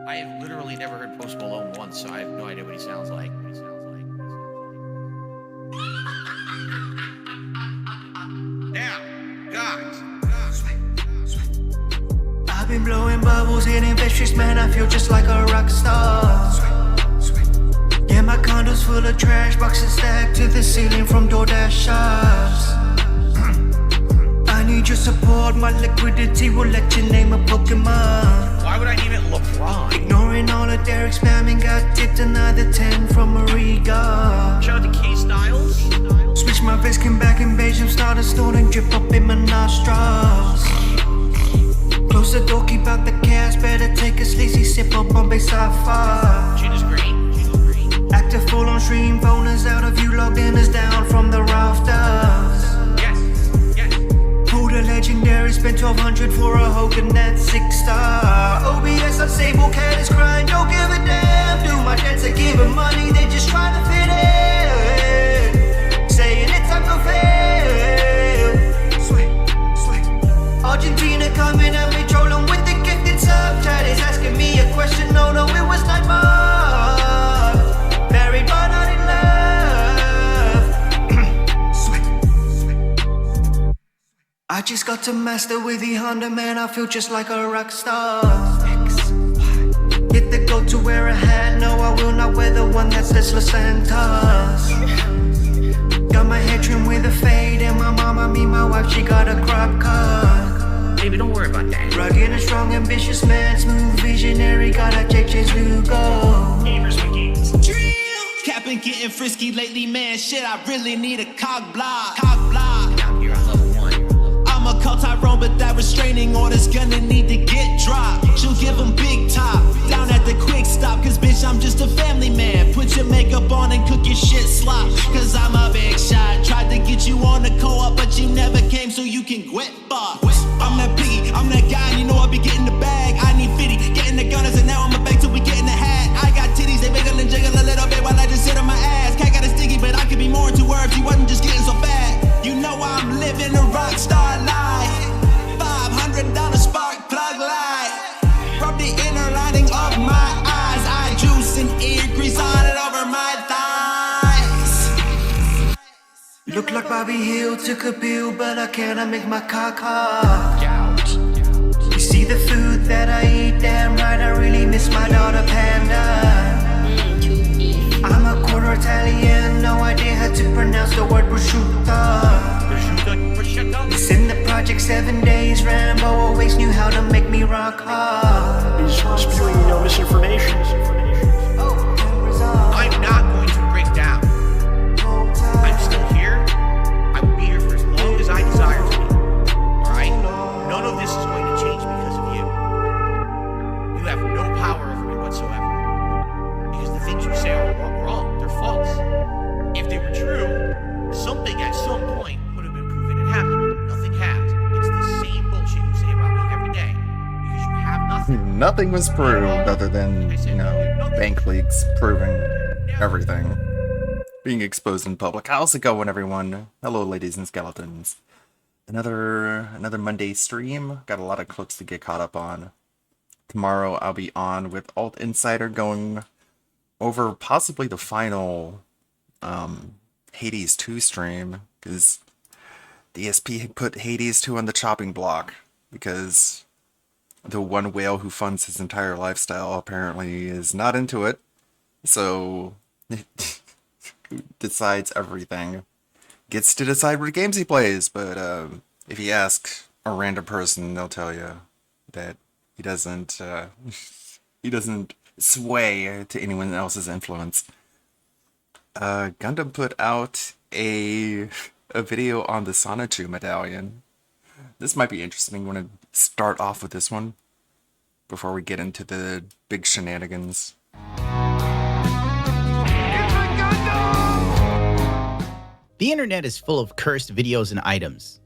I have literally never heard Post Malone once, so I have no idea what he sounds like. Now, guys. I've been blowing bubbles, hitting vicious, man, I feel just like a rock star. Yeah, my condo's full of trash, boxes stacked to the ceiling from DoorDash shops. I need your support, my liquidity will let you name a Pokemon. Why would I name it LeBron? Ignoring all of Derek spamming, got tipped another 10 from Mariga. Shout out to K-Styles. Switch my face, came back in beige, I'm started snorting, drip up in my nostrils. Close the door, keep out the chaos, better take a sleazy sip of Bombay Sapphire. Gin is green. Active full on stream, phone is out of view, logged in is down from the rafters. Yes. Who the legendary, spent 1200 for a Hogan, that's 6-star. OBS unstable, cat is crying, don't give a damn. Do my debts, I give them money, they just trying to fit in. Saying it's time to fail. Argentina coming at me, trolling with the gifted sub. Chat is asking me a question, no, it was not mine. Married but not in love. I just got to master with the Honda, man, I feel just like a rock star. Hit the go to wear a hat, no, I will not wear the one that says Los Santos. Got my hair trimmed with a fade, and my mama, my wife, she got a crop cut. Baby, don't worry about that. Rugged and strong, ambitious man, smooth visionary, got a JJ's Lugo. Gamers with games. Capping, getting frisky lately, man. Shit, I really need a cock block. Down here on level 1. I'm a call Tyrone, but that restraining order's gonna need to get dropped. She'll give him big top, down at the quick stop. Cause bitch, I'm just a family man. Put your makeup on and cook your shit slop. Cause I'm a big shot. Tried to get you on the co-op, but you never came, so you can quit bar. I'm that piggy, I'm that guy, and you know I be getting the bag. I need 50, getting the gunners, and now I'm a bag till we get in the hat. I got titties, they wiggle and jiggle a little bit while I just sit on my ass. Cat got a sticky, but I could be more into words. He wasn't just getting so fat. You know I'm living a rock star life. $500 spark plug light. Rub the inner lining of my eyes. I juice and ear grease all over my thighs. Look like Bobby Hill took a pill, but I cannot make my cock hard. You see the food that I eat, damn right, I really miss my daughter Panda. I'm a quarter Italian, no idea how to pronounce the word prosciutto. It's in the project 7 days, Rambo always knew how to make me rock hard. He's spewing, misinformation. I'm not going to break down. I'm still here. I will be here for as long as I desire to be. Alright? None of this is going to change because of you. You have no power over me whatsoever. Because the things you say are wrong. They're false. If they were true, something at some point would have been proven and happened. Nothing has. It's the same bullshit you say about me every day. Because you have nothing. Nothing was proved other than, bank leaks proving everything. Being exposed in public. How's it going, everyone? Hello, ladies and skeletons. Another Monday stream. Got a lot of clips to get caught up on. Tomorrow I'll be on with Alt Insider going over possibly the final Hades 2 stream, because the ESP put Hades 2 on the chopping block because the one whale who funds his entire lifestyle apparently is not into it. So decides everything. Gets to decide what games he plays, but if you ask a random person, they'll tell you that he doesn't sway to anyone else's influence. Gundam put out a video on the Sonichu medallion. This might be interesting. I want to start off with this one before we get into the big shenanigans. The internet is full of cursed videos and items,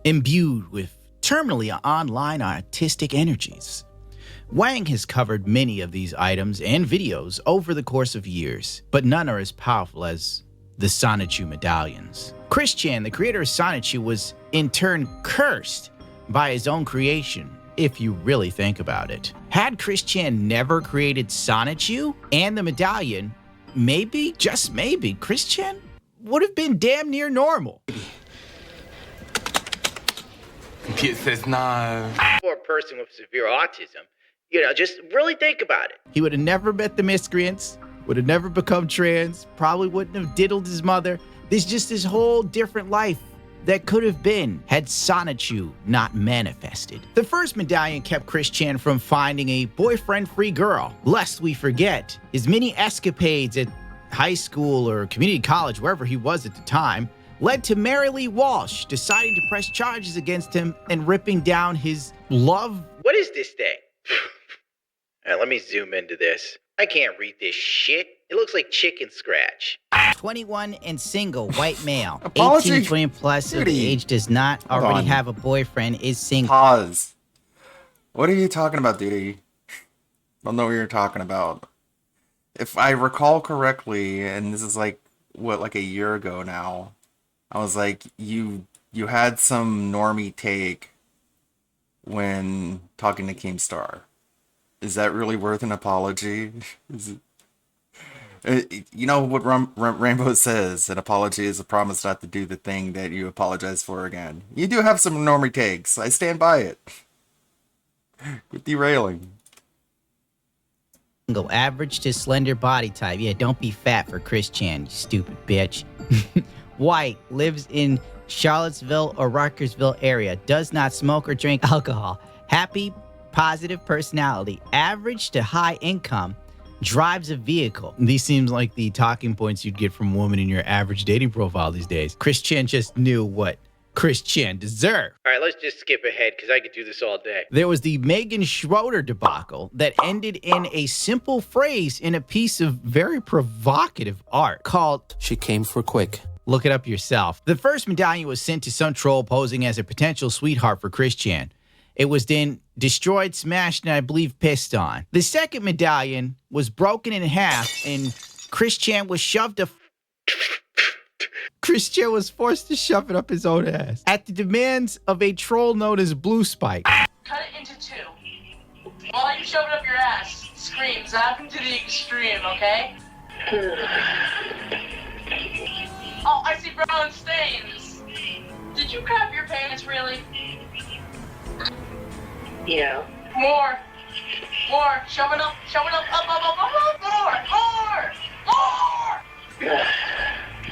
imbued with terminally online artistic energies. Wang has covered many of these items and videos over the course of years, but none are as powerful as the Sonichu medallions. Chris Chan, the creator of Sonichu, was in turn cursed by his own creation if you really think about it. Had Chris Chan never created Sonichu and the medallion, maybe, just maybe, Chris Chan would have been damn near normal. Computer says no. For a person with severe autism, just really think about it. He would have never met the miscreants, would have never become trans, probably wouldn't have diddled his mother. There's just this whole different life that could have been had Sonichu not manifested. The first medallion kept Chris Chan from finding a boyfriend-free girl. Lest we forget, his many escapades at high school or community college, wherever he was at the time, led to Mary Lee Walsh deciding to press charges against him and ripping down his love. What is this thing? Let me zoom into this. I can't read this shit. It looks like chicken scratch. 21 and single, white male. Apology. 18, 20 plus of Duty. age, does not Hold already on. have a boyfriend, is single. Pause. What are you talking about, Duty? I don't know what you're talking about. If I recall correctly, and this is like a year ago now, I was like, you had some normie take when talking to Keemstar. Is that really worth an apology? You know what Rainbow says, an apology is a promise not to do the thing that you apologize for again. You do have some normie takes. I stand by it. Quit derailing. Single, average to slender body type. Yeah, don't be fat for Chris Chan, you stupid bitch. White, lives in Charlottesville or Rutgersville area, does not smoke or drink alcohol. Happy, positive personality, average to high income, drives a vehicle. These seems like the talking points you'd get from a woman in your average dating profile these days. Chris Chan just knew what Chris Chan deserved. All right, let's just skip ahead because I could do this all day. There was the Megan Schroeder debacle that ended in a simple phrase in a piece of very provocative art called She came for quick. Look it up yourself. The first medallion was sent to some troll posing as a potential sweetheart for Chris Chan. It was then destroyed, smashed, and I believe pissed on. The second medallion was broken in half, and Chris Chan was Chris Chan was forced to shove it up his own ass at the demands of a troll known as Blue Spike. Cut it into two. While you shove it up your ass, scream. Zap him to the extreme, okay? Oh, I see brown stains. Did you crap your pants, really? Yeah. More. Shove it up,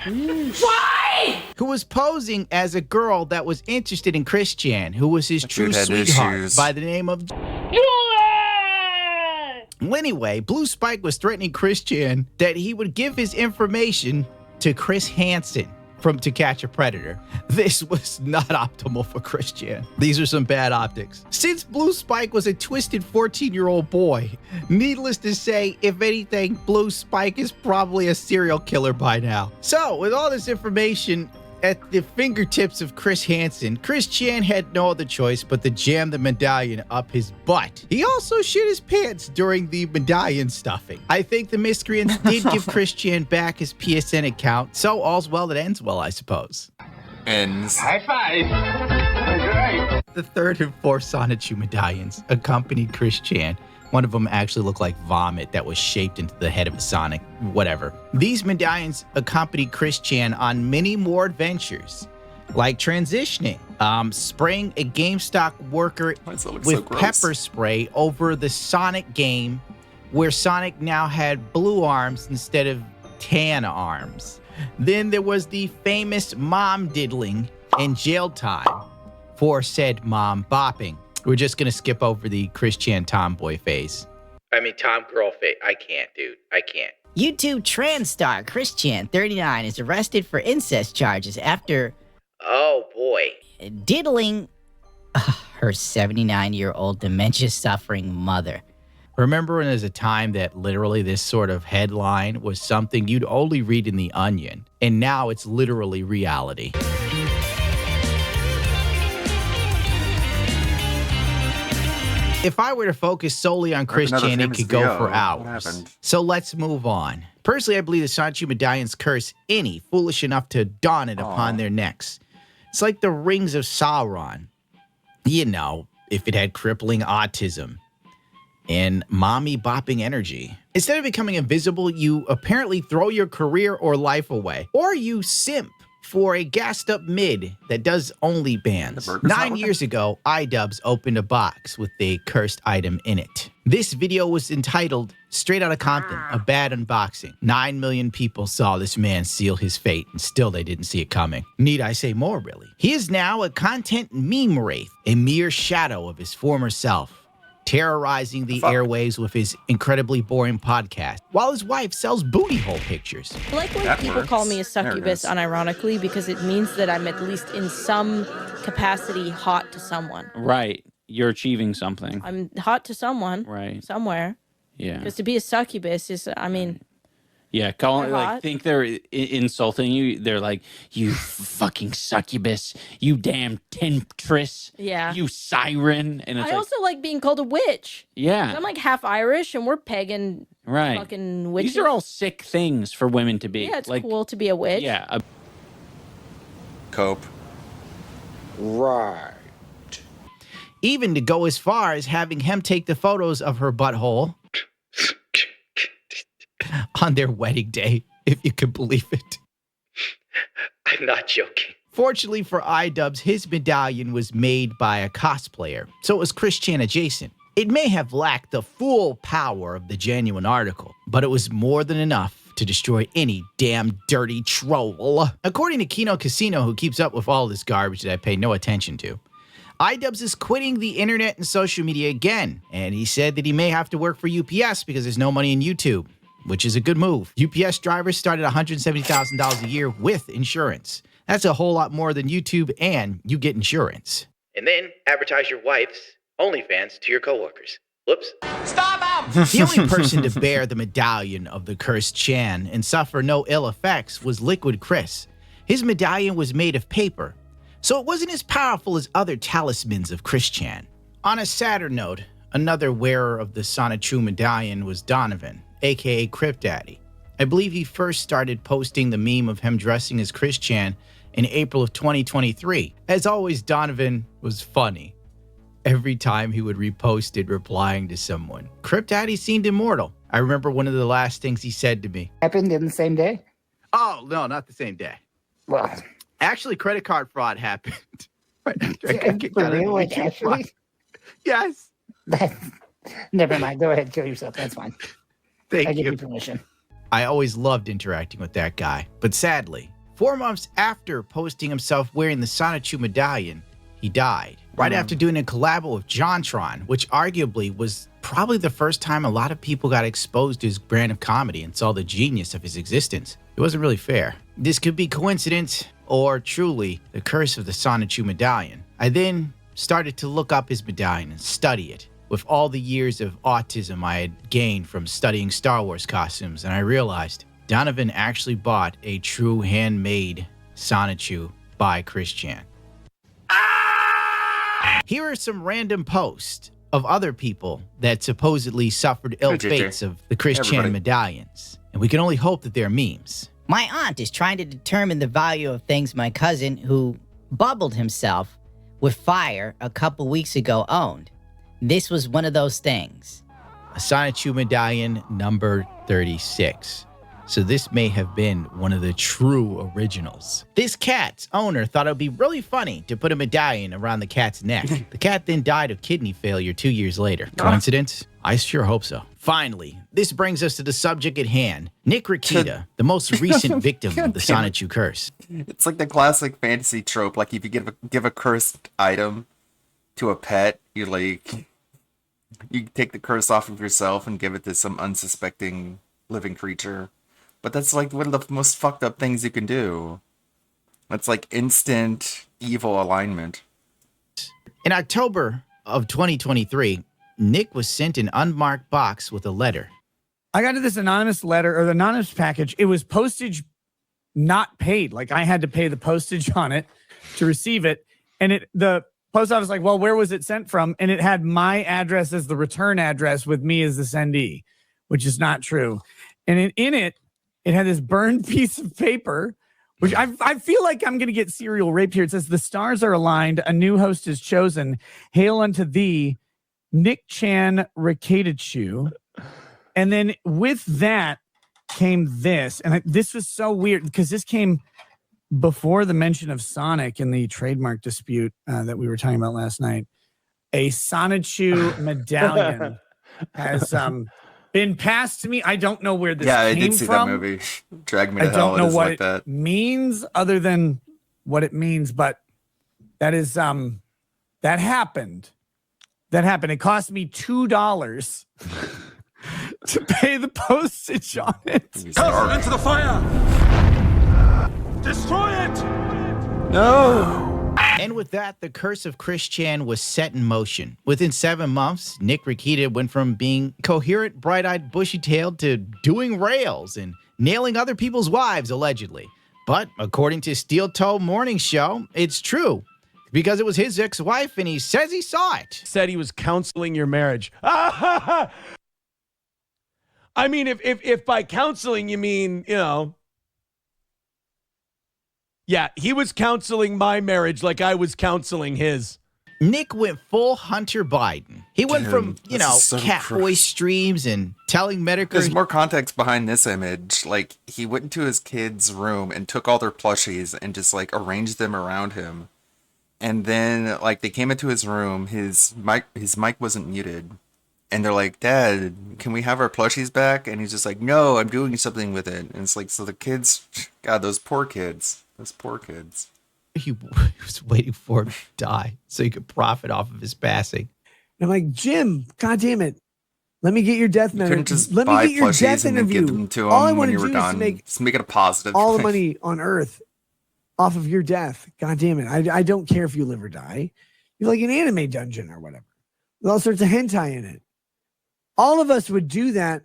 more. Why? Who was posing as a girl that was interested in Chris Chan, who was his true dude had sweetheart issues. by the name of... Well, anyway, Blue Spike was threatening Chris Chan that he would give his information to Chris Hansen from To Catch a Predator. This was not optimal for Chris Chan. These are some bad optics. Since Blue Spike was a twisted 14-year-old boy, needless to say, if anything, Blue Spike is probably a serial killer by now. So, with all this information at the fingertips of Chris Hansen, Chris Chan had no other choice but to jam the medallion up his butt. He also shit his pants during the medallion stuffing. I think the miscreants did give Chris Chan back his PSN account, so all's well that ends well, I suppose. Ends. High five. The third and fourth Sonichu medallions accompanied Chris Chan. One of them actually looked like vomit that was shaped into the head of a Sonic, whatever. These medallions accompanied Chris Chan on many more adventures, like transitioning, spraying a GameStop worker Why does that look with so gross? pepper spray over the Sonic game, where Sonic now had blue arms instead of tan arms. Then there was the famous mom diddling and jail time for said mom bopping. We're just going to skip over the Chris Chan tomboy phase. I mean, tom girl phase. I can't, dude. I can't. YouTube trans star Chris Chan, 39, is arrested for incest charges after... Oh, boy. Diddling her 79-year-old dementia-suffering mother. Remember when there's a time that literally this sort of headline was something you'd only read in The Onion, and now it's literally reality. If I were to focus solely on Chris Another Chan, it famous could go VO. for What hours. happened? So let's move on. Personally, I believe the Sonichu medallions curse any foolish enough to don it upon their necks. It's like the rings of Sauron. You know, if it had crippling autism and mommy bopping energy. Instead of becoming invisible, you apparently throw your career or life away, or you simp for a gassed up mid that does OnlyFans. 9 years ago, iDubbbz opened a box with a cursed item in it. This video was entitled Straight Outta Compton, a bad unboxing. 9 million people saw this man seal his fate, and still they didn't see it coming. Need I say more, really? He is now a content meme wraith, a mere shadow of his former self, terrorizing the airwaves with his incredibly boring podcast, while his wife sells booty hole pictures. I like when people call me a succubus unironically, because it means that I'm at least in some capacity hot to someone. Right. You're achieving something. I'm hot to someone. Right. Somewhere. Yeah. Because to be a succubus is, I mean... Yeah, think they're insulting you. They're like, you fucking succubus, you damn temptress, yeah, you siren. And it's I also like being called a witch. Yeah. I'm like half Irish and we're pagan right. fucking witches. These are all sick things for women to be. Yeah, it's like, cool to be a witch. Yeah. Cope. Right. Even to go as far as having him take the photos of her butthole on their wedding day, if you could believe it. I'm not joking. Fortunately for iDubbbz, his medallion was made by a cosplayer, so it was Chris Chan adjacent. It may have lacked the full power of the genuine article, but it was more than enough to destroy any damn dirty troll. According to Kino Casino, who keeps up with all this garbage that I pay no attention to, iDubbbz is quitting the internet and social media again, and he said that he may have to work for UPS because there's no money in YouTube, which is a good move. UPS drivers start at $170,000 a year with insurance. That's a whole lot more than YouTube, and you get insurance. And then advertise your wife's OnlyFans to your coworkers. Whoops. Stop him! The only person to bear the medallion of the cursed Chan and suffer no ill effects was Liquid Chris. His medallion was made of paper, so it wasn't as powerful as other talismans of Chris Chan. On a sadder note, another wearer of the Sonichu medallion was Donovan, aka Crypt Daddy. I believe he first started posting the meme of him dressing as Chris Chan in April of 2023. As always, Donovan was funny. Every time he would repost it replying to someone. Crypt Daddy seemed immortal. I remember one of the last things he said to me. Happened in the same day? Oh, no, not the same day. Well, actually, credit card fraud happened. Right after I got kicked out of the actually? Yes. Never mind. Go ahead, kill yourself. That's fine. Thank I give you. you permission. I always loved interacting with that guy, but sadly, 4 months after posting himself wearing the Sonichu medallion, he died. Right after doing a collab with JonTron, which arguably was probably the first time a lot of people got exposed to his brand of comedy and saw the genius of his existence. It wasn't really fair. This could be coincidence or truly the curse of the Sonichu medallion. I then started to look up his medallion and study it. With all the years of autism I had gained from studying Star Wars costumes, and I realized Donovan actually bought a true handmade Sonichu by Chris Chan. Here are some random posts of other people that supposedly suffered ill fates of the Chris Chan medallions, and we can only hope that they're memes. My aunt is trying to determine the value of things my cousin, who bubbled himself with fire a couple weeks ago, owned. This was one of those things. A Sonichu medallion number 36. So this may have been one of the true originals. This cat's owner thought it would be really funny to put a medallion around the cat's neck. The cat then died of kidney failure 2 years later. Coincidence? I sure hope so. Finally, this brings us to the subject at hand. Nick Rikita, the most recent victim of the Sonichu curse. It's like the classic fantasy trope. Like if you give a cursed item to a pet, you take the curse off of yourself and give it to some unsuspecting living creature. But that's like one of the most fucked up things you can do. That's like instant evil alignment. In October of 2023, Nick was sent an unmarked box with a letter. I got this anonymous letter or the anonymous package. It was postage not paid. Like I had to pay the postage on it to receive it. And the post office was like, well, where was it sent from? And it had my address as the return address with me as the sendee, which is not true. And in it had this burned piece of paper Which I feel like I'm going to get serial rape here. It says the stars are aligned. A new host is chosen. Hail unto thee, Nick Chan Rakatachu. And then with that came this. And this was so weird because this came before the mention of Sonic in the trademark dispute that we were talking about last night. A Sonichu medallion has been passed to me. I don't know where this came from. Yeah, I did see that movie. Drag Me to Hell. I don't know what like that. means other than what it means, but that is that happened. That happened. It cost me $2 to pay the postage on it. Cast it into the fire! Destroy it! No! And with that, the curse of Chris Chan was set in motion. Within 7 months, Nick Rakita went from being coherent, bright-eyed, bushy-tailed to doing rails and nailing other people's wives, allegedly. But according to Steel Toe Morning Show, it's true. Because it was his ex-wife, and he says he saw it. Said he was counseling your marriage. I mean, if by counseling you mean, yeah, he was counseling my marriage like I was counseling his. Nick went full Hunter Biden. He went from, so Catboy streams and telling Medicare. There's more context behind this image. Like, he went into his kid's room and took all their plushies and just, like, arranged them around him. And then, like, they came into his room. His mic wasn't muted. And they're like, Dad, can we have our plushies back? And he's just like, no, I'm doing something with it. And it's like, so the kids, God, those poor kids. Those poor kids. He was waiting for him to die so he could profit off of his passing. And I'm like, Jim, God damn it. Let me get your death You couldn't just Let buy me get your plushies death and then interview. give them to All I him want when to you do were is done. make Just make it a positive. all the money on earth off of your death. God damn it. I don't care if you live or die. You're like an anime dungeon or whatever. With all sorts of hentai in it. All of us would do that.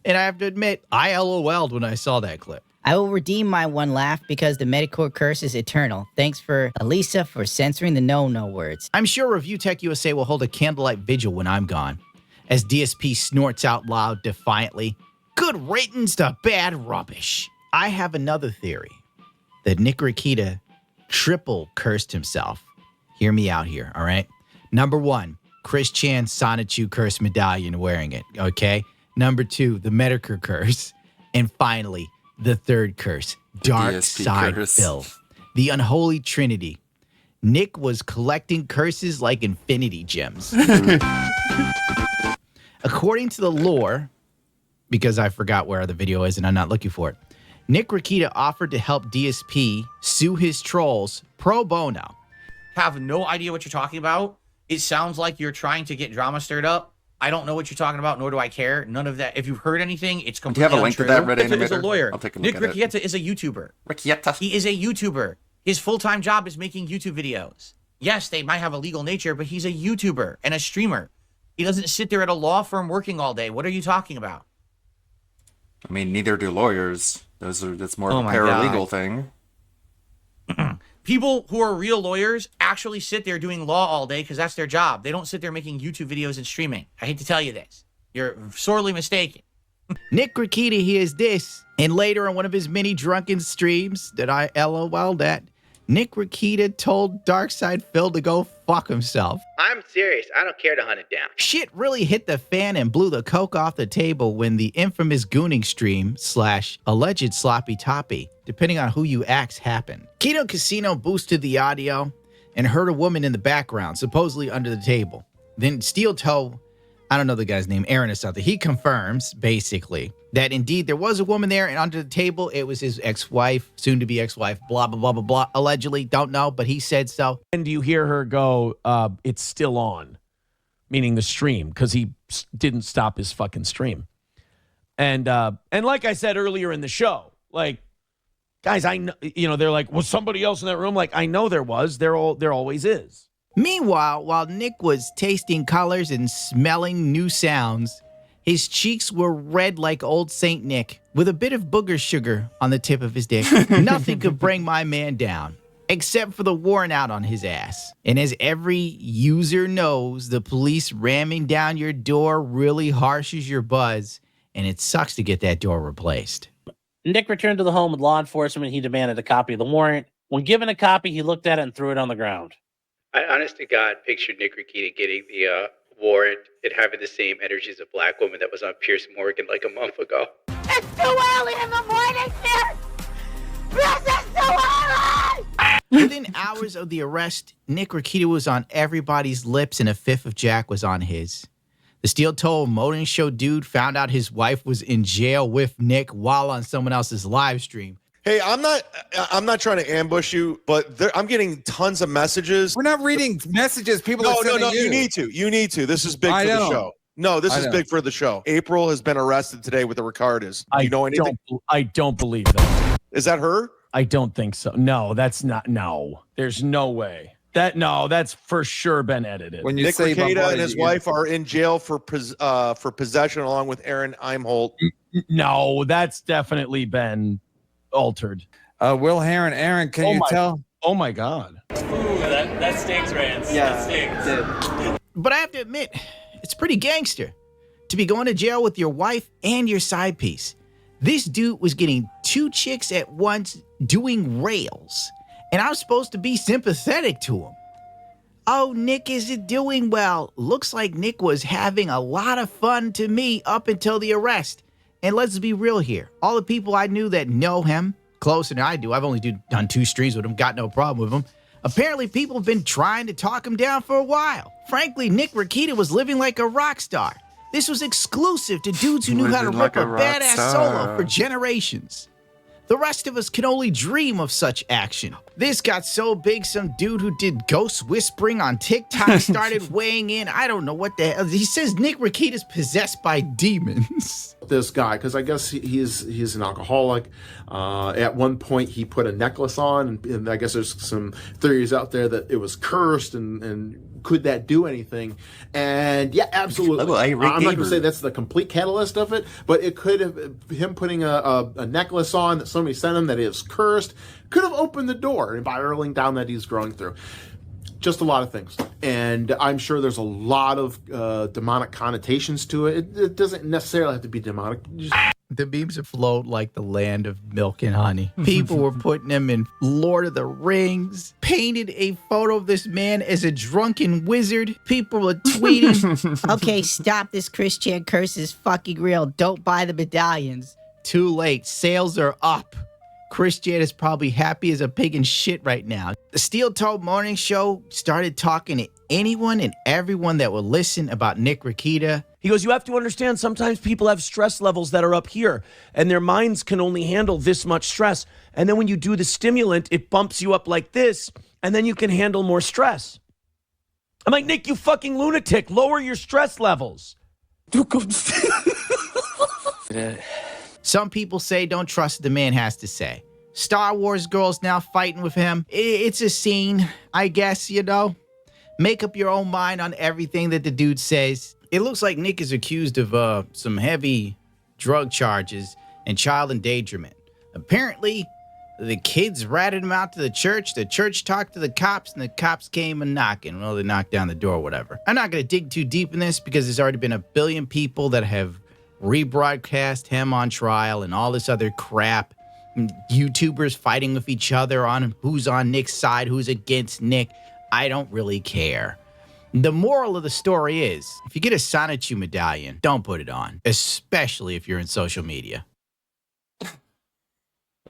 And I have to admit, I LOL'd when I saw that clip. I will redeem my one laugh because the Medicore curse is eternal. Thanks for Elisa for censoring the no words. I'm sure Review Tech USA will hold a candlelight vigil when I'm gone. As DSP snorts out loud defiantly, good riddance to bad rubbish. I have another theory. That Nick Rakita triple cursed himself. Hear me out here, all right? Number 1, Chris Chan Sonichu curse medallion wearing it, okay? Number 2, the Medicare curse. And finally, the third curse, Dark DSP Side curse. Phil. The unholy trinity. Nick was collecting curses like infinity gems. According to the lore, because I forgot where the video is and I'm not looking for it, Nick Rakita offered to help DSP sue his trolls pro bono. Have no idea what you're talking about. It sounds like you're trying to get drama stirred up. I don't know what you're talking about, nor do I care. None of that. If you've heard anything, it's completely Do you have a link to that Reddit He's a animator? lawyer. I'll take a Nick look at it. Riccietta is a YouTuber. Riccietta. He is a YouTuber. His full-time job is making YouTube videos. Yes, they might have a legal nature, but he's a YouTuber and a streamer. He doesn't sit there at a law firm working all day. What are you talking about? I mean, neither do lawyers. That's more Oh of a my paralegal God. thing. People who are real lawyers actually sit there doing law all day because that's their job. They don't sit there making YouTube videos and streaming. I hate to tell you this. You're sorely mistaken. Nick Rakita hears this, and later on one of his many drunken streams that I LOL'd at, Nick Rakita told Darkside Phil to go fuck himself. I'm serious. I don't care to hunt it down. Shit really hit the fan and blew the coke off the table when the infamous gooning stream / alleged sloppy toppy, depending on who you ask, happened. Keto Casino boosted the audio and heard a woman in the background, supposedly under the table. Then Steel Toe, I don't know the guy's name, Aaron or something, he confirms, basically, that indeed there was a woman there, and under the table, it was his ex-wife, soon-to-be ex-wife, blah, blah, blah, blah, blah, allegedly, don't know, but he said so. And you hear her go, it's still on, meaning the stream, because he didn't stop his fucking stream. And like I said earlier in the show, like, guys, I know, they're like, was somebody else in that room? Like, I know there was. There always is. Meanwhile, while Nick was tasting colors and smelling new sounds, his cheeks were red like old Saint Nick, with a bit of booger sugar on the tip of his dick. Nothing could bring my man down, except for the worn out on his ass. And as every user knows, the police ramming down your door really harshes your buzz and it sucks to get that door replaced. Nick returned to the home with law enforcement. He demanded a copy of the warrant. When given a copy, he looked at it and threw it on the ground. I honest to God pictured Nick Rekieta getting the warrant and having the same energy as a black woman that was on Piers Morgan like a month ago. It's too early in the morning, sir! This is too early! Within hours of the arrest, Nick Rekieta was on everybody's lips and a fifth of Jack was on his. The Steel Toe Morning Show dude found out his wife was in jail with Nick while on someone else's live stream. Hey, I'm not trying to ambush you, but I'm getting tons of messages. We're not reading messages. People are sending you. You need to. This is big for the show. No, this is big for the show. April has been arrested today with the Ricardas. You know anything? I don't believe that. Is that her? I don't think so. No, that's not. No, there's no way. That's for sure been edited. When you Nick say Rekieta and his wife are in jail for possession along with Aaron Imholt. No, that's definitely been altered. Will Heron, Aaron, can you tell? Oh my God. Ooh, that stings, Rance. Yeah, that stings. But I have to admit, it's pretty gangster to be going to jail with your wife and your side piece. This dude was getting 2 chicks at once doing rails, and I'm supposed to be sympathetic to him. Oh, Nick isn't doing well. Looks like Nick was having a lot of fun to me up until the arrest. And let's be real here. All the people I knew that know him closer than I do, I've only done 2 streams with him, got no problem with him. Apparently, people have been trying to talk him down for a while. Frankly, Nick Rekieta was living like a rock star. This was exclusive to dudes who knew how to rip a badass solo for generations. The rest of us can only dream of such action. This got so big, some dude who did ghost whispering on TikTok started weighing in. I don't know what the hell. He says Nick Rekieta's possessed by demons. This guy, because I guess he's an alcoholic. At one point, he put a necklace on, and I guess there's some theories out there that it was cursed, and could that do anything? And yeah, absolutely. I'm not going to say that's the complete catalyst of it, but it could have, him putting a necklace on that somebody sent him that is cursed, could have opened the door and spiraling down that he's growing through. Just a lot of things. And I'm sure there's a lot of demonic connotations to it. It doesn't necessarily have to be demonic. The memes afloat like the land of milk and honey. People were putting him in Lord of the Rings, painted a photo of this man as a drunken wizard. People were tweeting, Okay, stop this Christian curse is fucking real. Don't buy the medallions. Too late. Sales are up. Christian is probably happy as a pig in shit right now. The Steel Toe Morning Show started talking to anyone and everyone that would listen about Nick Rekieta. He goes, you have to understand, sometimes people have stress levels that are up here, and their minds can only handle this much stress. And then when you do the stimulant, it bumps you up like this, and then you can handle more stress. I'm like, Nick, you fucking lunatic, lower your stress levels. Some people say don't trust what the man has to say. Star Wars girls now fighting with him. It's a scene, I guess, you know. Make up your own mind on everything that the dude says. It looks like Nick is accused of some heavy drug charges and child endangerment. Apparently, the kids ratted him out to the church talked to the cops, and the cops came and knocking. Well, they knocked down the door or whatever. I'm not going to dig too deep in this because there's already been a billion people that have rebroadcast him on trial and all this other crap. And YouTubers fighting with each other on who's on Nick's side, who's against Nick. I don't really care. The moral of the story is, if you get a Sonichu medallion, don't put it on, especially if you're in social media.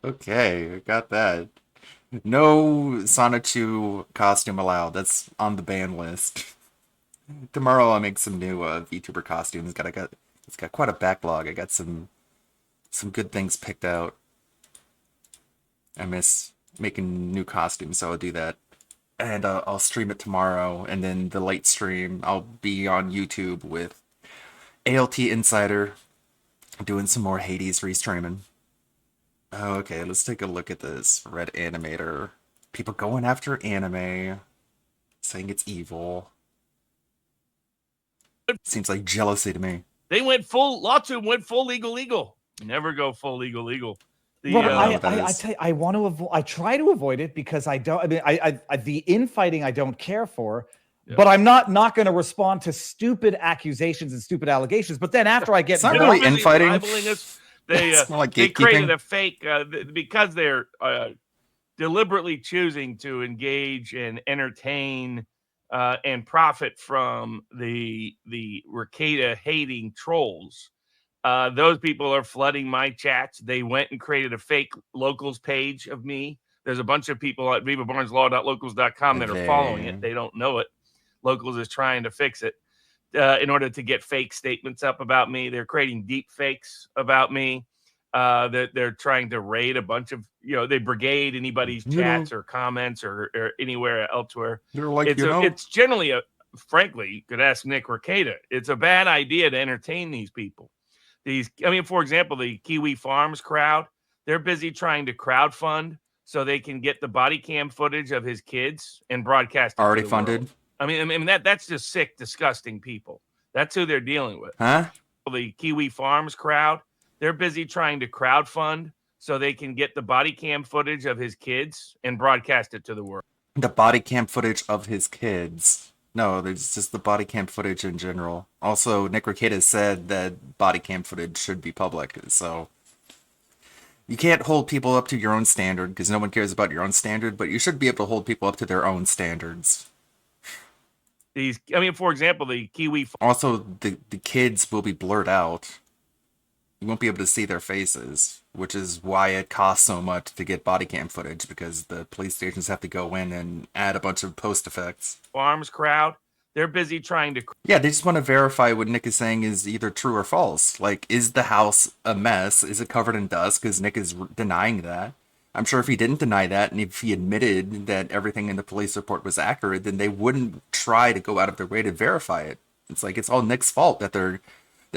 Okay, I got that. No Sonichu costume allowed. That's on the ban list. Tomorrow I'll make some new VTuber costumes. It's got quite a backlog. I got some good things picked out. I miss making new costumes, so I'll do that. And I'll stream it tomorrow, and then the late stream, I'll be on YouTube with ALT Insider, doing some more Hades restreaming. Okay, let's take a look at this Red Animator. People going after anime, saying it's evil. Seems like jealousy to me. They went full. Lots of them went full legal. Never go full legal. I tell you, I try to avoid it because I don't. I mean, the infighting I don't care for. But I'm not going to respond to stupid accusations and stupid allegations. But then after I get it's not really infighting. They it's not like they created gatekeeping. a fake because they're deliberately choosing to engage and entertain and profit from the Rekieta hating trolls. Those people are flooding my chats. They went and created a fake locals page of me. There's a bunch of people at vivabarneslaw.locals.com that are following it. They don't know it. Locals is trying to fix it in order to get fake statements up about me. They're creating deep fakes about me. They're trying to raid a bunch of, they brigade anybody's chats or comments or anywhere elsewhere. It's generally frankly, you could ask Nick Rekieta. It's a bad idea to entertain these people. For example, the Kiwi Farms crowd, they're busy trying to crowdfund so they can get the body cam footage of his kids and broadcast it. Already funded. World. That's just sick, disgusting people. That's who they're dealing with. Huh? The Kiwi Farms crowd, they're busy trying to crowdfund so they can get the body cam footage of his kids and broadcast it to the world. The body cam footage of his kids. No, there's just the body cam footage in general. Also, Nick Rekieta said that body cam footage should be public, so you can't hold people up to your own standard because no one cares about your own standard, but you should be able to hold people up to their own standards. For example, the Kiwi... Also, the kids will be blurred out. You won't be able to see their faces, which is why it costs so much to get body cam footage, because the police stations have to go in and add a bunch of post effects. Farms crowd, they're busy trying to... Yeah, they just want to verify what Nick is saying is either true or false. Like, is the house a mess? Is it covered in dust? Because Nick is denying that. I'm sure if he didn't deny that, and if he admitted that everything in the police report was accurate, then they wouldn't try to go out of their way to verify it. It's like, it's all Nick's fault that they're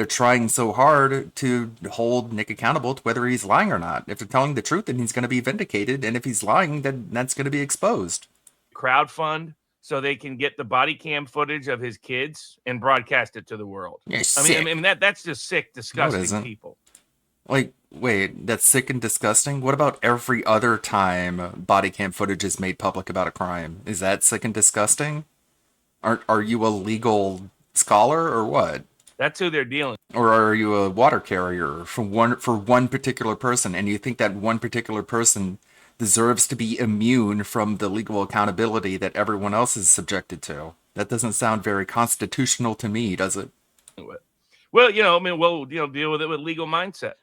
trying so hard to hold Nick accountable to whether he's lying or not. If they're telling the truth, then he's going to be vindicated, and if he's lying, then that's going to be exposed. Crowdfund so they can get the body cam footage of his kids and broadcast it to the world. That's just sick, disgusting people. Like, wait, that's sick and disgusting? What about every other time body cam footage is made public about a crime? Is that sick and disgusting? Are you a legal scholar or what? That's who they're dealing. Or are you a water carrier for one particular person, and you think that one particular person deserves to be immune from the legal accountability that everyone else is subjected to? That doesn't sound very constitutional to me, does it? Well, we'll deal with it with legal mindset.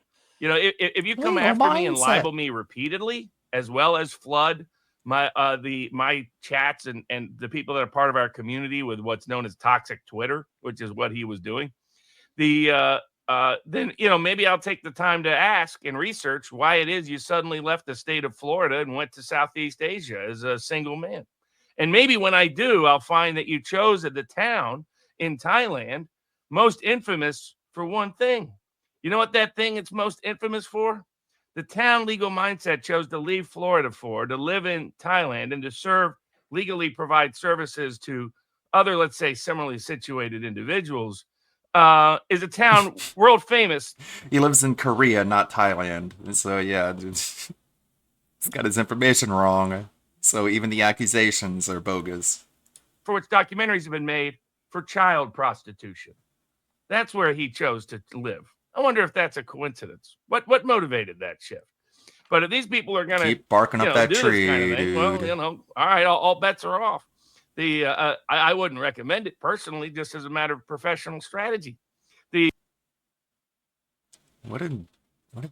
If you come after me and libel me repeatedly, as well as flood my chats and the people that are part of our community with what's known as toxic Twitter, which is what he was doing, then maybe I'll take the time to ask and research why it is you suddenly left the state of Florida and went to Southeast Asia as a single man. And maybe when I do, I'll find that you chose the town in Thailand most infamous for one thing. You know what that thing it's most infamous for? The town Legal Mindset chose to leave Florida to live in Thailand and to legally provide services to other, let's say, similarly situated individuals, is a town world famous. He lives in Korea, not Thailand. So, yeah, he's got his information wrong. So even the accusations are bogus. For which documentaries have been made for child prostitution. That's where he chose to live. I wonder if that's a coincidence. What motivated that shift? But if these people are going to keep barking up that tree, kind of thing, dude. Well, all right, all bets are off. I wouldn't recommend it personally, just as a matter of professional strategy. What a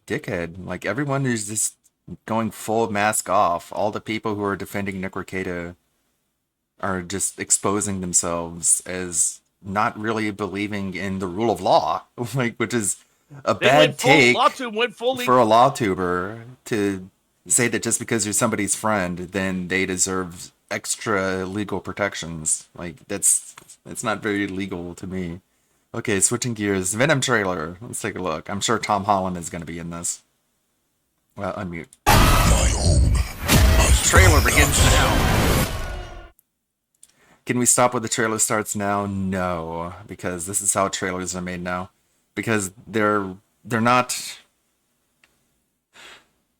dickhead! Like, everyone is just going full mask off. All the people who are defending Nick Rekieta are just exposing themselves as not really believing in the rule of law, which is a bad take for a law tuber to say that just because you're somebody's friend, then they deserve extra legal protections. Like, that's not very legal to me. Okay, switching gears. Venom trailer. Let's take a look. I'm sure Tom Holland is going to be in this. Well, unmute. Trailer begins now. Can we stop when the trailer starts now? No, because this is how trailers are made now. Because they're not...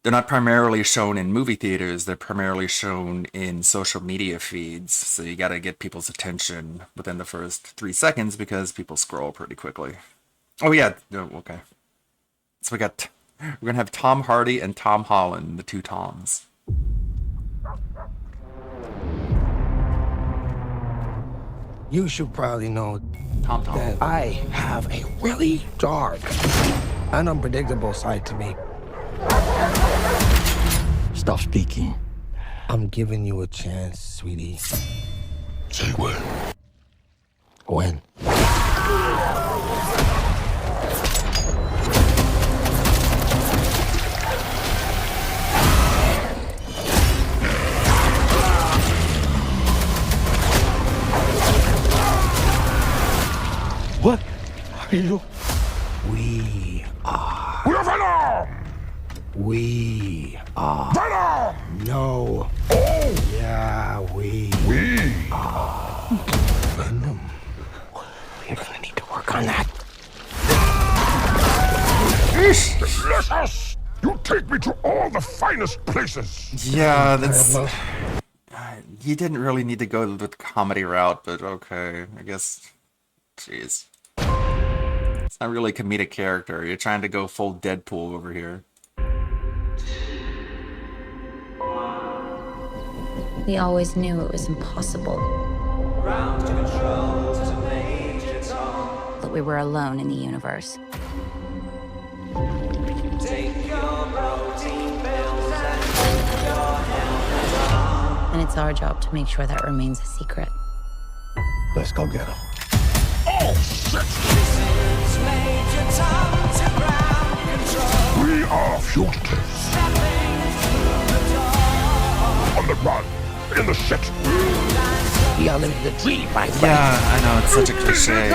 they're not primarily shown in movie theaters. They're primarily shown in social media feeds. So you got to get people's attention within the first 3 seconds because people scroll pretty quickly. Oh yeah, okay. So we're gonna have Tom Hardy and Tom Holland, the two Toms. You should probably know Tom. that I have a really dark and unpredictable side to me. Stop speaking. I'm giving you a chance, sweetie. Say when. When? What are you? We are. We're Venom! We are. Venom! No. Oh! Yeah, we are. Venom. We're gonna need to work on that. Delicious! You take me to all the finest places. Yeah, that's. You didn't really need to go the comedy route, but okay, I guess. Jeez. It's not really a comedic character. You're trying to go full Deadpool over here. We always knew it was impossible. That we were alone in the universe. And it's our job to make sure that remains a secret. Let's go get him. Oh, shit! We are fugitives. On the run. In the shit. We are living the dream, my friend. Yeah, I know, it's such a cliche.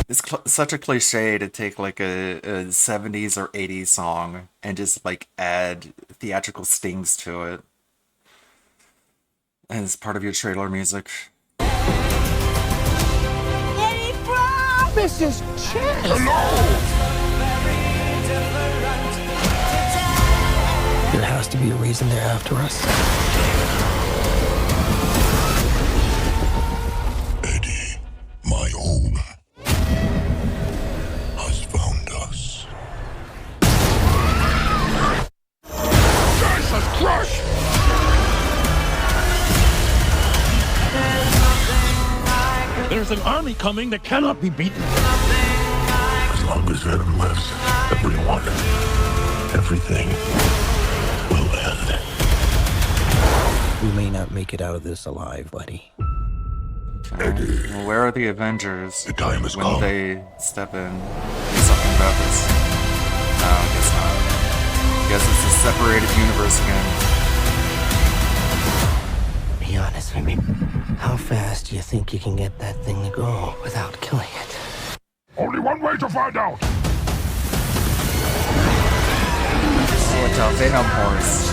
It's such a cliche to take like a 70s or 80s song and just like add theatrical stings to it as part of your trailer music. Mrs. Chance! Hello! There has to be a reason they're after us. Eddie, my own, has found us. Jesus Christ! There's an army coming that cannot be beaten. As long as Venom lives, everyone, everything will end. We may not make it out of this alive, buddy. Okay. Well, where are the Avengers? The time has when come. they step in, do something about this. No, I guess not. I guess it's a separated universe again. Be honest with me. How fast do you think you can get that thing to go without killing it? Only one way to find out. Watch out, Venom horse.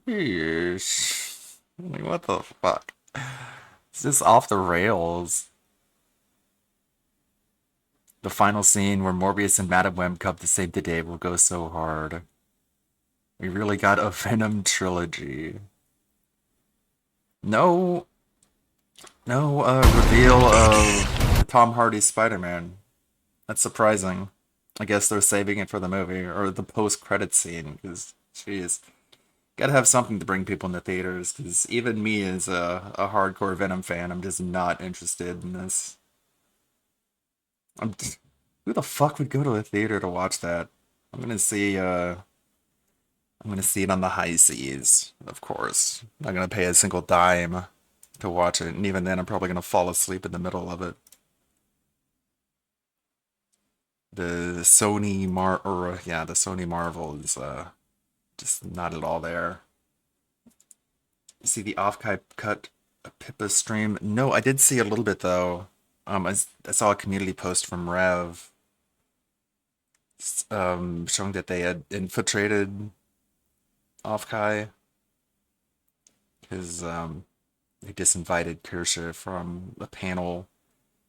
Sheesh. Like, what the fuck? Is this off the rails? The final scene where Morbius and Madam Web come to save the day will go so hard. We really got a Venom trilogy. No reveal of Tom Hardy's Spider-Man. That's surprising. I guess they're saving it for the movie or the post-credit scene because, jeez, gotta have something to bring people into theaters. Because even me, as a hardcore Venom fan, I'm just not interested in this. Who the fuck would go to a theater to watch that? I'm gonna see it on the high seas, of course. I'm not gonna pay a single dime to watch it, and even then I'm probably gonna fall asleep in the middle of it. The Sony Marvel is just not at all there. You see the off-cut Pippa stream? No, I did see a little bit though. I saw a community post from Rev showing that they had infiltrated Offkai. His they disinvited Kirsche from the panel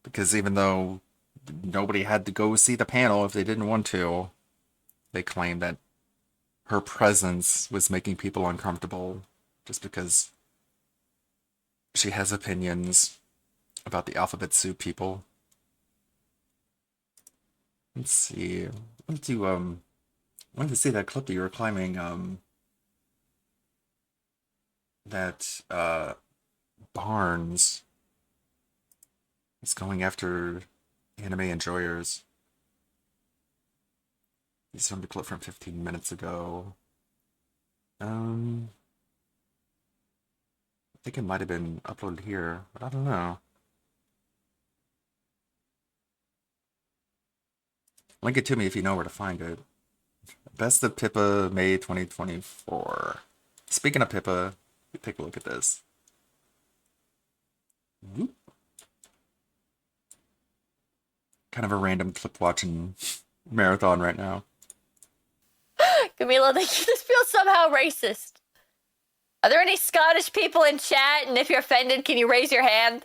because even though nobody had to go see the panel if they didn't want to, they claimed that her presence was making people uncomfortable just because she has opinions about the Alphabet Soup people. Let's see. I wanted to see that clip that you were claiming that Barnes is going after anime enjoyers. This is from the clip from 15 minutes ago. I think it might have been uploaded here, but I don't know. Link it to me if you know where to find it. Best of Pippa, May 2024. Speaking of Pippa, take a look at this. Whoop. Kind of a random clip watching marathon right now. Camila, you just feel somehow racist. Are there any Scottish people in chat? And if you're offended, can you raise your hand?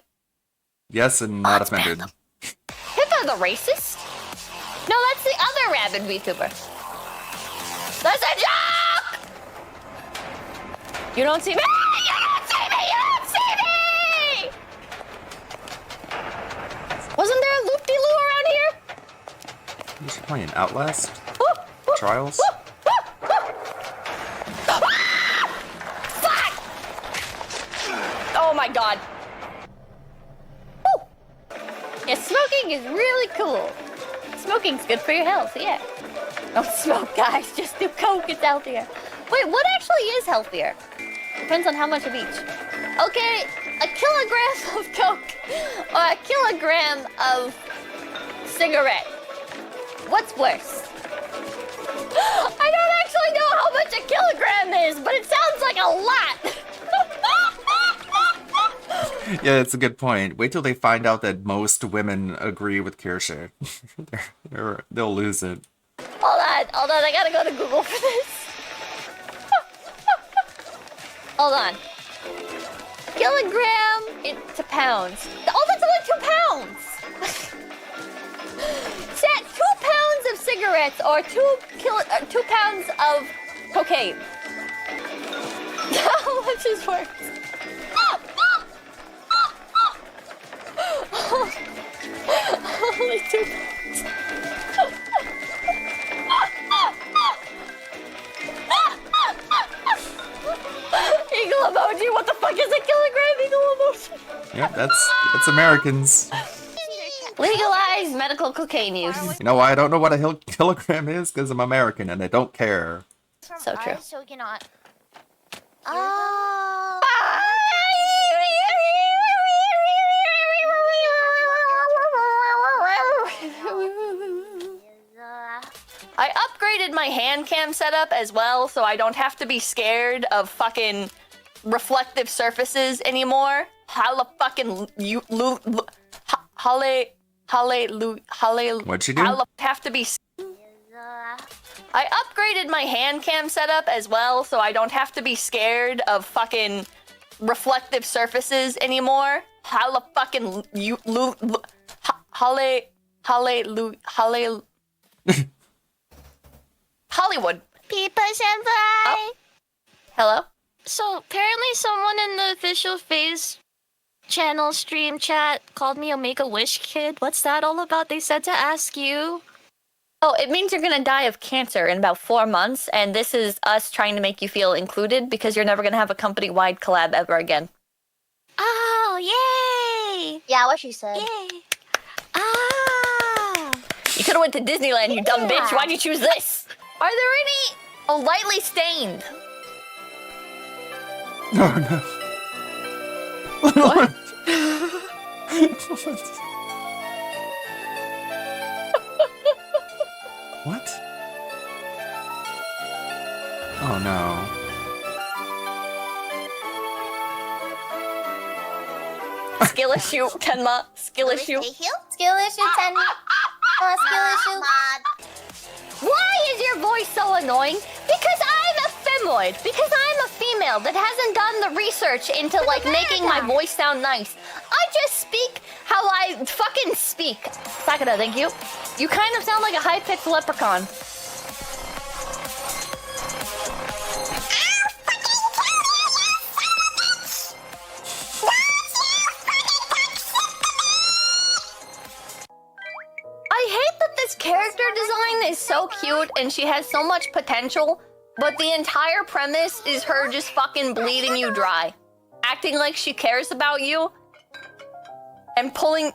Yes, and not offended. Pippa the racist? No, that's the other rabid VTuber. That's a joke! You don't see me! You don't see me! You don't see me! Wasn't there a loop-de-loo around here? You should play an Outlast? Trials? Fuck! Oh my god. Woo. Yeah, smoking is really cool. Smoking's good for your health, yeah. Don't smoke, guys. Just do coke. It's healthier. Wait, what actually is healthier? Depends on how much of each. Okay, a kilogram of coke or a kilogram of cigarette. What's worse? I don't actually know how much a kilogram is, but it sounds like a lot. Yeah, that's a good point. Wait till they find out that most women agree with Kirsche. They'll lose it. Hold on, I gotta go to Google for this. Hold on. Kilogram into pounds. Oh, that's only 2 pounds! Set 2 pounds of cigarettes or 2 pounds of cocaine. How much is worse? Only 2 pounds. Eagle emoji? What the fuck is a kilogram eagle emoji? Yep, that's Americans. Legalize medical cocaine use. You know why I don't know what a kilogram is? Because I'm American and I don't care. So true. So cannot. I upgraded my hand cam setup as well, so I don't have to be scared of fucking reflective surfaces anymore. What'd you do? Have to be. I upgraded my hand cam setup as well, so I don't have to be scared of fucking reflective surfaces anymore. Hollywood. Pippa Senpai! Oh. Hello? So, apparently someone in the official FaZe channel stream chat called me a Make-A-Wish kid. What's that all about? They said to ask you. Oh, it means you're gonna die of cancer in about 4 months, and this is us trying to make you feel included because you're never gonna have a company-wide collab ever again. Oh, yay! Yeah, what she said. Yay! Ah! You could've went to Disneyland, you dumb bitch. Why'd you choose this? Are there any... Oh, lightly stained. Oh, no. What? What? Oh no. Skill issue, Tenma. Skill issue. Skill issue, Tenma. Skill issue. Why is your voice so annoying? Because I'm a Femoid, because I'm a female that hasn't done the research into like making my voice sound nice. I just speak how I fucking speak. Sakura, thank you. You kind of sound like a high-pitched leprechaun. I hate that this character design is so cute and she has so much potential, but the entire premise is her just fucking bleeding you dry. Acting like she cares about you and pulling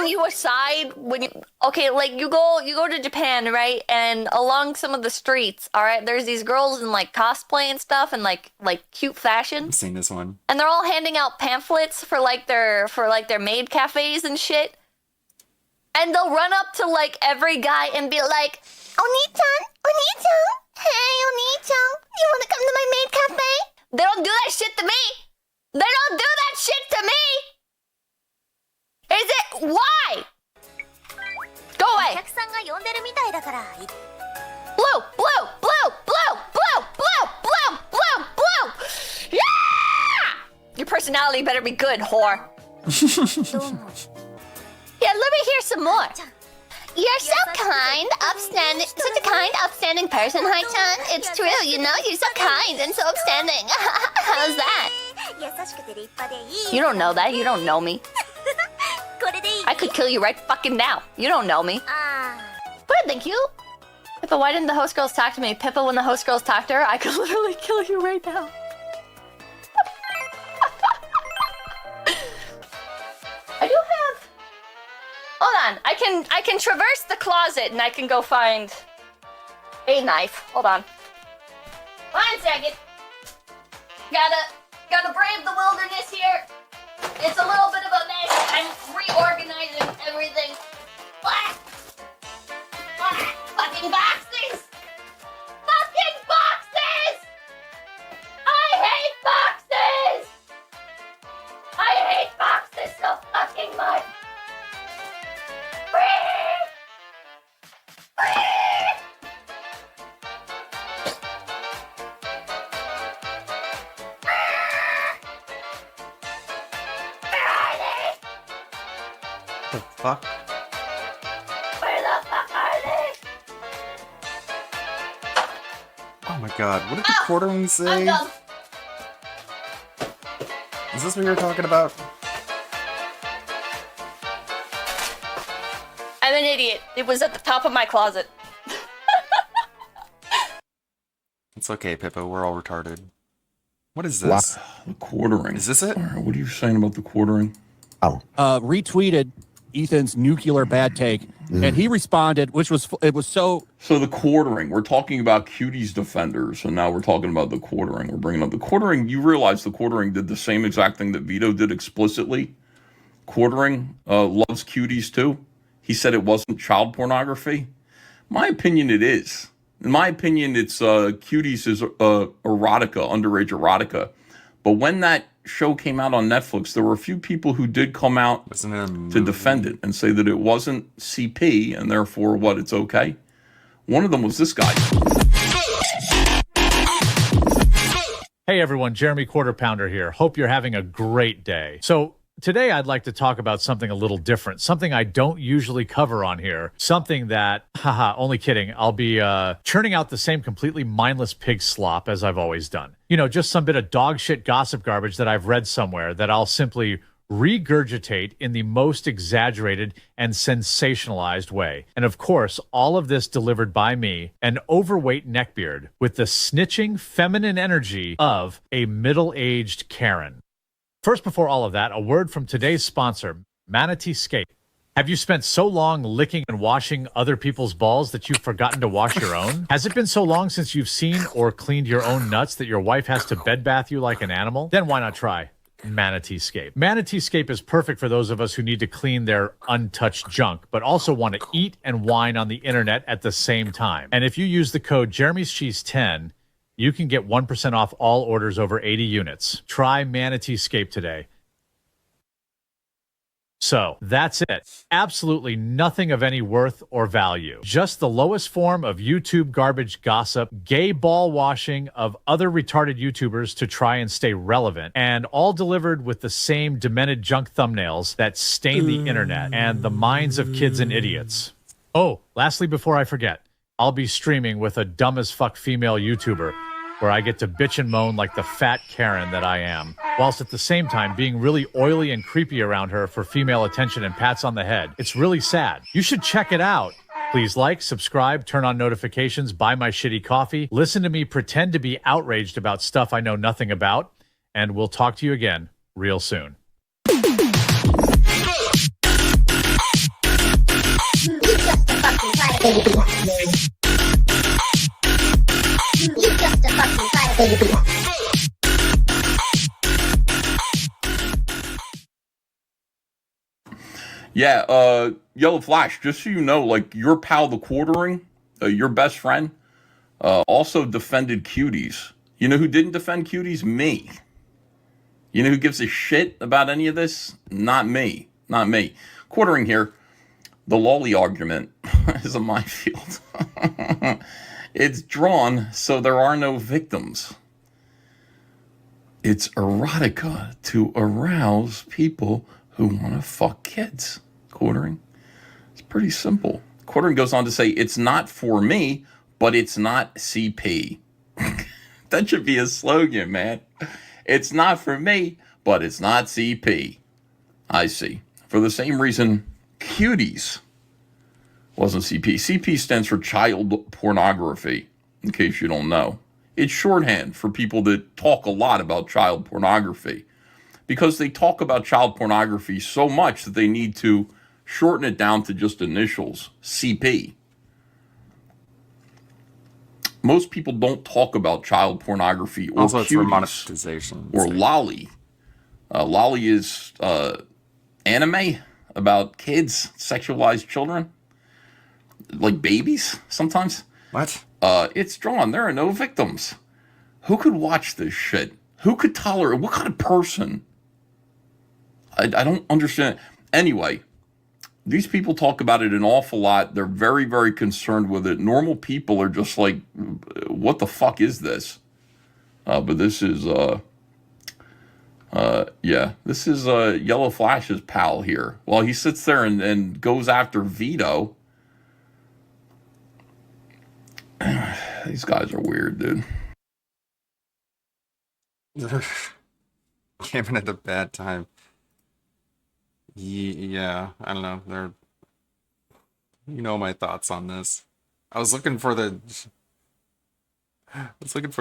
you aside when you like you go to Japan, right? And along some of the streets, all right, there's these girls in like cosplay and stuff and like cute fashion. I've seen this one. And they're all handing out pamphlets for their maid cafes and shit. And they'll run up to like every guy and be like, Oni-chan, hey Oni-chan, you wanna come to my maid cafe? They don't do that shit to me. They don't do that shit to me. Is it why? Go away. Blue. Yeah! Your personality better be good, whore. Yeah, let me hear some more. You're so kind, upstanding, such a kind, upstanding person, Hai-chan. It's true, you know, you're so kind and so upstanding. How's that? You don't know that, you don't know me. I could kill you right fucking now. You don't know me. But thank you. Pippa, why didn't the host girls talk to me? Pippa, when the host girls talked to her, I could literally kill you right now. I do have... Hold on. I can traverse the closet and I can go find a knife. Hold on. 1 second. Gotta brave the wilderness here. It's a little bit of a mess. I'm reorganizing everything. Fucking boxes! Fucking boxes! I hate boxes! I hate boxes so fucking much. The fuck? Where the fuck are they? Oh my god, what did the quartering say? I'm done. Is this what you're talking about? I'm an idiot. It was at the top of my closet. It's okay, Pippa, we're all retarded. What is this? The quartering. Is this it? What are you saying about the quartering? Retweeted Ethan's nuclear bad take, and he responded, which was so the quartering. We're talking about Cutie's Defenders, and now we're talking about the quartering. We're bringing up the quartering. You realize the quartering did the same exact thing that Vito did explicitly. Quartering loves Cuties too. He said it wasn't child pornography. My opinion, it is. In my opinion, it's Cuties is erotica, underage erotica. But when that show came out on Netflix, there were a few people who did come out to defend it and say that it wasn't CP and therefore it's okay. One of them was this guy. Hey everyone, Jeremy Quarter Pounder here. Hope you're having a great day. So today I'd like to talk about something a little different, something I don't usually cover on here, something that, only kidding, I'll be churning out the same completely mindless pig slop as I've always done. You know, just some bit of dog shit gossip garbage that I've read somewhere that I'll simply regurgitate in the most exaggerated and sensationalized way. And of course, all of this delivered by me, an overweight neckbeard with the snitching feminine energy of a middle-aged Karen. First, before all of that, a word from today's sponsor, Manatee Scape. Have you spent so long licking and washing other people's balls that you've forgotten to wash your own? Has it been so long since you've seen or cleaned your own nuts that your wife has to bed bath you like an animal? Then why not try Manatee Scape? Manatee Scape is perfect for those of us who need to clean their untouched junk, but also want to eat and wine on the internet at the same time. And if you use the code Jeremy'sCheese10, you can get 1% off all orders over 80 units. Try Manatee Scape today. So that's it. Absolutely nothing of any worth or value. Just the lowest form of YouTube garbage gossip, gay ball washing of other retarded YouTubers to try and stay relevant, and all delivered with the same demented junk thumbnails that stain the internet and the minds of kids and idiots. Oh, lastly, before I forget, I'll be streaming with a dumb as fuck female YouTuber where I get to bitch and moan like the fat Karen that I am, whilst at the same time being really oily and creepy around her for female attention and pats on the head. It's really sad. You should check it out. Please like, subscribe, turn on notifications, buy my shitty coffee, listen to me pretend to be outraged about stuff I know nothing about, and we'll talk to you again real soon. Yeah, Yellow Flash, just so you know, like, your pal the Quartering, your best friend, also defended Cuties. You know who didn't defend Cuties? Me. You know who gives a shit about any of this? Not me. Not me. Quartering here, the lolly argument is a minefield. It's drawn so there are no victims. It's erotica to arouse people who want to fuck kids. Quartering. It's pretty simple. Quartering goes on to say, it's not for me, but it's not CP. That should be a slogan, man. It's not for me, but it's not CP. I see. For the same reason, Cuties wasn't CP. CP stands for child pornography, in case you don't know. It's shorthand for people that talk a lot about child pornography, because they talk about child pornography so much that they need to shorten it down to just initials, CP. Most people don't talk about child pornography or Also, it's for cuties monetization. or lolly. Lolly is anime about kids, sexualized children, like babies sometimes. What? It's drawn. There are no victims. Who could watch this shit? Who could tolerate? What kind of person? I don't understand. Anyway, these people talk about it an awful lot. They're very, very concerned with it. Normal people are just like, what the fuck is this? But this is, yeah, this is Yellow Flash's pal here. While he sits there and goes after Vito. These guys are weird, dude. Giving it a bad time. Yeah, I don't know. They're, you know, my thoughts on this. I was looking for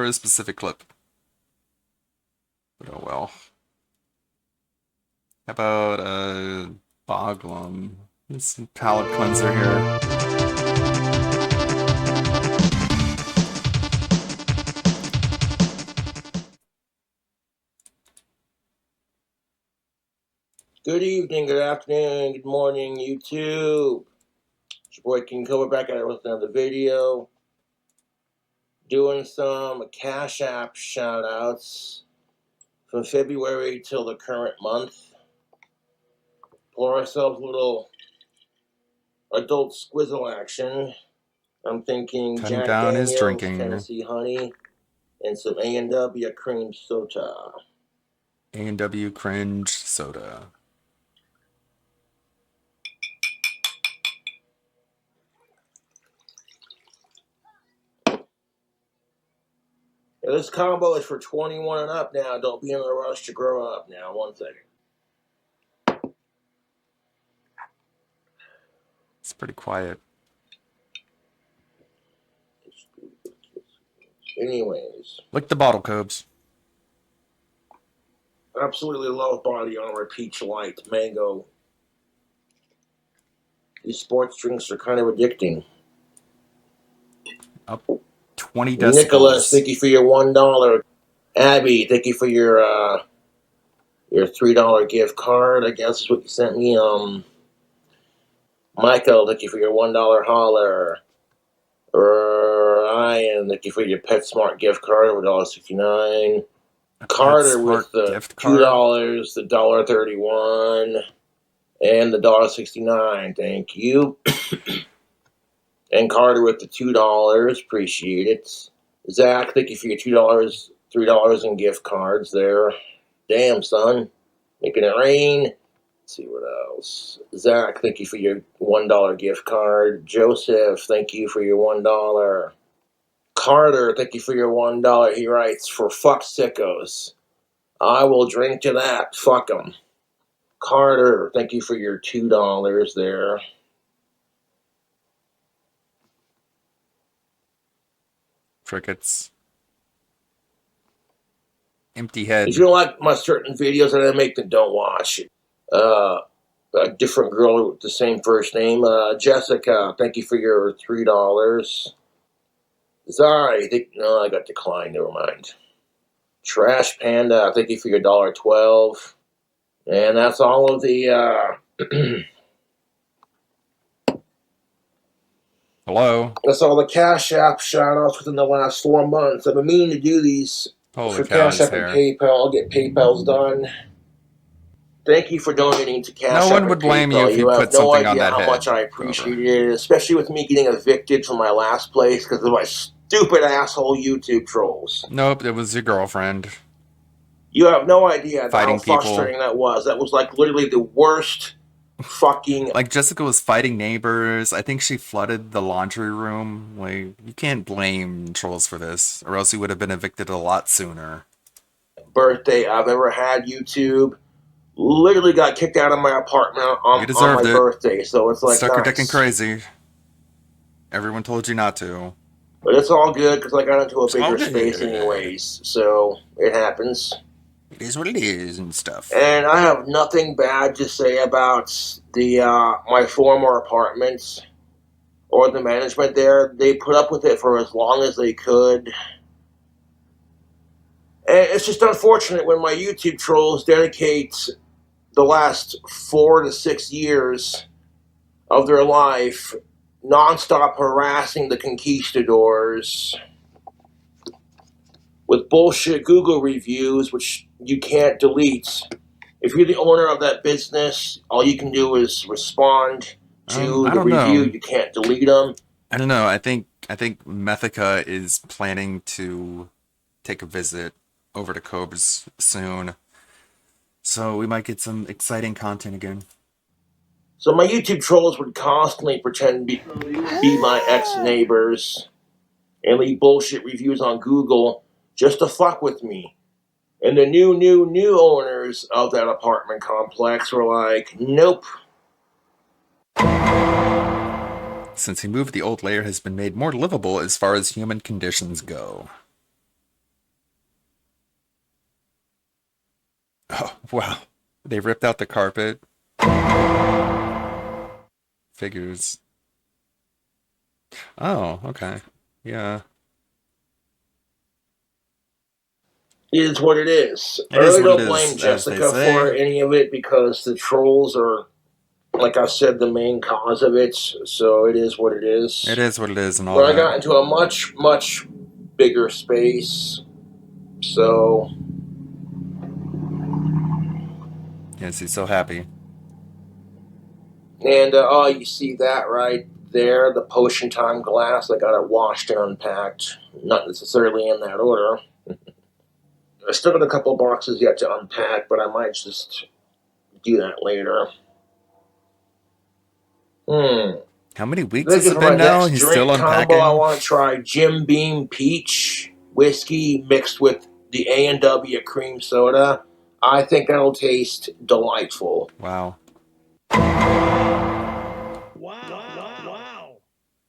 a specific clip, but oh well. How about Boglum? This palette cleanser here. Good evening, good afternoon, good morning, YouTube. It's your boy King Cobra back at it with another video. Doing some Cash App shout outs from February till the current month. Pour ourselves a little adult squizzle action. I'm thinking Cutting Jack down his Daniels, drinking. Tennessee Honey, and some A&W cream soda. A&W cringe soda. Now, this combo is for 21 and up now. Don't be in a rush to grow up now. 1 second. It's pretty quiet. Anyways. Lick the bottle, Cobes. Absolutely love Body Armor Peach Light Mango. These sports drinks are kind of addicting. Up 20 decibels. Nicholas, thank you for your $1. Abby, thank you for your $3 gift card. I guess is what you sent me. Michael, thank you for your $1 holler. Ryan, thank you for your PetSmart gift card of $1.69. Carter with the $2, the $1.31. And the $1.69, thank you. And Carter with the $2, appreciate it. Zach, thank you for your $2, $3 in gift cards there. Damn, son, making it rain. Let's see what else. Zach, thank you for your $1 gift card. Joseph, thank you for your $1. Carter, thank you for your $1. He writes, for fuck sickos. I will drink to that. Fuck them. Carter, thank you for your $2 there. Crickets. Empty head. If you don't like my certain videos that I make, then don't watch. A different girl with the same first name. Jessica, thank you for your $3. Zari, no, I got declined. Never mind. Trash Panda, thank you for your $1.12. And that's all of the Hello. That's all the Cash App shout-outs within the last 4 months. I've been meaning to do these for Cash App and PayPal. I'll get PayPal's done. Thank you for donating to Cash App. No one would blame you if you put something on that head. You have no idea how much I appreciate it, especially with me getting evicted from my last place because of my stupid asshole YouTube trolls. Nope, it was your girlfriend. You have no idea Fighting how frustrating people. that was. That was like literally the worst fucking... Like, Jessica was fighting neighbors. I think she flooded the laundry room. Like, you can't blame trolls for this, or else you would have been evicted a lot sooner. Birthday I've ever had, YouTube. Literally got kicked out of my apartment on my birthday, so it's like Stuck your nice. dick in crazy. Everyone told you not to. But it's all good because I got into a bigger space anyways, so it happens. It is what it is and stuff. And I have nothing bad to say about the my former apartments or the management there. They put up with it for as long as they could. And it's just unfortunate when my YouTube trolls dedicate the last 4 to 6 years of their life nonstop harassing the conquistadors with bullshit Google reviews, which you can't delete. If you're the owner of that business, all you can do is respond to the review. You can't delete them. I don't know. I think Methica is planning to take a visit over to Cobras soon. So we might get some exciting content again. So my YouTube trolls would constantly pretend to be my ex-neighbors and leave bullshit reviews on Google just to fuck with me. And the new owners of that apartment complex were like, nope. Since he moved, the old layer has been made more livable as far as human conditions go. Oh, wow. They ripped out the carpet. Figures. Oh, okay. Yeah. It is what it is. I It is really what don't it blame is, as Jessica they say. for any of it because the trolls are, like I said, the main cause of it. So it is what it is. It is what it is and all But I that. got into a much, much bigger space. So... Yes, he's so happy. And, oh, you see that right there? The Potion Time glass. I got it washed and unpacked. Not necessarily in that order. I still got a couple boxes yet to unpack, but I might just do that later. How many weeks This has is it my been now? next He's drink still combo. unpacking? I want to try Jim Beam Peach whiskey mixed with the A&W cream soda. I think that'll taste delightful. Wow.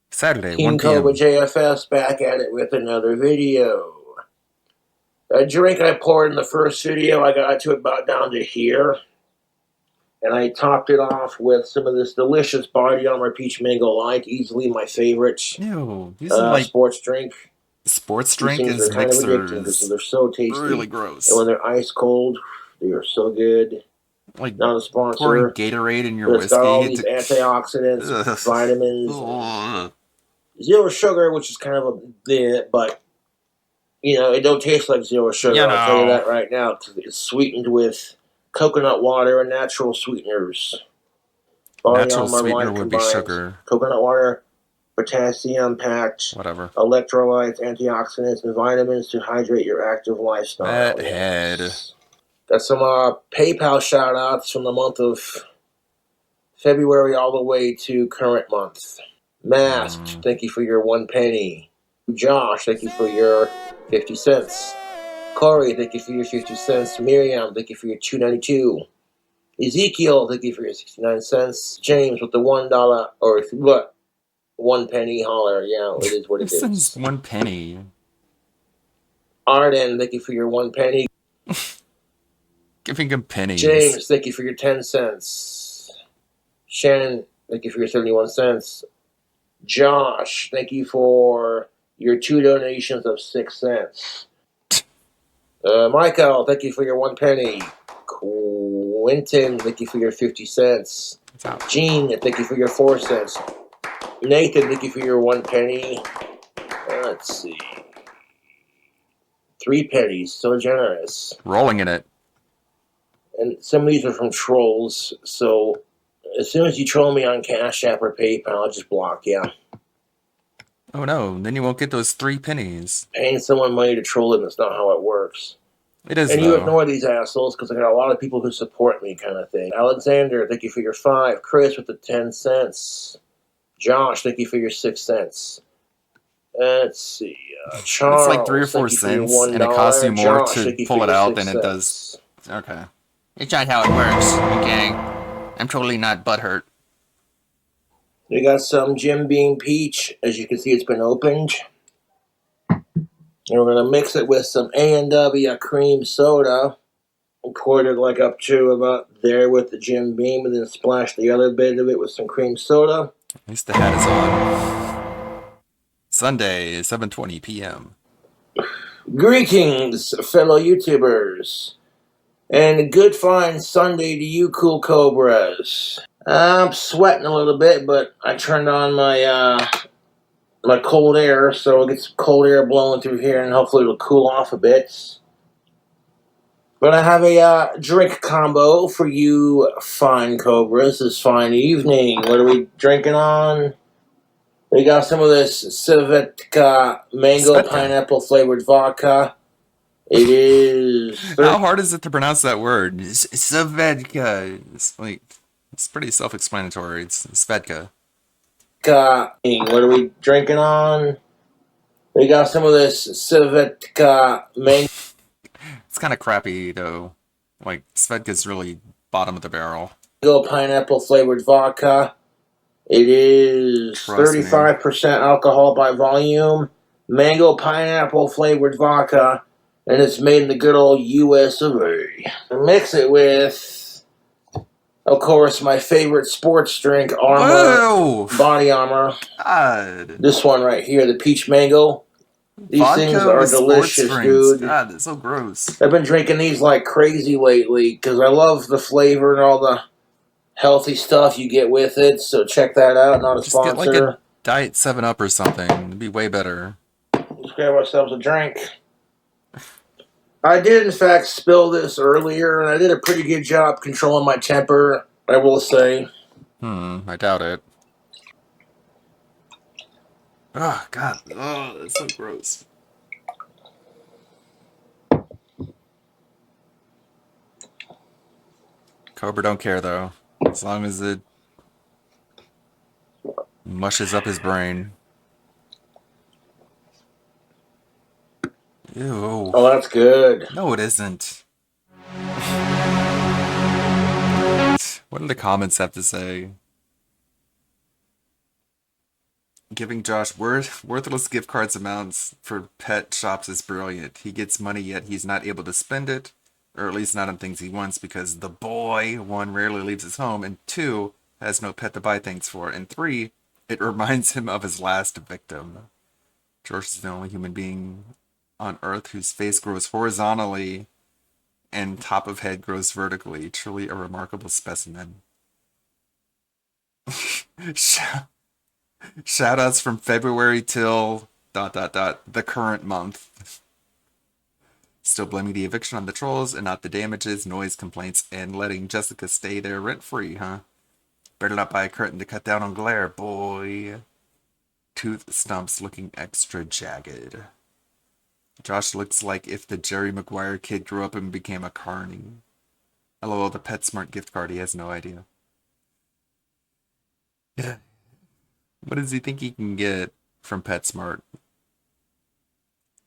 Saturday, King 1 p.m. Cobra JFS back at it with another video. A drink I poured in the first video, I got to about down to here. And I topped it off with some of this delicious Body Armor Peach Mango Light, easily my favorite Ew, these are like sports drink. Sports These drink things is are kind of addictive because mixers. they're so tasty. Really gross. And when they're ice cold, they are so good. Like not a sponsor. pouring Gatorade in your but it's got all whiskey. these antioxidants, Ugh. vitamins, Ugh. zero sugar, which is kind of a bit, but you know, it don't taste like zero sugar. You I'll tell you know. that right now because it's sweetened with coconut water and natural sweeteners. Body Natural Armor sweetener line would be combines sugar. coconut water, potassium packed, Whatever. electrolytes, antioxidants, and vitamins to hydrate your active lifestyle. Fathead. Yes. Got some PayPal shout outs from the month of February all the way to current month. Masked, thank you for your 1 penny. Josh, thank you for your 50 cents. Corey, thank you for your 50 cents. Miriam, thank you for your $2.92. Ezekiel, thank you for your 69 cents. James with the $1 or what? 1 penny holler. Yeah, it is what it is. 1 penny. Arden, thank you for your 1 penny. Giving him pennies. James, thank you for your 10 cents. Shannon, thank you for your 71 cents. Josh, thank you for your 2 donations of 6 cents. Michael, thank you for your 1 penny. Quentin, thank you for your 50 cents. Gene, thank you for your 4 cents. Nathan, thank you for your 1 penny. Let's see. 3 pennies, so generous. Rolling in it. And some of these are from trolls, so as soon as you troll me on Cash App or PayPal, I'll just block you. Oh no, then you won't get those 3 pennies. Paying someone money to troll them is not how it works. It is, and though. You ignore these assholes because I got a lot of people who support me, kind of thing. Alexander, thank you for your 5. Chris with the 10 cents. Josh, thank you for your 6 cents. Let's see. Charles, it's like 3 or 4 cents, and it costs you more to pull it out than it does. Okay. It's not how it works, okay? I'm totally not butthurt. We got some Jim Beam Peach. As you can see, it's been opened. And we're going to mix it with some A&W cream soda. And pour it like up to about there with the Jim Beam, and then splash the other bit of it with some cream soda. At least the hat is on. Sunday, 7:20 p.m. Greetings, fellow YouTubers. And a good fine Sunday to you, cool cobras. I'm sweating a little bit, but I turned on my my cold air, so I'll get some cold air blowing through here, and hopefully it'll cool off a bit. But I have a drink combo for you fine cobras this fine evening. What are we drinking on? We got some of this Svedka mango pineapple flavored vodka. It is... How hard is it to pronounce that word? Svedka. It's pretty self-explanatory. It's Svedka. What are we drinking on? We got some of this Svedka mango... It's kind of crappy, though. Like, Svedka's really bottom of the barrel. Mango pineapple flavored vodka. It is 35% alcohol by volume. Mango pineapple flavored vodka. And it's made in the good old US of A. Mix it with, of course, my favorite sports drink, Body Armor. God. This one right here, the peach mango. These things are delicious, dude. God, that's so gross. I've been drinking these like crazy lately because I love the flavor and all the healthy stuff you get with it. So check that out. Not a sponsor. Just get like a Diet 7-Up or something. It'd be way better. Let's grab ourselves a drink. I did, in fact, spill this earlier, and I did a pretty good job controlling my temper, I will say. I doubt it. Oh, God. Oh, that's so gross. Cobra don't care, though. As long as it mushes up his brain. Ew. Oh, that's good. No, it isn't. What do the comments have to say? Giving Josh worthless gift cards amounts for pet shops is brilliant. He gets money, yet he's not able to spend it, or at least not on things he wants, because the boy, 1, rarely leaves his home, and 2, has no pet to buy things for, and 3, it reminds him of his last victim. George is the only human being on Earth whose face grows horizontally and top of head grows vertically. Truly a remarkable specimen. Shoutouts from February till ... the current month. Still blaming the eviction on the trolls and not the damages, noise complaints, and letting Jessica stay there rent-free, huh? Better not buy a curtain to cut down on glare, boy. Tooth stumps looking extra jagged. Josh looks like if the Jerry Maguire kid grew up and became a carny. LOL, the PetSmart gift card, he has no idea. What does he think he can get from PetSmart?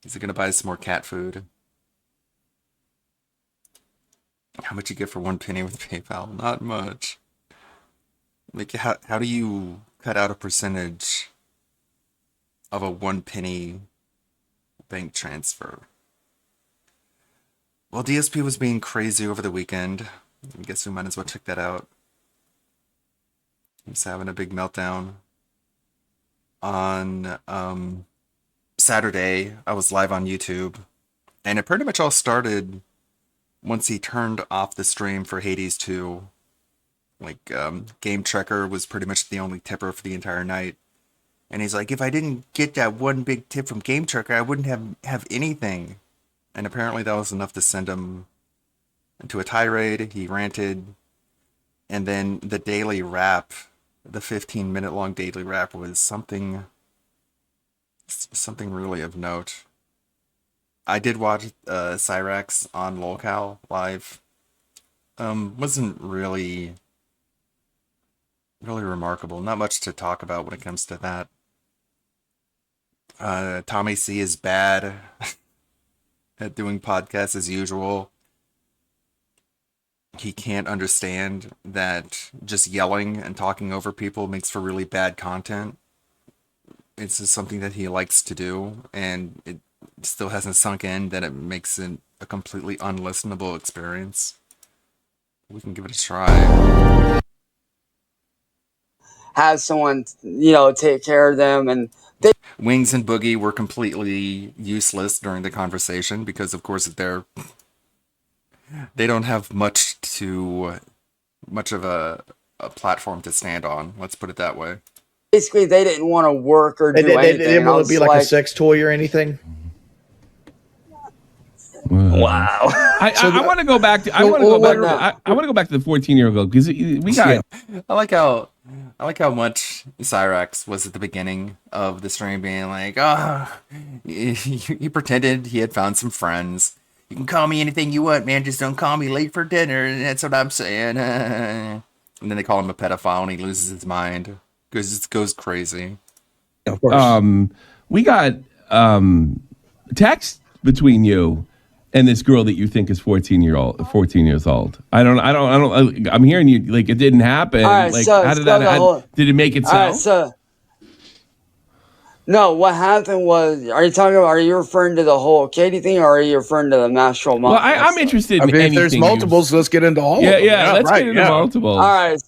Is he gonna buy some more cat food? How much you get for 1 penny with PayPal? Not much. Like, how do you cut out a percentage of a 1 penny bank transfer? Well, DSP was being crazy over the weekend. I guess we might as well check that out. He was having a big meltdown. On Saturday, I was live on YouTube, and it pretty much all started once he turned off the stream for Hades 2. Like, Game Trekker was pretty much the only tipper for the entire night. And he's like, if I didn't get that one big tip from Game Trekker, I wouldn't have anything. And apparently that was enough to send him into a tirade. He ranted. And then the daily rap, the 15-minute long daily rap, was something really of note. I did watch Cyrax on Lolcow live. Wasn't really remarkable. Not much to talk about when it comes to that. Tommy C is bad at doing podcasts as usual. He can't understand that just yelling and talking over people makes for really bad content. It's just something that he likes to do, and it still hasn't sunk in that it makes it a completely unlistenable experience. We can give it a try. Have someone, take care of them, and Wings and Boogie were completely useless during the conversation because, of course, they don't have much of a platform to stand on. Let's put it that way. basically they didn't want to work or do anything. They didn't want to be like a sex toy or anything. Wow. I want to go back to I want to go back to the 14-year-old girl because we got. I like how much Cyrax was at the beginning of the stream, being like, he pretended he had found some friends. You can call me anything you want, man. Just don't call me late for dinner. And that's what I'm saying. And then they call him a pedophile, and he loses his mind because it goes crazy. Of course. We got text between you and this girl that you think is 14 years old. I'm hearing you like it didn't happen. Right, like so, how did that happen? Did it make it so? Right, no, what happened was, are you referring to the whole Katie thing, or are you referring to the Mastro Mafia? Well, I'm interested in if there's multiples, let's get into all of them. Let's get into multiples. All right,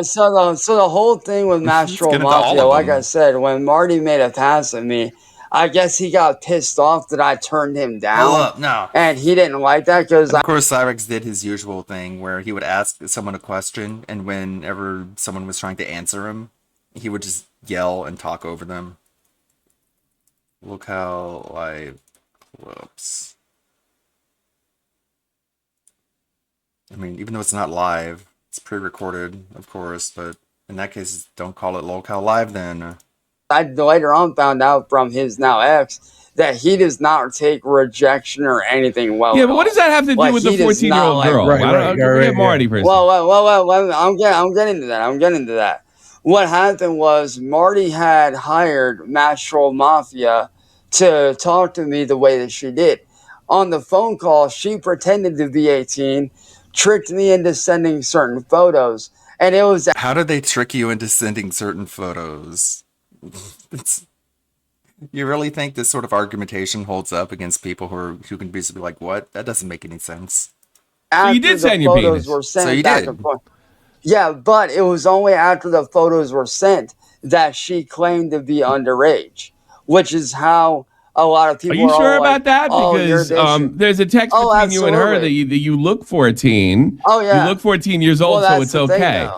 so the whole thing with Mastro Mafia, like I said, when Marty made a pass at me, I guess he got pissed off that I turned him down. No. And he didn't like that because, of course, Cyrax did his usual thing where he would ask someone a question, and whenever someone was trying to answer him, he would just yell and talk over them. Look how live clips. I mean, even though it's not live, it's pre-recorded, of course, but in that case, don't call it Lolcow Live then. I later on found out from his now ex that he does not take rejection or anything well. Yeah, but what does that have to do with the 14-year-old girl? Right, Marty person. Well, I'm getting to that. What happened was Marty had hired Mastro Mafia to talk to me the way that she did. On the phone call, she pretended to be 18, tricked me into sending certain photos, and it was... How did they trick you into sending certain photos? You really think this sort of argumentation holds up against people who can basically be like, what? That doesn't make any sense. So you did send your penis. So you did. Yeah, but it was only after the photos were sent that she claimed to be underage, which is how a lot of people are you sure about that? Because there's a text between you and her that you look 14. Oh, yeah. You look 14 years old, so it's okay.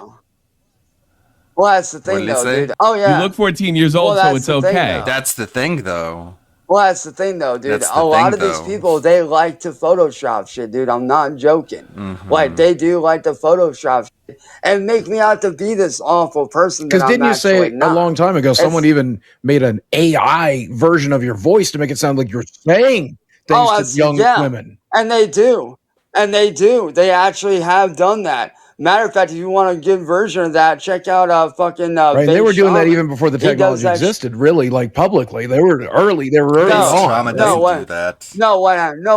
Well, that's the thing, though, dude. Oh, yeah. You look 14 years old, so it's okay. That's the thing, though. Well, that's the thing, though, dude. A lot of these people, they like to Photoshop shit, dude. I'm not joking. Mm-hmm. Like, they do like to Photoshop shit. and make me out to be this awful person. Because didn't you say not. a long time ago someone even made an AI version of your voice to make it sound like you're saying things to young women? And they do. And they do. They actually have done that. Matter of fact, if you want a good version of that, check out fucking right, they were doing that even before the He does technology that existed, really, like publicly. They were early on.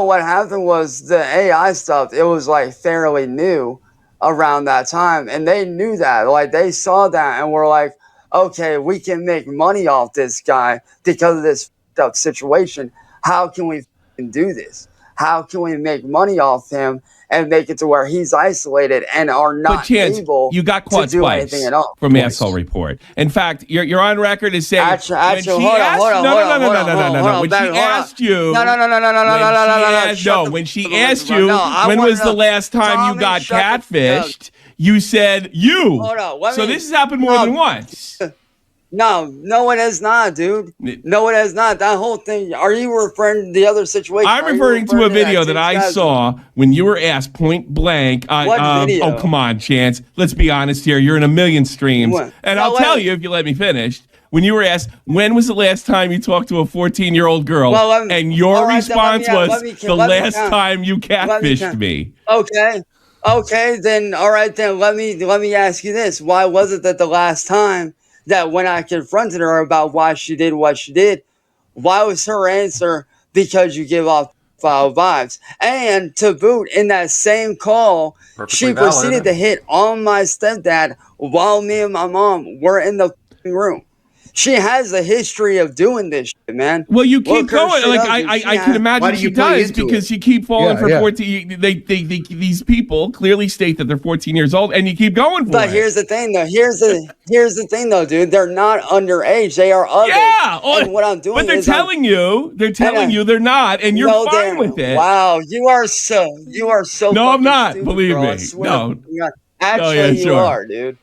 What happened was the AI stuff, it was like fairly new around that time. And they knew that. Like they saw that and were like, okay, we can make money off this guy because of this f***ed up situation. How can we f***ing do this? How can we make money off him and make it to where he's isolated and are not able you got caught to do twice anything at all? from Asshole Report. In fact, you're on record as saying Actually, when she asked you when she asked you when was the last time you got catfished, you said you. So this has happened more than once. No, it has not, dude. No, it has not. That whole thing. Are you referring to the other situation? I'm referring to a video that I saw when you were asked point blank. What video? Oh, come on, Chance. Let's be honest here. You're in a million streams. What? And No, I'll tell you if you let me finish. When you were asked, when was the last time you talked to a 14-year-old girl? And your response was, the last time you catfished me. Okay, then, all right, then let me ask you this. Why was it that the last time that when I confronted her about why she did what she did, why was her answer, because you give off foul vibes? And to boot, in that same call, she proceeded to hit on my stepdad while me and my mom were in the room. She has a history of doing this shit, man. Well, you keep going. Like I can imagine she does because you keep falling for 14. These people clearly state that they're 14 years old, and you keep going for it. But here's the thing, though. Here's the thing, though, dude. They're not underage. They are of age. And what I'm doing but they're is telling you they're not, and you're fine with it. Wow, you are so. No, I'm not. Stupid, believe bro. me. No. Actually, you are, dude.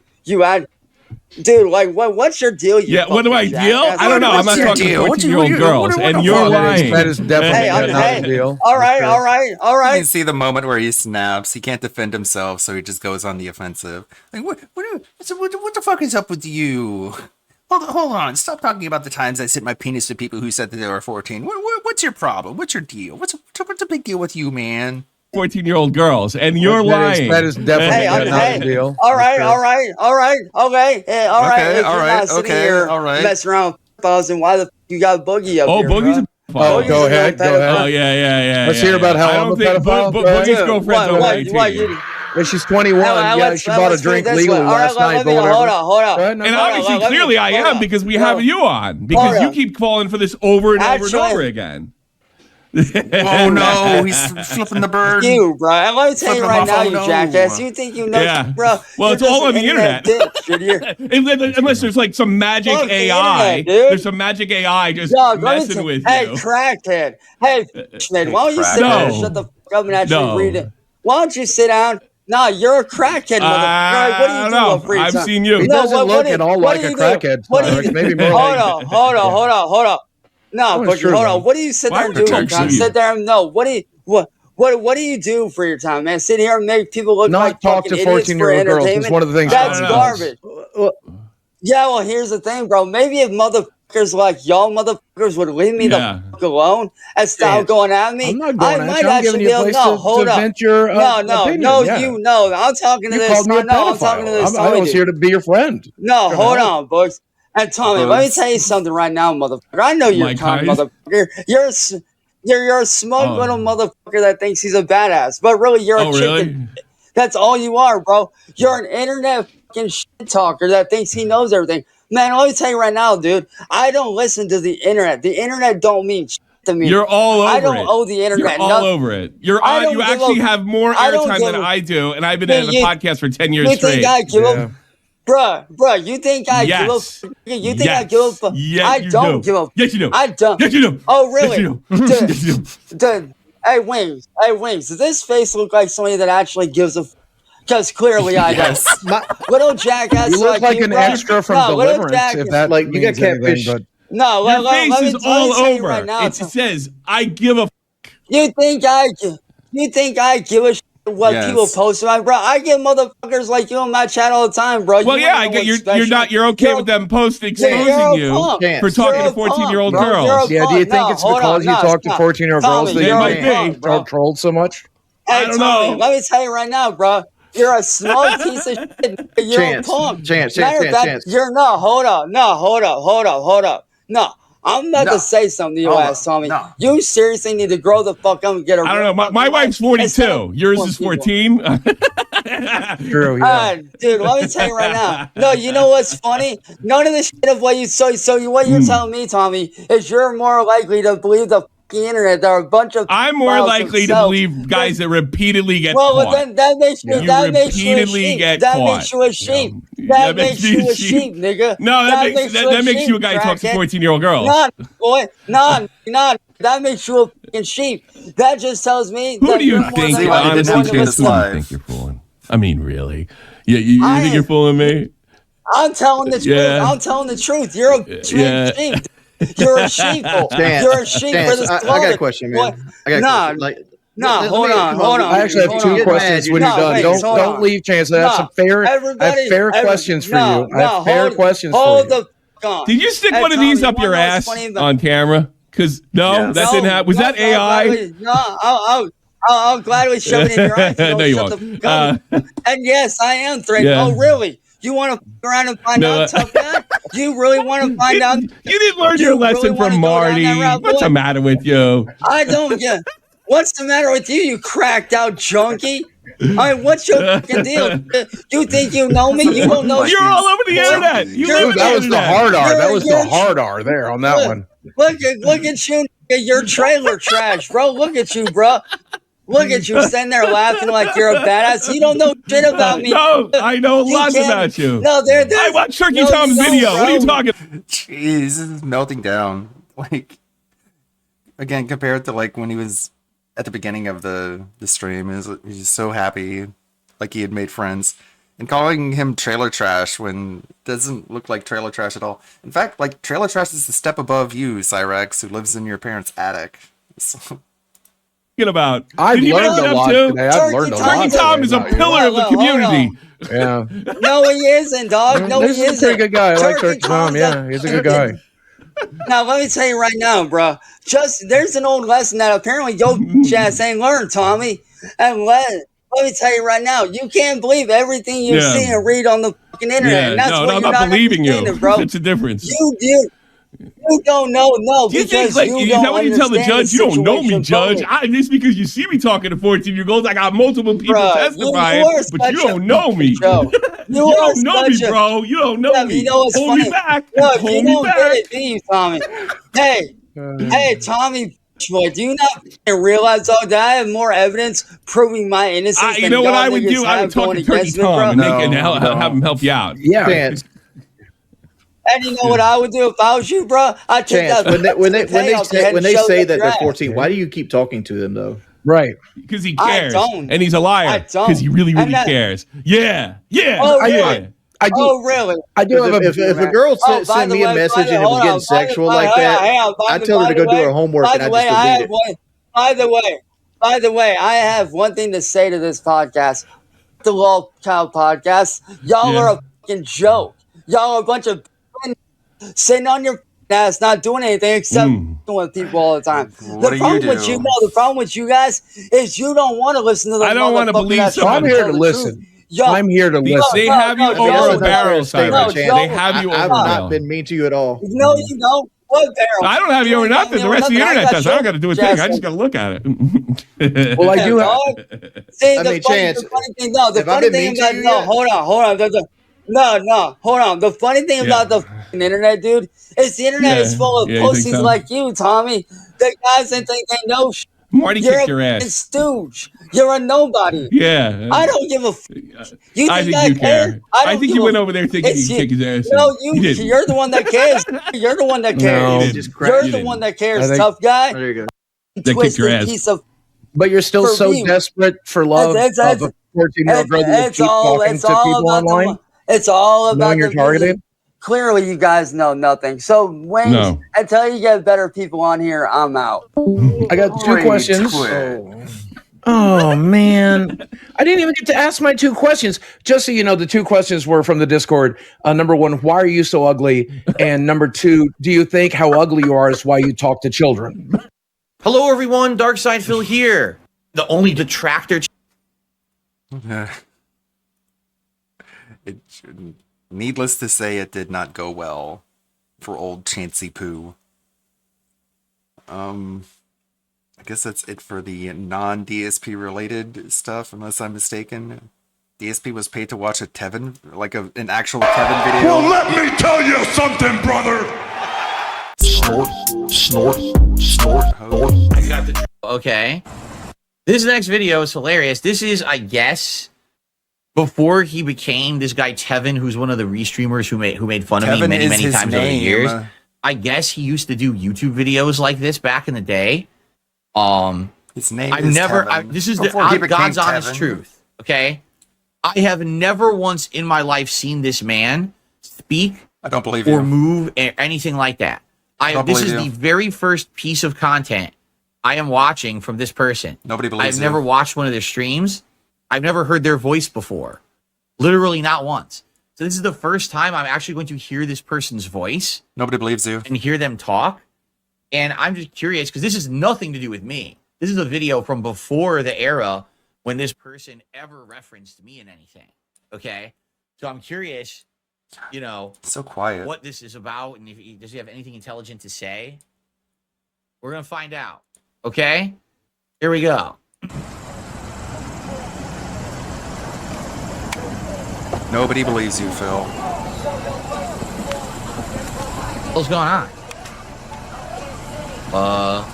Dude, like, what's your deal? What do I deal? I don't know. I'm not talking to 14-year-old girls, and you're lying. That is definitely not a deal. All right. You can see the moment where he snaps. He can't defend himself, so he just goes on the offensive. Like, what the fuck is up with you? Hold on. Stop talking about the times I sent my penis to people who said that they were 14. What's your problem? What's your deal? What's the big deal with you, man? 14-year-old girls, and you're lying. That is definitely not a deal. All right. Okay. Hey, all right. If you're not sitting here messing around with thousand, why the f you got Boogie up here? Boogie's a pedophile. Go ahead. Oh, yeah. Let's hear about how I'm a pedophile. Boogie's girlfriend's over 18. Yeah, she's 21. Yeah, she bought a drink legally last night. But whatever. Hold on. And obviously, clearly, I am because we have you on. Because you keep calling for this over and over and over again. Oh no, he's flipping the bird. You, bro. And let me tell you right now, you jackass. You think you know, bro. Well, it's all on the internet. Unless there's like some magic AI. There's some magic AI just messing with you. Hey, crackhead. Hey, man, why don't you sit down and shut the fuck up and actually read it? Why don't you sit down? Nah, you're a crackhead, motherfucker. What do you do for free time? I've seen you. He doesn't look at all like a crackhead. Maybe more. Hold on. No, but hold on. What do you sit there and do? Sit there and what do you do for your time, man? Sit here and make people look like talk to 14-year-old girls is one of the things. That's garbage. Yeah, well, here's the thing, bro. Maybe if motherfuckers like y'all motherfuckers would leave me the fuck alone and stop going at me, I'm not going I might actually be able to vent your opinion. I'm talking to you this. Called me a pedophile. I was here to be your friend. No, hold on, boys. And Tommy, let me tell you something right now, motherfucker. I know you're a kind motherfucker. You're a smug little motherfucker that thinks he's a badass, but really you're a chicken. Really? That's all you are, bro. You're an internet fucking shit talker that thinks he knows everything. Man, let me tell you right now, dude. I don't listen to the internet. The internet don't mean shit to me. You're all over it. I don't owe the internet nothing. You're all over it. You actually have more airtime than I do, and I've been in the podcast for 10 years straight. Bruh, you think I give a fuck? You think I give a fuck? Yes, I don't give a fuck. Yes, you do. I don't. Yes, you do. Oh, really? Yes, you do. Hey, Wings. Does this face look like somebody that actually gives a fuck? Because clearly I don't. Little jackass. You look like an extra from Deliverance. If that like you get catfish. No, your face is all over. Right now, it says, "I give a." You think I give a shit what people post about, bro. I get motherfuckers like you on my chat all the time, bro. Well, yeah, I get you're okay with them exposing you for talking to 14-year-old girls. Yeah, do you think it's because you talk to 14-year-old girls that you get trolled so much? Hey, I don't know. Let me tell you right now, bro. You're a small piece of shit. You're a punk. Chance. You're no. Hold up. No. I'm about to say something to your ass, Tommy. No. You seriously need to grow the fuck up and get a. I don't know. My wife's 42. Yours is 14. True. Yeah. Dude, let me tell you right now. No, you know what's funny? None of the shit of what you what you're telling me, Tommy, is you're more likely to believe the internet. There are a bunch of. I'm more likely to believe guys that repeatedly get caught. Well, then that makes you. That makes you a sheep. That makes you a sheep. That makes you a sheep, nigga. No, that makes you a guy who talks to 14-year-old girls. Nah. That makes you a fucking sheep. That just tells me. Who do you think? Honestly, who do you think you're fooling? I mean, really? Yeah, you think you're fooling me? I'm telling the truth. Yeah. I'm telling the truth. You're a sheep. You're a sheep. You're a sheep for the slaughter. I got a question, man. Hold on. I actually have two questions when you're done. Don't leave, Chance. I have some fair questions for you. I have fair questions for you. Did you stick one of these up your ass on camera? Because that didn't happen. Was that AI? No, I'll gladly shove it in your eyes. No, you won't. And yes, I am threatened. Yeah. Oh, really? You want to fuck around and find out, tough guy? You really want to find out? You didn't learn your lesson from Marty. What's the matter with you? I don't get. What's the matter with you, you cracked out junkie? I mean, what's your fucking deal? You think you know me? You don't know. You're all over the internet. That was the hard R. That was the hard R there on that one. Look at you. You're trailer trash, bro. Look at you, bro. Look at you sitting there laughing like you're a badass. You don't know shit about me. No, I know lots about you. No, I watched Turkey Tom's video. What are you talking? Jeez, this is melting down. Like, again, compared to like when he was at the beginning of the stream, he's so happy, like he had made friends, and calling him trailer trash when it doesn't look like trailer trash at all. In fact, like trailer trash is a step above you, Cyrex, who lives in your parents' attic. So, about. I've learned a lot today. I've learned a lot. Turkey Tom is a pillar of the community. Yeah. No, he isn't, dog. No, he isn't. He's a pretty good guy. I like Turkey Tom. Yeah, he's a good guy. Now, let me tell you right now, bro. There's an old lesson that apparently your ass ain't learned, Tommy. And let me tell you right now, you can't believe everything you see and read on the fucking internet. Yeah. And that's what I'm you're not believing you, bro. It's a difference. You don't know, Do you think, like, is that what you tell the judge? You don't know me, Judge. Just because you see me talking to 14-year-olds, I got multiple people testifying, but you don't know me. You don't know me, bro. You don't know me. You know what's Hold funny? me back. Look, Hold you me don't back. get it, do you, Tommy? Hey, Tommy, boy, do you not realize, though, that I have more evidence proving my innocence? You know what I would do? I would talk to Turkey Tom and have him help you out. Yeah. And you know what I would do if I was you, bro? I'd take Chance, that when they say that they're 14, why do you keep talking to them though? Right. Because he cares. I don't. And he's a liar. Because he really, really cares. Yeah. Oh, really? I do. Oh, really? I do. If a girl sent me a message and it was getting sexual like that, I'd tell her to go do her homework and I'd just delete it. By the way, I have one thing to say to this podcast. The Lol Cow podcast. Y'all are a fucking joke. Y'all are a bunch of sitting on your ass, not doing anything except with people all the time. What the problem with you guys is you don't want to listen to the. I don't want to believe someone. I'm here to listen. I'm here to listen. They have you over a barrel, Cyrus. They have you over a barrel. I've not been mean to you at all. No, you don't. What barrel? I don't have you over nothing. The rest of the internet does. I don't got to do a thing. I just got to look at it. Well, I do have. See, the funny thing, the funny thing about hold on. No, hold on. The funny thing about the internet, dude, is the internet is full of pussies like you, Tommy. The guys that think they know shit. Marty kicked your ass. You're a stooge. You're a nobody. Yeah. I don't give a f***. I think you care. I think you went over there thinking you could kick his ass. No, you're the one that cares. You're the one that cares. You're the one that cares, tough guy. There you go. They kicked your ass. Piece of But you're still so desperate for love of a 14-year-old girl that you keep talking to people online? It's all about you're targeted. Clearly, you guys know nothing. So, Wayne, until you get better people on here, I'm out. I got two questions. Oh man, I didn't even get to ask my 2 questions. Just so you know, the 2 questions were from the Discord. Number 1, why are you so ugly? And number 2, do you think how ugly you are is why you talk to children? Hello, everyone. Darkside Phil here. The only detractor. Needless to say, it did not go well for old Chansey Poo. I guess that's it for the non-DSP related stuff, unless I'm mistaken. DSP was paid to watch a Tevin, like an actual Tevin video. Well, let me tell you something, brother. Snort, snort, snort, snort. I got the. Okay. This next video is hilarious. This is, I guess, before he became this guy Tevin, who's one of the restreamers who made fun of me many times over the years. I guess he used to do YouTube videos like this back in the day. His name I've is never. Tevin. This is Before he became God's honest Tevin. truth. Okay, I have never once in my life seen this man speak. I don't believe or you. move or anything like that. don't This is believe you. the very first piece of content I am watching from this person. Nobody believes I've you. never watched one of their streams. I've never heard their voice before. Literally not once. So this is the first time I'm actually going to hear this person's voice. Nobody believes you. And hear them talk. And I'm just curious because this has nothing to do with me. This is a video from before the era when this person ever referenced me in anything. Okay? So I'm curious, you know, so quiet. what this is about and if does he have anything intelligent to say? We're going to find out. Okay? Here we go. Nobody believes you, Phil. What's going on?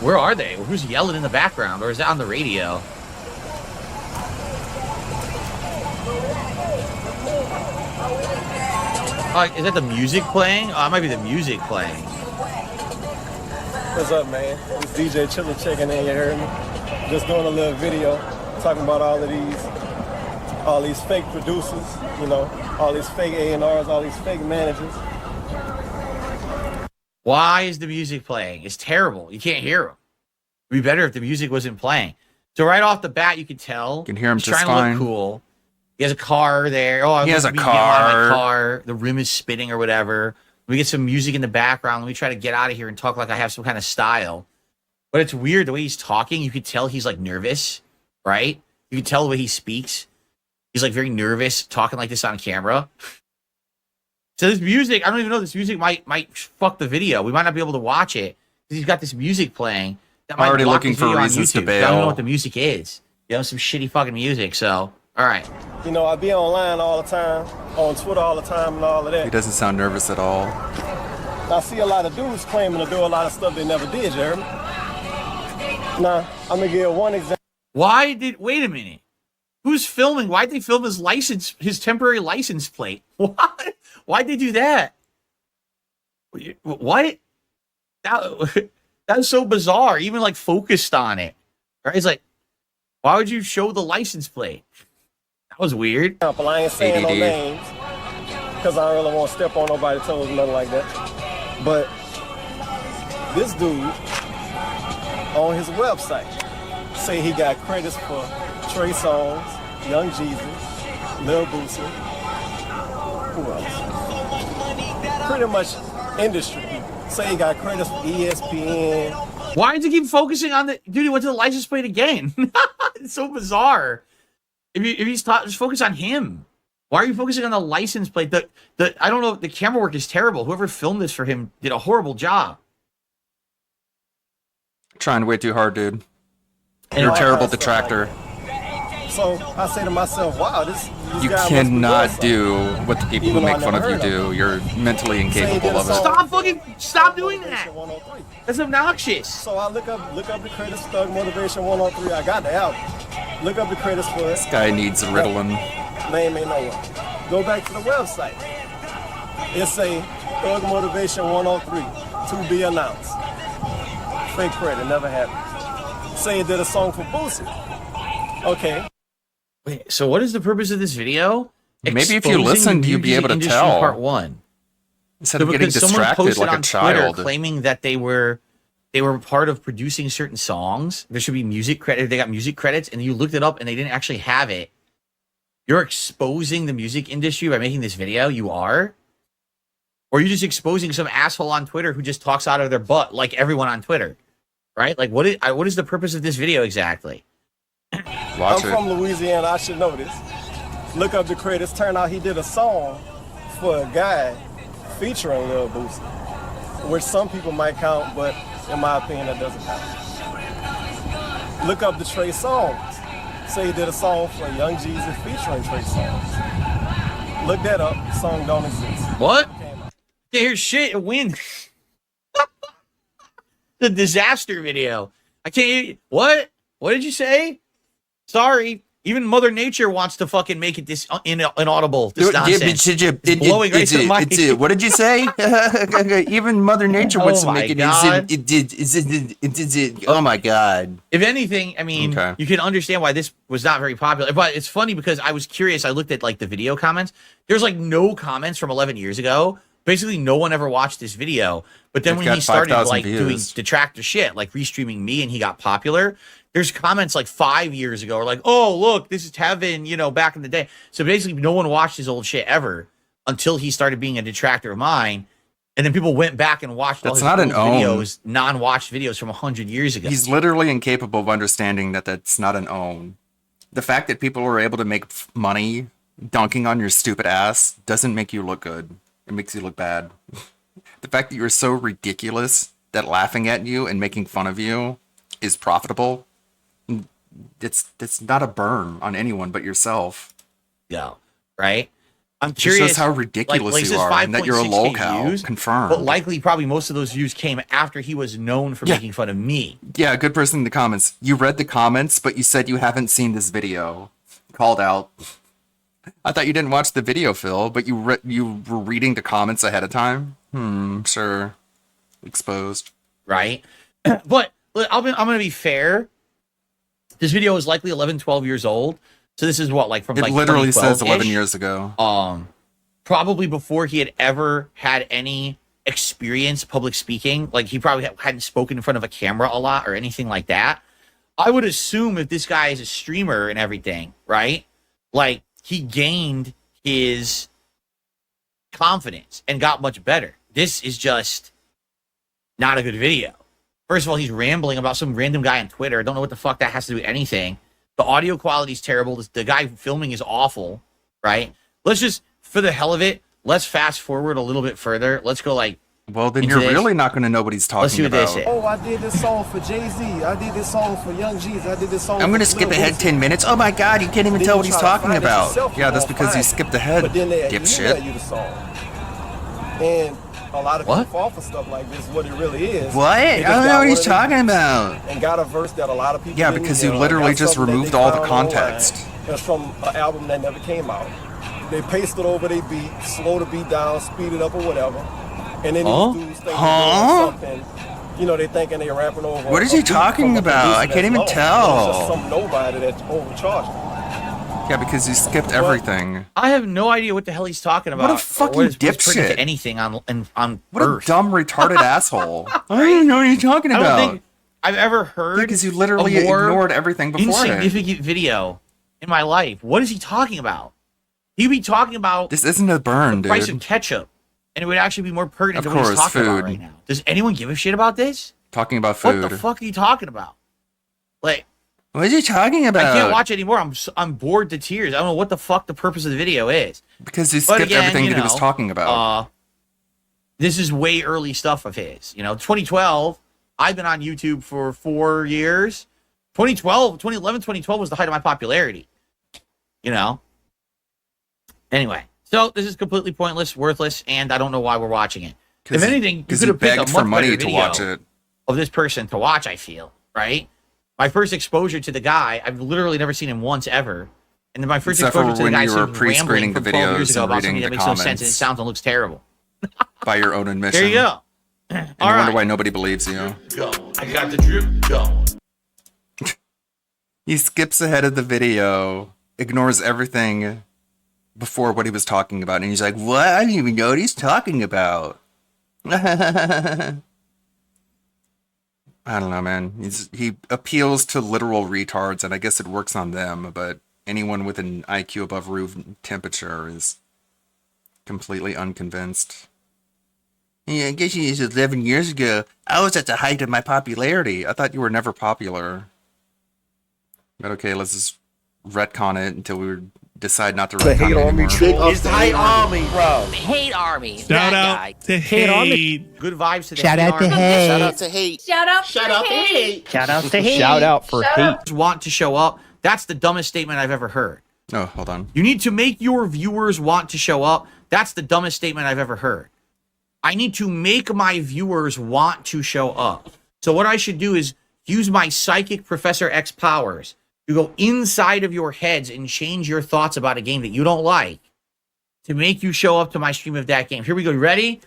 Where are they? Who's yelling in the background? Or is that on the radio? Is that the music playing? Oh, it might be the music playing. What's up, man? It's DJ Chiller checking in, you heard me? Just doing a little video talking about all these fake producers, you know, all these fake A&Rs, all these fake managers. Why is the music playing? It's terrible. You can't hear him. It'd be better if the music wasn't playing. So right off the bat, you can tell. You can hear him he's just trying fine. to look cool. He has a car there. Oh, He has a let me get out of my car. car. The rim is spinning or whatever. We get some music in the background. Let me try to get out of here and talk like I have some kind of style. But it's weird the way he's talking. You could tell he's like nervous, right? You could tell the way he speaks. He's like very nervous talking like this on camera. So this music, I don't even know. This music might fuck the video. We might not be able to watch it because he's got this music playing. That might Already block looking his for video on reasons to YouTube. I don't know bail. what the music is. You know, some shitty fucking music. So, all right. You know, I be online all the time, on Twitter all the time and all of He that. doesn't sound nervous at all. I see a lot of dudes claiming to do a lot of stuff they never did, you heard me? Now, I'm gonna give one example. Wait a minute. Who's filming? Why'd they film his temporary license plate? What? Why'd they do that? What? That's so bizarre. Even like focused on it. Right? It's like, why would you show the license plate? That was weird. I ain't saying no ADD. names because I don't really want to step on nobody's toes, nothing like that. But this dude on his website say he got credits for Trey Songz, Young Jeezy, Lil Boosie, who else? Pretty much industry people. Say he got credits for ESPN. Why did you keep focusing on the dude? He went to the license plate again. It's so bizarre. If he's just focus on him. Why are you focusing on the license plate? I don't know. The camera work is terrible. Whoever filmed this for him did a horrible job. Trying way too hard, dude. And You're a all terrible kinds of detractor. So I say to myself, wow, this You guy must be cannot doing do what the people who Even though make I fun of never you heard do. You're mentally incapable of it. Stop doing that. That's obnoxious. So I look up the credits for Thug Motivation 103. I got the album. Look up the credits for it. This guy needs Ritalin. Name ain't no one. Go back to the website. It say Thug Motivation 103 to be announced. Fake credit, never happened. Say it did a song for Boosie. Okay. Wait, so what is the purpose of this video? Maybe if you Exposing listened, the you'd be music able to industry tell. Part 1. Instead of So getting because someone distracted posted like a on Twitter child. claiming that they were they were part of producing certain songs. There should be music credit. They got music credits, and you looked it up, and they didn't actually have it. You're exposing the music industry by making this video. You are, or you're just exposing some asshole on Twitter who just talks out of their butt, like everyone on Twitter, right? Like, what is the purpose of this video exactly? I'm from Louisiana. I should know this. Look up the credits. Turn out he did a song for a guy featuring Lil Boosie, which some people might count, but in my opinion, that doesn't count. Look up the Trey Songz. Say he did a song for Young Jeezy featuring Trey Songz. Look that up. The song don't exist. What? There's shit. Win. The disaster video. I can't. What? What did you say? Sorry. Even Mother Nature wants to fucking make it this inaudible. This nonsense. It's blowing right to the mic. What did you say? Even Mother Nature wants to make it. Oh my god. If anything, I mean, you can understand why this was not very popular. But it's funny because I was curious. I looked at like the video comments. There's like no comments from 11 years ago. Basically, no one ever watched this video. But then when he started like doing detractor shit, like restreaming me, and he got popular, there's comments like 5 years ago, or like, oh, look, this is Tevin, you know, back in the day. So basically, no one watched his old shit ever until he started being a detractor of mine. And then people went back and watched all his old videos, non-watched videos from 100 years ago. He's literally incapable of understanding that that's not an own. The fact that people are able to make money dunking on your stupid ass doesn't make you look good. It makes you look bad. The fact that you're so ridiculous that laughing at you and making fun of you is profitable, it's not a burn on anyone but yourself. Yeah, right? I'm It curious. shows how ridiculous you are and that you're a 5.6K lolcow. views, Confirmed. But likely, probably most of those views came after he was known for making fun of me. Yeah, good person in the comments. You read the comments, but you said you haven't seen this video. Called out. I thought you didn't watch the video, Phil, but you were reading the comments ahead of time? Sure. Exposed. Right? But look, I'm going to be fair. This video is likely 11, 12 years old. So this is what, like from It literally says 11 years ago. Probably before he had ever had any experience public speaking. Like he probably hadn't spoken in front of a camera a lot or anything like that. I would assume if this guy is a streamer and everything, right? Like he gained his confidence and got much better. This is just not a good video. First of all, he's rambling about some random guy on Twitter. I don't know what the fuck that has to do with anything. The audio quality is terrible. The guy filming is awful, right? Let's just, for the hell of it, let's fast forward a little bit further. Let's go like, well, then you're really not going to know what he's talking Let's see what about. they say. Oh, I did this song for Jay-Z. I did this song for Young Jeezy. I did this song I'm going to for skip Lil ahead Boosie. 10 minutes. Oh my god, you can't even Then tell you what he's try to talking find it about. yourself, Yeah, you that's won't because you find it. skipped ahead, But then they dipshit. you the song. And a lot of people fall for stuff like this. What it really is. What? they I just don't know got what he's one of talking these about. And got a verse that a lot of people Yeah, didn't because hear, you literally got just something that removed they all the found online context. That's from an album that never came out. They pasted over their beat, slow the beat down, speed it up or whatever. And then these dudes think they're doing something. You know, they thinking they're rapping over. What is a he beat talking from a about? producer I can't even that's low. tell. It's just some nobody that overcharged them. Yeah, because you skipped everything. I have no idea what the hell he's talking about. What a or fucking what's pertinent dipshit. to anything on What Earth. a dumb, retarded asshole. I don't even know what you're talking I about. don't think I've ever heard Because you literally a more ignored everything beforehand. insignificant video in my life. What is he talking about? He'd be talking about This isn't a burn, the price dude. of ketchup, and it would actually be more pertinent Of to what he's course, talking about food. right now. Does anyone give a shit about this? Talking about food. What the fuck are you talking about? Like, What is he talking about? I can't watch it anymore. I'm bored to tears. I don't know what the fuck the purpose of the video is. Because you But skipped again, everything you that he was know, talking about. This is way early stuff of his. You know, 2012, I've been on YouTube for 4 years. 2011, 2012 was the height of my popularity. You know? Anyway, so this is completely pointless, worthless, and I don't know why we're watching it. If anything, you could have picked a begged for much money better to video watch it. of this person to watch, I feel, right? My first exposure to the guy, I've literally never seen him once ever. And then my first Except for exposure to the when guy you were seems pre-screening rambling the from 12 years videos ago and about something reading that the makes no sense and it comments. sounds and looks terrible. By your own admission. There you go. And All you wonder right. why nobody believes you. Go. I got the drip going. He skips ahead of the video, ignores everything before what he was talking about, and he's like, what? I don't even know what he's talking about. I don't know, man. He appeals to literal retards, and I guess it works on them, but anyone with an IQ above room temperature is completely unconvinced. Yeah, I guess you used 11 years ago. I was at the height of my popularity. I thought you were never popular. But okay, let's just retcon it until we decide not to retcon it anymore. It's the hate army, bro. Hate army. Shout out to hate. Good vibes to the Shout hate out to army. hate. Shout out to hate. Shout out Shout to out to hate. hate. Shout out to hate. Shout out for hate. Want to show up. That's the dumbest statement I've ever heard. Oh, hold on. You need to make your viewers want to show up. That's the dumbest statement I've ever heard. I need to make my viewers want to show up. So what I should do is use my psychic Professor X powers to go inside of your heads and change your thoughts about a game that you don't like to make you show up to my stream of that game. Here we go. You ready?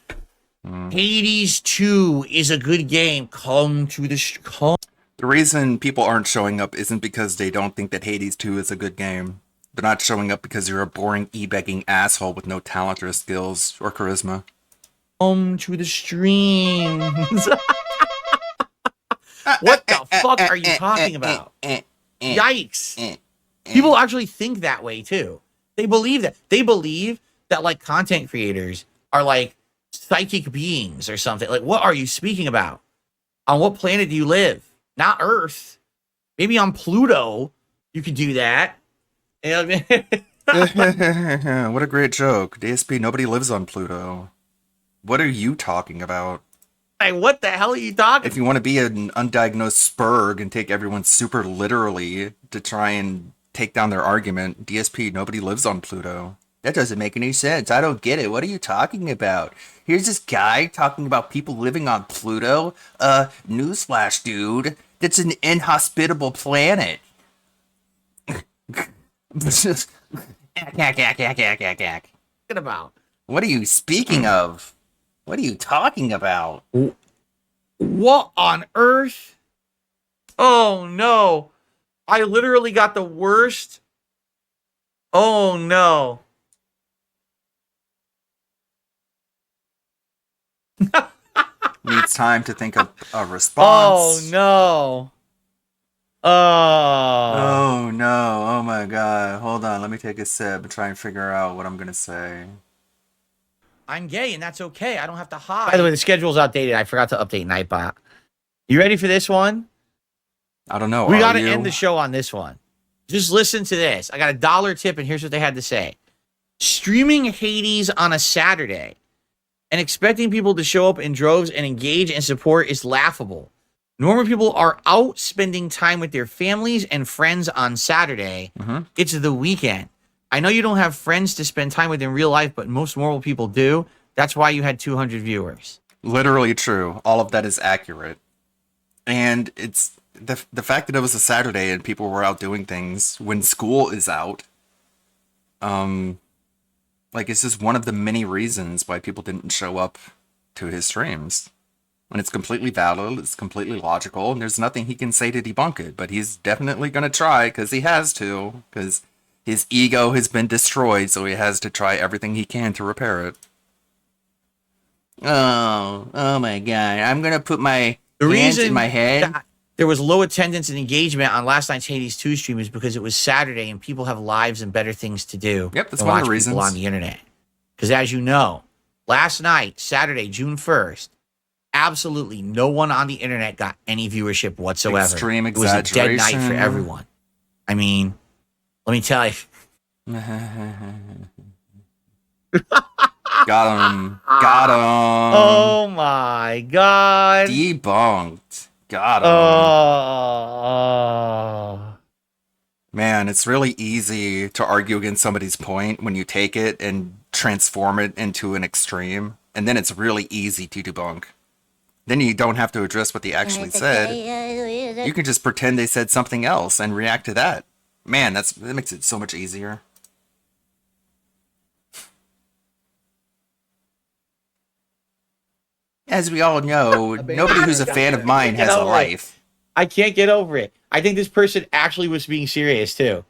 Hades 2 is a good game. Come to the The reason people aren't showing up isn't because they don't think that Hades 2 is a good game. They're not showing up because you're a boring e-begging asshole with no talent or skills or charisma. Come to the streams. What the fuck are you talking about? Yikes. People actually think that way too. They believe that. They believe that like content creators are like psychic beings or something. Like, what are you speaking about? On what planet do you live? Not Earth. Maybe on Pluto you could do that. You know what I mean? What a great joke. DSP, nobody lives on Pluto. What are you talking about? Like, what the hell are you talking If you want to be an undiagnosed spurg and take everyone super literally to try and take down their argument, DSP, nobody lives on Pluto. That doesn't make any sense. I don't get it. What are you talking about? Here's this guy talking about people living on Pluto. Newsflash, dude. That's an inhospitable planet. about? What are you speaking of? What are you talking about? What on earth? Oh no. I literally got the worst. Oh no. Needs time to think of a response. Oh no. Oh no. Oh my god. Hold on. Let me take a sip and try and figure out what I'm going to say. I'm gay and that's okay. I don't have to hide. By the way, the schedule's outdated. I forgot to update Nightbot. You ready for this one? I don't know. We got to end the show on this one. Just listen to this. I got $1 tip and here's what they had to say. Streaming Hades on a Saturday and expecting people to show up in droves and engage and support is laughable. Normal people are out spending time with their families and friends on Saturday. It's the weekend. I know you don't have friends to spend time with in real life, but most normal people do. That's why you had 200 viewers. Literally true. All of that is accurate. And it's the fact that it was a Saturday and people were out doing things when school is out. Like, it's just one of the many reasons why people didn't show up to his streams. And it's completely valid, it's completely logical, and there's nothing he can say to debunk it. But he's definitely going to try, because he has to, because his ego has been destroyed, so he has to try everything he can to repair it. Oh my god, I'm going to put my hands in my head. There was low attendance and engagement on last night's Hades 2 stream is because it was Saturday and people have lives and better things to do. Yep, that's than one of watch the reasons. people on the internet. Because as you know, last night, Saturday, June 1st, absolutely no one on the internet got any viewership whatsoever. Extreme It was a dead night for exaggeration. everyone. I mean, let me tell you. Got him. Got him. Oh my god. Debunked. Got him. Oh. Man, it's really easy to argue against somebody's point when you take it and transform it into an extreme. And then it's really easy to debunk. Then you don't have to address what they actually said. You can just pretend they said something else and react to that. Man, that makes it so much easier. As we all know, nobody who's a fan of mine has a life. I can't get over it. I think this person actually was being serious too.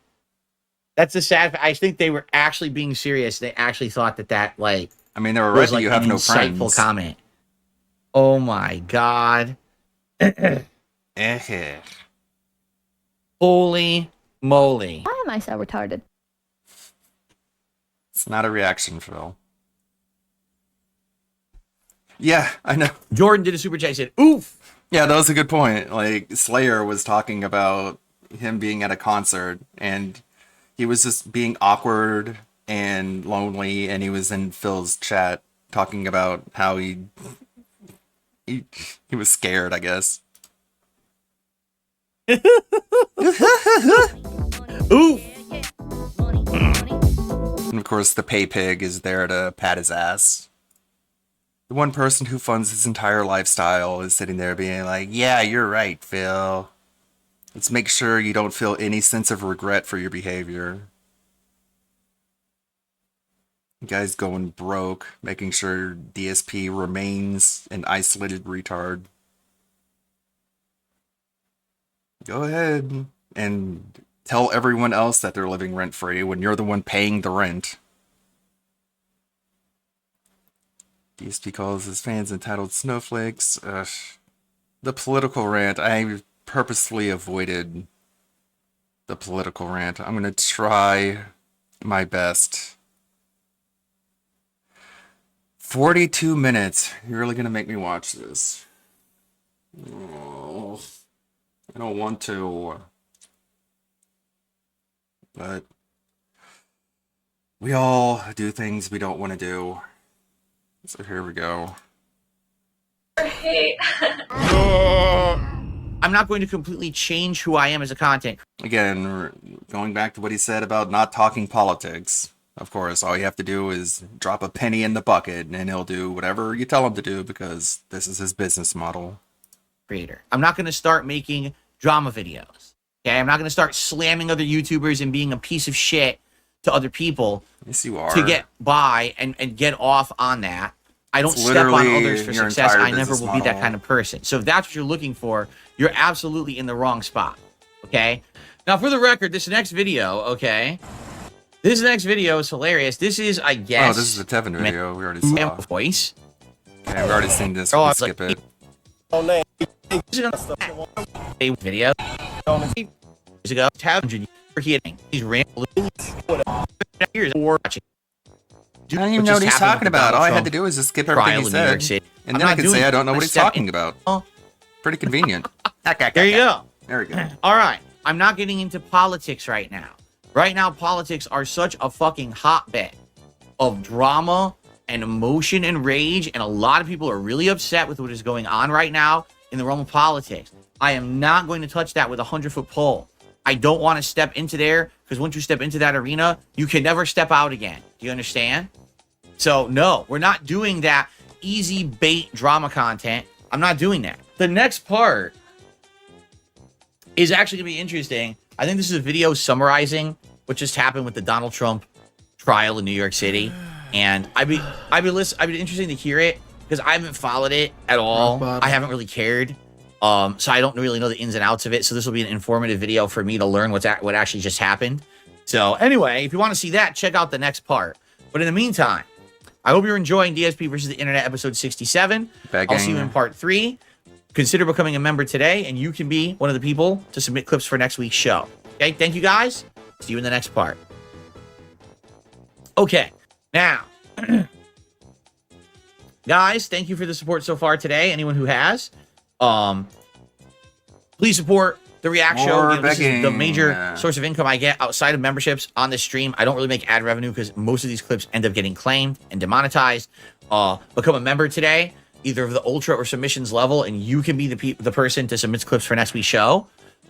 That's the sad. I think they were actually being serious. They actually thought that like. I mean, they were right that like you have an no insightful friends. comment. Oh my god. Holy moly. Why am I so retarded? It's not a reaction, Phil. Yeah, I know. Jordan did a super chat. He said, oof. Yeah, that was a good point. Like, Slayer was talking about him being at a concert, and he was just being awkward and lonely, and he was in Phil's chat talking about how he was scared, I guess. Ooh. And of course, the pay pig is there to pat his ass. The one person who funds his entire lifestyle is sitting there being like, yeah, you're right, Phil. Let's make sure you don't feel any sense of regret for your behavior. The guy's going broke, making sure DSP remains an isolated retard. Go ahead and tell everyone else that they're living rent-free when you're the one paying the rent. DSP calls his fans entitled snowflakes. The political rant. I purposefully avoided the political rant. I'm going to try my best. 42 minutes. You're really going to make me watch this? Oh, I don't want to. But we all do things we don't want to do. So here we go. I'm not going to completely change who I am as a content. Again, going back to what he said about not talking politics. Of course, all you have to do is drop a penny in the bucket and he'll do whatever you tell him to do because this is his business model. Creator. I'm not going to start making drama videos. Okay, I'm not going to start slamming other YouTubers and being a piece of shit to other people. Yes, you are. To get by and get off on that. I don't step on others for success. I never will be that kind of person. So if that's what you're looking for, you're absolutely in the wrong spot. Okay? Now, for the record, this next video, okay? This next video is hilarious. This is, I guess... Oh, this is a Tevin video. We already saw. Voice. Okay, we've already seen this. Oh, We can skip it. A video. Years ago, Tevin, he's rambling. Years watching. I don't even know what he's talking about. All I had to do was just skip everything he said. And then I could say I don't know what he's talking about. Pretty convenient. There you go. There we go. All right. I'm not getting into politics right now. Right now, politics are such a fucking hotbed of drama and emotion and rage. And a lot of people are really upset with what is going on right now in the realm of politics. I am not going to touch that with a 100-foot pole. I don't want to step into there because once you step into that arena, you can never step out again. Do you understand? So, no, we're not doing that easy bait drama content. I'm not doing that. The next part is actually going to be interesting. I think this is a video summarizing what just happened with the Donald Trump trial in New York City. And I'd be interesting to hear it because I haven't followed it at all. I haven't really cared. So I don't really know the ins and outs of it. So this will be an informative video for me to learn what actually just happened. So anyway, if you want to see that, check out the next part. But in the meantime, I hope you're enjoying DSP versus the Internet episode 67. I'll see you in part 3. Consider becoming a member today, and you can be one of the people to submit clips for next week's show. Okay, thank you guys. See you in the next part. Okay, now, guys, thank you for the support so far today. Anyone who has, please support the React Show. This is the major source of income I get outside of memberships on this stream. I don't really make ad revenue because most of these clips end up getting claimed and demonetized. Become a member today, either of the Ultra or Submissions level, and you can be the person to submit clips for next week's show.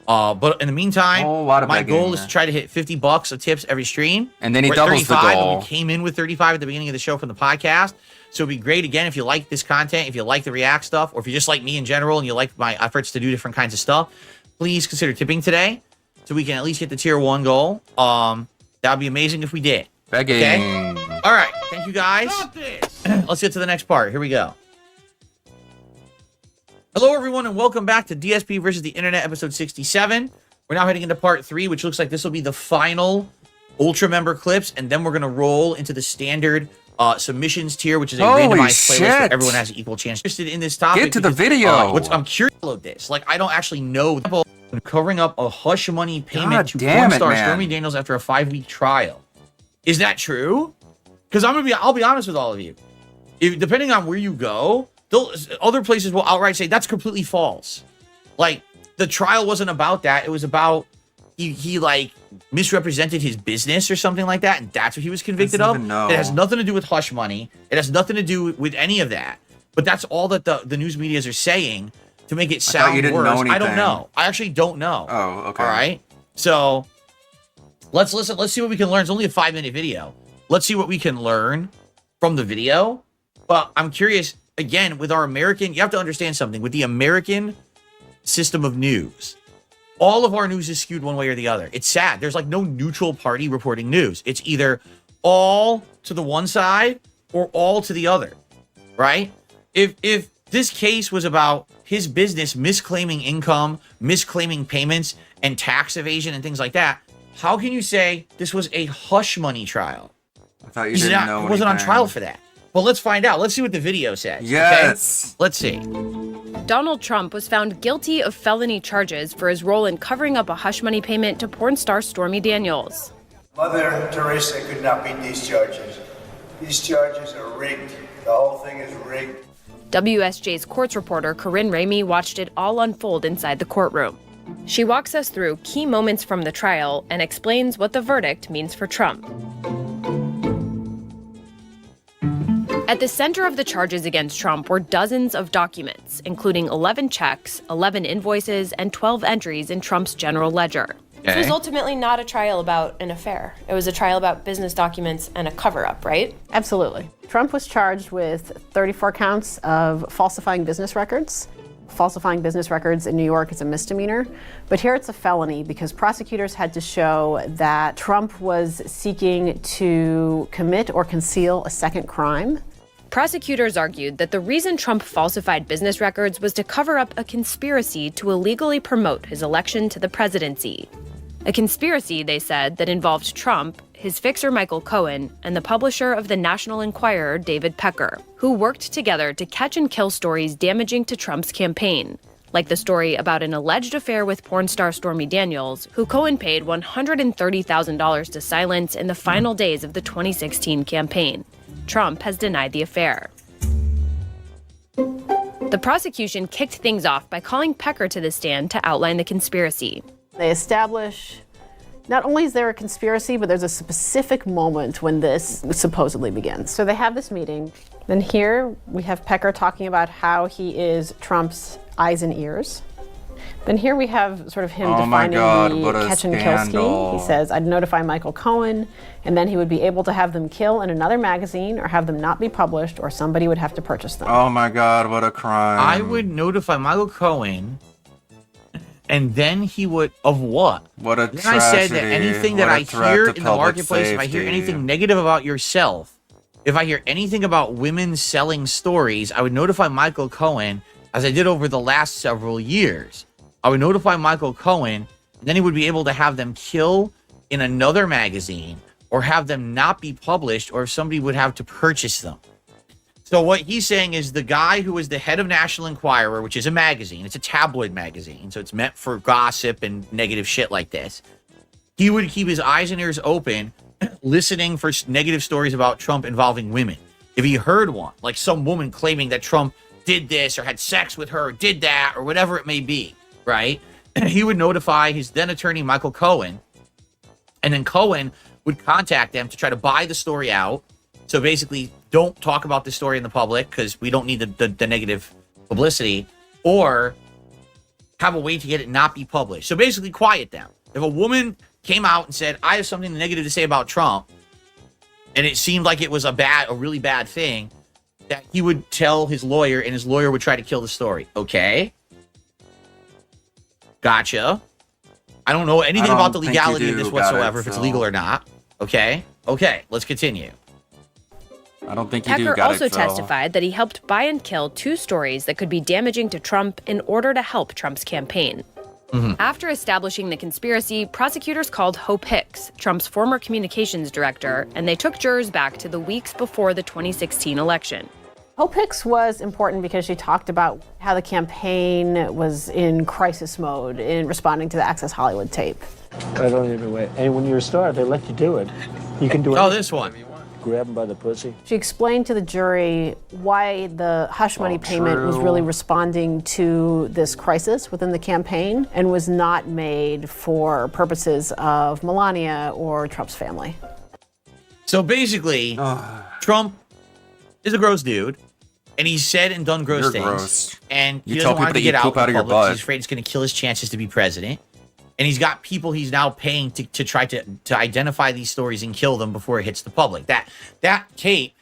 But in the meantime, my goal is to try to hit $50 of tips every stream. And then he doubles the goal. We came in with 35 at the beginning of the show from the podcast. So it'd be great, again, if you like this content, if you like the React stuff, or if you just like me in general and you like my efforts to do different kinds of stuff, please consider tipping today so we can at least hit the tier 1 goal. That would be amazing if we did. Okay? All right. Thank you, guys. Let's get to the next part. Here we go. Hello, everyone, and welcome back to DSP versus the Internet, episode 67. We're now heading into part 3, which looks like this will be the final Ultra member clips, and then we're going to roll into the standard submissions tier, which is a Holy randomized playlist where shit. everyone has an equal chance. Interested in this topic? Get to the because, video. I'm curious about this. Like, I don't actually know. Covering up a hush money payment God to damn porn it, star man. Stormy Daniels after a 5-week trial. Is that true? Because I'll be honest with all of you. Depending on where you go, other places will outright say that's completely false. Like, the trial wasn't about that. It was about he like misrepresented his business or something like that, and that's what he was convicted of. It has nothing to do with hush money. It has nothing to do with any of that. But that's all that the news medias are saying to make it sound you didn't worse. know I don't anything. know. I actually don't know. Oh, okay. All right. So let's listen. Let's see what we can learn. It's only a 5-minute video. Let's see what we can learn from the video. But I'm curious, again, with our American, you have to understand something. With the American system of news, all of our news is skewed one way or the other. It's sad. There's like no neutral party reporting news. It's either all to the one side or all to the other, right? If this case was about his business misclaiming income, misclaiming payments, and tax evasion and things like that, how can you say this was a hush money trial? I thought you didn't know He wasn't on anything. trial for that. Well, let's find out. Let's see what the video says. Yes. Okay? Let's see. Donald Trump was found guilty of felony charges for his role in covering up a hush money payment to porn star Stormy Daniels. Mother Teresa could not beat these charges. These charges are rigged. The whole thing is rigged. WSJ's courts reporter Corinne Ramey watched it all unfold inside the courtroom. She walks us through key moments from the trial and explains what the verdict means for Trump. At the center of the charges against Trump were dozens of documents, including 11 checks, 11 invoices, and 12 entries in Trump's general ledger. This was ultimately not a trial about an affair. It was a trial about business documents and a cover-up, right? Absolutely. Trump was charged with 34 counts of falsifying business records. Falsifying business records in New York is a misdemeanor, but here it's a felony because prosecutors had to show that Trump was seeking to commit or conceal a second crime. Prosecutors argued that the reason Trump falsified business records was to cover up a conspiracy to illegally promote his election to the presidency. A conspiracy, they said, that involved Trump, his fixer Michael Cohen, and the publisher of the National Enquirer, David Pecker, who worked together to catch and kill stories damaging to Trump's campaign, like the story about an alleged affair with porn star Stormy Daniels, who Cohen paid $130,000 to silence in the final days of the 2016 campaign. Trump has denied the affair. The prosecution kicked things off by calling Pecker to the stand to outline the conspiracy. They establish not only is there a conspiracy, but there's a specific moment when this supposedly begins. So they have this meeting. Then here we have Pecker talking about how he is Trump's eyes and ears. Then here we have sort of him defining the catch and kill scheme. He says, I'd notify Michael Cohen, and then he would be able to have them kill in another magazine or have them not be published, or somebody would have to purchase them. Oh my God, what a crime. I would notify Michael Cohen, and then he would, of what? What a then tragedy. I said that anything that I hear in the marketplace, if I hear anything negative about yourself, if I hear anything about women selling stories, I would notify Michael Cohen, as I did over the last several years. I would notify Michael Cohen, and then he would be able to have them kill in another magazine or have them not be published, or if somebody would have to purchase them. So what he's saying is the guy who is the head of National Enquirer, which is a magazine, it's a tabloid magazine, so it's meant for gossip and negative shit like this. He would keep his eyes and ears open, listening for negative stories about Trump involving women. If he heard one, like some woman claiming that Trump did this or had sex with her or did that or whatever it may be, right? He would notify his then attorney, Michael Cohen, and then Cohen would contact them to try to buy the story out. So basically, don't talk about the story in the public because we don't need the negative publicity, or have a way to get it not be published. So basically, quiet them. If a woman came out and said, I have something negative to say about Trump, and it seemed like it was a really bad thing, that he would tell his lawyer, and his lawyer would try to kill the story. Okay. Gotcha. I don't know anything about the legality of this whatsoever, if it's legal or not. Okay. Okay, let's continue. I don't think Pecker also testified that he helped buy and kill 2 stories that could be damaging to Trump in order to help Trump's campaign. After establishing the conspiracy, prosecutors called Hope Hicks, Trump's former communications director, and they took jurors back to the weeks before the 2016 election. Hope Hicks was important because she talked about how the campaign was in crisis mode in responding to the Access Hollywood tape. I don't even wait. And when you're a star, they let you do it. You can do it. Oh, this one. Grab them by the pussy. She explained to the jury why the hush money payment was really responding to this crisis within the campaign and was not made for purposes of Melania or Trump's family. So basically, Trump is a gross dude, and he's said and done gross things. Gross. And he You doesn't tell want people to get to eat out poop out in of your public 'cause butt. he's afraid it's going to kill his chances to be president. And he's got people he's now paying to try to identify these stories and kill them before it hits the public. That tape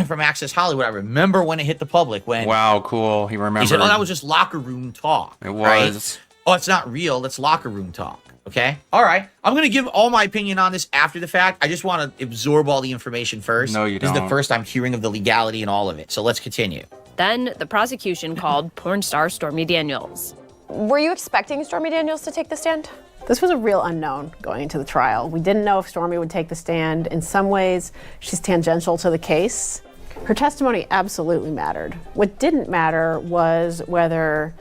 from Access Hollywood, I remember when it hit the public. When Wow, cool. He remembered. he said, "Oh, that was just locker room talk." It right? was. Oh, it's not real. That's locker room talk. Okay. All right. I'm going to give all my opinion on this after the fact. I just want to absorb all the information first. No, you This is the don't. first I'm hearing of the legality and all of it. So let's continue. Then the prosecution called porn star Stormy Daniels. Were you expecting Stormy Daniels to take the stand? This was a real unknown going into the trial. We didn't know if Stormy would take the stand. In some ways, she's tangential to the case. Her testimony absolutely mattered. What didn't matter was whether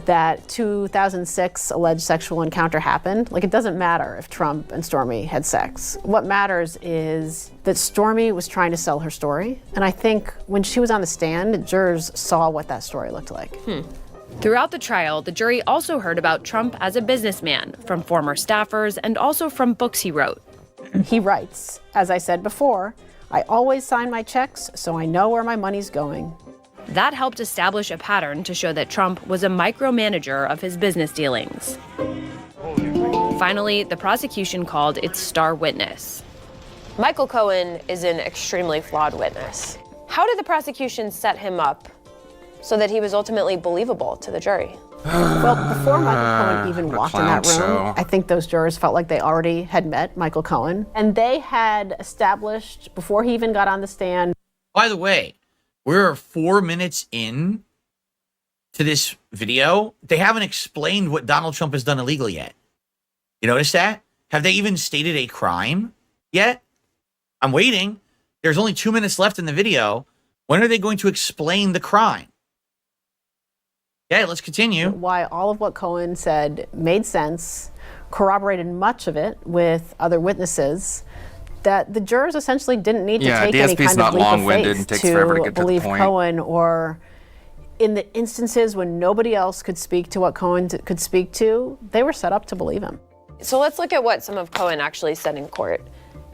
that 2006 alleged sexual encounter happened. Like, it doesn't matter if Trump and Stormy had sex. What matters is that Stormy was trying to sell her story. And I think when she was on the stand, jurors saw what that story looked like. Throughout the trial, the jury also heard about Trump as a businessman, from former staffers and also from books he wrote. He writes, as I said before, I always sign my checks so I know where my money's going. That helped establish a pattern to show that Trump was a micromanager of his business dealings. Finally, the prosecution called its star witness. Michael Cohen is an extremely flawed witness. How did the prosecution set him up so that he was ultimately believable to the jury? Well, before Michael Cohen even walked in that room, show. I think those jurors felt like they already had met Michael Cohen. And they had established, before he even got on the stand. By the way, we're 4 minutes in to this video. They haven't explained what Donald Trump has done illegally yet. You notice that? Have they even stated a crime yet? I'm waiting. There's only 2 minutes left in the video. When are they going to explain the crime? Okay, let's continue. Why all of what Cohen said made sense, corroborated much of it with other witnesses, that the jurors essentially didn't need to take any DSP's kind not of leap of long-winded faith and takes forever to to get to the believe point. Cohen, or in the instances when nobody else could speak to what Cohen could speak to, they were set up to believe him. So let's look at what some of Cohen actually said in court.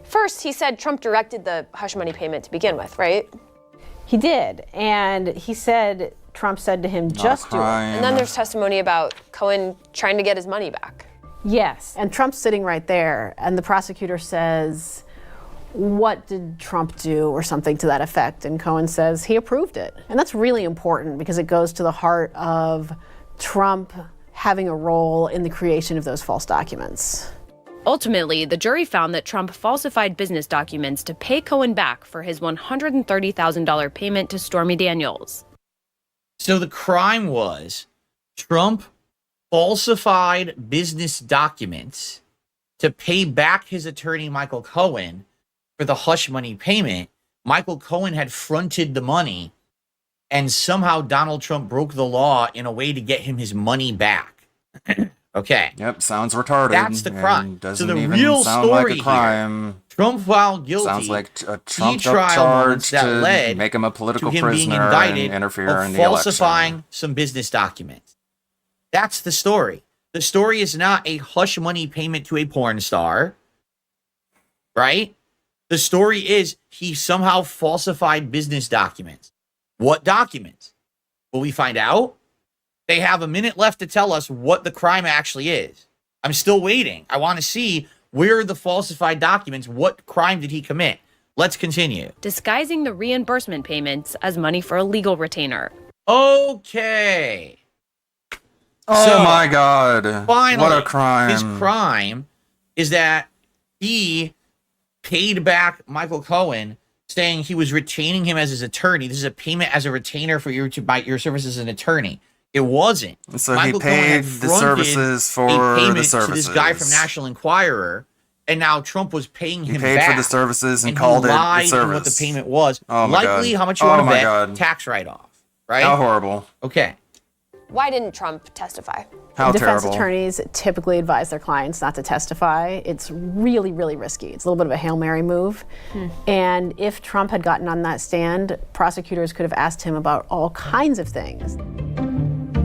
First, he said Trump directed the hush money payment to begin with, right? He did, and he said, Trump said to him, just do it. And then there's testimony about Cohen trying to get his money back. Yes, and Trump's sitting right there, and the prosecutor says, what did Trump do, or something to that effect? And Cohen says he approved it. And that's really important because it goes to the heart of Trump having a role in the creation of those false documents. Ultimately, the jury found that Trump falsified business documents to pay Cohen back for his $130,000 payment to Stormy Daniels. So the crime was Trump falsified business documents to pay back his attorney, Michael Cohen, for the hush money payment. Michael Cohen had fronted the money, and somehow Donald Trump broke the law in a way to get him his money back. Okay. Yep, sounds retarded. That's the crime. and Doesn't So the even real sound story like a crime. here, Trump, while guilty, Sounds like a plea trumped up trial moments charge that to led make him a political to him being prisoner indicted and interfere of in the election. falsifying some business documents. That's the story. The story is not a hush money payment to a porn star, right? The story is he somehow falsified business documents. What documents? Will we find out? They have a minute left to tell us what the crime actually is. I'm still waiting. I want to see where are the falsified documents. What crime did he commit? Let's continue. Disguising the reimbursement payments as money for a legal retainer. Okay. Oh So, my God. Finally, What a crime. his crime is that he paid back Michael Cohen, saying he was retaining him as his attorney. This is a payment as a retainer for your service as an attorney. It wasn't. So Michael he Cohen paid had the fronted services for a payment the services. to this guy from National Enquirer, and now Trump was paying him paid back. for the services and he called it the lied in service. what the payment was. Oh my Likely God. how much you Oh want to my bet. God. Tax write-off. Right? How horrible. Okay. Why didn't Trump testify? How Defense terrible. attorneys typically advise their clients not to testify. It's really, really risky. It's a little bit of a Hail Mary move. And if Trump had gotten on that stand, prosecutors could have asked him about all kinds of things.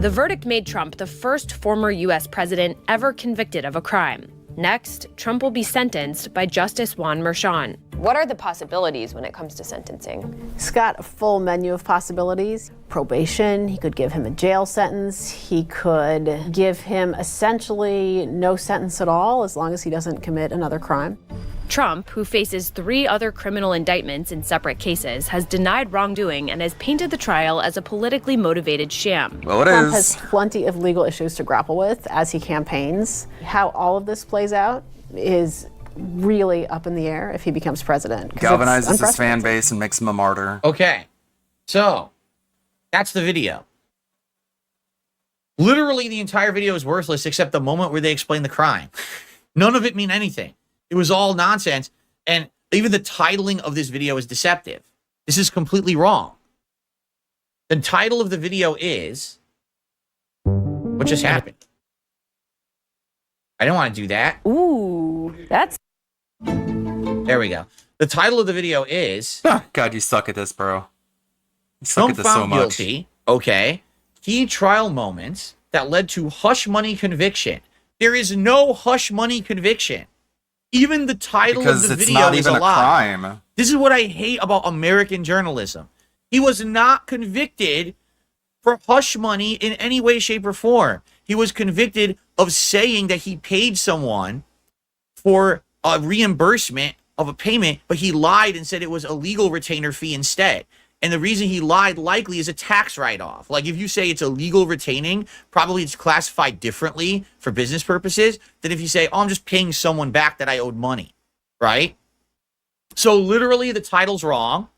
The verdict made Trump the first former U.S. president ever convicted of a crime. Next, Trump will be sentenced by Justice Juan Merchan. What are the possibilities when it comes to sentencing? He's got a full menu of possibilities. Probation, he could give him a jail sentence. He could give him essentially no sentence at all as long as he doesn't commit another crime. Trump, who faces 3 other criminal indictments in separate cases, has denied wrongdoing and has painted the trial as a politically motivated sham. Well, Trump has plenty of legal issues to grapple with as he campaigns. How all of this plays out is really up in the air if he becomes president. 'cause it's Galvanizes his unprecedented. fan base and makes him a martyr. Okay. So, that's the video. Literally, the entire video is worthless except the moment where they explain the crime. None of it mean anything. It was all nonsense. And even the titling of this video is deceptive. This is completely wrong. The title of the video is... What just happened? I didn't want to do that. Ooh, that's... There we go. The title of the video is... God, you suck at this, bro. You suck Trump at this so found much. guilty. Okay. Key trial moments that led to hush money conviction. There is no hush money conviction. Even the title Because of the it's video not is even a a lie. crime. This is what I hate about American journalism. He was not convicted for hush money in any way, shape, or form. He was convicted of saying that he paid someone for a reimbursement of a payment, but he lied and said it was a legal retainer fee instead. And the reason he lied likely is a tax write-off. Like if you say it's a legal retaining, probably it's classified differently for business purposes than if you say, oh, I'm just paying someone back that I owed money, right? So literally the title's wrong.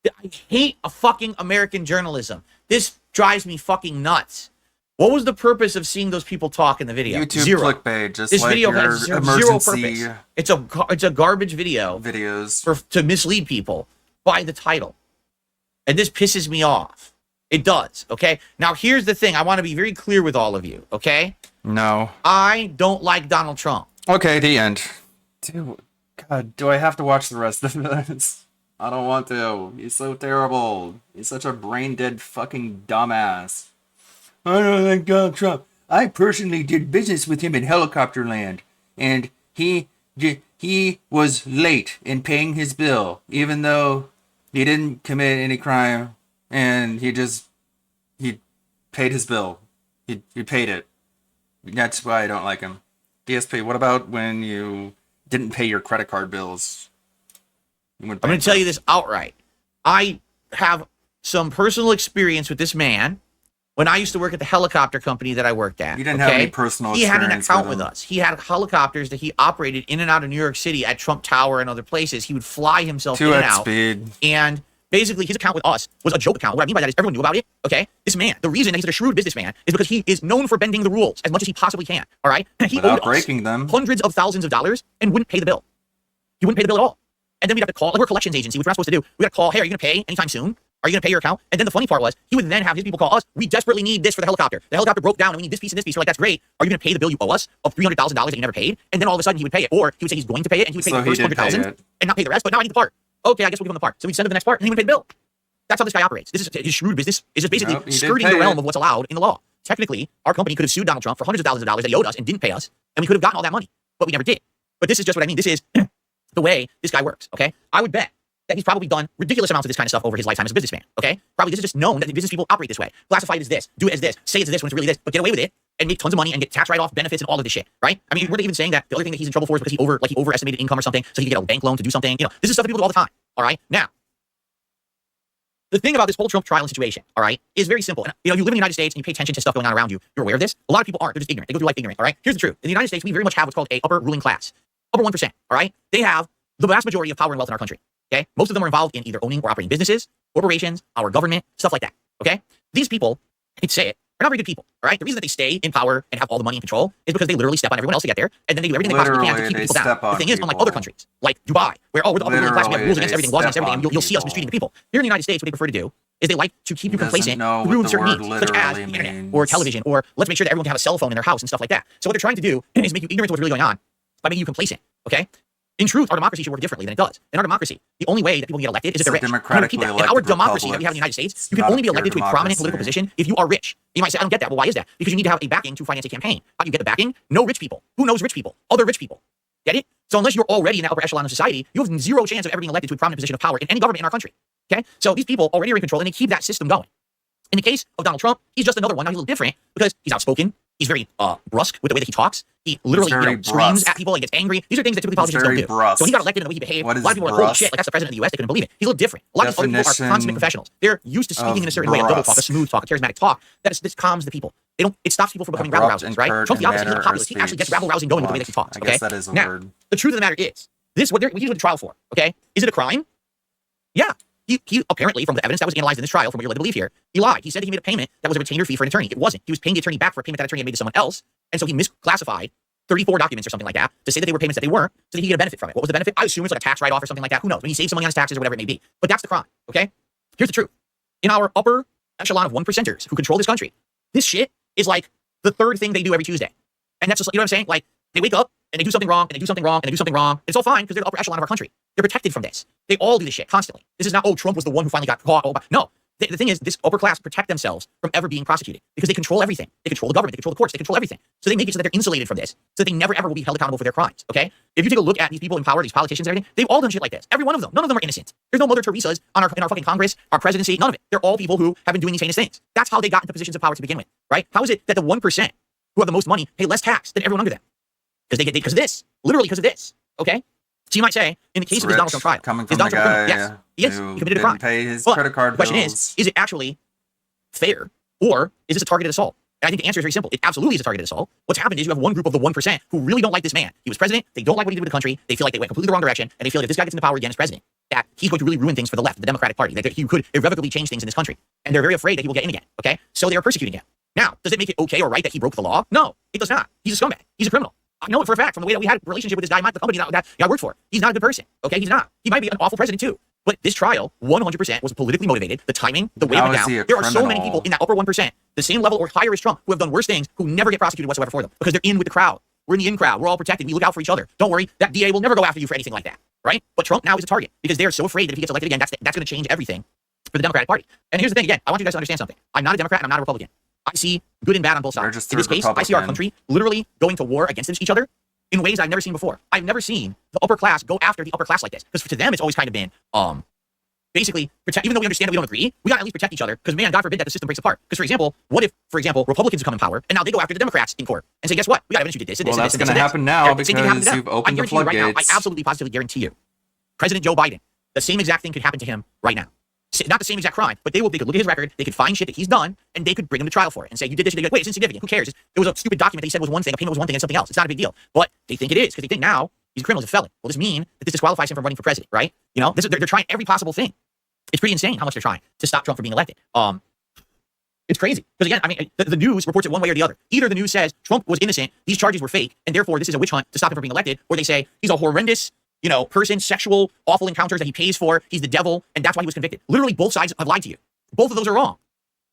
I hate a fucking American journalism. This drives me fucking nuts. What was the purpose of seeing those people talk in the video? YouTube Zero. clickbait, just This like video your has zero emergency purpose. It's a garbage video videos to mislead people by the title. And this pisses me off. It does, okay? Now, here's the thing. I want to be very clear with all of you, okay? No. I don't like Donald Trump. Okay, the end. Dude, God, do I have to watch the rest of this? I don't want to. He's so terrible. He's such a brain-dead fucking dumbass. I don't like Donald Trump. I personally did business with him in helicopter land, and he was late in paying his bill, even though he didn't commit any crime, and he paid his bill. He paid it. That's why I don't like him. DSP, what about when you didn't pay your credit card bills? I'm going to tell you this outright. I have some personal experience with this man when I used to work at the helicopter company that I worked at. You didn't have any personal He had an experience account with with him. us. He had helicopters that he operated in and out of New York City at Trump Tower and other places. He would fly himself in and 2x out. speed. And basically, his account with us was a joke account. What I mean by that is everyone knew about it, okay? This man, the reason that he's such a shrewd businessman is because he is known for bending the rules as much as he possibly can, all right? And he Without owed breaking us them. hundreds of thousands of dollars and wouldn't pay the bill. He wouldn't pay the bill at all. And then we'd have to call, like we're a collections agency, which we're not supposed to do. We got to call, hey, are you going to pay anytime soon? Are you going to pay your account? And then the funny part was, he would then have his people call us. We desperately need this for the helicopter. The helicopter broke down and we need this piece and this piece. We're like, that's great. Are you going to pay the bill you owe us of $300,000 that you never paid? And then all of a sudden he would pay it. Or he would say he's going to pay it and he would pay So the he first did pay $100,000 it. and not pay the rest. But now I need the part. Okay, I guess we'll give him the part. So we'd send him the next part and he would pay the bill. That's how this guy operates. This is his shrewd business is just basically Nope, he did skirting pay the realm it. of what's allowed in the law. Technically, our company could have sued Donald Trump for hundreds of thousands of dollars that he owed us and didn't pay us, and we could have gotten all that money, but we never did. But this is just what I mean. This is the way this guy works, okay? I would bet that he's probably done ridiculous amounts of this kind of stuff over his lifetime as a businessman, okay? Probably this is just known that business people operate this way. Classify it as this, do it as this, say it's this when it's really this, but get away with it and make tons of money and get tax write-off benefits and all of this shit, right? I mean, we're even saying that the other thing that he's in trouble for is because he overestimated income or something, so he could get a bank loan to do something. You know, this is stuff that people do all the time, all right? Now, the thing about this whole Trump trial and situation, all right, is very simple. And, you know, you live in the United States and you pay attention to stuff going on around you. You're aware of this. A lot of people aren't. They're just ignorant. They go through life ignorant, all right? Here's the truth. In the United States, we very much have what's called a upper ruling class. Upper 1%, all right? They have the vast majority of power and wealth in our country, okay? Most of them are involved in either owning or operating businesses, corporations, our government, stuff like that, okay? These people, I hate to say it, They're not very good people, all right? The reason that they stay in power and have all the money and control is because they literally step on everyone else to get there, and then they do everything they possibly can to keep people down. The thing is, unlike other countries, like Dubai, where, we're the upper middle class, we have rules against everything, laws against everything, and you'll see us mistreating the people. Here in the United States, what they prefer to do is they like to keep you complacent through certain means, such as the internet or television, or let's make sure that everyone can have a cell phone in their house and stuff like that. So what they're trying to do is make you ignorant to what's really going on by making you complacent, okay? In truth, our democracy should work differently than it does. In our democracy, the only way that people can get elected is if they're rich. In our democracy that we have in the United States, you can only be elected to a prominent political position if you are rich. You might say, I don't get that. Well, why is that? Because you need to have a backing to finance a campaign. How do you get the backing? No rich people. Who knows rich people? Other rich people. Get it? So unless you're already in the upper echelon of society, you have zero chance of ever being elected to a prominent position of power in any government in our country. Okay? So these people already are in control, and they keep that system going. In the case of Donald Trump, he's just another one. Now he's a little different because he's outspoken. He's very brusque with the way that he talks. He literally screams at people and gets angry. These are things that typically politicians don't do. Brusque. So when he got elected and the way he behaved, a lot of people were like, holy shit, like that's the president of the US. They couldn't believe it. He's a little different. A lot of these other people are consummate professionals. They're used to speaking in a certain way, a double talk, a smooth talk, a charismatic talk. This calms the people. It stops people from becoming rabble rousers, right? Trump's the opposite. He's a populist. He actually gets rabble rousing going with the way that he talks. Okay. Now, the truth of the matter is, this what he's going to trial for. Okay, is it a crime? Yeah. He apparently, from the evidence that was analyzed in this trial, from what you're led to believe here, he lied. He said he made a payment that was a retainer fee for an attorney. It wasn't. He was paying the attorney back for a payment that attorney had made to someone else, and so he misclassified 34 documents or something like that to say that they were payments that they weren't, so that he could get a benefit from it. What was the benefit? I assume it's like a tax write-off or something like that. Who knows? When he saved some money on his taxes or whatever it may be. But that's the crime, okay? Here's the truth. In our upper echelon of 1%ers who control this country, this shit is like the third thing they do every Tuesday. And that's just, you know what I'm saying? Like, they wake up, and they do something wrong, and they do something wrong, and they do something wrong. It's all fine because they're the upper echelon of our country. They're protected from this. They all do this shit constantly. This is not, oh, Trump was the one who finally got caught. Oh, no. The thing is, this upper class protect themselves from ever being prosecuted because they control everything. They control the government. They control the courts. They control everything. So they make it so that they're insulated from this, so that they never ever will be held accountable for their crimes. Okay? If you take a look at these people in power, these politicians and everything, they've all done shit like this. Every one of them. None of them are innocent. There's no Mother Teresa's in our fucking Congress, our presidency. None of it. They're all people who have been doing these heinous things. That's how they got into positions of power to begin with, right? How is it that the 1% who have the most money pay less tax than everyone under them? Because of this. Literally because of this. Okay? So you might say, in the case of this Donald Trump trial, coming is from Donald Trump criminal? Yes, he is. He committed a crime. Pay his but credit card the question bills. is it actually fair, or is this a targeted assault? And I think the answer is very simple. It absolutely is a targeted assault. What's happened is you have one group of the 1% who really don't like this man. He was president. They don't like what he did with the country. They feel like they went completely the wrong direction, and they feel like if this guy gets into power again as president, that he's going to really ruin things for the left, the Democratic Party, that he could irrevocably change things in this country. And they're very afraid that he will get in again. Okay? So they are persecuting him. Now, does it make it okay or right that he broke the law? No, it does not. He's a scumbag. He's a criminal. I know it for a fact from the way that we had a relationship with this guy, the company that I worked for. He's not a good person. Okay? He's not. He might be an awful president too. But this trial, 100%, was politically motivated. The timing, the way it went down. There are so many people in that upper 1%, the same level or higher as Trump, who have done worse things, who never get prosecuted whatsoever for them because they're in with the crowd. We're in the in crowd. We're all protected. We look out for each other. Don't worry. That DA will never go after you for anything like that. Right? But Trump now is a target because they're so afraid that if he gets elected again, that's going to change everything for the Democratic Party. And here's the thing again. I want you guys to understand something. I'm not a Democrat and I'm not a Republican. I see good and bad on both sides. In this case, I see our country literally going to war against each other in ways I've never seen before. I've never seen the upper class go after the upper class like this. Because to them, it's always kind of been, basically, protect, even though we understand that we don't agree, we gotta at least protect each other. Because man, God forbid that the system breaks apart. Because for example, what if, Republicans come in power and now they go after the Democrats in court and say, guess what? We got evidence you did this and this and this. Well, that's going to happen now because you've opened the floodgates. Right now, I absolutely positively guarantee you, President Joe Biden, the same exact thing could happen to him right now. Not the same exact crime, but they could look at his record, they could find shit that he's done, and they could bring him to trial for it and say, you did this, you did that. Wait, it's insignificant. Who cares? It was a stupid document that he said was one thing, a payment was one thing, and something else. It's not a big deal. But they think it is, because they think now he's a criminal, he's a felon. Well, does this mean that this disqualifies him from running for president, right? You know, they're trying every possible thing. It's pretty insane how much they're trying to stop Trump from being elected. It's crazy. Because again, I mean, the news reports it one way or the other. Either the news says Trump was innocent, these charges were fake, and therefore this is a witch hunt to stop him from being elected, or they say he's a horrendous, person, sexual, awful encounters that he pays for, he's the devil, and that's why he was convicted. Literally, both sides have lied to you. Both of those are wrong.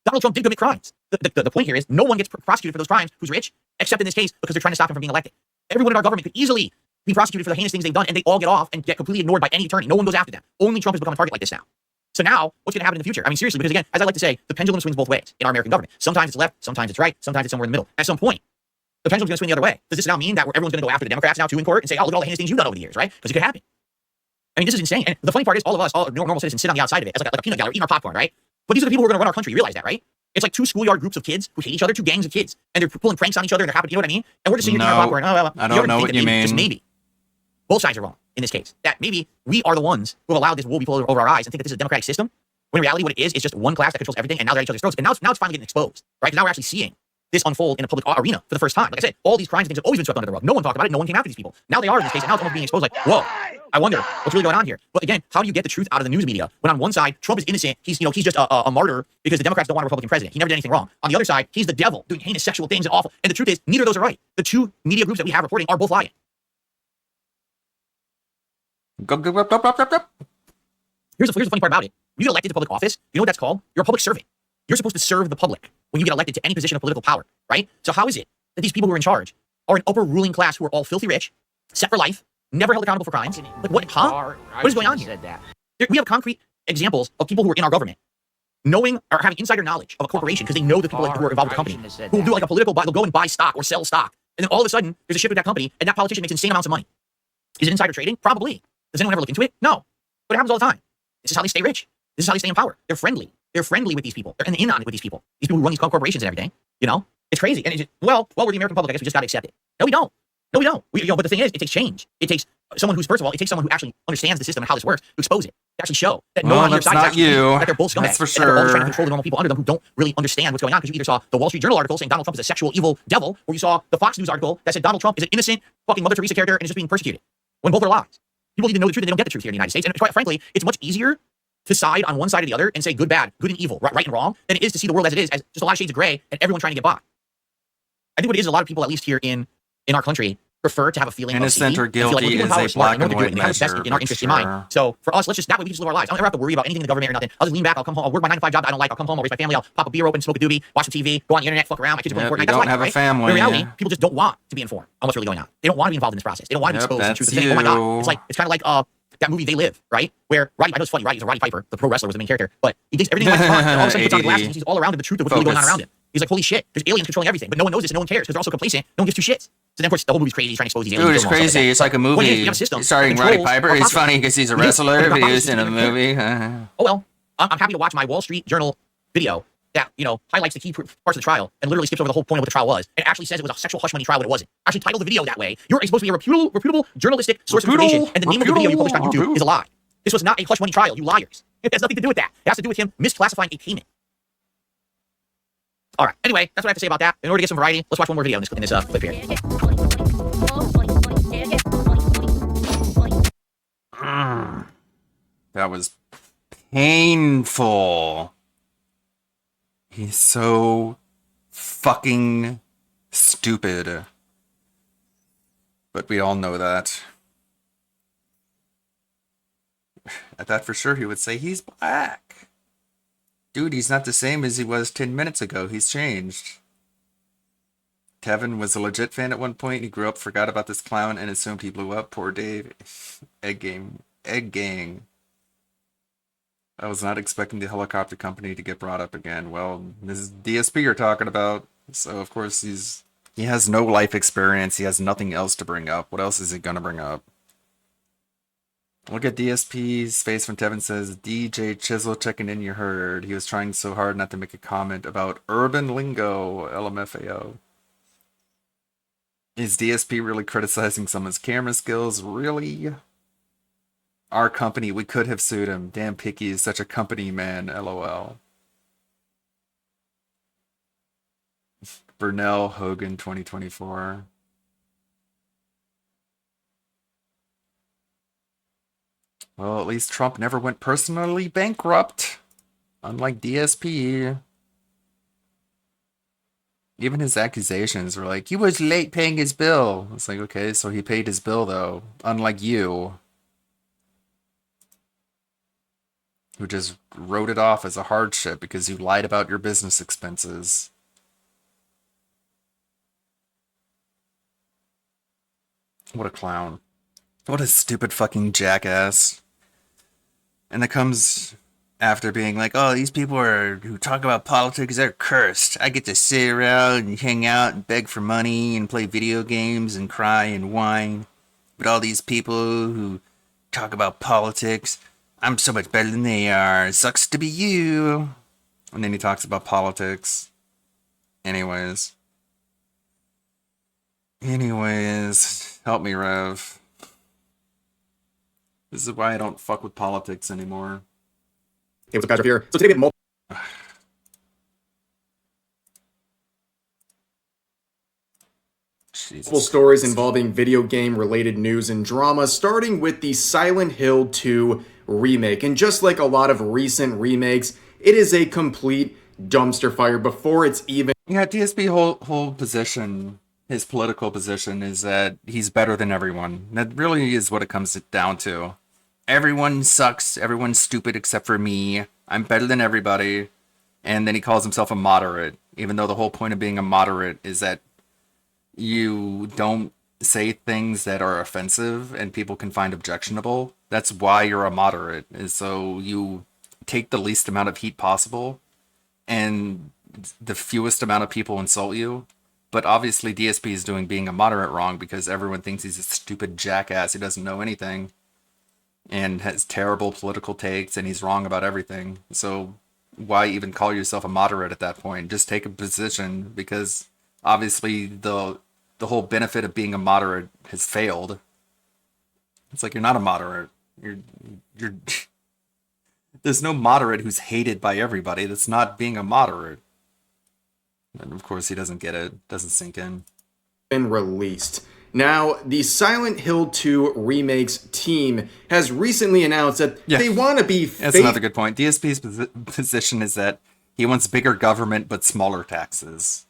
Donald Trump did commit crimes. The point here is no one gets prosecuted for those crimes who's rich, except in this case because they're trying to stop him from being elected. Everyone in our government could easily be prosecuted for the heinous things they've done, and they all get off and get completely ignored by any attorney. No one goes after them. Only Trump has become a target like this now. So now, what's going to happen in the future? I mean, seriously, because again, as I like to say, the pendulum swings both ways in our American government. Sometimes it's left, sometimes it's right, sometimes it's somewhere in the middle. At some point, the pendulum's going to swing the other way. Does this now mean that everyone's going to go after the Democrats now too in court and say, oh, look at all the heinous things you've done over the years, right? Because it could happen. I mean, this is insane. And the funny part is all of us, all normal citizens, sit on the outside of it as like a peanut gallery, eating our popcorn, right? But these are the people who are going to run our country. You realize that, right? It's like two schoolyard groups of kids who hate each other, two gangs of kids, and they're pulling pranks on each other and they're happy, you know what I mean? And we're just sitting here eating our popcorn. Oh, well, I don't know what you mean. Just maybe. Both sides are wrong in this case. That maybe we are the ones who have allowed this wool be pulled over our eyes and think that this is a democratic system. When in reality, what it is just one class that controls everything, and now they're at each other's throats. And now it's finally getting exposed, right? Because now we're actually seeing this unfold in a public arena for the first time. Like I said, all these crimes and things have always been swept under the rug. No one talked about it. No one came after these people. Now they are in this case, and now it's almost being exposed. Like, whoa, I wonder what's really going on here. But again, how do you get the truth out of the news media when on one side Trump is innocent? He's just a martyr because the Democrats don't want a Republican president. He never did anything wrong. On the other side, he's the devil doing heinous sexual things and awful. And the truth is, neither of those are right. The two media groups that we have reporting are both lying. Here's the funny part about it. When you get elected to public office, you know what that's called? You're a public servant. You're supposed to serve the public when you get elected to any position of political power, right? So how is it that these people who are in charge are an upper ruling class who are all filthy rich, set for life, never held accountable for crimes? Like what? Huh? What is going on here? We have concrete examples of people who are in our government knowing or having insider knowledge of a corporation because they know the people who are involved with the company who will do like a political buy. They'll go and buy stock or sell stock, and then all of a sudden there's a shift with that company, and that politician makes insane amounts of money. Is it insider trading? Probably. Does anyone ever look into it? No. But it happens all the time. This is how they stay rich. This is how they stay in power. They're friendly. They're friendly with these people. They're in on it with these people. These people who run these corporations and everything. You know, it's crazy. And it's just, well, we're the American public. I guess we just got to accept it. No, we don't. No, we don't. But the thing is, it takes change. It takes someone who's, first of all, it takes someone who actually understands the system and how this works to expose it, to actually show that no one on your side is actually that they're both scumbags. That's for and they're all just trying to sure. control the normal people under them who don't really understand what's going on. Because you either saw the Wall Street Journal article saying Donald Trump is a sexual evil devil, or you saw the Fox News article that said Donald Trump is an innocent fucking Mother Teresa character and is just being persecuted. When both are lies. People need to know the truth. They don't get the truth here in the United States. And quite frankly, it's much easier to side on one side or the other and say good, bad, good and evil, right and wrong, than it is to see the world as it is, as just a lot of shades of gray and everyone trying to get by. I think what it is, a lot of people, at least here in our country, prefer to have a feeling Innocent of or guilty is a black and white measure. in our interest in mind. So for us, let's just, that way we just live our lives. I don't ever have to worry about anything in the government or nothing. I'll just lean back, I'll come home, I'll work my 9-to-5 job that I don't like, I'll come home, I'll raise my family, I'll pop a beer open, smoke a doobie, watch some TV, go on the internet, fuck around, my kids are playing Fortnite. You That's don't life, have a right? family. But in reality, people just don't want to be informed on what's really going on. They don't want to be involved in this process. They don't want to be exposed to the truth. They're saying, oh my God. It's kind of like that movie They Live, right? Where Roddy, I know it's funny, Roddy's a Roddy Piper, the pro wrestler, was the main character, but he thinks everything like fun, and all of a sudden he puts on glasses and sees all around him the truth of what's really going on around him. He's like, holy shit, there's aliens controlling everything, but no one knows this and no one cares because they're also complacent. No one gives two shits. So then, of course, the whole movie's crazy. He's trying to expose these aliens. Dude, it's crazy. It's like a movie starring Roddy Piper. He's funny because he's a wrestler, but he was in a movie. Oh, well, I'm happy to watch my Wall Street Journal video that, highlights the key parts of the trial and literally skips over the whole point of what the trial was. It actually says it was a sexual hush money trial, but it wasn't. Actually titled the video that way. You're supposed to be a reputable journalistic source of information, and the name of the video you published on YouTube is a lie. This was not a hush money trial, you liars. It has nothing to do with that. It has to do with him misclassifying a payment. All right. Anyway, that's what I have to say about that. In order to get some variety, let's watch one more video in this clip here. That was painful. He's so fucking stupid. But we all know that. At that for sure, he would say he's black. Dude, he's not the same as he was 10 minutes ago. He's changed. Tevin was a legit fan at one point. He grew up, forgot about this clown, and assumed he blew up. Poor Dave. Egg gang. I was not expecting the helicopter company to get brought up again. Well, this is DSP you're talking about. So, of course, he has no life experience. He has nothing else to bring up. What else is he going to bring up? Look at DSP's face when Tevin says, DJ Chisel checking in, you heard. He was trying so hard not to make a comment about urban lingo, LMFAO. Is DSP really criticizing someone's camera skills? Really? Our company, we could have sued him. Damn Picky is such a company man, LOL. Burnell Hogan 2024. Well, at least Trump never went personally bankrupt, unlike DSP. Even his accusations were like, he was late paying his bill. It's like, okay, so he paid his bill, though, unlike you, who just wrote it off as a hardship because you lied about your business expenses. What a clown. What a stupid fucking jackass. And that comes after being like, oh, these people who talk about politics, they're cursed. I get to sit around and hang out and beg for money and play video games and cry and whine. But all these people who talk about politics, I'm so much better than they are. Sucks to be you. And then he talks about politics. Anyways, help me, Rev. This is why I don't fuck with politics anymore. Hey, what's up, guys? We're here. So today we have Multiple stories involving video game related news and drama, starting with the Silent Hill 2 remake. And just like a lot of recent remakes, it is a complete dumpster fire before it's even... Yeah, DSP whole position, his political position, is that he's better than everyone. That really is what it comes down to. Everyone sucks, everyone's stupid except for me. I'm better than everybody. And then he calls himself a moderate, even though the whole point of being a moderate is that you don't say things that are offensive and people can find objectionable. That's why you're a moderate, is so you take the least amount of heat possible and the fewest amount of people insult you. But obviously DSP is doing being a moderate wrong because everyone thinks he's a stupid jackass who doesn't know anything and has terrible political takes and he's wrong about everything. So why even call yourself a moderate at that point? Just take a position, because obviously the whole benefit of being a moderate has failed. It's like, you're not a moderate. You're there's no moderate who's hated by everybody. That's not being a moderate. And of course he doesn't get it. Doesn't sink in. Been released. Now, the Silent Hill 2 Remakes team has recently announced that they want to be That's another good point. DSP's position is that he wants bigger government but smaller taxes.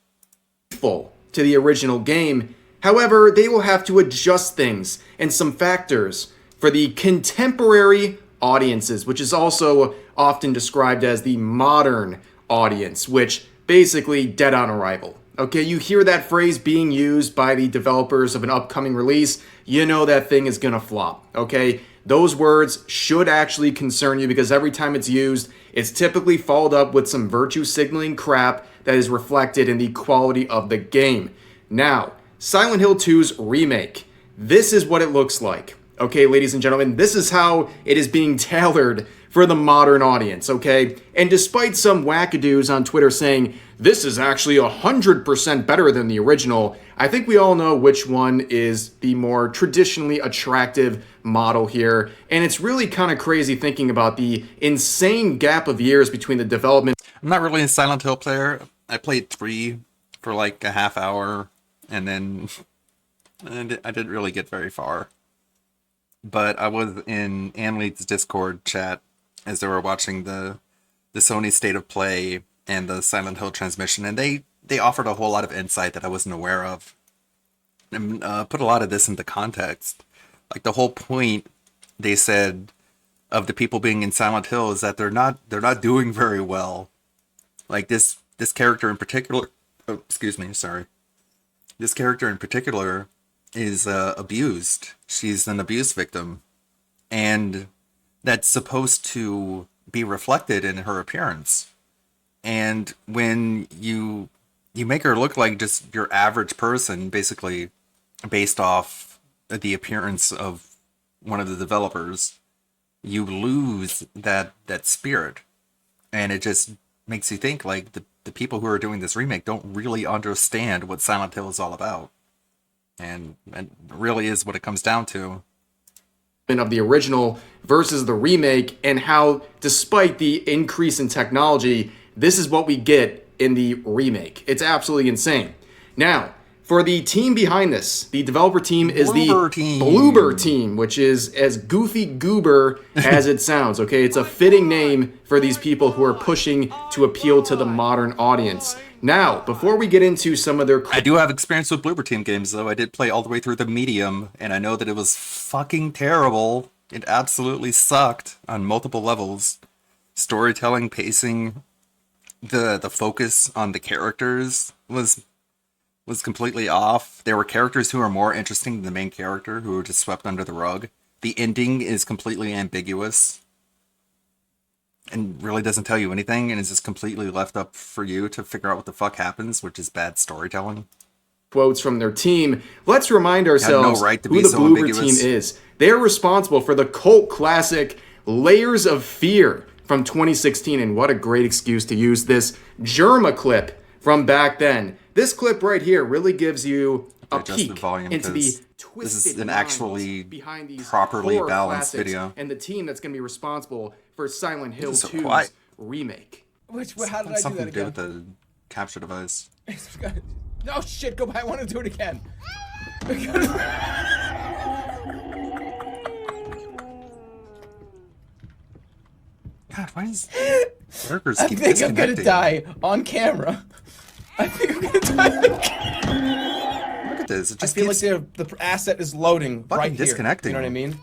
Full to the original game. However, they will have to adjust things and some factors for the contemporary audiences, which is also often described as the modern audience, which basically dead on arrival. Okay, you hear that phrase being used by the developers of an upcoming release, you know that thing is gonna flop, okay? Those words should actually concern you, because every time it's used, it's typically followed up with some virtue signaling crap that is reflected in the quality of the game. Now, Silent Hill 2's remake. This is what it looks like. Okay, ladies and gentlemen, this is how it is being tailored for the modern audience, okay? And despite some wackadoos on Twitter saying, this is actually 100% better than the original, I think we all know which one is the more traditionally attractive model here. And it's really kind of crazy thinking about the insane gap of years between the development. I'm not really a Silent Hill player. I played 3 for like a half hour, and then I didn't really get very far. But I was in Anlead's Discord chat as they were watching the Sony State of Play and the Silent Hill transmission, and they offered a whole lot of insight that I wasn't aware of, and put a lot of this into context. Like, the whole point, they said, of the people being in Silent Hill is that they're not doing very well. Like, this character in particular, this character in particular is abused. She's an abuse victim, and that's supposed to be reflected in her appearance. And when you make her look like just your average person, basically based off the appearance of one of the developers, you lose that spirit. And it just makes you think like the people who are doing this remake don't really understand what Silent Hill is all about. And it really is what it comes down to. Of the original versus the remake, and how despite the increase in technology, this is what we get in the remake. It's absolutely insane. Now, for the team behind this, the developer team is Bloober Team, which is as goofy goober as it sounds, okay? It's a fitting name for these people who are pushing to appeal to the modern audience. Now, before we get into some of their... I do have experience with Bloober Team games, though. I did play all the way through the Medium, and I know that it was fucking terrible. It absolutely sucked on multiple levels. Storytelling, pacing, the focus on the characters was completely off. There were characters who are more interesting than the main character, who were just swept under the rug. The ending is completely ambiguous and really doesn't tell you anything, and is just completely left up for you to figure out what the fuck happens, which is bad storytelling. Quotes from their team. Let's remind ourselves who the Bloober Team is. They are responsible for the cult classic Layers of Fear from 2016, and what a great excuse to use this Jerma clip from back then. This clip right here really gives you a peek into the twisted this is an actually behind these properly balanced video, and the team that's going to be responsible for Silent Hill 2's remake. How did I do that again? Something to do with the capture device. No shit, go back. I want to do it again. God, why is burgers I keep think I'm gonna disconnecting? die on camera. I think I'm gonna die on camera. Look at this. It I just feel keeps like the asset is loading fucking right here. disconnecting. You know what I mean?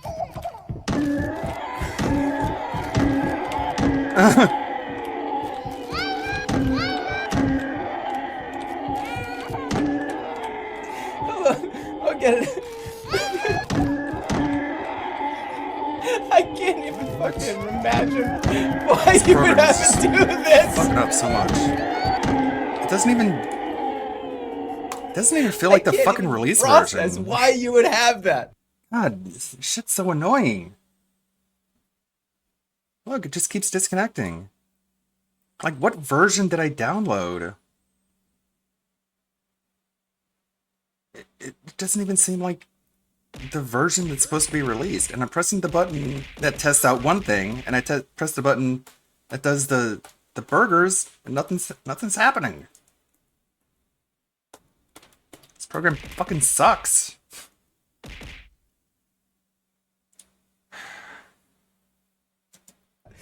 I'll get it. I can't even fucking imagine why This you would program's have to do this. fucking up so much. It doesn't even feel like the can't fucking even release process version. why you would have that. God, this shit's so annoying. Look, it just keeps disconnecting. Like, what version did I download? It doesn't even seem like the version that's supposed to be released. And I'm pressing the button that tests out one thing, and I press the button that does the burgers, and nothing's happening. This program fucking sucks.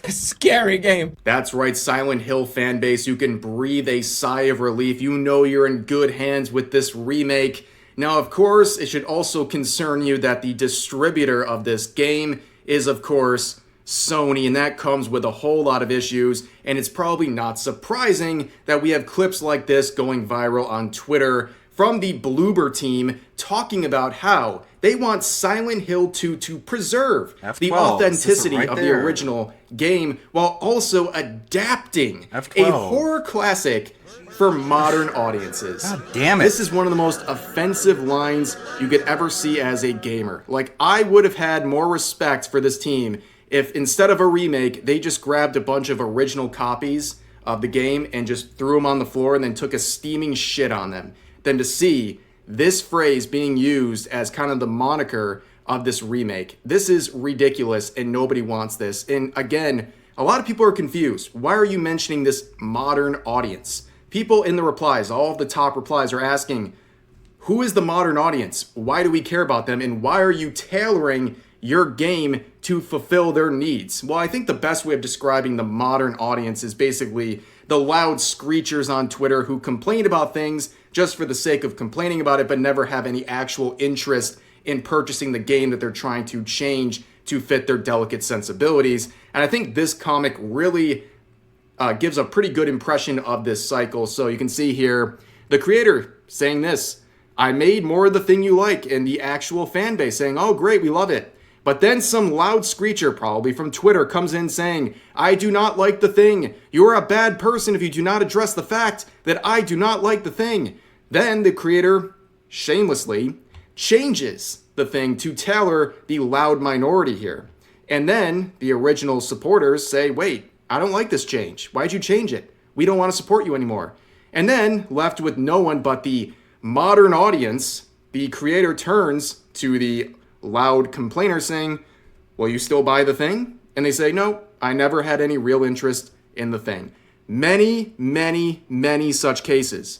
Scary game. That's right, Silent Hill fan base. You can breathe a sigh of relief. You know you're in good hands with this remake. Now, of course, it should also concern you that the distributor of this game is, of course, Sony, and that comes with a whole lot of issues, and it's probably not surprising that we have clips like this going viral on Twitter from the Bloober team talking about how they want Silent Hill 2 to preserve the authenticity of the original game while also adapting a horror classic for modern audiences. God damn it. This is one of the most offensive lines you could ever see as a gamer. Like, I would have had more respect for this team if instead of a remake, they just grabbed a bunch of original copies of the game and just threw them on the floor and then took a steaming shit on them, than to see this phrase being used as kind of the moniker of this remake. This is ridiculous and nobody wants this. And again, a lot of people are confused. Why are you mentioning this modern audience? People in the replies, all of the top replies are asking, who is the modern audience? Why do we care about them? And why are you tailoring your game to fulfill their needs? Well, I think the best way of describing the modern audience is basically the loud screechers on Twitter who complain about things just for the sake of complaining about it, but never have any actual interest in purchasing the game that they're trying to change to fit their delicate sensibilities. And I think this comic really gives a pretty good impression of this cycle. So you can see here, the creator saying this, I made more of the thing you like, and the actual fan base saying, oh great, we love it. But then some loud screecher, probably from Twitter, comes in saying, I do not like the thing. You are a bad person if you do not address the fact that I do not like the thing. Then the creator, shamelessly, changes the thing to tailor the loud minority here. And then the original supporters say, wait, I don't like this change. Why'd you change it? We don't want to support you anymore. And then, left with no one but the modern audience, the creator turns to the loud complainer saying, will you still buy the thing? And they say, no, I never had any real interest in the thing. Many, many, many such cases.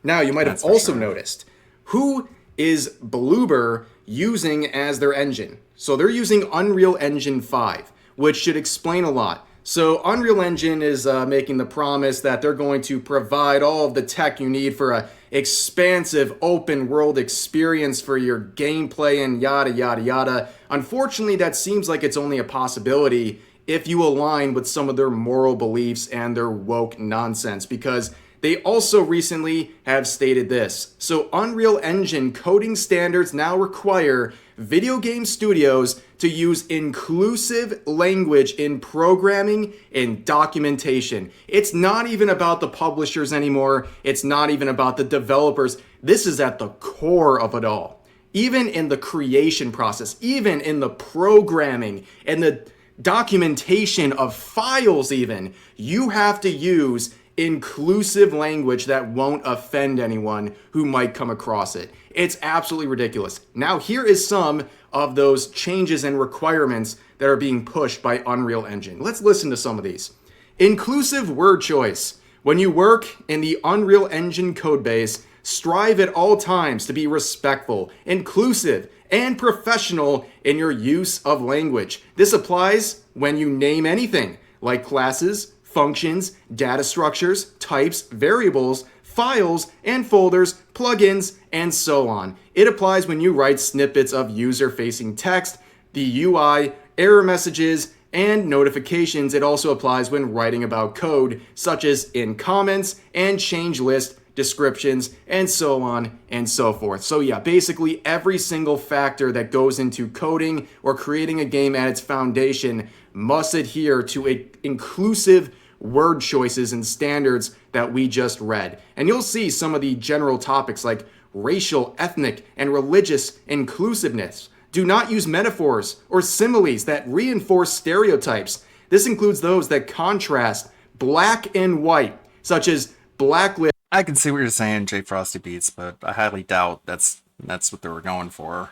Now, you might have also noticed, who is Bloober using as their engine? So they're using Unreal Engine 5, which should explain a lot. So Unreal Engine is making the promise that they're going to provide all of the tech you need for a expansive open world experience for your gameplay and yada, yada, yada. Unfortunately, that seems like it's only a possibility if you align with some of their moral beliefs and their woke nonsense, because they also recently have stated this. So Unreal Engine coding standards now require video game studios to use inclusive language in programming and documentation. It's not even about the publishers anymore. It's not even about the developers. This is at the core of it all. Even in the creation process, even in the programming and the documentation of files even, you have to use inclusive language that won't offend anyone who might come across it. It's absolutely ridiculous. Now, here is some of those changes and requirements that are being pushed by Unreal Engine. Let's listen to some of these. Inclusive word choice. When you work in the Unreal Engine codebase, Strive at all times to be respectful, inclusive, and professional in your use of language. This applies when you name anything, like classes, functions, data structures, types, variables, files, and folders, plugins, and so on. It applies when you write snippets of user-facing text, the UI, error messages, and notifications. It also applies when writing about code, such as in comments and change list descriptions, and so on and so forth. So yeah, basically every single factor that goes into coding or creating a game at its foundation must adhere to inclusive word choices and standards that we just read. And you'll see some of the general topics like racial, ethnic, and religious inclusiveness. Do not use metaphors or similes that reinforce stereotypes. This includes those that contrast black and white, such as blacklist. I can see what you're saying, J Frosty Beats, but I highly doubt that's what they were going for.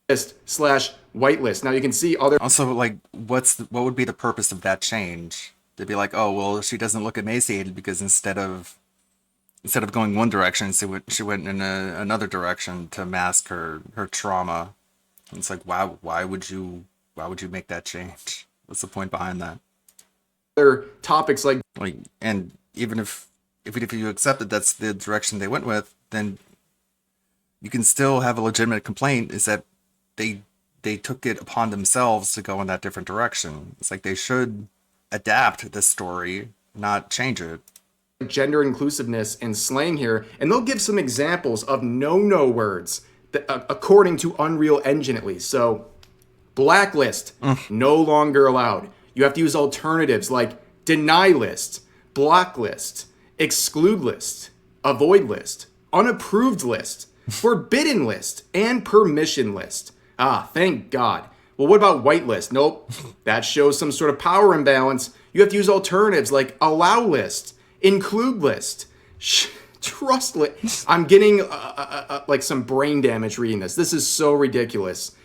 Slash whitelist. Now you can see other. Also, like, what would be the purpose of that change? To be like, oh well, she doesn't look emaciated because instead of going one direction, she went in another direction to mask her trauma. And it's like, why would you make that change? What's the point behind that? Other topics like, and even if you accept that that's the direction they went with, then you can still have a legitimate complaint, is that they took it upon themselves to go in that different direction. It's like they should adapt the story, not change it. Gender inclusiveness and slang here, and they'll give some examples of no words that, according to Unreal Engine at least. So blacklist, no longer allowed. You have to use alternatives like deny list, block list, exclude list, avoid list, unapproved list, forbidden list, and permission list. Ah, thank God. Well, what about whitelist? Nope. That shows some sort of power imbalance. You have to use alternatives like allow list, include list, trust list. I'm getting like some brain damage reading this. This is so ridiculous.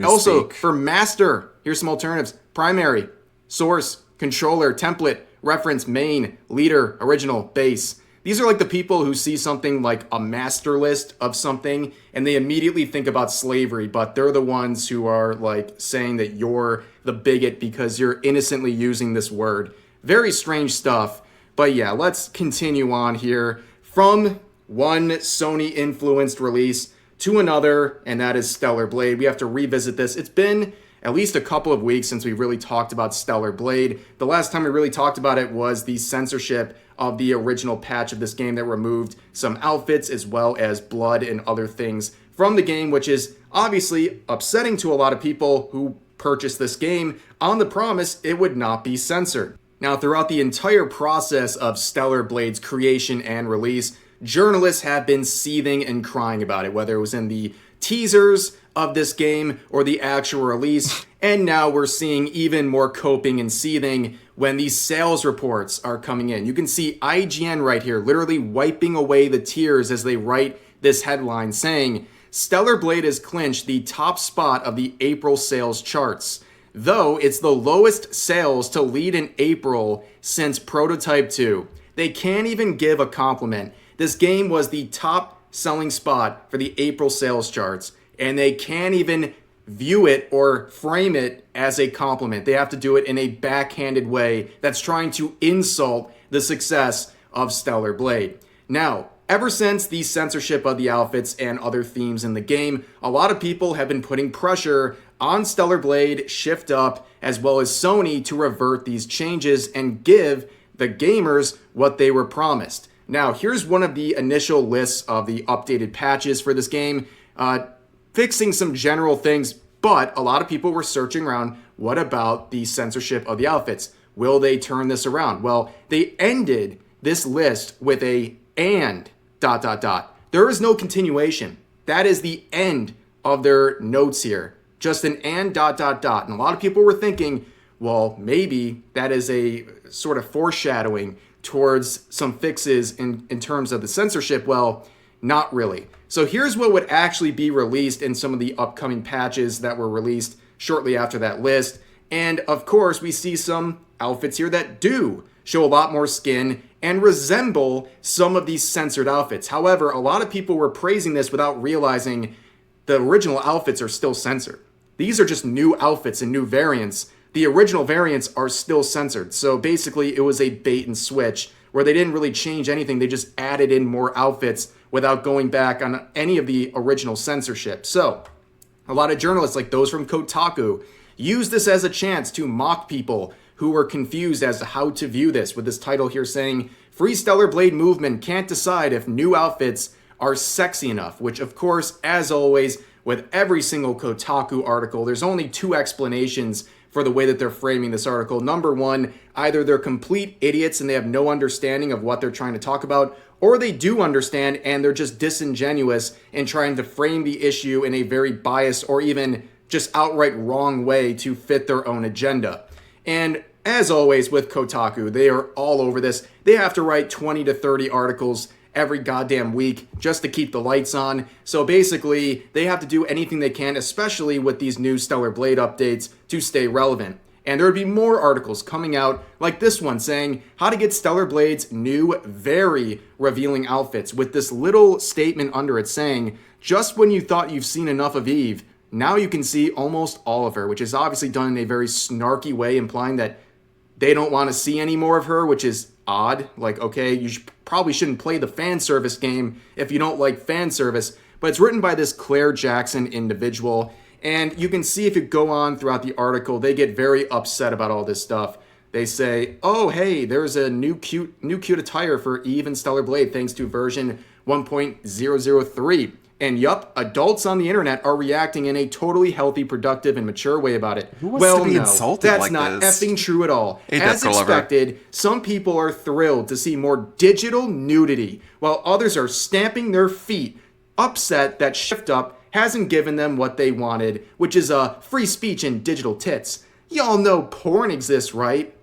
Also, for master, here's some alternatives. Primary, source, controller, template, reference, main, leader, original, base. These are like the people who see something like a master list of something and they immediately think about slavery, but they're the ones who are like saying that you're the bigot because you're innocently using this word. Very strange stuff. But yeah, let's continue on here from one Sony influenced release to another, and that is Stellar Blade. We have to revisit this. It's been at least a couple of weeks since we really talked about Stellar Blade. The last time we really talked about it was the censorship of the original patch of this game that removed some outfits as well as blood and other things from the game, which is obviously upsetting to a lot of people who purchased this game on the promise it would not be censored. Now, throughout the entire process of Stellar Blade's creation and release, journalists have been seething and crying about it, whether it was in the teasers of this game or the actual release, and now we're seeing even more coping and seething when these sales reports are coming in. You can see IGN right here literally wiping away the tears as they write this headline saying, Stellar Blade has clinched the top spot of the April sales charts, though it's the lowest sales to lead in April since Prototype 2. They can't even give a compliment. This game was the top selling spot for the April sales charts, and they can't even view it or frame it as a compliment. They have to do it in a backhanded way that's trying to insult the success of Stellar Blade. Now, ever since the censorship of the outfits and other themes in the game, a lot of people have been putting pressure on Stellar Blade, Shift Up, as well as Sony to revert these changes and give the gamers what they were promised. Now, here's one of the initial lists of the updated patches for this game, fixing some general things, but a lot of people were searching around, what about the censorship of the outfits? Will they turn this around? Well, they ended this list with a and ... There is no continuation. That is the end of their notes here. Just an and ... And a lot of people were thinking, well, maybe that is a sort of foreshadowing towards some fixes in terms of the censorship. Well, not really. So here's what would actually be released in some of the upcoming patches that were released shortly after that list. And of course, we see some outfits here that do show a lot more skin, and resemble some of these censored outfits. However, a lot of people were praising this without realizing the original outfits are still censored. These are just new outfits and new variants. The original variants are still censored. So basically, it was a bait and switch where they didn't really change anything. They just added in more outfits without going back on any of the original censorship. So a lot of journalists, like those from Kotaku, use this as a chance to mock people who were confused as to how to view this, with this title here saying, Free Stellar Blade movement can't decide if new outfits are sexy enough, which of course, as always, with every single Kotaku article, there's only two explanations for the way that they're framing this article. Number one, either they're complete idiots and they have no understanding of what they're trying to talk about, or they do understand and they're just disingenuous in trying to frame the issue in a very biased or even just outright wrong way to fit their own agenda. And as always with Kotaku, they are all over this. They have to write 20 to 30 articles every goddamn week just to keep the lights on. So basically, they have to do anything they can, especially with these new Stellar Blade updates, to stay relevant. And there would be more articles coming out like this one saying how to get Stellar Blade's new, very revealing outfits, with this little statement under it saying, just when you thought you've seen enough of Eve, now you can see almost all of her, which is obviously done in a very snarky way, implying that they don't want to see any more of her, which is odd. Like, okay, you probably shouldn't play the fan service game if you don't like fan service, but it's written by this Claire Jackson individual, and you can see if you go on throughout the article, they get very upset about all this stuff. They say, oh, hey, there's a new cute attire for Eve and Stellar Blade thanks to version 1.003. And yup, adults on the internet are reacting in a totally healthy, productive, and mature way about it. Who wants to be insulted that's like not this? effing true at all. Ain't As that clever? expected, some people are thrilled to see more digital nudity, while others are stamping their feet, upset that Shift Up hasn't given them what they wanted, which is free speech and digital tits. Y'all know porn exists, right?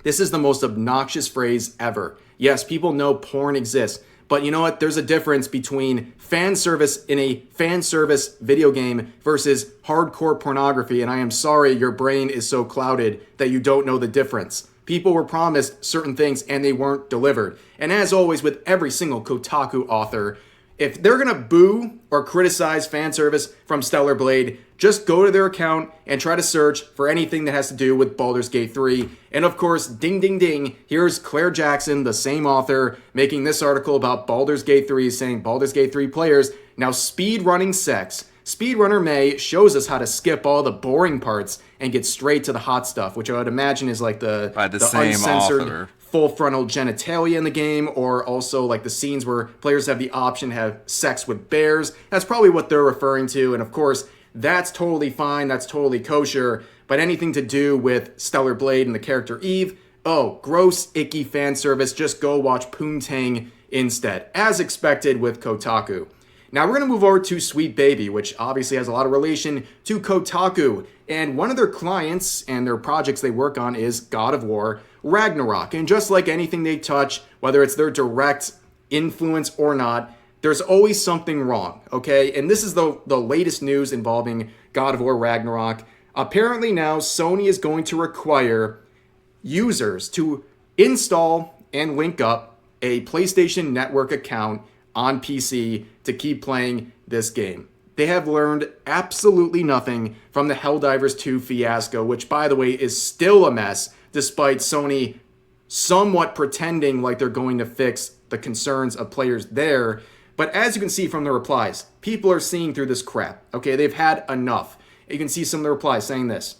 This is the most obnoxious phrase ever. Yes, people know porn exists. But you know what? There's a difference between fan service in a fan service video game versus hardcore pornography, and I am sorry your brain is so clouded that you don't know the difference. People were promised certain things and they weren't delivered. And as always with every single Kotaku author, if they're gonna boo or criticize fan service from Stellar Blade, just go to their account and try to search for anything that has to do with Baldur's Gate 3. And of course, ding ding ding, here's Claire Jackson, the same author, making this article about Baldur's Gate 3, saying Baldur's Gate 3 players now speed running sex. Speedrunner May shows us how to skip all the boring parts and get straight to the hot stuff, which I would imagine is like the same uncensored author. Full frontal genitalia in the game, or also like the scenes where players have the option to have sex with bears. That's probably what they're referring to. And of course, that's totally fine. That's totally kosher. But anything to do with Stellar Blade and the character Eve, oh, gross, icky fan service. Just go watch Poontang instead, as expected with Kotaku. Now we're going to move over to Sweet Baby, which obviously has a lot of relation to Kotaku. And one of their clients and their projects they work on is God of War Ragnarok. And just like anything they touch, whether it's their direct influence or not, there's always something wrong, okay? And this is the latest news involving God of War Ragnarok. Apparently now Sony is going to require users to install and link up a PlayStation Network account on PC to keep playing this game. They have learned absolutely nothing from the Helldivers 2 fiasco, which by the way is still a mess, despite Sony somewhat pretending like they're going to fix the concerns of players there. But as you can see from the replies, people are seeing through this crap. Okay, they've had enough. You can see some of the replies saying this.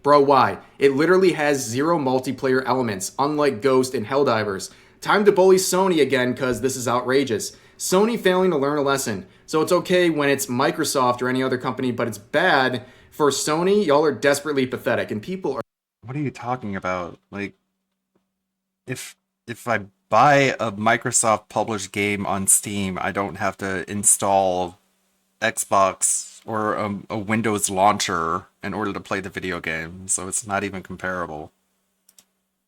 Bro, why? It literally has zero multiplayer elements, unlike Ghost and Helldivers. Time to bully Sony again, because this is outrageous. Sony failing to learn a lesson. So it's okay when it's Microsoft or any other company, but it's bad for Sony. Y'all are desperately pathetic, and people are... What are you talking about? Like, if I buy a Microsoft published game on Steam, I don't have to install Xbox or a Windows launcher in order to play the video game, so it's not even comparable.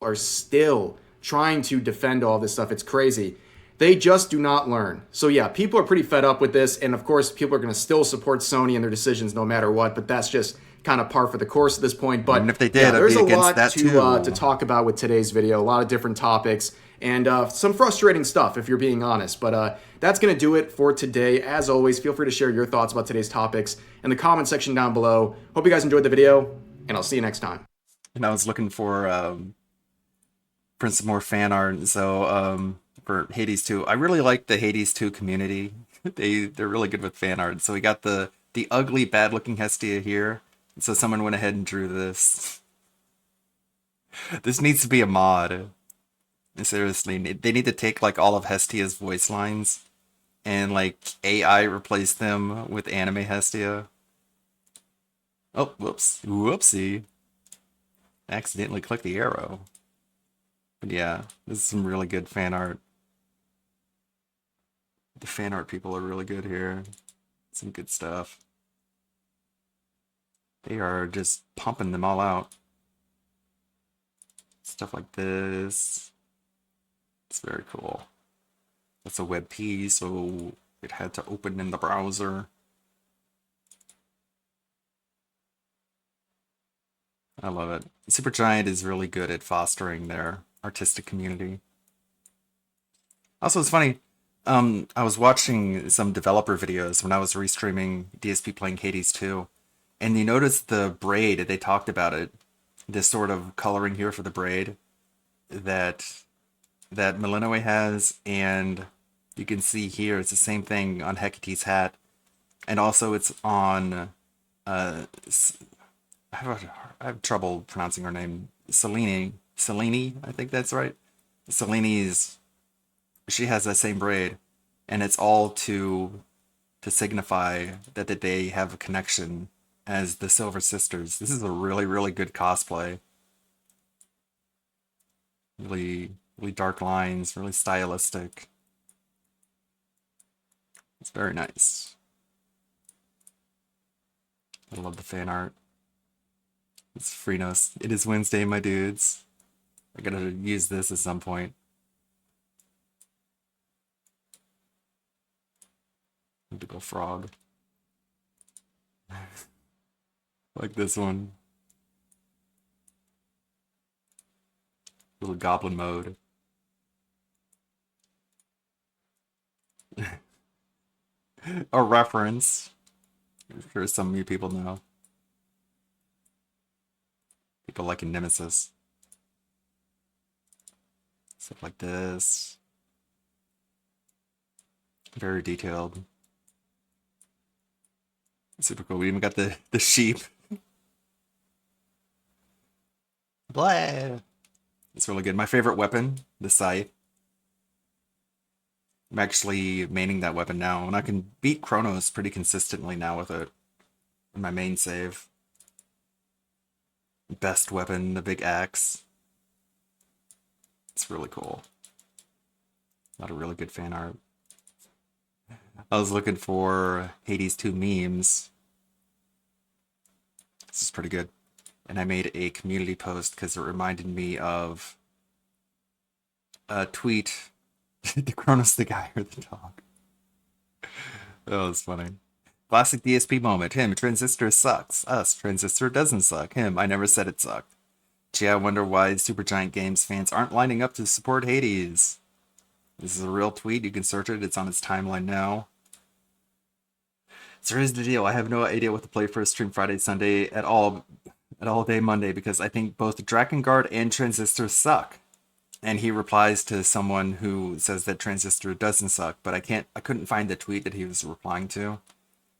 Are still trying to defend all this stuff. It's crazy. They just do not learn. So yeah, people are pretty fed up with this, and of course people are going to still support Sony and their decisions no matter what, but that's just kind of par for the course at this point. But and if they did, I'd there's be a against lot that to too. talk about with today's video. A lot of different topics and some frustrating stuff, if you're being honest. But that's going to do it for today. As always, feel free to share your thoughts about today's topics in the comment section down below. Hope you guys enjoyed the video, and I'll see you next time. And I was looking for some more fan art, so for Hades 2. I really like the Hades 2 community. They're really good with fan art. So we got the ugly, bad-looking Hestia here. So someone went ahead and drew this. This needs to be a mod. Seriously, they need to take like all of Hestia's voice lines and like AI replace them with anime Hestia. Oh, whoops. Whoopsie. Accidentally clicked the arrow. But yeah, this is some really good fan art. The fan art people are really good here. Some good stuff. They are just pumping them all out. Stuff like this. It's very cool. That's a WebP, so it had to open in the browser. I love it. Supergiant is really good at fostering their artistic community. Also, it's funny. I was watching some developer videos when I was restreaming DSP playing Hades 2, and you notice the braid, they talked about it, this sort of coloring here for the braid that Millennium has, and you can see here it's the same thing on Hecate's hat, and also it's on I have trouble pronouncing her name. Selene, I think that's right. Selene's, she has that same braid, and it's all to signify that they have a connection as the Silver Sisters. This is a really, really good cosplay. Really, really dark lines, really stylistic. It's very nice. I love the fan art. It's Freenos. It is Wednesday, my dudes. I gotta use this at some point. Need to go frog. Like this one. Little goblin mode. A reference. I'm sure some of you people know. People like in Nemesis. Stuff like this. Very detailed. Super cool. We even got the sheep. Blah. It's really good. My favorite weapon, the scythe. I'm actually maining that weapon now, and I can beat Kronos pretty consistently now with it in my main save. Best weapon, the big axe. It's really cool. A lot of really good fan art. I was looking for Hades 2 memes. This is pretty good. And I made a community post because it reminded me of a tweet. The Kronos the guy or the dog. That was funny. Classic DSP moment. Him, Transistor sucks. Us, Transistor doesn't suck. Him, I never said it sucked. Gee, I wonder why Supergiant Games fans aren't lining up to support Hades. This is a real tweet. You can search it. It's on its timeline now. So here's the deal. I have no idea what to play for Stream Friday, Sunday at all day Monday because I think both Drakengard and Transistor suck. And he replies to someone who says that Transistor doesn't suck, but I couldn't find the tweet that he was replying to.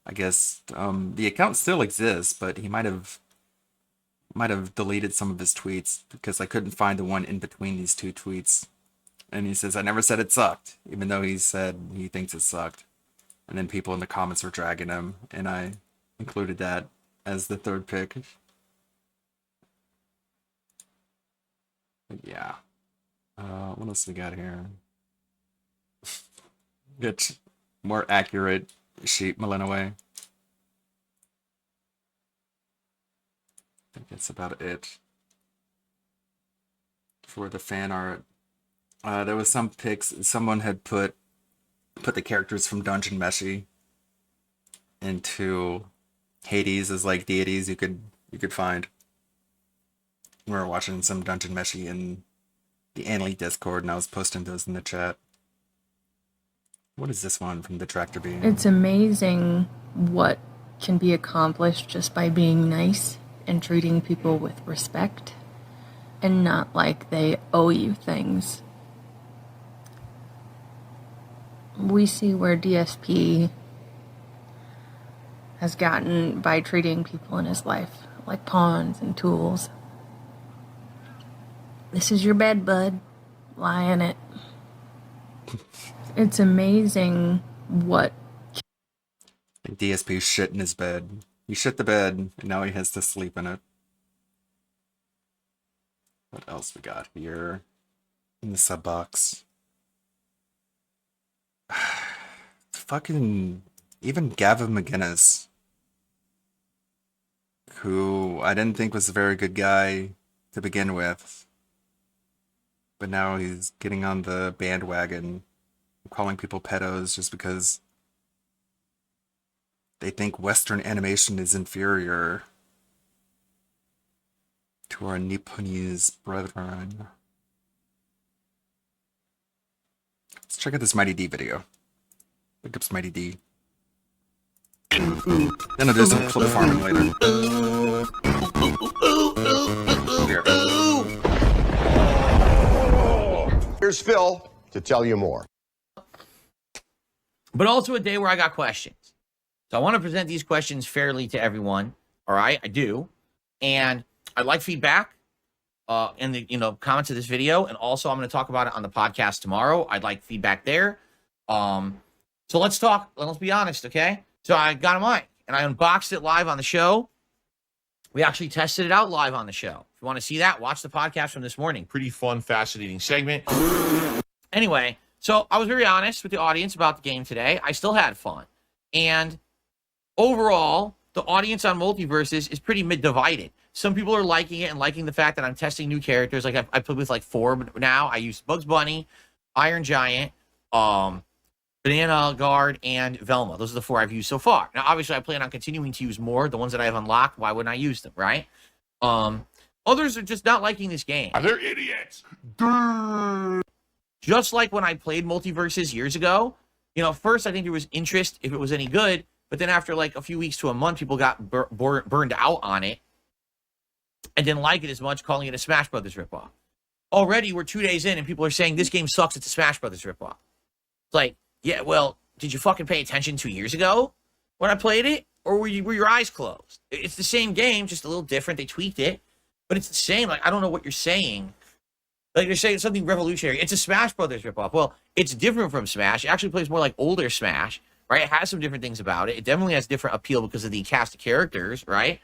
I guess the account still exists, but he might have deleted some of his tweets because I couldn't find the one in between these two tweets. And he says, I never said it sucked, even though he said he thinks it sucked. And then people in the comments were dragging him, and I included that as the third pick. But yeah. What else we got here? Get more accurate sheep Millennium. I think that's about it for the fan art. There was some pics. Someone had put the characters from Dungeon Meshi into Hades as like deities. You could you could find. We were watching some Dungeon Meshi in the Anley Discord, and I was posting those in the chat. What is this one from the Tractor Beam? It's amazing what can be accomplished just by being nice and treating people with respect and not like they owe you things. We see where DSP has gotten by treating people in his life like pawns and tools. This is your bed, bud. Lie in it. It's amazing what... DSP shit in his bed. He shit the bed, and now he has to sleep in it. What else we got here in the sub box? Fucking even Gavin McGinnis, who I didn't think was a very good guy to begin with, but now he's getting on the bandwagon, calling people pedos just because they think Western animation is inferior to our Nipponese brethren. Let's check out this Mighty D video. Look up Mighty D. Then I'll do some clip farming later. Here. Here's Phil to tell you more. But also a day where I got questions. So I want to present these questions fairly to everyone. All right, I do. And I'd like feedback in the comments of this video. And also I'm going to talk about it on the podcast tomorrow. I'd like feedback there. So let's talk. Let's be honest, okay? So I got a mic and I unboxed it live on the show. We actually tested it out live on the show. If you want to see that, watch the podcast from this morning. Pretty fun, fascinating segment. Anyway, so I was very honest with the audience about the game today. I still had fun. And overall, the audience on Multiverses is pretty mid-divided. Some people are liking it and liking the fact that I'm testing new characters. Like I played with like 4 now. I used Bugs Bunny, Iron Giant, Banana Guard, and Velma. Those are the 4 I've used so far. Now, obviously, I plan on continuing to use more. The ones that I have unlocked, why wouldn't I use them, right? Others are just not liking this game. They're idiots. Just like when I played Multiverses years ago, first I think there was interest if it was any good, but then after like a few weeks to a month, people got burned out on it and didn't like it as much, calling it a Smash Brothers ripoff. Already, we're 2 days in and people are saying this game sucks, it's a Smash Brothers ripoff. It's like, yeah, well, did you fucking pay attention 2 years ago when I played it? Or were your eyes closed? It's the same game, just a little different. They tweaked it, but it's the same. Like, I don't know what you're saying. Like, you're saying something revolutionary. It's a Smash Brothers ripoff. Well, it's different from Smash. It actually plays more like older Smash, right? It has some different things about it. It definitely has different appeal because of the cast of characters, right?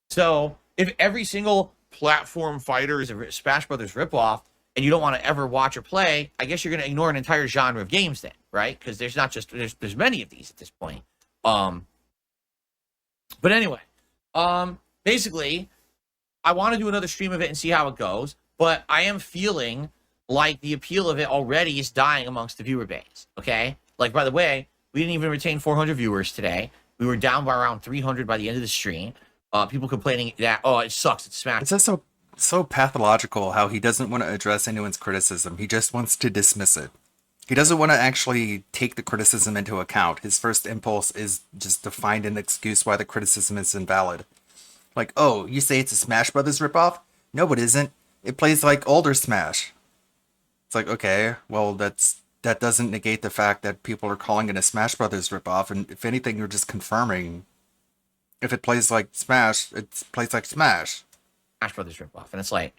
So, if every single platform fighter is a Smash Brothers ripoff, and you don't want to ever watch or play, I guess you're going to ignore an entire genre of games then, right? Because there's not just, there's many of these at this point. But anyway, basically, I want to do another stream of it and see how it goes, but I am feeling like the appeal of it already is dying amongst the viewer base, okay? Like, by the way, we didn't even retain 400 viewers today. We were down by around 300 by the end of the stream. People complaining that, oh, it sucks, it's Smash. It's just so pathological how he doesn't want to address anyone's criticism. He just wants to dismiss it. He doesn't want to actually take the criticism into account. His first impulse is just to find an excuse why the criticism is invalid. Like, oh, you say it's a Smash Brothers ripoff? No, it isn't. It plays like older Smash. It's like, okay, well, that doesn't negate the fact that people are calling it a Smash Brothers ripoff, and if anything, you're just confirming if it plays like Smash, it plays like Smash. Smash Brothers ripoff. And it's like,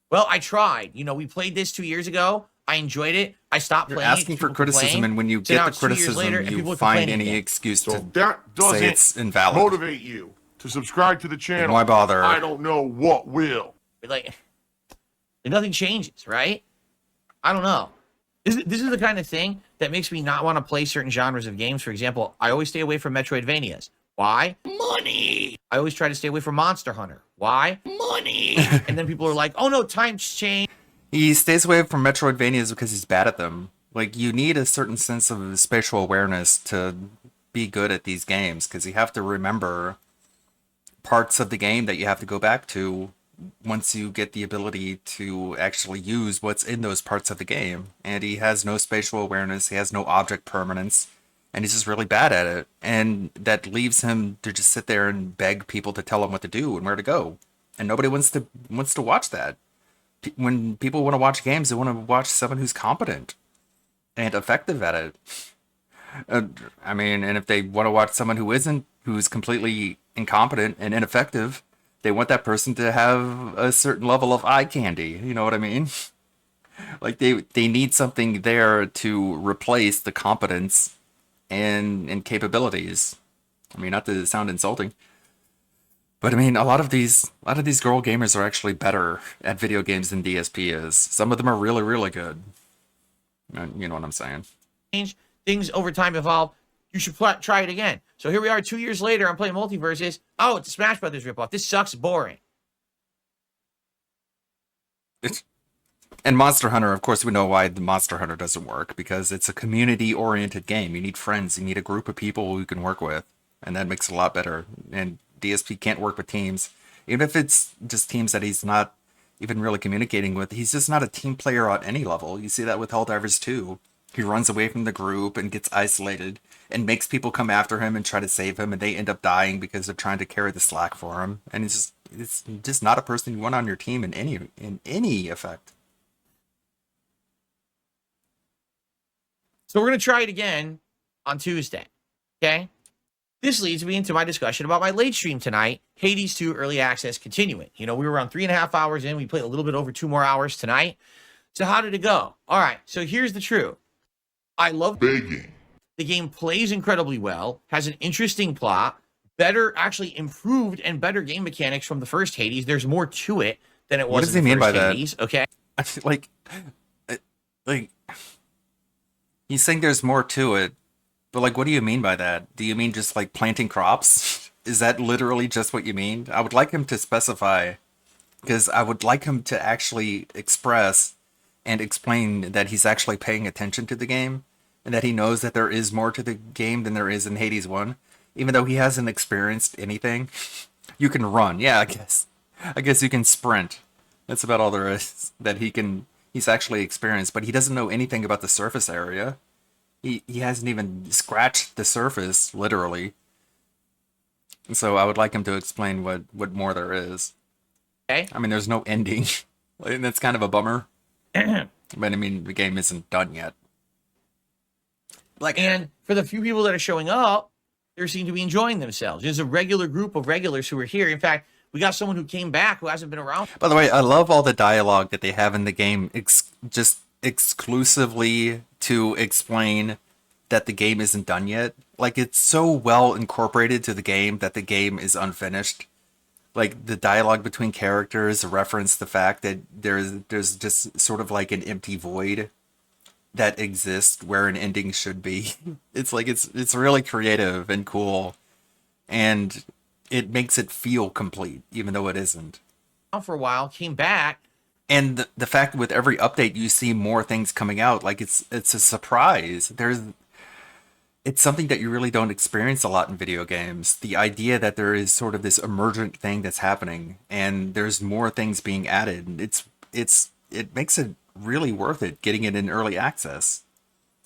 well, I tried. We played this 2 years ago. I enjoyed it. I stopped playing. You're asking for criticism, and when you get the criticism, you find any excuse to that say it's invalid. Motivate you to subscribe to the channel. Why bother? I don't know what will. Like, nothing changes, right? I don't know. This is the kind of thing that makes me not want to play certain genres of games. For example, I always stay away from Metroidvanias. Why? Money. I always try to stay away from Monster Hunter. Why? Money. And then people are like, oh no, times change. He stays away from Metroidvanias because he's bad at them. Like, you need a certain sense of spatial awareness to be good at these games, because you have to remember parts of the game that you have to go back to once you get the ability to actually use what's in those parts of the game. And he has no spatial awareness, he has no object permanence, and he's just really bad at it. And that leaves him to just sit there and beg people to tell him what to do and where to go. And nobody wants to watch that. When people want to watch games, they want to watch someone who's competent and effective at it. I mean, and if they want to watch someone who's completely incompetent and ineffective, they want that person to have a certain level of eye candy. You know what I mean? Like they need something there to replace the competence and capabilities. I mean, not to sound insulting, but I mean, a lot of these girl gamers are actually better at video games than DSP is. Some of them are really, really good. You know what I'm saying? Change things over time, evolve. You should try it again. So here we are 2 years later. I'm playing Multiverses. Oh, it's a Smash Brothers ripoff. This sucks. Boring. And Monster Hunter, of course, we know why the Monster Hunter doesn't work, because it's a community-oriented game. You need friends. You need a group of people who you can work with, and that makes it a lot better. And DSP can't work with teams. Even if it's just teams that he's not even really communicating with, he's just not a team player on any level. You see that with Helldivers 2. He runs away from the group and gets isolated and makes people come after him and try to save him, and they end up dying because they're trying to carry the slack for him. And it's just not a person you want on your team in any effect. So we're going to try it again on Tuesday, okay? This leads me into my discussion about my late stream tonight, Hades 2 Early Access continuing. You know, we were around 3.5 hours in. We played a little bit over 2 more hours tonight. So how did it go? All right, so here's the truth. I love begging. The game plays incredibly well, has an interesting plot, better, actually improved and better game mechanics from the first Hades. There's more to it than it was. What does he mean by Hades, that? Okay, like he's saying there's more to it, but like, what do you mean by that? Do you mean just like planting crops? Is that literally just what you mean? I would like him to specify, because I would like him to actually express and explain that he's actually paying attention to the game, and that he knows that there is more to the game than there is in Hades 1. Even though he hasn't experienced anything. You can run. Yeah, I guess you can sprint. That's about all there is that he's actually experienced, but he doesn't know anything about the surface area. He hasn't even scratched the surface, literally. So I would like him to explain what more there is. Okay. I mean, there's no ending. And that's kind of a bummer. But I mean, the game isn't done yet. And for the few people that are showing up, they seem to be enjoying themselves. There's a regular group of regulars who are here. In fact, we got someone who came back who hasn't been around. By the way, I love all the dialogue that they have in the game, just exclusively to explain that the game isn't done yet. Like, it's so well incorporated to the game that the game is unfinished. Like, the dialogue between characters reference the fact that there's just sort of like an empty void that exists where an ending should be. It's like, it's really creative and cool, and it makes it feel complete, even though it isn't. For a while, came back. And the fact with every update, you see more things coming out. Like, it's a surprise. It's something that you really don't experience a lot in video games. The idea that there is sort of this emergent thing that's happening, and there's more things being added. It makes it really worth it getting it in early access.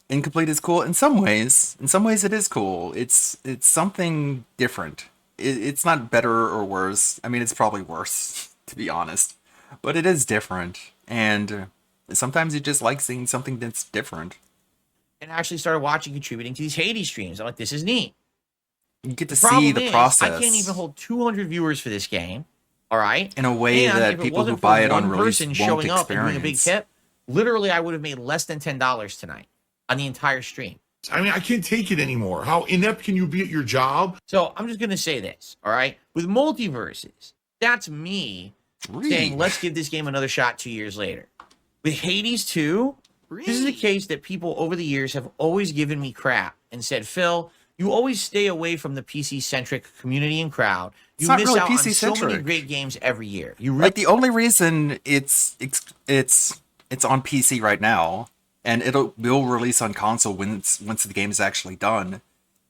Incomplete is cool in some ways. In some ways, it is cool. It's something different. It's not better or worse. I mean, it's probably worse, to be honest. But it is different, and sometimes you just like seeing something that's different. And actually started watching, contributing to these Hades streams. I'm like, this is neat. You get to see the process. I can't even hold 200 viewers for this game. All right, in a way that people who buy it on release won't showing up and doing a big experience. tip, literally, I would have made less than $10 tonight on the entire stream. I mean, I can't take it anymore. How inept can you be at your job? So I'm just gonna say this, all right? With Multiverses, that's me saying, let's give this game another shot 2 years later. With Hades 2, this is a case that people over the years have always given me crap and said, Phil, you always stay away from the PC-centric community and crowd. You miss out on so many great games every year. You Like, the only reason it's on PC right now, and will release on console once the game is actually done,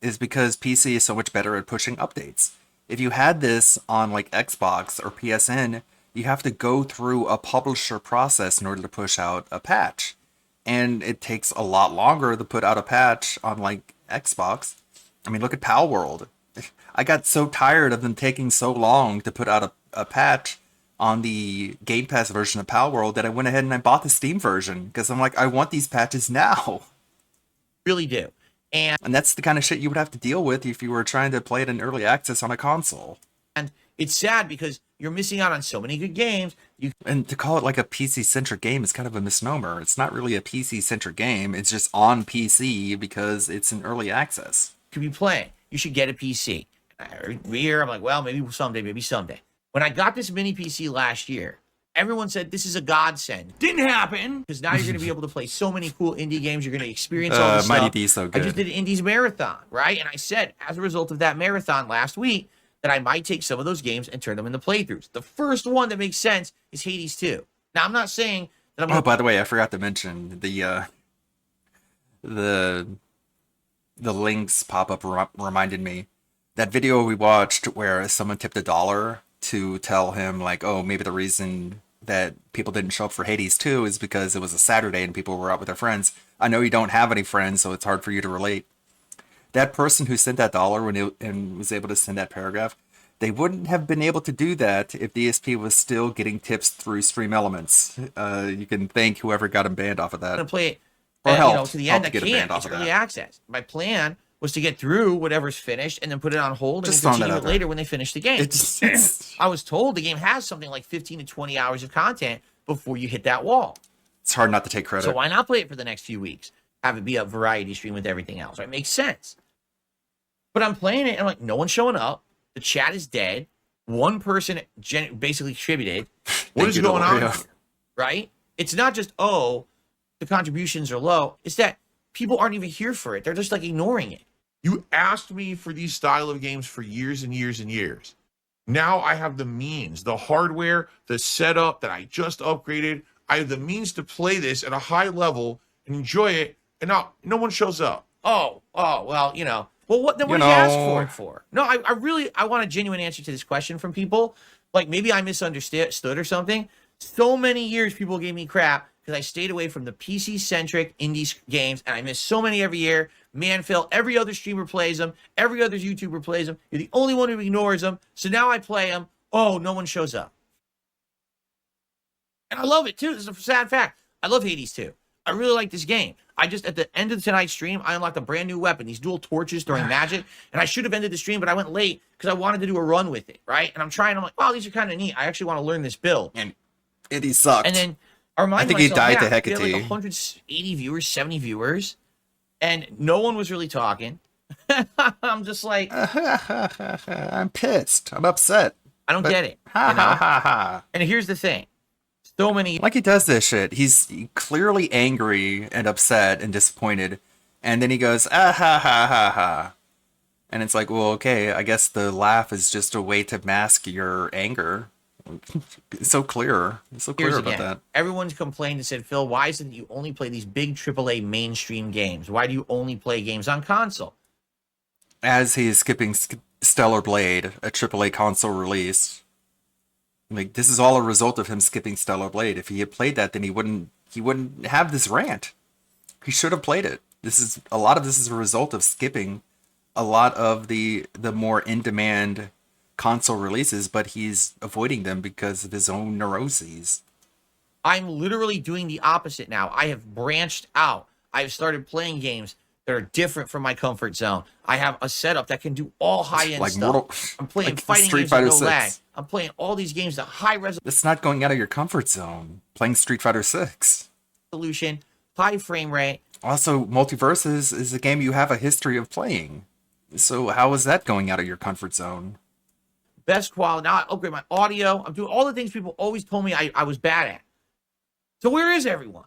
is because PC is so much better at pushing updates. If you had this on like Xbox or PSN, you have to go through a publisher process in order to push out a patch. And it takes a lot longer to put out a patch on like Xbox. I mean, look at Pal World. I got so tired of them taking so long to put out a patch on the Game Pass version of Pal World that I went ahead and I bought the Steam version because I'm like, I want these patches now. Really do. And that's the kind of shit you would have to deal with if you were trying to play it in early access on a console. And it's sad because you're missing out on so many good games. And to call it like a PC-centric game is kind of a misnomer. It's not really a PC-centric game. It's just on PC because it's in early access. Could be playing. You should get a PC. Every year I'm like, well, maybe someday. When I got this mini PC last year, everyone said this is a godsend. Didn't happen because now you're going to be able to play so many cool indie games. You're going to experience all this Mighty stuff. D so good. I just did an Indies marathon, right? And I said, as a result of that marathon last week, that I might take some of those games and turn them into playthroughs. The first one that makes sense is Hades 2. Now, I'm not saying that I'm. Oh, by the way, I forgot to mention the links pop-up reminded me that video we watched where someone tipped $1 to tell him like, oh, maybe the reason that people didn't show up for Hades 2 is because it was a Saturday and people were out with their friends. I know you don't have any friends, so it's hard for you to relate. That person who sent that $1 and was able to send that paragraph, they wouldn't have been able to do that if DSP was still getting tips through Stream Elements. You can thank whoever got him banned off of that. I'm going to play it or to the end. I get can't. It's early access. My plan was to get through whatever's finished and then put it on hold and then continue it later when they finish the game. I was told the game has something like 15 to 20 hours of content before you hit that wall. It's hard not to take credit. So why not play it for the next few weeks? Have it be a variety stream with everything else. Right? It makes sense. But I'm playing it and I'm like, no one's showing up. The chat is dead. One person basically contributed. What is going on here? Right? It's not just, oh, the contributions are low. It's that people aren't even here for it. They're just like ignoring it. You asked me for these style of games for years and years and years. Now I have the means, the hardware, the setup that I just upgraded. I have the means to play this at a high level and enjoy it. And now no one shows up. Oh, well, you know. Well, what do you ask for it for? No, I want a genuine answer to this question from people. Like maybe I misunderstood or something. So many years people gave me crap because I stayed away from the PC-centric indie games, and I miss so many every year. Man, Phil, every other streamer plays them. Every other YouTuber plays them. You're the only one who ignores them. So now I play them. Oh, no one shows up. And I love it, too. This is a sad fact. I love Hades 2. I really like this game. I just, at the end of tonight's stream, I unlocked a brand new weapon, these dual torches during magic, and I should have ended the stream, but I went late because I wanted to do a run with it, right? And I'm like, wow, these are kind of neat. I actually want to learn this build. And he sucked. And then I reminded think he myself, died to we Hecate. had like 180 viewers, 70 viewers, and no one was really talking. I'm just like... I'm pissed. I'm upset. I don't get it. You know? And here's the thing. So many... Like he does this shit. He's clearly angry and upset and disappointed. And then he goes, ah ha ha ha ha. And it's like, well, okay, I guess the laugh is just a way to mask your anger. It's so clear. It's so clear about that. Everyone's complained and said, Phil, why is it that you only play these big AAA mainstream games? Why do you only play games on console? As he is skipping Stellar Blade, a AAA console release. Like, this is all a result of him skipping Stellar Blade. If he had played that, then he wouldn't have this rant. He should have played it. A lot of this is a result of skipping a lot of the more in-demand console releases, but he's avoiding them because of his own neuroses. I'm literally doing the opposite now. I have branched out. I've started playing games that are different from my comfort zone. I have a setup that can do all high-end like stuff. I'm playing fighting Street games Fighter with no 6. lag. I'm playing all these games at high resolution. That's not going out of your comfort zone. Playing Street Fighter 6. High frame rate. Also, Multiverses is a game you have a history of playing. So how is that going out of your comfort zone? Best quality. Now I upgrade my audio. I'm doing all the things people always told me I was bad at. So where is everyone?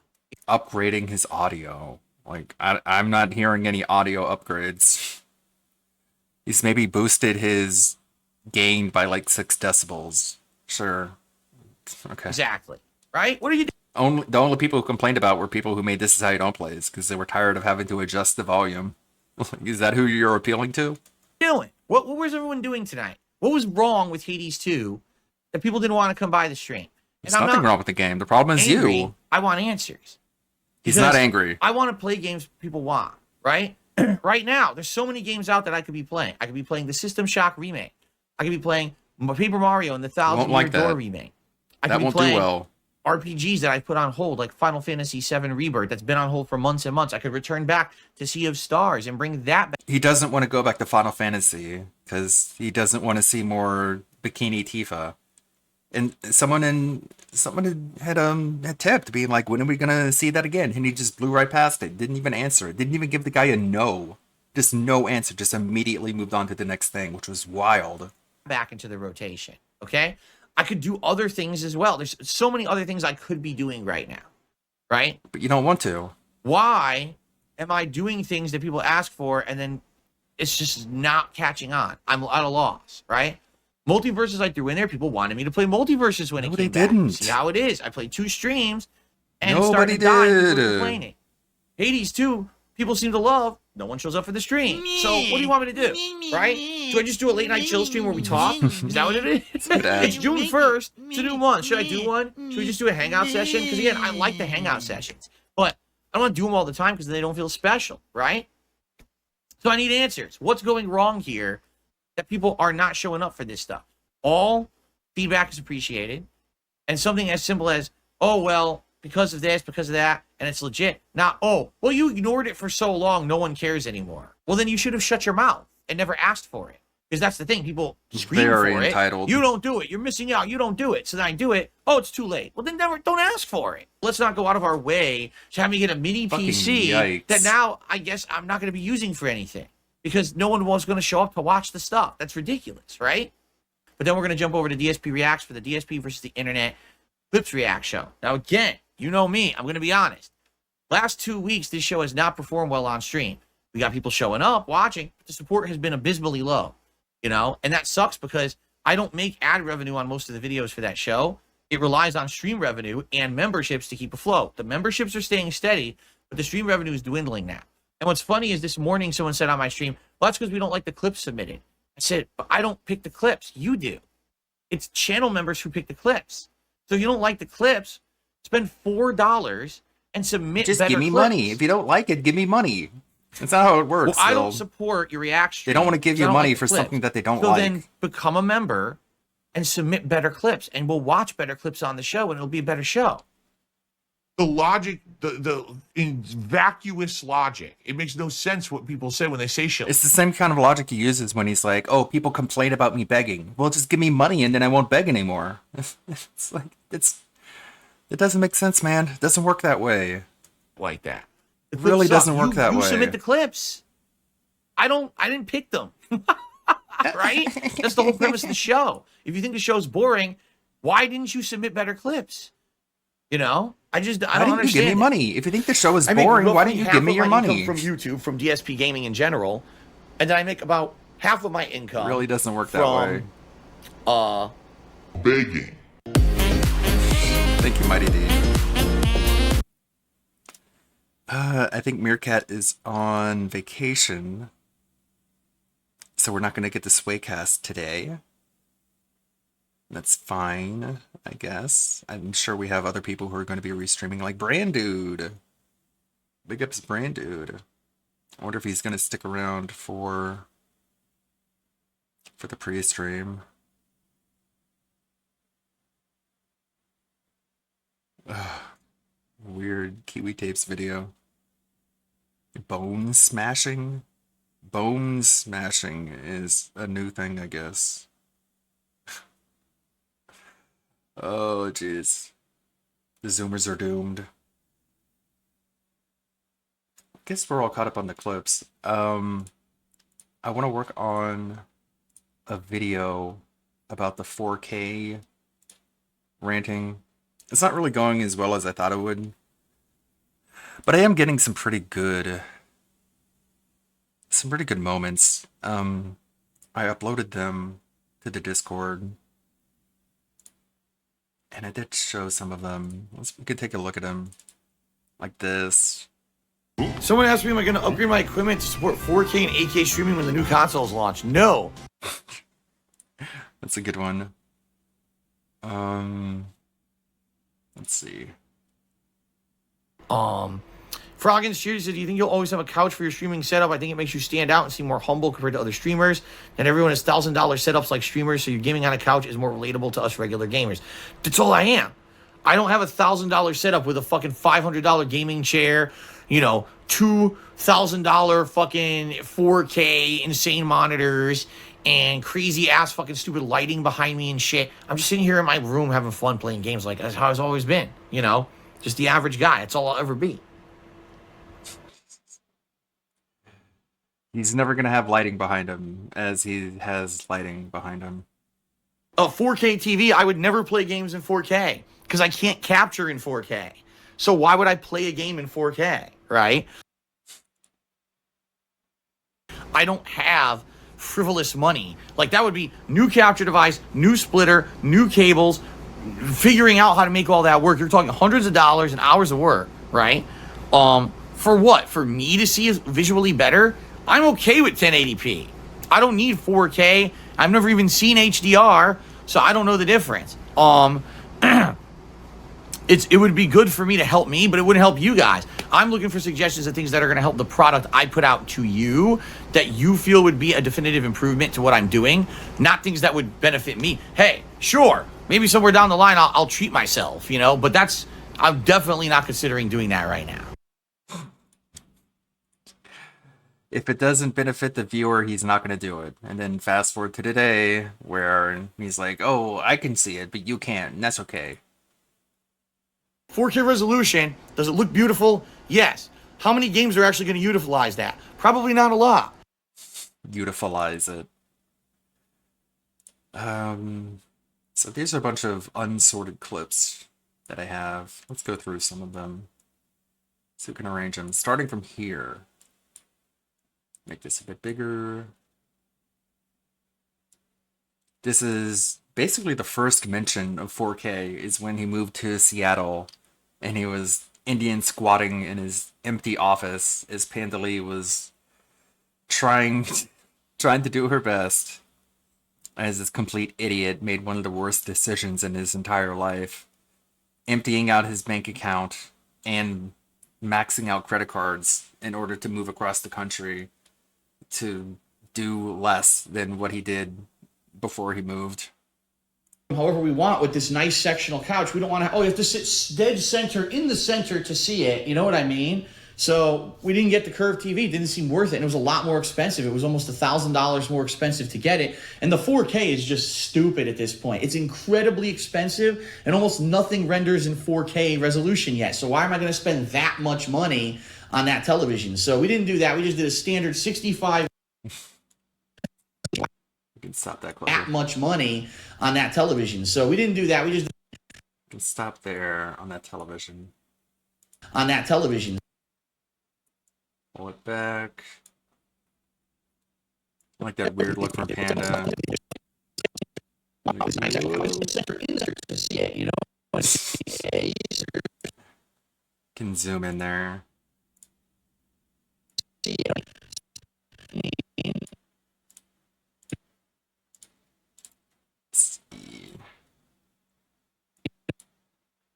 Upgrading his audio. Like, I'm not hearing any audio upgrades. He's maybe boosted his gain by like 6 decibels. Sure. Okay. Exactly. Right? What are you doing? The only people who complained about were people who made This Is How You Don't Play, because they were tired of having to adjust the volume. Is that who you're appealing to? What was everyone doing tonight? What was wrong with Hades 2 that people didn't want to come by the stream? There's nothing wrong with the game. The problem is angry. you. I want answers. He's not angry. I want to play games people want, right? Right now, there's so many games out that I could be playing. I could be playing the System Shock remake. I could be playing Paper Mario and the Thousand Year Door remake. I could be playing RPGs that I put on hold, like Final Fantasy VII Rebirth, that's been on hold for months and months. I could return back to Sea of Stars and bring that back. He doesn't want to go back to Final Fantasy because he doesn't want to see more Bikini Tifa. And someone had tipped, being like, when are we gonna see that again? And he just blew right past it. Didn't even answer it. Didn't even give the guy a no. Just no answer. Just immediately moved on to the next thing, which was wild. Back into the rotation. Okay, I could do other things as well. There's so many other things I could be doing right now, right? But you don't want to. Why am I doing things that people ask for and then it's just not catching on? I'm at a loss, right? Multiverses I threw in there. People wanted me to play Multiverses when it came back. Didn't. See how it is. I played 2 streams and Nobody started dying. People did. were complaining. Hades 2, people seem to love. No one shows up for the stream. So what do you want me to do, right? Do I just do a late night chill stream where we talk? Is that what it is? It's June 1st to do one. Should I do one? Should we just do a hangout session? Because again, I like the hangout sessions, but I don't want to do them all the time because they don't feel special, right? So I need answers. What's going wrong here that people are not showing up for this stuff? All feedback is appreciated, and something as simple as, oh, well, because of this, because of that, and it's legit. Not, oh, well, you ignored it for so long, no one cares anymore. Well, then you should have shut your mouth and never asked for it. Because that's the thing, people scream Very for entitled. it. You don't do it. You're missing out. You don't do it. So then I do it. Oh, it's too late. Well, then never, don't ask for it. Let's not go out of our way to have me get a mini Fucking PC yikes. that now I guess I'm not going to be using for anything. Because no one was going to show up to watch the stuff. That's ridiculous, right? But then we're going to jump over to DSP Reacts for the DSP versus the Internet Clips React show. Now, again, you know me. I'm going to be honest. Last 2 weeks, this show has not performed well on stream. We got people showing up, watching, but the support has been abysmally low, you know? And that sucks because I don't make ad revenue on most of the videos for that show. It relies on stream revenue and memberships to keep afloat. The memberships are staying steady, but the stream revenue is dwindling now. And what's funny is this morning someone said on my stream, well, that's because we don't like the clips submitted. I said, but I don't pick the clips. You do. It's channel members who pick the clips. So if you don't like the clips, spend $4 and submit Just better give me clips. money. If you don't like it, give me money. That's not how it works. Well, I Phil. don't support your reaction. They don't want to give I you don't money like the for clips. something that they don't So like. then become a member and submit better clips, and we'll watch better clips on the show, and it'll be a better show. The logic, the in vacuous logic, it makes no sense what people say when they say shit. It's the same kind of logic he uses when he's like, oh, people complain about me begging. Well, just give me money and then I won't beg anymore. It's like, it doesn't make sense, man. It doesn't work that way. Like that. It really doesn't work that You way. submit the clips. I didn't pick them. Right? That's the whole premise of the show. If you think the show's boring, why didn't you submit better clips? You know? I don't understand. You give me money? If you think the show is boring, why don't you give me your money? From YouTube, from DSP Gaming in general, and then I make about half of my income. It really doesn't work that way. Begging. Thank you, Mighty D. I think Meerkat is on vacation, so we're not going to get the Swaycast today. That's fine, I guess. I'm sure we have other people who are going to be restreaming, like Brandude. Big ups, Brandude. I wonder if he's going to stick around for the pre-stream. Weird Kiwi Tapes video. Bone smashing? Bone smashing is a new thing, I guess. Oh, jeez. The Zoomers are doomed. I guess we're all caught up on the clips. I want to work on a video about the 4K ranting. It's not really going as well as I thought it would. But I am getting some pretty good moments. I uploaded them to the Discord. And I did show some of them. We could take a look at them. Like this. Someone asked me, am I going to upgrade my equipment to support 4K and 8K streaming when the new consoles launch? No. That's a good one. Let's see. Frog and Studio said, do you think you'll always have a couch for your streaming setup? I think it makes you stand out and seem more humble compared to other streamers. And everyone has $1,000 setups like streamers, so your gaming on a couch is more relatable to us regular gamers. That's all I am. I don't have a $1,000 setup with a fucking $500 gaming chair, you know, $2,000 fucking 4K insane monitors, and crazy ass fucking stupid lighting behind me and shit. I'm just sitting here in my room having fun playing games. Like, that's how it's always been, you know? Just the average guy. That's all I'll ever be. He's never going to have lighting behind him as he has lighting behind him. A 4K TV, I would never play games in 4K because I can't capture in 4K. So why would I play a game in 4K, right? I don't have frivolous money. Like, that would be new capture device, new splitter, new cables, figuring out how to make all that work. You're talking hundreds of dollars and hours of work, right? For what? For me to see it visually better? I'm okay with 1080p. I don't need 4K. I've never even seen HDR, so I don't know the difference. It would be good for me to help me, but it wouldn't help you guys. I'm looking for suggestions of things that are going to help the product I put out to you that you feel would be a definitive improvement to what I'm doing, not things that would benefit me. Hey, sure, maybe somewhere down the line I'll treat myself, you know, but I'm definitely not considering doing that right now. If it doesn't benefit the viewer, he's not going to do it. And then fast forward to today where he's like, oh, I can see it, but you can't, and that's okay. 4K resolution, does it look beautiful? Yes. How many games are actually going to utilize that? Probably not a lot. Utilize it. So these are a bunch of unsorted clips that I have. Let's go through some of them so we can arrange them. Starting from here. Make this a bit bigger. This is basically the first mention of 4K is when he moved to Seattle and he was Indian squatting in his empty office as Pandali was trying to do her best as this complete idiot made one of the worst decisions in his entire life, emptying out his bank account and maxing out credit cards in order to move across the country to do less than what he did before he moved. However we want with this nice sectional couch. We don't want to, you have to sit dead center in the center to see it. You know what I mean? So we didn't get the curved TV. It didn't seem worth it. And it was a lot more expensive. It was almost $1,000 more expensive to get it. And the 4K is just stupid at this point. It's incredibly expensive and almost nothing renders in 4K resolution yet. So why am I going to spend that much money on that television? So we didn't do that. We just did a standard 65. You can stop that. That much money on that television. So we didn't do that. We just you can stop there on that television. On that television. Pull it back. I like that weird look from Panda. Can zoom in there.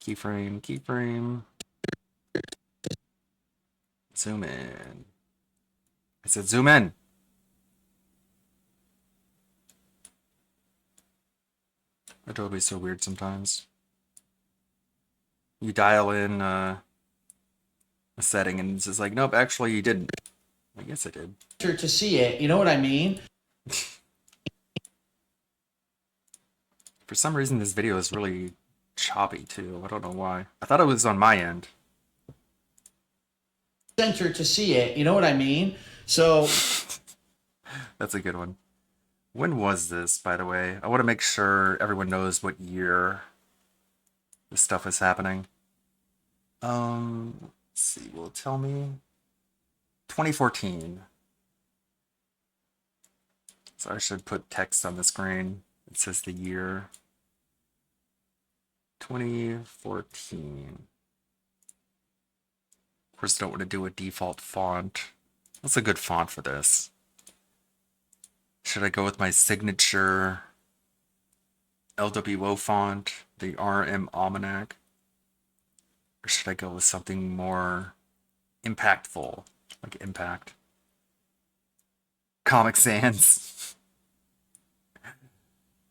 Keyframe. Zoom in. I said zoom in. Adobe's so weird sometimes. You dial in a setting and it's just like, nope, actually you didn't. I guess I did. To see it, you know what I mean? For some reason this video is really choppy too. I don't know why. I thought it was on my end. Center to see it, you know what I mean? So that's a good one. When was this, by the way? I want to make sure everyone knows what year this stuff is happening. Let's see, will it tell me? 2014. So I should put text on the screen. It says the year. 2014. Of course, I don't want to do a default font. What's a good font for this? Should I go with my signature LWO font, the RM Almanac? Or should I go with something more impactful, like Impact? Comic Sans.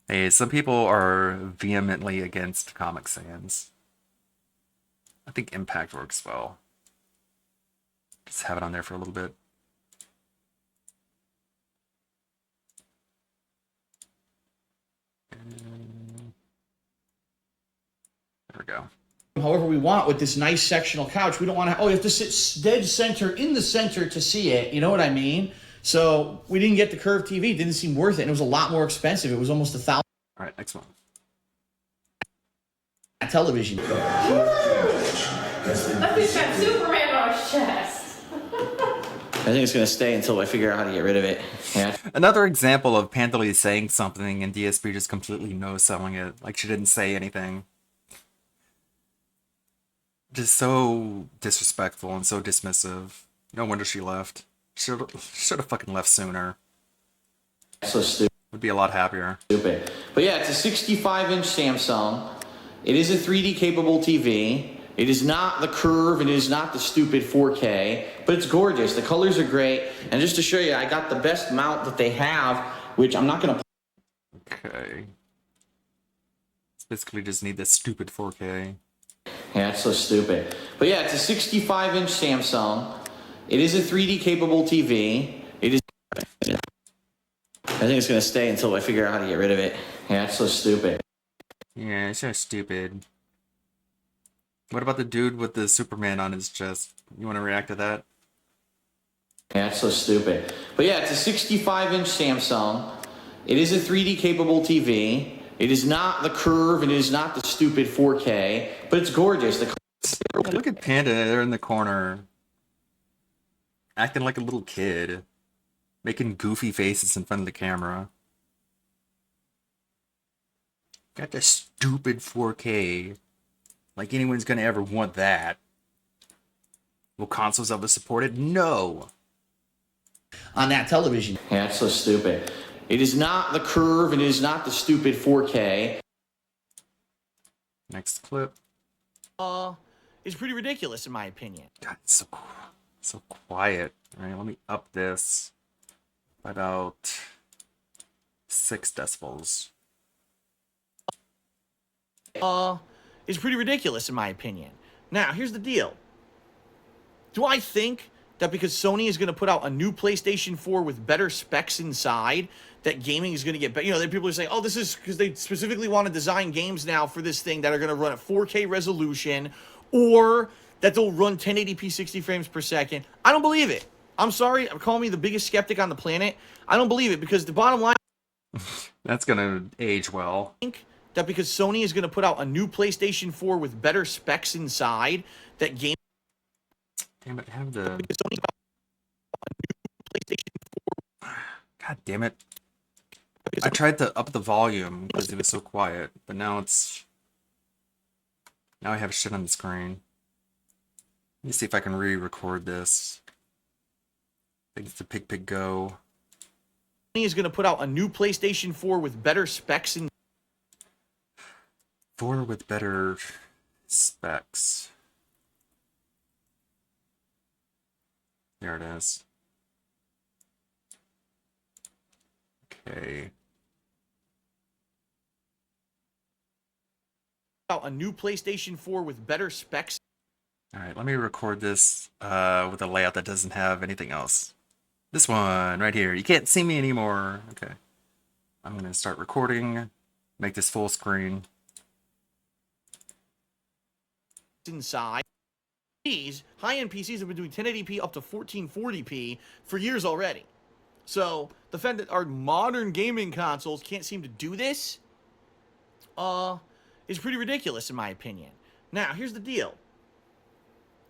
Hey, some people are vehemently against Comic Sans. I think Impact works well. Just have it on there for a little bit. There we go. However we want with this nice sectional couch. We don't want to, you have to sit dead center in the center to see it. You know what I mean? So we didn't get the curved TV. It didn't seem worth it. And it was a lot more expensive. It was almost $1,000. All right, next one. Television. That's got Superman on his chest. I think it's going to stay until I figure out how to get rid of it. Yeah. Another example of Pandalee saying something and DSP just completely no-selling it. Like she didn't say anything. Just so disrespectful and so dismissive. No wonder she left. Should have fucking left sooner. So stupid. Would be a lot happier. Stupid. But yeah, it's a 65-inch Samsung. It is a 3D capable TV. It is not the curve. It is not the stupid 4K. But it's gorgeous. The colors are great. And just to show you, I got the best mount that they have, which I'm not going to... Okay. It's basically just need this stupid 4K. Yeah, it's so stupid. But yeah, it's a 65-inch Samsung. It is a 3D capable TV. It is... I think it's going to stay until I figure out how to get rid of it. Yeah, it's so stupid. Yeah, it's so stupid. What about the dude with the Superman on his chest? You want to react to that? Yeah, it's so stupid. But yeah, it's a 65-inch Samsung. It is a 3D capable TV. It is not the curve. It is not the stupid 4K. But it's gorgeous. Yeah, look at Panda there in the corner. Acting like a little kid. Making goofy faces in front of the camera. Got the stupid 4K. Like anyone's gonna ever want that. Will consoles ever support it? No. On that television. Yeah, it's so stupid. It is not the curve. It is not the stupid 4K. Next clip. It's pretty ridiculous in my opinion. God, it's so quiet. All right, let me up this by about 6 decibels. Is pretty ridiculous in my opinion. Now, here's the deal. Do I think that because Sony is going to put out a new PlayStation 4 with better specs inside, that gaming is going to get better? You know, people are saying, oh, this is because they specifically want to design games now for this thing that are going to run at 4K resolution, or that they'll run 1080p 60 frames per second. I don't believe it. I'm sorry. Call me the biggest skeptic on the planet. I don't believe it because the bottom line... That's going to age well. That because Sony is going to put out a new PlayStation 4 with better specs inside, that game... Damn it, have the... God damn it. I tried to up the volume because it was so quiet, but now it's... Now I have shit on the screen. Let me see if I can re-record this. Thanks to Pig Go. Sony is going to put out a new PlayStation 4 with better specs in... 4 with better specs. There it is. Okay. A new PlayStation 4 with better specs. Alright, let me record this with a layout that doesn't have anything else. This one right here. You can't see me anymore. Okay. I'm going to start recording. Make this full screen. Inside. High-end PCs have been doing 1080p up to 1440p for years already. So the fact that our modern gaming consoles can't seem to do this is pretty ridiculous in my opinion. Now, here's the deal.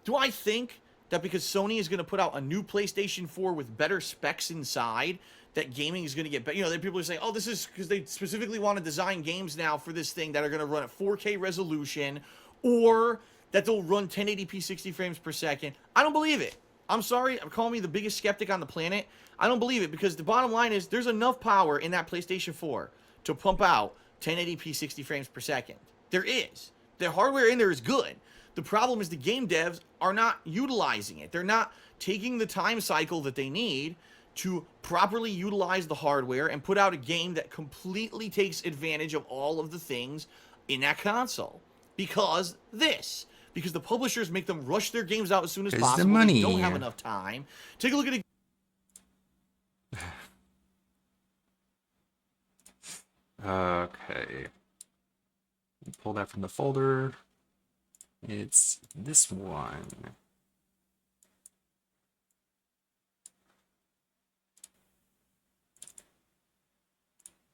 Do I think that because Sony is going to put out a new PlayStation 4 with better specs inside, that gaming is going to get better? You know, people are saying, oh, this is because they specifically want to design games now for this thing that are going to run at 4K resolution, or that they'll run 1080p 60 frames per second. I don't believe it. I'm sorry. Call me the biggest skeptic on the planet. I don't believe it because the bottom line is there's enough power in that PlayStation 4 to pump out 1080p 60 frames per second. There is. The hardware in there is good. The problem is the game devs are not utilizing it. They're not taking the time cycle that they need to properly utilize the hardware and put out a game that completely takes advantage of all of the things in that console. Because the publishers make them rush their games out as soon as possible. The money. They don't have enough time. Take a look at it. Okay. Pull that from the folder. It's this one.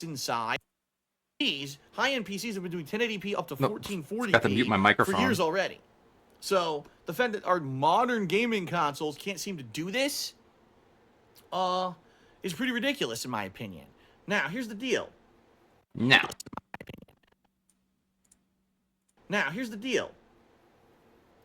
Inside. These high-end PCs have been doing 1080p up to 1440p got to mute my microphone. for years already. So the fact that our modern gaming consoles can't seem to do this is pretty ridiculous in my opinion. Now, here's the deal. Now, here's the deal.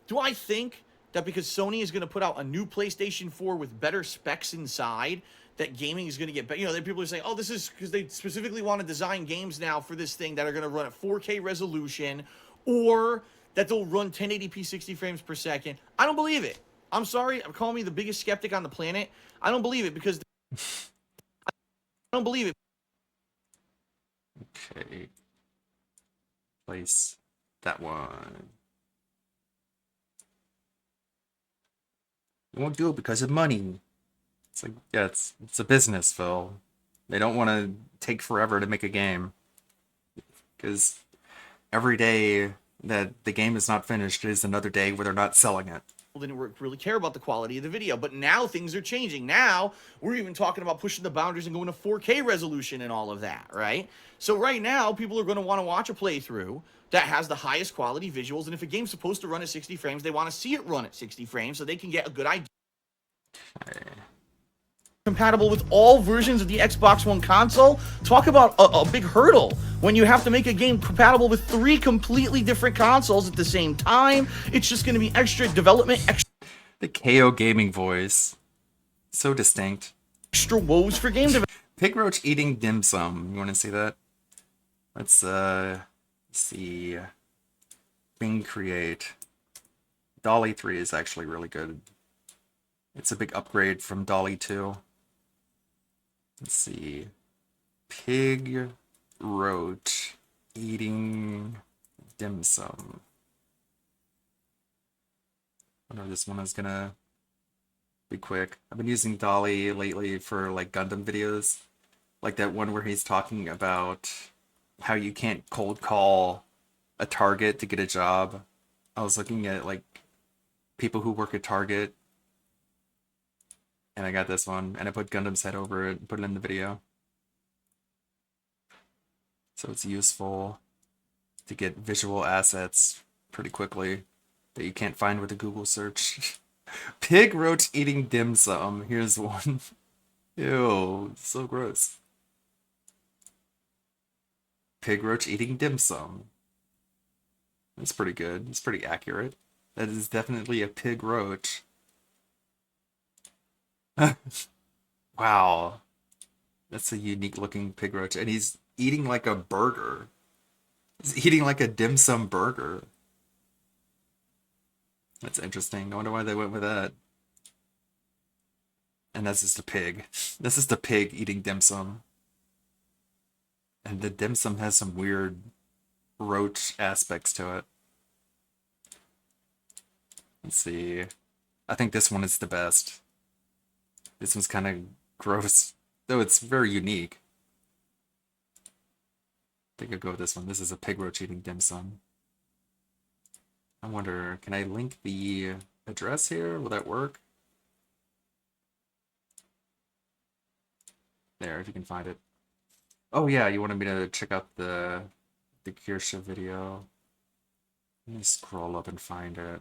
Do I think that because Sony is going to put out a new PlayStation 4 with better specs inside, that gaming is going to get better? You know, people are saying, oh, this is because they specifically want to design games now for this thing that are going to run at 4K resolution, or that they'll run 1080p 60 frames per second. I don't believe it. I'm sorry. I'm calling me the biggest skeptic on the planet. I don't believe it because I don't believe it. Okay. Place that one. You won't do it because of money. It's like, yeah, it's a business, Phil. They don't want to take forever to make a game. Because every day that the game is not finished is another day where they're not selling it. Didn't really care about the quality of the video, but now things are changing. Now we're even talking about pushing the boundaries and going to 4K resolution and all of that, right? So right now people are going to want to watch a playthrough that has the highest quality visuals, and if a game's supposed to run at 60 frames, they want to see it run at 60 frames so they can get a good idea. Compatible with all versions of the Xbox One console. Talk about a big hurdle when you have to make a game compatible with 3 completely different consoles at the same time. It's just going to be extra development, The KO gaming voice. So distinct. Extra woes for game development. Pig Roach eating dim sum. You want to see that? Let's see. Bing Create. Dolly 3 is actually really good. It's a big upgrade from Dolly 2. Let's see. Pig Roach eating dim sum. I wonder if this one is gonna be quick. I've been using Dolly lately for like Gundam videos. Like that one where he's talking about how you can't cold call a Target to get a job. I was looking at like people who work at Target. And I got this one, and I put Gundam's head over it and put it in the video. So it's useful to get visual assets pretty quickly that you can't find with a Google search. Pig Roach eating dim sum. Here's one. Ew, so gross. Pig Roach eating dim sum. That's pretty good. It's pretty accurate. That is definitely a pig roach. Wow. That's a unique looking pig roach. And he's eating like a burger. He's eating like a dim sum burger. That's interesting. I wonder why they went with that. And that's just a pig. This is the pig eating dim sum. And the dim sum has some weird roach aspects to it. Let's see. I think this one is the best. This one's kind of gross, though it's very unique. I think I'll go with this one. This is a pig roach eating dim sum. I wonder, can I link the address here? Will that work? There, if you can find it. Oh yeah, you wanted me to check out the Kirsche video. Let me scroll up and find it.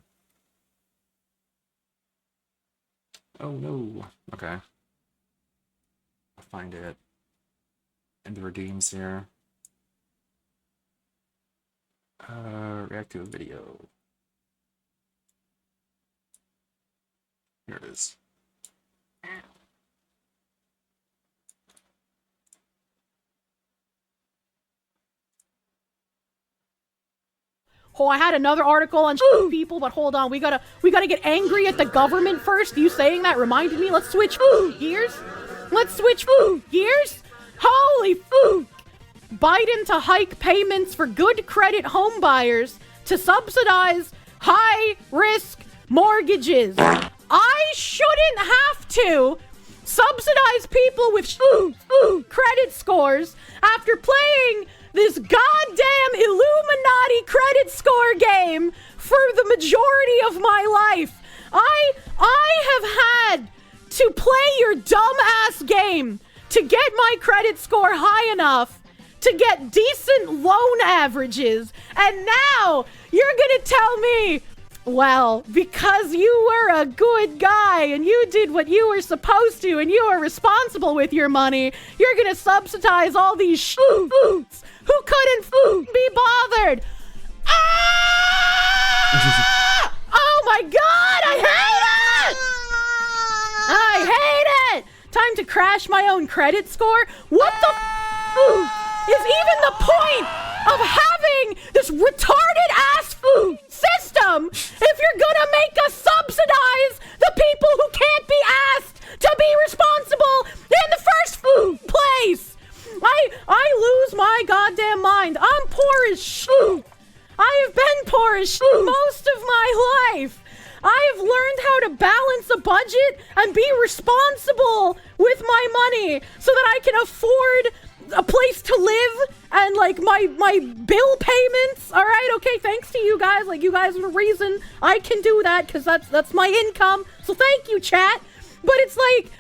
Oh no. Okay. I'll find it in the redeems here. React to a video. Here it is. Oh, I had another article on people, but hold on, we gotta get angry at the government first. You saying that reminded me. Let's switch gears. Holy food! Biden to hike payments for good credit home buyers to subsidize high-risk mortgages. I shouldn't have to subsidize people with credit scores after playing this goddamn Illuminati credit score game for the majority of my life. I have had to play your dumb-ass game to get my credit score high enough to get decent loan averages. And now you're gonna tell me, well, because you were a good guy and you did what you were supposed to and you are responsible with your money, you're gonna subsidize all these shoots who couldn't be bothered. Ah! Oh my God, I hate it! Time to crash my own credit score? What the is even the point of having this retarded ass system if you're gonna make us subsidize the people who can't be asked to be responsible in the first place? I lose my goddamn mind. I'm poor as shit. I have been poor as shit most of my life. I have learned how to balance a budget and be responsible with my money so that I can afford a place to live and like my bill payments. All right, okay, thanks to you guys. Like, you guys are the reason I can do that because that's my income. So thank you, chat. But it's like,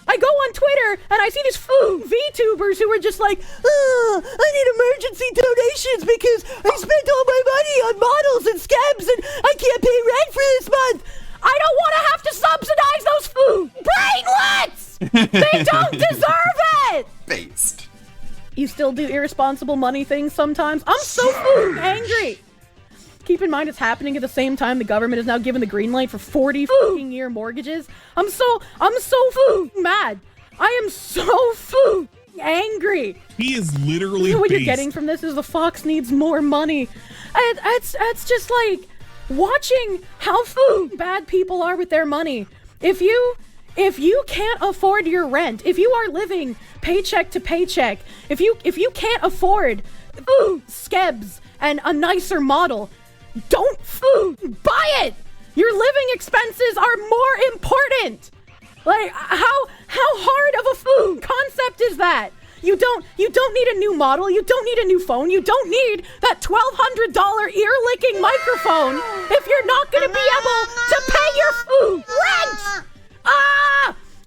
I go on Twitter and I see these VTubers who are just like, oh, I need emergency donations because I spent all my money on models and scabs and I can't pay rent for this month. I don't want to have to subsidize those brainlets. They don't deserve it. Based. You still do irresponsible money things sometimes? I'm so angry. Keep in mind it's happening at the same time the government is now giving the green light for 40 fucking year mortgages. I'm so mad. I am so angry. He is literally You know what you're getting from this is the Fox needs more money. It's just like watching how bad people are with their money. If you can't afford your rent, if you are living paycheck to paycheck, if you can't afford skebs and a nicer model, don't buy it. Your living expenses are more important. Like, how hard of a concept is that? You don't need a new model. You don't need a new phone. You don't need that $1,200 ear-licking microphone if you're not going to be able to pay your rent.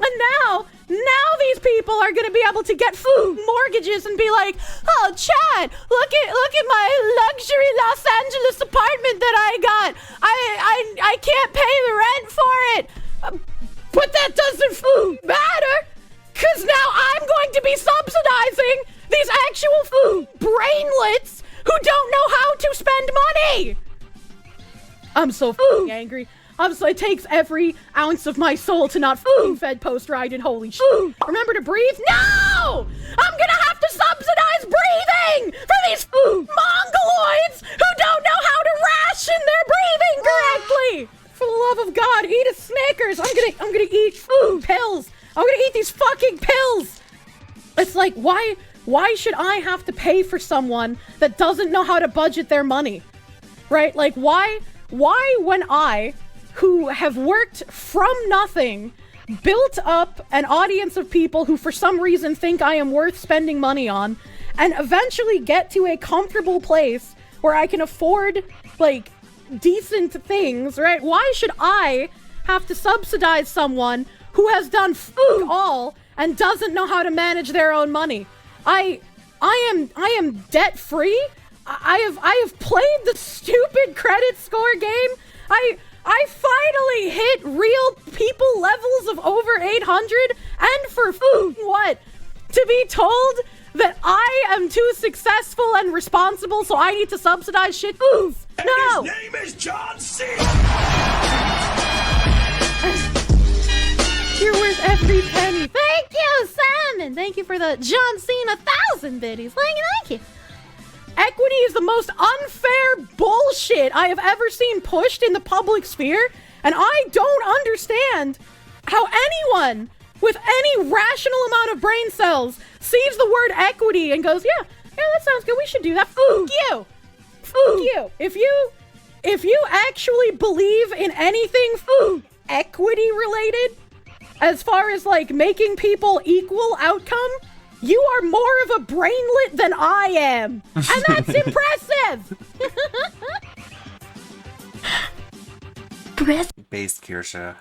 And now these people are going to be able to get mortgages and be like, oh, Chad, look at my luxury Los Angeles apartment that I got. I can't pay the rent for it. But that doesn't matter, because now I'm going to be subsidizing these actual brainlets who don't know how to spend money. I'm so angry. Obviously, it takes every ounce of my soul to not fed post-ride and holy shit. Remember to breathe? No! I'm gonna have to subsidize breathing for these mongoloids who don't know how to ration their breathing correctly. For the love of God, eat a Snickers. I'm gonna eat pills. I'm gonna eat these fucking pills. It's like, why should I have to pay for someone that doesn't know how to budget their money? Right? Like, why when I, who have worked from nothing, built up an audience of people who for some reason think I am worth spending money on, and eventually get to a comfortable place where I can afford, like, decent things, right? Why should I have to subsidize someone who has done all and doesn't know how to manage their own money? I am debt free. I have played the stupid credit score game. I finally hit real people levels of over 800, and for what? To be told that I am too successful and responsible, so I need to subsidize shit? No! His name is John C. You're worth every penny. Thank you, Simon! Thank you for the John Cena 1,000 biddies. Thank you. equity is the most unfair bullshit I have ever seen pushed in the public sphere, and I don't understand how anyone with any rational amount of brain cells sees the word equity and goes, yeah, that sounds good, we should do that. Fuck you. Fuck you. If you actually believe in anything equity related, as far as like making people equal outcome, you are more of a brainlet than I am. And that's impressive. Based Kirsha.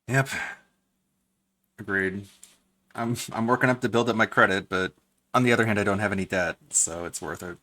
Yep. Agreed. I'm working up to build up my credit, but on the other hand, I don't have any debt, so it's worth it.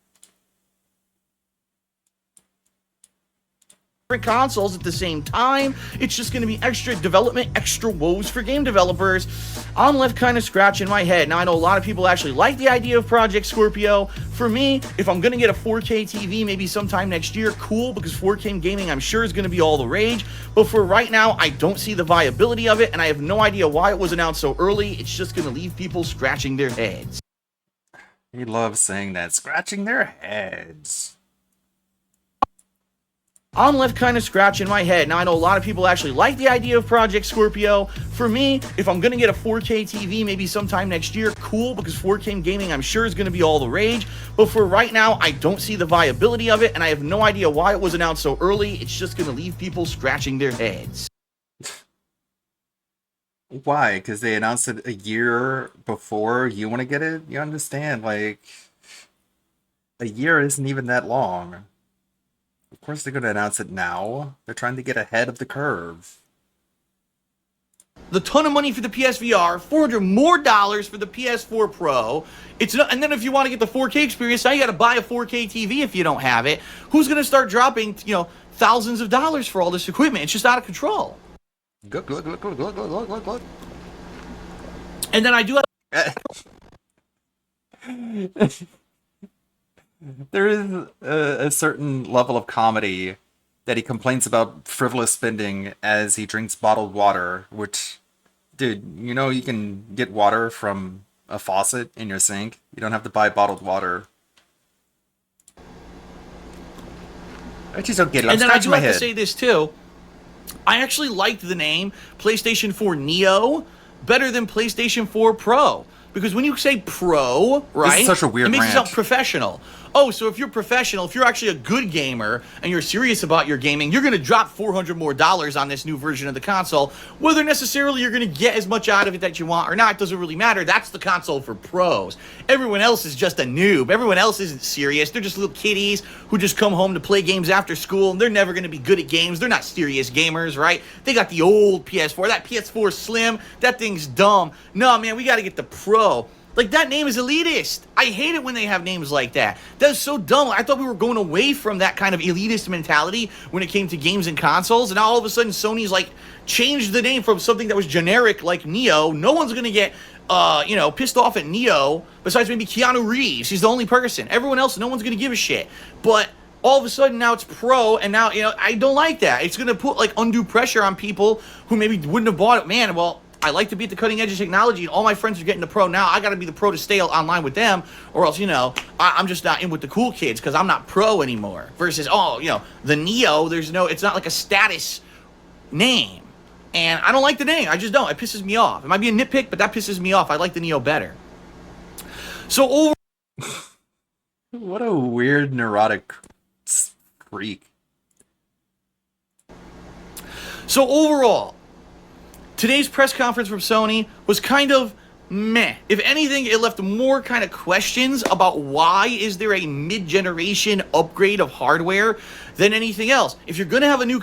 Consoles at the same time. It's just going to be extra development, extra woes for game developers. I'm left kind of scratching my head. Now, I know a lot of people actually like the idea of Project Scorpio. For me, if I'm going to get a 4K TV maybe sometime next year, cool, because 4K gaming I'm sure is going to be all the rage. But for right now, I don't see the viability of it, and I have no idea why it was announced so early. It's just going to leave people scratching their heads. He loves saying that, scratching their heads. I'm left kind of scratching my head. Now, I know a lot of people actually like the idea of Project Scorpio. For me, if I'm going to get a 4K TV maybe sometime next year, cool, because 4K gaming I'm sure is going to be all the rage. But for right now, I don't see the viability of it, and I have no idea why it was announced so early. It's just going to leave people scratching their heads. Why? Because they announced it a year before you want to get it? You understand, like, a year isn't even that long. Of course they're going to announce it now. They're trying to get ahead of the curve. The ton of money for the PSVR, $400 more for the PS4 Pro. It's not, and then if you want to get the 4K experience, now you got to buy a 4K TV if you don't have it. Who's going to start dropping, thousands of dollars for all this equipment? It's just out of control. Good. And then I do have... There is a certain level of comedy that he complains about frivolous spending as he drinks bottled water, which, dude, you can get water from a faucet in your sink. You don't have to buy bottled water. I just don't get it. I'm and then I scratching do my have head. to say this too. I actually liked the name PlayStation 4 Neo better than PlayStation 4 Pro. Because when you say pro, right, this is such a weird it makes rant. you sound professional. Oh, so if you're professional, if you're actually a good gamer and you're serious about your gaming, you're going to drop $400 more on this new version of the console. Whether necessarily you're going to get as much out of it that you want or not doesn't really matter. That's the console for pros. Everyone else is just a noob. Everyone else isn't serious. They're just little kiddies who just come home to play games after school. They're never going to be good at games. They're not serious gamers, right? They got the old PS4. That PS4 Slim, that thing's dumb. No, man, we got to get the Pro. Like, that name is elitist. I hate it when they have names like that. That's so dumb. I thought we were going away from that kind of elitist mentality when it came to games and consoles, and now all of a sudden Sony's, like, changed the name from something that was generic like Neo. No one's going to get, pissed off at Neo, besides maybe Keanu Reeves. He's the only person. Everyone else, no one's going to give a shit. But all of a sudden now it's Pro, and now, I don't like that. It's going to put, like, undue pressure on people who maybe wouldn't have bought it. Man, well, I like to be at the cutting edge of technology, and all my friends are getting the Pro now. I got to be the Pro to stay online with them, or else, I'm just not in with the cool kids because I'm not Pro anymore. Versus, the Neo, it's not like a status name. And I don't like the name. I just don't. It pisses me off. It might be a nitpick, but that pisses me off. I like the Neo better. So, over... What a weird, neurotic freak. So, overall, today's press conference from Sony was kind of meh. If anything, it left more kind of questions about why is there a mid-generation upgrade of hardware than anything else. If you're going to have a new...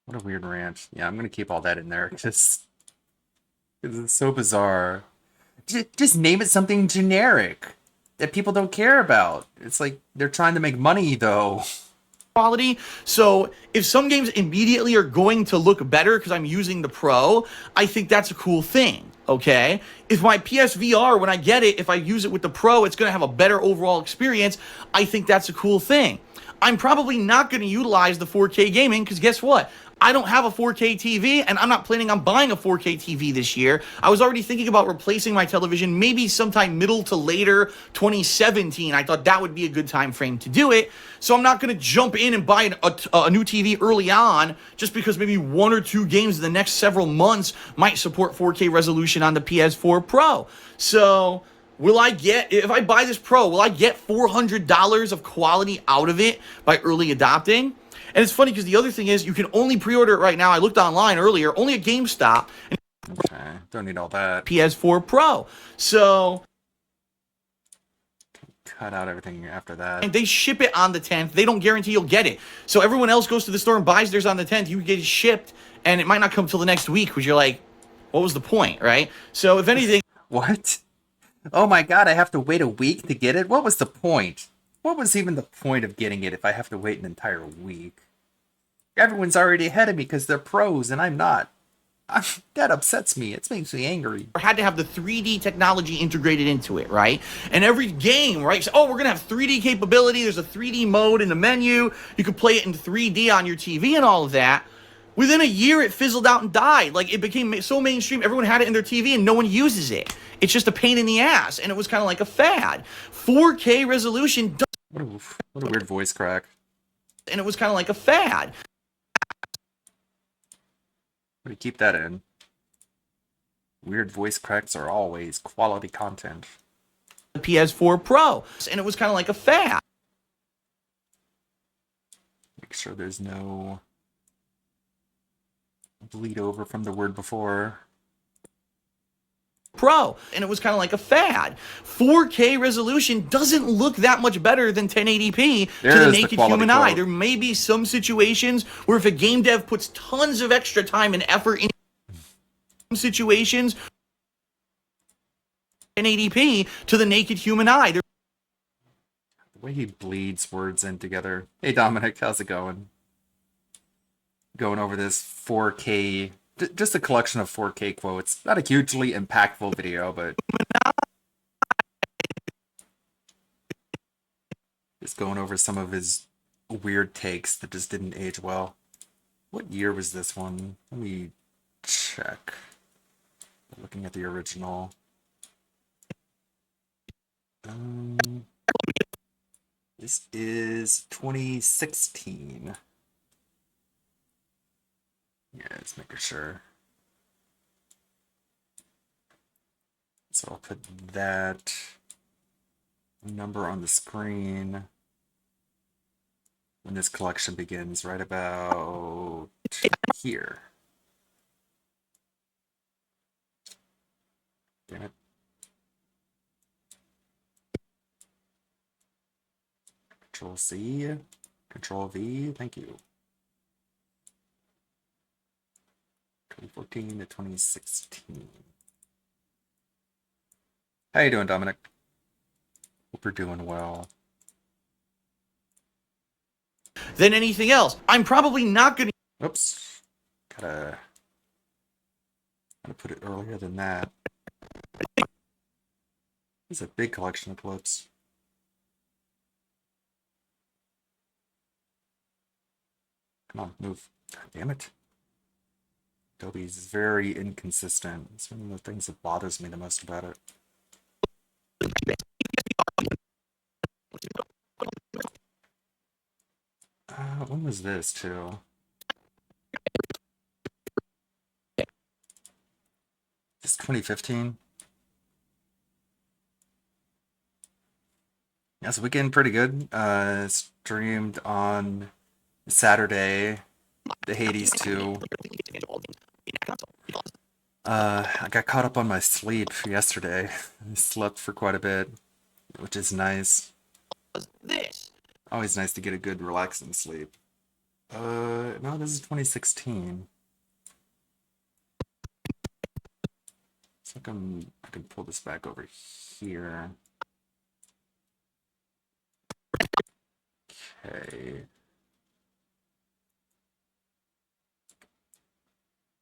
What a weird rant. Yeah, I'm going to keep all that in there. Just... it's so bizarre. Just name it something generic that people don't care about. It's like they're trying to make money, though. Quality. So if some games immediately are going to look better because I'm using the Pro, I think that's a cool thing. Okay, if my PSVR, when I get it, if I use it with the Pro, it's going to have a better overall experience. I think that's a cool thing. I'm probably not going to utilize the 4K gaming because guess what? I don't have a 4K TV, and I'm not planning on buying a 4K TV this year. I was already thinking about replacing my television maybe sometime middle to later 2017. I thought that would be a good time frame to do it. So I'm not going to jump in and buy a new TV early on just because maybe 1 or 2 games in the next several months might support 4K resolution on the PS4 Pro. So will I get, if I buy this Pro, will I get $400 of quality out of it by early adopting? And it's funny because the other thing is you can only pre-order it right now. I looked online earlier, only at GameStop. Okay, don't need all that. PS4 Pro. So cut out everything after that. and they ship it on the 10th. They don't guarantee you'll get it. So everyone else goes to the store and buys theirs on the 10th. You get it shipped, and it might not come till the next week, which you're like, what was the point, right? So if anything... What? Oh my god, I have to wait a week to get it? What was the point? What was even the point of getting it if I have to wait an entire week? Everyone's already ahead of me because they're pros and I'm not. That upsets me. It makes me angry. Had to have the 3D technology integrated into it, right? And every game, right? So, oh, we're going to have 3D capability. There's a 3D mode in the menu. You could play it in 3D on your TV and all of that. Within a year, it fizzled out and died. Like, it became so mainstream, everyone had it in their TV and no one uses it. It's just a pain in the ass, and it was kind of like a fad. 4K resolution... What a weird voice crack. And it was kind of like a fad. Where do you keep that in? Weird voice cracks are always quality content. The PS4 Pro, and it was kind of like a fad. Make sure there's no bleed over from the word before. Pro, and it was kind of like a fad. 4K resolution doesn't look that much better than 1080p to the naked human eye. There may be some situations where if a game dev puts tons of extra time and effort in situations, 1080p to the naked human eye. The way he bleeds words in together. Hey Dominic, how's it going? Going over this 4K... Just a collection of 4K quotes. Not a hugely impactful video, but... just going over some of his weird takes that just didn't age well. What year was this one? Let me check. Looking at the original. This is 2016. Yeah, just making sure. So I'll put that number on the screen when this collection begins, right about here. Damn it. Control C, Control V, thank you. 2014 to 2016. How you doing, Dominic? Hope you're doing well. Than anything else. I'm probably not going to... Oops. Gotta put it earlier than that. It's a big collection of clips. Come on, move. God damn it. Adobe's very inconsistent. It's one of the things that bothers me the most about it. When was this, too? This 2015? Yeah, so weekend pretty good. Streamed on Saturday, the Hades 2. I got caught up on my sleep yesterday. I slept for quite a bit, which is nice. Always nice to get a good relaxing sleep. No, this is 2016. So I can pull this back over here. Okay.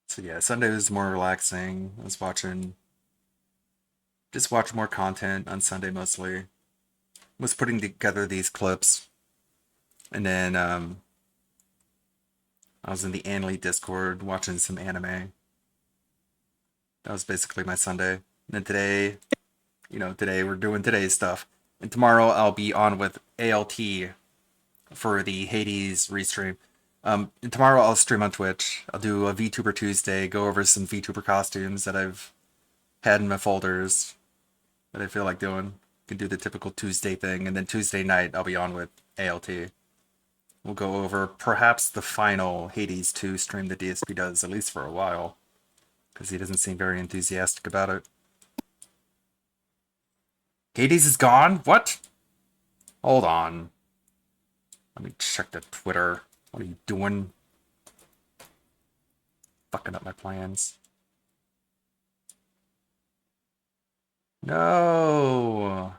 So yeah, Sunday was more relaxing. I was just watching more content on Sunday mostly. Was putting together these clips. And then I was in the Anley Discord watching some anime. That was basically my Sunday. And then today, today we're doing today's stuff. And tomorrow I'll be on with ALT for the Hades restream. And tomorrow I'll stream on Twitch. I'll do a VTuber Tuesday, go over some VTuber costumes that I've had in my folders that I feel like doing. Can do the typical Tuesday thing, and then Tuesday night I'll be on with ALT. We'll go over perhaps the final Hades 2 stream that DSP does, at least for a while, because he doesn't seem very enthusiastic about it. Hades is gone? What? Hold on. Let me check the Twitter. What are you doing? Fucking up my plans. No.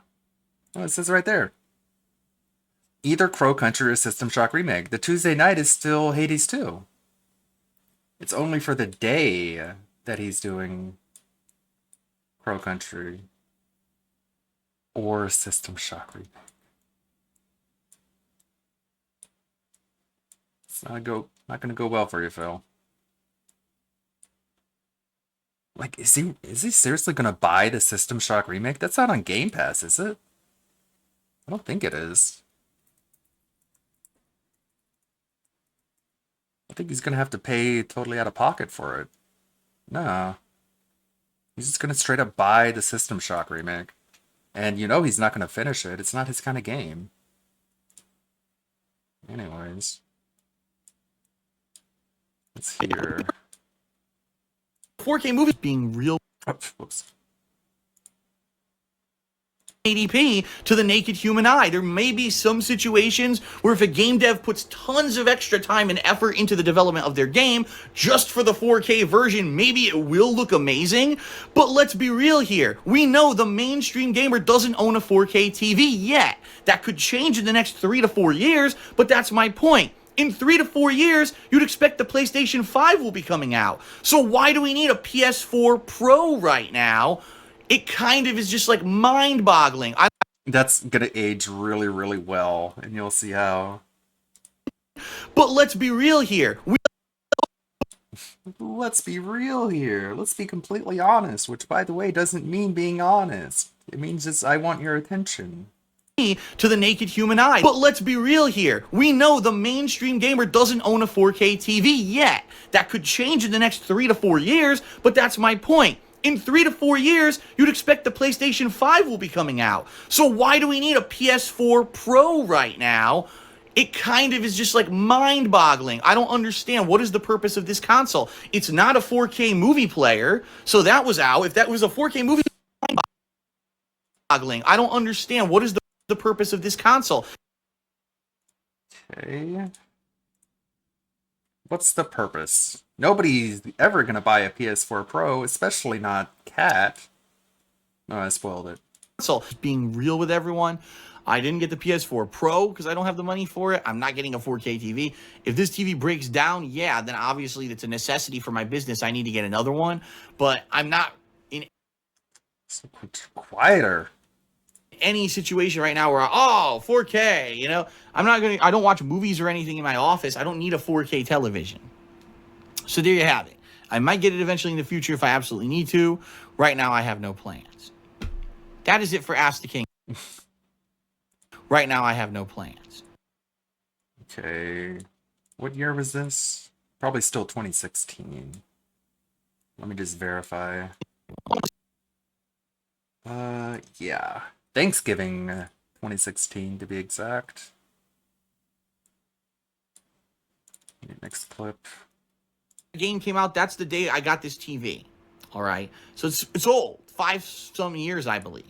Oh, it says right there. Either Crow Country or System Shock Remake. The Tuesday night is still Hades 2. It's only for the day that he's doing Crow Country or System Shock Remake. It's not gonna go well for you, Phil. Like, is he seriously gonna buy the System Shock Remake? That's not on Game Pass, is it? I don't think it is. I think he's gonna have to pay totally out of pocket for it. Nah. He's just gonna straight up buy the System Shock Remake. And he's not gonna finish it. It's not his kind of game. Anyways. Let's hear. 4K movies being real. Whoops. 80p to the naked human eye. There may be some situations where if a game dev puts tons of extra time and effort into the development of their game, just for the 4K version, maybe it will look amazing. But let's be real here. We know the mainstream gamer doesn't own a 4K TV yet. That could change in the next 3 to 4 years, but that's my point. In 3 to 4 years, you'd expect the PlayStation 5 will be coming out. So why do we need a PS4 Pro right now? It kind of is just like mind-boggling. That's gonna age really, really well, and you'll see how. But let's be real here. Let's be real here. Let's be completely honest, which, by the way, doesn't mean being honest. It means just, I want your attention. To the naked human eye. But let's be real here. We know the mainstream gamer doesn't own a 4K TV yet. That could change in the next 3 to 4 years, but that's my point. In 3 to 4 years, you'd expect the PlayStation 5 will be coming out. So why do we need a PS4 Pro right now? It kind of is just like mind-boggling. I don't understand. What is the purpose of this console? It's not a 4K movie player, so that was out. If that was a 4K movie player, mind-boggling. I don't understand. What is the purpose of this console? Okay. What's the purpose? Nobody's ever gonna buy a PS4 Pro, especially not Cat. No, I spoiled it. So, being real with everyone, I didn't get the PS4 Pro because I don't have the money for it. I'm not getting a 4K TV. If this TV breaks down, yeah, then obviously it's a necessity for my business. I need to get another one, but I'm not in quieter any situation right now where 4K, I don't watch movies or anything in my office. I don't need a 4K television. So there you have it. I might get it eventually in the future if I absolutely need to. Right now I have no plans. That is it for Ask the King. Right now I have no plans. Okay. What year was this? Probably still 2016. Let me just verify. Yeah. Thanksgiving 2016 to be exact. Next clip. The game came out, that's the day I got this TV. All right. So it's old. 5-some years, I believe.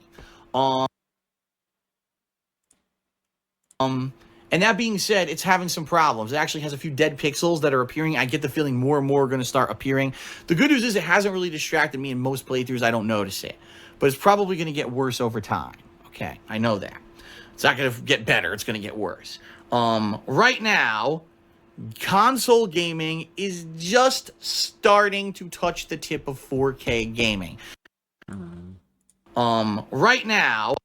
And that being said, it's having some problems. It actually has a few dead pixels that are appearing. I get the feeling more and more are going to start appearing. The good news is it hasn't really distracted me in most playthroughs. I don't notice it. But it's probably going to get worse over time. Okay, I know that. It's not going to get better. It's going to get worse. Right now, console gaming is just starting to touch the tip of 4K gaming. Right now,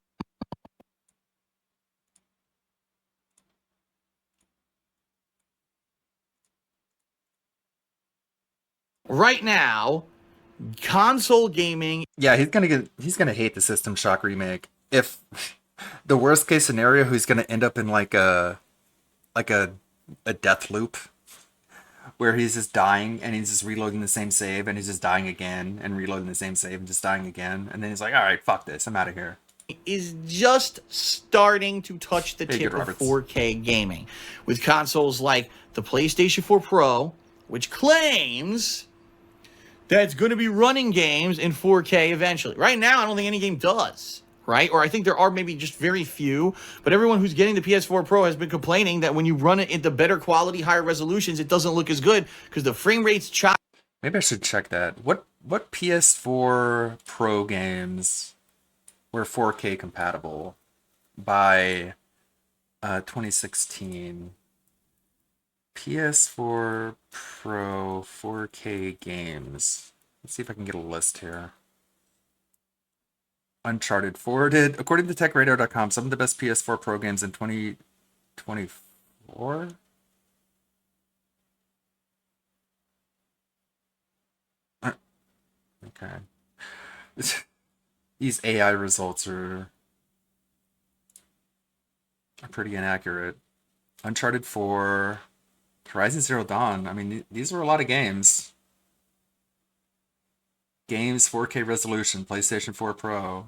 right now, console gaming. Yeah, he's gonna hate the System Shock remake. If the worst case scenario, he's gonna end up in like a death loop where he's just dying and he's just reloading the same save and he's just dying again and reloading the same save and just dying again, and then he's like, all right, fuck this, I'm out of here. Is just starting to touch the tip of 4K gaming with consoles like the PlayStation 4 Pro, which claims that it's going to be running games in 4K eventually. Right now, I don't think any game does, right? Or I think there are maybe just very few, but everyone who's getting the PS4 Pro has been complaining that when you run it into better quality, higher resolutions, it doesn't look as good because the frame rate's choppy. Maybe I should check that. What PS4 Pro games were 4K compatible by 2016? PS4 Pro 4K games. Let's see if I can get a list here. Uncharted forwarded. According to TechRadar.com, some of the best PS4 Pro games in 2024? Okay. These AI results are pretty inaccurate. Uncharted 4, Horizon Zero Dawn. I mean, these were a lot of games. Games 4K resolution, PlayStation 4 Pro.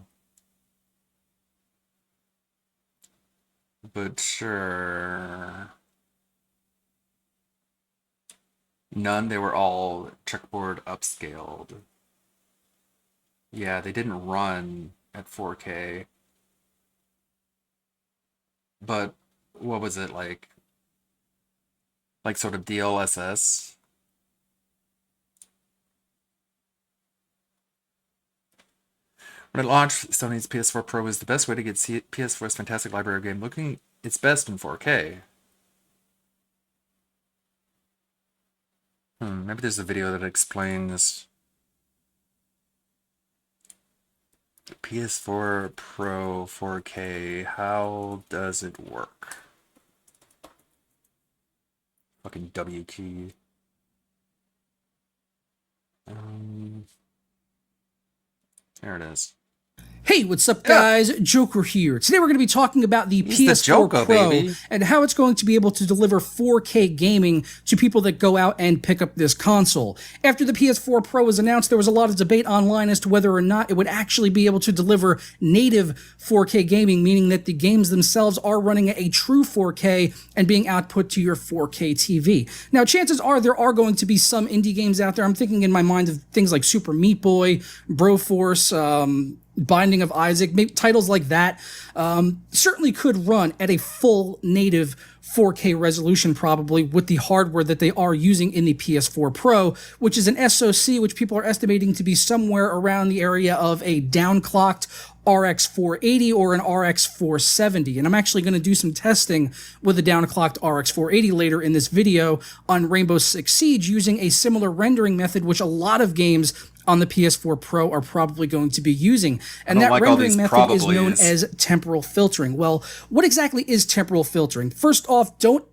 But sure. None, they were all checkerboard upscaled. Yeah, they didn't run at 4K. But what was it like? Like sort of DLSS? When it launched, Sony's PS4 Pro was the best way to get PS4's fantastic library of game looking its best in 4K. Maybe there's a video that explains PS4 Pro 4K. How does it work? Fucking W key. There it is. Hey, what's up, guys? Joker here. Today we're going to be talking about the He's the PS4 Joker, Pro baby. and how it's going to be able to deliver 4K gaming to people that go out and pick up this console. After the PS4 Pro was announced, there was a lot of debate online as to whether or not it would actually be able to deliver native 4K gaming, meaning that the games themselves are running at a true 4K and being output to your 4K TV. Now, chances are there are going to be some indie games out there. I'm thinking in my mind of things like Super Meat Boy, Broforce, Binding of Isaac, maybe titles like that, certainly could run at a full native 4K resolution probably with the hardware that they are using in the PS4 Pro, which is an SoC which people are estimating to be somewhere around the area of a downclocked RX 480 or an RX 470. And I'm actually going to do some testing with a downclocked RX 480 later in this video on Rainbow Six Siege using a similar rendering method which a lot of games on the PS4 Pro are probably going to be using. And that rendering method is known as temporal filtering. Well, what exactly is temporal filtering? First off, don't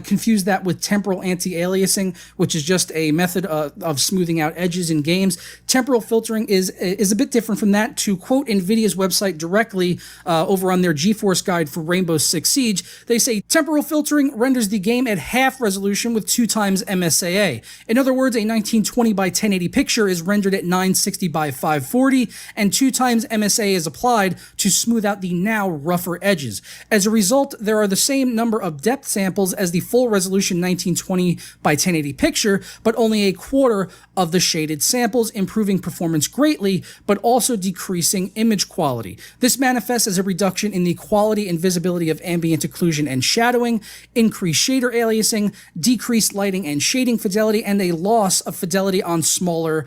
confuse that with temporal anti-aliasing, which is just a method of smoothing out edges in games. Temporal filtering is a bit different from that. To quote NVIDIA's website directly over on their GeForce guide for Rainbow Six Siege, they say temporal filtering renders the game at half resolution with 2 times MSAA. In other words, a 1920 by 1080 picture is rendered at 960 by 540, and 2 times MSAA is applied to smooth out the now rougher edges. As a result, there are the same number of depth samples as the full resolution 1920 by 1080 picture, but only a quarter of the shaded samples, improving performance greatly, but also decreasing image quality. This manifests as a reduction in the quality and visibility of ambient occlusion and shadowing, increased shader aliasing, decreased lighting and shading fidelity, and a loss of fidelity on smaller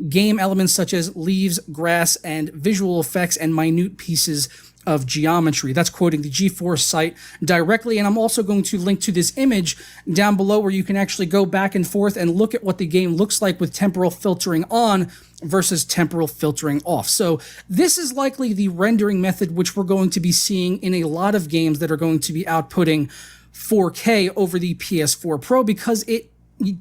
game elements such as leaves, grass, and visual effects and minute pieces of geometry. That's quoting the GeForce site directly, and I'm also going to link to this image down below where you can actually go back and forth and look at what the game looks like with temporal filtering on versus temporal filtering off. So this is likely the rendering method which we're going to be seeing in a lot of games that are going to be outputting 4K over the PS4 Pro, because it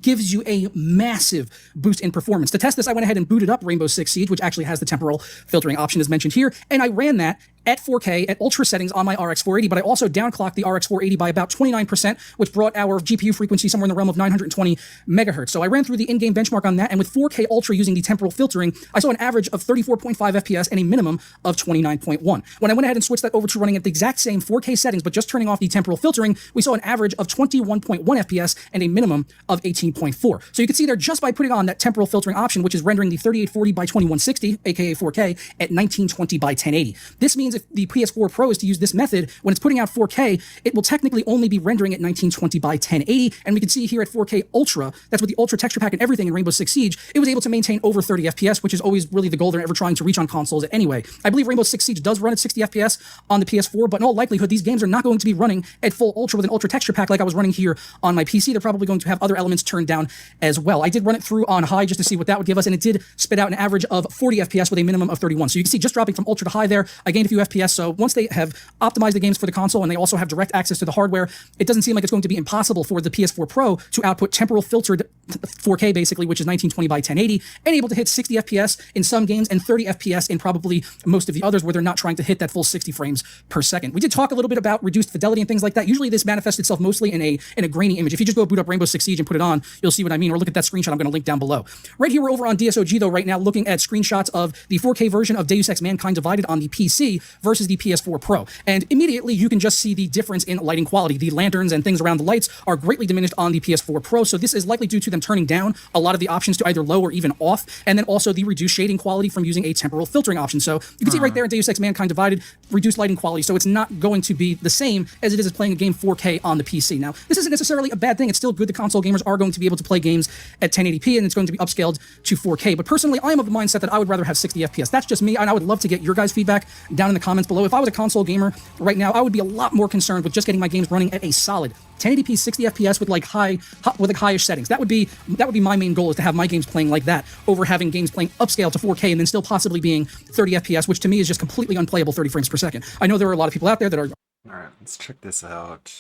gives you a massive boost in performance. To test this, I went ahead and booted up Rainbow Six Siege, which actually has the temporal filtering option as mentioned here, and I ran that at 4K at ultra settings on my RX 480, but I also downclocked the RX 480 by about 29%, which brought our GPU frequency somewhere in the realm of 920 megahertz. So I ran through the in-game benchmark on that, and with 4K ultra using the temporal filtering, I saw an average of 34.5 FPS and a minimum of 29.1. When I went ahead and switched that over to running at the exact same 4K settings, but just turning off the temporal filtering, we saw an average of 21.1 FPS and a minimum of 18.4. So you can see there, just by putting on that temporal filtering option, which is rendering the 3840 by 2160, aka 4K, at 1920 by 1080. This means if the PS4 Pro is to use this method, when it's putting out 4K, it will technically only be rendering at 1920 by 1080, and we can see here at 4K Ultra, that's with the Ultra texture pack and everything in Rainbow Six Siege, it was able to maintain over 30 FPS, which is always really the goal they're ever trying to reach on consoles anyway. I believe Rainbow Six Siege does run at 60 FPS on the PS4, but in all likelihood, these games are not going to be running at full Ultra with an Ultra texture pack like I was running here on my PC. They're probably going to have other elements turned down as well. I did run it through on high just to see what that would give us, and it did spit out an average of 40 FPS with a minimum of 31. So you can see just dropping from Ultra to high there, I gained a few FPS. So once they have optimized the games for the console and they also have direct access to the hardware, it doesn't seem like it's going to be impossible for the PS4 Pro to output temporal filtered 4K basically, which is 1920 by 1080, and able to hit 60 FPS in some games and 30 FPS in probably most of the others where they're not trying to hit that full 60 frames per second. We did talk a little bit about reduced fidelity and things like that. Usually this manifests itself mostly in a grainy image. If you just go boot up Rainbow Six Siege and put it on, you'll see what I mean, or look at that screenshot I'm going to link down below. Right here, we're over on DSOG though right now, looking at screenshots of the 4K version of Deus Ex Mankind Divided on the PC versus the PS4 Pro. And immediately you can just see the difference in lighting quality. The lanterns and things around the lights are greatly diminished on the PS4 Pro, so this is likely due to them turning down a lot of the options to either low or even off, and then also the reduced shading quality from using a temporal filtering option. So you can see right there in Deus Ex Mankind Divided, reduced lighting quality, so it's not going to be the same as it is as playing a game 4K on the PC. Now, this isn't necessarily a bad thing. It's still good. The console gamers are going to be able to play games at 1080p, and it's going to be upscaled to 4K. But personally, I am of the mindset that I would rather have 60 FPS. That's just me, and I would love to get your guys' feedback down in the comments below. If I was a console gamer right now, I would be a lot more concerned with just getting my games running at a solid 1080p 60 FPS with highish settings. That would be my main goal, is to have my games playing like that over having games playing upscale to 4K and then still possibly being 30 FPS, which to me is just completely unplayable 30 frames per second. I know there are a lot of people out there that are... All right, let's check this out.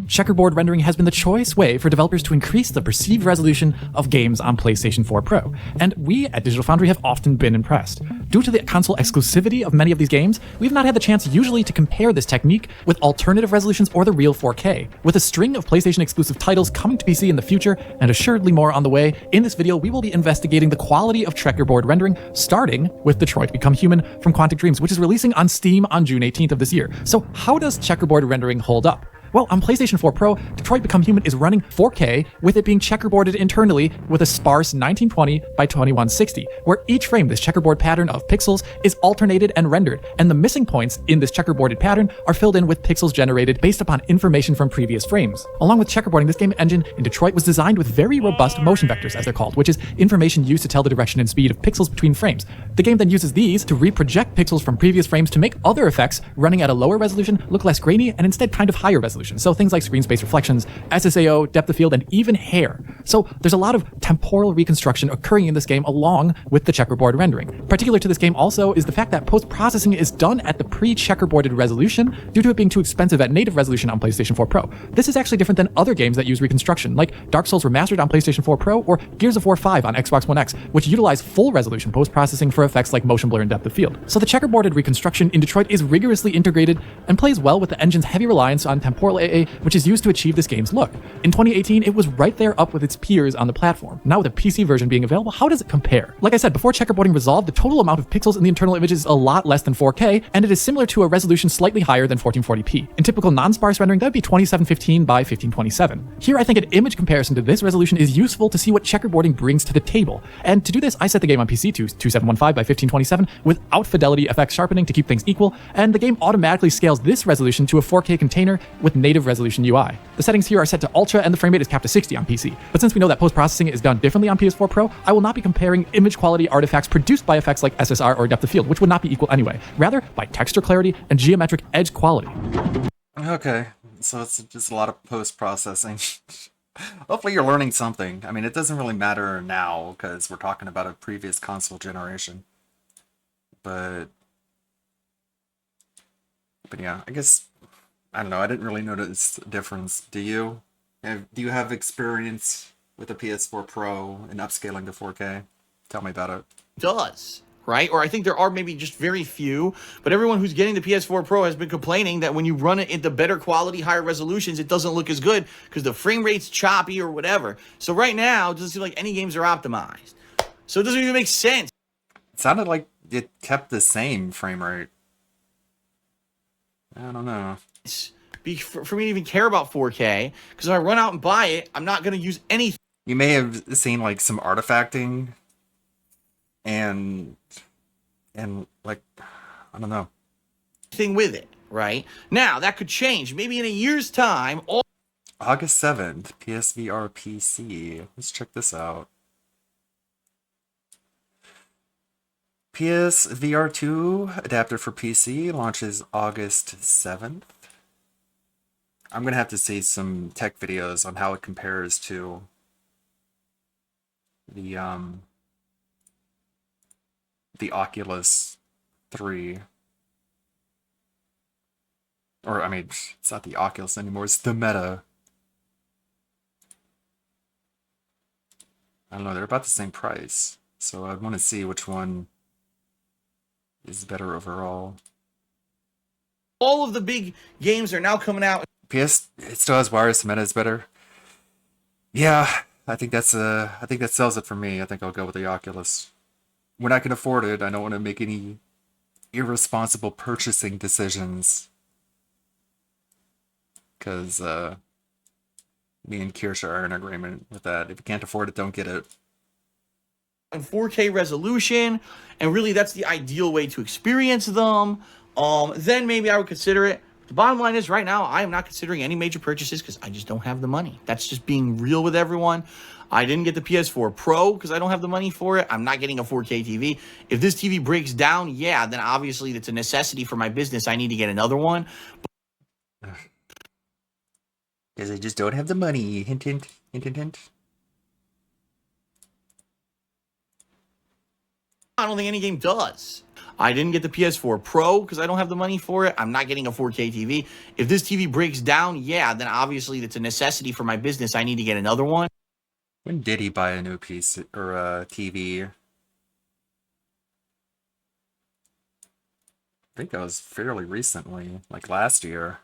Checkerboard rendering has been the choice way for developers to increase the perceived resolution of games on PlayStation 4 Pro, and we at Digital Foundry have often been impressed. Due to the console exclusivity of many of these games, we've not had the chance usually to compare this technique with alternative resolutions or the real 4K. With a string of PlayStation exclusive titles coming to PC in the future, and assuredly more on the way, in this video we will be investigating the quality of checkerboard rendering, starting with Detroit Become Human from Quantic Dreams, which is releasing on Steam on June 18th of this year. So how does checkerboard rendering hold up? Well, on PlayStation 4 Pro, Detroit Become Human is running 4K with it being checkerboarded internally with a sparse 1920 by 2160, where each frame, this checkerboard pattern of pixels, is alternated and rendered, and the missing points in this checkerboarded pattern are filled in with pixels generated based upon information from previous frames. Along with checkerboarding, this game engine in Detroit was designed with very robust motion vectors, as they're called, which is information used to tell the direction and speed of pixels between frames. The game then uses these to reproject pixels from previous frames to make other effects running at a lower resolution look less grainy and instead kind of higher resolution. So things like screen space reflections, SSAO, depth of field, and even hair. So there's a lot of temporal reconstruction occurring in this game along with the checkerboard rendering. Particular to this game also is the fact that post-processing is done at the pre-checkerboarded resolution due to it being too expensive at native resolution on PlayStation 4 Pro. This is actually different than other games that use reconstruction, like Dark Souls Remastered on PlayStation 4 Pro or Gears of War 5 on Xbox One X, which utilize full resolution post-processing for effects like motion blur and depth of field. So the checkerboarded reconstruction in Detroit is rigorously integrated and plays well with the engine's heavy reliance on temporal AA, which is used to achieve this game's look. In 2018, it was right there up with its peers on the platform. Now with the PC version being available, how does it compare? Like I said, before checkerboarding resolved, the total amount of pixels in the internal image is a lot less than 4K, and it is similar to a resolution slightly higher than 1440p. In typical non-sparse rendering, that would be 2715 by 1527. Here, I think an image comparison to this resolution is useful to see what checkerboarding brings to the table. And to do this, I set the game on PC to 2715 by 1527 without fidelity FX sharpening to keep things equal, and the game automatically scales this resolution to a 4K container with native resolution UI. The settings here are set to Ultra and the frame rate is capped to 60 on PC. But since we know that post-processing is done differently on PS4 Pro, I will not be comparing image quality artifacts produced by effects like SSR or depth of field, which would not be equal anyway, rather by texture clarity and geometric edge quality. Okay, so it's just a lot of post-processing. Hopefully you're learning something. I mean, it doesn't really matter now because we're talking about a previous console generation. But yeah, I guess, I don't know. I didn't really notice a difference. Do you? Do you have experience with the PS4 Pro and upscaling to 4K? Tell me about it. Does, right? Or I think there are maybe just very few, but everyone who's getting the PS4 Pro has been complaining that when you run it into better quality, higher resolutions, it doesn't look as good because the frame rate's choppy or whatever. So right now, it doesn't seem like any games are optimized. So it doesn't even make sense. It sounded like it kept the same frame rate. I don't know. For me to even care about 4K, because if I run out and buy it, I'm not going to use anything. You may have seen like some artifacting and like, I don't know. Thing with it, right? Now, that could change. Maybe in a year's time. August 7th, PSVR PC. Let's check this out. PSVR 2 adapter for PC launches August 7th. I'm going to have to see some tech videos on how it compares to the Oculus 3. Or, I mean, it's not the Oculus anymore, it's the Meta. I don't know, they're about the same price. So I'd want to see which one is better overall. All of the big games are now coming out. PS, it still has wireless. Meta is better. Yeah, I think that sells it for me. I think I'll go with the Oculus. When I can afford it, I don't want to make any irresponsible purchasing decisions. Because me and Kirsha are in agreement with that. If you can't afford it, don't get it. In 4K resolution, and really that's the ideal way to experience them. Then maybe I would consider it. The bottom line is right now I am not considering any major purchases because I just don't have the money. That's just being real with everyone. I didn't get the PS4 Pro because I don't have the money for it. I'm not getting a 4K TV. If this TV breaks down, yeah, then obviously it's a necessity for my business. I need to get another one. Because I just don't have the money. Hint, hint, hint, hint, hint. I don't think any game does. I didn't get the PS4 Pro because I don't have the money for it. I'm not getting a 4K TV. If this TV breaks down, yeah, then obviously it's a necessity for my business. I need to get another one. When did he buy a new piece or a TV? I think that was fairly recently, like last year.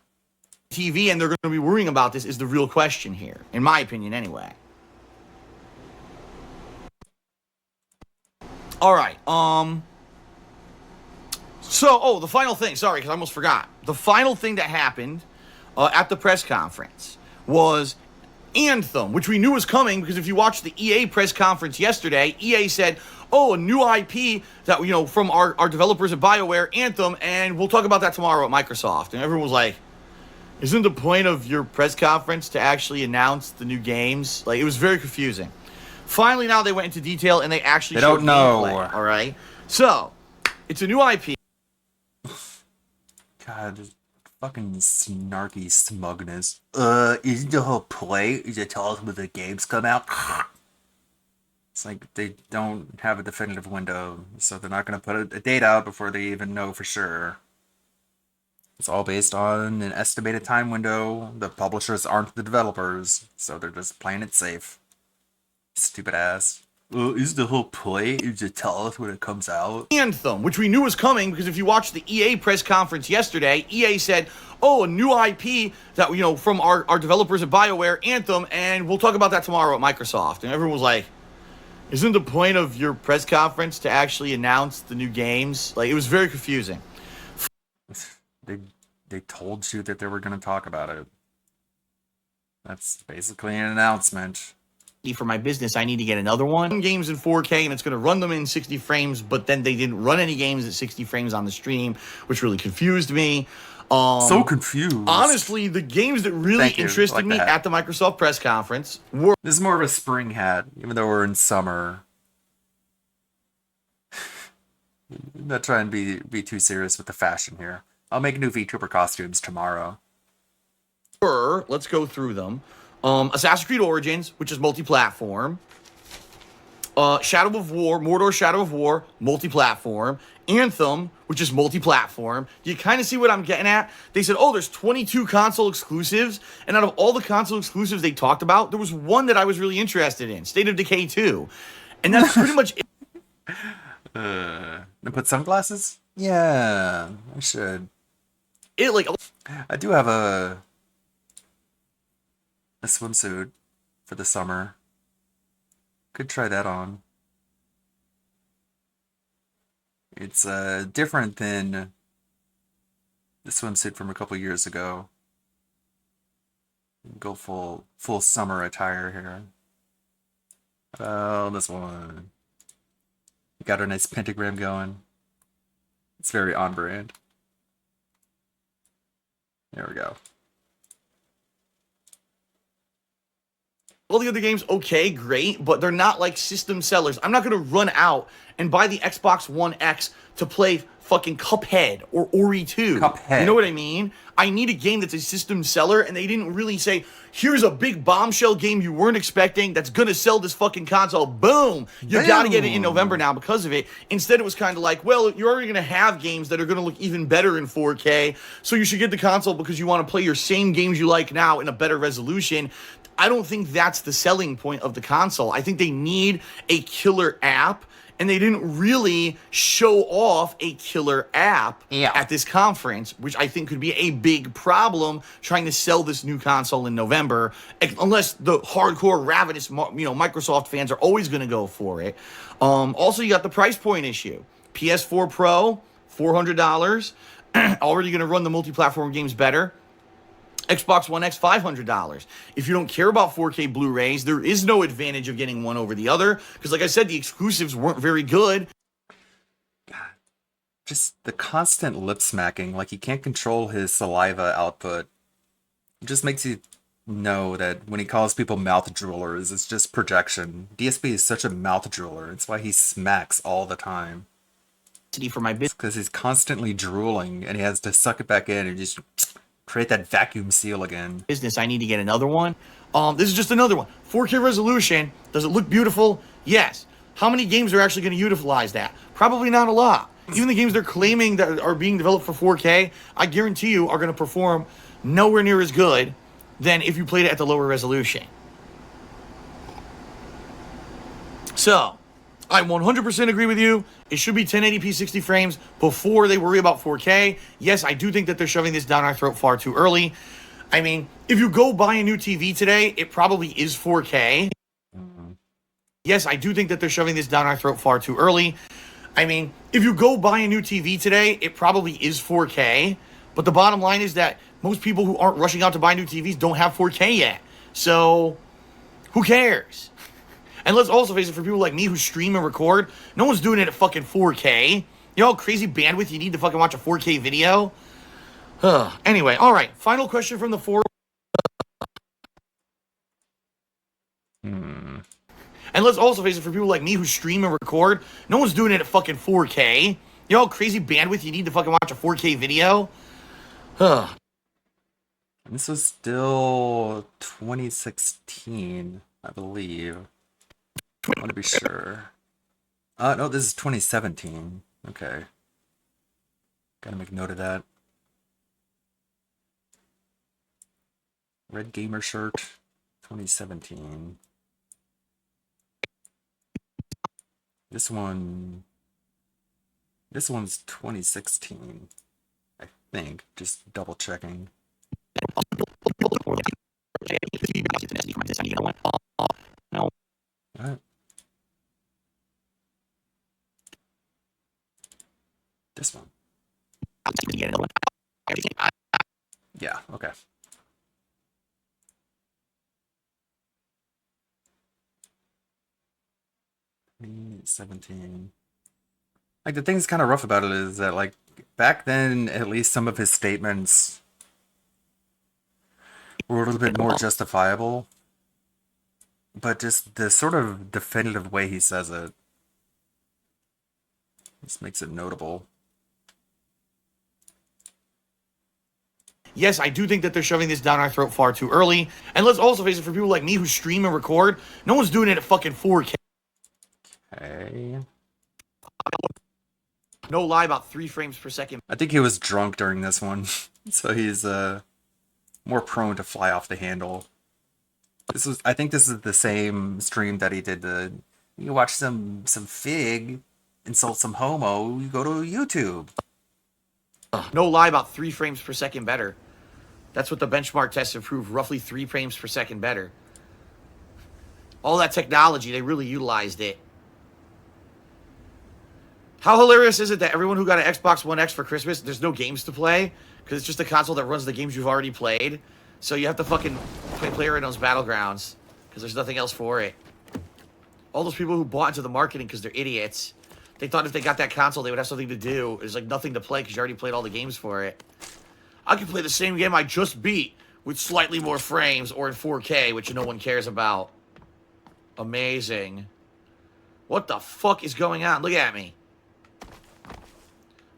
TV, and they're going to be worrying about this is the real question here, in my opinion anyway. All right, the final thing, sorry, because I almost forgot. The final thing that happened at the press conference was Anthem, which we knew was coming because if you watched the EA press conference yesterday, EA said, a new IP that, from our developers at BioWare, Anthem, and we'll talk about that tomorrow at Microsoft. And everyone was like, isn't the point of your press conference to actually announce the new games? Like, it was very confusing. Finally, now they went into detail and they actually showed gameplay, all right? So, it's a new IP. God, this fucking snarky smugness. Isn't the whole point is to tell us when the games come out? It's like they don't have a definitive window, so they're not going to put a date out before they even know for sure. It's all based on an estimated time window. The publishers aren't the developers, so they're just playing it safe. Stupid ass. Is the whole point is to tell us when it comes out? Anthem, which we knew was coming because if you watched the EA press conference yesterday, EA said, a new IP that, from our developers at BioWare, Anthem, and we'll talk about that tomorrow at Microsoft. And everyone was like, isn't the point of your press conference to actually announce the new games? Like, it was very confusing. They told you that they were going to talk about it. That's basically an announcement. For my business, I need to get another one. Games in 4K, and it's going to run them in 60 frames, but then they didn't run any games at 60 frames on the stream, which really confused me. So confused. Honestly, the games that really interested me at the Microsoft press conference were... This is more of a spring hat, even though we're in summer. I'm not trying to be too serious with the fashion here. I'll make new VTuber costumes tomorrow. Let's go through them. Assassin's Creed Origins, which is multi-platform. Shadow of War, Mordor Shadow of War, multi-platform. Anthem, which is multi-platform. Do you kind of see what I'm getting at? They said, oh, there's 22 console exclusives, and out of all the console exclusives they talked about, there was one that I was really interested in, State of Decay 2. And that's pretty much it. To put sunglasses? Yeah, I should. I do have a swimsuit for the summer. Could try that on. It's different than the swimsuit from a couple years ago. Go full summer attire here. Oh, this one. Got a nice pentagram going. It's very on brand. There we go. All the other games, okay, great, but they're not like system sellers. I'm not going to run out and buy the Xbox One X to play fucking Cuphead or Ori 2. Cuphead. You know what I mean? I need a game that's a system seller, and they didn't really say, here's a big bombshell game you weren't expecting that's going to sell this fucking console. Boom! You got to get it in November now because of it. Instead, it was kind of like, well, you're already going to have games that are going to look even better in 4K, so you should get the console because you want to play your same games you like now in a better resolution. I don't think that's the selling point of the console. I think they need a killer app, and they didn't really show off a killer app at this conference, which I think could be a big problem trying to sell this new console in November, unless the hardcore ravenous, Microsoft fans are always going to go for it. Also, you got the price point issue. PS4 Pro, $400, already going to run the multi-platform games better. Xbox One X, $500. If you don't care about 4K Blu-rays, there is no advantage of getting one over the other. Because like I said, the exclusives weren't very good. Just the constant lip smacking, like he can't control his saliva output. It just makes you know that when he calls people mouth droolers, it's just projection. DSP is such a mouth drooler. It's why he smacks all the time. For my business, because he's constantly drooling and he has to suck it back in and just create that vacuum seal again. I need to get another one. This is just another one. 4K resolution. Does it look beautiful? Yes. How many games are actually going to utilize that? Probably not a lot. Even the games they're claiming that are being developed for 4K, I guarantee you are going to perform nowhere near as good than if you played it at the lower resolution. So, I 100% agree with you. It should be 1080p 60 frames before they worry about 4K. Yes, I do think that they're shoving this down our throat far too early. I mean, if you go buy a new TV today, it probably is 4K. Yes, I do think that they're shoving this down our throat far too early. I mean, if you go buy a new TV today, it probably is 4K. But the bottom line is that most people who aren't rushing out to buy new TVs don't have 4K yet. So, who cares? And let's also face it, for people like me who stream and record, no one's doing it at fucking 4K. You know how crazy bandwidth you need to fucking watch a 4K video? Anyway, all right. Final question from the forum. And let's also face it, for people like me who stream and record, no one's doing it at fucking 4K. You know how crazy bandwidth you need to fucking watch a 4K video? This was still 2016, I believe. I want to be sure. No, this is 2017. Okay. Gotta make note of that. Red Gamer shirt, 2017. This one's 2016, I think. Just double checking. What? This one. Yeah, okay. $17. Like, the thing that's kind of rough about it is that, like, back then, at least some of his statements were a little bit more justifiable. But just the sort of definitive way he says it just makes it notable. Yes, I do think that they're shoving this down our throat far too early. And let's also face it, for people like me who stream and record, no one's doing it at fucking 4K. Okay. No lie, about 3 frames per second. I think he was drunk during this one, so he's more prone to fly off the handle. I think this is the same stream that he did you watch some Fig insult some homo, you go to YouTube. No lie, about 3 frames per second better. That's what the benchmark tests have proved, roughly 3 frames per second better. All that technology, they really utilized it. How hilarious is it that everyone who got an Xbox One X for Christmas, there's no games to play? Because it's just a console that runs the games you've already played. So you have to fucking play PlayerUnknown's Battlegrounds, because there's nothing else for it. All those people who bought into the marketing because they're idiots. They thought if they got that console, they would have something to do. There's like nothing to play because you already played all the games for it. I can play the same game I just beat with slightly more frames or in 4K, which no one cares about. Amazing. What the fuck is going on? Look at me.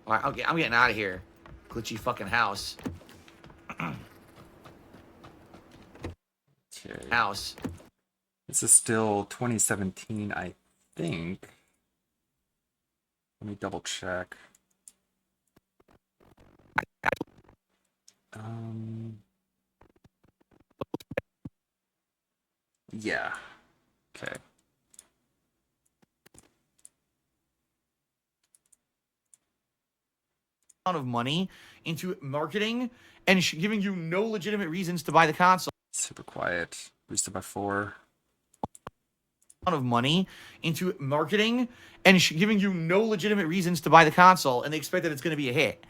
Alright, okay, I'm getting out of here. Glitchy fucking house. Okay. House. This is still 2017, I think. Let me double check. Yeah. Okay. Of money into marketing and giving you no legitimate reasons to buy the console. Super quiet. Boosted by 4. Of money into marketing and giving you no legitimate reasons to buy the console, and they expect that it's going to be a hit.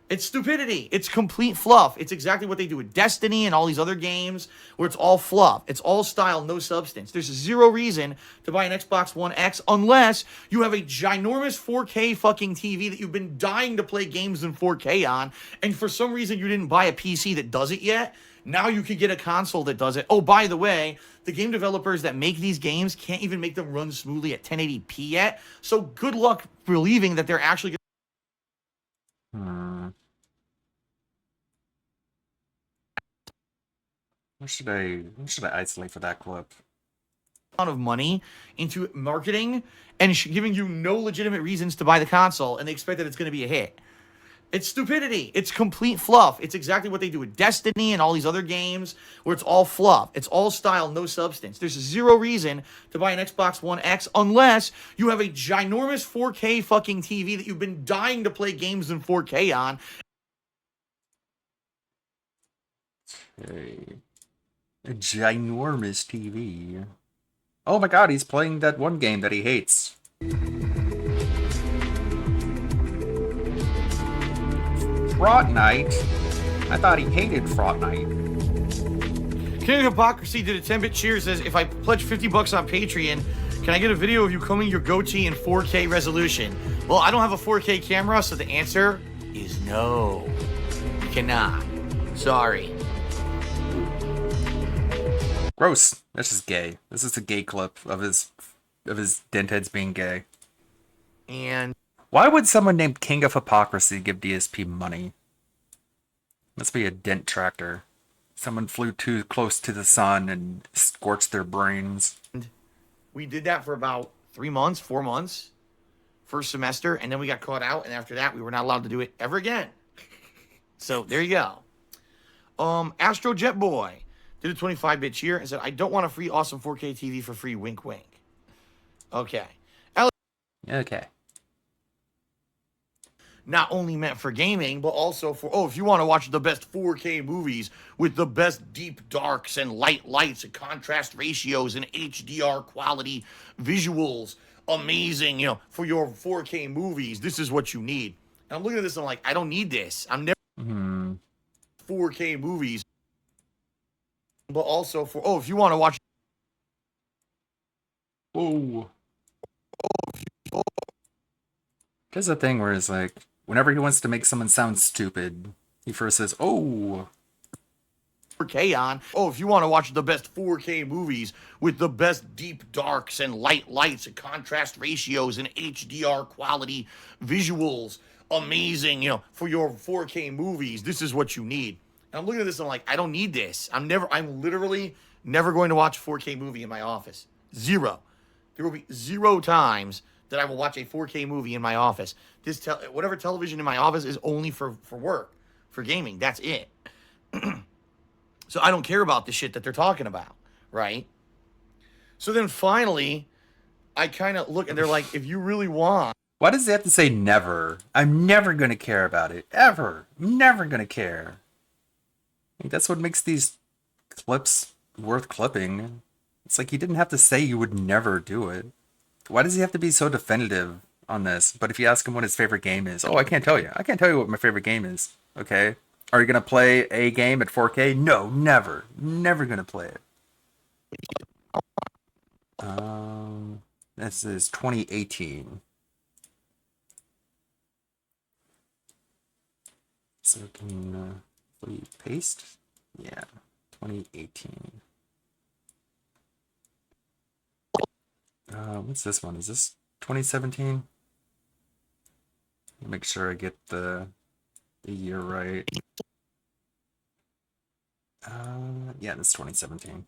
It's stupidity. It's complete fluff. It's exactly what they do with Destiny and all these other games where it's all fluff. It's all style, no substance. There's zero reason to buy an Xbox One X unless you have a ginormous 4K fucking TV that you've been dying to play games in 4K on, and for some reason you didn't buy a PC that does it yet. Now you can get a console that does it. Oh, by the way, the game developers that make these games can't even make them run smoothly at 1080p yet. So good luck believing that they're actually going to... What should I isolate for that clip? Of money into marketing and giving you no legitimate reasons to buy the console, and they expect that it's going to be a hit. It's stupidity. It's complete fluff. It's exactly what they do with Destiny and all these other games where it's all fluff. It's all style, no substance. There's zero reason to buy an Xbox One X unless you have a ginormous 4K fucking TV that you've been dying to play games in 4K on. Okay. A ginormous TV. Oh my god, he's playing that one game that he hates. Fortnite? I thought he hated Fortnite. King of Hypocrisy did a 10-bit cheer, says, if I pledge $50 on Patreon, can I get a video of you combing your goatee in 4K resolution? Well, I don't have a 4K camera, so the answer is no. You cannot. Sorry. Gross. This is gay. This is a gay clip of his dent heads being gay. And why would someone named King of Hypocrisy give DSP money? Must be a dent tractor. Someone flew too close to the sun and scorched their brains. We did that for about 3 months, 4 months, first semester, and then we got caught out, and after that, we were not allowed to do it ever again. So there you go. Astro Jet Boy did a 25-bit cheer and said, I don't want a free awesome 4K TV for free, wink wink. Okay. Okay. Not only meant for gaming, but also for, if you want to watch the best 4K movies with the best deep darks and light lights and contrast ratios and HDR quality visuals, amazing, for your 4K movies, this is what you need. And I'm looking at this and I'm like, I don't need this. I'm never 4K movies. But also for, if you want to watch. There's a thing where it's like, whenever he wants to make someone sound stupid, he first says, 4K on. If you want to watch the best 4K movies with the best deep darks and light lights and contrast ratios and HDR quality visuals, amazing, for your 4K movies, this is what you need. And I'm looking at this and I'm like, I don't need this. I'm literally never going to watch a 4K movie in my office. Zero. There will be 0 times that I will watch a 4K movie in my office. Whatever television in my office is only for work, for gaming. That's it. So I don't care about the shit that they're talking about, right? So then finally, I kind of look and they're like, if you really want. Why does it have to say never? I'm never going to care about it. Ever. Never going to care. I think that's what makes these clips worth clipping. It's like he didn't have to say you would never do it. Why does he have to be so definitive on this? But if you ask him what his favorite game is, oh, I can't tell you. I can't tell you what my favorite game is. Okay. Are you going to play a game at 4K? No, never. Never going to play it. This is 2018. So can we paste? Yeah, 2018. What's this one? Is this 2017? Make sure I get the year right. Yeah, this is 2017.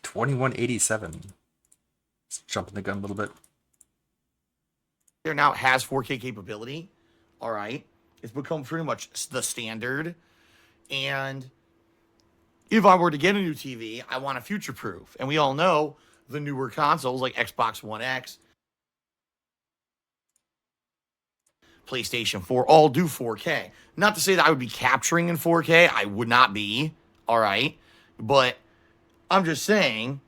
$21.87. Jumping the gun a little bit. There now has 4K capability. All right. It's become pretty much the standard. And if I were to get a new TV, I want a future proof. And we all know the newer consoles like Xbox One X, PlayStation 4 all do 4K. Not to say that I would be capturing in 4K. I would not be. All right. But I'm just saying,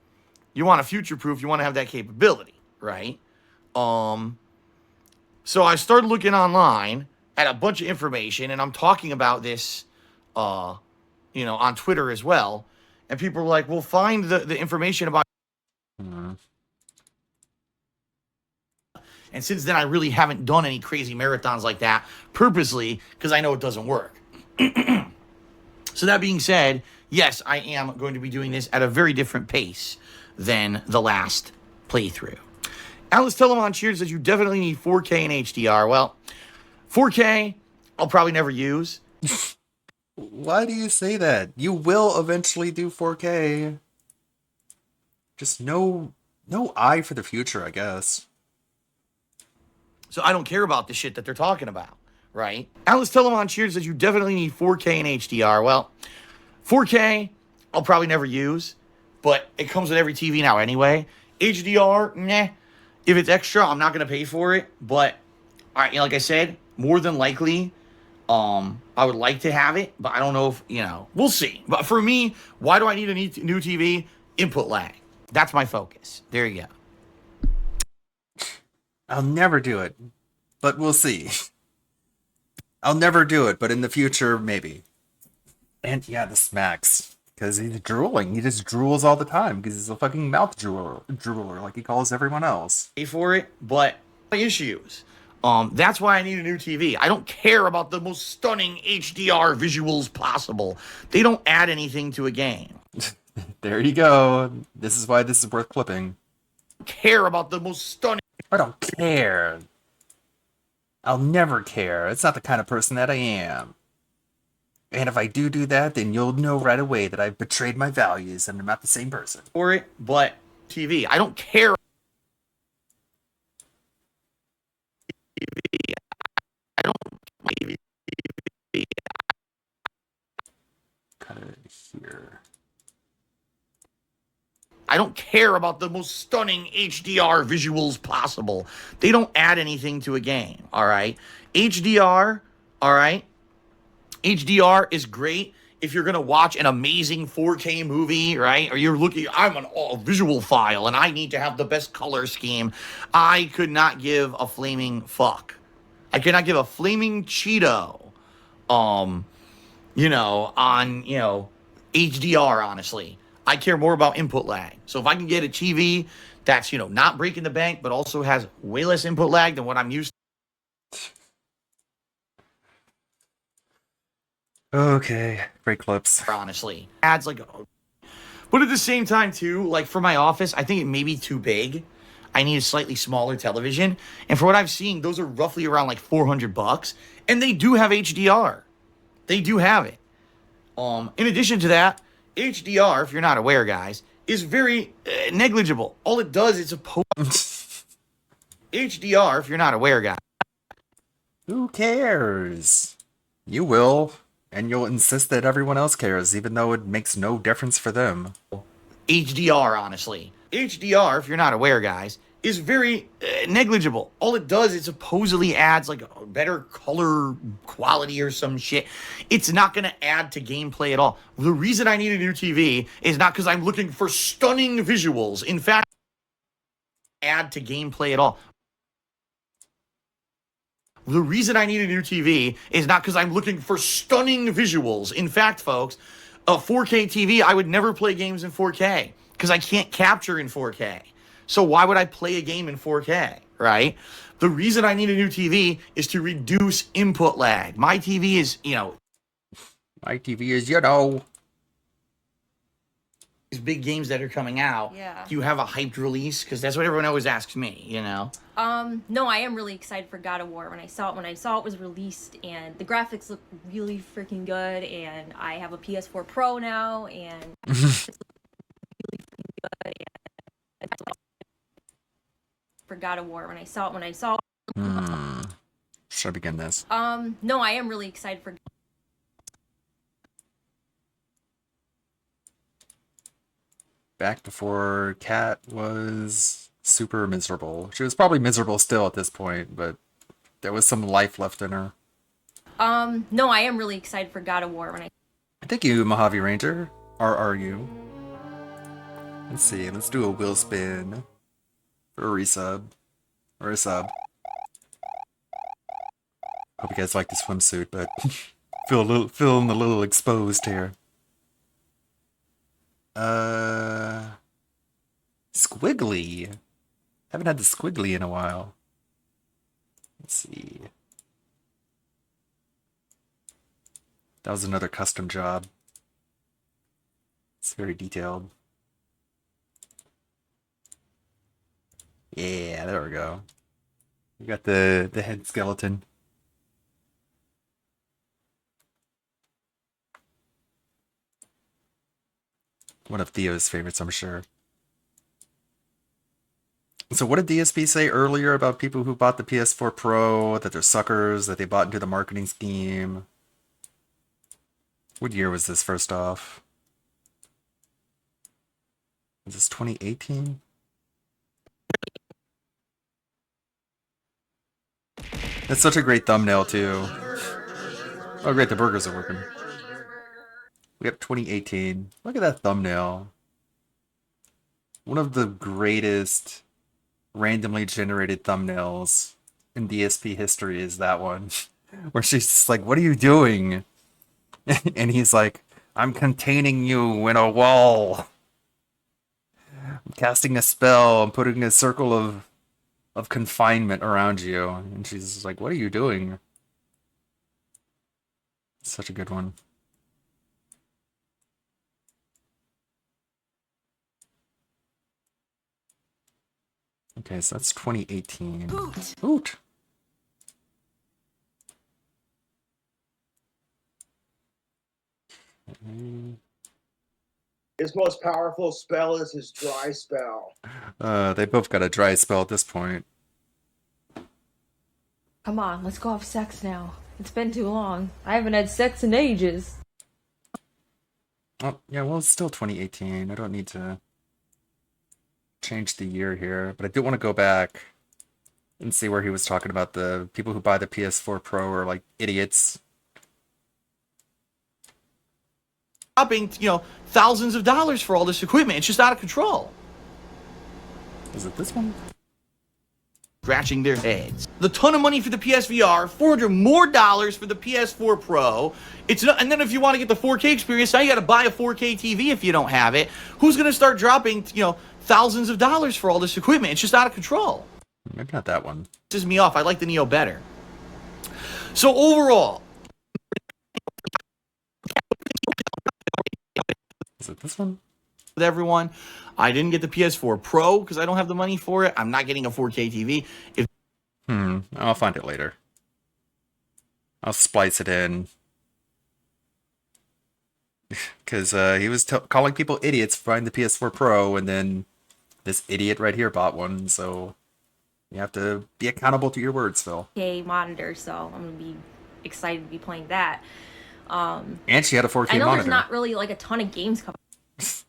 you want a future proof, you want to have that capability, right? So I started looking online at a bunch of information, and I'm talking about this, on Twitter as well. And people are like, well, find the information about. And since then, I really haven't done any crazy marathons like that purposely because I know it doesn't work. So that being said, yes, I am going to be doing this at a very different pace than the last playthrough. Alice Telemon Cheers says you definitely need 4K and HDR. Well, 4K, I'll probably never use. Why do you say that? You will eventually do 4K. Just no eye for the future, I guess. So I don't care about the shit that they're talking about, right? Alice Telemon Cheers says you definitely need 4K and HDR. Well, 4K, I'll probably never use, but it comes with every TV now anyway. HDR, nah. If it's extra, I'm not going to pay for it. But, all right, like I said, more than likely, I would like to have it, but I don't know if, we'll see. But for me, why do I need a new TV? Input lag. That's my focus. There you go. I'll never do it, but we'll see. I'll never do it, but in the future, maybe. And yeah, the smacks. Because he's drooling. He just drools all the time because he's a fucking mouth drooler like he calls everyone else. Pay for it, but issues. That's why I need a new TV. I don't care about the most stunning HDR visuals possible. They don't add anything to a game. There you go. This is why this is worth clipping. Care about the most stunning. I don't care. I'll never care. It's not the kind of person that I am. And if I do that, then you'll know right away that I've betrayed my values and I'm not the same person. For it, but TV. I don't care. I don't. Cut it here. I don't care about the most stunning HDR visuals possible. They don't add anything to a game, all right? HDR, all right? HDR is great if you're going to watch an amazing 4K movie, right? Or you're looking, I'm an all-visual file, and I need to have the best color scheme. I could not give a flaming fuck. I could not give a flaming Cheeto, on, HDR, honestly. I care more about input lag. So if I can get a TV that's, not breaking the bank, but also has way less input lag than what I'm used to. Okay, great clips. Honestly, but at the same time too, like for my office, I think it may be too big. I need a slightly smaller television. And for what I've seen, those are roughly around like $400, and they do have HDR. They do have it. In addition to that, HDR, if you're not aware, guys, is very negligible. All it does is HDR, if you're not aware, guys. Who cares? You will, and you'll insist that everyone else cares, even though it makes no difference for them. HDR, honestly. HDR, if you're not aware, guys, is very negligible. All it does is supposedly adds like a better color quality or some shit. It's not going to add to gameplay at all. The reason I need a new TV is not because I'm looking for stunning visuals. In fact, add to gameplay at all. The reason I need a new TV is not because I'm looking for stunning visuals. In fact, folks, a 4K TV, I would never play games in 4K because I can't capture in 4K. So why would I play a game in 4K, right? The reason I need a new TV is to reduce input lag. My TV is, My TV is, you know. These big games that are coming out, Yeah. do you have a hyped release? Because that's what everyone always asks me, No, I am really excited for God of War. When I saw it was released, and the graphics look really freaking good, and I have a PS4 Pro now, and it's really freaking good. And for God of War, when I saw Should I begin this? No, I am really excited for. Back before Kat was super miserable. She was probably miserable still at this point, but there was some life left in her. No, I am really excited for God of War. Thank you, Mojave Ranger. RRU. Let's see, let's do a wheel spin for a resub. Or a sub. Hope you guys like the swimsuit, but feeling a little exposed here. Squiggly. Haven't had the squiggly in a while. Let's see. That was another custom job. It's very detailed. Yeah, there we go. We got the head skeleton. One of Theo's favorites, I'm sure. So what did DSP say earlier about people who bought the PS4 Pro, that they're suckers, that they bought into the marketing scheme? What year was this, first off? Is this 2018? That's such a great thumbnail, too. Oh, great, the burgers are working. We have 2018. Look at that thumbnail. One of the greatest randomly generated thumbnails in DSP history is that one. Where she's just like, what are you doing? And he's like, I'm containing you in a wall. I'm casting a spell. I'm putting a circle of confinement around you. And she's just like, what are you doing? Such a good one. Okay, so that's 2018. Hoot! His most powerful spell is his dry spell. They both got a dry spell at this point. Come on, let's go have sex now. It's been too long. I haven't had sex in ages. Oh, yeah, well, it's still 2018. I don't need to change the year here, but I do want to go back and see where he was talking about the people who buy the PS4 Pro are like idiots. Dropping, thousands of dollars for all this equipment. It's just out of control. Is it this one? Scratching their heads. The ton of money for the PSVR, $400 more for the PS4 Pro. It's not, and then if you want to get the 4K experience, now you got to buy a 4K TV if you don't have it. Who's going to start dropping, thousands of dollars for all this equipment? It's just out of control. Maybe not that one. Pisses me off. I like the Neo better. So overall, is it this one? with everyone. I didn't get the PS4 Pro because I don't have the money for it. I'm not getting a 4K TV. I'll find it later. I'll splice it in. Because he was calling people idiots for buying the PS4 Pro, and then this idiot right here bought one, so you have to be accountable to your words, Phil. Monitor, so I'm gonna be excited to be playing that. And she had a 4K I know monitor. there's not really like a ton of games coming.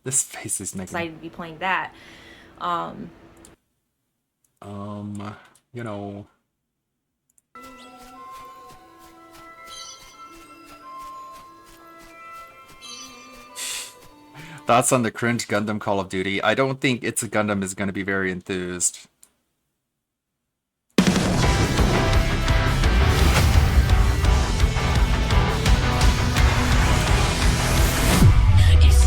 This face is making. Excited to be playing that. You know. Thoughts on the cringe Gundam Call of Duty? I don't think It's a Gundam is going to be very enthused. These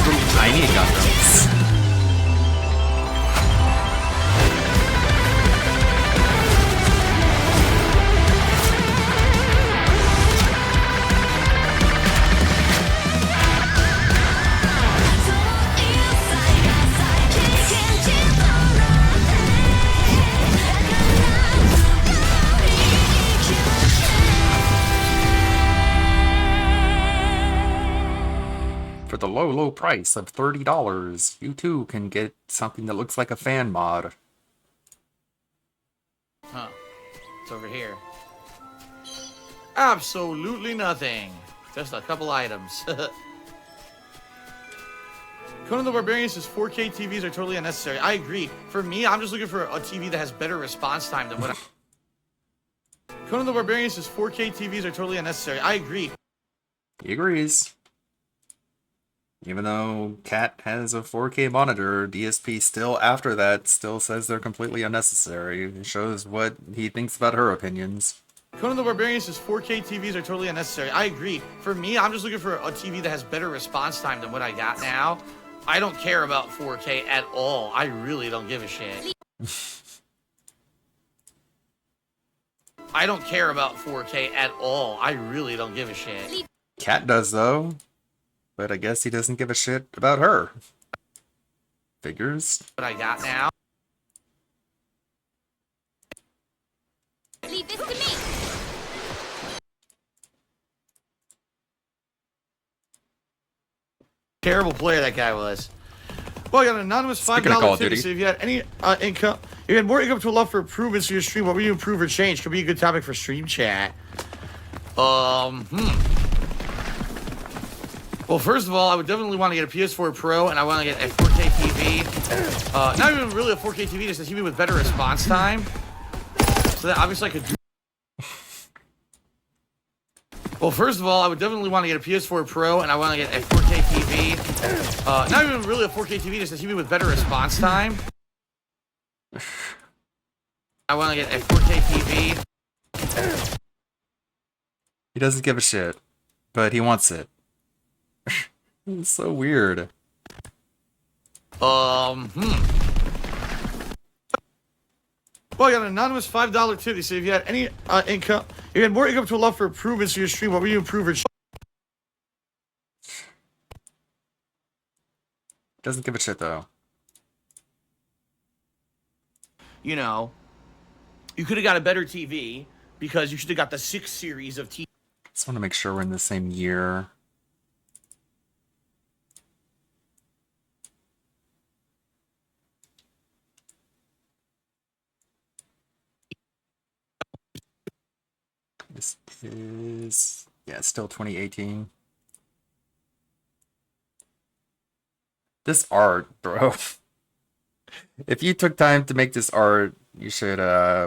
little tiny Gundams. For the low, low price of $30, you too can get something that looks like a fan mod. Huh. It's over here. Absolutely nothing. Just a couple items. Conan the Barbarian says 4K TVs are totally unnecessary. I agree. For me, I'm just looking for a TV that has better response time than what Conan the Barbarian says 4K TVs are totally unnecessary. I agree. He agrees. Even though Cat has a 4K monitor, DSP still, after that, still says they're completely unnecessary. It shows what he thinks about her opinions. Conan the Barbarian says 4K TVs are totally unnecessary. I agree. For me, I'm just looking for a TV that has better response time than what I got now. I don't care about 4K at all. I really don't give a shit. I don't care about 4K at all. I really don't give a shit. Cat does, though. But I guess he doesn't give a shit about her. Figures. What I got now. Leave this to me. Terrible player that guy was. Well, I got an anonymous $5 tip. So if you had any income, if you had more income to allow for improvements to your stream, what would you improve or change? Could be a good topic for stream chat. Well, first of all, I would definitely want to get a PS4 Pro, and I want to get a 4K TV. Not even really a 4K TV, just a TV with better response time. So that obviously I could do. Well, first of all, I would definitely want to get a PS4 Pro, and I want to get a 4K TV. Not even really a 4K TV, just a TV with better response time. I want to get a 4K TV. He doesn't give a shit, but he wants it. It's so weird. Well, I got an anonymous $5 tip. So if you had any income, if you had more income to allow for improvements to your stream, what would you improve or change? Doesn't give a shit, though. You know, you could have got a better TV because you should have got the 6 series of TV. Just want to make sure we're in the same year. This is, yeah, still 2018. This art, bro. If you took time to make this art, you should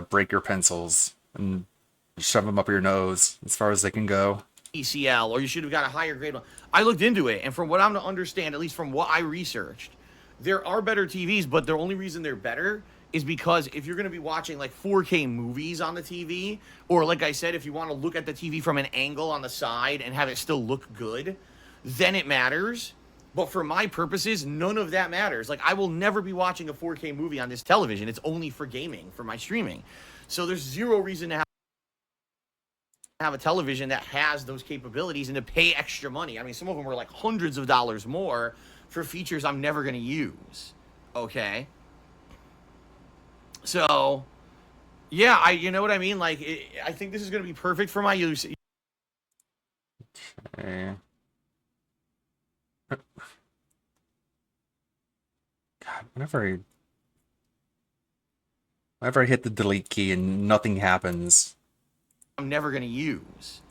break your pencils and shove them up your nose as far as they can go. ECL, or you should have got a higher grade one. I looked into it, and from what I'm to understand, at least from what I researched, there are better TVs, but the only reason they're better is because if you're going to be watching like 4K movies on the TV, or like I said, if you want to look at the TV from an angle on the side and have it still look good, then it matters. But for my purposes, none of that matters. Like, I will never be watching a 4K movie on this television. It's only for gaming, for my streaming. So there's zero reason to have a television that has those capabilities and to pay extra money. I mean, some of them are like hundreds of dollars more for features I'm never going to use. Okay? So, yeah, you know what I mean? Like, I think this is going to be perfect for my use. Okay. God, whenever I hit the delete key and nothing happens, I'm never going to use.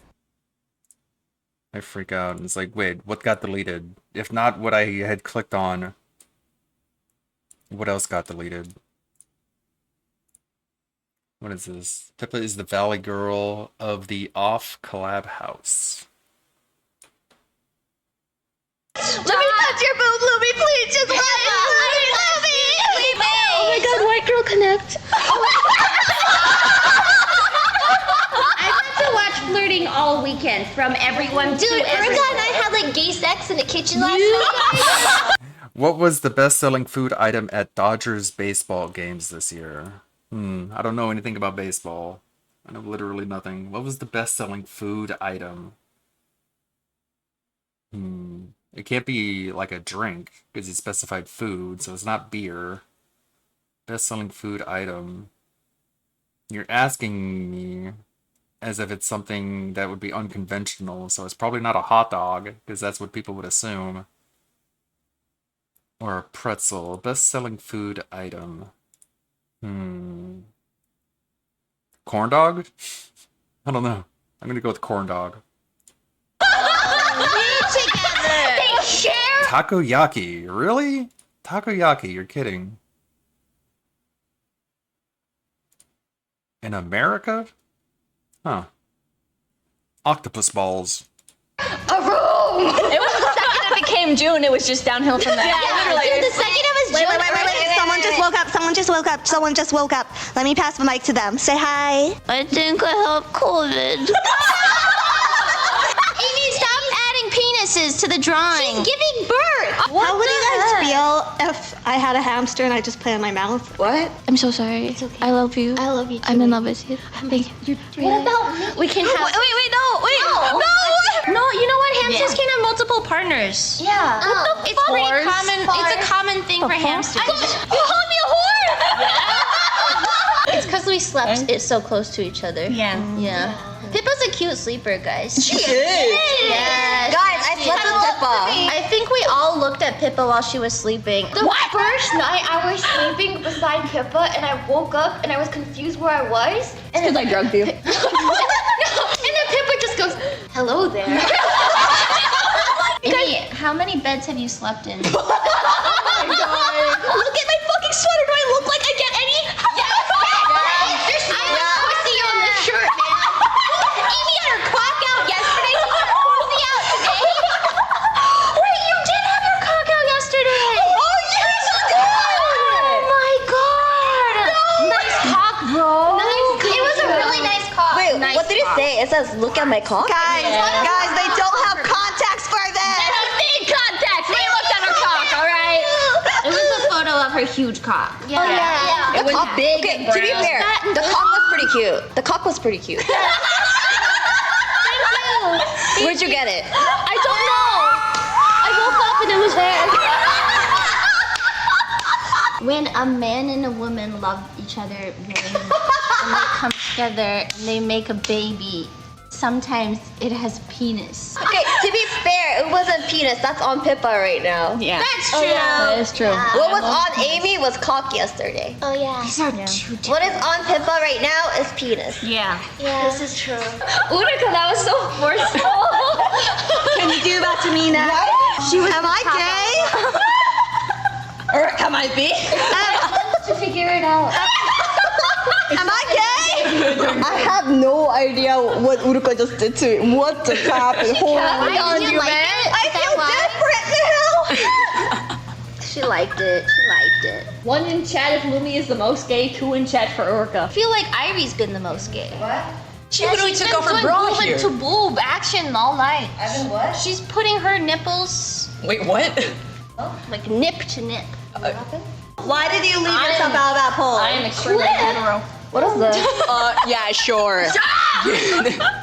I freak out. And it's like, wait, what got deleted? If not what I had clicked on, what else got deleted? What is this? Pippa is the Valley Girl of the Off Collab House. Let me touch your boob, Luby, please. Just let me, Luby. Oh my God, White Girl Connect. I went to watch Flirting all weekend from everyone. Dude, Erica and I had like gay sex in the kitchen last night. What was the best-selling food item at Dodgers baseball games this year? I don't know anything about baseball. I know literally nothing. What was the best-selling food item? It can't be like a drink because you specified food, so it's not beer. Best-selling food item. You're asking me as if it's something that would be unconventional, so it's probably not a hot dog because that's what people would assume. Or a pretzel. Best-selling food item. Corn dog? I don't know. I'm gonna go with corn dog. They share. Takoyaki. Really? Takoyaki, you're kidding. In America? Huh. Octopus balls. A room. It was the second it became June, it was just downhill from there. Dude, the second it was June. Wait. Someone just woke up. Let me pass the mic to them. Say hi. I think I have COVID. Amy, stop adding penises to the drawing. She's giving birth. How would you guys feel if I had a hamster and I just put it in my mouth? What? I'm so sorry. It's okay. I love you. I love you too. I'm in love with you. Thank you. What about me? We can have. Wait, no. No, you know what? Hamsters can have multiple partners. Yeah. What the It's fuck? pretty common. It's a common thing for hamsters. You called me a whore? It's because we slept so close to each other. Yeah. Pippa's a cute sleeper, guys. She is. Yes. Guys, I slept with Pippa. I think we all looked at Pippa while she was sleeping. The first night I was sleeping beside Pippa and I woke up and I was confused where I was. It's because I drugged you. And then Pippa just goes, hello there. Amy, how many beds have you slept in? Oh my God. Look at my fucking sweater. Do I look like I get any? Yes. There's so much pussy on this shirt, man. Amy had her cock out yesterday. She had her pussy out today. Wait, you did have your cock out yesterday. Oh, yes, I did. Oh my God. Nice cock, bro. It was a really nice cock. Wait, nice what did it cock. say? It says, look at my cock? Guys, they don't have contacts for They this. don't need contacts. They looked at her cock, all right? It was a photo of her huge cock. Yeah. Oh, yeah. It was big. Okay, and to be brown. fair, the cock was pretty cute. The cock was pretty cute. Where'd you get it? I don't know. I woke up and it was there. When a man and a woman love each other very much and they come together and they make a baby, sometimes it has penis. Okay, to be fair, it wasn't penis. That's on Pippa right now. Yeah. That's true. That is true. What was on Amy was cock yesterday. Oh yeah. These are two different. What is on Pippa right now is penis. Yeah. Yeah. This is true. Utica, that was so forceful. Can you do that to me now? She was. Am I gay? Utica might be. To figure it out. Am I gay? I have no idea what Uruka just did to me. What the crap? Hold on, you like it? I feel different now. She liked it. She liked it. 1 in chat if Lumi is the most gay, 2 in chat for Utica. I feel like Ivy's been the most gay. What? She literally took off her bra here. To boob action all night. As in what? She's putting her nipples. Wait, what? Like nip to nip. Why did you leave yourself out of that poll? I am extremely hetero. What is this? Yeah, sure.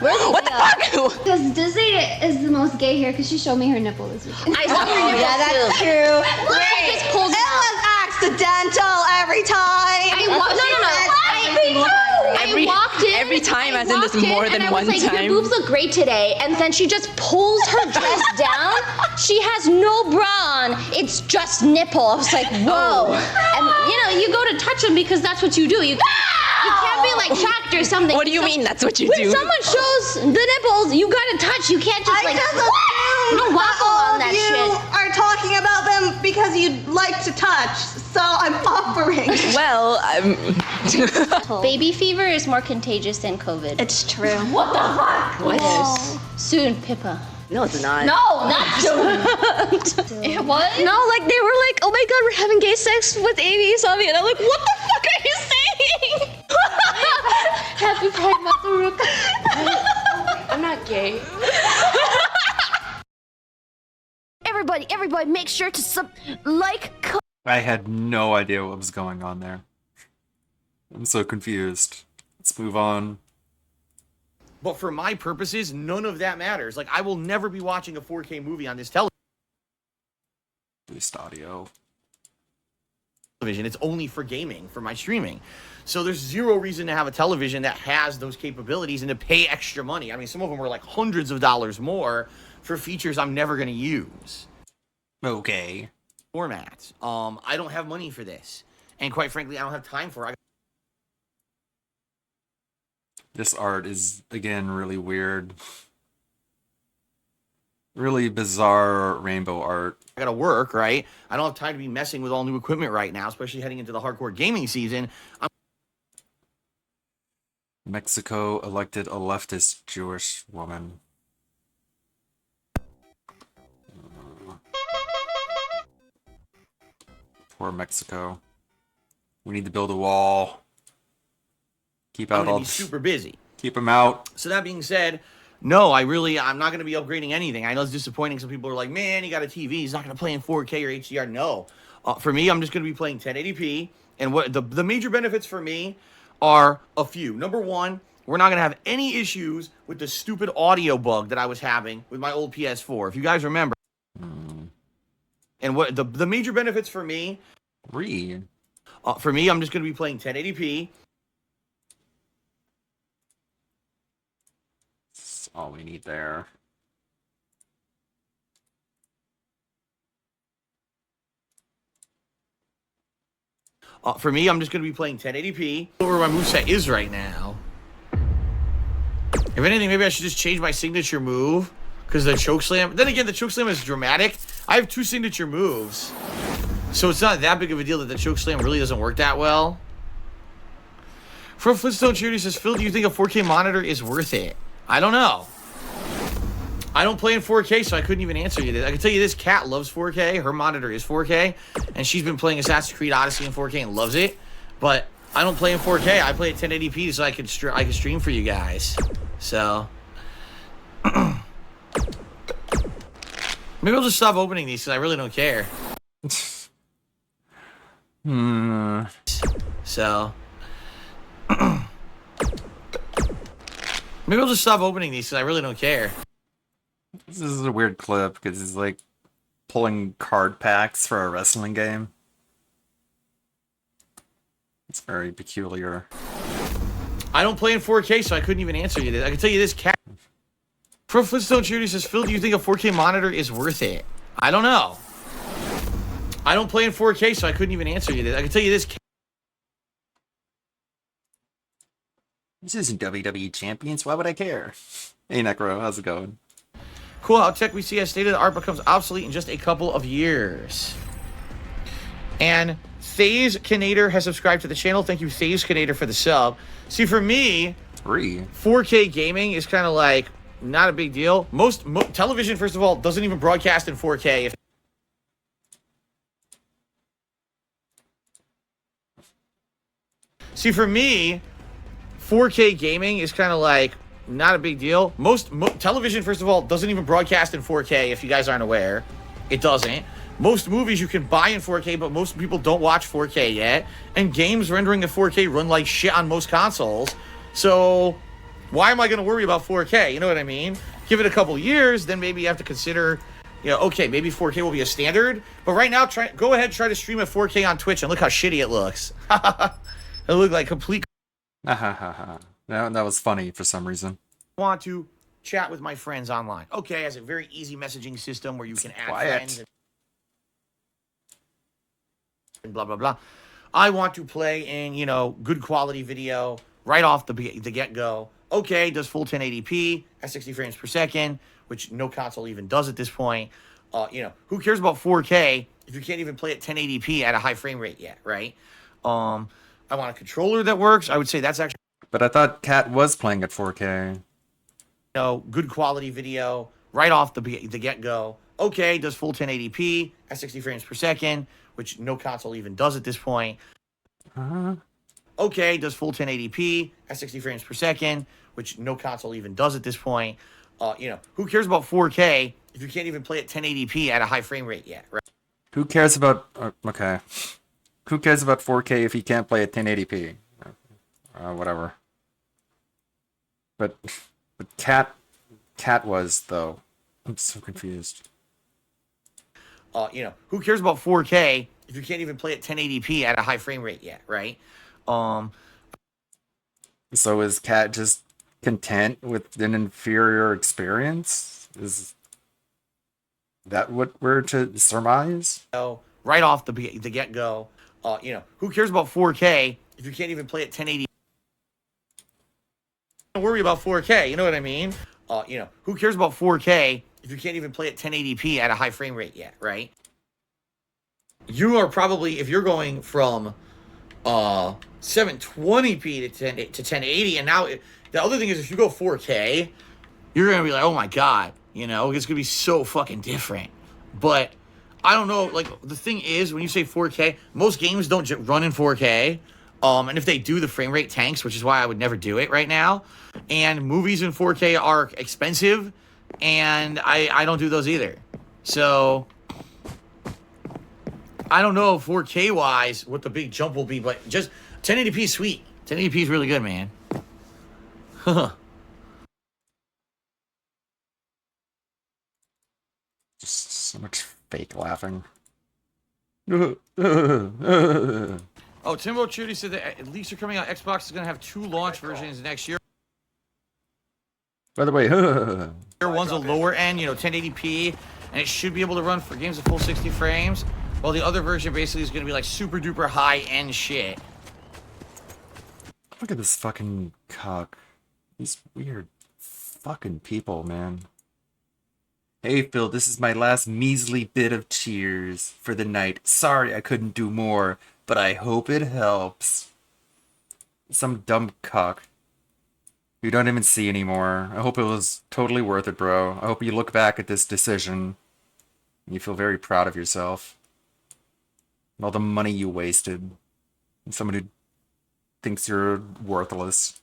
What the fuck? Because Dizzy is the most gay here because she showed me her nipple this weekend. I saw her nipple. Yeah, that's true. Wait, It was accidental every time. I walked in. Every time, as in this more than one time. time. Your boobs look great today, and then she just pulls her dress down. She has no bra on. It's just nipple. I was like, whoa. And you go to touch them because that's what you do. You can't be like shocked or something. What do you mean that's what you do? When someone shows the nipples, you gotta touch. You can't just don't waffle on that you shit. are talking about them because you'd like to touch, so I'm offering. Well, Baby fever is more contagious than COVID. It's true. What the fuck? What? Soon, Pippa. No, it's not. No, not soon. It was? No, like they were like, oh my god, we're having gay sex with Amy and Savi, and I'm like, what the fuck are you saying? Happy Pride Month, Rook. I'm not gay. Everybody, make sure to I had no idea what was going on there. I'm so confused. Let's move on. But for my purposes, none of that matters. Like, I will never be watching a 4K movie on this television. Boost audio. It's only for gaming, for my streaming. So there's zero reason to have a television that has those capabilities and to pay extra money. I mean, some of them are like hundreds of dollars more for features I'm never going to use. Okay. Formats. I don't have money for this. And quite frankly, I don't have time for it. This art is, again, really weird. Really bizarre rainbow art. I gotta work, right? I don't have time to be messing with all new equipment right now, especially heading into the hardcore gaming season. Mexico elected a leftist Jewish woman. Poor Mexico. We need to build a wall. Keep out all. Super busy. Keep them out. So that being said, no, I'm not going to be upgrading anything. I know it's disappointing. Some people are like, man, you got a TV. He's not going to play in 4K or HDR. No. For me, I'm just going to be playing 1080p. And what the major benefits for me are a few. Number one, we're not going to have any issues with the stupid audio bug that I was having with my old PS4. If you guys remember. And what the major benefits for me. For me, I'm just going to be playing 1080p. That's all we need there. For me, I'm just going to be playing 1080p. Where my moveset is right now. If anything, maybe I should just change my signature move. Because the chokeslam... Then again, the chokeslam is dramatic. I have two signature moves. So it's not that big of a deal that the chokeslam really doesn't work that well. For Flintstone Charity says, Phil, do you think a 4K monitor is worth it? I don't know. I don't play in 4K, so I couldn't even answer you this. I can tell you this, Kat loves 4K. Her monitor is 4K. And she's been playing Assassin's Creed Odyssey in 4K and loves it. But I don't play in 4K. I play at 1080p so I can stream for you guys. So... Maybe I'll just stop opening these because I really don't care. So... Maybe I'll just stop opening these because I really don't care. This is a weird clip because he's like pulling card packs for a wrestling game. It's very peculiar. I don't play in 4K, so I couldn't even answer you this. I can tell you this, Cat. For Flintstone Charity says, Phil, do you think a 4K monitor is worth it? I don't know. I don't play in 4K, so I couldn't even answer you this. I can tell you this, Cat. This isn't WWE Champions. Why would I care? Hey, Necro, how's it going? Cool. How tech we see as stated, art becomes obsolete in just a couple of years. And Thaze Kanator has subscribed to the channel. Thank you, Thaze Kanator, for the sub. See, for me, 4K gaming is kind of like not a big deal. Most television, first of all, doesn't even broadcast in 4K. See, for me, 4K gaming is kind of like not a big deal. Most television, first of all, doesn't even broadcast in 4K. If you guys aren't aware, it doesn't. Most movies you can buy in 4K, but most people don't watch 4K yet. And games rendering in 4K run like shit on most consoles. So why am I going to worry about 4K? You know what I mean? Give it a couple years, then maybe you have to consider, you know, okay, maybe 4K will be a standard. But right now, go ahead, try to stream at 4K on Twitch, and look how shitty it looks. It looked like complete. That was funny for some reason. Want to chat with my friends online. Okay, it has a very easy messaging system where you can add friends. And blah, blah, blah. I want to play in, you know, good quality video right off the get-go. Okay, does full 1080p at 60 frames per second, which no console even does at this point. You know, who cares about 4K if you can't even play at 1080p at a high frame rate yet, right? I want a controller that works. I would say that's actually... But I thought Cat was playing at 4K. You know, good quality video right off the get-go. Okay, does full 1080p at 60 frames per second, which no console even does at this point. Okay, does full 1080p at 60 frames per second, which no console even does at this point. You know, who cares about 4K if you can't even play at 1080p at a high frame rate yet, right? Who cares about... okay. Who cares about 4K if you can't play at 1080p? Whatever. But Cat was, though. I'm so confused. You know, who cares about 4K if you can't even play at 1080p at a high frame rate yet, right? So is Cat just content with an inferior experience? Is that what we're to surmise? So right off the get-go, you know, who cares about 4K if you can't even play at 1080p? Don't worry about 4K, you know what I mean? You know, who cares about 4K if you can't even play at 1080p at a high frame rate yet, right? You are probably, if you're going from 720p to 1080, and now the other thing is if you go 4K, you're gonna be like, oh my god, you know, it's gonna be so fucking different. But I don't know, like the thing is, when you say 4K, most games don't run in 4K. And if they do, the frame rate tanks, which is why I would never do it right now. And movies in 4K are expensive, and I don't do those either. So I don't know 4K wise what the big jump will be, but just 1080p is sweet. 1080p is really good, man. Just so much fake laughing. Oh, Timbo Chudy said that at least are coming out. Xbox is going to have 2 launch versions next year. By the way, one's a lower end, you know, 1080p, and it should be able to run for games at full 60 frames, while the other version basically is going to be like super duper high end shit. Look at this fucking cock. These weird fucking people, man. Hey Phil, this is my last measly bit of cheers for the night. Sorry I couldn't do more, but I hope it helps. Some dumb cock you don't even see anymore. I hope it was totally worth it, bro. I hope you look back at this decision and you feel very proud of yourself. And all the money you wasted. And someone who thinks you're worthless.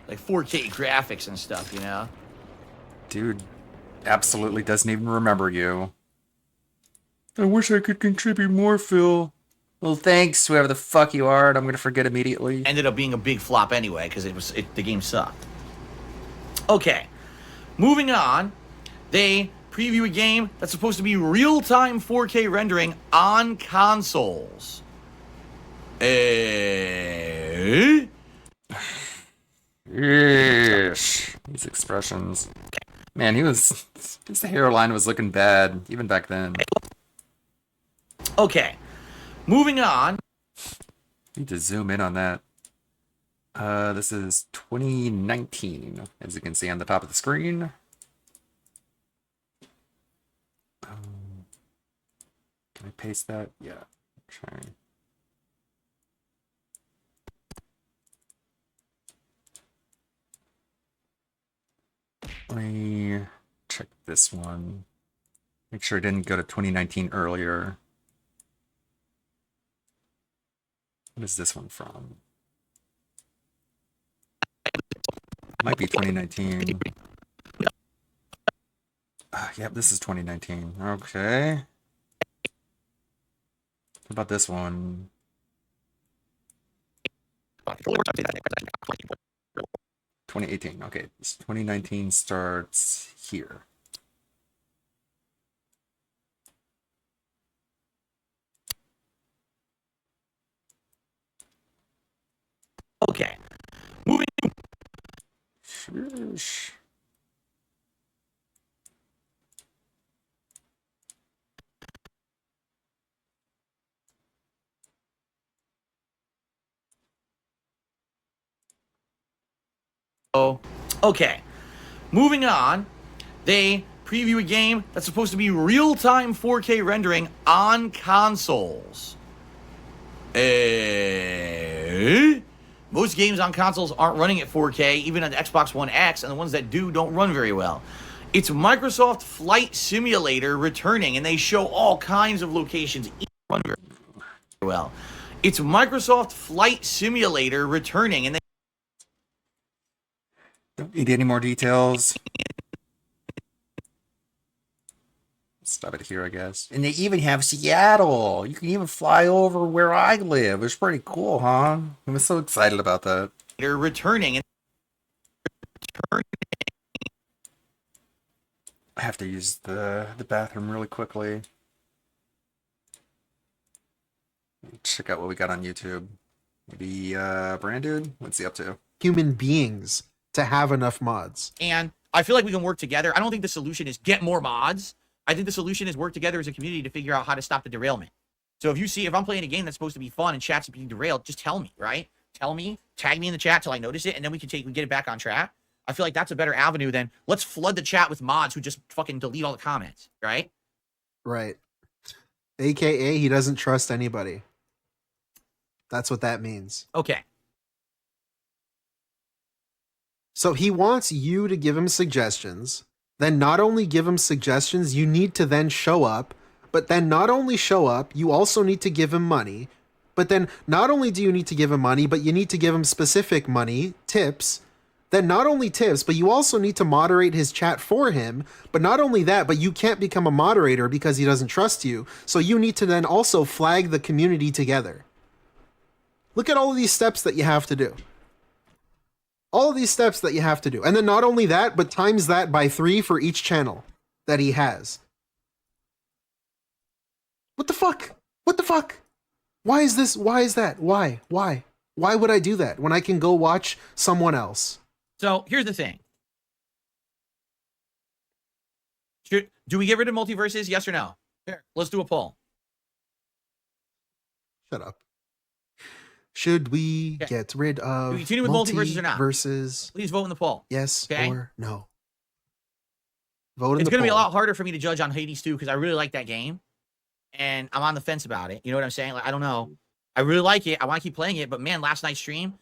Like 4K graphics and stuff, you know? Dude absolutely doesn't even remember you. I wish I could contribute more, Phil. Well, thanks, whoever the fuck you are, and I'm gonna forget immediately. Ended up being a big flop anyway, because the game sucked. Okay, moving on. They preview a game that's supposed to be real-time 4K rendering on consoles. Yeesh. These expressions. Man, his hairline was looking bad, even back then. Okay, moving on. Need to zoom in on that. This is 2019, as you can see on the top of the screen. Can I paste that? Yeah. Try. Let me check this one. Make sure it didn't go to 2019 earlier. What is this one from? Might be 2019. Yep, this is 2019. Okay. How about this one? 2018. Okay, this 2019 starts here. Okay. Moving. Sheesh. Oh, okay. Moving on, they preview a game that's supposed to be real-time 4K rendering on consoles. Most games on consoles aren't running at 4K, even on the Xbox One X, and the ones that do don't run very well. It's Microsoft Flight Simulator returning, and they show all kinds of locations run very well. It's Microsoft Flight Simulator returning, and they don't need any more details. Stop it here, I guess. And they even have Seattle. You can even fly over where I live. It's pretty cool, huh? I'm so excited about that. They're returning. I have to use the bathroom really quickly. Check out what we got on YouTube. Maybe Brand Dude? What's he up to? Human beings to have enough mods. And I feel like we can work together. I don't think the solution is get more mods. I think the solution is work together as a community to figure out how to stop the derailment. So if I'm playing a game that's supposed to be fun and chat's being derailed, just tell me, right? Tell me, tag me in the chat till I notice it, and then we get it back on track. I feel like that's a better avenue than let's flood the chat with mods who just fucking delete all the comments, right? Right. AKA he doesn't trust anybody. That's what that means. Okay. So he wants you to give him suggestions. Then not only give him suggestions, you need to then show up. But then not only show up, you also need to give him money. But then not only do you need to give him money, but you need to give him specific money, tips. Then not only tips, but you also need to moderate his chat for him. But not only that, but you can't become a moderator because he doesn't trust you. So you need to then also flag the community together. Look at all of these steps that you have to do. All of these steps that you have to do. And then not only that, but times that by 3 for each channel that he has. What the fuck? What the fuck? Why is this? Why is that? Why? Why? Why would I do that when I can go watch someone else? So here's the thing. Do we get rid of multiverses? Yes or no? Here, let's do a poll. Shut up. Should we get rid of Do we continue with multiverses or not? Versus? Please vote in the poll. Yes okay? or no. Vote in the It's going to be a poll. lot harder for me to judge on Hades 2 because I really like that game. And I'm on the fence about it. You know what I'm saying? Like, I don't know. I really like it. I want to keep playing it. But man, last night's stream,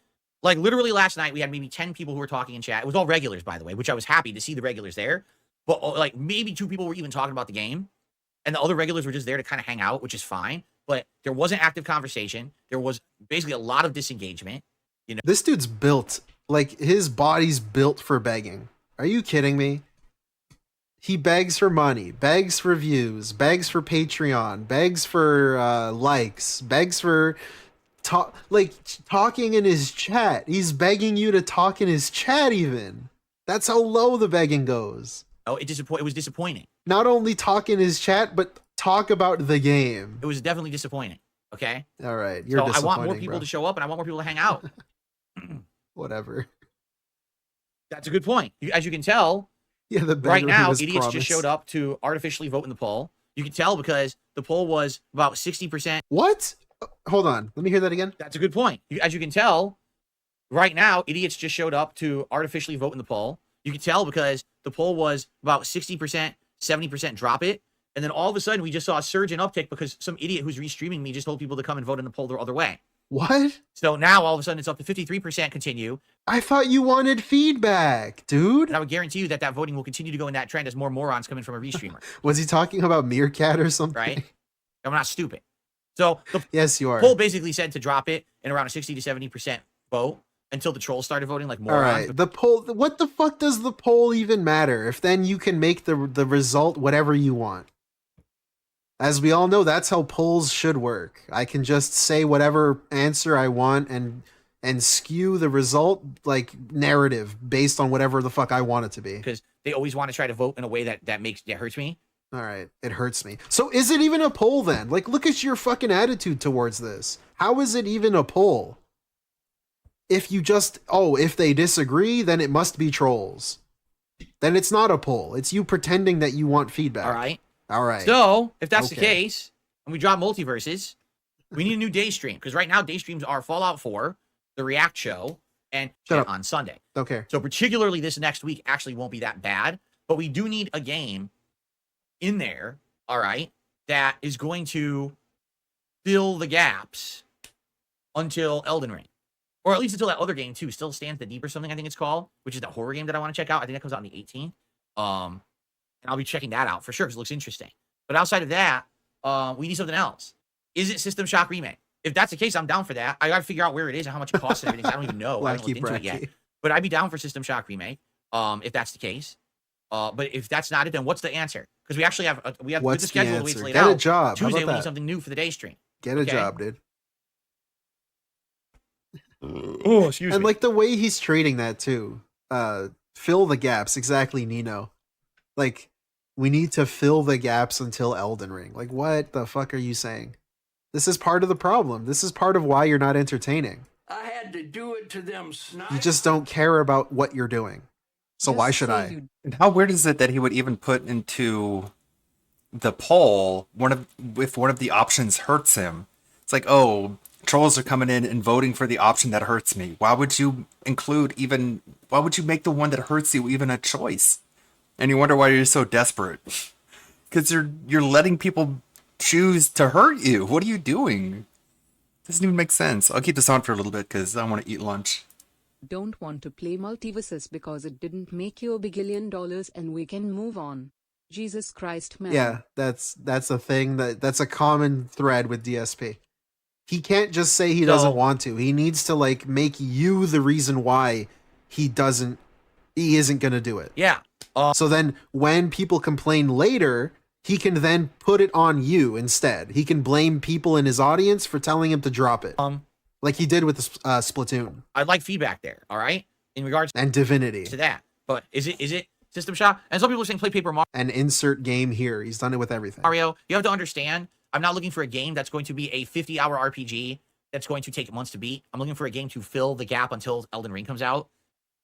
like literally last night, we had maybe 10 people who were talking in chat. It was all regulars, by the way, which I was happy to see the regulars there. But like maybe 2 people were even talking about the game. And the other regulars were just there to kind of hang out, which is fine. But there wasn't active conversation. There was basically a lot of disengagement. You know, This dude's built, like his body's built for begging. Are you kidding me? He begs for money, begs for views, begs for Patreon, begs for likes, begs for talking in his chat. He's begging you to talk in his chat even. That's how low the begging goes. Oh, it was disappointing. Not only talk in his chat, but talk about the game. It was definitely disappointing. Okay. All right. You're so I disappointing, want more people bro. to show up and I want more people to hang out. Whatever. That's a good point. As you can tell, Yeah, the right bedroom now, was idiots promised. just showed up to artificially vote in the poll. You can tell because the poll was about 60%. What? Hold on. Let me hear that again. That's a good point. As you can tell, right now, idiots just showed up to artificially vote in the poll. You can tell because the poll was about 60%, 70% drop it. And then all of a sudden, we just saw a surge in uptick because some idiot who's restreaming me just told people to come and vote in the poll the other way. What? So now, all of a sudden, it's up to 53% continue. I thought you wanted feedback, dude. And I would guarantee you that voting will continue to go in that trend as more morons come in from a restreamer. Was he talking about Meerkat or something? Right? I'm not stupid. So the yes, you are. poll basically said to drop it. in around a 60 to 70% vote until the trolls started voting like All morons. right, the poll. What the fuck does the poll even matter if then you can make the result whatever you want? As we all know, that's how polls should work. I can just say whatever answer I want and skew the result like narrative based on whatever the fuck I want it to be. Because they always want to try to vote in a way that hurts me. All right, it hurts me. So is it even a poll then? Like, look at your fucking attitude towards this. How is it even a poll? If you just, if they disagree, then it must be trolls. Then it's not a poll. It's you pretending that you want feedback. All right. All right. So, if that's the case, and we drop multiverses, we need a new day stream. Because right now, day streams are Fallout 4, the React show, and on Sunday. Okay. So particularly this next week actually won't be that bad. But we do need a game in there, all right, that is going to fill the gaps until Elden Ring. Or at least until that other game, too, Still Stands the Deep or something, I think it's called, which is the horror game that I want to check out. I think that comes out on the 18th. And I'll be checking that out for sure because it looks interesting. But outside of that, we need something else. Is it System Shock Remake? If that's the case, I'm down for that. I got to figure out where it is and how much it costs and everything. I don't even know. I haven't looked into it yet. But I'd be down for System Shock Remake if that's the case. But if that's not it, then what's the answer? Because we actually have with the schedule the way it's laid out. Get a job. Tuesday we need something new for the day stream. Get a job, dude. Oh, excuse me. And like the way he's treating that too. Fill the gaps. Exactly, Nino. Like, we need to fill the gaps until Elden Ring. Like, what the fuck are you saying? This is part of the problem. This is part of why you're not entertaining. I had to do it to them snipes. You just don't care about what you're doing. So why should I? And how weird is it that he would even put into the poll if one of the options hurts him? It's like, trolls are coming in and voting for the option that hurts me. Why would you why would you make the one that hurts you even a choice? And you wonder why you're so desperate. Because you're letting people choose to hurt you. What are you doing? Doesn't even make sense. I'll keep this on for a little bit because I want to eat lunch. Don't want to play multiverses because it didn't make you $1 billion and we can move on. Jesus Christ, man. Yeah, that's a thing that's a common thread with DSP. He can't just say he doesn't want to. He needs to like make you the reason why he isn't going to do it. Yeah. So then when people complain later, he can then put it on you instead. He can blame people in his audience for telling him to drop it. Like he did with the Splatoon. I'd like feedback there, all right? In regards and Divinity. To that. But is it System Shock? And some people are saying play Paper Mario. And insert game here. He's done it with everything. Mario, you have to understand, I'm not looking for a game that's going to be a 50-hour RPG that's going to take months to beat. I'm looking for a game to fill the gap until Elden Ring comes out.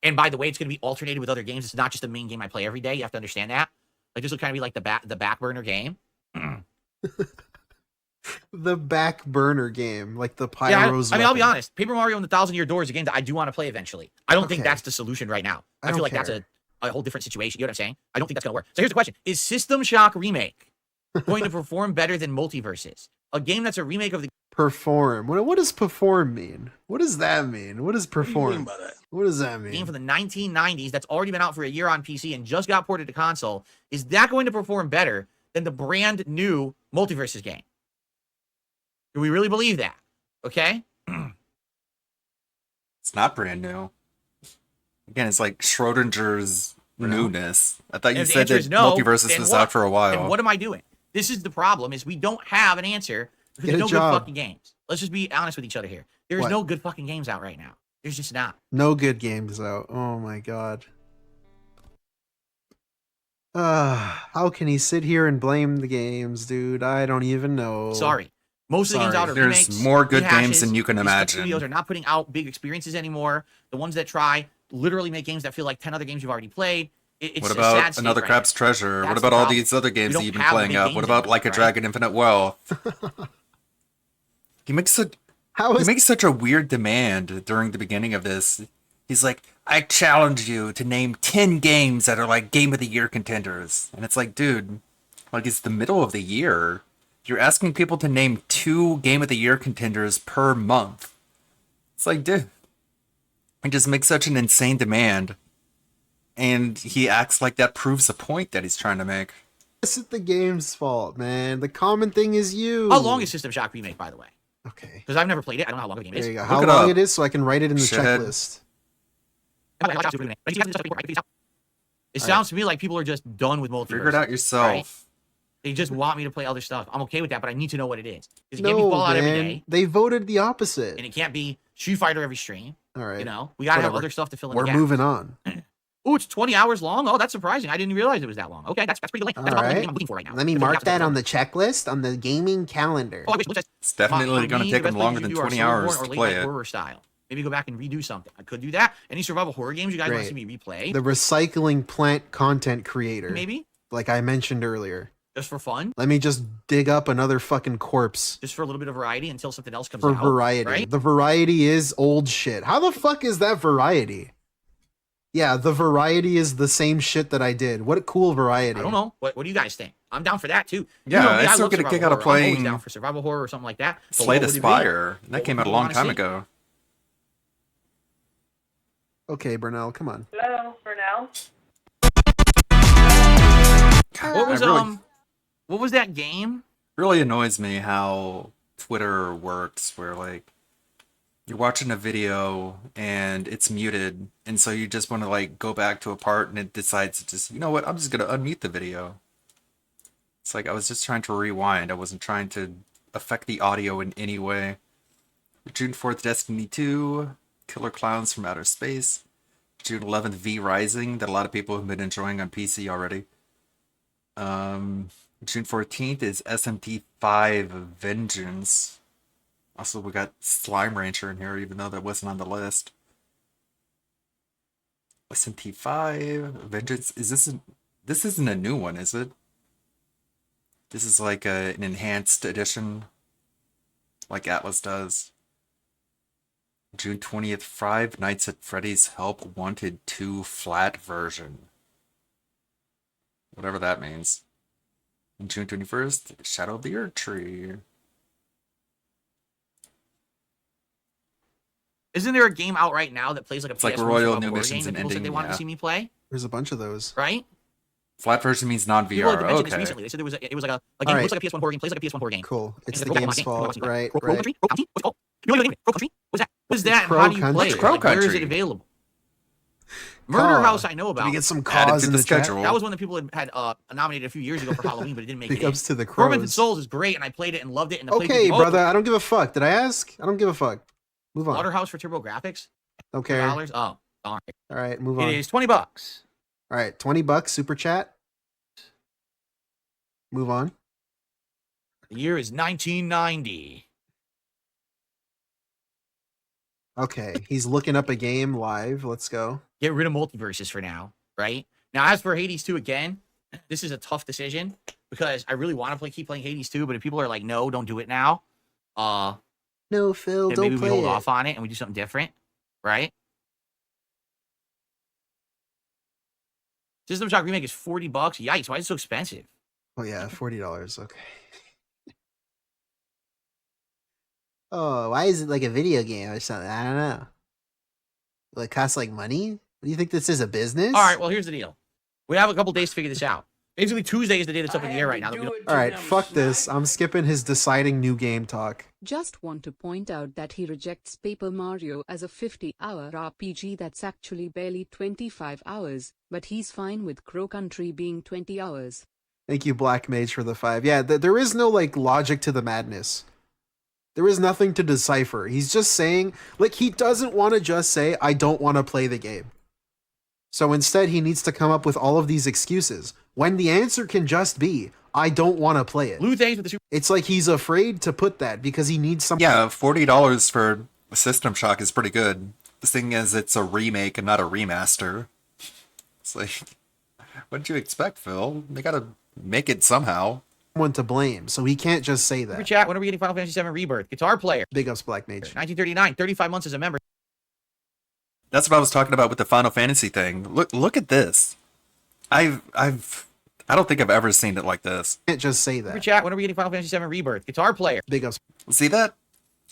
And by the way, it's going to be alternated with other games. It's not just the main game I play every day. You have to understand that. Like, this will kind of be like the back burner game. The back burner game, like the Pyro's I mean, I'll be honest. Paper Mario and the Thousand Year Door is a game that I do want to play eventually. I don't think that's the solution right now. I feel like that's a whole different situation. You know what I'm saying? I don't think that's going to work. So here's the question. Is System Shock Remake going to perform better than Multiverses? A game that's a remake of the... Perform. What does perform mean? What does that mean? What does perform? What does that mean? Game from the 1990s that's already been out for a year on PC and just got ported to console. Is that going to perform better than the brand new Multiverses game? Do we really believe that? Okay? It's not brand new. Again, it's like Schrodinger's newness. I thought you said that Multiverses was out for a while. And what am I doing? This is the problem, is we don't have an answer because there's no good fucking games. Let's just be honest with each other here. There's no good fucking games out right now. There's just not. No good games out. Oh my god. How can he sit here and blame the games, dude? I don't even know. Sorry. Most of the games out are remakes. There's more good games than you can imagine. Studios are not putting out big experiences anymore. The ones that try literally make games that feel like 10 other games you've already played. It's what a about sad state Another right Crab's now. Treasure? That's What about the all problem. these other games We that don't you've been have playing big up? games What about Like a anymore, Dragon Infinite Wealth? He makes such a weird demand during the beginning of this. He's like, I challenge you to name 10 games that are like Game of the Year contenders. And it's like, dude, like it's the middle of the year. You're asking people to name 2 Game of the Year contenders per month. It's like, dude, he just makes such an insane demand. And he acts like that proves the point that he's trying to make. This is the game's fault, man. The common thing is you. How long is System Shock Remake, by the way? Okay. Because I've never played it. I don't know how long the game is. There you go. How long it is, so I can write it in the checklist. It sounds to me like people are just done with multiverse. Figure it out yourself. Right? They just want me to play other stuff. I'm okay with that, but I need to know what it is. Because it can't be Fallout every day. They voted the opposite. And it can't be Street Fighter every stream. All right. You know, we gotta have other stuff to fill in. We're the gaps. moving on. Oh, it's 20 hours long. Oh, that's surprising. I didn't realize it was that long. Okay, that's pretty late. All That's about the right. thing I'm looking for right now. Let me mark that on the checklist on the gaming calendar. Oh, I wish, It's definitely going to take them longer than 20 hours to play it. Horror style. Maybe go back and redo something. I could do that. Any survival horror games you guys want to see me replay? The recycling plant content creator. Maybe. Like I mentioned earlier. Just for fun. Let me just dig up another fucking corpse. Just for a little bit of variety until something else comes For out. variety. Right? The variety is old shit. How the fuck is that variety? Yeah, the variety is the same shit that I did. What a cool variety. I don't know. What do you guys think? I'm down for that too. Yeah, you know me, I still love get a survival kick out of horror. I'm always playing down for survival horror or something like that. But Slay what the would it be? Spire. That came out a What long would you time wanna see? ago. Okay, Burnell, come on. Hello, Burnell. What was I really- what was that game? Really annoys me how Twitter works, where like you're watching a video and it's muted, and so you just want to like go back to a part, and it decides to just, you know what, I'm just gonna unmute the video. It's like I was just trying to rewind. I wasn't trying to affect the audio in any way. June 4th, Destiny 2, Killer Clowns from Outer Space, June 11th, V Rising, that a lot of people have been enjoying on PC already. June 14th is SMT5 Vengeance. Also, we got Slime Rancher in here, even though that wasn't on the list. SMT5 Vengeance. This isn't a new one, is it? This is like an enhanced edition, like Atlas does. June 20th, Five Nights at Freddy's Help Wanted 2 flat version. Whatever that means. And June 21st, Shadow of the Earth Tree. Isn't there a game out right now that plays like a It's like PS1 Royal survival New horror Missions game and that people said Ending, they wanted to yeah. see me play? There's a bunch of those. Right? Flat version means People have non-VR. mentioned this Okay. recently. They said it was like a game that looks like a PS1 horror game, plays like a PS1 horror game. Cool. It's And the like, game's oh, fault. Right, Rogue right. Country? Rogue Country? What's it called? You know the name of it? Rogue Country? What's that? What is that? And Crow how do you Country. play It's it? Crow Like, where is Country. it available? Murder House, I know about. Did we get some Add it cause to in the the chat? schedule. That was one that people had nominated a few years ago for Halloween, but it didn't make Big it in. ups to the Tormented Crows. Souls is great, and I played it and loved it. And the Okay, playthrough- brother, I don't give a fuck. Did I ask? I don't give a fuck. Move on. Waterhouse for TurboGrafx. Okay. $2. Oh, all right. All right, move on. It is $20. All right, $20 super chat. Move on. The year is 1990. Okay, he's looking up a game live. Let's go. Get rid of multiverses for now, right? Now, as for Hades 2, again, this is a tough decision because I really want to keep playing Hades 2, but if people are like, no, don't do it now, No, Phil, then don't maybe we play hold it. off on it and we do something different, right? System Shock Remake is $40. Yikes, why is it so expensive? Oh yeah, $40. Okay. Oh, why is it like a video game or something? I don't know. Will it cost like money? Do you think this is a business? All right, well, here's the deal. We have a couple days to figure this out. Basically, Tuesday is the day that's up in the air right now. that we don't- All right, fuck this. I'm skipping his deciding new game talk. Just want to point out that he rejects Paper Mario as a 50-hour RPG that's actually barely 25 hours, but he's fine with Crow Country being 20 hours. Thank you, Black Mage, for the 5. Yeah, there is no like logic to the madness. There is nothing to decipher. He's just saying, like, he doesn't want to just say, I don't want to play the game. So instead, he needs to come up with all of these excuses when the answer can just be, I don't want to play it. Blue things with the super. It's like he's afraid to put that because he needs something. Yeah, $40 for System Shock is pretty good. The thing is, it's a remake and not a remaster. It's like, what did you expect, Phil? They gotta make it somehow. Someone to blame, so he can't just say Super that. chat, when are we getting Final Fantasy VII Rebirth? Guitar player. Big ups, Black Mage. 1939, 35 months as a member. That's what I was talking about with the Final Fantasy thing. Look at this. I don't think I've ever seen it like this. Can't just say Super that. chat, when are we getting Final Fantasy VII Rebirth? Guitar player. Big ups. See that?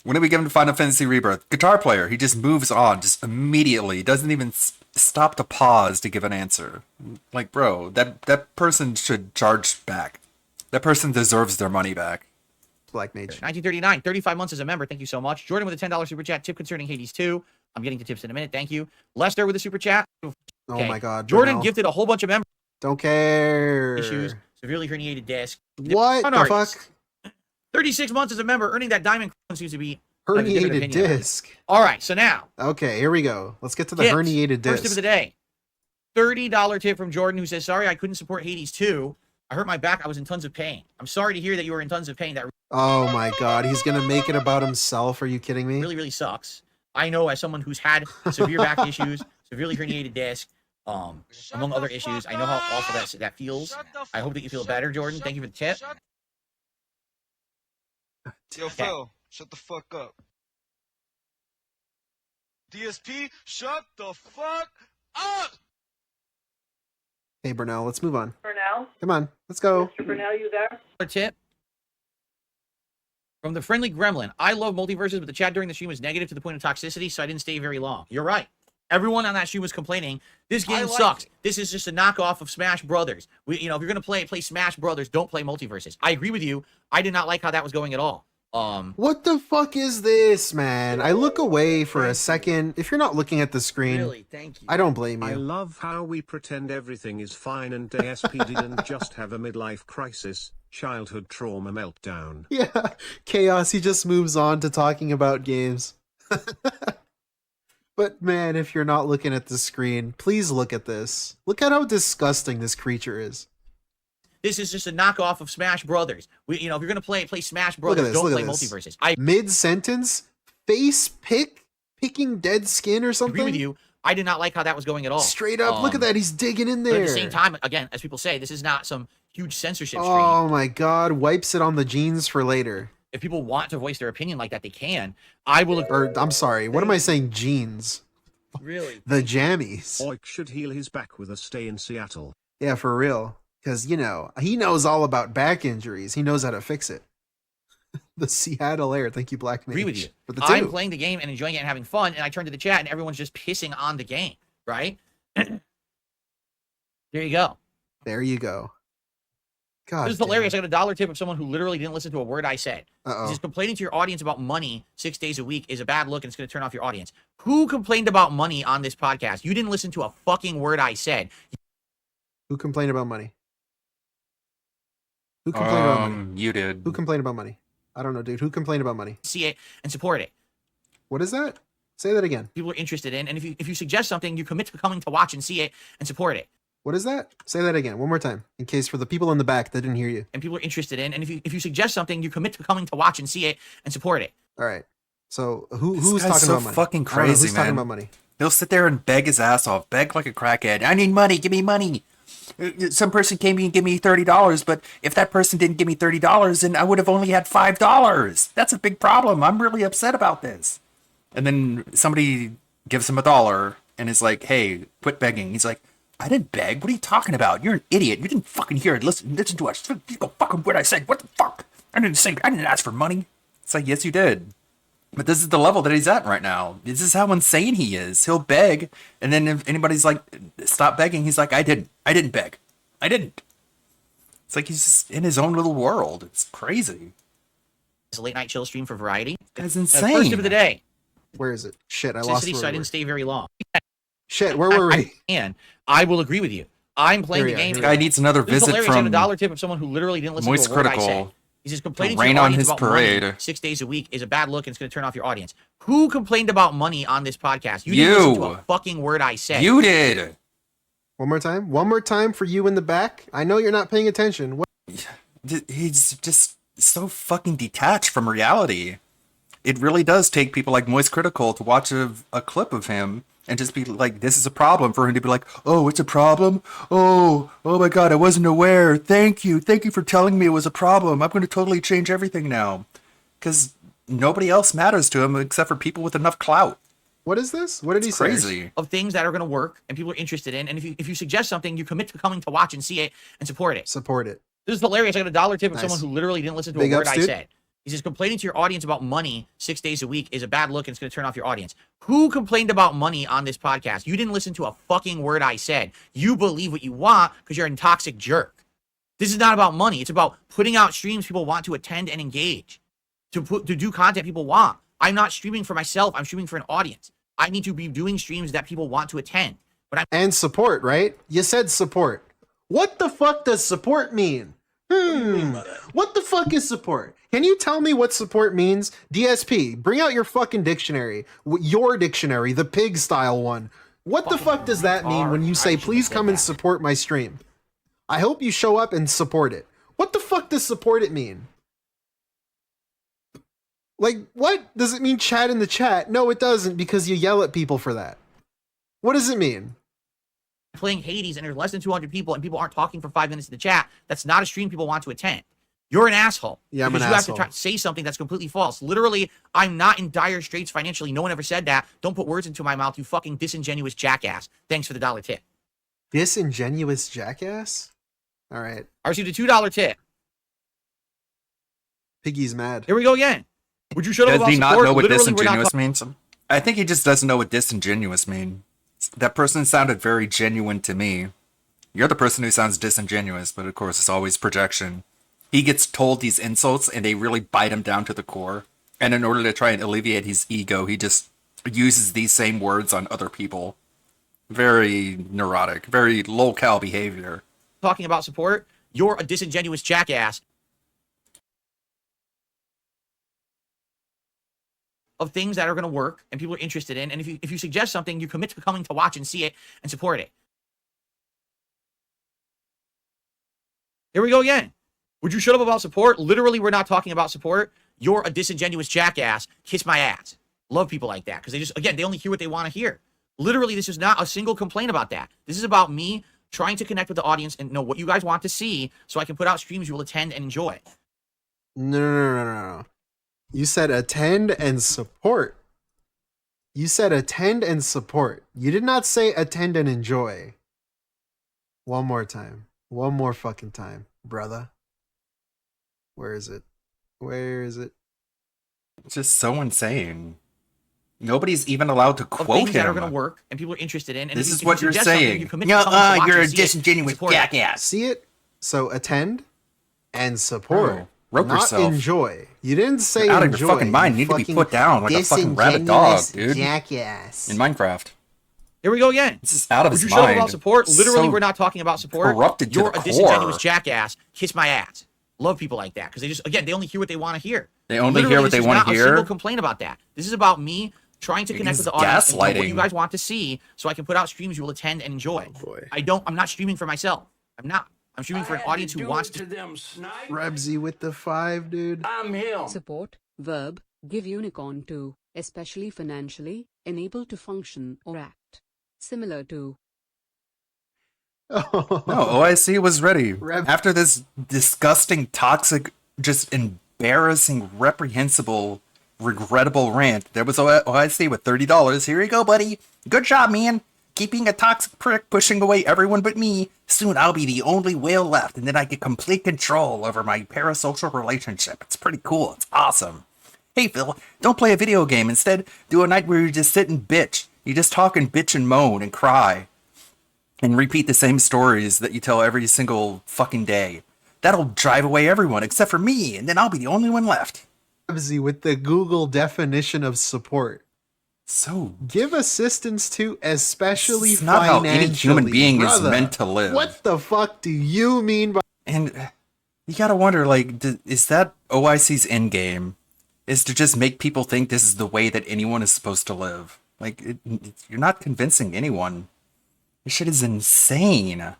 When are we giving Final Fantasy Rebirth? Guitar player. He just moves on, just immediately. Doesn't even stop to pause to give an answer. Like, bro, that person should charge back. That person deserves their money back. Black Mage. 1939, 35 months as a member. Thank you so much. Jordan with a $10 super chat. Tip concerning Hades 2. I'm getting to tips in a minute. Thank you. Lester with a super chat. Oh my God. Jordan Brunel. gifted a whole bunch of members. Don't care. Issues. Severely herniated disc. What the Artist. fuck? 36 months as a member. Earning that diamond crown seems to be I have a different Herniated opinion. disc. All right, so now. Okay, here we go. Let's get to the tips. herniated disc. First tip of the day. $30 tip from Jordan, who says, sorry, I couldn't support Hades 2. I hurt my back. I was in tons of pain. I'm sorry to hear that you were in tons of pain. That Oh my God, he's gonna make it about himself. Are you kidding me? really, really sucks. I know as someone who's had severe back issues, severely herniated disc, among other issues, I know how awful that feels. I hope that you feel better, Jordan. Thank you for the tip. Yo, Phil, shut the fuck up. DSP, shut the fuck up! Hey, Brunel, let's move on. Brunel? Come on, let's go. Mr. Brunel, you there? A tip from the friendly gremlin. I love multiverses, but the chat during the stream was negative to the point of toxicity, so I didn't stay very long. You're right. Everyone on that stream was complaining. This game sucks. This is just a knockoff of Smash Brothers. If you're gonna play Smash Brothers, don't play multiverses. I agree with you. I did not like how that was going at all. What the fuck is this, man? I look away for a second. If you're not looking at the screen, really, thank you. I don't blame you. I love how we pretend everything is fine and ASP didn't just have a midlife crisis, childhood trauma meltdown. Yeah, Chaos, he just moves on to talking about games. But man, if you're not looking at the screen, please look at this. Look at how disgusting this creature is. This is just a knockoff of Smash Brothers. If you're gonna play Smash Look at Brothers, this, don't look play at this. multiverses. Mid-sentence, face picking dead skin or I something? agree with you. I did not like how that was going at all. Straight up, look at that, he's digging in But there. at the same time, again, as people say, this is not some huge censorship stream. Oh my God, wipes it on the jeans for later. If people want to voice their opinion like that, they can. I will. Or, I'm sorry, what am I saying? Jeans. Really? The jammies. Oik should heal his back with a stay in Seattle. Yeah, for real. Because, he knows all about back injuries. He knows how to fix it. The Seattle Air. Thank you, Black Mage. Agree with you. For the I'm two. playing the game and enjoying it and having fun, and I turn to the chat and everyone's just pissing on the game, right? There you go. There you go. God, This is hilarious. I got a dollar tip of someone who literally didn't listen to a word I said. Uh-oh. Just complaining to your audience about money 6 days a week is a bad look and it's going to turn off your audience. Who complained about money on this podcast? You didn't listen to a fucking word I said. Who complained about money? Who complained about money? You did. Who complained about money? I don't know, dude. Who complained about money? See it and support it. What is that? Say that again. People are interested in, and if you suggest something, you commit to coming to watch and see it and support it. What is that? Say that again, one more time, in case for the people in the back that didn't hear you. And people are interested in, and if you suggest something, you commit to coming to watch and see it and support it. All right. So who's This guy's talking so about money? fucking I don't know, crazy, who's talking man. about money? He'll sit there and beg his ass off, beg like a crackhead. I need money, give me money. Some person came and give me $30, but if that person didn't give me $30, then I would have only had $5. That's a big problem. I'm really upset about this. And then somebody gives him $1 and is like, hey, quit begging. He's like, I didn't beg. What are you talking about? You're an idiot. You didn't fucking hear it. Listen to us. You go fucking what I said. What the fuck? I didn't ask for money. It's like, yes, you did. But this is the level that he's at right now. This is how insane he is. He'll beg, and then if anybody's like, stop begging, he's like, I didn't beg. I didn't. It's like he's just in his own little world. It's crazy. It's a late night chill stream for Variety. That's First insane. tip of the day. Where is it? Shit, I lost Toxicity, where so I we didn't were. stay very long. Shit, where were we? And I will agree with you. I'm playing Here the we are, game. here This guy needs another This is visit hilarious. I got a from dollar tip of someone who literally didn't listen Moist to a word I Critical said. He's just complaining to to your rain on audience his about parade. money 6 days a week is a bad look and it's going to turn off your audience. Who complained about money on this podcast? You didn't listen to a fucking word I said. You did. One more time? One more time for you in the back? I know you're not paying attention. What? He's just so fucking detached from reality. It really does take people like Moist Critical to watch a clip of him and just be like, this is a problem, for him to be like, oh, it's a problem? Oh my God, I wasn't aware. Thank you for telling me it was a problem. I'm going to totally change everything now. Because nobody else matters to him except for people with enough clout. What is this? What did he say? Crazy. Of things that are going to work and people are interested in, and if you suggest something, you commit to coming to watch and see it and support it. Support it. This is hilarious. I got a dollar tip of Nice. someone who literally didn't listen to Big a word ups, I dude. said. He says complaining to your audience about money 6 days a week is a bad look and it's going to turn off your audience. Who complained about money on this podcast? You didn't listen to a fucking word I said. You believe what you want because you're a toxic jerk. This is not about money. It's about putting out streams people want to attend and engage. to do content people want. I'm not streaming for myself. I'm streaming for an audience. I need to be doing streams that people want to attend. But And support, right? You said support. What the fuck does support mean? What the fuck is support? Can you tell me what support means? DSP, bring out your fucking dictionary. Your dictionary, the pig style one. What the fuck does that mean when you say, please come and support my stream? I hope you show up and support it. What the fuck does support it mean? Like, what? Does it mean chat in the chat? No, it doesn't, because you yell at people for that. What does it mean? playing Hades and there's less than 200 people and people aren't talking for 5 minutes in the chat, that's not a stream people want to attend. You're an asshole. Yeah, I'm an asshole. You have to try to say something that's completely false. Literally, I'm not in dire straits financially. No one ever said that. Don't put words into my mouth, you fucking disingenuous jackass. Thanks for the $1 tip. Disingenuous jackass? All right. I received a $2 tip. Piggy's mad. Here we go again. Would you shut up Does about he not support? know what Literally, we're not disingenuous means? I think he just doesn't know what disingenuous means. That person sounded very genuine to me. You're the person who sounds disingenuous, but of course it's always projection. He gets told these insults and they really bite him down to the core. And in order to try and alleviate his ego, he just uses these same words on other people. Very neurotic, very low-cal behavior. Talking about support, you're a disingenuous jackass. Of things that are going to work and people are interested in. And if you suggest something, you commit to coming to watch and see it and support it. Here we go again. Would you shut up about support? Literally, we're not talking about support. You're a disingenuous jackass. Kiss my ass. Love people like that because they just, again, they only hear what they want to hear. Literally, this is not a single complaint about that. This is about me trying to connect with the audience and know what you guys want to see so I can put out streams you will attend and enjoy. No. You said attend and support. You said attend and support. You did not say attend and enjoy. One more time. One more fucking time, brother. Where is it? Where is it? It's just so insane. Nobody's even allowed to quote things him. that are going to work and people are interested in. And this if is you what you're suggest something, saying. you commit to coming to watch You're a and see it, disingenuous support it. jackass. See it? So attend and support. Oh, rope not yourself. Enjoy. You didn't say You're out enjoy. of your fucking mind. You need to be put down like a fucking rabid dog, dude. Jackass. In Minecraft. Here we go again. This is out of Would his you shut up mind. about support? Literally, So we're not talking about support. corrupted to You're the a disingenuous core. jackass. Kiss my ass. Love people like that because they just, again, they only hear what they want to hear. They only Literally, hear what this they is want not to a hear? single complaint about that. This is about me trying to connect with the audience and know what you gaslighting. guys want to see so I can put out streams you will attend and enjoy. I'm not streaming for myself. I'm not. I'm streaming for an audience who wants to. Rebsy with the 5, dude. I'm him. Support, verb, give unicorn to, especially financially, enable to function or act. Similar to. No, OIC was ready. After this disgusting, toxic, just embarrassing, reprehensible, regrettable rant, there was OIC with $30. Here you go, buddy. Good job, man. Keep being a toxic prick, pushing away everyone but me. Soon I'll be the only whale left, and then I get complete control over my parasocial relationship. It's pretty cool. It's awesome. Hey, Phil, don't play a video game. Instead, do a night where you just sit and bitch. You just talk and bitch and moan and cry. And repeat the same stories that you tell every single fucking day. That'll drive away everyone except for me, and then I'll be the only one left. Rebsy with the Google definition of support. So give assistance to, especially It's not how financially. any human being is brother. meant to live. What the fuck do you mean by? And you gotta wonder, like, is that OIC's end game? Is to just make people think this is the way that anyone is supposed to live? Like, you're not convincing anyone. This shit is insane.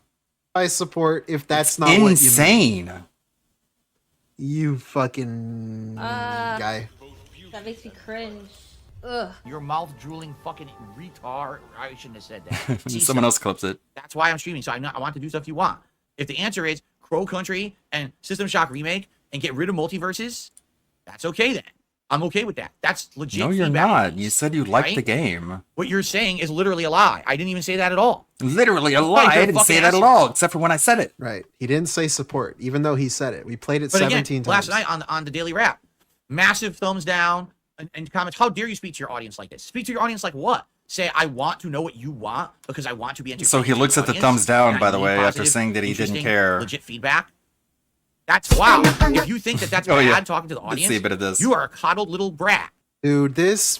I support if that's It's not what you mean. insane. You fucking guy. That makes me cringe. Ugh. Your mouth drooling fucking retard. I shouldn't have said that. See, Someone else clips it. That's why I'm streaming. So I want to do stuff you want. If the answer is Crow Country and System Shock Remake and get rid of multiverses, that's okay then. I'm okay with that. That's legit. No, you're feedback. not. You said you liked Right? the game. What you're saying is literally a lie. I didn't even say that at all. Literally a Right, lie. you're I a didn't say fucking that at asshole. all, except for when I said it. Right. He didn't say support, even though he said it. We played it But 17 again, last times. night on the Daily Wrap, massive thumbs down and comments. How dare you speak to your audience like this? Speak to your audience like what? Say, I want to know what you want because I want to be entertained. So he looks at the thumbs down, by the way, after saying that he didn't care. Legit feedback. That's wow. If you think that that's Oh, bad yeah. talking to the Let's audience, see a bit of this. you are a coddled little brat. Dude, this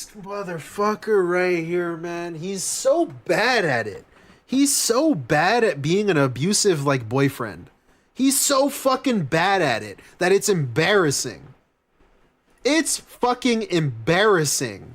motherfucker right here, man, he's so bad at it. He's so bad at being an abusive, like, boyfriend. He's so fucking bad at it that it's embarrassing. It's fucking embarrassing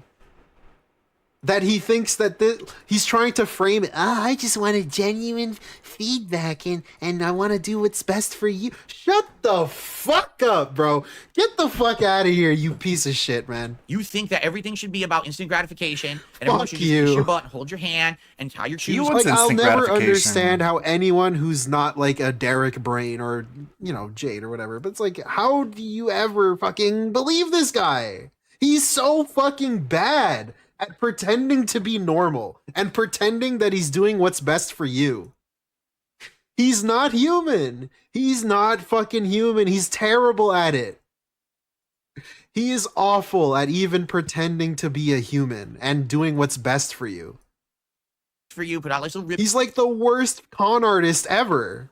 that he thinks that he's trying to frame it. I just want a genuine feedback and I want to do what's best for you. Shut the fuck up, bro. Get the fuck out of here, you piece of shit, man. You think that everything should be about instant gratification, and everyone should just you. kiss your butt and hold your hand and tie your shoes. Like, I'll never understand how anyone who's not like a Derek Brain or, you know, Jade or whatever, but it's like, how do you ever fucking believe this guy? He's so fucking bad at pretending to be normal and pretending that he's doing what's best for you. He's not human. He's not fucking human. He's terrible at it. He is awful at even pretending to be a human and doing what's best for you. He's like the worst con artist ever.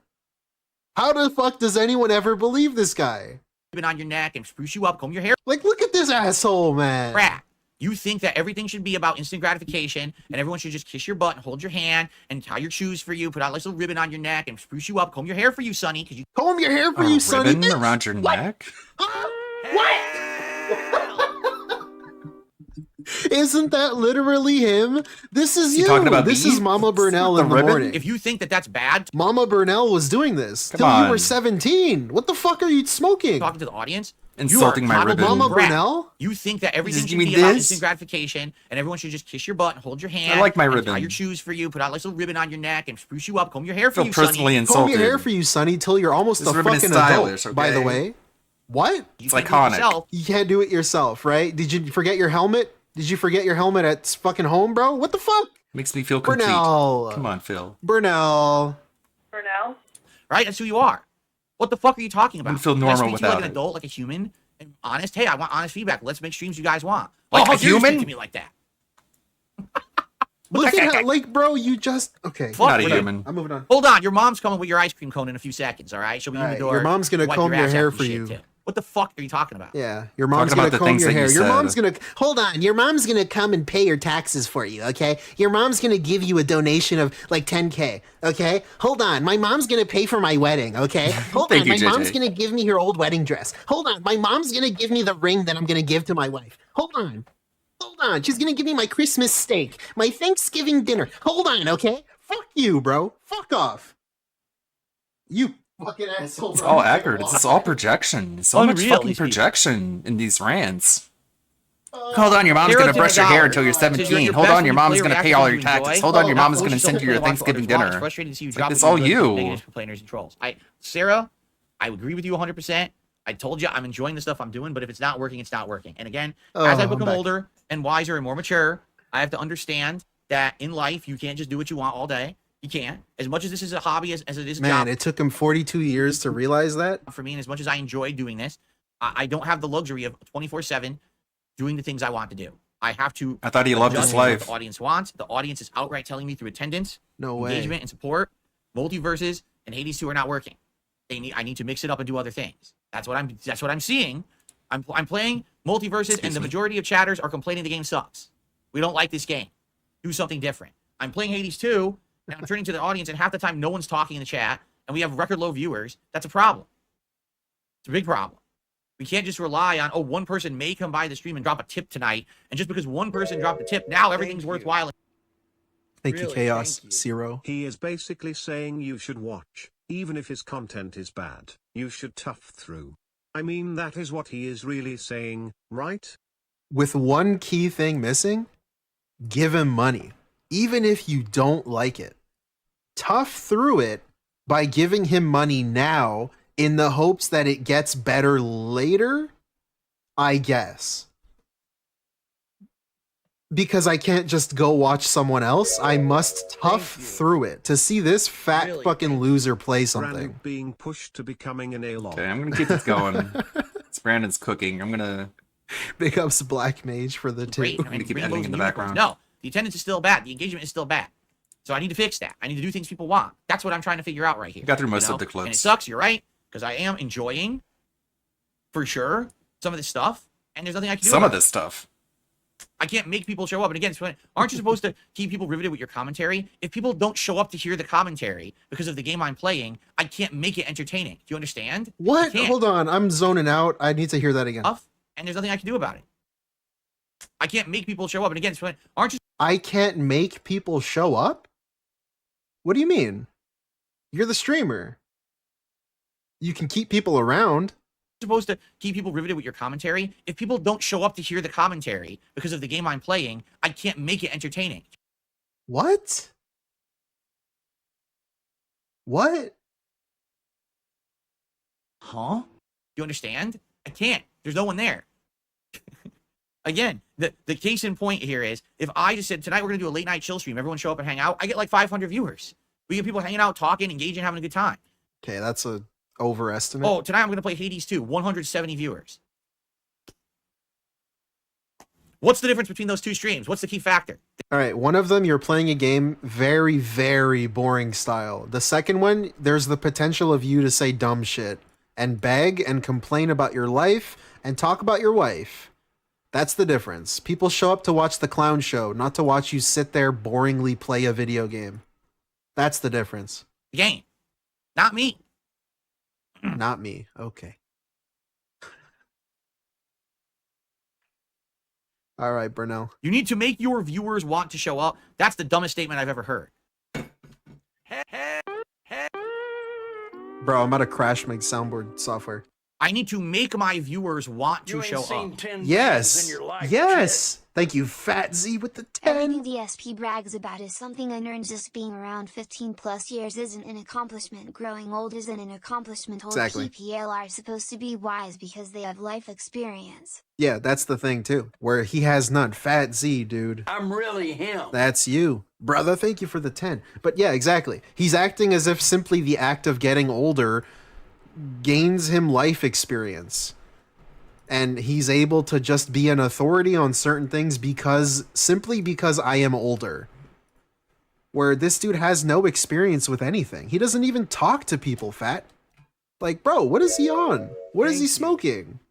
How the fuck does anyone ever believe this guy? Ribbon on your neck and spruce you up, comb your hair. Like, look at this asshole, man. Brat. You think that everything should be about instant gratification, and everyone should just kiss your butt and hold your hand and tie your shoes for you, put out a little ribbon on your neck and spruce you up, comb your hair for you, Sonny. Cause you comb your hair for you, Sonny. Ribbon around your neck? Isn't that literally him? This is you. talking about this me? is Mama Burnell in the ribbon? morning. If you think that that's bad, Mama Burnell was doing this Come till you on. were 17. What the fuck are you smoking? talking to the audience, Insulting you are my a coddled ribbon. little Mama brat. Burnell? You think that everything You should mean be about this? instant gratification, and everyone should just kiss your butt and hold your hand. I like my and ribbon. tie your shoes for you, put out a little ribbon on your neck and spruce you up, comb your hair for Feel you, personally Sonny. Comb insulted. your hair for you, Sonny, till you're almost This a ribbon is fucking stylish, adult, by the okay? way. What? It's You can't do it iconic. yourself. You can't do it yourself, right? Did you forget your helmet? Did you forget your helmet at fucking home, bro? What the fuck? Makes me feel complete. Burnell. Come on, Phil. Burnell. Right? That's who you are. What the fuck are you talking about? I feel Can I normal speak to you without like an it. adult, like a human, and honest. Hey, I want honest feedback. Let's make streams you guys want. Like how a dare you speak human? to me like that? Look at how, like, bro, you just okay. Fuck, Not a we're done. human. I'm moving on. Hold on, your mom's coming with your ice cream cone in a few seconds. All right, she'll be in the Alright, door. your mom's gonna wipe comb your ass hair after for shit, you. too. What the fuck are you talking about? Yeah, your mom's Talking gonna about the comb things your that you hair. Your said. mom's gonna hold on. Your mom's gonna come and pay your taxes for you. Okay, your mom's gonna give you a donation of like 10K. Okay, hold on. My mom's gonna pay for my wedding. Okay, hold Thank on. you, My JJ. mom's gonna give me her old wedding dress. Hold on. My mom's gonna give me the ring that I'm gonna give to my wife. Hold on. Hold on. She's gonna give me my Christmas steak, my Thanksgiving dinner. Hold on. Okay. Fuck you, bro. Fuck off. You fucking asshole. It's bro. all accurate. It's all projection. So much Unreal, fucking these people. projection in these rants. Hold on, your mom's Zero gonna to brush your $1. hair until you're So you're 17. your Hold best on, your when you mom's play gonna pay reactions all you your taxes. enjoy. Hold on, your Not mom's push gonna yourself send you your to the box Thanksgiving others want. It's dinner. frustrating to see you Like, drop it's what all you do, you. Negative complainers and trolls. Sarah, I agree with you 100%. I told you I'm enjoying the stuff I'm doing, but if it's not working, it's not working. And again, as I I'm become back. older and wiser and more mature, I have to understand that in life you can't just do what you want all day. You can't. As much as this is a hobby as it is a Man, job it took him 42 years to realize that. for me, and as much as I enjoy doing this, I don't have the luxury of 24/7 doing the things I want to do. I have to. I thought he loved adjust his to what life. the audience wants. The audience is outright telling me through attendance, No way. engagement, and support. Multiverses and Hades 2 are not working. I need to mix it up and do other things. That's what I'm seeing. I'm playing multiverses, and the majority of chatters are complaining the game sucks. We don't like this game. Do something different. I'm playing Hades 2, and I'm turning to the audience, and half the time no one's talking in the chat, and we have record low viewers. That's a problem. It's a big problem. We can't just rely on, one person may come by the stream and drop a tip tonight, and just because one person dropped a tip, now everything's worthwhile. Thank you, Really, Chaos thank you. Zero. He is basically saying you should watch, even if his content is bad, you should tough through. I mean, that is what he is really saying, right? With one key thing missing, give him money, even if you don't like it. Tough through it by giving him money now in the hopes that it gets better later, I guess. Because I can't just go watch someone else. I must tough through it to see this fat fucking loser play something. Brandon being pushed to becoming an A-log. Okay, I'm gonna keep this going. It's Brandon's cooking. I'm gonna Big ups Black Mage for the Great. two. I mean, keep rainbows editing in and the unicorns. background. No, the attendance is still bad. The engagement is still bad. So I need to fix that. I need to do things people want. That's what I'm trying to figure out right here. Got through most you of the And it clips. sucks, you're right, because I am enjoying, for sure, some of this stuff, and there's nothing I can do Some about of it. this stuff. I can't make people show up. And again, aren't you supposed to keep people riveted with your commentary? If people don't show up to hear the commentary because of the game I'm playing, I can't make it entertaining. Do you understand? What? Hold on, I'm zoning out. I need to hear that again. And there's nothing I can do about it. I can't make people show up. And again, aren't you I can't make people show up? What do you mean? You're the streamer. You can keep people around. supposed to keep people riveted with your commentary? If people don't show up to hear the commentary because of the game I'm playing, I can't make it entertaining. What? What? Huh? You understand? I can't. There's no one there. Again, the case in point here is, if I just said, tonight we're going to do a late night chill stream, everyone show up and hang out, I get like 500 viewers. We get people hanging out, talking, engaging, having a good time. Okay, that's a overestimate. Oh, tonight I'm going to play Hades 2, 170 viewers. What's the difference between those two streams? What's the key factor? All right, one of them, you're playing a game very, very boring style. The second one, there's the potential of you to say dumb shit and beg and complain about your life and talk about your wife. That's the difference. People show up to watch the clown show, not to watch you sit there boringly play a video game. That's the difference. The game. Not me. Not me. Okay. All right, Burnell. You need to make your viewers want to show up. That's the dumbest statement I've ever heard. Bro, I'm about to crash my soundboard software. I need to make my viewers want to show up. Yes. Yes. Thank you, Fat Z with the 10. Everything DSP brags about is something unearned. Just being around 15 plus years isn't an accomplishment. Growing old isn't an accomplishment. Old Exactly. PPL are supposed to be wise because they have life experience. Yeah, that's the thing too. Where he has none. Fat Z, dude. I'm really him. That's you. Brother, thank you for the 10. But yeah, exactly. He's acting as if simply the act of getting older gains him life experience. And he's able to just be an authority on certain things simply because I am older. Where this dude has no experience with anything. He doesn't even talk to people, Fat. Like, bro, what is he on? What is he smoking?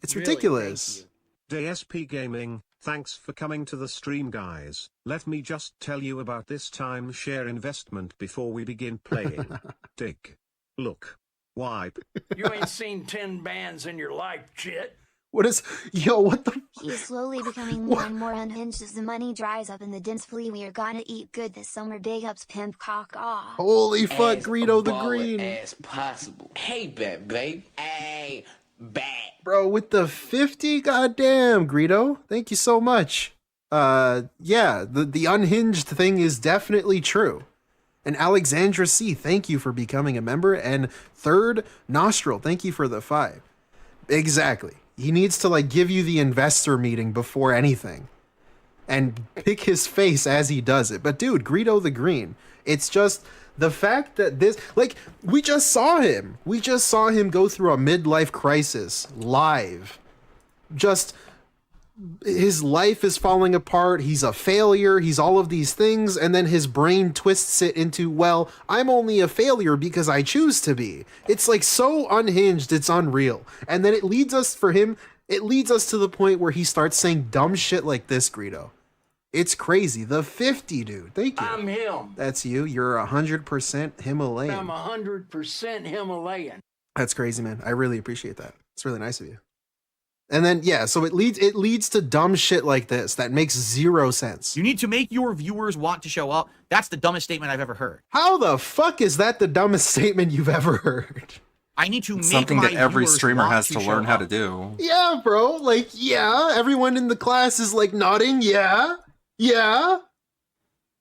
It's ridiculous. DSP Gaming, thanks for coming to the stream, guys. Let me just tell you about this timeshare investment before we begin playing. Dig. Look. Wipe. You ain't seen 10 bands in your life, shit. What is... Yo, what the... He is slowly becoming more and more unhinged as the money dries up in the dense flea. We are gonna eat good this summer. Big ups, pimp cock off. Holy fuck, Greedo the Green. As possible. Hey, babe. Hey, babe. Bro, with the 50? Goddamn, Greedo. Thank you so much. Yeah, the unhinged thing is definitely true. And Alexandra C, thank you for becoming a member. And Third Nostril, thank you for the 5. Exactly. He needs to like give you the investor meeting before anything. And pick his face as he does it. But dude, Greedo the Green, it's just the fact that this, like, we just saw him. We just saw him go through a midlife crisis live. Just... his life is falling apart, he's a failure, he's all of these things, and then his brain twists it into, well, I'm only a failure because I choose to be. It's like so unhinged, it's unreal. And then it leads us to the point where he starts saying dumb shit like this, Greedo. It's crazy. The 50, dude. Thank you. I'm him. That's you. You're 100% Himalayan. I'm 100% Himalayan. That's crazy, man. I really appreciate that. It's really nice of you. And then, yeah, so it leads to dumb shit like this that makes zero sense. You need to make your viewers want to show up. That's the dumbest statement I've ever heard. How the fuck is that the dumbest statement you've ever heard? I need to make something my that every viewers streamer want has to learn how to up. do. Yeah, bro. Like, yeah, everyone in the class is like nodding. Yeah. Yeah.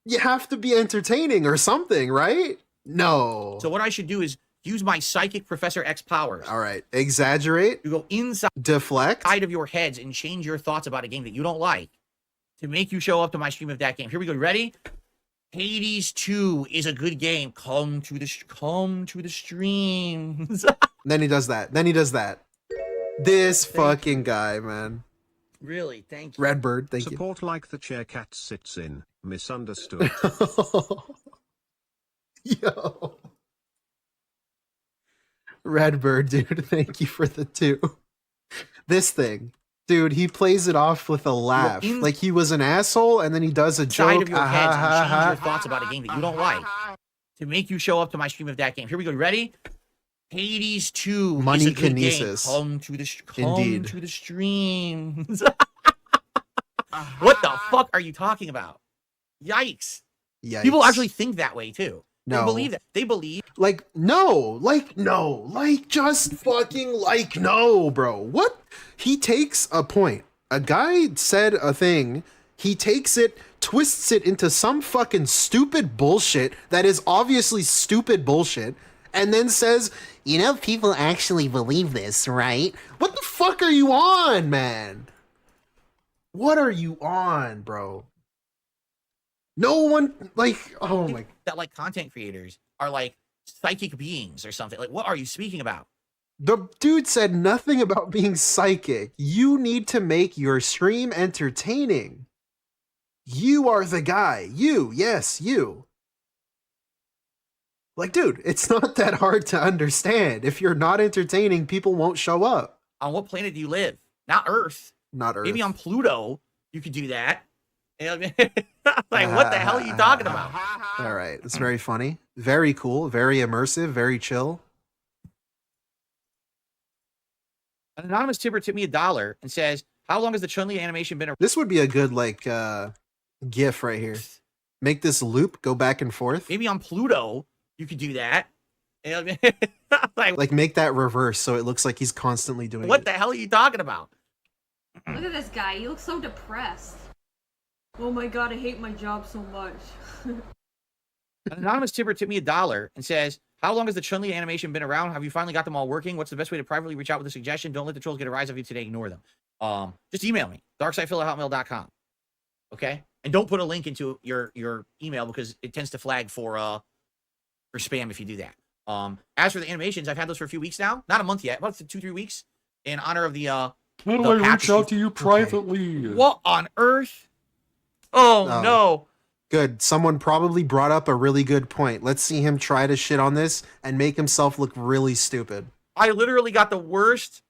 You have to be entertaining or something, right? No. So what I should do is use my psychic Professor X powers. All right. Exaggerate. You go inside deflect of your heads and change your thoughts about a game that you don't like to make you show up to my stream of that game. Here we go. Ready? Hades 2 is a good game. Come to the streams. Then he does that. This fucking guy, man. Really, thank you. Redbird, thank you. Support like the chair cat sits in. Misunderstood. Yo. Redbird, dude, thank you for the 2. This thing. Dude, he plays it off with a laugh. Like he was an asshole, and then he does a Side joke. of your heads and change your thoughts about a game that you don't like to make you show up to my stream of that game. Here we go. You ready? Hades 2 Money is a good game. kinesis. Come to Indeed. the streams. What the fuck are you talking about? Yikes. People actually think that way too. No. They believe that. They believe. Like, no, just fucking no, bro. What? He takes a point. A guy said a thing. He takes it, twists it into some fucking stupid bullshit that is obviously stupid bullshit, and then says, you know, people actually believe this, right? What the fuck are you on, man? What are you on, bro? No one, oh my. That like content creators are like psychic beings or something. Like, what are you speaking about? The dude said nothing about being psychic. You need to make your stream entertaining. You are the guy. You, yes, you. Like, dude, it's not that hard to understand. If you're not entertaining, people won't show up. On what planet do you live? Not Earth. Not Earth. Maybe on Pluto, you could do that. Like, what the hell are you talking about? All right, it's very funny, very cool, very immersive, very chill. An anonymous tipper tipped me $1 and says, "How long has the Chun-Li animation been?" This would be a good GIF right here. Make this loop go back and forth. Maybe on Pluto, you could do that. Like make that reverse so it looks like he's constantly doing What it. the hell are you talking about? Look at this guy. He looks so depressed. Oh my god, I hate my job so much. An anonymous tipper tipped me $1 and says, "How long has the Chun-Li animation been around? Have you finally got them all working? What's the best way to privately reach out with a suggestion? Don't let the trolls get a rise of you today. Ignore them. Just email me, darksidefil@hotmail.com. Okay? And don't put a link into your email because it tends to flag for spam if you do that. As for the animations, I've had those for a few weeks now. Not a month yet, about 2-3 weeks. In honor of the How do I reach out to you privately? What on earth? Oh, no. Good. Someone probably brought up a really good point. Let's see him try to shit on this and make himself look really stupid. I literally got the worst.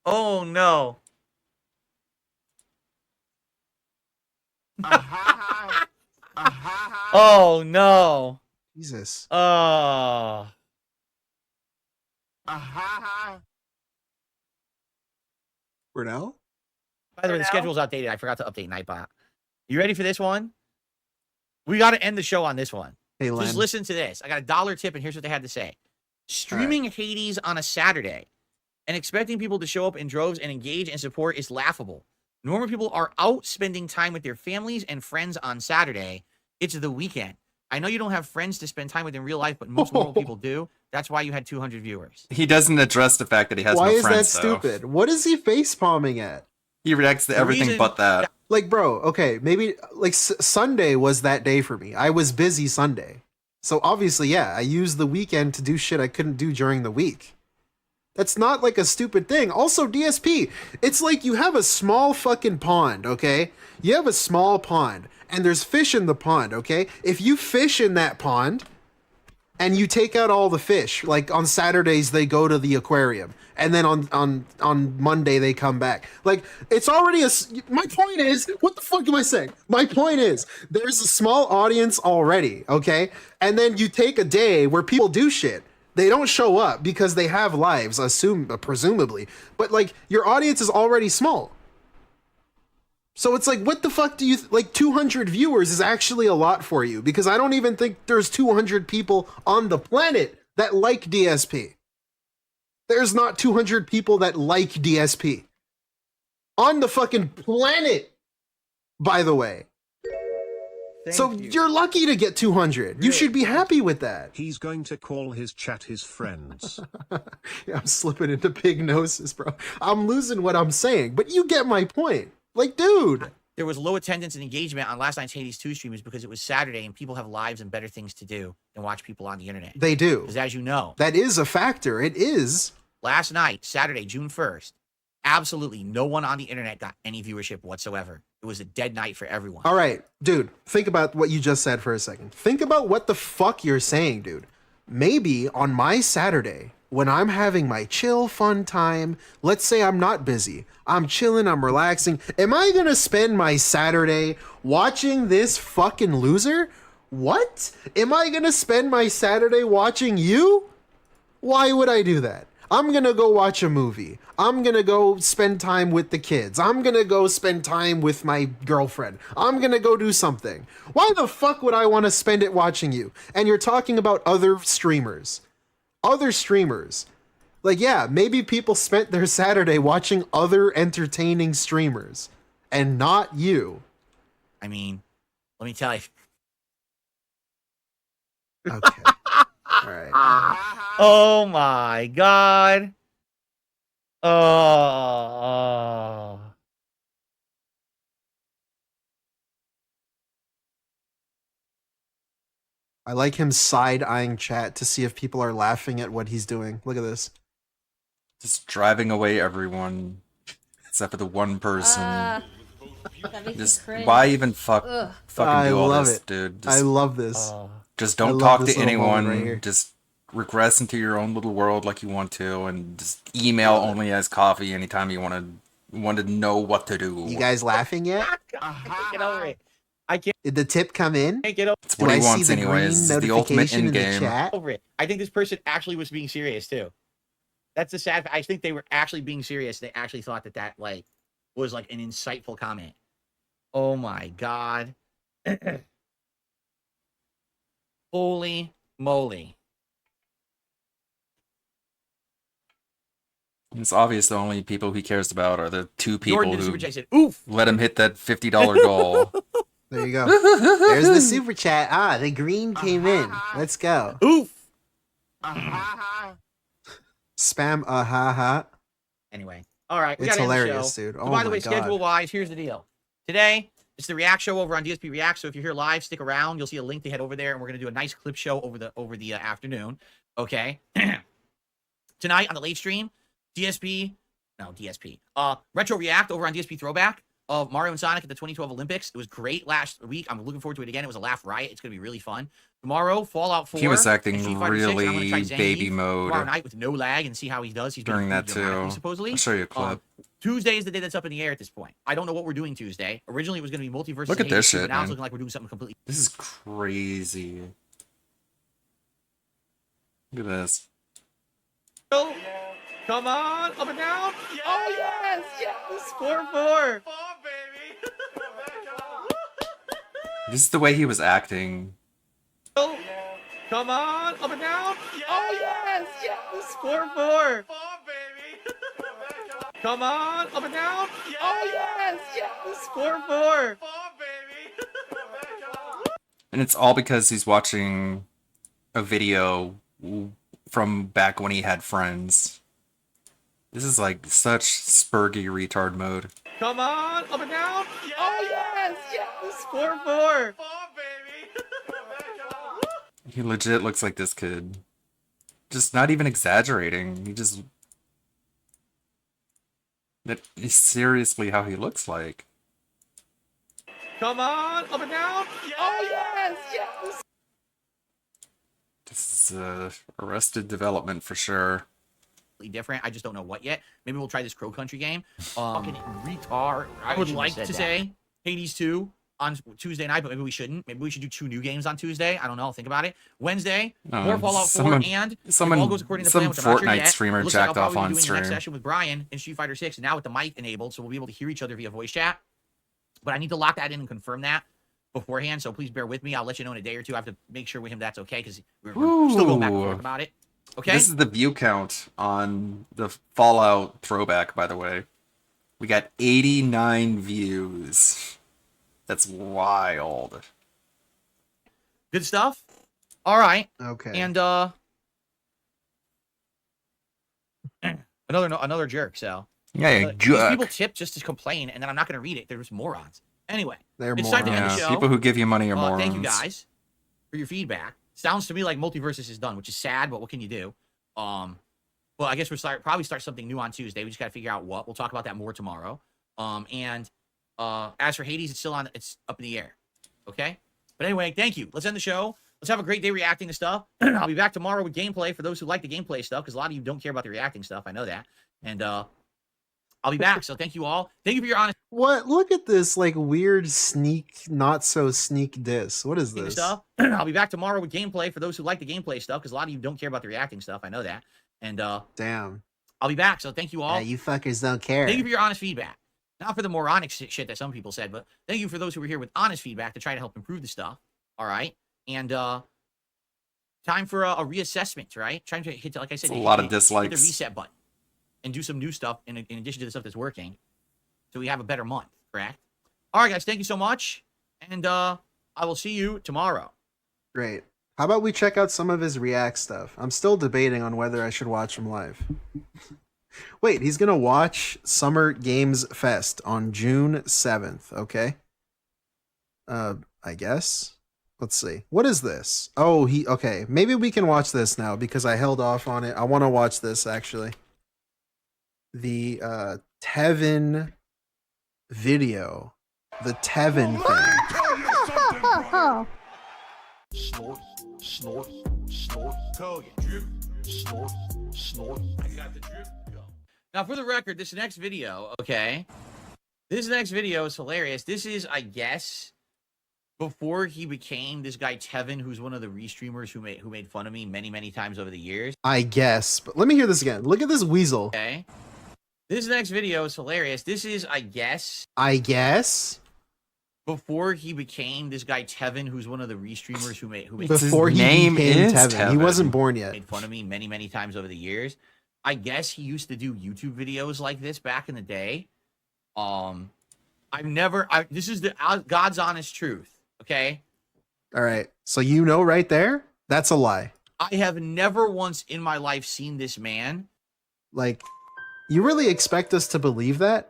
Oh, no. Oh, no. Jesus. Brunel? By the way, the schedule's outdated. I forgot to update Nightbot. You ready for this one? We got to end the show on this one. Hey, Len. Just listen to this. I got $1 tip, and here's what they had to say. Streaming Hades on a Saturday and expecting people to show up in droves and engage and support is laughable. Normal people are out spending time with their families and friends on Saturday. It's the weekend. I know you don't have friends to spend time with in real life, but most normal people do. That's why you had 200 viewers. He doesn't address the fact that he has Why no is friends, that though. stupid? What is he face palming at? He reacts to everything but that. Like, bro, okay, maybe like Sunday was that day for me. I was busy Sunday. So obviously, yeah, I used the weekend to do shit I couldn't do during the week. That's not like a stupid thing. Also, DSP, it's like you have a small fucking pond, okay? You have a small pond, and there's fish in the pond, okay? If you fish in that pond, and you take out all the fish, like on Saturdays they go to the aquarium, and then on Monday they come back. Like, it's already my point is, what the fuck am I saying? My point is, there's a small audience already, okay? And then you take a day where people do shit. They don't show up because they have lives, presumably. But like, your audience is already small. So it's like, what the fuck do you, like 200 viewers is actually a lot for you, because I don't even think there's 200 people on the planet that like DSP. There's not 200 people that like DSP. On the fucking planet, by the way. You're lucky to get 200. You should be happy with that. He's going to call his chat his friends. Yeah, I'm slipping into pig noses, bro. I'm losing what I'm saying, but you get my point. Like, dude. There was low attendance and engagement on last night's Hades 2 streamers because it was Saturday and people have lives and better things to do than watch people on the internet. They do. Because as you know, that is a factor. It is. Last night, Saturday, June 1st, Absolutely no one on the internet got any viewership whatsoever. It was a dead night for everyone. All right, dude, think about what you just said for a second. Think about what the fuck you're saying, dude. Maybe on my Saturday, when I'm having my chill, fun time, let's say I'm not busy, I'm chilling, I'm relaxing, am I gonna spend my Saturday watching this fucking loser? What? Am I gonna spend my Saturday watching you? Why would I do that? I'm gonna go watch a movie. I'm gonna go spend time with the kids. I'm gonna go spend time with my girlfriend. I'm gonna go do something. Why the fuck would I want to spend it watching you? And you're talking about other streamers. Other streamers. Like, yeah, maybe people spent their Saturday watching other entertaining streamers. And not you. I mean, let me tell you. Okay. All right. Oh my God. Oh. I like him side-eyeing chat to see if people are laughing at what he's doing. Look at this. Just driving away everyone, except for the one person. That makes Just me cringe. why even fucking I do all love this, it. dude? I love this. Just I don't love talk this to little moment anyone. right here. Just regress into your own little world like you want to, and just email only as coffee anytime you want to know what to do. You guys laughing yet? Get over it. I can't Did the tip come in? get over It's what he wants anyways. It's the ultimate in end game. chat? it. I think this person actually was being serious too. That's the sad. I think they were actually being serious. They actually thought that like was like an insightful comment. Oh my God. Holy moly. It's obvious the only people he cares about are the two people Jordan did a who super chat, said, "Oof." let him hit that $50 goal. There you go. There's the super chat. Ah, the green came in. Let's go. Oof. Spam ha. Anyway, all right. We It's gotta end the hilarious, show. dude. So Oh by the my way, God. schedule-wise, here's the deal. Today, it's the React show over on DSP React. So if you're here live, stick around. You'll see a link to head over there, and we're gonna do a nice clip show over the afternoon. Okay. Tonight on the late stream, Retro React over on DSP Throwback of Mario and Sonic at the 2012 Olympics. It was great last week. I'm looking forward to it again. It was a laugh riot. It's gonna be really fun. Tomorrow, Fallout 4. He was acting and Street Fighter 6, and I'm gonna really try Zangief baby mode tomorrow night with no lag and see how he does. He's during that dramatically, too. supposedly. I'll show you a clip. Tuesday is the day that's up in the air at this point. I don't know what we're doing Tuesday. Originally, it was going to be Multiverse. Look at this shit, but now it's man. looking like we're doing something completely. This is crazy. Look at this. Oh, come on, up and down. Oh yes, yes, 4-4. This is the way he was acting. Oh, come on, up and down. Oh yes, yes, 4-4. Come on, up and down. Oh yes, yes, 4-4. And it's all because he's watching a video from back when he had friends. This is like such Spurgy retard mode. Come on, up and down. Oh yes, yes, 4-4. He legit looks like this kid. Just not even exaggerating. He just... That is seriously how he looks like. Come on, up and down. Oh yes, yes. This is Arrested Development for sure. Different. I just don't know what yet. Maybe we'll try this Crow Country game. Fucking retard. I would like to say Hades 2 on Tuesday night, but maybe we shouldn't. Maybe we should do 2 new games on Tuesday. I don't know. I'll think about it. Wednesday, more Fallout 4, and if all goes according to plan, which I'm not sure Fortnite yet, streamer looks like jacked I'll off probably on be doing the next stream. session with Brian in Street Fighter 6, now with the mic enabled, so we'll be able to hear each other via voice chat. But I need to lock that in and confirm that beforehand, so please bear with me. I'll let you know in a day or two. I have to make sure with him that's okay, because we're still going back and forth about it. Okay. This is the view count on the Fallout throwback, by the way. We got 89 views. That's wild. Good stuff. All right. Okay. And another jerk. So Yeah, you these jerk. people tip just to complain, and then I'm not going to read it. They're just morons. Anyway, They're it's time to end the Yeah, show. people who give you money are morons. Thank you guys for your feedback. Sounds to me like Multiversus is done, which is sad, but what can you do? But Well, I guess we'll probably start something new on Tuesday. We just got to figure out what. We'll talk about that more tomorrow. And as for Hades, it's up in the air. Okay. But anyway, thank you. Let's end the show. Let's have a great day reacting to stuff. I'll be back tomorrow with gameplay for those who like the gameplay stuff, because a lot of you don't care about the reacting stuff. I know that. And I'll be back. So thank you all. Thank you for your honest. What? Look at this like weird sneak, not so sneak diss. What is this? Stuff. I'll be back tomorrow with gameplay for those who like the gameplay stuff, because a lot of you don't care about the reacting stuff. I know that. And damn, I'll be back. So thank you all. Yeah, you fuckers don't care. Thank you for your honest feedback. Not for the moronic shit that some people said, but thank you for those who were here with honest feedback to try to help improve the stuff. All right. And time for a reassessment, right? Trying to hit, like I said, a lot of dislikes. Hit the reset button and do some new stuff in addition to the stuff that's working, so we have a better month, correct? All right, guys, thank you so much, and I will see you tomorrow. Great. How about we check out some of his React stuff? I'm still debating on whether I should watch him live. Wait, he's gonna watch Summer Games Fest on June 7th, okay? I guess. Let's see. What is this? Oh, okay. Maybe we can watch this now because I held off on it. I want to watch this actually. The Tevin video. The Tevin thing. Snort, snort, snort. Code. Drip, snort, snort. I got the drip. Go. Now, for the record, this next video, okay? This next video is hilarious. This is, I guess, before he became this guy Tevin, who's one of the restreamers who made fun of me many, many times over the years. I guess, but let me hear this again. Look at this weasel. Okay. This next video is hilarious. This is, I guess, before he became this guy Tevin, who's one of the restreamers who made before he became Tevin. He wasn't born yet. Made fun of me many, many times over the years. I guess he used to do YouTube videos like this back in the day. This is the God's honest truth. Okay. All right. So right there, that's a lie. I have never once in my life seen this man. Like, you really expect us to believe that?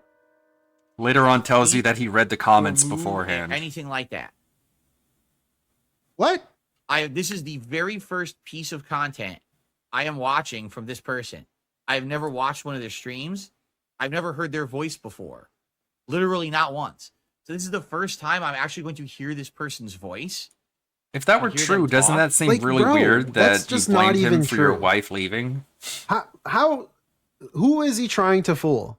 Later on tells you that he read the comments beforehand. Anything like that. What? This is the very first piece of content I am watching from this person. I've never watched one of their streams. I've never heard their voice before. Literally not once. So this is the first time I'm actually going to hear this person's voice. If that were true, doesn't that seem really weird that you blamed him for your wife leaving? Who is he trying to fool?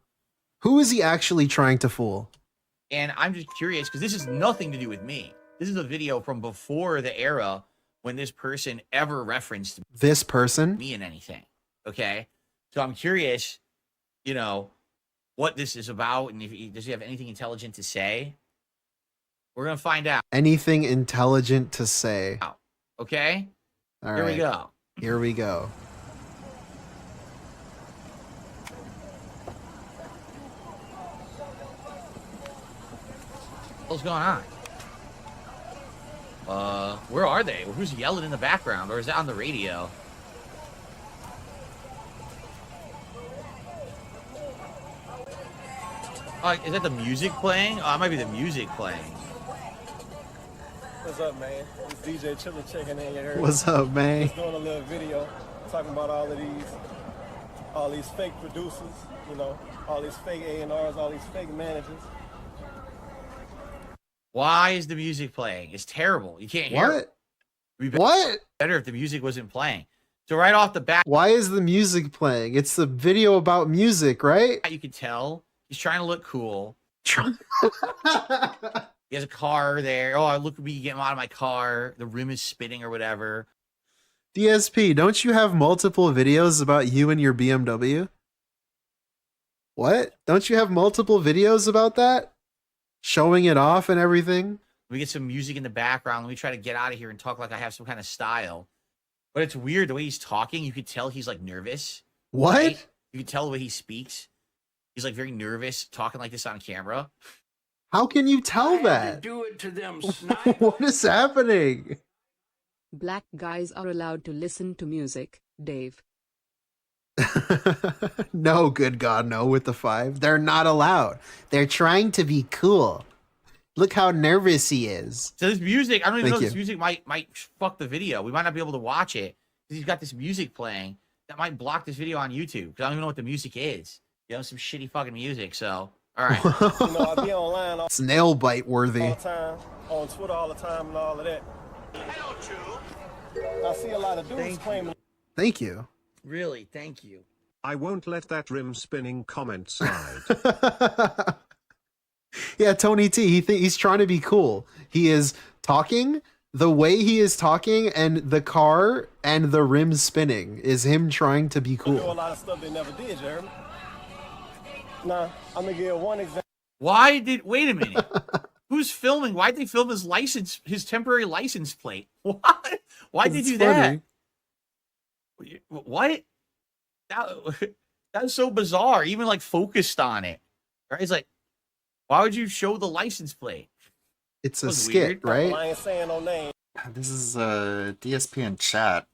Who is he actually trying to fool? And I'm just curious because this has nothing to do with me. This is a video from before the era when this person ever referenced this person, me in anything. Okay. So I'm curious, what this is about, and does he have anything intelligent to say? We're gonna find out. Anything intelligent to say? Okay. All Here right. we go. Here we go. What's going on? Where are they? Who's yelling in the background, or is that on the radio? Is that the music playing? Oh, it might be the music playing. What's up, man? It's DJ Chiller checking in here. What's up, man? Just doing a little video talking about all these fake producers, all these fake A&Rs, all these fake managers. Why is the music playing? It's terrible. You can't hear it. What? Better if the music wasn't playing. So right off the bat, why is the music playing? It's the video about music, right? You can tell he's trying to look cool. He has a car there. Oh, look at me getting out of my car. The rim is spinning or whatever. DSP, don't you have multiple videos about you and your BMW? What? Don't you have multiple videos about that? Showing it off and everything? We get some music in the background. Let me try to get out of here and talk like I have some kind of style. But it's weird the way he's talking. You could tell he's like nervous. What? Right? You can tell the way he speaks. He's like very nervous talking like this on camera. How can you tell that? Do it to them, What is happening? Black guys are allowed to listen to music, Dave. No, good God, no, with the 5. They're not allowed. They're trying to be cool. Look how nervous he is. So this music, I don't even know if this music might fuck the video. We might not be able to watch it because he's got this music playing. that might block this video on YouTube because I don't even know what the music is. You know, some shitty fucking music. So, all right. You know, I be online all It's nail bite worthy. the time, on Twitter all the time and all of that. I see a lot of dudes claiming. Thank you. Really, thank you. I won't let that rim spinning comment slide. Yeah, Tony T. He's trying to be cool. He is talking. The way he is talking and the car and the rim spinning is him trying to be Do a cool. lot of stuff they never did, you heard me? Nah, I'm gonna give one example. Wait a minute. Who's filming? Why'd they film his temporary license plate? What? Why'd they do that? What? That's so bizarre. Even like focused on it. Right? It's like, why would you show the license plate? It's That a was skit, weird. right? I ain't saying no name. This is DSP in chat.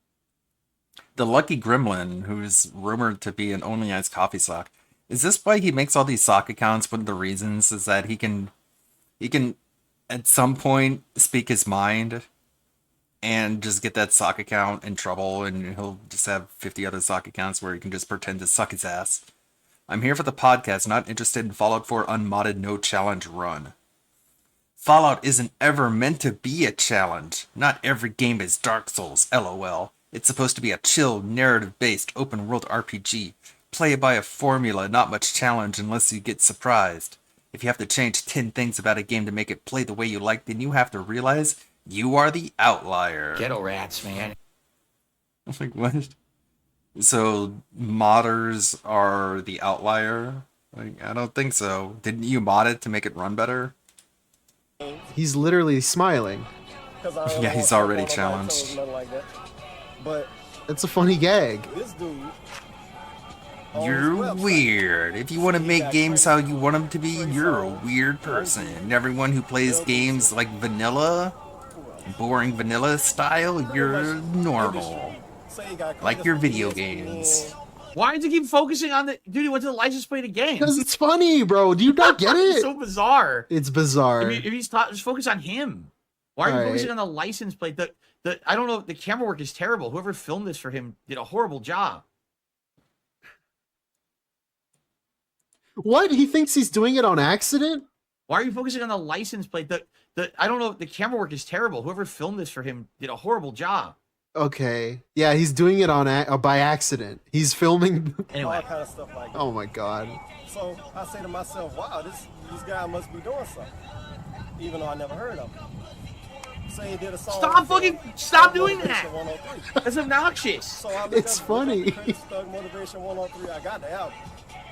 The Lucky Gremlin, who's rumored to be an Only Eyes coffee sock. Is this why he makes all these sock accounts? One of the reasons is that he can at some point speak his mind and just get that sock account in trouble, and he'll just have 50 other sock accounts where he can just pretend to suck his ass. I'm here for the podcast, not interested in Fallout 4 unmodded no challenge run. Fallout isn't ever meant to be a challenge. Not every game is Dark Souls, lol. It's supposed to be a chill, narrative-based, open-world RPG. Play by a formula, not much challenge unless you get surprised. If you have to change 10 things about a game to make it play the way you like, then you have to realize you are the outlier. Ghetto rats, man. Like, what? So, modders are the outlier? Like, I don't think so. Didn't you mod it to make it run better? He's literally smiling. 'Cause I don't Yeah, want he's to step already on nobody's challenged. toes, nothing like that. But It's a funny gag. this dude, You're weird. If you want to make games how you want them to be, you're a weird person. And everyone who plays games like vanilla, boring vanilla style, you're normal. Like your video games. Why did you keep focusing on the dude? He went to the license plate again. Because it's funny, bro. Do you not get It's it? so bizarre. It's bizarre. If he's just focus on him. Why are you All right. focusing on the license plate? I don't know. The camera work is terrible. Whoever filmed this for him did a horrible job. What? He thinks he's doing it on accident? Why are you focusing on the license plate? I don't know. The camera work is terrible. Whoever filmed this for him did a horrible job. Okay. Yeah, he's doing it on by accident. He's filming. all kind of stuff like that. Oh my god. So I say to myself, wow, this guy must be doing something. Even though I never heard of him. Say he did a song. Stop doing that. 103. That's obnoxious. So I look It's up, funny. Look up the credits, Thug Motivation 103. I got the album.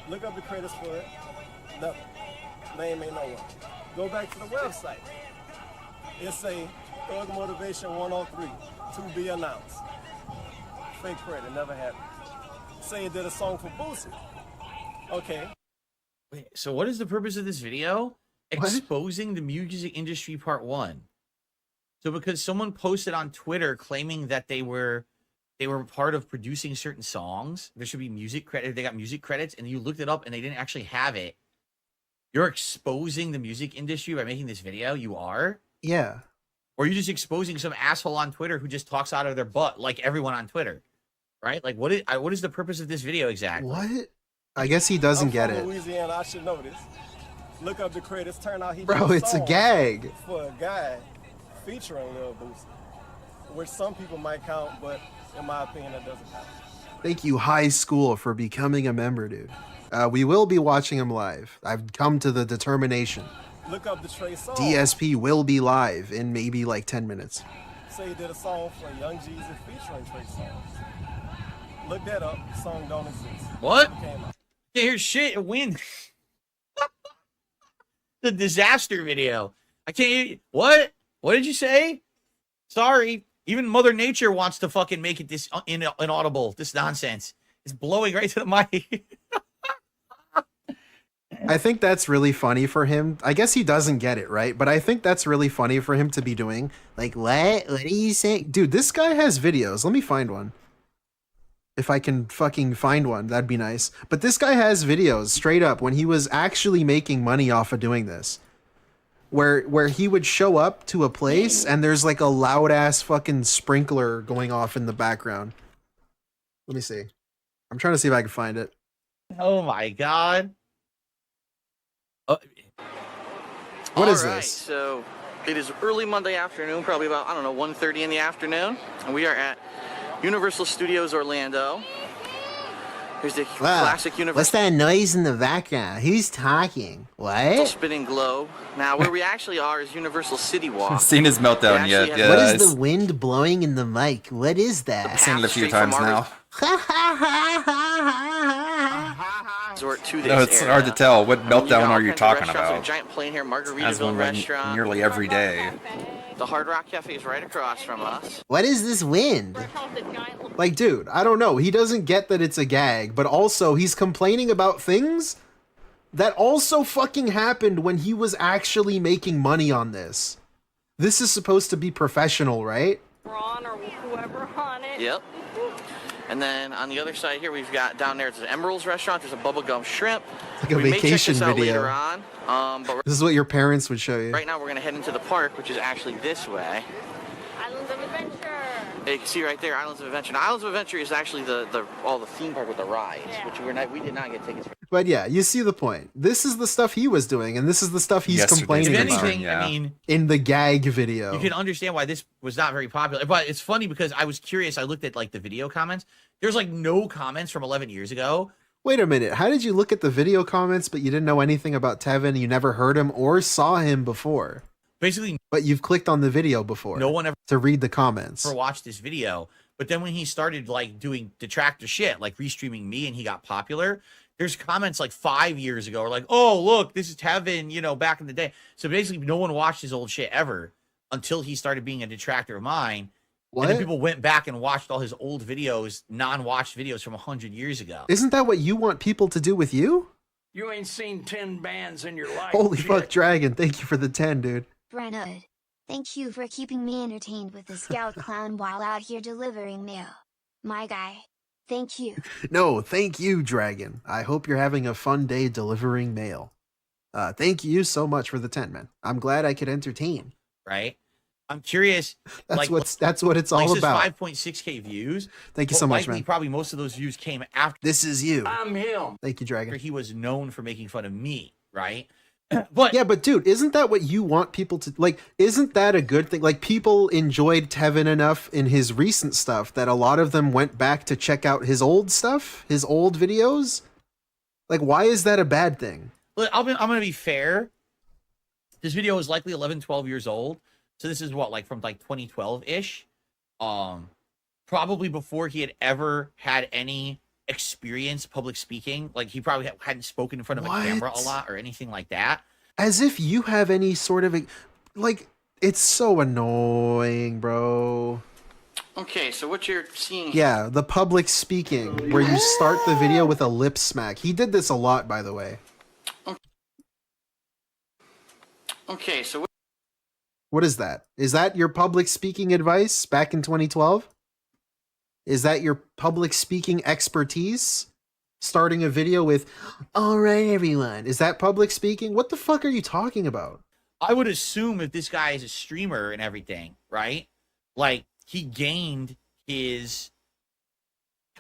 Look up the credits for it. Nothing. Name ain't nowhere. Go back to the website. It say Thug Motivation 103 to be announced. Fake credit, never happened. Say he did a song for Boosie. Okay. Wait, so what is the purpose of this video? Exposing the music industry part 1. So because someone posted on Twitter claiming that they were part of producing certain songs, there should be music credit. They got music credits, and you looked it up and they didn't actually have it. You're exposing the music industry by making this video. You are? Yeah. Or are you just exposing some asshole on Twitter who just talks out of their butt like everyone on Twitter? Right? Like what is the purpose of this video exactly? What? I guess he doesn't I'm get from it. Louisiana, I should know this. Look up the credits. Turn out he Bro, did it's a song gag. for a guy featuring Lil Boosie, which some people might count, but in my opinion, that doesn't count. Thank you, High School, for becoming a member, dude. We will be watching him live. I've come to the determination. Look up the Trey song. DSP will be live in maybe like 10 minutes. Say he did a song for Young Jeezy featuring Trey Songz. Look that up. The song don't exist. What? It came out. Can't hear shit. A win. The disaster video. I can't hear you. What? What did you say? Sorry. Even Mother Nature wants to fucking make it this inaudible. This nonsense. It's blowing right to the mic. I think that's really funny for him. I guess he doesn't get it, right? But I think that's really funny for him to be doing. Like, what? What are you saying? Dude, this guy has videos. Let me find one. If I can fucking find one, that'd be nice. But this guy has videos straight up when he was actually making money off of doing this. Where he would show up to a place and there's like a loud ass fucking sprinkler going off in the background. Let me see. I'm trying to see if I can find it. Oh my god. What is All right, this? So it is early Monday afternoon, probably about, I don't know, 1:30 in the afternoon. And we are at Universal Studios Orlando. Here's the classic What's Universal that noise in the background? Who's talking? What? spinning globe. Now, where we actually are is Universal City Walk. Seen his meltdown We yet? actually Yeah. have- What is the wind blowing in the mic? What is that? Seen it a few Straight from times our now. resort to this No, it's area. hard to tell. What You got meltdown all are you kinds of talking restaurants, like about? Giant Plane here, As Margaritaville one like restaurant. nearly every day. The Hard Rock Cafe is right across from us. What is this wind? Like, dude, I don't know. He doesn't get that it's a gag, but also he's complaining about things that also fucking happened when he was actually making money on this. This is supposed to be professional, right? Ron or whoever on it. Yep. And then on the other side here, we've got down there, it's an Emerald's restaurant. There's a bubblegum shrimp. Like a we may check vacation this out video. later on. But This is what your parents would show you. right now, we're going to head into the park, which is actually this way. Islands of Adventure. Yeah, you can see right there, Islands of Adventure. Now, Islands of Adventure is actually all the theme park with the rides, which we did not get tickets for. But yeah, you see the point. This is the stuff he was doing, and this is the stuff he's Yesterday's complaining If about anything, I mean, in the gag video. you can understand why this was not very popular. But it's funny because I was curious. I looked at like the video comments. There's like no comments from 11 years ago. Wait a minute. How did you look at the video comments, but you didn't know anything about Tevin? You never heard him or saw him before. Basically, but you've clicked on the video before. No one ever to read the comments. watched this video. But then when he started like doing detractor shit, like restreaming me, and he got popular, there's comments like 5 years ago, or like, oh look, this is Tevin, you know, back in the day. So basically, no one watched his old shit ever until he started being a detractor of mine. What? And then people went back and watched all his old videos, non-watched videos from 100 years ago. Isn't that what you want people to do with you? You ain't seen 10 bands in your life. Holy shit. fuck, Dragon. Thank you for the 10, dude. Brenna, thank you for keeping me entertained with the Scout Clown while out here delivering mail. My guy, thank you. No, thank you, Dragon. I hope you're having a fun day delivering mail. Thank you so much for the 10, man. I'm glad I could entertain. Right? I'm curious. That's like, what it's all like, about. 5.6K views. Thank you so much, man. Probably most of those views came after. This is you. I'm him. Thank you, Dragon. He was known for making fun of me, right? But dude, isn't that what you want people to like? Isn't that a good thing? Like, people enjoyed Tevin enough in his recent stuff that a lot of them went back to check out his old stuff, his old videos. Like, why is that a bad thing? Look, I'm gonna be fair. This video is likely 11, 12 years old. So this is what, like from like 2012-ish. Probably before he had ever had any experience public speaking. Like, he probably hadn't spoken in front of a camera a lot or anything like that. As if you have any sort of like, it's so annoying, bro. Okay, so what you're seeing Yeah, the public speaking where you start the video with a lip smack. He did this a lot, by the way. Okay, so What is that? Is that your public speaking advice back in 2012? Is that your public speaking expertise? Starting a video with, all right, everyone. Is that public speaking? What the fuck are you talking about? I would assume if this guy is a streamer and everything, right? Like, he gained his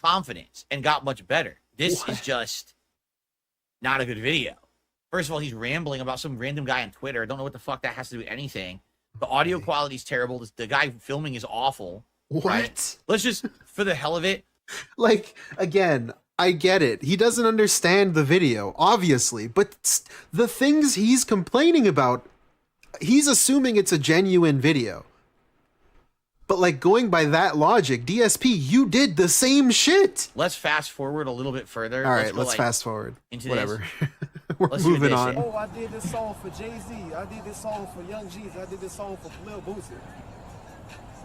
confidence and got much better. This is just not a good video. First of all, he's rambling about some random guy on Twitter. I don't know what the fuck that has to do with anything. The audio quality is terrible. The guy filming is awful. What? Right? Let's just, for the hell of it. Like, again, I get it. He doesn't understand the video, obviously, but the things he's complaining about, he's assuming it's a genuine video. But like, going by that logic, DSP, you did the same shit. Let's fast forward a little bit further. All right, go, let's like, fast forward. into Whatever. this. We're Let's do moving this. on. Oh, I did this song for Jay-Z. I did this song for Young Jeezy. I did this song for Lil Boosie.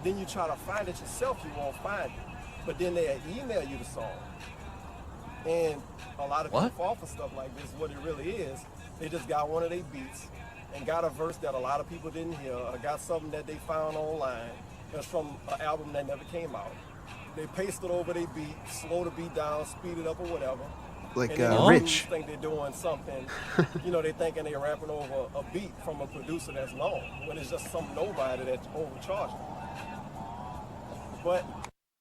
Then you try to find it yourself, you won't find it. But then they email you the song. And a lot of people fall for stuff like this. What it really is, they just got one of their beats and got a verse that a lot of people didn't hear, or got something that they found online that's from an album that never came out. They pasted over their beat, slow the beat down, speed it up or whatever. Like, and then Rich. think they're doing something. You know, they thinking they're rapping over a beat from a producer that's long, when it's just some nobody that's overcharged. But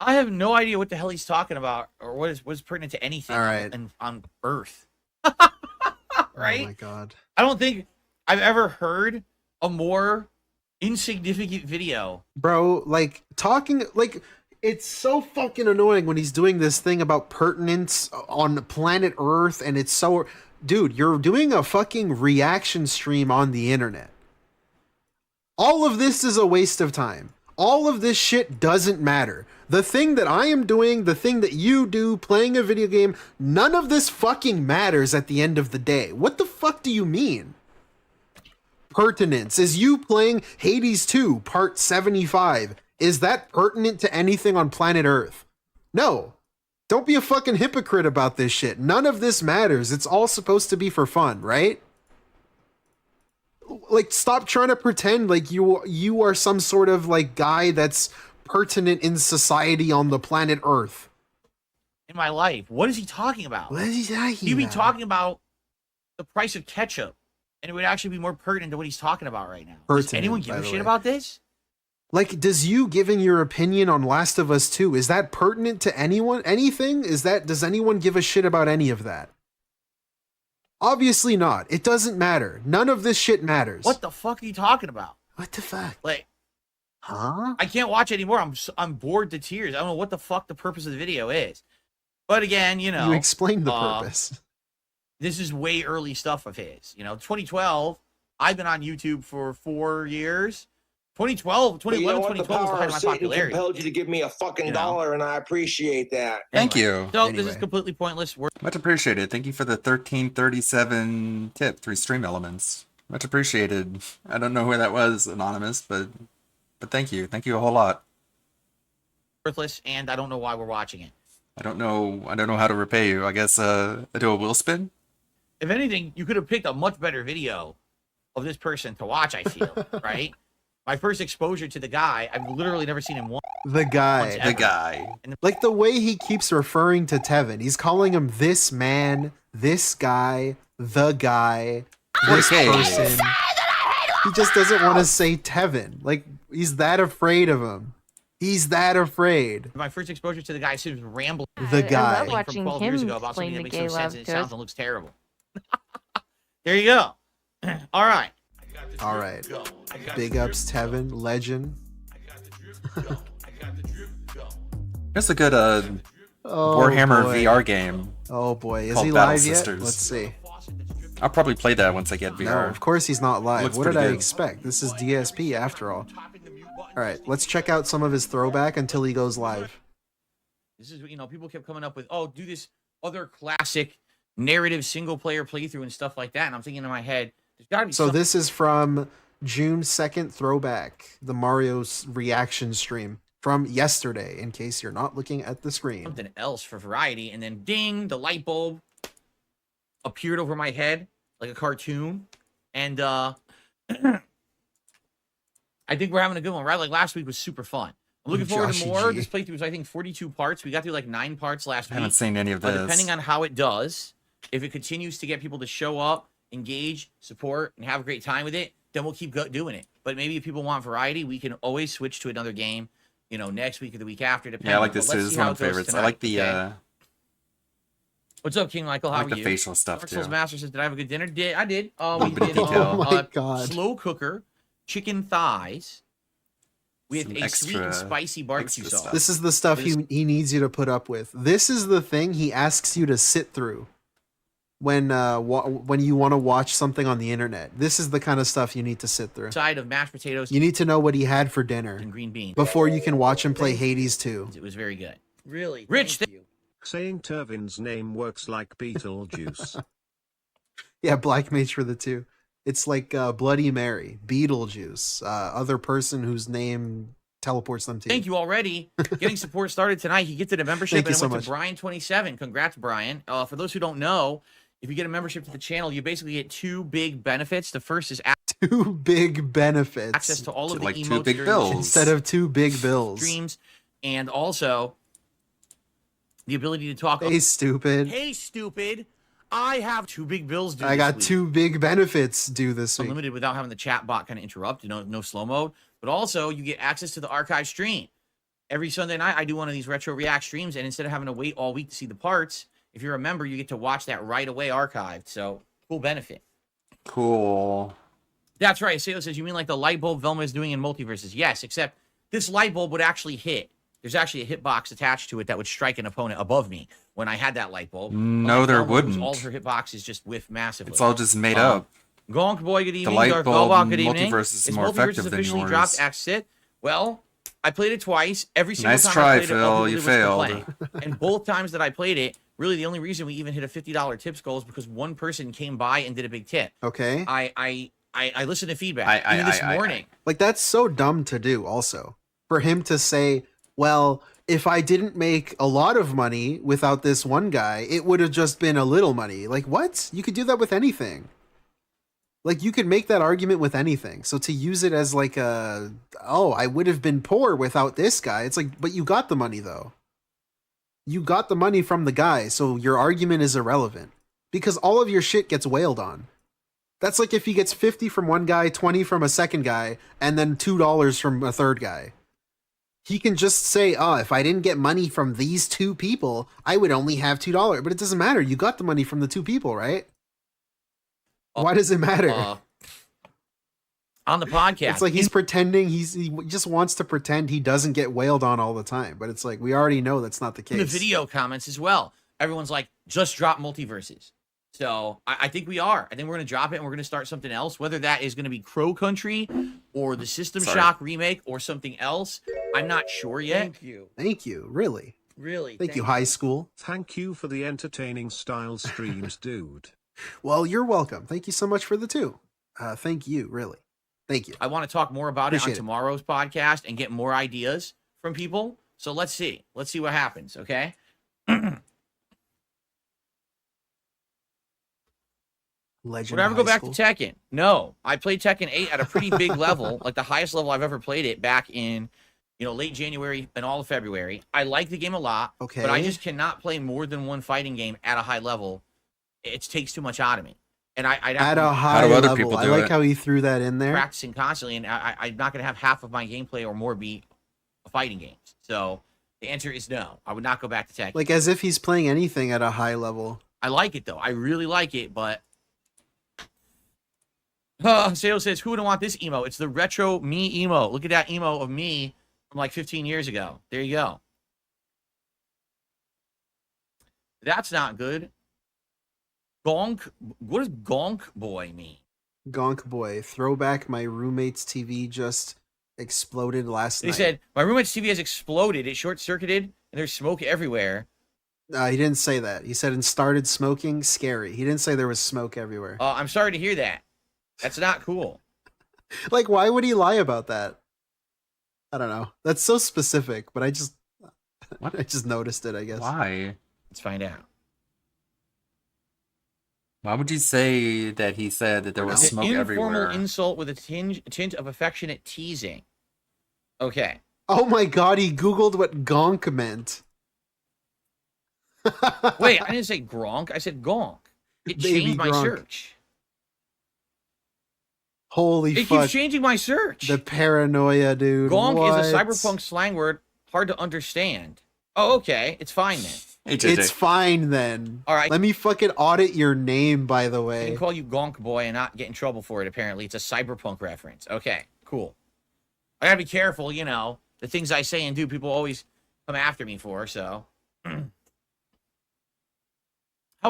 I have no idea what the hell he's talking about or what's pertinent to anything on Earth. Right? Oh my god. I don't think I've ever heard a more insignificant video. Bro, like talking like it's so fucking annoying when he's doing this thing about pertinence on planet Earth, and it's so dude, you're doing a fucking reaction stream on the internet. All of this is a waste of time. All of this shit doesn't matter. The thing that I am doing, the thing that you do, playing a video game, none of this fucking matters at the end of the day. What the fuck do you mean? Pertinence. Is you playing Hades 2, part 75? Is that pertinent to anything on planet Earth? No. Don't be a fucking hypocrite about this shit. None of this matters. It's all supposed to be for fun, right? Like, stop trying to pretend like you are some sort of like guy that's pertinent in society on the planet Earth. In my life, what is he talking about? What is he talking You'd be about? talking about the price of ketchup, and it would actually be more pertinent to what he's talking about right now. Does Pertinent, anyone by give a the shit way. about this? Like, does you giving your opinion on Last of Us 2, is that pertinent to anyone? Anything? Does anyone give a shit about any of that? Obviously not. It doesn't matter. None of this shit matters. What the fuck are you talking about? What the fuck? Like, huh? I can't watch anymore. I'm bored to tears. I don't know what the fuck the purpose of the video is. But again, you know, You explained the purpose. This is way early stuff of his. You know, 2012. I've been on YouTube for 4 years. 2012, But you know 2011, what? The 2012 was the power height of of my Satan popularity. compelled you to give me a fucking You know? dollar, and I appreciate that. Thank you. So this is completely pointless. Much appreciated. Thank you for the 1337 tip, 3 stream elements. Much appreciated. I don't know who that was, anonymous, but thank you. Thank you a whole lot. Worthless, and I don't know why we're watching it. I don't know how to repay you. I guess I do a will spin. If anything, you could have picked a much better video of this person to watch, I feel, right? My first exposure to the guy, I've literally never seen him once. The guy. ever. The guy. Like the way he keeps referring to Tevin. He's calling him this man, this guy, the guy, this Okay. person. He just doesn't want to say Tevin. Like, he's that afraid of him. He's that afraid. My first exposure to the guy, he was rambling. The guy. From watching 12 years him ago about something that explain makes the no gay sense and it love to sounds us. and looks terrible. There you go. All right. All right. Big ups, Tevin, legend. Here's a good Oh, Warhammer boy. VR game. Oh boy, is called he Battle live yet? Sisters. Let's see. I'll probably play that once I get No, VR. of course he's not live. Looks What did pretty I good. expect? This is DSP after all. All right, let's check out some of his throwback until he goes live. This is, you know, people kept coming up with, oh, do this other classic narrative single player playthrough and stuff like that. And I'm thinking in my head, there's got to be So something. this is from June 2nd throwback, the Mario's reaction stream from yesterday, in case you're not looking at the screen. Something else for variety. And then ding, the light bulb appeared over my head like a cartoon. And I think we're having a good one, right? Like last week was super fun. I'm looking forward to Joshy more. G. This playthrough was, I think, 42 parts. We got through like 9 parts last I week. haven't seen any of this. Depending on how it does, if it continues to get people to show up, engage, support, and have a great time with it, then we'll keep doing it. But maybe if people want variety, we can always switch to another game, you know, next week or the week after. Depending Yeah, I like on- this but too. let's This is see one how of it my goes favorites. I tonight, like the okay? What's up, King Michael? How I like are the you? facial stuff, Dark Souls too. Master says, did I have a good dinner? I did. We Little bit of did detail. Oh my God. slow cooker, chicken thighs with Some a sweet and extra- spicy barbecue extra sauce. stuff. This is the stuff he needs you to put up with. This is the thing he asks you to sit through when you want to watch something on the internet. This is the kind of stuff you need to sit through. Side of mashed potatoes You need to know what he had for dinner and green beans. before you can watch him play Hades 2. It was very good. Really? Rich, thank you. Saying Turvin's name works like Beetlejuice. Yeah, Black Mage for the 2. It's like Bloody Mary, Beetlejuice, other person whose name teleports them to you. Thank you already. Getting support started tonight. He gets a membership Thank you and it so went to much. Brian27. Congrats, Brian. For those who don't know, if you get a membership to the channel, you basically get 2 big benefits. The first is 2 big benefits. access to all of the Like 2 emotes big during bills. the Instead of 2 big bills. streams, and also the ability to talk. Hey, stupid. Hey, stupid. I have 2 big bills due I this got week. 2 big benefits due this week. Unlimited without having the chat bot kind of interrupt, no slow mode. But also, you get access to the archive stream. every Sunday night I do one of these retro react streams, and instead of having to wait all week to see the parts, if you're a member, you get to watch that right away archived. So cool benefit. Cool. That's right. Sayo says, you mean like the light bulb Velma is doing in Multiverses? Yes, except this light bulb would actually hit. There's actually a hitbox attached to it that would strike an opponent above me when I had that light bulb. No, there wouldn't. All of her hitboxes just whiff massively. It's all just made up. Gonk Boy, good evening. The light Darth bulb Velbot, good evening. Multiverse is more effective than officially yours. dropped Act Sit. Well, I played it twice. Every single Nice time try, I played Phil. it, all You was for failed. playing. And both times that I played it, really the only reason we even hit a $50 tips goal is because one person came by and did a big tip. Okay. I listened to feedback. Even this morning. Like, that's so dumb to do also. For him to say, well, if I didn't make a lot of money without this one guy, it would have just been a little money. Like, what? You could do that with anything. Like, you could make that argument with anything. So to use it as like a, oh, I would have been poor without this guy. It's like, but you got the money though. You got the money from the guy, so your argument is irrelevant. Because all of your shit gets wailed on. That's like if he gets 50 from one guy, 20 from a second guy, and then $2 from a third guy. He can just say, oh, if I didn't get money from these two people, I would only have $2. But it doesn't matter. You got the money from the two people, right? Why does it matter? On the podcast. It's like he's pretending, he just wants to pretend he doesn't get wailed on all the time. But it's like, we already know that's not the case. In the video comments as well. Everyone's like, just drop Multiverses. So I think we are. I think we're going to drop it and we're going to start something else. Whether that is going to be Crow Country or the System Shock remake or something else, I'm not sure yet. Thank you. Thank you. Really? Really? Thank you, high school. Thank you for the entertaining style streams, dude. Well, you're welcome. Thank you so much for the two. Thank you, really. Thank you. I want to talk more about it on Appreciate it. tomorrow's podcast and get more ideas from people. So let's see. Let's see what happens, okay? Legend Would I ever of go high back school. to Tekken? No. I played Tekken 8 at a pretty big level, like the highest level I've ever played it back in, late January and all of February. I like the game a lot, but I Okay. just cannot play more than one fighting game at a high level. It takes too much out of me. And I'd have At to a be high level. I like how he threw that in there. practicing constantly, and I'm not going to have half of my gameplay or more be fighting games. So the answer is no. I would not go back to Tekken. Like as if he's playing anything at a high level. I like it, though. I really like it, but... Sayo says, who wouldn't want this emo? It's the retro me emo. Look at that emo of me from like 15 years ago. There you go. That's not good. Gonk. What does Gonk Boy mean? Gonk boy. Throwback, my roommate's TV just exploded last They night. said, my roommate's TV has exploded. It short-circuited, and there's smoke everywhere. He didn't say that. He said and started smoking. Scary. He didn't say there was smoke everywhere. I'm sorry to hear that. That's not cool. Like, why would he lie about that? I don't know. That's so specific, but I just noticed it, I guess. Why? Let's find out. Why would you say that he said that there was smoke Informal everywhere? insult with a tint of affectionate teasing. Okay. Oh my god, he Googled what gonk meant. Wait, I didn't say Gronk. I said Gonk. It Baby changed my Gronk. search. Holy It fuck. keeps changing my search. The paranoia, dude. Gonk What? is a cyberpunk slang word, hard to understand. Oh, okay. It's fine then. It's fine then. All right. Let me fucking audit your name, by the I way. can call you Gonk Boy and not get in trouble for it, apparently. It's a cyberpunk reference. Okay, cool. I gotta be careful, the things I say and do, people always come after me for, so. How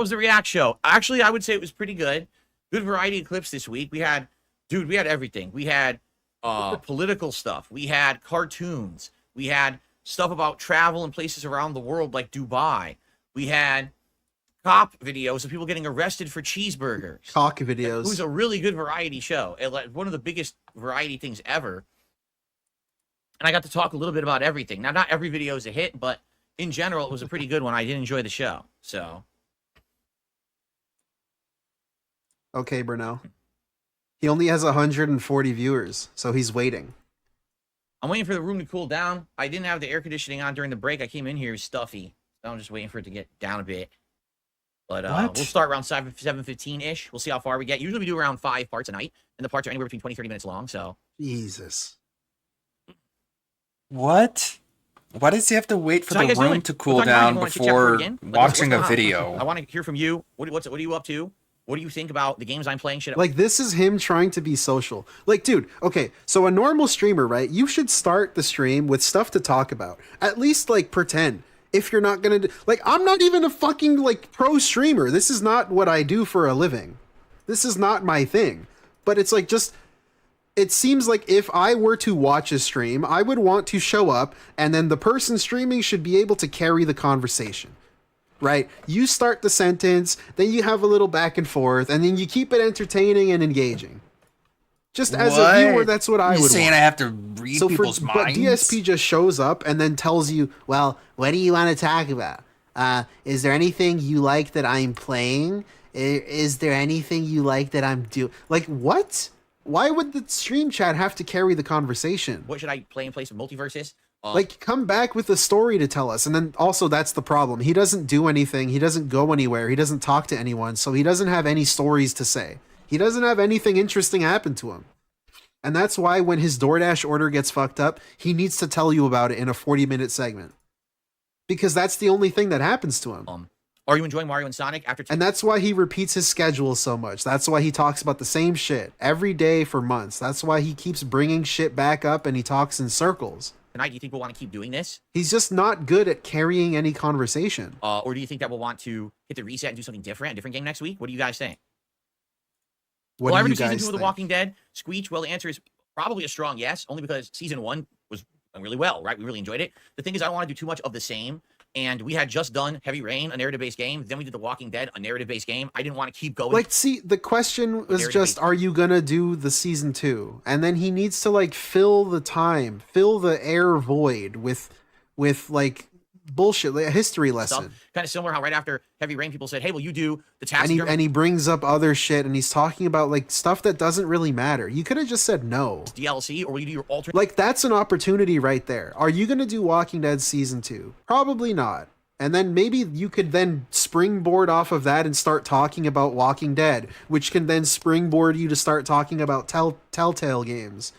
was the React show? Actually, I would say it was pretty good. Good variety of clips this week. We had everything. We had political stuff. We had cartoons. We had stuff about travel and places around the world like Dubai. We had cop videos of people getting arrested for cheeseburgers. Cock videos. It was a really good variety show. One of the biggest variety things ever. And I got to talk a little bit about everything. Now, not every video is a hit, but in general, it was a pretty good one. I did enjoy the show. So, Okay, Brunel. He only has 140 viewers, so he's waiting. I'm waiting for the room to cool down. I didn't have the air conditioning on during the break. I came in here, it was stuffy. So I'm just waiting for it to get down a bit. But What? we'll start around 7:15-ish. We'll see how far we get. Usually we do around 5 parts a night, and the parts are anywhere between 20-30 minutes long, so. Jesus. What? Why does he have to wait for So how the you guys room doing? to We're cool talking about down you wanna chit chat before we before begin? Like, watching what's a going on? video? I want to hear from you. What are you up to? What do you think about the games I'm playing? Shit. Like, this is him trying to be social. Like, dude, okay, so a normal streamer, right? You should start the stream with stuff to talk about. At least, like, pretend. If you're not gonna do, like, I'm not even a fucking, like, pro streamer. This is not what I do for a living. This is not my thing. But it's like, just, it seems like if I were to watch a stream, I would want to show up, and then the person streaming should be able to carry the conversation. Right? You start the sentence, then you have a little back and forth, and then you keep it entertaining and engaging. Just as a viewer, that's what I You would saying want. I have to read people's But minds? DSP just shows up and then tells you, well, what do you want to talk about? Is there anything you like that I'm playing? Is there anything you like that I'm doing? Like, what? Why would the stream chat have to carry the conversation? What should I play in place of Multiverses? Like, come back with a story to tell us. And then also, that's the problem. He doesn't do anything. He doesn't go anywhere. He doesn't talk to anyone. So he doesn't have any stories to say. He doesn't have anything interesting happen to him. And that's why when his DoorDash order gets fucked up, he needs to tell you about it in a 40-minute segment. Because that's the only thing that happens to him. Are you enjoying Mario and Sonic after? And that's why he repeats his schedule so much. That's why he talks about the same shit every day for months. That's why he keeps bringing shit back up and he talks in circles. Tonight, do you think we'll want to keep doing this? He's just not good at carrying any conversation. Or do you think that we'll want to hit the reset and do something different, a different game next week? What do you guys think? What Will I do ever you do season guys 2 of The think? Walking Dead? Squeech, well, the answer is probably a strong yes, only because season 1 was going really well, right? We really enjoyed it. The thing is, I don't want to do too much of the same. And we had just done Heavy Rain, a narrative-based game. Then we did The Walking Dead, a narrative-based game. I didn't want to keep going. Like, see, the question was just, are you gonna do the season 2? And then he needs to, like, fill the time, fill the air void with like, bullshit, like a history lesson. Kind of similar how right after Heavy Rain, people said, hey, will you do the task? And he brings up other shit, and he's talking about, like, stuff that doesn't really matter. You could have just said no. DLC, or will you do your alternate? Like, that's an opportunity right there. Are you gonna do Walking Dead season 2? Probably not. And then maybe you could then springboard off of that and start talking about Walking Dead, which can then springboard you to start talking about Telltale games.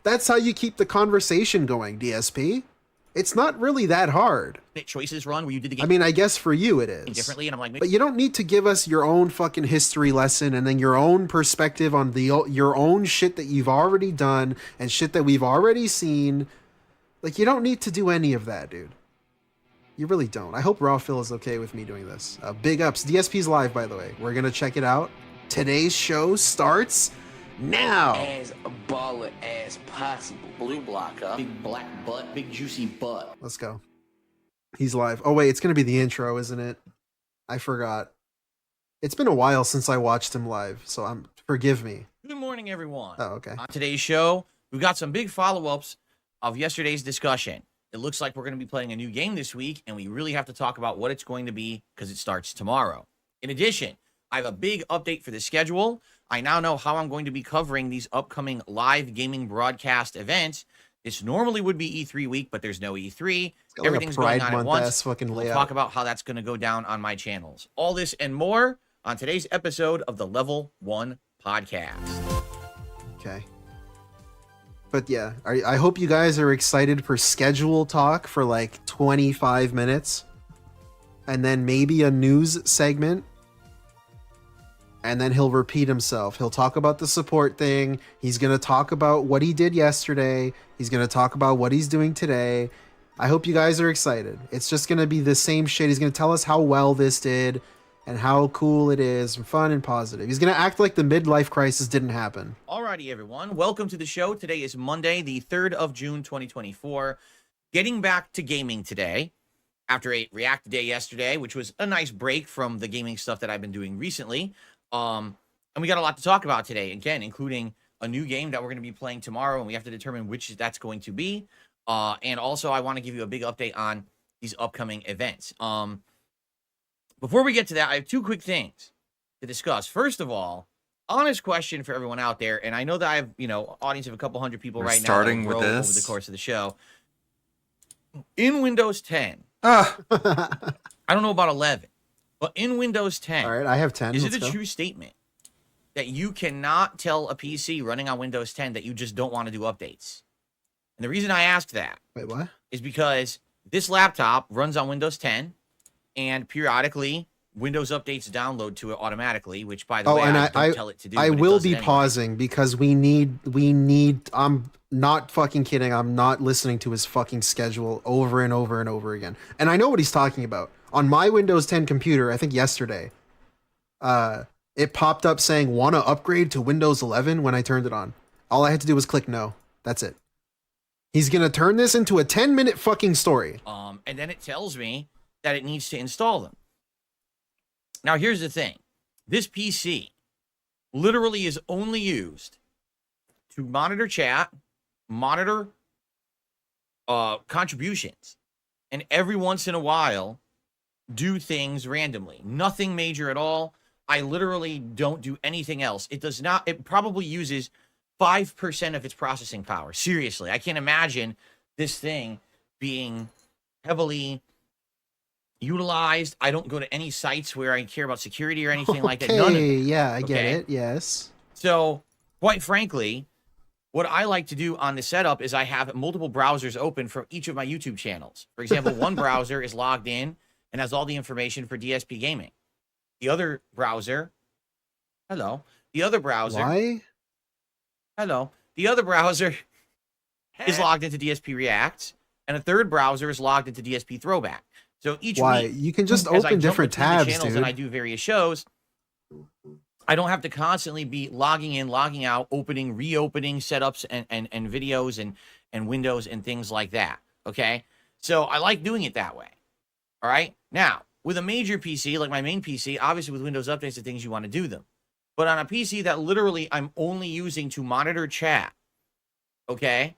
That's how you keep the conversation going, DSP. It's not really that hard. Choices run where you did the game. I mean, I guess for you it is. Differently, and I'm like, But you don't need to give us your own fucking history lesson and then your own perspective on your own shit that you've already done and shit that we've already seen. Like, you don't need to do any of that, dude. You really don't. I hope Raw Phil is okay with me doing this. Big ups. DSP's live, by the way. We're going to check it out. Today's show starts now. As baller as possible. Blue block, huh? Big black butt, big juicy butt. Let's go. He's live. Oh, wait, it's going to be the intro, isn't it? I forgot. It's been a while since I watched him live, so forgive me. Good morning, everyone. Oh, okay. On today's show, we've got some big follow-ups of yesterday's discussion. It looks like we're going to be playing a new game this week, and we really have to talk about what it's going to be because it starts tomorrow. In addition, I have a big update for the schedule. I now know how I'm going to be covering these upcoming live gaming broadcast events. This normally would be E3 week, but there's no E3. got like a Everything's Pride going on at Month once. ass fucking We'll layout. talk about how that's going to go down on my channels. All this and more on today's episode of the Level 1 Podcast. Okay. But yeah, I hope you guys are excited for schedule talk for like 25 minutes. And then maybe a news segment. And then he'll repeat himself. He'll talk about the support thing. He's going to talk about what he did yesterday. He's going to talk about what he's doing today. I hope you guys are excited. It's just going to be the same shit. He's going to tell us how well this did and how cool it is and fun and positive. He's going to act like the midlife crisis didn't happen. Alrighty, everyone. Welcome to the show. Today is Monday, the 3rd of June, 2024. Getting back to gaming today after a React Day yesterday, which was a nice break from the gaming stuff that I've been doing recently. And we got a lot to talk about today, again, including a new game that we're going to be playing tomorrow, and we have to determine which that's going to be. And also, I want to give you a big update on these upcoming events. Before we get to that, I have two quick things to discuss. First of all, honest question for everyone out there, and I know that I have, audience of a couple hundred people We're right now starting that with will grow this? over the course of the show. In Windows 10, Ah. I don't know about 11, but in Windows 10, All right, I have 10. is Let's it a go. true statement that you cannot tell a PC running on Windows 10 that you just don't want to do updates? And the reason I ask that Wait, what? is because this laptop runs on Windows 10, and periodically Windows updates download to it automatically, which, by the way, and I don't tell it to do. I but it will does it be anyway. pausing because we need. I'm not fucking kidding. I'm not listening to his fucking schedule over and over and over again. And I know what he's talking about. On my Windows 10 computer, I think yesterday, it popped up saying want to upgrade to Windows 11 when I turned it on. All I had to do was click no. That's it. He's gonna turn this into a 10-minute fucking story. And then it tells me that it needs to install them. Now, here's the thing. This PC literally is only used to monitor chat, monitor contributions, and every once in a while do things randomly. Nothing major at all. I literally don't do anything else. It does not, it probably uses 5% of its processing power. Seriously, I can't imagine this thing being heavily utilized. I don't go to any sites where I care about security or anything like that. None of it. Yeah, I get Okay? it. Yes. So, quite frankly, what I like to do on the setup is I have multiple browsers open for each of my YouTube channels. For example, one browser is logged in and has all the information for DSP Gaming. The other browser, hello. The other browser, Why? hello. The other browser is logged into DSP React, and a third browser is logged into DSP Throwback. So each Why? week, You can just as I open jump different between the tabs, channels dude. and I do various shows, I don't have to constantly be logging in, logging out, opening, reopening setups and videos and windows and things like that. Okay. So I like doing it that way. All right. Now, with a major PC, like my main PC, obviously with Windows updates and things, you want to do them. But on a PC that literally I'm only using to monitor chat, okay,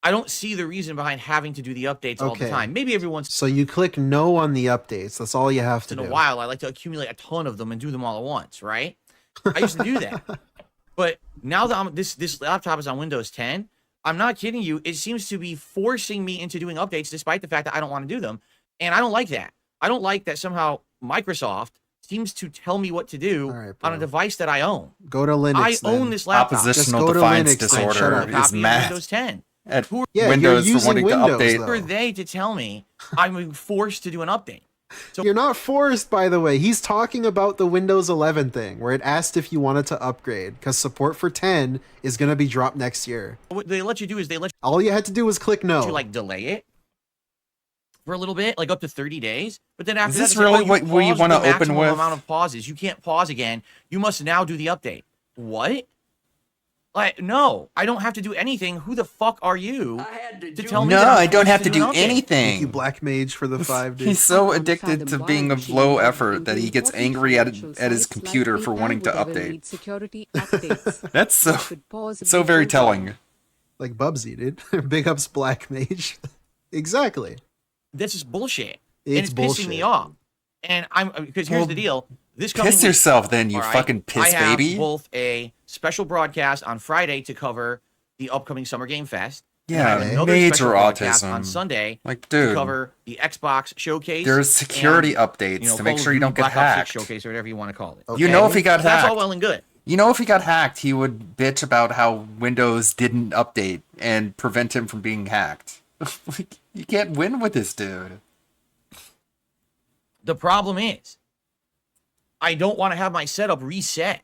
I don't see the reason behind having to do the updates all the Okay. time. Maybe every once So you click no on the updates. That's all you have to in do. a while. I like to accumulate a ton of them and do them all at once, right? I used to do that. But now that this laptop is on Windows 10, I'm not kidding you. It seems to be forcing me into doing updates despite the fact that I don't want to do them. And I don't like that. I don't like that somehow Microsoft seems to tell me what to do on a device that I own. Go to Linux. I then. own this laptop. Just Oppositional go to defiance Linux then. Shut disorder up. is Copy of mad Windows 10. at Yeah, Windows you're for wanting using to Windows, update. though. For they to tell me I'm forced to do an update. So You're not forced, by the way. He's talking about the Windows 11 thing, where it asked if you wanted to upgrade, because support for 10 is going to be dropped next year. what they let you do is they let All you had to do was click you no. like delay it for a little bit, like up to 30 days. But then after Is that, this they say, really oh, what we paused wanna the open maximum with? amount of pauses. You can't pause again. You must now do the update. What? Like, no, I don't have to do anything. Who the fuck are you to tell me? No, that I'm I don't forced have to an do update? Thank you, anything. Black Mage, for the 5 days. He's so addicted to being of low effort that he gets angry at his computer for wanting to update. Security updates. That's so Could pause so very telling. Like Bubsy, dude. Big ups Black Mage. Exactly. This is bullshit. It's and it's pissing me bullshit. off. And I'm because here's Well, the deal. This coming Piss week, yourself then, you all right, fucking piss I have baby. both a special broadcast on Friday to cover the upcoming Summer Game Fest. and Yeah, I have another major special broadcast autism. on Sunday Like, to dude. cover the Xbox showcase. There's security and, updates to make Call of sure you don't Duty get Black Ops 6 hacked. showcase or whatever you want to call it. You know if he got That's hacked. all well and good. You know if he got hacked, he would bitch about how Windows didn't update and prevent him from being hacked. Like, you can't win with this dude. The problem is, I don't want to have my setup reset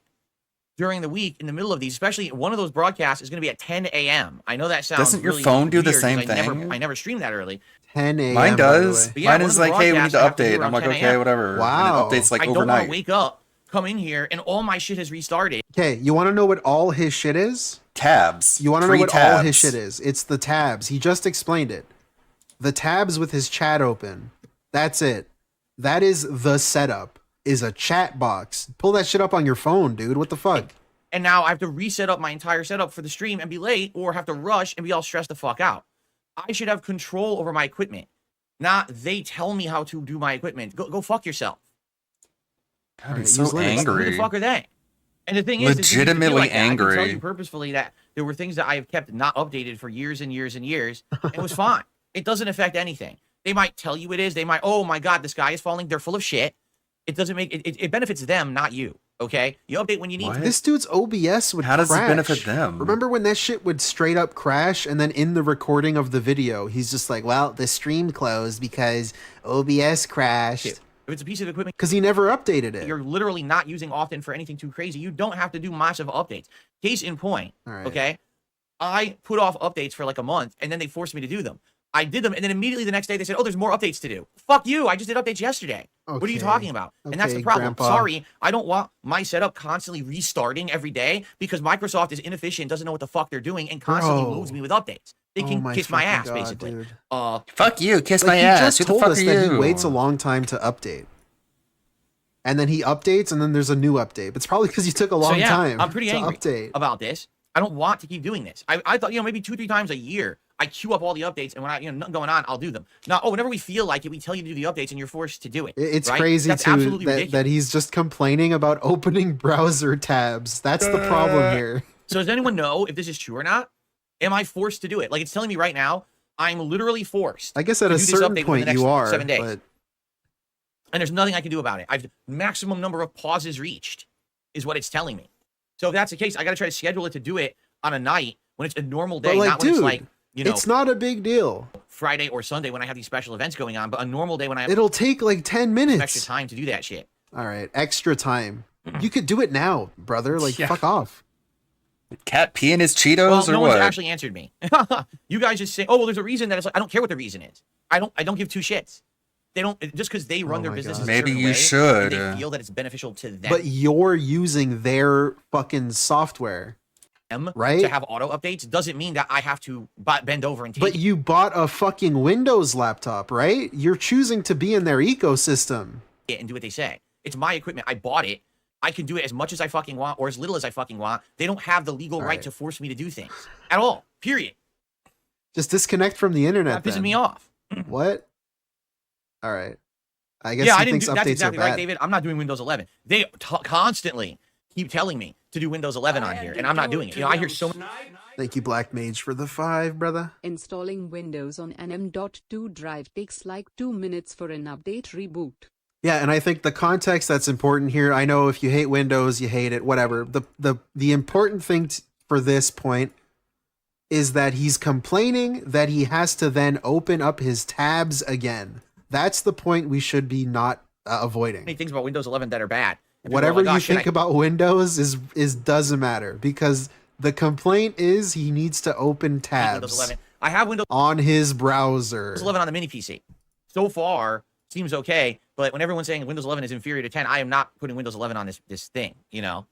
during the week in the middle of these, especially one of those broadcasts is going to be at 10 a.m. I know that sounds Doesn't your really phone do the weird same 'cause thing? I never stream that early. 10 a.m. Mine does. But yeah, Mine one is of the like, hey, we need to broadcasts I have to do update. I'm around like, 10 okay, a.m. whatever. Wow. And it updates like I don't want overnight. to wake up, come in here, and all my shit has restarted. Okay, you want to know what all his shit is? Tabs. You want to know 3 what tabs. all his shit is? It's the tabs. He just explained it. The tabs with his chat open. That's it. That is the setup. Is a chat box. Pull that shit up on your phone, dude. What the fuck? And now I have to reset up my entire setup for the stream and be late, or have to rush and be all stressed the fuck out. I should have control over my equipment, not they tell me how to do my equipment. Go fuck yourself. God, he's use so Linux. Who the angry. fuck are they? And the thing is, it's used to be Legitimately like that. I can tell angry. you purposefully that there were things that I have kept not updated for years and years and years. And it was fine. It doesn't affect anything. They might tell you it is. They might, oh my God, this guy is falling. They're full of shit. It doesn't make it benefits them, not you. Okay, you update when you need to. This dude's OBS would How does it crash. benefit them? Remember when that shit would straight up crash, and then in the recording of the video, he's just like, well, the stream closed because OBS crashed. If it's a piece of equipment, Because he never updated it. you're literally not using often for anything too crazy, you don't have to do massive updates. Case in point, right. okay? I put off updates for like a month, and then they forced me to do them. I did them, and then immediately the next day they said, oh, there's more updates to do. Fuck you, I just did updates yesterday. What are you Okay. talking about? And that's the Okay, problem. Grandpa. Sorry, I don't want my setup constantly restarting every day because Microsoft is inefficient, doesn't know what the fuck they're doing, and constantly Bro. loads me with updates. They can kiss my fucking ass, God, basically. dude. Fuck you, kiss Like, my he ass. just Who the told fuck us are that you? he waits a long time to update. And then he updates, and then there's a new update. It's probably because he took a long So yeah, time I'm pretty to angry update. about this. I don't want to keep doing this. I thought, maybe 2-3 times a year, I queue up all the updates, and when I, nothing going on, I'll do them. Now, whenever we feel like it, we tell you to do the updates, and you're forced to do it. It's right? crazy That's too absolutely that, ridiculous. that he's just complaining about opening browser tabs. That's the problem here. So does anyone know if this is true or not? Am I forced to do it? Like, it's telling me right now, I'm literally forced. I guess at to a do this certain update within point the next you are, 7 days. but And there's nothing I can do about it. I've maximum number of pauses reached is what it's telling me. So if that's the case, I got to try to schedule it to do it on a night when it's a normal day, like, not when dude, it's like, it's not a big deal. Friday or Sunday when I have these special events going on, but a normal day when I have It'll take like 10 extra minutes. time to do that shit. All right, extra time. You could do it now, brother. Like, Yeah. fuck off. Cat pee in his Cheetos Well, or no what? one's actually answered me. You guys just say, "Oh, well, there's a reason that it's like." I don't care what the reason is. I don't give two shits. They don't just because they run their my businesses. God. a Maybe certain you way, should. and they feel that it's beneficial to them. But you're using their fucking software, right? To have auto updates doesn't mean that I have to bend over and take But it. you bought a fucking Windows laptop, right? You're choosing to be in their ecosystem. And do what they say. It's my equipment. I bought it. I can do it as much as I fucking want or as little as I fucking want. They don't have the legal right to force me to do things at all. Period. Just disconnect from the internet. That pisses then. me off. What? All right. I guess Yeah, he I didn't thinks do. updates That's exactly are bad. right, David. I'm not doing Windows 11. They constantly keep telling me to do Windows 11 on here, and I'm not doing it. I hear so much. Thank you, Black Mage, for the 5, brother. Installing Windows on an M.2 drive takes like 2 minutes for an update reboot. Yeah, and I think the context that's important here. I know if you hate Windows, you hate it, whatever. The important thing for this point is that he's complaining that he has to then open up his tabs again. That's the point we should be not avoiding. Many things about Windows 11 that are bad. And people are Whatever like, "Oh, you should think I-" about Windows is doesn't matter because the complaint is he needs to open Windows tabs 11. I have Windows on his browser. 11 on the mini PC. So far, seems okay. But when everyone's saying Windows 11 is inferior to 10, I am not putting Windows 11 on this thing. You know.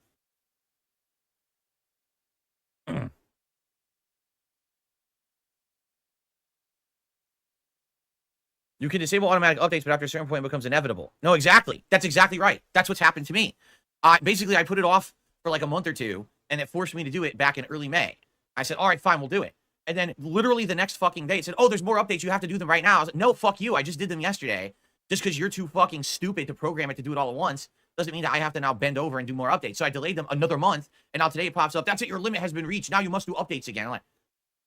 You can disable automatic updates, but after a certain point, it becomes inevitable. No, exactly. That's exactly right. That's what's happened to me. Basically, I put it off for like a month or two, and it forced me to do it back in early May. I said, all right, fine, we'll do it. And then literally the next fucking day, it said, oh, there's more updates. You have to do them right now. I was like, no, fuck you. I just did them yesterday. Just because you're too fucking stupid to program it to do it all at once doesn't mean that I have to now bend over and do more updates. So I delayed them another month, and now today it pops up. That's it. Your limit has been reached. Now you must do updates again. I'm like,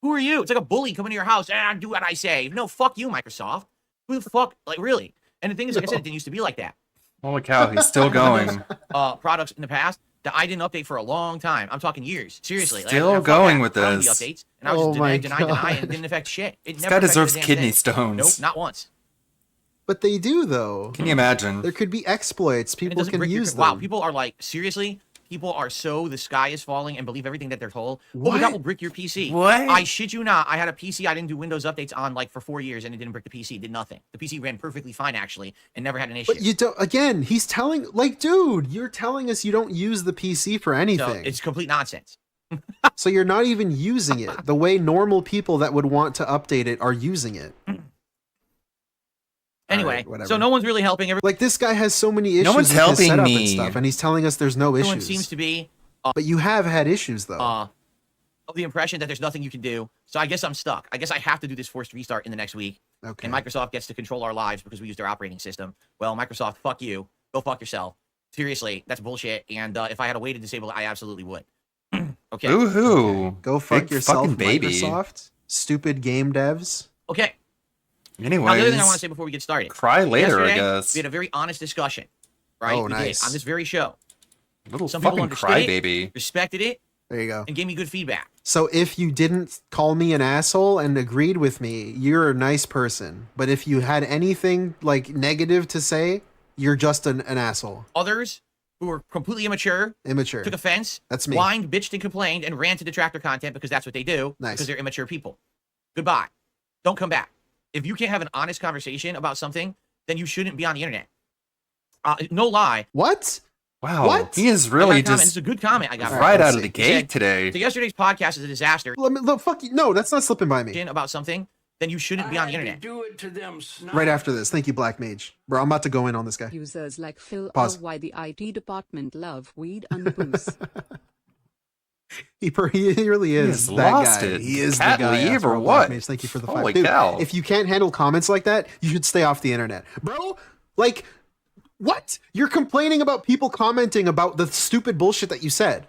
who are you? It's like a bully coming to your house. Do what I say. No, fuck you, Microsoft. Who the fuck? Like, really? And the thing is, like I said, it didn't used to be like that. Holy cow, he's still going. Products in the past that I didn't update for a long time. I'm talking years. Seriously. Still fuck going that. with I don't do this. updates, and I was just deny, and it didn't affect shit. It This never guy affected deserves a damn kidney thing. stones. Nope, not once. But they do, though. Can you imagine? There could be exploits. And it People doesn't can break your- use them. Wow, people are like, seriously? People are so the sky is falling and believe everything that they're told. Oh, but that will brick your PC. What? I shit you not. I had a PC I didn't do Windows updates on like for 4 years and it didn't brick the PC. It did nothing. The PC ran perfectly fine actually and never had an issue. But you don't. Again, he's telling, like, dude, you're telling us you don't use the PC for So anything. it's complete nonsense. So you're not even using it the way normal people that would want to update it are using it. Anyway, Alright, whatever. so no one's really helping. Like, this guy has so many issues No one's with his helping setup me. and stuff, and he's telling us there's no Everyone issues. seems to be But you have had issues, though. of the impression that there's nothing you can do. So I guess I'm stuck. I guess I have to do this forced restart in the next week. Okay. And Microsoft gets to control our lives because we use their operating system. Well, Microsoft, fuck you. Go fuck yourself. Seriously, that's bullshit. And if I had a way to disable it, I absolutely would. Okay. Ooh, Go fuck big yourself, fucking baby. Microsoft. Stupid game devs. Okay. Anyways, Now, the other thing I want to say before we get started. cry later, I Yesterday, guess. We had a very honest discussion, right? Oh, we nice. did on this very show. Little Some people fucking understood it, crybaby. respected it, There you go. and gave me good feedback. So if you didn't call me an asshole and agreed with me, you're a nice person. But if you had anything like negative to say, you're just an asshole. Others who were completely immature, took offense, That's me. whined, bitched, and complained, and ran to detractor content because that's what they do, Nice. because they're immature people. Goodbye. Don't come back. If you can't have an honest conversation about something, then you shouldn't be on the internet. No lie. What? Wow. What? He is I got really a comment. just It's a good comment I got. right out of the He gate said, today. So yesterday's podcast is a disaster. Fuck you. No, that's not slipping by me. About something, then you shouldn't be on the internet. Do it to them, Right after this. Thank you, Black Mage. Bro, I'm about to go in on this guy. Users like Phil Pause. are why the IT department love weed and booze. He really is has that lost guy. it. He is Cat the guy. leave after or all, Black what? Mage. Thank you for the Holy 5. Dude, cow. if you can't handle comments like that, you should stay off the internet. Bro, like, what? You're complaining about people commenting about the stupid bullshit that you said.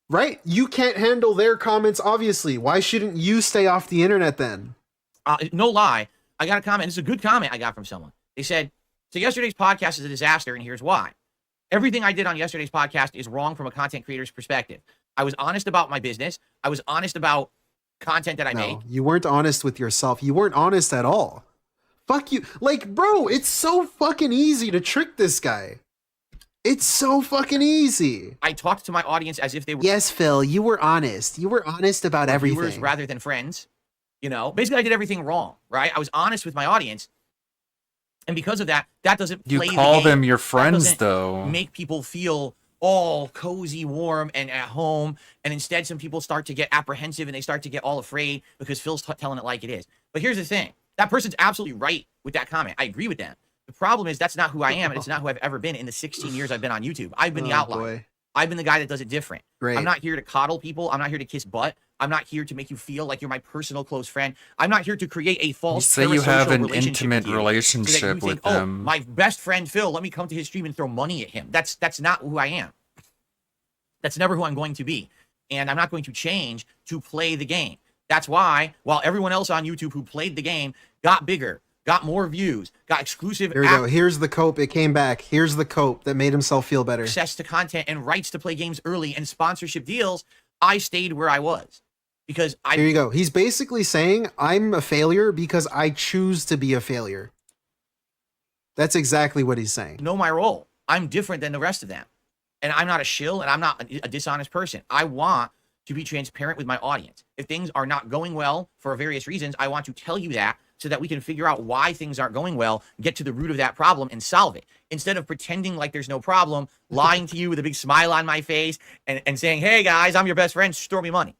Right? You can't handle their comments, obviously. Why shouldn't you stay off the internet then? No lie. I got a comment. It's a good comment I got from someone. They said, so yesterday's podcast is a disaster, and here's why. Everything I did on yesterday's podcast is wrong from a content creator's perspective. I was honest about my business. I was honest about content that I make. You weren't honest with yourself. You weren't honest at all. Fuck you. Like, bro, it's so fucking easy to trick this guy. It's so fucking easy. I talked to my audience as if they were Yes, Phil, you were honest. You were honest about viewers everything. rather than friends. You know, basically I did everything wrong, right? I was honest with my audience. And because of that, that doesn't You play the call game. them your That friends, doesn't though. Make people feel all cozy, warm, and at home. And instead, some people start to get apprehensive and they start to get all afraid because Phil's telling it like it is. But here's the thing. That person's absolutely right with that comment. I agree with them. The problem is that's not who I am, and it's not who I've ever been in the 16 years I've been on YouTube. I've been the outlier. Boy. I've been the guy that does it different. Great. I'm not here to coddle people. I'm not here to kiss butt. I'm not here to make you feel like you're my personal close friend. I'm not here to create a false say you have parasocial an relationship intimate with you, relationship so that you think, with them. Oh, my best friend Phil, let me come to his stream and throw money at him. That's not who I am. That's never who I'm going to be. And I'm not going to change to play the game. That's why, while everyone else on YouTube who played the game got bigger, got more views, got exclusive Here we go. Here's the cope. It came back. Here's the cope that made himself feel better. access to content and rights to play games early and sponsorship deals, I stayed where I was. Because Here you go. He's basically saying, I'm a failure because I choose to be a failure. That's exactly what he's saying. know my role. I'm different than the rest of them. And I'm not a shill and I'm not a dishonest person. I want to be transparent with my audience. If things are not going well for various reasons, I want to tell you that so that we can figure out why things aren't going well, get to the root of that problem and solve it. Instead of pretending like there's no problem, lying to you with a big smile on my face and saying, hey guys, I'm your best friend, store me money.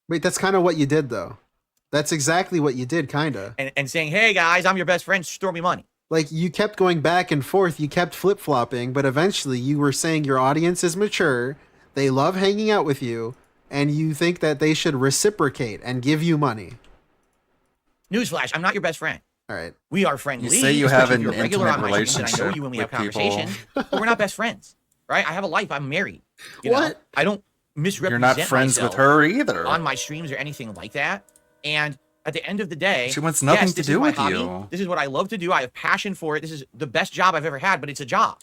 Wait, that's kind of what you did, though. That's exactly what you did, kind of. And saying, hey guys, I'm your best friend, store me money. Like, you kept going back and forth, you kept flip-flopping, but eventually you were saying your audience is mature, they love hanging out with you, and you think that they should reciprocate and give you money. Newsflash, I'm not your best friend. All right. We are friendly. You say you have especially if an you're regular intimate on my streams and I know relationship you when we have with people. conversations, but we're not best friends, right? I have a life. I'm married. You know? What? I don't misrepresent You're not friends with myself her either. on my streams or anything like that. And at the end of the day, She wants nothing yes, to this do is my with hobby. you. This is what I love to do. I have passion for it. This is the best job I've ever had, but it's a job.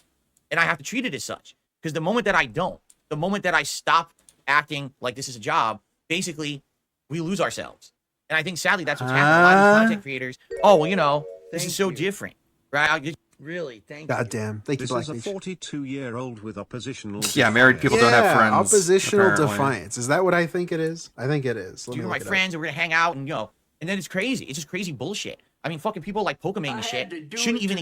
And I have to treat it as such. Because the moment that I don't, the moment that I stop acting like this is a job, basically, we lose ourselves. And I think, sadly, that's what's happening. A lot of these content creators, oh, well, you know, this is so different, right? Really, thank you. Goddamn. Thank you, This Black is a Mage. 42-year-old with oppositional. Yeah, married people don't have friends. Oppositional apparently. defiance. Is that what I think it is? I think it is. Let me You're my look it up. friends, and we're gonna hang out, and and then it's crazy. It's just crazy bullshit. I mean, fucking people like Pokemon and shit shouldn't even.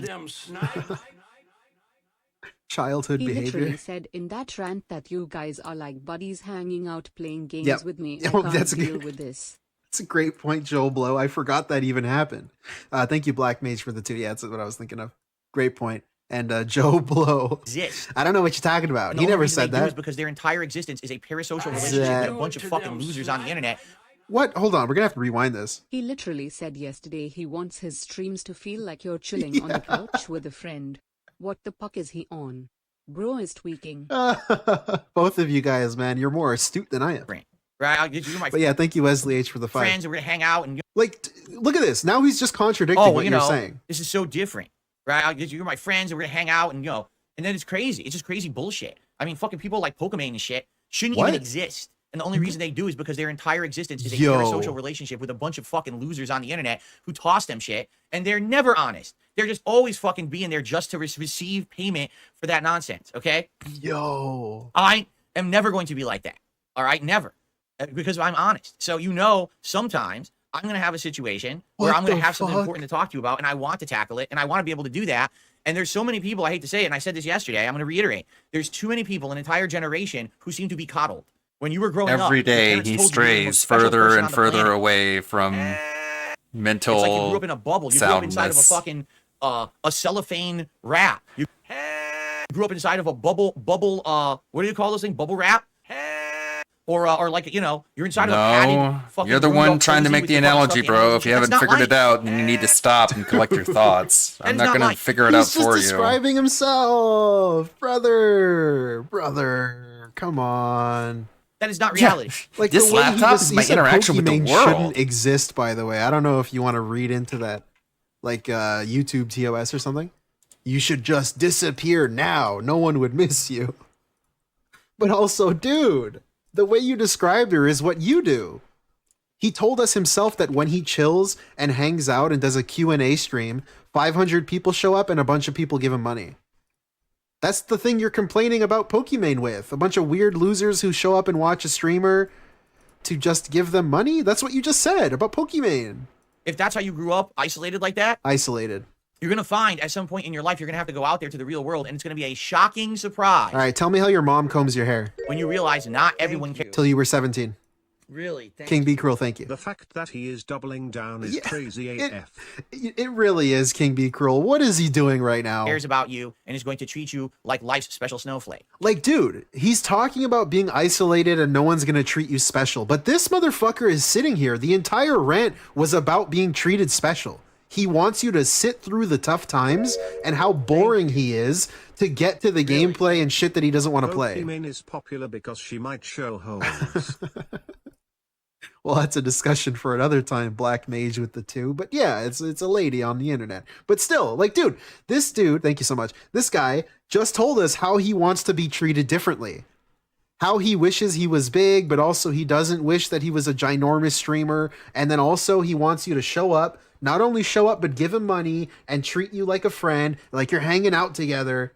Childhood He behavior. literally said in that rant that you guys are like buddies hanging out playing games Yep. with me. Oh, I can't that's a deal good- with this. That's a great point, Joel Blow. I forgot that even happened. Thank you, Black Mage, for the 2. Yeah, that's what I was thinking of. Great point. And Joe Blow. Exist. I don't know what you're talking about. And He the only never reason said they do is that. because their entire existence is a parasocial relationship with a bunch of fucking losers on the internet. What? Hold on. We're going to have to rewind this. He literally said yesterday he wants his streams to feel like you're chilling on the couch with a friend. What the fuck is he on? Bro is tweaking. Both of you guys, man, you're more astute than I am. Right? I'll get you my But yeah, thank you, Wesley H, for the 5. friends, and we're gonna hang out and Like, look at this. Now he's just contradicting oh, well, what you you're know, saying. this is so different, right? I'll get you my friends, and we're gonna hang out and And then it's crazy. It's just crazy bullshit. I mean, fucking people like Pokemon and shit shouldn't What? even exist. And the only reason they do is because their entire existence is a Yo. parasocial relationship with a bunch of fucking losers on the internet who toss them shit, and they're never honest. They're just always fucking being there just to receive payment for that nonsense, okay? Yo. I am never going to be like that, all right? Never. Because I'm honest. So, sometimes I'm going to have a situation where What I'm going the to have something fuck? important to talk to you about, and I want to tackle it, and I want to be able to do that. And there's so many people, I hate to say it, and I said this yesterday, I'm going to reiterate. There's too many people, an entire generation, who seem to be coddled. When you were growing up, Every your day parents he told you you were the most strays special further person and on the further planet. away from mental It's like you grew up in a bubble. You grew up inside of a soundness. fucking a cellophane wrap. You grew up inside of a bubble. What do you call those things? Bubble wrap? Or like you're inside of a padded fucking. You're the Rudolph one trying to cozy make with the your butt analogy, stuck in bro. it. If you That's haven't not figured life. it out, then you need to stop and collect your thoughts. I'm is not not going to life. figure it He's out for just you. describing himself. Brother. Come on. That is not reality. Like This the way laptop is my he said interaction with the Pokimane world. shouldn't exist, by the way. I don't know if you want to read into that, like YouTube TOS or something. You should just disappear now. No one would miss you. But also, dude, the way you described her is what you do. He told us himself that when he chills and hangs out and does a Q&A stream, 500 people show up and a bunch of people give him money. That's the thing you're complaining about Pokimane with. A bunch of weird losers who show up and watch a streamer to just give them money? That's what you just said about Pokimane. If that's how you grew up, isolated like that, Isolated. you're gonna find at some point in your life you're gonna have to go out there to the real world, and it's gonna be a shocking surprise All right, tell me how your mom combs your hair. when you realize not everyone cares. Till you were 17. Really? King B. Cruel, thank you. The fact that he is doubling down is crazy AF. It really is King B. Cruel. What is he doing right now? Cares about you and is going to treat you like life's special snowflake. Like, dude, he's talking about being isolated and no one's gonna treat you special. But this motherfucker is sitting here. The entire rant was about being treated special. He wants you to sit through the tough times and how boring he is to get to the gameplay and shit that he doesn't want to play. Pokimane is popular because she might show holes. Well, that's a discussion for another time, Black Mage with the 2. But yeah, it's a lady on the internet. But still, like, dude, this dude, thank you so much. This guy just told us how he wants to be treated differently. How he wishes he was big, but also he doesn't wish that he was a ginormous streamer. And then also he wants you to show up, not only show up, but give him money and treat you like a friend, like you're hanging out together.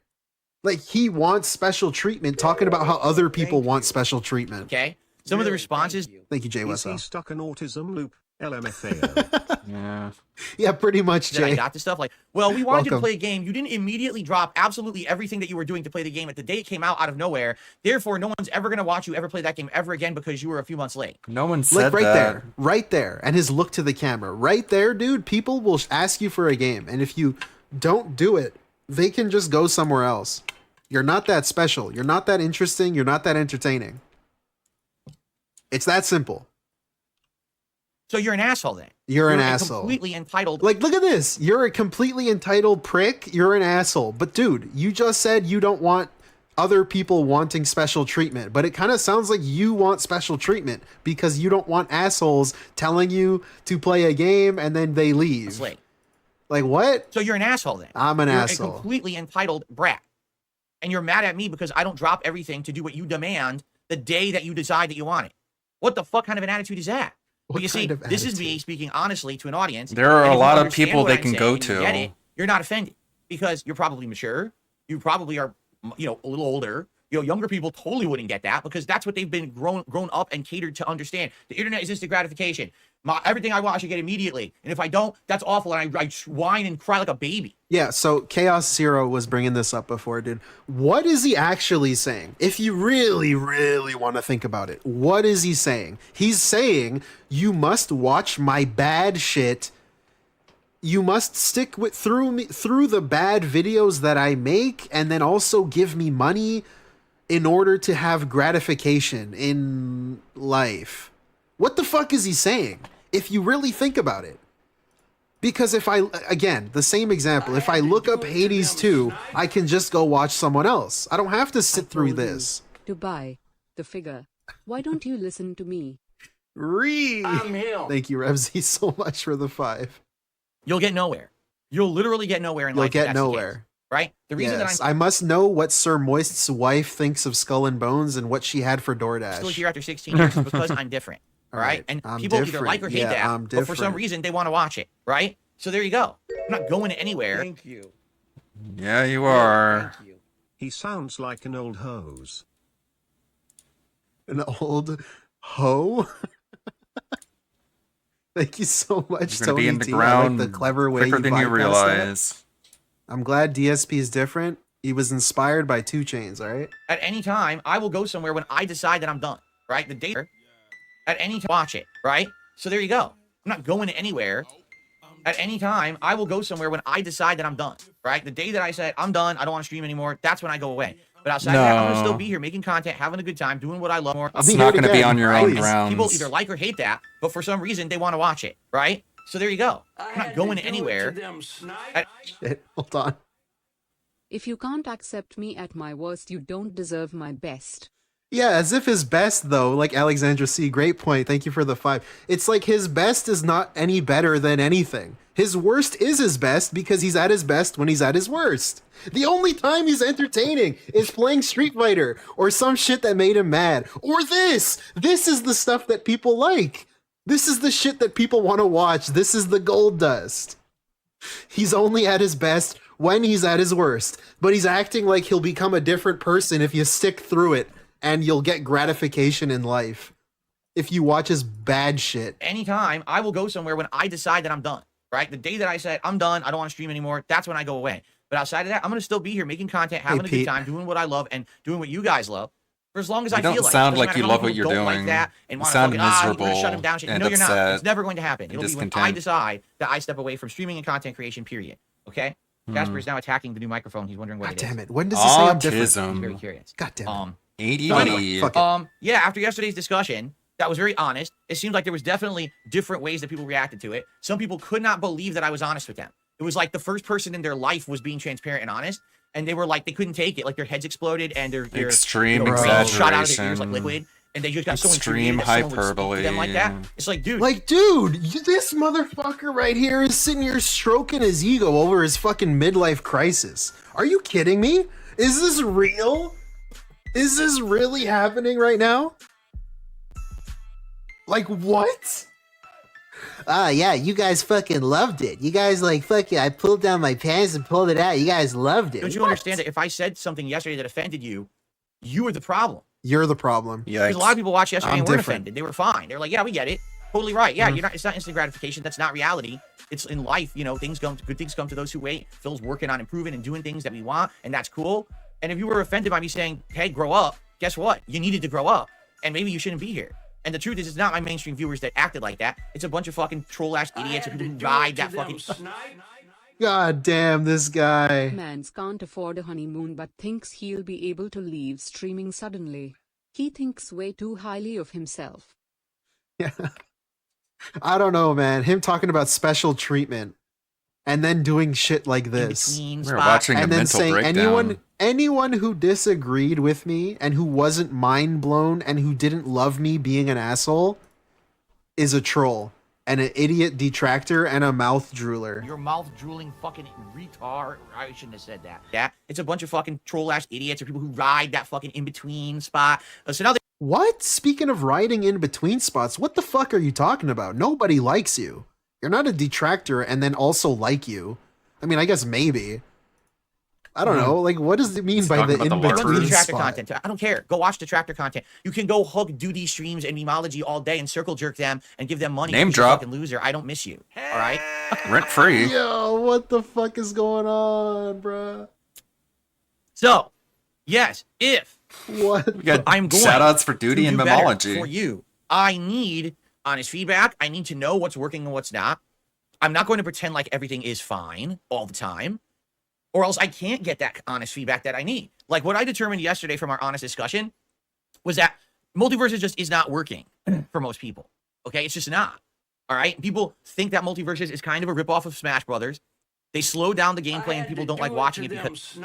Like, he wants special treatment, talking about how other people want special treatment. Okay? Some of the responses. Thank you, Jay Is Wessel. he stuck in autism loop? LMFAO. Yeah. Yeah, pretty much, That I Jay. got this stuff like, well, we wanted you to Welcome. play a game. You didn't immediately drop absolutely everything that you were doing to play the game at the day it came out of nowhere. Therefore, no one's ever going to watch you ever play that game ever again because you were a few months late. No one said Like that. right there, and his look to the camera, right there, dude. People will ask you for a game, and if you don't do it, they can just go somewhere else. You're not that special. You're not that interesting. You're not that entertaining. It's that simple. So you're an asshole then. You're an a asshole. Completely entitled. Like, look at this. You're a completely entitled prick. You're an asshole. But dude, you just said you don't want other people wanting special treatment, but it kind of sounds like you want special treatment because you don't want assholes telling you to play a game and then they leave. Late. Like, what? So you're an asshole then. I'm an You're asshole. a completely entitled brat. And you're mad at me because I don't drop everything to do what you demand the day that you decide that you want it. What the fuck kind of an attitude is that? What But you see, kind of this is me speaking honestly to an audience. There are and a if you lot of understand people what they I'm can saying go and you to. get it, you're not offended because you're probably mature. You probably are, a little older. Younger people totally wouldn't get that because that's what they've been grown up and catered to understand. The internet is instant gratification. Everything I want, I should get immediately. And if I don't, that's awful. And I whine and cry like a baby. Yeah, so Chaos Zero was bringing this up before, dude. What is he actually saying? If you really, really want to think about it, what is he saying? He's saying, you must watch my bad shit. You must stick through the bad videos that I make, and then also give me money in order to have gratification in life. What the fuck is he saying? If you really think about it. Because if again, the same example, if I look up Hades 2, I can just go watch someone else. I don't have to sit through this. To buy the figure. Why don't you listen to me? I'm him. Thank you, Revsy, so much for the 5. You'll get nowhere. You'll literally get nowhere in You'll life. if get that's the case, nowhere. right? The reason Yes, that I must know what Sir Moist's wife thinks of Skull and Bones and what she had for I'm still DoorDash. here after 16 years is because I'm different, all right? And I'm people either different. like or hate Yeah, that, I'm but for some different. reason they want to watch it, right? So there you go. I'm not going anywhere. Thank you. Yeah, you are. Thank you. He sounds like an old hose. An old hoe? Thank you so much, You're gonna Tony be in the T. I ground like the clever way quicker you than you bypassed realize. that. I'm glad DSP is different. He was inspired by 2 Chainz, all right? At any time, I will go somewhere when I decide that I'm done, right? The day at any time, watch it, right? So there you go. I'm not going anywhere. At any time, I will go somewhere when I decide that I'm done, right? The day that I said I'm done, I don't want to stream anymore, that's when I go away. But outside of that, I'm going to still be here making content, having a good time, doing what I love more. It's not going to be on your own grounds. People either like or hate that, but for some reason, they want to watch it, right? So there you go. I'm not going anywhere. Shit, hold on. If you can't accept me at my worst, you don't deserve my best. Yeah, as if his best, though, like Alexandra C., great point. Thank you for the 5. It's like his best is not any better than anything. His worst is his best because he's at his best when he's at his worst. The only time he's entertaining is playing Street Fighter or some shit that made him mad. Or this. This is the stuff that people like. This is the shit that people want to watch. This is the gold dust. He's only at his best when he's at his worst. But he's acting like he'll become a different person if you stick through it. And you'll get gratification in life if you watch his bad shit. Anytime, I will go somewhere when I decide that I'm done, right? The day that I said I'm done, I don't want to stream anymore, that's when I go away. But outside of that, I'm going to still be here making content, having a good time, doing what I love, and doing what you guys love for as long as I feel like. You don't sound like you Doesn't matter how love many what you're people don't like doing. that and You want sound to fucking, we're gonna miserable shut him down. and No, you're not. upset It's never going to happen. and It'll be when I discontent. decide that I step away from streaming and content creation, period. Okay? Casper is now attacking the new microphone. He's wondering what God it is. damn it. When does he say I'm different? Autism. He's very curious. God damn it. So anyway, Fuck it. yeah, after yesterday's discussion, that was very honest. It seemed like there was definitely different ways that people reacted to it. Some people could not believe that I was honest with them. It was like the first person in their life was being transparent and honest, and they were like, they couldn't take it. Like their heads exploded and their Extreme brains shot out of their ears like exaggeration. liquid, and they just got so Extreme infuriated that someone would speak to hyperbole. them like that. It's like, dude, This motherfucker right here is sitting here stroking his ego over his fucking midlife crisis. Are you kidding me? Is this real? Is this really happening right now? Like, what? Yeah, you guys fucking loved it. You guys like, fucking, I pulled down my pants and pulled it out. You guys loved it. don't you understand that if I said something yesterday that offended you, you were the problem. You're the problem. Because a lot of people watched yesterday I'm and weren't different. offended. They were fine. They were like, yeah, we get it. Totally right. Yeah, Mhm. you're not. It's not instant gratification. That's not reality. It's in life. You know, good things come to those who wait. Phil's working on improving and doing things that we want, and that's cool. And if you were offended by me saying, hey, grow up, guess what? You needed to grow up, and maybe you shouldn't be here. And the truth is, it's not my mainstream viewers that acted like that. It's a bunch of fucking troll-ass idiots and people who ride that fucking... God damn this guy. Mans can't afford a honeymoon but thinks he'll be able to leave streaming suddenly. He thinks way too highly of himself. Yeah. I don't know, man. Him talking about special treatment and then doing shit like this. We're watching a and then mental saying breakdown. anyone who disagreed with me and who wasn't mind blown and who didn't love me being an asshole is a troll and an idiot detractor and a mouth drooler. Your mouth drooling fucking retard. I shouldn't have said that. Yeah, it's a bunch of fucking troll-ass idiots or people who ride that fucking in-between spot. So now they... What? Speaking of riding in between spots, what the fuck are you talking about? Nobody likes you. You're not a detractor and then also like you. I mean, I guess maybe. I don't know. Like, what does it mean by the in-between detractor spot? content. I don't care. Go watch detractor content. You can go hug duty streams and memology all day and circle jerk them and give them money. Name because you're a drop. fucking loser. I don't miss you. All right? Rent free. Yo, what the fuck is going on, bruh? So, yes, if what We got I'm going shout outs for duty to and do better memology. for you, I need honest feedback. I need to know what's working and what's not. I'm not going to pretend like everything is fine all the time, or else I can't get that honest feedback that I need. Like what I determined yesterday from our honest discussion was that Multiverses just is not working for most people. Okay, it's just not. All right, people think that Multiverses is kind of a ripoff of Smash Brothers. They slow down the gameplay and people don't like watching it because...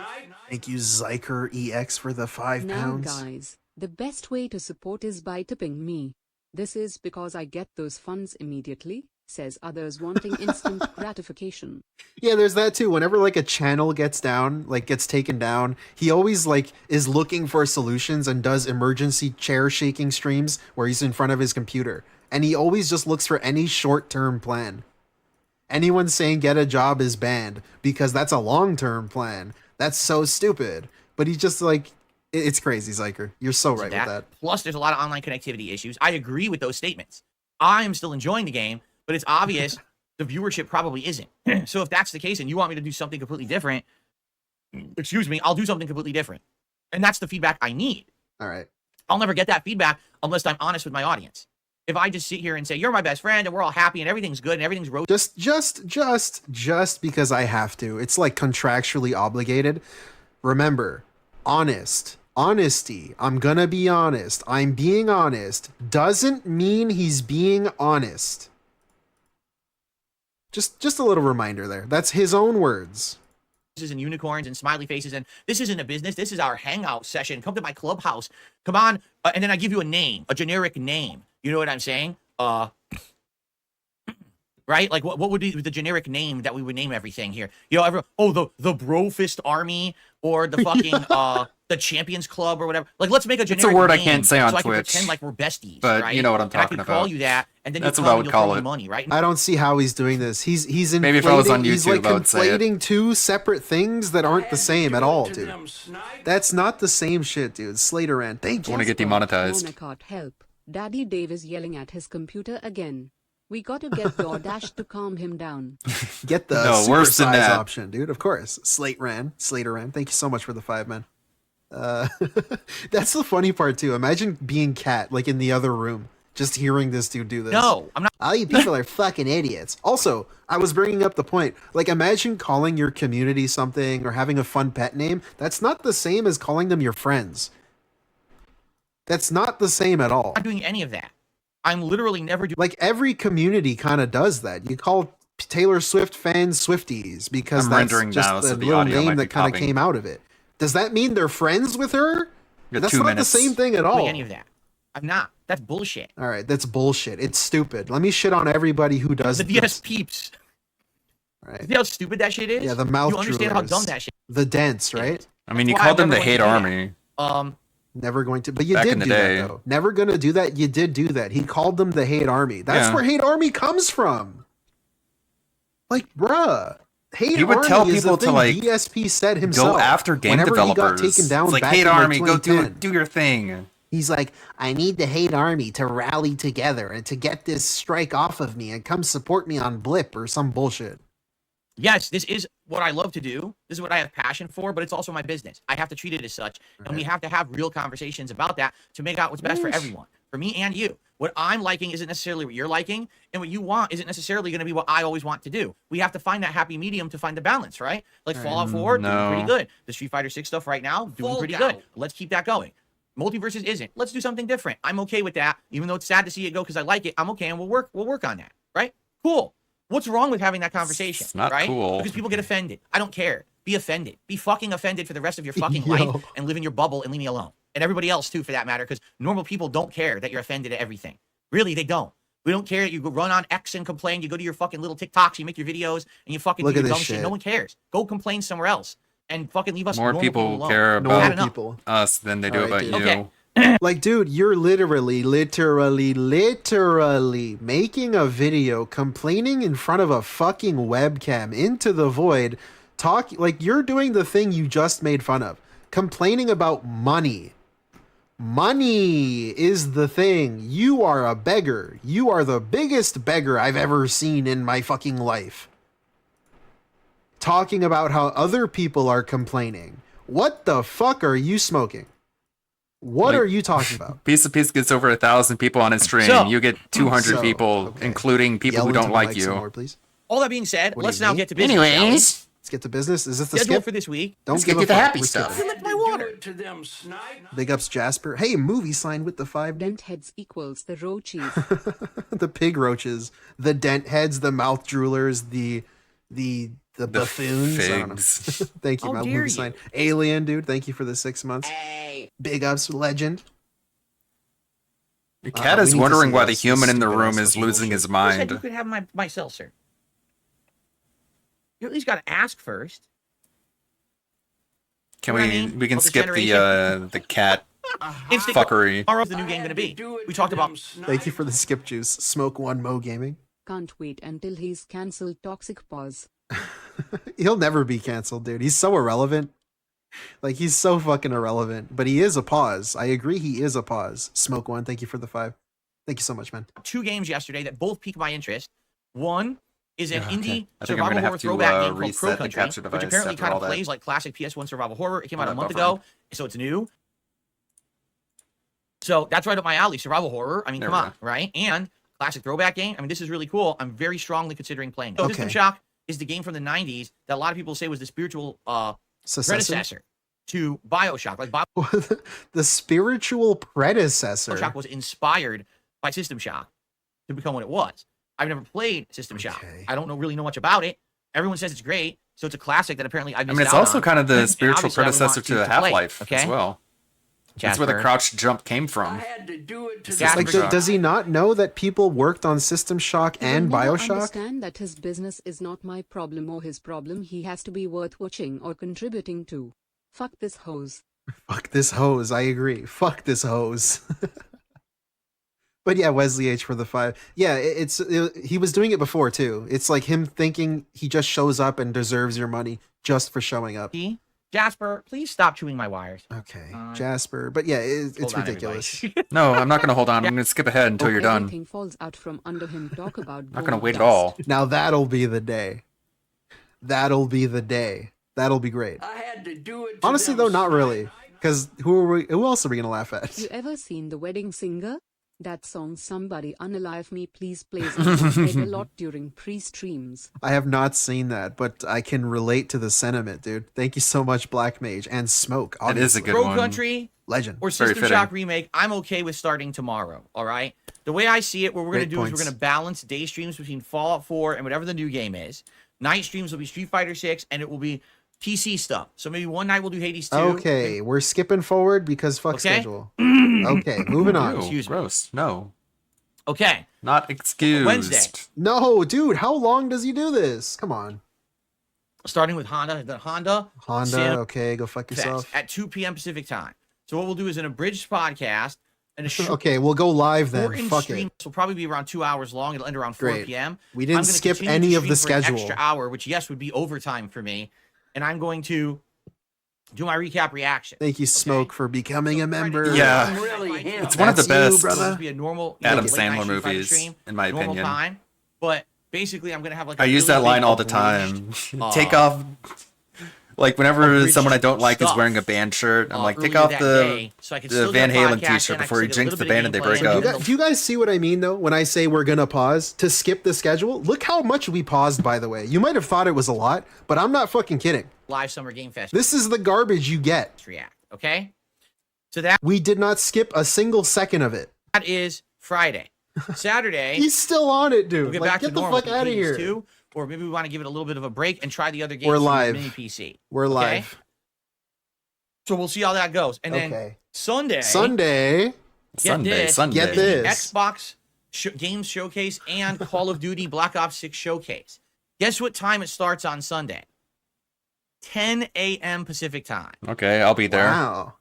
Thank you, Zyker EX, for the 5 Now pounds. guys, the best way to support is by tipping me. This is because I get those funds immediately, says others wanting instant gratification. Yeah, there's that too. Whenever like a channel gets taken down, he always like is looking for solutions and does emergency chair shaking streams where he's in front of his computer. And he always just looks for any short-term plan. Anyone saying get a job is banned because that's a long-term plan. That's so stupid. But he's just like, it's crazy, Zyker. You're so right with that. Plus, there's a lot of online connectivity issues. I agree with those statements. I am still enjoying the game, but it's obvious the viewership probably isn't. So if that's the case and you want me to do something completely different, excuse me, I'll do something completely different. And that's the feedback I need. All right. I'll never get that feedback unless I'm honest with my audience. If I just sit here and say, you're my best friend and we're all happy and everything's good and everything's rosy. Just because I have to. It's like contractually obligated. Remember, honesty. I'm gonna be honest. I'm being honest. Doesn't mean he's being honest. Just a little reminder there. That's his own words. And unicorns and smiley faces, and this isn't a business. This is our hangout session. Come to my clubhouse. Come on, and then I give you a name, a generic name. You know what I'm saying? Right? Like what would be the generic name that we would name everything here? You know, the Brofist Army or the fucking the Champions Club or whatever. Like, let's make a generic It's a word name I can't say on so Twitch. I can pretend like we're besties, but right? you know what I'm And talking I can call about. you that, and then That's you what I come would and call you'll throw me it. money, right? I don't see how he's doing this. He's inflating, Maybe if I was on he's YouTube, like I would say it. conflating two separate things that aren't the same at all, dude. That's not the same shit, dude. Slateran, thank I you. want to get demonetized. Monaco, help. Daddy Dave is yelling at his computer again. We gotta get DoorDash to calm him down. Get the No, worse than supersize that. option, dude. Of course. Slateran. Thank you so much for the 5, man. That's the funny part too. Imagine being Cat, like in the other room, just hearing this dude do this. No, I'm not. All you people are fucking idiots. Also, I was bringing up the point. Like, imagine calling your community something or having a fun pet name. That's not the same as calling them your friends. That's not the same at all. I'm not doing any of that. I'm literally never doing. Like, every community kind of does that. You call Taylor Swift fans Swifties because I'm that's rendering just now, the so the little audio might name be that kind of popping. came out of it. Does that mean they're friends with her? Got That's 2 not minutes. the same thing at all. doing any of that. I'm not. That's bullshit. All right, that's bullshit. It's stupid. Let me shit on everybody who does The this. DS peeps. Right. You see how stupid that shit is? Yeah, the mouth You understand how droolers. dumb that shit The dents, right? I mean, you That's why called I'm them the never hate going to do army. Never going to, but you Back did in the do day. that though. Never gonna do that. You did do that. He called them the Hate Army. That's Yeah. where Hate Army comes from. Like, bruh, Hate He would Army tell is the people to, thing like, DSP said himself. Go after game whenever developers. He got taken down It's like, back hate in, like, army, go 2010. do your thing. He's like, I need the Hate Army to rally together and to get this strike off of me and come support me on Blip or some bullshit. Yes, this is what I love to do. This is what I have passion for, but it's also my business. I have to treat it as such. And we have to have real conversations about that to make out what's best for everyone, for me and you. What I'm liking isn't necessarily what you're liking, and what you want isn't necessarily going to be what I always want to do. We have to find that happy medium to find the balance, right? Like Fallout 4, doing pretty good. The Street Fighter 6 stuff right now, doing pretty good. Let's keep that going. Multiverses isn't. Let's do something different. I'm okay with that. Even though it's sad to see it go because I like it, I'm okay, and we'll work on that, right? Cool. What's wrong with having that conversation? It's not right? cool. Because people get offended. I don't care. Be offended. Be fucking offended for the rest of your fucking Yo. life and live in your bubble and leave me alone. And everybody else too, for that matter, because normal people don't care that you're offended at everything. Really, they don't. We don't care that you go run on X and complain. You go to your fucking little TikToks, you make your videos, and you fucking Look do at your this dumb shit. shit. No one cares. Go complain somewhere else and fucking leave us More normal people alone. care Normal about enough. people. us than they do All right, about dude. you. Okay. Like, dude, you're literally making a video complaining in front of a fucking webcam into the void, like you're doing the thing you just made fun of, complaining about money. Money is the thing. You are a beggar. You are the biggest beggar I've ever seen in my fucking life. Talking about how other people are complaining. What the fuck are you smoking? What Like- are you talking about? Piece of Piece gets over 1,000 people on his stream. So- you get 200 So, people, okay. including people Yell who into don't the like mic some you. more, please. All that being said, What do let's you now mean? get to business. shall we? Anyways, Let's get to business. Is this the Schedule skip? for this week. Don't let's give get a to the fuck. happy We're stuff. skipping. My water. To them, snipe. Big ups, Jasper. Hey, movie sign with the 5. Dent heads equals the roaches. The pig roaches, the dent heads, the mouth droolers, the buffoons. I don't know. figs. Thank you, How my dare movie you. sign. Alien, dude. Thank you for the 6 months. Hey. Big ups, legend. The cat we is need to wondering see why the this human in the stupid room ass is fucking losing bullshit. his Who said you mind. could have my seltzer? You at least got to ask first. Can You know what I we mean? we can Of the skip the cat Instant fuckery? Tomorrow's the new game going to be. We talked about. Thank you for the skip juice. Smoke one Mo Gaming. Can't wait until he's cancelled Toxic Pause. He'll never be canceled, dude. He's so irrelevant. Like, he's so fucking irrelevant. But he is a pause. I agree he is a pause. Smoke one, thank you for the 5. Thank you so much, man. 2 games yesterday that both piqued my interest. One is an Okay. indie I think I'm survival gonna horror have to, throwback game called reset Crow the Country, capture which device apparently after kind all of that. plays like classic PS1 survival horror. It came out All a that month buffering. ago, so it's new. So that's right up my alley, survival horror. I mean, There come we on, right? And classic throwback game. I mean, this is really cool. I'm very strongly considering playing it. Okay. System Shock is the game from the 90s that a lot of people say was the spiritual predecessor to BioShock. Like The spiritual predecessor. BioShock was inspired by System Shock to become what it was. I've never played System Shock. I don't really know much about it. Everyone says it's great, so it's a classic that apparently I've I missed mean, it's out also on. kind of the And spiritual obviously I would predecessor want to play it, Half-Life okay? as well. That's where the Jasper. crouch jump came from. Like, does he not know that people worked on System Shock and He'll never Bioshock? understand that his business is not my problem or his problem. He has to be worth watching or contributing to. Fuck this hose. Fuck this hose. I agree. Fuck this hose. But yeah, Wesley H for the 5. Yeah, he was doing it before too. It's like him thinking he just shows up and deserves your money just for showing up. Jasper, please stop chewing my wires. Okay, Jasper. But yeah, it's Hold on, ridiculous. No, I'm not going to hold on. I'm going to skip ahead until you're done. Everything falls out from under him. Talk about Not gonna gold wait at dust. all. Now that'll be the day. That'll be the day. That'll be great. I had to do it. Honestly, though, not really. Because who else are we gonna laugh at? You ever seen The Wedding Singer? That song Somebody Unalive Me Please plays in my head a lot during pre-streams. I have not seen that, but I can relate to the sentiment, dude. Thank you so much, Black Mage and Smoke. It is a good Pro one. Country Legend. or Very System fitting. Shock remake, I'm okay with starting tomorrow. All right. The way I see it, what we're gonna Great do is points. we're gonna balance day streams between Fallout 4 and whatever the new game is. Night streams will be Street Fighter 6, and it will be PC stuff. So maybe one night we'll do Hades 2. Okay, we're skipping forward because fuck Okay. schedule. Okay, moving on. Ew, Excuse me. gross. No. Okay. Not excused. Wednesday. No, dude, how long does he do this? Come on. Starting with Honda, the Honda Honda, okay, go fuck Fest yourself. at 2 p.m. Pacific time. So what we'll do is an abridged podcast and a short Okay, we'll go live then. in Fuck stream. it. This will probably be around 2 hours long. It'll end around 4 Great. p.m. We didn't I'm gonna skip continue any to of the stream for an schedule. extra hour, which yes would be overtime for me, and I'm going to do my recap reaction. Thank you, Smoke, for becoming a member. Yeah. It's one of the That's you, best brother. It's be a normal Adam late night Sandler Street Fighter movies, stream, in my normal opinion. time, but basically I'm gonna have like I a use really that line big all the abridged, time. Take off. Like whenever abridged someone I don't like is stuff, wearing a band shirt, I'm like, take earlier off that the day, so I can the still Van do a Halen podcast, t-shirt and I before he can get a jinx the little bit band of and they gameplay break and up. then Do you guys see what I mean though when I say we're gonna pause to skip the schedule? Look how much we paused, by the way. You might have thought it was a lot, but I'm not fucking kidding. live Summer Game Fest This is the garbage you get. react. Okay, so that We did not skip a single second of it. is Friday. Saturday, He's still on it, we'll dude. get Like, back get to the normal fuck with out of Hades here. 2, or maybe we want to give it a little bit of a break and try the other games. We're from the live. Mini PC. We're Okay? live. So we'll see how that goes. And then Okay. Sunday, Sunday. get this, Get is this. the Xbox Games Showcase and Call of Duty Black Ops 6 Showcase. Guess what time it starts on Sunday? 10 a.m. Pacific time. Okay, I'll be there. Wow.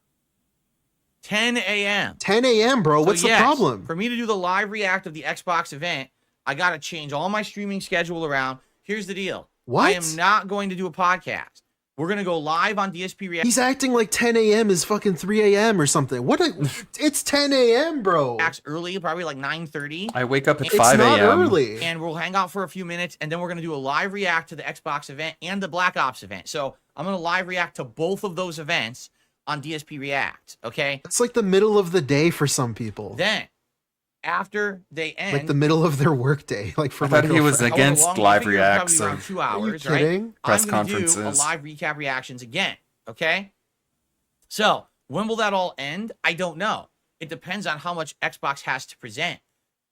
10 a.m. 10 a.m., bro. What's So the yes, problem? For me to do the live react of the Xbox event, I got to change all my streaming schedule around. Here's the deal. What? I am not going to do a podcast. We're going to go live on DSP React. He's acting like 10 a.m. is fucking 3 a.m. or something. It's 10 a.m., bro. Reacts early, probably like 9:30. I wake up at It's 5 not a.m. early. And we'll hang out for a few minutes, and then we're going to do a live react to the Xbox event and the Black Ops event. So I'm going to live react to both of those events on DSP React, okay? It's like the middle of the day for some people. Then, after they end... Like the middle of their workday. Like for I my thought he was girlfriend. against However long live you figure it's reacts probably around of 2 hours, Are you kidding? right? Press I'm gonna do a conferences. live recap reactions again, okay? So, when will that all end? I don't know. It depends on how much Xbox has to present.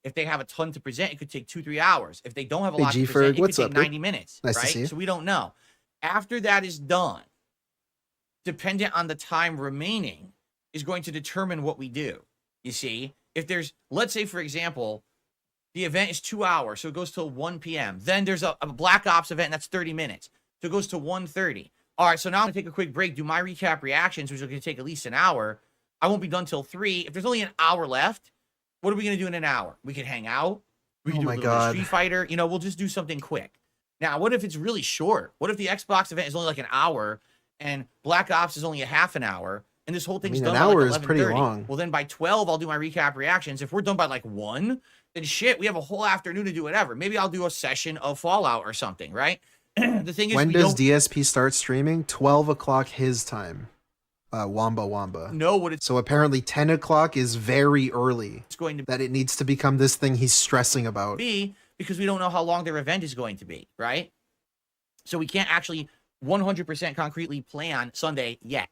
If they have a ton to present, it could take 2-3 hours. If they don't have a Hey, lot to G-Ferg, present, it what's could up, take dude? 90 minutes, Nice to right? see you. So we don't know. After that is done, dependent on the time remaining, is going to determine what we do. You see, if there's, let's say, for example, the event is 2 hours, so it goes till 1 p.m. Then there's a Black Ops event, and that's 30 minutes. So it goes to 1:30. All right, so now I'm going to take a quick break, do my recap reactions, which are going to take at least an hour. I won't be done till 3. If there's only an hour left, what are we going to do in an hour? We can hang out. We can do a little bit of Street Fighter. You know, we'll just do something quick. Now, what if it's really short? What if the Xbox event is only like an hour and Black Ops is only a half an hour? And this whole thing's done an by hour like is pretty 11:30. long. Well, then by 12, I'll do my recap reactions. If we're done by like 1, then shit, we have a whole afternoon to do whatever. Maybe I'll do a session of Fallout or something, right? The thing is, when we does don't DSP start streaming? 12 o'clock his time. Wamba. know what it's So apparently 10 o'clock is very early. going to That it needs to become this thing he's stressing about. be because we don't know how long their event is going to be, right? So we can't actually 100% concretely plan Sunday yet.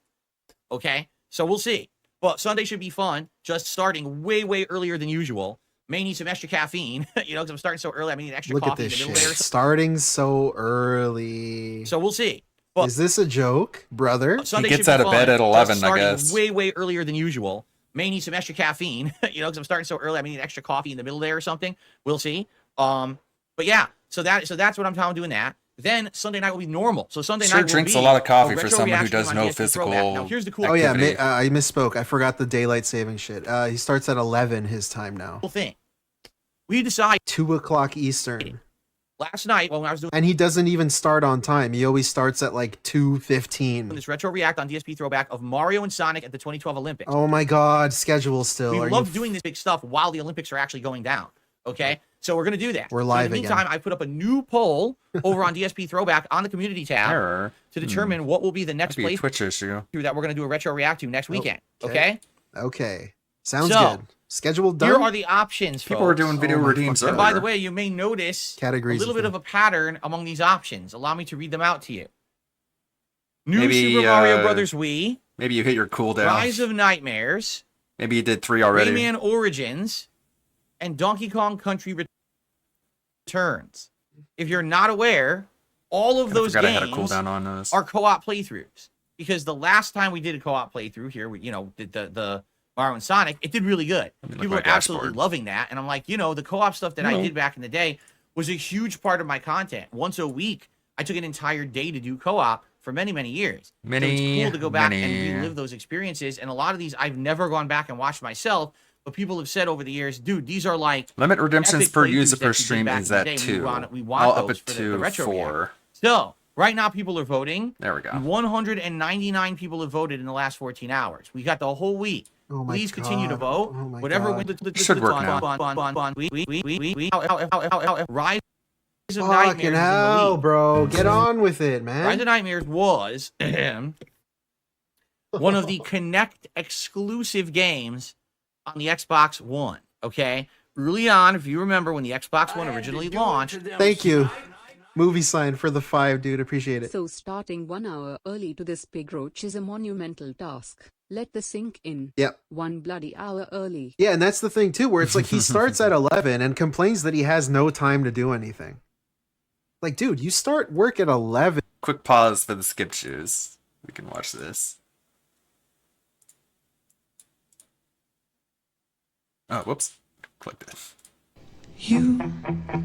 Okay? So we'll see. But Sunday should be fun, just starting way, way earlier than usual. May need some extra caffeine, you know, because I'm starting so early. I may need extra Look at coffee in this the shit. middle there. Starting so early. So we'll see. But Is this a joke, brother? Sunday He gets should be out of fun, bed at 11, just I starting guess. way, way earlier than usual. May need some extra caffeine, you know, because I'm starting so early. I may need extra coffee in the middle there or something. We'll see. But yeah, so that's what I'm doing that. Then Sunday night will be normal. So Sunday Sure night will drinks be a lot of coffee for retro someone who reaction does on no DSP physical Throwback. Now here's the cool Oh yeah, activity. I misspoke. I forgot the daylight saving shit. He starts at 11 his time now. thing. We decide 2 o'clock Eastern. last night when I was doing And he doesn't even start on time. He always starts at like 2:15. this retro react on DSP Throwback of Mario and Sonic at the 2012 Olympics. Oh my god, schedule still. We Are love you doing this big stuff while the Olympics are actually going down. Okay, so we're gonna do that. We're So live in the again. meantime, I put up a new poll over on DSP Throwback on the community tab Error. to determine what will be the next Might be a playthrough Twitch issue. that we're gonna do a retro react to next weekend. Okay. Okay. Sounds So, good. Schedule done. Here are the options. People were folks. doing video Oh my redeems fucking And by the earlier. way, you may notice Categories a little of bit them. of a pattern among these options. Allow me to read them out to you. New Maybe, Super Mario Brothers Wii, Maybe you hit your cooldown. Rise of Nightmares, Maybe you did 3 already. Rayman Origins, and Donkey Kong Country Returns. If you're not aware, all of those I had a games cooldown on those. are co-op playthroughs. Because the last time we did a co-op playthrough here, we, did the Mario and Sonic, it did really good. People my were absolutely dashboard. loving that. And I'm like, the co-op stuff that I did back in the day was a huge part of my content. Once a week, I took an entire day to do co-op for many, many years. So it's cool to go back and relive those experiences. And a lot of these I've never gone back and watched myself, but people have said over the years, dude, these are like Limit redemptions epic per playthroughs user that per you did stream back is in the at day. 2. We want I'll up those it for the to retro react. 4. So right now people are voting. There we go. 199 people have voted in the last 14 hours. We got the whole week. Oh my Please continue to God. vote. Oh my Whatever God. wins the Should work now. Rise of Fucking Nightmares is in the hell, lead. bro. Get on with it, Rise man. of Nightmares was one of the Kinect exclusive games on the Xbox One. Okay, early on, if you remember when the Xbox One originally launched, Thank you. Movie sign for the 5, dude. Appreciate it. So starting 1 hour early to this pig roach is a monumental task. Let the sink in. Yep. 1 bloody hour early. Yeah, and that's the thing too, where it's like he starts at 11 and complains that he has no time to do anything. Like, dude, you start work at 11. Quick pause for the skip shoes. We can watch this. Oh, whoops. Clicked it. You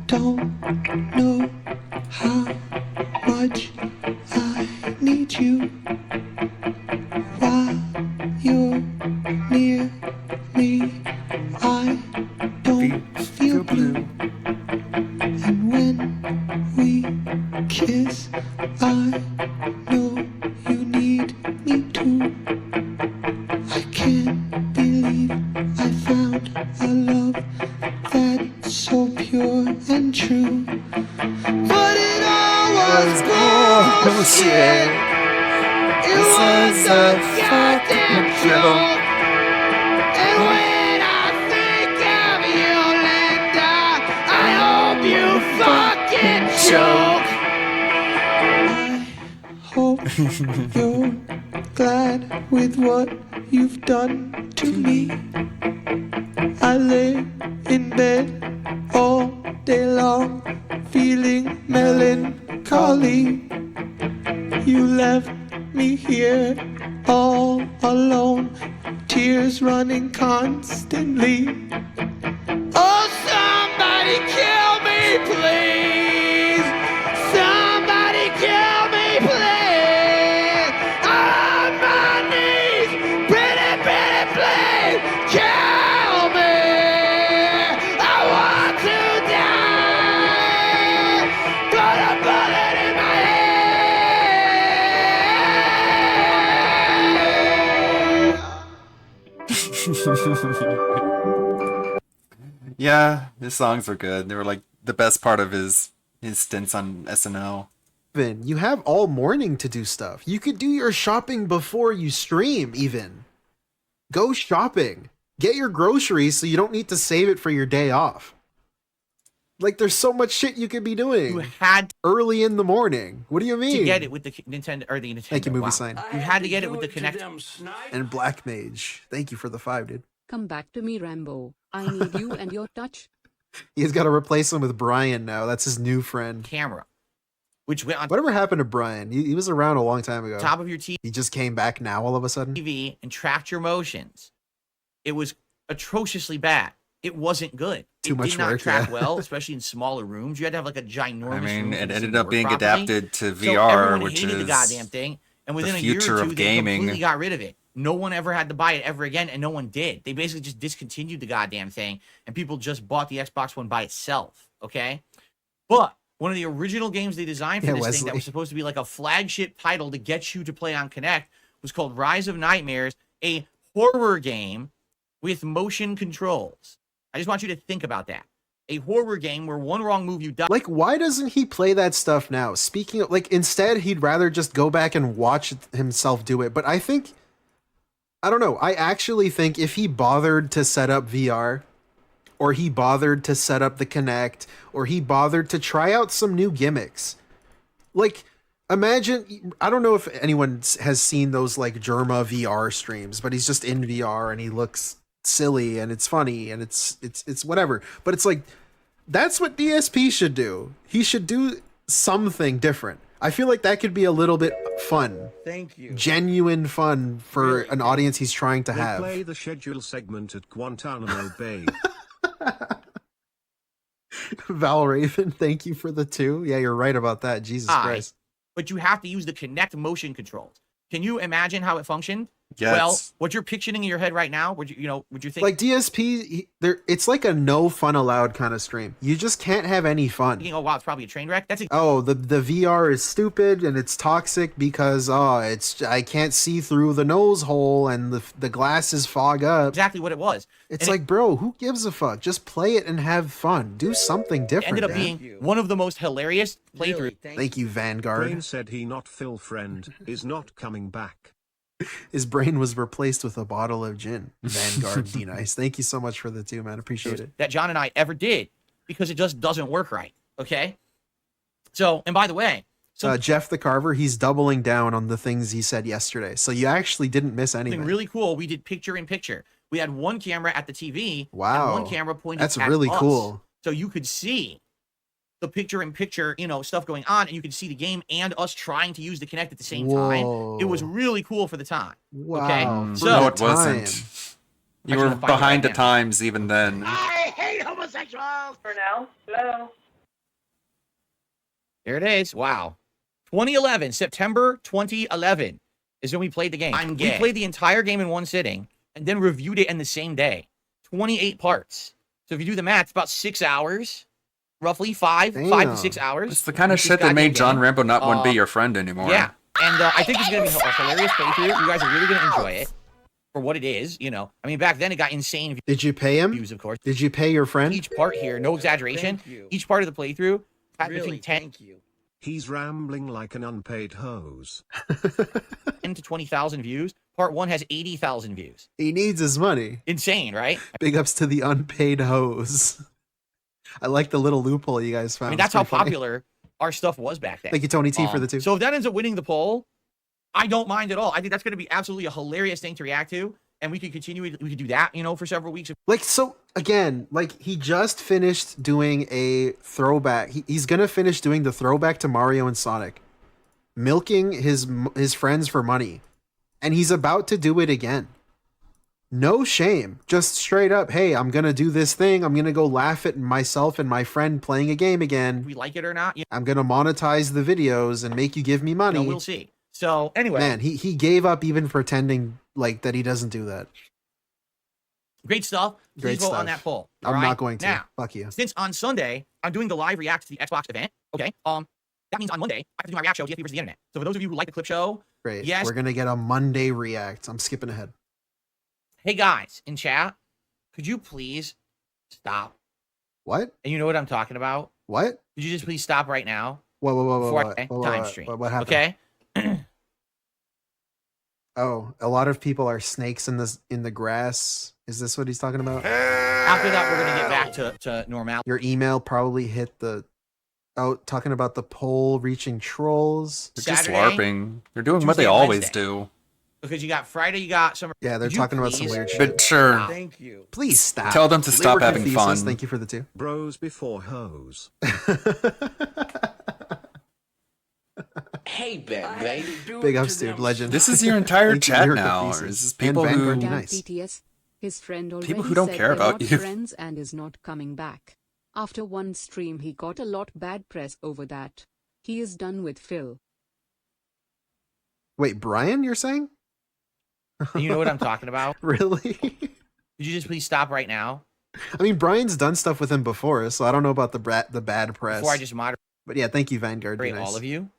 don't know how much I need you while you're near me. I don't feel blue, and when we kiss, I know you need me too. I can't believe I found a love that's so pure and true. But it all was bullshit. It was a goddamn joke. And when I think of you, Linda, I hope you fucking choke. I hope you're glad with what you've done to me. I lay in bed all day long, feeling melancholy. You left me here all alone, tears running constantly. Oh, somebody kill me, please! Somebody kill me, please! I'm on my knees! Pretty, pretty, please! Kill me! I want to die! Put a bullet in my Yeah, his songs were good. They were like the best part of his stints on SNL. You have all morning to do stuff. You could do your shopping before you stream, even. Go shopping. Get your groceries so you don't need to save it for your day off. Like, there's so much shit you could be doing. You had early in the morning. What do you mean? to get it with the Nintendo or the Nintendo. Thank you, Movie wow. Sign. You had to get it with the Connect. And Black Mage. Thank you for the 5, dude. Come back to me, Rambo. I need you and your touch. He's got to replace him with Brian now. That's his new friend. Camera. Which went on Whatever happened to Brian? He was around a long time ago. top of your TV. He just came back now all of a sudden. And tracked your motions. It was atrociously bad. It wasn't good. Too it much did not work, track yeah. well, especially in smaller rooms. You had to have like a ginormous I mean, room for it this ended to up work being properly. adapted to So VR, everyone which hated is the goddamn thing. And within the a year future or of two, gaming. they completely got rid of it. No one ever had to buy it ever again, and no one did. They basically just discontinued the goddamn thing, and people just bought the Xbox One by itself, okay? But one of the original games they designed for Yeah, this thing Wesley. that was supposed to be like a flagship title to get you to play on Kinect was called Rise of Nightmares, a horror game with motion controls. I just want you to think about that. A horror game where one wrong move you die. Like, why doesn't he play that stuff now? Speaking of, like, instead, he'd rather just go back and watch himself do it. But I think, I don't know. I actually think if he bothered to set up VR, or he bothered to set up the Kinect, or he bothered to try out some new gimmicks, like, imagine, I don't know if anyone has seen those, like, Germa VR streams, but he's just in VR and he looks silly and it's funny and it's whatever. But it's like, that's what DSP should do. He should do something different. I feel like that could be a little bit fun. Thank you. Genuine fun for an audience he's trying to They have. play the schedule segment at Guantanamo Bay. Val Raven, thank you for the 2. Yeah, you're right about that. Jesus Christ. But you have to use the Kinect motion controls. Can you imagine how it functioned? Yes. Well, what you're picturing in your head right now, would you think Like DSP, it's like a no fun allowed kind of stream. You just can't have any fun. oh wow, it's probably a train wreck? That's Oh, the VR is stupid and it's toxic because I can't see through the nose hole and the glasses fog up. exactly what it was. It's And like, bro, who gives a fuck? Just play it and have fun. Do something it different. ended up man. being one of the most hilarious playthroughs. Thank you, Vanguard. Brain said he not Phil friend is not coming back. His brain was replaced with a bottle of gin. Vanguard D Nice. Thank you so much for the 2, man. Appreciate it. that John and I ever did because it just doesn't work right. Okay. So, and by the way, Jeff the Carver, he's doubling down on the things he said yesterday. So you actually didn't miss anything. something really cool. We did picture in picture. We had one camera at the TV. Wow. And one camera pointed That's at really us. cool. So you could see the picture in picture, stuff going on, and you could see the game and us trying to use the Kinect at the same time. It was really cool for the time. Wow. Okay. For So No, the it wasn't. time. You I'm were gonna find it behind right the now. times even then. I hate homosexuals. For now. Hello. there it is. Wow. 2011, September 2011 is when we played the game. We played the entire game in one sitting and then reviewed it in the same day. 28 parts. So if you do the math, it's about 6 hours. Roughly 5 to 6 hours. It's the kind of with this shit that made goddamn John game. Rambo not want to be Uh, your friend anymore. Yeah, and I think it's going to be a hilarious playthrough. You guys are really going to enjoy it for what it is. I mean, back then it got insane Did you pay him? views, of course. Did you pay your friend? Each part here, no exaggeration. Thank you. Each part of the playthrough had Really, between 10 thank you. He's rambling like an unpaid hose. to 20,000 views. Part 1 has 80,000 views. He needs his money. Insane, right? Big ups to the unpaid hose. I like the little loophole you guys found. I mean, It's that's how pretty funny. popular our stuff was back then. Thank you, Tony T, for the 2. So if that ends up winning the poll, I don't mind at all. I think that's going to be absolutely a hilarious thing to react to. And we could continue, we could do that, for several weeks. Like, so again, like he just finished doing a throwback. He's gonna finish doing the throwback to Mario and Sonic, milking his friends for money, and he's about to do it again. No shame. Just straight up, hey, I'm going to do this thing. I'm going to go laugh at myself and my friend playing a game again. We like it or not. I'm going to monetize the videos and make you give me money. We'll see. So anyway. Man, he gave up even pretending like that he doesn't do that. Great stuff. Please Great vote stuff. on that poll. I'm not going to. Now, fuck you. Since on Sunday, I'm doing the live react to the Xbox event. Okay. That means on Monday, I have to do my react show to get viewers to the internet. So for those of you who like the clip show, Great. yes. We're going to get a Monday react. I'm skipping ahead. Hey guys, in chat, could you please stop? What? And you know what I'm talking about? What? Could you just please stop right now? Whoa. Before I time stream. What happened? Okay. Oh, a lot of people are snakes in the grass. Is this what he's talking about? After that, we're gonna get back to normal. Your email probably hit the. Oh, talking about the poll reaching trolls. They're just Saturday, LARPing. They're doing what Tuesday, they always Wednesday. do. Because you got Friday, you got some. Yeah, they're Could you talking about some please weird shit. But sure. Thank you. Please stop. Tell them to stop Labor having Confucius, fun. Thank you for the 2. Bros before hoes. Hey, baby. Big ups, dude. Legend. This is your entire Thank you, chat Lyrical now. Pieces. Or is this And people who Vanguard, Damn nice. PTS. His friend already People who don't said care they're about not you. friends and is not coming back. After one stream he got a lot bad press over that. He is done with Phil. Wait, Brian, you're saying? You know what I'm talking about? Really? Could you just please stop right now? I mean, Brian's done stuff with him before, so I don't know about the bad press. Before I just moderate But yeah, thank you, Vanguard. You're nice. all of you.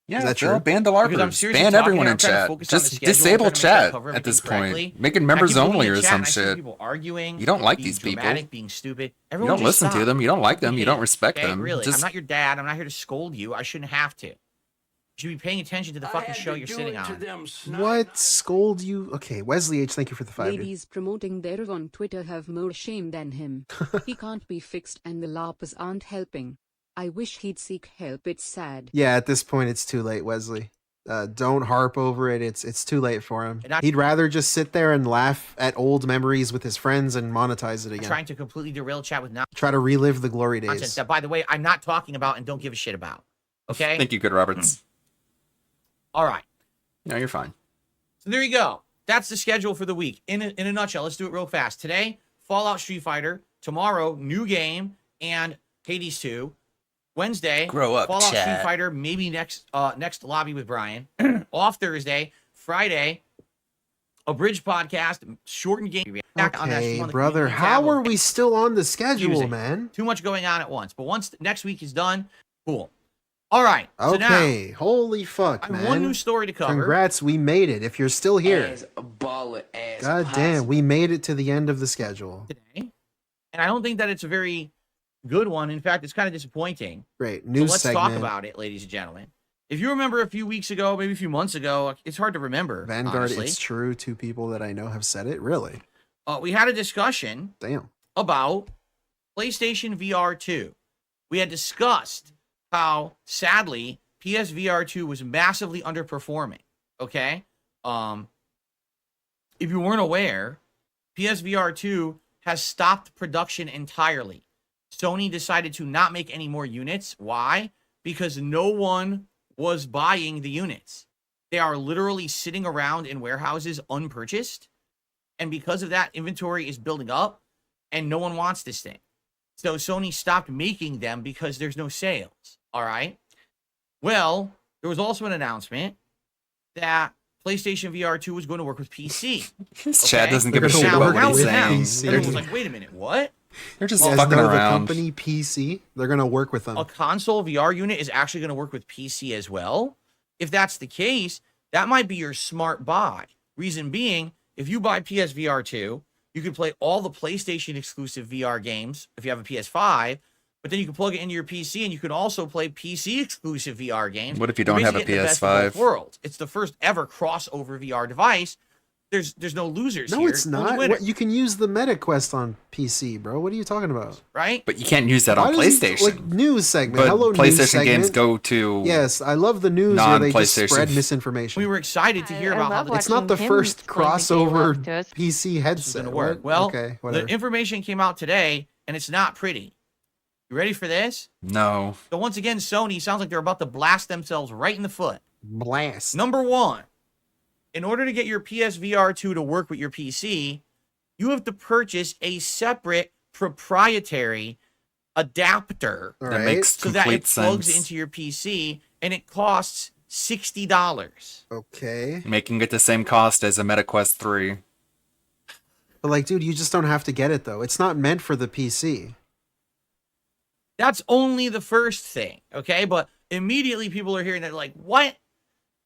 Yeah, Is that Phil, true? ban the Because I'm LARPers. seriously Ban talking everyone here, in I'm trying to chat. focus on the Just schedule, I'm disable trying to make sure I chat cover at this everything point. correctly. Make it I members keep looking only at or chat some and I see shit. People arguing. You don't like being these people. dramatic, being stupid. You Everyone don't just listen to stop. them. You don't like them. You don't respect Okay, them. Really, Just I'm not your dad. I'm not here to scold you. I shouldn't have to. You should be paying attention to the fucking show you're sitting on. What? Scold you? Okay, Wesley H, thank you for the 5. dude. Ladies promoting their on Twitter have more shame than him. He can't be fixed and the LARPers aren't helping. I wish he'd seek help. It's sad. Yeah, at this point, it's too late, Wesley. Don't harp over it. It's too late for him. And He'd rather just sit there and laugh at old memories with his friends and monetize it I'm again. trying to completely derail chat with Try to relive the glory nonsense days. that, by the way, I'm not talking about and don't give a shit about. Okay? Thank you, Good Roberts. All right. No, you're fine. So there you go. That's the schedule for the week. In a nutshell, let's do it real fast. Today, Fallout Street Fighter. Tomorrow, new game and Hades 2. Wednesday, Grow up, Fallout Street chat. Fighter. Maybe next lobby with Brian. Off Thursday. Friday, a bridge podcast, shortened game. Back on that Okay, stream on the brother, community how tab. are we still on the schedule, Tuesday. man? Too much going on at once. But once next week is done, cool. All right. So now, Okay, holy fuck, I have man. one new story to cover. Congrats, we made it. If you're still here. As a baller ass. God damn, we made it to the end of the schedule. Today, and I don't think that it's a very good one. In fact, it's kind of disappointing. Great. So News let's segment. talk about it, ladies and gentlemen. If you remember a few weeks ago, maybe a few months ago, it's hard to remember. Vanguard, honestly. it's true. 2 people that I know have said it. Really? We had a discussion Damn. about PlayStation VR 2. We had discussed how, sadly, PSVR 2 was massively underperforming. Okay? If you weren't aware, PSVR 2 has stopped production entirely. Sony decided to not make any more units. Why? Because no one was buying the units. They are literally sitting around in warehouses unpurchased. And because of that, inventory is building up and no one wants this thing. So Sony stopped making them because there's no sales. All right. Well, there was also an announcement that PlayStation VR 2 was going to work with PC. Chat doesn't give a shit Now, about what now he's it's out. saying. Everyone was like, wait a minute, what? They're just Yes, fucking no, the around. company PC, they're going to work with them. A console VR unit is actually going to work with PC as well. If that's the case, that might be your smart buy. Reason being, if you buy PSVR 2, you can play all the PlayStation exclusive VR games if you have a PS5, but then you can plug it into your PC and you can also play PC exclusive VR games. What if you You're don't have a basically getting the best of both PS5? worlds. It's the first ever crossover VR device. There's no losers No, here. it's only not. winners, What, you can use the MetaQuest on PC, bro. What are you talking about? right? But you can't use that on Why does he- PlayStation. like news segment. But Hello, news PlayStation segment. games go to Yes, I love the news where they just non-PlayStation. spread misinformation. We were excited to hear about how It's not the first crossover PC headset. going to work. What? Well, okay, whatever. the information came out today, and it's not pretty. You ready for this? No. So once again, Sony sounds like they're about to blast themselves right in the foot. Blast. Number one, in order to get your PSVR 2 to work with your PC, you have to purchase a separate proprietary adapter All That right. makes so that complete it plugs sense. into your PC, and it costs $60. Okay. Making it the same cost as a MetaQuest 3. But like, dude, you just don't have to get it though. It's not meant for the PC. That's only the first thing, okay? But immediately people are hearing that like, what?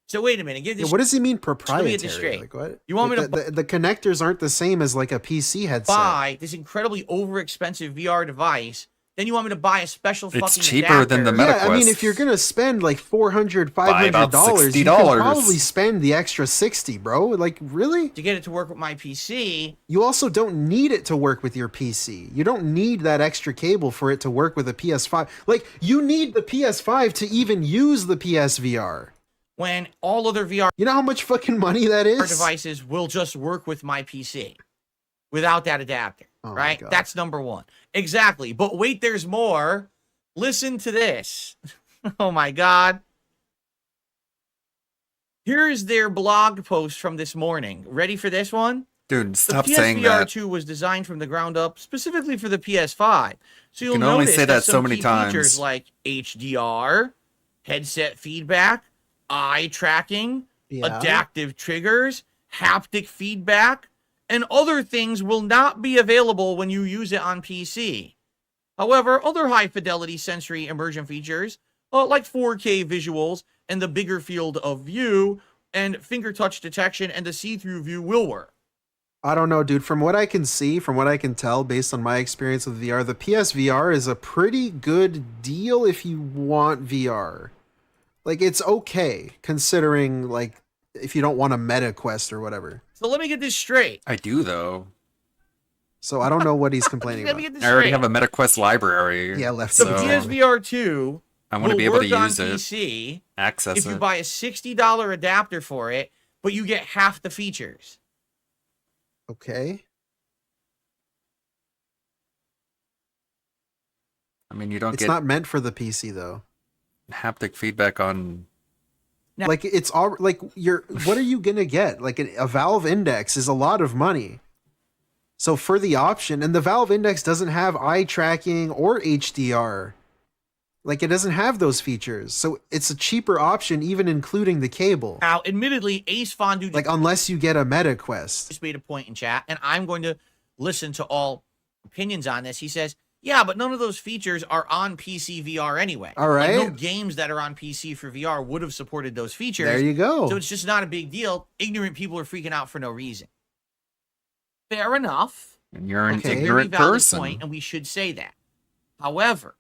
So wait a minute. Get Yeah, this, what does he mean let me proprietary? get this straight. Like what? You want me Like, to the connectors aren't the same as like a PC headset. buy this incredibly overexpensive VR device? Then you want me to buy a special It's fucking cheaper than the adapter Yeah, I mean, MetaQuest. if you're gonna spend like $400, Buy about $500, you $60. could probably spend the extra 60, bro. Like, really? to get it to work with my PC. You also don't need it to work with your PC. You don't need that extra cable for it to work with a PS5. Like, you need the PS5 to even use the PSVR. When all other VR You know how much fucking money that is? devices will just work with my PC without that adapter, Oh my right? God. That's number one. Exactly. But wait, there's more. Listen to this. Oh my God. Here's their blog post from this morning. Ready for this one? Dude, The stop saying PSVR that. 2 was designed from the ground up specifically for the PS5. So you'll can only notice say that some so many key times. features like HDR, headset feedback, eye tracking, Yeah. adaptive triggers, haptic feedback, and other things will not be available when you use it on PC. However, other high-fidelity sensory immersion features, like 4K visuals and the bigger field of view and finger touch detection and the see-through view will work. I don't know, dude. From what I can see, from what I can tell, based on my experience with VR, the PSVR is a pretty good deal if you want VR. Like, it's okay, considering, like, if you don't want a Meta Quest or whatever. So let me get this straight. I do, though. So I don't know what he's complaining Let me about. get this I already straight. have a MetaQuest library. Yeah, left The so- PSVR 2 I want to will be able to work on use it, PC access if you it. buy a $60 adapter for it, but you get half the features. Okay. I mean, you don't It's get not meant for the PC, though. haptic feedback on. Like, it's all like what are you gonna get? Like a Valve Index is a lot of money. So for the option, and the Valve Index doesn't have eye tracking or HDR. Like, it doesn't have those features. So it's a cheaper option, even including the cable. Now, admittedly, Ace Fondue Like, unless you get a Meta Quest. just made a point in chat, and I'm going to listen to all opinions on this. He says, yeah, but none of those features are on PC VR anyway. All Like, no right. games that are on PC for VR would have supported those features. There you go. So it's just not a big deal. Ignorant people are freaking out for no reason. Fair enough. And you're an Okay. Very ignorant valid person. point, and we should say that. However,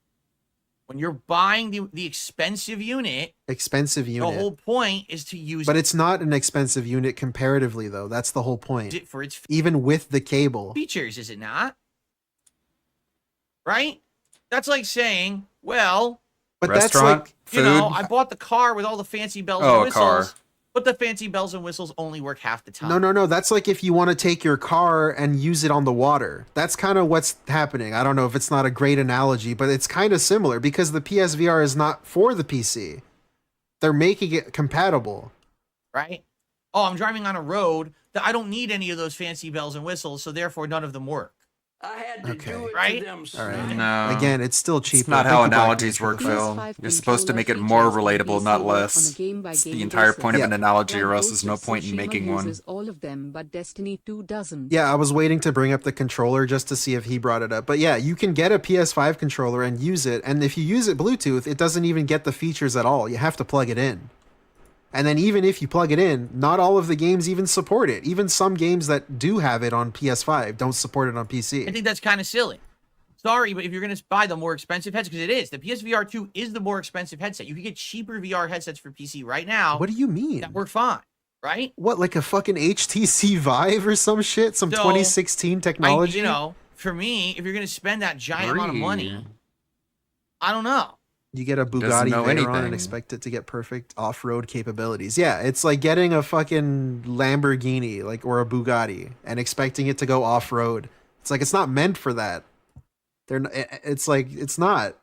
when you're buying the expensive unit, Expensive the unit. whole point is to use But it's not an expensive unit comparatively, though. That's the whole point. it for its Even with the cable. features, is it not? Right? That's like saying, well, But Restaurant, that's like, you know, food? I bought the car with all the fancy bells Oh, and a whistles, car. but the fancy bells and whistles only work half the time. no. That's like if you want to take your car and use it on the water. That's kind of what's happening. I don't know if it's not a great analogy, but it's kind of similar because the PSVR is not for the PC. They're making it compatible. Right? Oh, I'm driving on a road that I don't need any of those fancy bells and whistles, so therefore none of them work. I had to Okay. do it Right? to them. All right. No. Again, it's still cheaper. It's not Think how about analogies it. work, Phil. PS5 You're supposed to make it controller more features on relatable, not PC work on a less. game-by-game It's the entire point of basis. an analogy, or While else there's no Ghost of point in Tsushima making one. uses all of them, but Destiny 2 doesn't. Yeah, I was waiting to bring up the controller just to see if he brought it up. But yeah, you can get a PS5 controller and use it. And if you use it Bluetooth, it doesn't even get the features at all. You have to plug it in. And then even if you plug it in, not all of the games even support it. Even some games that do have it on PS5 don't support it on I PC. think that's kind of silly. Sorry, but if you're going to buy the more expensive headset, because it is, the PSVR 2 is the more expensive headset. You can get cheaper VR headsets for PC right now What do you mean? that work fine, right? What, like a fucking HTC Vive or some shit? Some So, 2016 technology? You know, for me, if you're going to spend that giant amount of money, Agree. I don't know. You get a Doesn't Bugatti know Veyron and anything. expect it to get perfect off-road capabilities. Yeah, it's like getting a fucking Lamborghini, like, or a Bugatti, and expecting it to go off-road. It's like it's not meant for that. It's like it's not.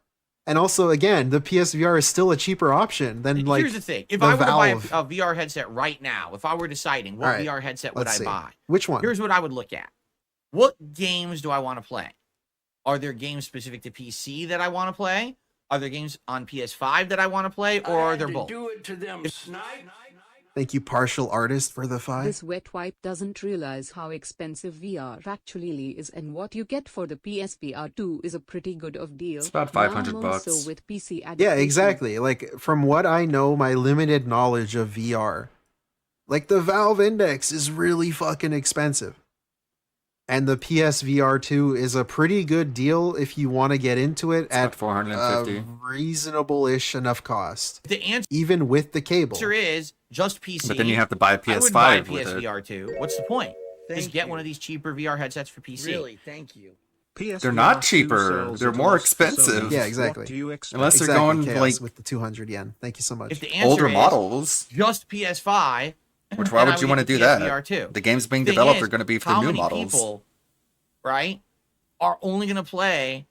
And also, again, the PSVR is still a cheaper option than like. Here's the thing: if I were Valve. to buy a VR headset right now, if I were deciding what All right, VR headset would let's I see. buy, Which one? Here's what I would look at: what games do I want to play? Are there games specific to PC that I want to play? Are there games on PS5 that I want to play, or are there both? Do it to them, snipe. Thank you, Partial Artist, for the 5. This wet wipe doesn't realize how expensive VR actually is, and what you get for the PSVR 2 is a pretty good of deal. It's about Now $500 more bucks. So with PC Yeah, adaptation. exactly. Like, from what I know, my limited knowledge of VR, like, the Valve Index is really fucking expensive. And the PSVR 2 is a pretty good deal if you want to get into it at $450. a reasonable-ish enough cost. The answer Even with the cable. is just PC. But then you have to buy a I would buy a PS5 with it. PSVR 2. What's the point? Just Thank get you. one of these cheaper VR headsets for PC. Really, thank you. They're not cheaper. They're more expensive. Yeah, exactly. Unless they're Exactly, going Chaos, like with the 200 yen. Thank you so much. If the answer older is models. just PS5, Which why then I would you get want to the do that? PSVR 2. The games being Thing developed is, are going to be for how new many models. people, right, are only going to play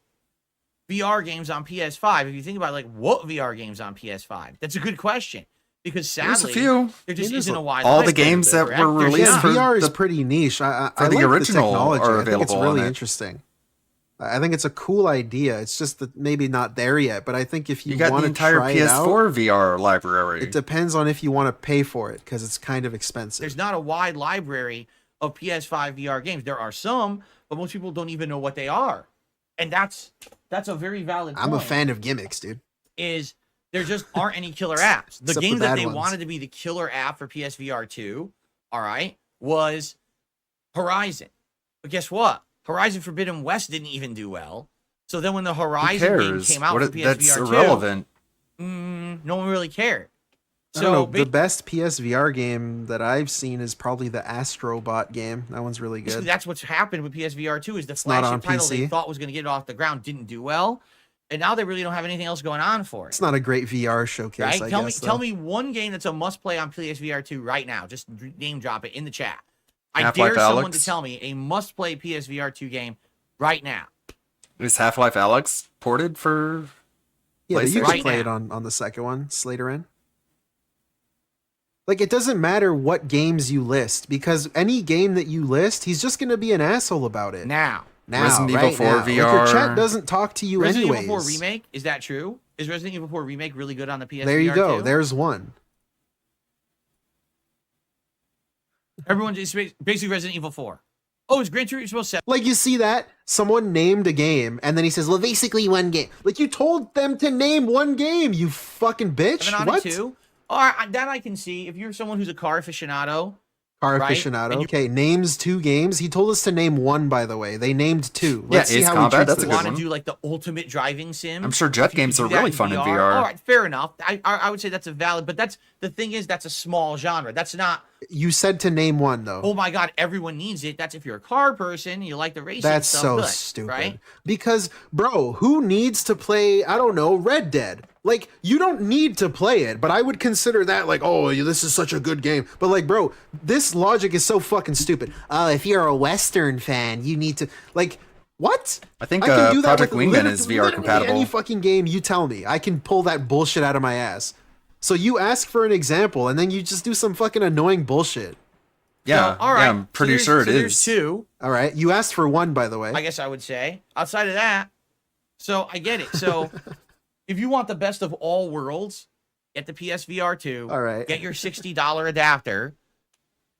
VR games on PS5? If you think about it, like, what VR games on PS5? That's a good question. Because There's sadly, a few. there just There's isn't a wide all the library, games that correct? were There's released not. for VR is the- pretty niche. I for the like original the technology. are I think it's available on really it. interesting. I think it's a cool idea. It's just that maybe not there yet. But I think if you, You got want the to entire try it out, PS4 VR library. it depends on if you want to pay for it because it's kind of expensive. There's not a wide library of PS5 VR games. There are some, but most people don't even know what they are. And that's a very valid point. I'm a fan of gimmicks, dude. Is there just aren't any killer apps. The Except the game that bad they ones. wanted to be the killer app for PSVR 2, all right, was Horizon. But guess what? Horizon Forbidden West didn't even do well. So then when the Who Horizon game cares? came out What for it- PSVR that's 2, irrelevant. No one really cared. I don't know. So The best PSVR game that I've seen is probably the Astrobot game. That one's really basically good. that's what's happened with PSVR 2 is the It's not on flagship title they PC. thought was going to get it off the ground didn't do well. And now they really don't have anything else going on for it. It's not a great VR showcase, Right? I Tell guess. me, tell though. me one game that's a must play on PSVR 2 right now. Just name drop it in the chat. I Half-Life dare someone Alyx? to tell me a must play PSVR 2 game right now. Is Half-Life Alyx ported for Yeah, but you PlayStation? can play it on the second one, Slater in. Like, it doesn't matter what games you list, because any game that you list, he's just going to be an asshole about it. Now, Resident Evil right 4 now. Like, your VR. chat doesn't talk to you Resident anyways. Evil 4 Remake, is that true? Is Resident Evil 4 Remake really good on the PSVR There you go. 2? There's one. Everyone just basically Resident Evil 4. Oh, is Gran Turismo 7? Like, you see that? Someone named a game, and then he says, well, basically one game. Like, you told them to name one game, you fucking bitch. 7 on What? 2? All right, that I can see. If you're someone who's a car aficionado, Car right? aficionado. And you Okay, names 2 games. He told us to name one, by the way. They named 2. Yeah, Let's see Ace how Combat, he treats that's a the good want to one. do like the ultimate driving sim. I'm sure jet if you games could are do that really fun in VR. All right, fair enough. I would say that's a valid, but that's the thing is that's a small genre. That's not. You said to name one, though. Oh my god, everyone needs it. That's if you're a car person and you like the racing That's stuff. so good, stupid. right? Because, bro, who needs to play, I don't know, Red Dead? Like, you don't need to play it, but I would consider that like, oh, this is such a good game. But like, bro, this logic is so fucking stupid. If you're a Western fan, you need to, like, what? I think can do that Project with Wingman is VR literally compatible. Any fucking game you tell me, I can pull that bullshit out of my ass. So you ask for an example, and then you just do some fucking annoying bullshit. Yeah, all right. yeah, I'm pretty sure it There's is. 2. All right, you asked for one, by the way. I guess I would say. Outside of that, so I get it. So if you want the best of all worlds, get the PSVR 2. All right. Get your $60 adapter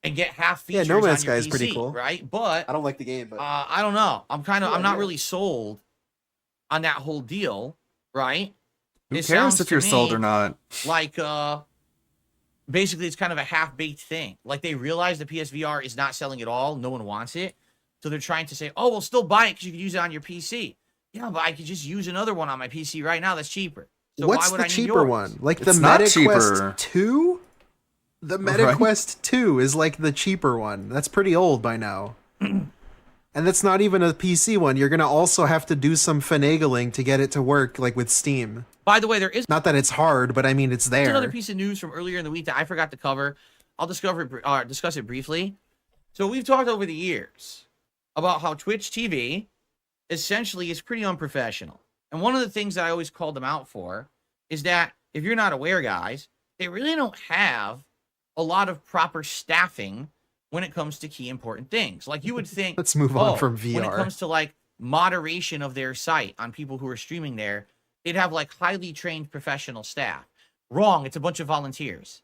and get half Yeah, features No Man's on your Sky is PC, pretty cool. right? But I don't like the game, but I don't know. I'm Yeah, not yeah. really sold on that whole deal, right? Who It cares sounds if to you're sold me or not? Like basically it's kind of a half-baked thing. Like they realize the PSVR is not selling at all. No one wants it. So they're trying to say, oh, well, still buy it because you can use it on your PC. Yeah, but I could just use another one on my PC right now that's cheaper. So what's why would the I need cheaper yours? one? Like It's the not MetaQuest cheaper. 2? The MetaQuest 2 is like the cheaper one. That's pretty old by now. And that's not even a PC one. You're going to also have to do some finagling to get it to work, like with Steam. By the way, there is Not that it's hard, but I mean, it's there. another piece of news from earlier in the week that I forgot to cover. I'll discuss it briefly. So we've talked over the years about how Twitch TV essentially is pretty unprofessional. And one of the things that I always called them out for is that if you're not aware, guys, they really don't have a lot of proper staffing when it comes to key important things. Like you would think, Let's move on from when it VR. comes to like moderation of their site on people who are streaming there, they'd have like highly trained professional staff. Wrong. It's a bunch of volunteers,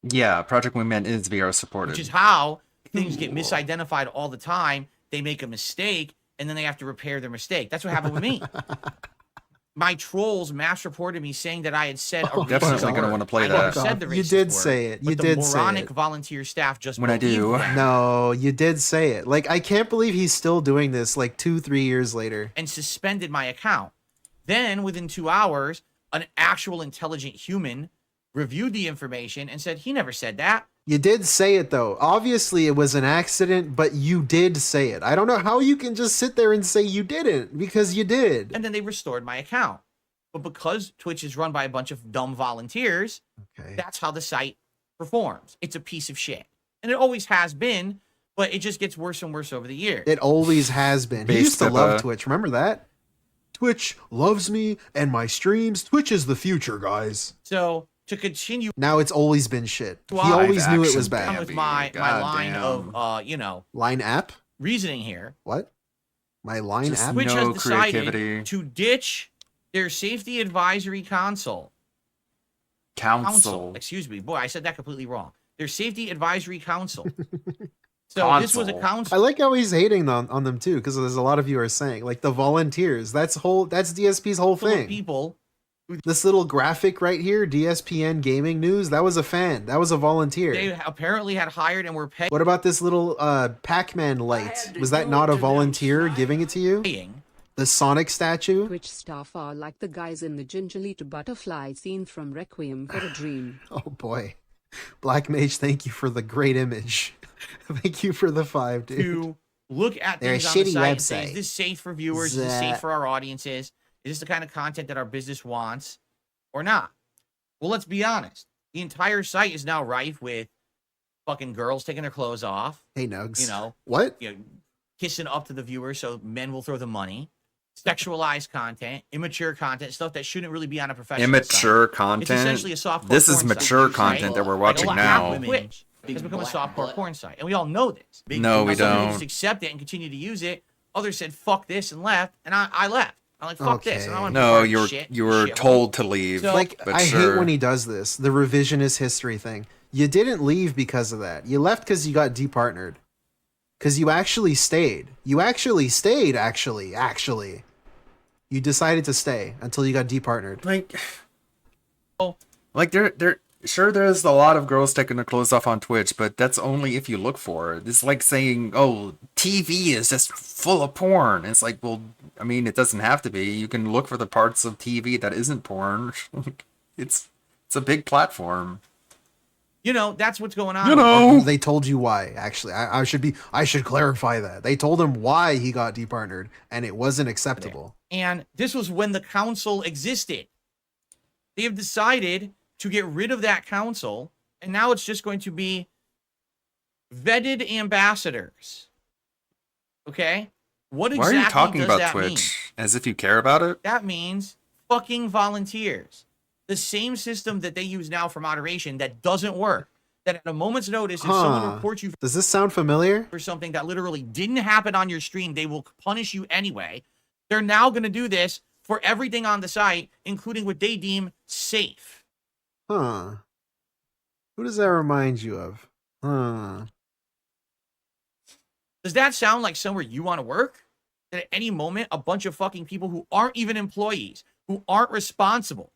Yeah, Project Wingman is VR supported. which is how things get misidentified all the time. They make a mistake and then they have to repair their mistake. That's what happened with me. My trolls mass reported me saying that I had said a racist Definitely gonna word. want to play I never that. said the racist You did word, say it. You but did the say moronic it. volunteer staff just When I believed do. that No, you did say it. Like, I can't believe he's still doing this like 2-3 years later. and suspended my account. Then within 2 hours, an actual intelligent human reviewed the information and said he never said that. You did say it though. Obviously, it was an accident, but you did say it. I don't know how you can just sit there and say you didn't, because you did. And then they restored my account. But because Twitch is run by a bunch of dumb volunteers, that's how the site performs. It's a piece of shit. And it always has been, but it just gets worse and worse over the years. It always has been. He Based used to at, love Twitch. Remember that? Twitch loves me and my streams. Twitch is the future, guys. So to continue, Now it's always been shit. He Live always knew it was action bad. with my line Goddamn. of Line app? reasoning here. What? My line Just app? Twitch No has decided creativity. to ditch their safety advisory council. Council. Excuse me. Boy, I said that completely wrong. Their safety advisory council. So this was a Console. council. I like how he's hating on them too, because there's a lot of you are saying like the volunteers. That's DSP's whole full of thing. people. This little graphic right here, DSPN Gaming News, that was a fan. That was a volunteer. They apparently had hired and were paid. What about this little Pac-Man light? Was that not a volunteer giving it to you? The Sonic statue? Twitch staff are like the guys in the gingerly to butterfly scene from Requiem for a Dream. Oh boy. Black Mage, thank you for the great image. Thank you for the 5, dude. To look at They're a things on the shitty site and say, website. is this safe for viewers? Is this safe for our audiences? Is this the kind of content that our business wants or not? Well, let's be honest. The entire site is now rife with fucking girls taking their clothes off. Hey, Nugs. You know, What? you know, kissing up to the viewer so men will throw the money. Sexualized content, immature content, stuff that shouldn't really be on a professional Immature site. content? It's essentially a softcore This is porn mature site, content that we're Like, watching a lot now. of Twitch has become a softcore porn site, and we all know this. No, we Some people don't. just accept it and continue to use it. Others said "fuck this" and left, and I left. I'm like, "Fuck this!" And I want No, you were told to leave. So- Like, but I sure. hate when he does this, the revisionist history thing. You didn't leave because of that. You left because you got departnered. Because you actually stayed. You actually stayed, actually. You decided to stay until you got departnered. Like there's a lot of girls taking their clothes off on Twitch, but that's only if you look for it. It's like saying, "Oh, TV is just full of porn." It's like, well, I mean, it doesn't have to be. You can look for the parts of TV that isn't porn. it's a big platform. You know, that's what's going on. They told you why, actually. I should clarify that. They told him why he got departnered, and it wasn't acceptable. And this was when the council existed. They have decided to get rid of that council, and now it's just going to be vetted ambassadors. Okay? What Why exactly are you talking does about that Twitch mean? as if you care about it? That means fucking volunteers. The same system that they use now for moderation that doesn't work. That at a moment's notice, if someone reports you Does this sound familiar? for something that literally didn't happen on your stream, they will punish you anyway. They're now going to do this for everything on the site, including what they deem safe. Huh. Who does that remind you of? Huh. Does that sound like somewhere you want to work? That at any moment, a bunch of fucking people who aren't even employees, who aren't responsible,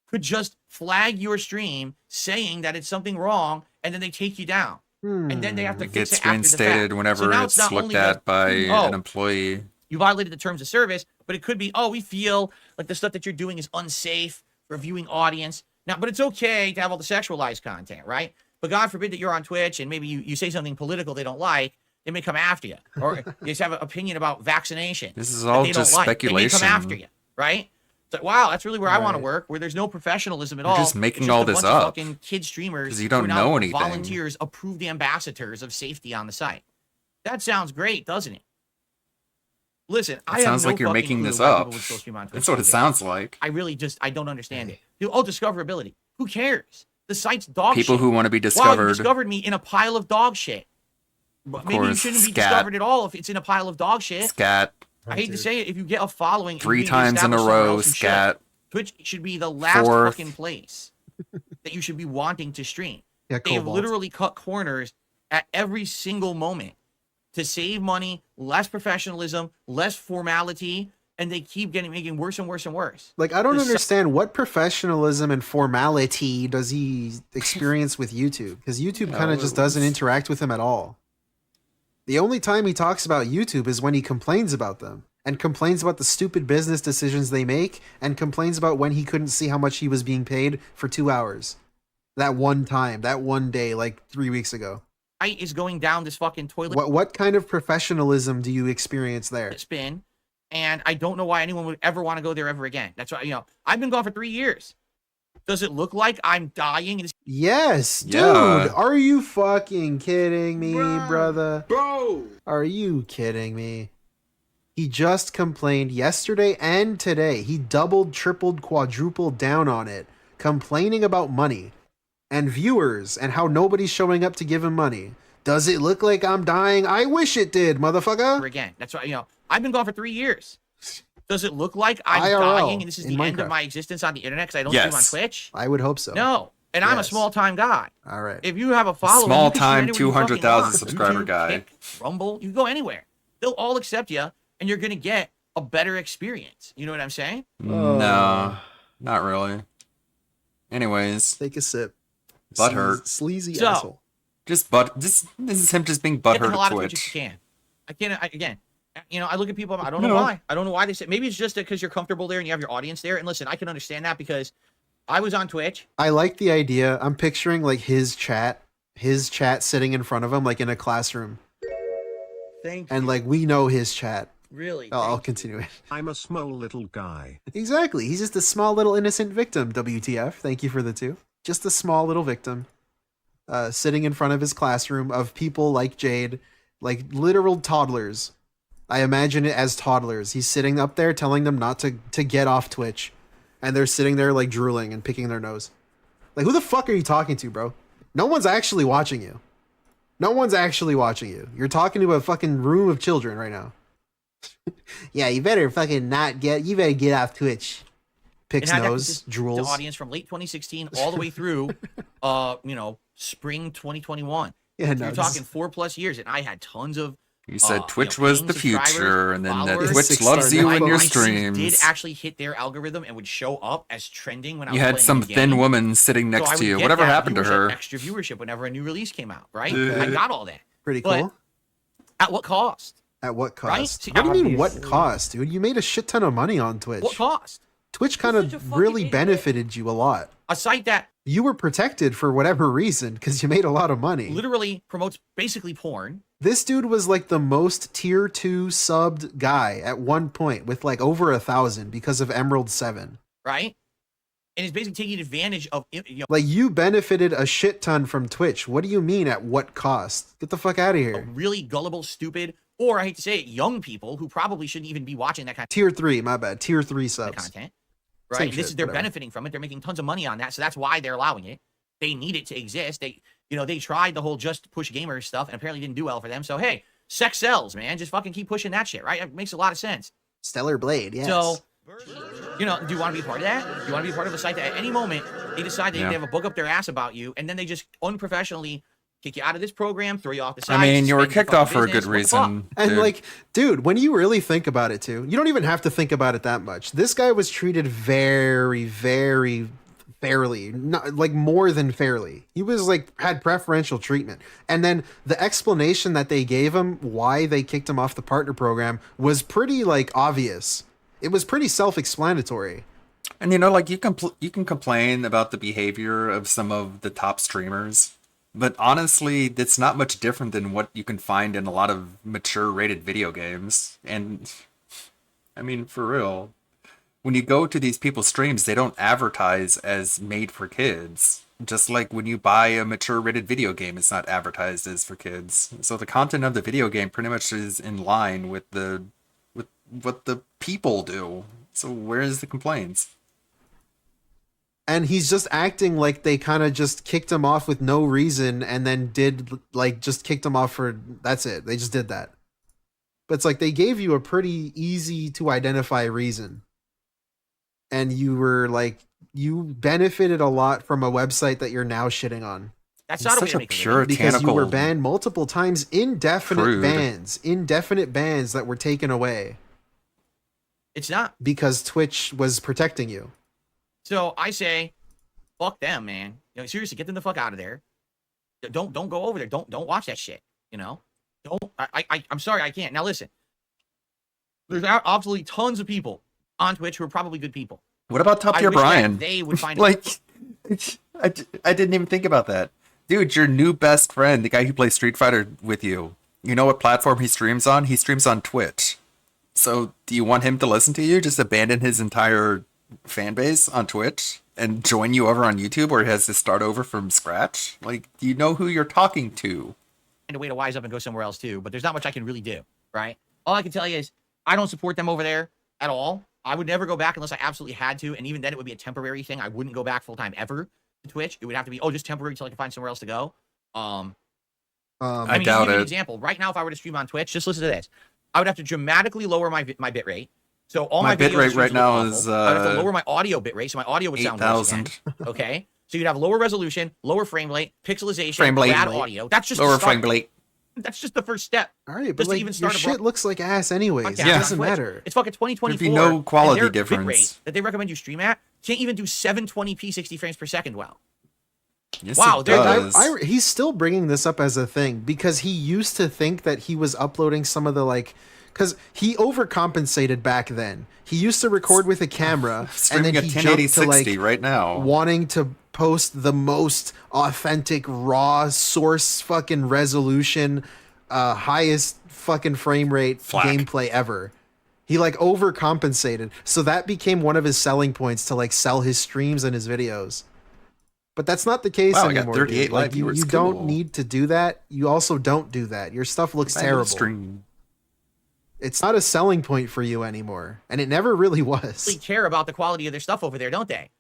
could just flag your stream saying that it's something wrong, and then they take you down. And then they have to It fix gets it after the reinstated fact. whenever So now it's not looked only at just, by oh, an employee. you violated the terms of service, but it could be, oh, we feel like the stuff that you're doing is unsafe for a viewing audience. Now, but it's okay to have all the sexualized content, right? But God forbid that you're on Twitch and maybe you say something political they don't like, they may come after you. Or you just have an opinion about vaccination. This is that all they don't just like. They speculation. may come after you, right? It's like, wow, that's really where I want to Right. work, where there's no professionalism at You're all. just making It's all a this bunch of up, fucking kid streamers 'cause you don't who are now know anything. volunteers, approved ambassadors of safety on the site. That sounds great, doesn't it? Listen, I sounds have no like you're fucking making clue this why up. people would still stream on Twitch That's what it these days. sounds like. I really just, I don't understand it. Oh, discoverability. Who cares? The site's dog People shit. who want to be Wow, discovered. you discovered me in a pile of dog shit. Maybe you course, shouldn't be scat. discovered at all if it's in a pile of dog shit. Scat. I hate to say it, if you get a following and 3 you need to times in a establish somewhere row, else, you should. scat. Twitch should be the last 4th. fucking place that you should be wanting to stream. Yeah, They've Cobalt. literally cut corners at every single moment to save money, less professionalism, less formality, and they keep making worse and worse and worse. Like, I don't The understand what professionalism and formality does he experience with YouTube? Because YouTube kind of just doesn't interact with him at all. The only time he talks about YouTube is when he complains about them and complains about the stupid business decisions they make and complains about when he couldn't see how much he was being paid for 2 hours. That one time, that one day, like 3 weeks ago. Fight is going down this fucking toilet What kind of professionalism do you experience there? spin, and I don't know why anyone would ever want to go there ever again. That's why, I've been gone for 3 years. Does it look like I'm dying? Yes, dude. Yeah. Are you fucking kidding me, brother? Bro. Are you kidding me? He just complained yesterday and today. He doubled, tripled, quadrupled down on it, complaining about money and viewers and how nobody's showing up to give him money. Does it look like I'm dying? I wish it did, motherfucker. Again. That's why, I've been gone for 3 years. Does it look like I'm IRL dying and this is in the end of Minecraft. my existence on the internet because I don't stream on Yes. Twitch? I would hope so. No. And I'm a Yes. small time guy. All right. If you have a following, Small you can stream time, anywhere you fucking 200,000 want. subscriber YouTube, guy. Kick, Rumble, you can go anywhere. They'll all accept you, and you're gonna get a better experience. You know what I'm saying? No, not really. Anyways, Take a sip. butthurt. Sleazy So- asshole. This is him just being Get the butthurt hell at out of Twitch if Twitch. you can. I can't. Again, I look at people. I don't know why. I don't know why they say. Maybe it's just because you're comfortable there and you have your audience there. And listen, I can understand that because I was on Twitch. I like the idea. I'm picturing like his chat sitting in front of him, like in a classroom. Thank And like we know his chat. Really? I'll continue it. I'm a small little guy. Exactly. He's just a small little innocent victim, WTF. Thank you for the 2. Just a small little victim. Sitting in front of his classroom of people like Jade, like literal toddlers. I imagine it as toddlers. He's sitting up there telling them not to get off Twitch. And they're sitting there like drooling and picking their nose. Like, who the fuck are you talking to, bro? No one's actually watching you. No one's actually watching you. You're talking to a fucking room of children right now. Yeah, you better fucking you better get off Twitch. Picks It had that nose, consistent drools. audience from late 2016 all the way through, spring 2021. Yeah, no, You're this talking is- 4+ years, and I had tons of. You said you Twitch know, was paying the future, subscribers, and then that followers. Twitch loves you in your My streams streams. did actually hit their algorithm and would show up as trending when I You was had playing some the game. thin woman sitting So I next would to you. get Whatever that happened to viewership, her? Extra viewership whenever a new release came out, right? Yeah. I got all that. Pretty But cool. At what cost? At what Right? cost? See, What do you mean, what obviously. cost, dude? You made a shit ton of money on Twitch. What cost? Twitch kind of really benefited you a lot. A site that You were protected for whatever reason because you made a lot of money. literally promotes basically porn. This dude was like the most tier 2 subbed guy at one point with like over 1,000 because of Emerald 7. Right? And it's basically taking advantage of Like, you benefited a shit ton from Twitch. What do you mean at what cost? Get the fuck out of here. really gullible, stupid, or I hate to say it, young people who probably shouldn't even be watching that kind Tier 3, my bad. Tier 3 subs. content. Same Right? This shit, is they're whatever. benefiting from it. They're making tons of money on that, so that's why they're allowing it. They need it to exist. They tried the whole just push gamers stuff and apparently didn't do well for them. So hey, sex sells, man. Just fucking keep pushing that shit, right? It makes a lot of sense. Stellar Blade, yes. So, do you want to be a part of that? Do you want to be a part of a site that at any moment they decide they Yeah. have a book up their ass about you, and then they just unprofessionally kick you out of this program, throw you off the site? I mean, you were suspend your kicked off fucking for a good business? What the fuck? reason. And dude. like, dude, when you really think about it too, you don't even have to think about it that much. This guy was treated very, very fairly, not like more than fairly. He was like had preferential treatment. And then the explanation that they gave him why they kicked him off the partner program was pretty like obvious. It was pretty self-explanatory. And like you can complain about the behavior of some of the top streamers, but honestly, it's not much different than what you can find in a lot of mature rated video games. And I mean, for real, when you go to these people's streams, they don't advertise as made for kids. Just like when you buy a mature rated video game, it's not advertised as for kids. So the content of the video game pretty much is in line with what the people do. So where is the complaints? And he's just acting like they kind of just kicked him off with no reason and then just kicked him off for that's it. They just did that. But it's like they gave you a pretty easy to identify reason. And you benefited a lot from a website that you're now shitting on. That's not such a a way to make puritanical. Because you were banned multiple times, indefinite Crude. bans that were taken away. It's not. Because Twitch was protecting you. So I say, fuck them, man. You know, seriously, get them the fuck out of there. Don't go over there. Don't watch that shit. You know, I'm sorry, I can't. Now listen, there's absolutely tons of people on Twitch who are probably good people. What about Top I Tier wish that Brian? They would find like, I didn't even think about that. Dude, your new best friend, the guy who plays Street Fighter with you, you know what platform he streams on? He streams on Twitch. So do you want him to listen to you? Just abandon his entire fan base on Twitch and join you over on YouTube, or he has to start over from scratch? Like, do you know who you're talking to? a way to wise up and go somewhere else too, but there's not much I can really do, right? All I can tell you is I don't support them over there at all. I would never go back unless I absolutely had to, and even then it would be a temporary thing. I wouldn't go back full time ever to Twitch. It would have to be just temporary until I can find somewhere else to go. I mean, doubt to give you an it. example, right now if I were to stream on Twitch, just listen to this. I would have to dramatically lower my bit rate. So all My my bit video rate streams right would now look is, awful. I would have to lower my audio bit rate, so my audio would sound worse again. 8,000. Okay, so you'd have lower resolution, lower frame rate, pixelization, Frame rate. bad audio. That's just Lower the start. frame rate. That's just the first step. All right, but Just to like, even your start a shit looks like ass anyways. podcast It on doesn't Twitch. matter. It's fucking 2024. There'd be no quality and their difference. Bit rate that they recommend you stream at can't even do 720p 60 frames per second well. Yes, Wow, it they're- does. He's still bringing this up as a thing because he used to think that he was uploading some of the because he overcompensated back then. He used to record with a camera and Streaming then at he 1080 jumped to 60 right now. wanting to post the most authentic raw source fucking resolution, highest fucking frame rate gameplay ever. He overcompensated. So that became one of his selling points to sell his streams and his videos. But that's not the case Wow, I got anymore. 38 dude. live viewers. You Cool. don't need to do that. You also don't do that. Your stuff looks Random terrible. stream. It's not a selling point for you anymore, and it never really was. Really care about the quality of their stuff over there, don't they?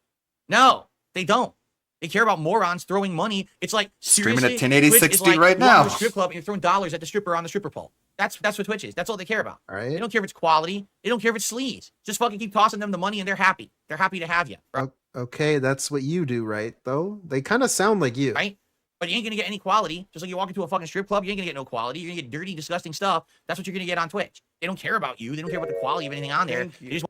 No, they don't. They care about morons throwing money. It's like Streaming seriously, at 1080 Twitch is 60 like right you walk now. to a strip club and you're throwing dollars at the stripper on the stripper pole. That's what Twitch is. That's all they care about. All right. They don't care if it's quality. They don't care if it's sleaze. Just fucking keep tossing them the money and they're happy. They're happy to have you. Okay, that's what you do, right? Though they kind of sound like you. Right? But you ain't gonna get any quality. Just like you walk into a fucking strip club, you ain't gonna get no quality. You're gonna get dirty, disgusting stuff. That's what you're gonna get on Twitch. They don't care about you. They don't care about the quality of anything on there. They just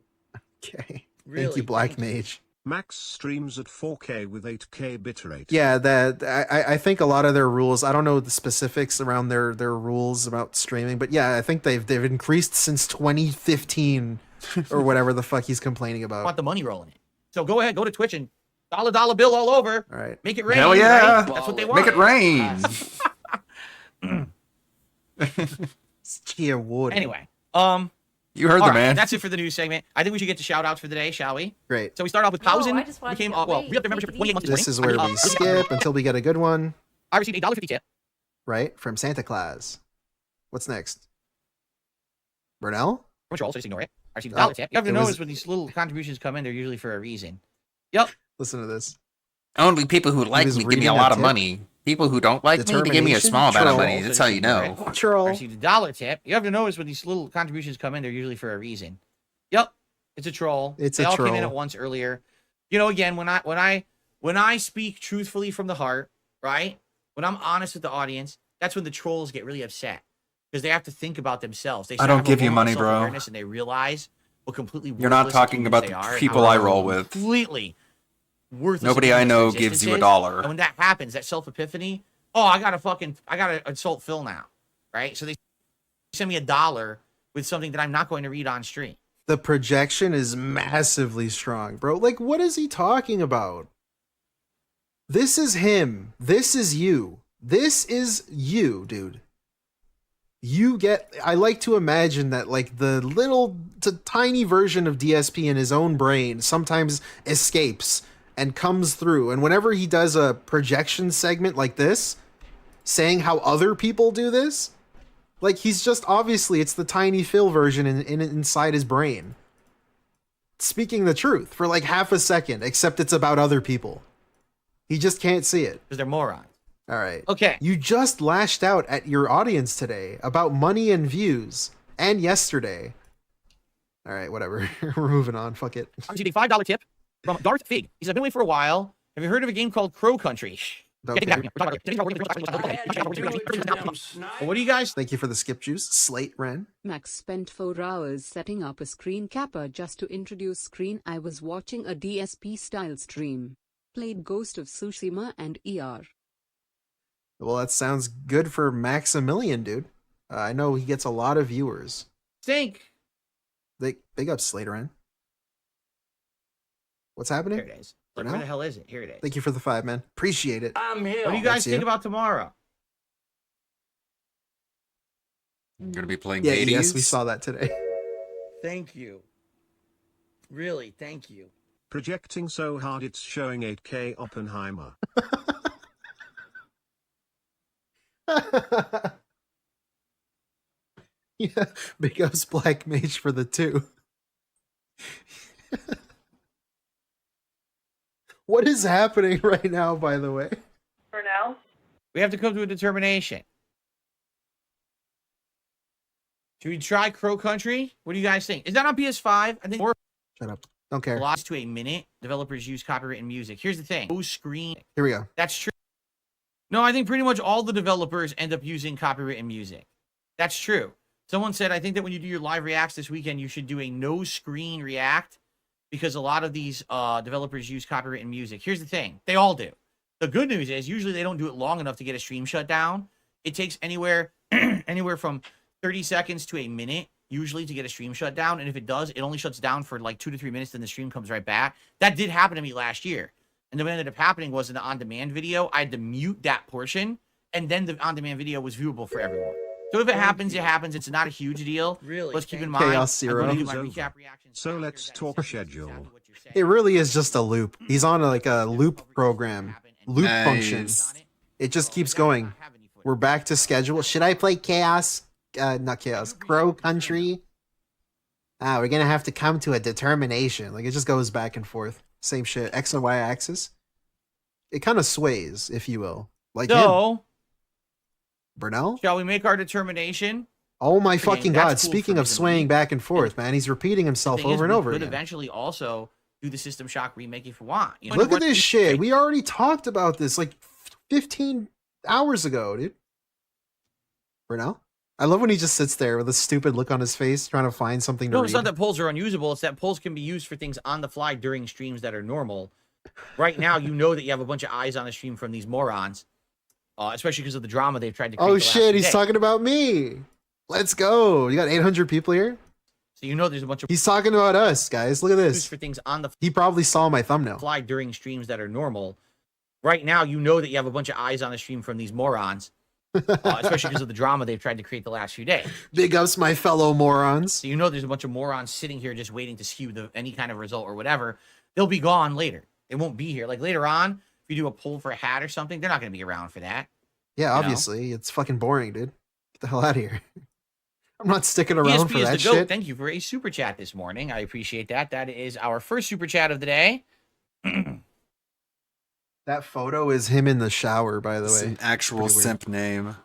Okay. Really? Thank you, Black Mage. Max streams at 4K with 8K bitrate. Yeah, that I think a lot of their rules. I don't know the specifics around their rules about streaming, but yeah, I think they've increased since 2015 or whatever the fuck he's complaining about. want the money rolling in. So go ahead, go to Twitch and dollar bill all over. All right. Make it rain. Hell yeah. Right? That's what they want. Make it rain. Cheer wood. Anyway, You heard all the right, man. That's it for the news segment. I think we should get to shout outs for the day, shall we? Great. So we start off with No, Pausen. I just wanted Became, to well, wait, we have the membership for 28 months. This is where we skip until we get a good one, I received $1.50 tip. right? From Santa Claus. What's next? Burnell? Control, so just ignore it. I received a Oh, dollar tip. You have to it was- notice when these little contributions come in, they're usually for a reason. Yep. Listen to this. Only people who like was me give me reading a a lot of tip. money. People who don't like me, they give me a Determination? small amount of Troll. money. That's how you know. I Troll. received a dollar tip. You have to notice when these little contributions come in, they're usually for a reason. Yep. It's a troll. It's they a all came in troll. at once earlier. You know, again, when I speak truthfully from the heart, right? When I'm honest with the audience, that's when the trolls get really upset because they have to think about themselves. They I don't have a give you moment money, of bro. self-awareness and they realize what completely You're not worthless talking humans about they the are and people how I roll with. completely worthless. Nobody a I human's know existence gives you a is. dollar. And when that happens, that self-epiphany, I gotta insult Phil now, right? So they send me $1 with something that I'm not going to read on stream. The projection is massively strong, bro. What is he talking about? This is him. This is you. This is you, dude. I like to imagine that the tiny version of DSP in his own brain sometimes escapes and comes through. And whenever he does a projection segment like this, saying how other people do this, Like, he's just obviously, it's the Tiny Phil version inside his brain. Speaking the truth for like half a second, except it's about other people. He just can't see it. Because they're morons. All right. Okay. You just lashed out at your audience today about money and views, and yesterday. All right, whatever. We're moving on. Fuck it. I received a $5 tip from Darth Fig. He said, I've been waiting for a while. Have you heard of a game called Crow Country? Don't care. What do you guys? Thank you for the skip juice, Slate Ren. Max spent 4 hours setting up a screen capper just to introduce screen. I was watching a DSP style stream. Played Ghost of Tsushima and ER. Well, that sounds good for Maximilian, dude. I know he gets a lot of viewers. Think. Big up Slate Ren. What's happening? Here it is. Where the hell is it? Here it is. Thank you for the 5, man. Appreciate it. I'm here. What do you guys think about tomorrow? I'm gonna be playing Yeah, Hades. yes, we saw that today. Thank you. Really, thank you. Projecting so hard it's showing 8K Oppenheimer. Yeah, big ups Black Mage for the 2. What is happening right now, by the way? For now. We have to come to a determination. Should we try Crow Country? What do you guys think? Is that on PS5? I think more. Shut up. Don't care. Lost to a minute. Developers use copyrighted music. Here's the thing. No screen. Here we go. That's true. No, I think pretty much all the developers end up using copyrighted music. That's true. Someone said, I think that when you do your live reacts this weekend, you should do a no screen react because a lot of these developers use copyrighted music. Here's the thing. They all do. The good news is usually they don't do it long enough to get a stream shut down. It takes anywhere from 30 seconds to a minute usually to get a stream shut down. And if it does, it only shuts down for like 2 to 3 minutes. Then the stream comes right back. That did happen to me last year. And then what ended up happening was in the on-demand video, I had to mute that portion. And then the on-demand video was viewable for everyone. So if it happens, it happens. It's not a huge deal. Really? Let's keep in mind. Chaos Zero. So let's talk schedule. It really is just a loop. He's on like a loop program. Loop functions. It just keeps going. We're back to schedule. Should I play Chaos? Not Chaos. Crow Country? We're gonna have to come to a determination. Like, it just goes back and forth. Same shit. X and Y axis. It kind of sways, if you will. Like him. Burnell? Shall we make our determination? Oh my Again, fucking that's god. cool Speaking for of me to swaying make. back and forth, man, he's repeating himself Thing is, over and we over could again. eventually also do the System Shock remake if you want. You know, Look at this shit. We already talked about this like 15 hours ago, dude. Burnell? I love when he just sits there with a stupid look on his face trying to find something to No, read. it's not that polls are unusable. It's that polls can be used for things on the fly during streams that are normal. Right now, you know that you have a bunch of eyes on the stream from these morons, especially because of the drama they've tried to create. Oh the last shit, few he's days. talking about me. Let's go. You got 800 people here? So you know there's a bunch of He's talking about us, guys. Look at used this. for things on the He probably saw my thumbnail. fly during streams that are normal. Right now, you know that you have a bunch of eyes on the stream from these morons, especially because of the drama they've tried to create the last few days. Big ups, my fellow morons. So you know there's a bunch of morons sitting here just waiting to skew any kind of result or whatever. They'll be gone later. They won't be here. Like later on, if you do a poll for a hat or something, they're not going to be around for that. Yeah, You know? obviously. It's fucking boring, dude. Get the hell out of here. I'm not sticking around ESP for is that the GOAT. shit. Thank you for a super chat this morning. I appreciate that. That is our first super chat of the day. That photo is him in the shower, by the It's way. an actual Pretty weird. simp name.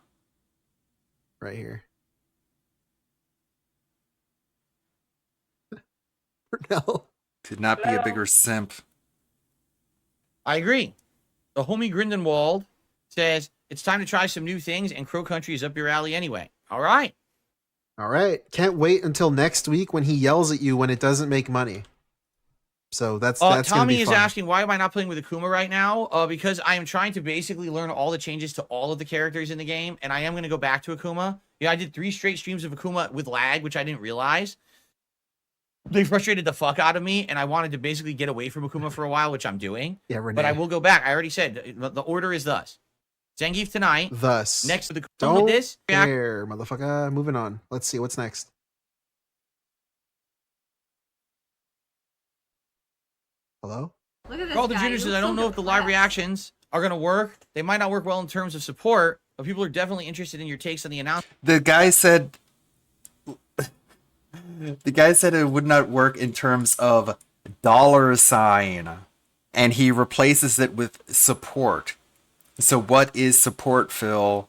Right here. No. Could not be a bigger simp. I agree. The homie Grindelwald says it's time to try some new things, and Crow Country is up your alley anyway. All right. All right. Can't wait until next week when he yells at you when it doesn't make money. So that's gonna Tommy be is fun. asking, why am I not playing with Akuma right now? Because I am trying to basically learn all the changes to all of the characters in the game, and I am going to go back to Akuma. Yeah, I did 3 straight streams of Akuma with lag, which I didn't realize. They frustrated the fuck out of me, and I wanted to basically get away from Akuma for a while, which I'm doing. Yeah, Renee. But I will go back. I already said the order is thus: Zangief tonight. Thus. Next to the Don't with this. care, motherfucker. Moving on. Let's see what's next. Hello? Look at this Carl the guy. Jr. He says, looks I don't so know if the live depressed. reactions are going to work. They might not work well in terms of support, but people are definitely interested in your takes on the announcement. The guy said it would not work in terms of $, and he replaces it with support. So what is support, Phil?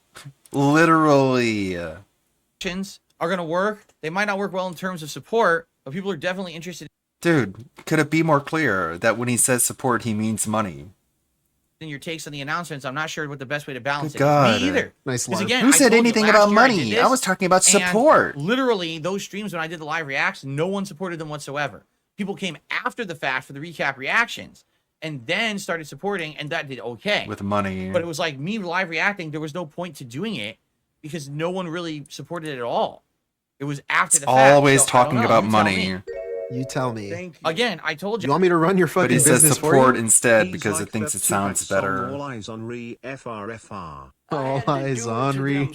Literally. Are going to work. They might not work well in terms of support, but people are definitely interested Dude, could it be more clear that when he says support, he means money? in your takes on the announcements? I'm not sure what the best way to balance Good it is. God. Me either. Nice 'Cause line. again, Who I said told you anything last about year I did money? this, I was talking about and support. Literally, those streams when I did the live reacts, no one supported them whatsoever. People came after the fact for the recap reactions and then started supporting, and that did okay. With money. But it was like me live reacting, there was no point to doing it because no one really supported it at all. It was after the fact. Always so I don't talking know. about You tell money. me. You tell me. Again, I told you. You want me to run your fucking But he says business for support you? instead He's because like it thinks that it sounds Tupac song, better. All eyes on re FRFR. All eyes on Re.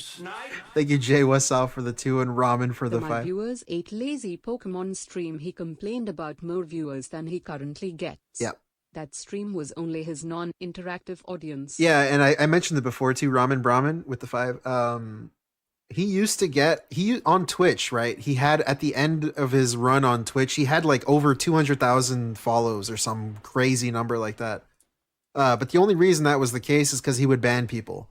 Thank you, Jay Westall, for the 2 and Ramen for the My 5. viewers ate lazy Pokemon stream. He complained about more viewers than he currently gets. Yep. That stream was only his non-interactive audience. Yeah, and I mentioned it before too, Ramen Brahmin with the 5. He used to get on Twitch, right? He had at the end of his run on Twitch, he had like over 200,000 follows or some crazy number like that. But the only reason that was the case is because he would ban people,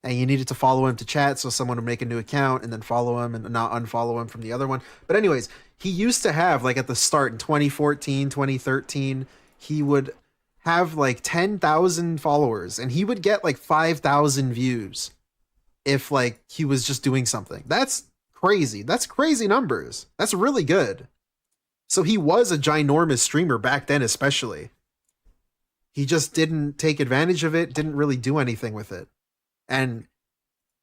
and you needed to follow him to chat, so someone would make a new account and then follow him and not unfollow him from the other one. But anyways, he used to have like at the start in 2014, 2013, he would have like 10,000 followers, and he would get like 5,000 views if like he was just doing something. That's crazy. That's crazy numbers. That's really good. So he was a ginormous streamer back then, especially. He just didn't take advantage of it, didn't really do anything with it. And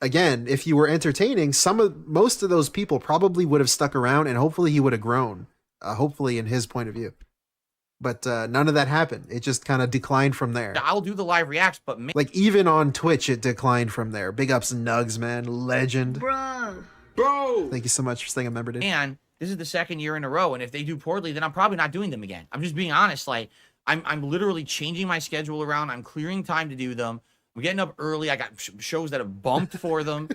again, if you were entertaining, most of those people probably would have stuck around, and hopefully he would have grown, hopefully in his point of view. But none of that happened. It just kind of declined from there. I'll do the live reacts, but Like even on Twitch, it declined from there. Big ups Nugs, man. Legend. Bro. Thank you so much for staying a member, dude. And this is the second year in a row, and if they do poorly, then I'm probably not doing them again. I'm just being honest. Like I'm literally changing my schedule around. I'm clearing time to do them. I'm getting up early. I got shows that have bumped for them,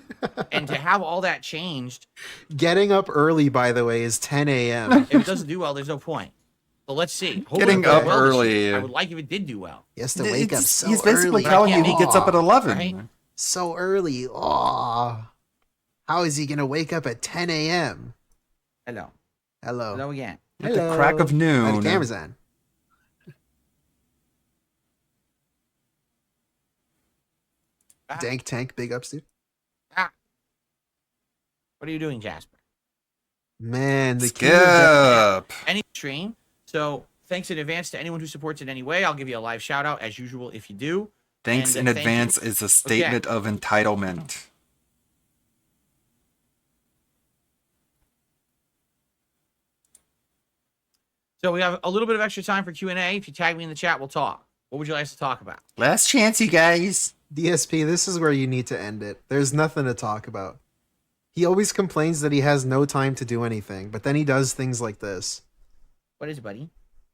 and to have all that changed. Getting up early, by the way, is 10 a.m. If it doesn't do well, there's no point. So let's see. Hopefully Getting it goes up well this early. year. I would like if it did do well. He has to wake up so He's basically early. telling you he gets up at 11. Right? So early. Oh, how is he going to wake up at 10 a.m.? Hello. Hello. Hello again. At the crack of noon. The camera's on. Dank Tank, big ups, dude. What are you doing, Jasper? Man, the Skip. Any stream. So thanks in advance to anyone who supports it anyway. I'll give you a live shout out as usual if you do. Thanks And, in thank advance you. is a statement of entitlement. So we have a little bit of extra time for Q&A. If you tag me in the chat, we'll talk. What would you like us to talk about? Last chance, you guys. DSP, this is where you need to end it. There's nothing to talk about. He always complains that he has no time to do anything, but then he does things like this. What is it, buddy?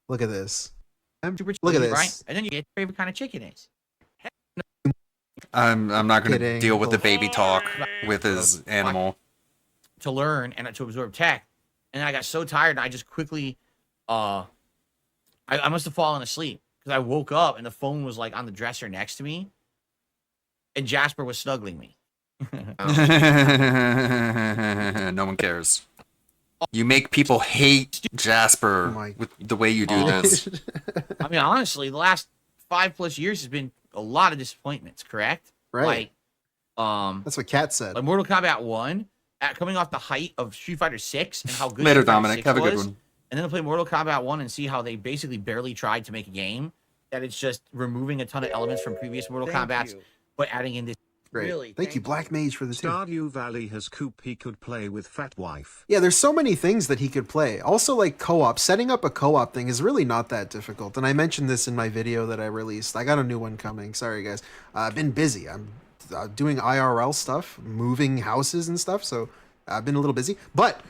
Look at this. Super Look at cheesy, this. Right? And then you get your favorite kind of chicken is. I'm not going to Kidding. deal with the baby talk with his animal. To learn and to absorb tech. And I got so tired and I just quickly I must have fallen asleep because I woke up and the phone was like on the dresser next to me and Jasper was snuggling me. No one cares. You make people hate Jasper with the way you do this. I mean, honestly, the last 5+ years has been a lot of disappointments, correct? Right. Like, that's what Kat said. Like Mortal Kombat 1, coming off the height of Street Fighter 6 and how good Later, Street Fighter Dominic. 6 Have a good was, one. and then to play Mortal Kombat 1 and see how they basically barely tried to make a game, that it's just removing a ton of elements from previous Mortal Kombats, but adding in this. Great. Really, Thank you, Black Mage, for the two. Stardew Valley has Coop he could play with Fat Wife. Yeah, there's so many things that he could play. Also, like co-op. Setting up a co-op thing is really not that difficult. And I mentioned this in my video that I released. I got a new one coming. Sorry, guys. I've been busy. I'm doing IRL stuff, moving houses and stuff. So I've been a little busy. But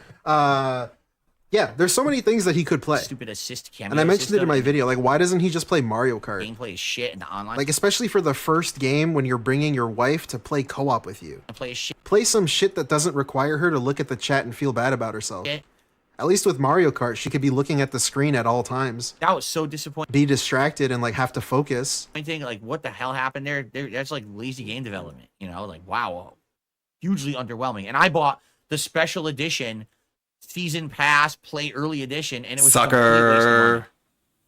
Yeah, there's so many things that he could play. Stupid assist cameo. And I mentioned it in system, my video. Like, why doesn't he just play Mario Kart? Gameplay is shit and the online. Like, especially for the first game when you're bringing your wife to play co-op with you. Play shit. Play some shit that doesn't require her to look at the chat and feel bad about herself. Shit. At least with Mario Kart, she could be looking at the screen at all times. That was so disappointing. Be distracted and like have to focus. Thing like, what the hell happened there? That's like lazy game development. You know, like wow, hugely underwhelming. And I bought the special edition, season pass, play early edition, and it was a complete waste of money.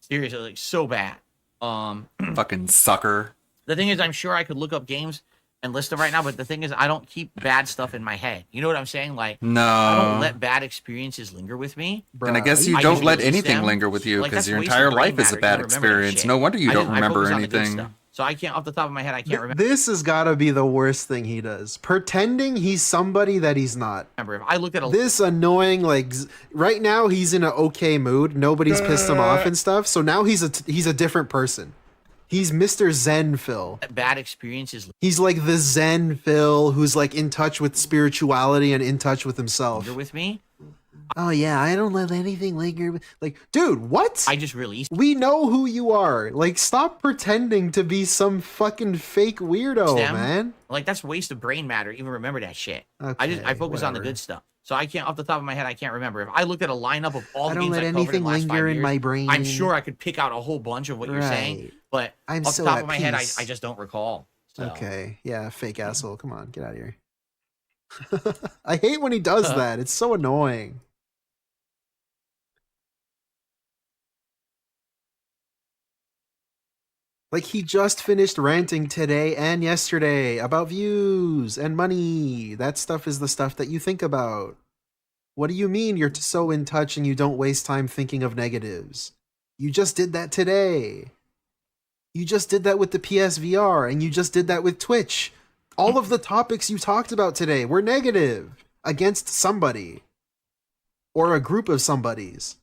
Seriously, like so bad. Fucking sucker. The thing is, I'm sure I could look up games and list them right now, but the thing is, I don't keep bad stuff in my head. You know what I'm saying? Like, No. I don't let bad experiences linger with me. And I guess you I don't just let release anything them. linger with you Like, because that's your wasted entire brain life is a matter. You bad don't remember that experience. shit. No wonder you don't I remember focus on the good anything. stuff. So I can't, off the top of my head, I can't remember. This has got to be the worst thing he does. Pretending he's somebody that he's not. If I looked at this annoying, like, right now he's in an okay mood. Nobody's pissed him off and stuff. So now he's a different person. He's Mr. Zen Phil. Bad experiences He's like the Zen Phil who's like in touch with spirituality and in touch with himself. linger with me. Oh yeah, I don't let anything linger. Like, dude, what? I just released. We know who you are. Like, stop pretending to be some fucking fake weirdo, them. man. Like, that's waste of brain matter. Even remember that shit. I Okay, focus on the whatever. good stuff. So I can't, off the top of my head, I can't remember. If I looked at a lineup of all I the don't games let I covered in anything the last 5 linger in years, my brain. I'm sure I could pick out a whole bunch of what you're saying. Right. But I'm off so the top at of my head, I peace. just don't recall. So. Okay, yeah, fake asshole. Come on, get out of here. I hate when he does that. It's so annoying. Like, he just finished ranting today and yesterday about views and money. That stuff is the stuff that you think about. What do you mean you're so in touch and you don't waste time thinking of negatives? You just did that today. You just did that with the PSVR, and you just did that with Twitch. All of the topics you talked about today were negative against somebody or a group of somebodies.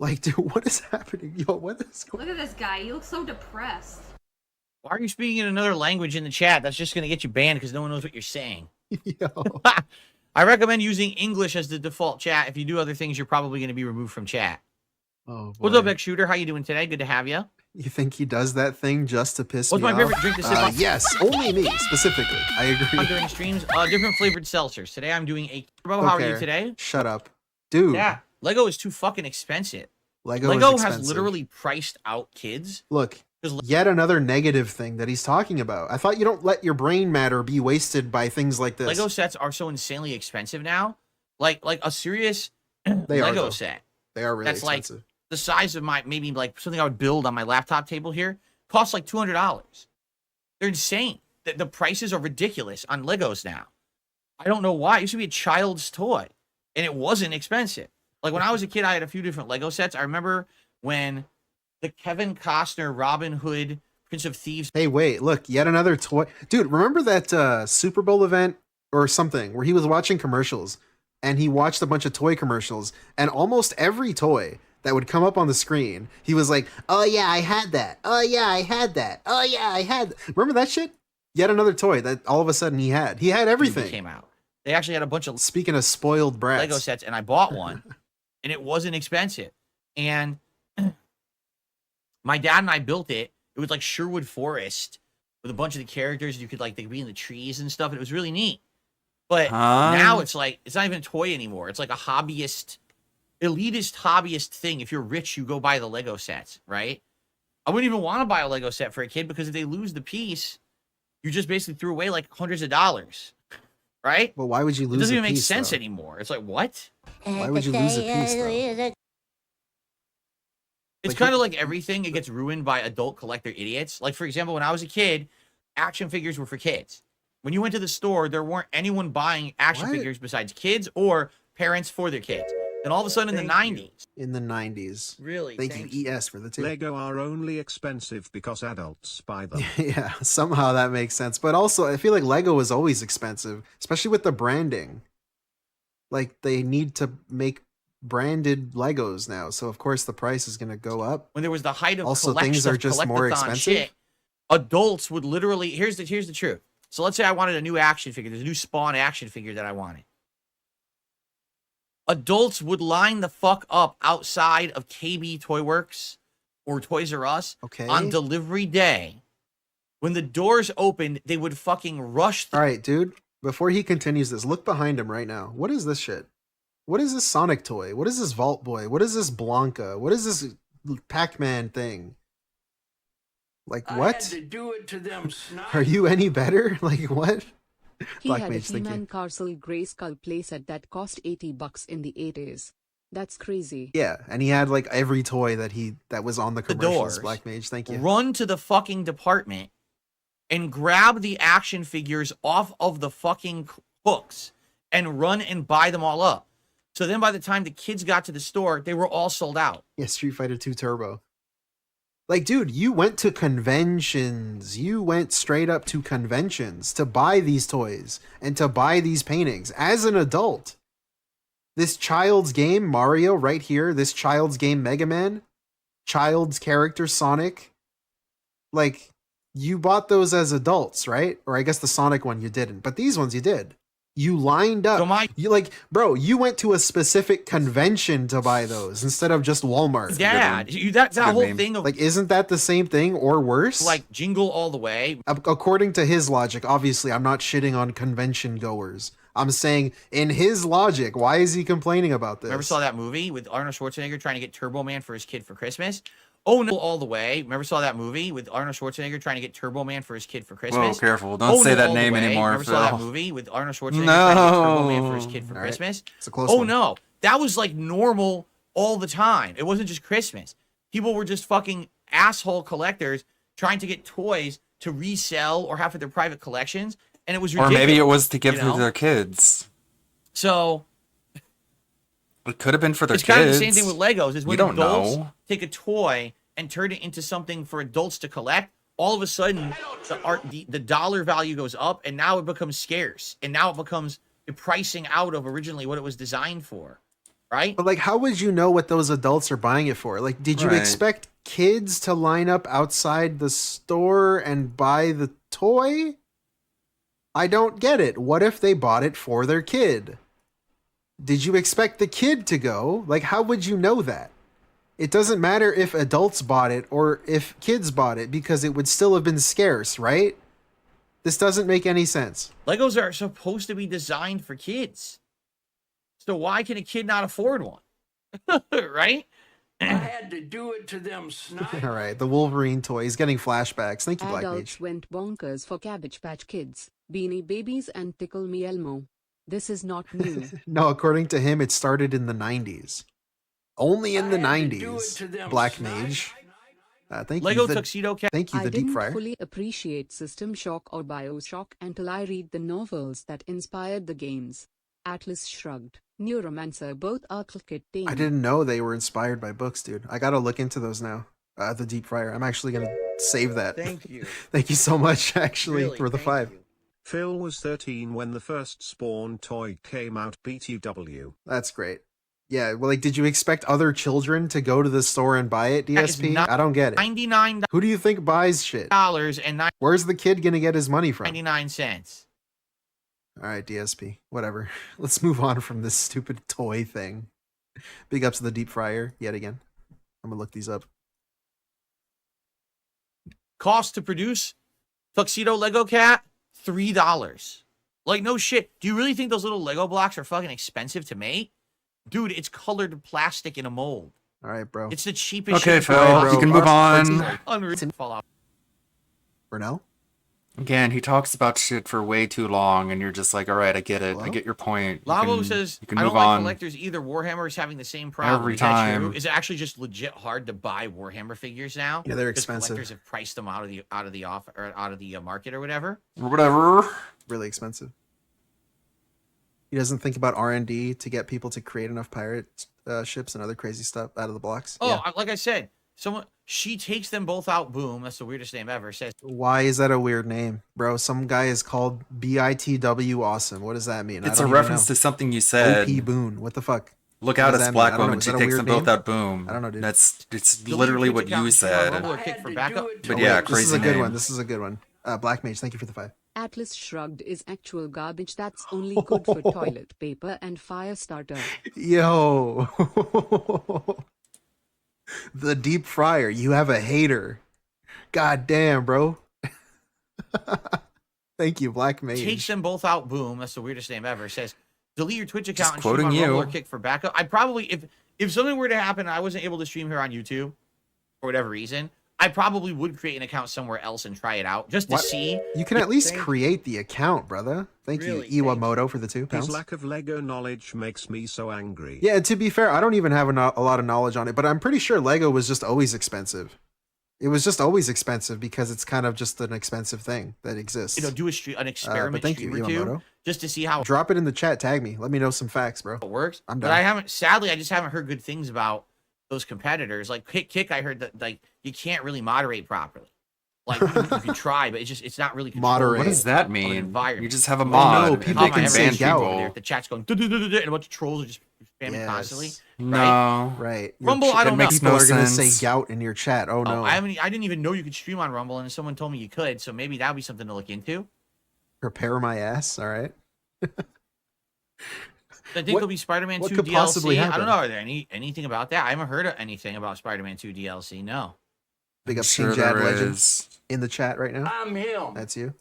Like, dude, what is happening? Yo, what is going Look at this guy. He looks so depressed. Why are you speaking in another language in the chat? That's just going to get you banned because no one knows what you're saying. Yo. I recommend using English as the default chat. If you do other things, you're probably going to be removed from chat. Oh, What's up, X Shooter? How you doing today? Good to have you. You think he does that thing just to piss What's me my off? favorite drink to sip on? Yes, only me, specifically. I agree. During streams, different flavored seltzers. Today I'm doing a turbo. How are you Okay, today? Shut up. Dude, Yeah, Lego is too fucking expensive. Lego Lego is has expensive. literally priced out kids. Look, yet another negative thing that he's talking about. I thought you don't let your brain matter be wasted by things like this. Lego sets are so insanely expensive now. Like a serious They are, Lego though. set. They are really That's expensive. like the size of my, maybe like something I would build on my laptop table here, costs like $200. They're insane. The prices are ridiculous on Legos now. I don't know why. It used to be a child's toy, and it wasn't expensive. Like when I was a kid, I had a few different Lego sets. I remember when the Kevin Costner Robin Hood Prince of Thieves. Hey, wait, look, yet another toy. Dude, remember that Super Bowl event or something where he was watching commercials and he watched a bunch of toy commercials, and almost every toy that would come up on the screen, he was like, oh yeah, I had that. Oh yeah, I had that. Oh yeah, I had Remember that shit? Yet another toy that all of a sudden he had. He had everything. Came out. They actually had a bunch of Speaking of spoiled brats. Lego sets, and I bought one, and it wasn't expensive. And my dad and I built it. It was like Sherwood Forest with a bunch of the characters. You could like, they could be in the trees and stuff. And it was really neat. But now it's like, it's not even a toy anymore. It's like a hobbyist, elitist hobbyist thing. If you're rich, you go buy the Lego sets, right? I wouldn't even want to buy a Lego set for a kid because if they lose the piece, you just basically threw away like hundreds of dollars, right? But why would you lose It doesn't a even make piece, sense though? anymore. It's like, what? Why would you lose a piece, though? It's kind of like everything. It gets ruined by adult collector idiots. Like, for example, when I was a kid, action figures were for kids. When you went to the store, there weren't anyone buying action figures besides kids or parents for their kids. And all of a sudden in the 90s. In the 90s. Really? Thank you, ES, for the tip. Lego are only expensive because adults buy them. Yeah, somehow that makes sense. But also, I feel like Lego is always expensive, especially with the branding. Like, they need to make branded Legos now, so of course the price is going to go up. When there was the height of also things are just more expensive. Shit, adults would literally, here's the truth. So let's say I wanted a new action figure. There's a new Spawn action figure that I wanted. adults would line the fuck up outside of KB Toy Works or Toys R Us on delivery day. When the doors opened, they would fucking rush. All right, dude. Before he continues this, look behind him right now. What is this shit? What is this Sonic toy? What is this Vault Boy? What is this Blanca? What is this Pac-Man thing? Like, what? I had to do it to them. Are you any better? Like, what? He Black had Mage, a thank He-Man you. Castle Grayskull playset that cost $80 in the 80s. That's crazy. Yeah, and he had like every toy that was on the commercials. doors, Black Mage, thank you. Run to the fucking department and grab the action figures off of the fucking hooks and run and buy them all up. So then by the time the kids got to the store, they were all sold out. Yeah, Street Fighter 2 Turbo. Like, dude, you went to conventions. You went straight up to conventions to buy these toys and to buy these paintings as an adult. This child's game, Mario, right here, this child's game, Mega Man, child's character, Sonic. Like, you bought those as adults, right? Or I guess the Sonic one you didn't, but these ones you did. You lined up. You like, bro, you went to a specific convention to buy those instead of just Walmart. Dad, that whole thing of like, isn't that the same thing or worse? like Jingle All the Way. According to his logic, obviously, I'm not shitting on convention goers. I'm saying in his logic, why is he complaining about this? Remember saw that movie with Arnold Schwarzenegger trying to get Turbo Man for his kid for Christmas? Oh no, all the way. Remember saw that movie with Arnold Schwarzenegger trying to get Turbo Man for his kid for Christmas? Whoa, careful. Don't say No, that All the name Way. anymore, Remember saw that Phil. movie with Arnold Schwarzenegger trying to get Turbo Man for his No. kid for All right. Christmas? It's a close Oh one. no, that was like normal all the time. It wasn't just Christmas. People were just fucking asshole collectors trying to get toys to resell or have for their private collections, and it was Or ridiculous. maybe it was to give you to know? their kids. So It could have been for their it's kids. kind of the same thing with Legos. Is when You don't adults know. take a toy and turn it into something for adults to collect, all of a sudden the dollar value goes up, and now it becomes scarce, and now it becomes the pricing out of originally what it was designed for, right? But like, how would you know what those adults are buying it for? Like, did you Right. expect kids to line up outside the store and buy the toy? I don't get it. What if they bought it for their kid? Did you expect the kid to go? Like, how would you know that? It doesn't matter if adults bought it or if kids bought it because it would still have been scarce, right? This doesn't make any sense. Legos are supposed to be designed for kids. So why can a kid not afford one? Right? I had to do it to them. All right, the Wolverine toy. He's getting flashbacks. Thank you, Black Adults Mage. went bonkers for Cabbage Patch Kids, Beanie Babies and Tickle Me Elmo. This is not new. No, according to him, it started in the 90s. Only in the 90s. Black Mage. Thank Lego you. Tuxedo Cat. Thank you, I the Deep didn't Fryer. fully appreciate System Shock or Bioshock until I read the novels that inspired the games. Atlas Shrugged, Neuromancer both are clicked-in. I didn't know they were inspired by books, dude. I gotta look into those now. The Deep Fryer. I'm actually gonna save that. Thank you. Thank you so much, actually, for the 5. Phil was 13 when the first Spawn toy came out. BTW. That's great. Yeah, well, like, did you expect other children to go to the store and buy it, That is DSP? not I don't get it. $99 Who do you think buys shit? and Where's the kid gonna get his money from? 99 cents. All right, DSP. Whatever. Let's move on from this stupid toy thing. Big ups to the Deep Fryer yet again. I'm gonna look these up. Cost to produce Tuxedo Lego Cat, $3. Like, no shit. Do you really think those little Lego blocks are fucking expensive to make? Dude, it's colored plastic in a mold. All right, bro. It's the cheapest Okay, shit. Phil, you can move on. Unreal. Fallout. Burnell? Again, he talks about shit for way too long, and you're just like, all right, I get it. I get your point. You Lavo can- says, you can I move don't like on. collectors either. Warhammer is having the same problem. Every Is that true? time. Is it actually just legit hard to buy Warhammer figures now? Yeah, they're Because expensive. Collectors have priced them out of the market or whatever. Whatever. Really expensive. He doesn't think about R&D to get people to create enough pirate ships and other crazy stuff out of the blocks. Oh, Yeah. like I said, she takes them both out. Boom. That's the weirdest name ever. Says Why is that a weird name, bro? Some guy is called BITW Awesome. What does that mean? It's a reference to something you said. OP Boone. What the fuck? Look What out, does it's that Black mean? I don't know. Woman. Is She that a takes weird them both name? out. Boom. I don't know, dude. It's literally what you said. kick for backup. But yeah, Oh, crazy This is a good name. one. This is a good one. Black Mage, thank you for the 5. Atlas Shrugged is actual garbage that's only good for toilet paper and fire starter. Yo. The deep fryer. You have a hater. God damn, bro. Thank you, Black Mage. Takes them both out. Boom. That's the weirdest name ever. It says, delete your Twitch account and quoting stream on Rumble you. or Kick for backup. I probably, if something were to happen, I wasn't able to stream here on YouTube for whatever reason, I probably would create an account somewhere else and try it out just to What? see. You can at least create the account, brother. Thank Really? you, Iwamoto, for the £2. His lack of Lego knowledge makes me so angry. Yeah, to be fair, I don't even have a lot of knowledge on it, but I'm pretty sure Lego was just always expensive. It was just always expensive because it's kind of just an expensive thing that exists. Do an experiment but thank you, stream or two Iwamoto. just to see how Drop it in the chat, tag me. Let me know some facts, bro. it works. I'm But done. sadly, I just haven't heard good things about those competitors. Like Kick, I heard that like you can't really moderate properly. Like you can try, but it's not really controlled Moderate. What does that on an mean? environment. You just have a Oh, mod. no, and people they can can say ban gout. people. The chat's going and a bunch of trolls are just spamming Yes. constantly. No. Right. Rumble, I don't know. People no are going to say sense. gout in your chat. Oh, no. I didn't even know you could stream on Rumble, and someone told me you could, so maybe that would be something to look into. Prepare my ass, all right? I think What- there'll be Spider-Man what 2 could possibly DLC. I happen? don't know. Are there anything about that? I haven't heard of anything about Spider-Man 2 DLC. No. Big up Sure King Jad there Legend is. in the chat right now. I'm him. That's you.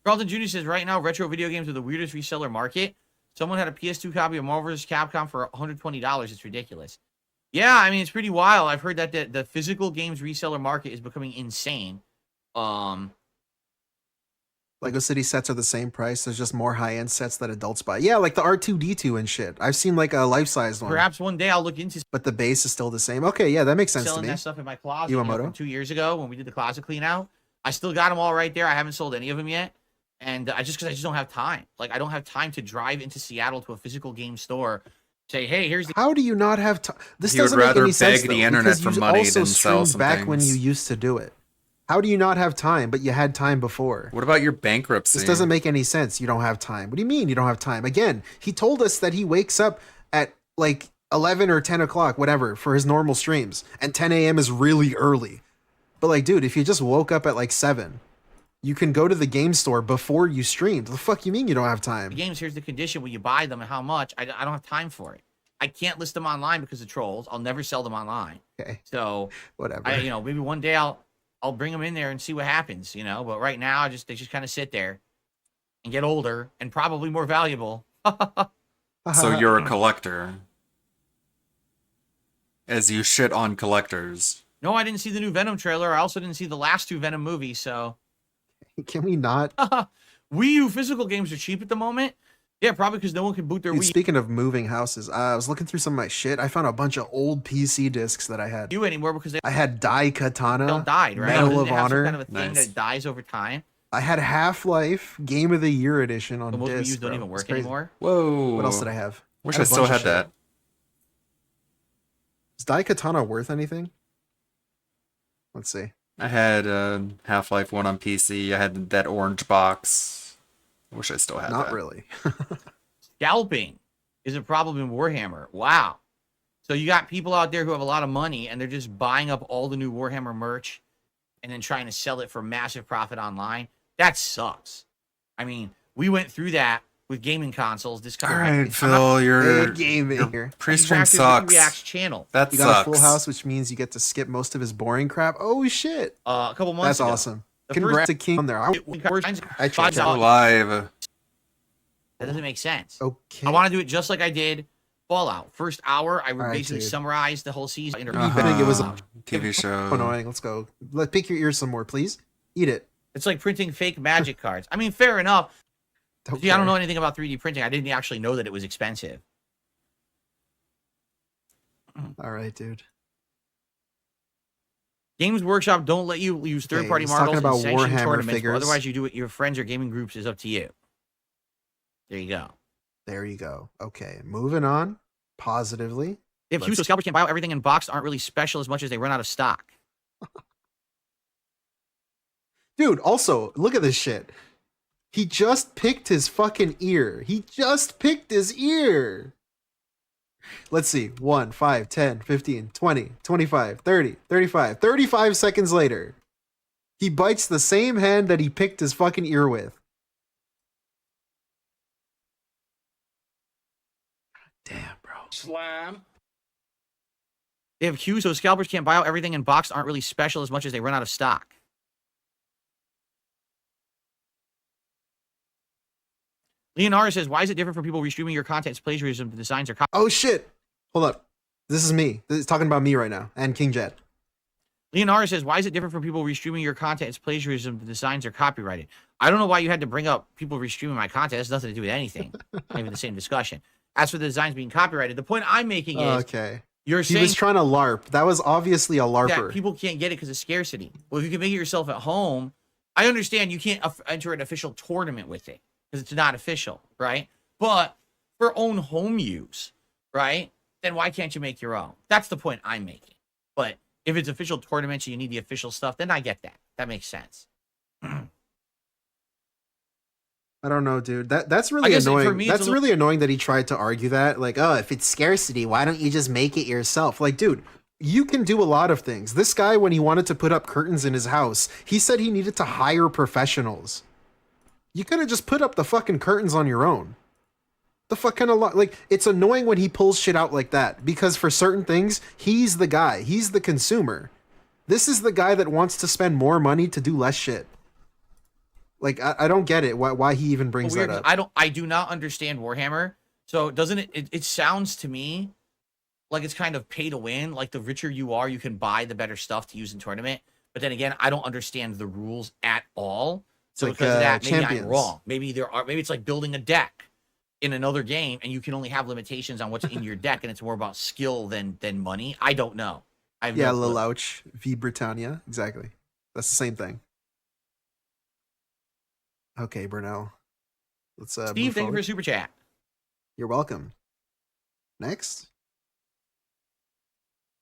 Carlton Jr. says right now retro video games are the weirdest reseller market. Someone had a PS2 copy of Marvel vs. Capcom for $120. It's ridiculous. Yeah, I mean it's pretty wild. I've heard that the physical games reseller market is becoming insane. Lego City sets are the same price. There's just more high-end sets that adults buy. Yeah, like the R2-D2 and shit. I've seen like a life-sized one. Perhaps one day I'll look into But the base is still the same. Okay, yeah, that makes sense to selling me. that stuff in my closet. You know, Iwamoto? from 2 years ago when we did the closet clean out. I still got them all right there. I haven't sold any of them yet. And because I just don't have time. Like I don't have time to drive into Seattle to a physical game store, say, hey, here's the How do you not have time? This He would doesn't make rather any sense, beg the though, internet because for you money also than sell streamed some back when you things. used to do it. How do you not have time, but you had time before? What about your bankruptcy? This doesn't make any sense. You don't have time. What do you mean you don't have time? Again, he told us that he wakes up at like 11 or 10 o'clock, whatever, for his normal streams. And 10 a.m. is really early. But like, dude, if you just woke up at like 7, you can go to the game store before you streamed. The fuck you mean you don't have time? games. Here's the condition when you buy them and how much. I don't have time for it. I can't list them online because of trolls. I'll never sell them online. Okay. So Whatever. maybe one day I'll bring them in there and see what happens, But right now, they just kind of sit there and get older and probably more valuable. So you're a collector. As you shit on collectors. No, I didn't see the new Venom trailer. I also didn't see the last 2 Venom movies, so. Can we not? Wii U physical games are cheap at the moment. Yeah, probably because no one can boot their Dude, Wii speaking of moving houses, I was looking through some of my shit. I found a bunch of old PC discs that I had. U anymore because they I had Dai Katana, all died, right? Medal Doesn't of it have some Honor. kind of a thing Nice. that dies over time. I had Half-Life Game of the Year edition on So most Wii disc. U's don't bro. even It's work crazy. anymore. Whoa. What else did I have? Wish had I a still bunch of had shit. that. Is Dai Katana worth anything? Let's see. I had Half-Life 1 on PC. I had that orange box. I wish I still had Not that. really. Scalping is a problem in Warhammer. Wow. So you got people out there who have a lot of money and they're just buying up all the new Warhammer merch and then trying to sell it for massive profit online. That sucks. I mean, we went through that with gaming consoles. This All kind right, Phil, your gaming here. pre-stream sucks. Reacts channel. That You got a sucks. full house, which means you get to skip most of his boring crap. Oh shit! A couple months That's ago. awesome. The Congrats first- to King on there. I checked We're out. live. That doesn't make sense. Okay. I want to do it just like I did Fallout. First hour, I would All right, basically dude. summarize the whole season. You think it was a TV show. annoying? Let's go. Let pick your ears some more, please. Eat it. It's like printing fake magic cards. I mean, fair enough. Don't See, I don't care. know anything about 3D printing. I didn't actually know that it was expensive. All right, dude. Games Workshop don't let you use Okay, third-party he's talking models about in sanctioned Warhammer tournaments. But figures. otherwise, you do it. Your friends or gaming groups is up to you. There you go. There you go. Okay, moving on positively. If Let's- so scalpers can't buy out everything in box, aren't really special as much as they run out of stock. Dude, also, look at this shit. He just picked his fucking ear. He just picked his ear. Let's see. 1, 5, 10, 15, 20, 25, 30, 35. 35 seconds later, he bites the same hand that he picked his fucking ear with. Damn, bro. Slime. They have queues, so scalpers can't buy out everything, and boxed aren't really special as much as they run out of stock. Leonardo says, why is it different from people restreaming your content? It's plagiarism. The designs are Oh, shit. Hold up. This is me. This is talking about me right now and King Jed. Leonardo says, why is it different from people restreaming your content? It's plagiarism. The designs are copyrighted. I don't know why you had to bring up people restreaming my content. It has nothing to do with anything. Not even the same discussion. As for the designs being copyrighted, the point I'm making is Okay. you're He saying was trying to LARP. That was obviously a LARPer. that people can't get it because of scarcity. Well, if you can make it yourself at home, I understand you can't enter an official tournament with it because it's not official, right? But for own home use, right? Then why can't you make your own? That's the point I'm making. But if it's official tournaments and you need the official stuff, then I get that. That makes sense. I don't know, dude. That's I really guess for annoying. me, it's That's a little- really annoying that he tried to argue that. Like, oh, if it's scarcity, why don't you just make it yourself? Like, dude, you can do a lot of things. This guy, when he wanted to put up curtains in his house, he said he needed to hire professionals. You could have just put up the fucking curtains on your own. The fuck kind of like, it's annoying when he pulls shit out like that because for certain things, he's the guy. He's the consumer. This is the guy that wants to spend more money to do less shit. Like, I don't get it. Why he even brings Weird. that up. I do not understand Warhammer. So doesn't it sounds to me like it's kind of pay to win. Like the richer you are, you can buy the better stuff to use in tournament. But then again, I don't understand the rules at all. So Like, because of that, maybe champions. I'm wrong. Maybe it's like building a deck in another game and you can only have limitations on what's in your deck and it's more about skill than money. I don't know. I have Yeah, no clue. Lelouch, V Britannia. Exactly. That's the same thing. Okay, Brunel. Let's Steve, move thank you for forward. a super chat. You're welcome. Next.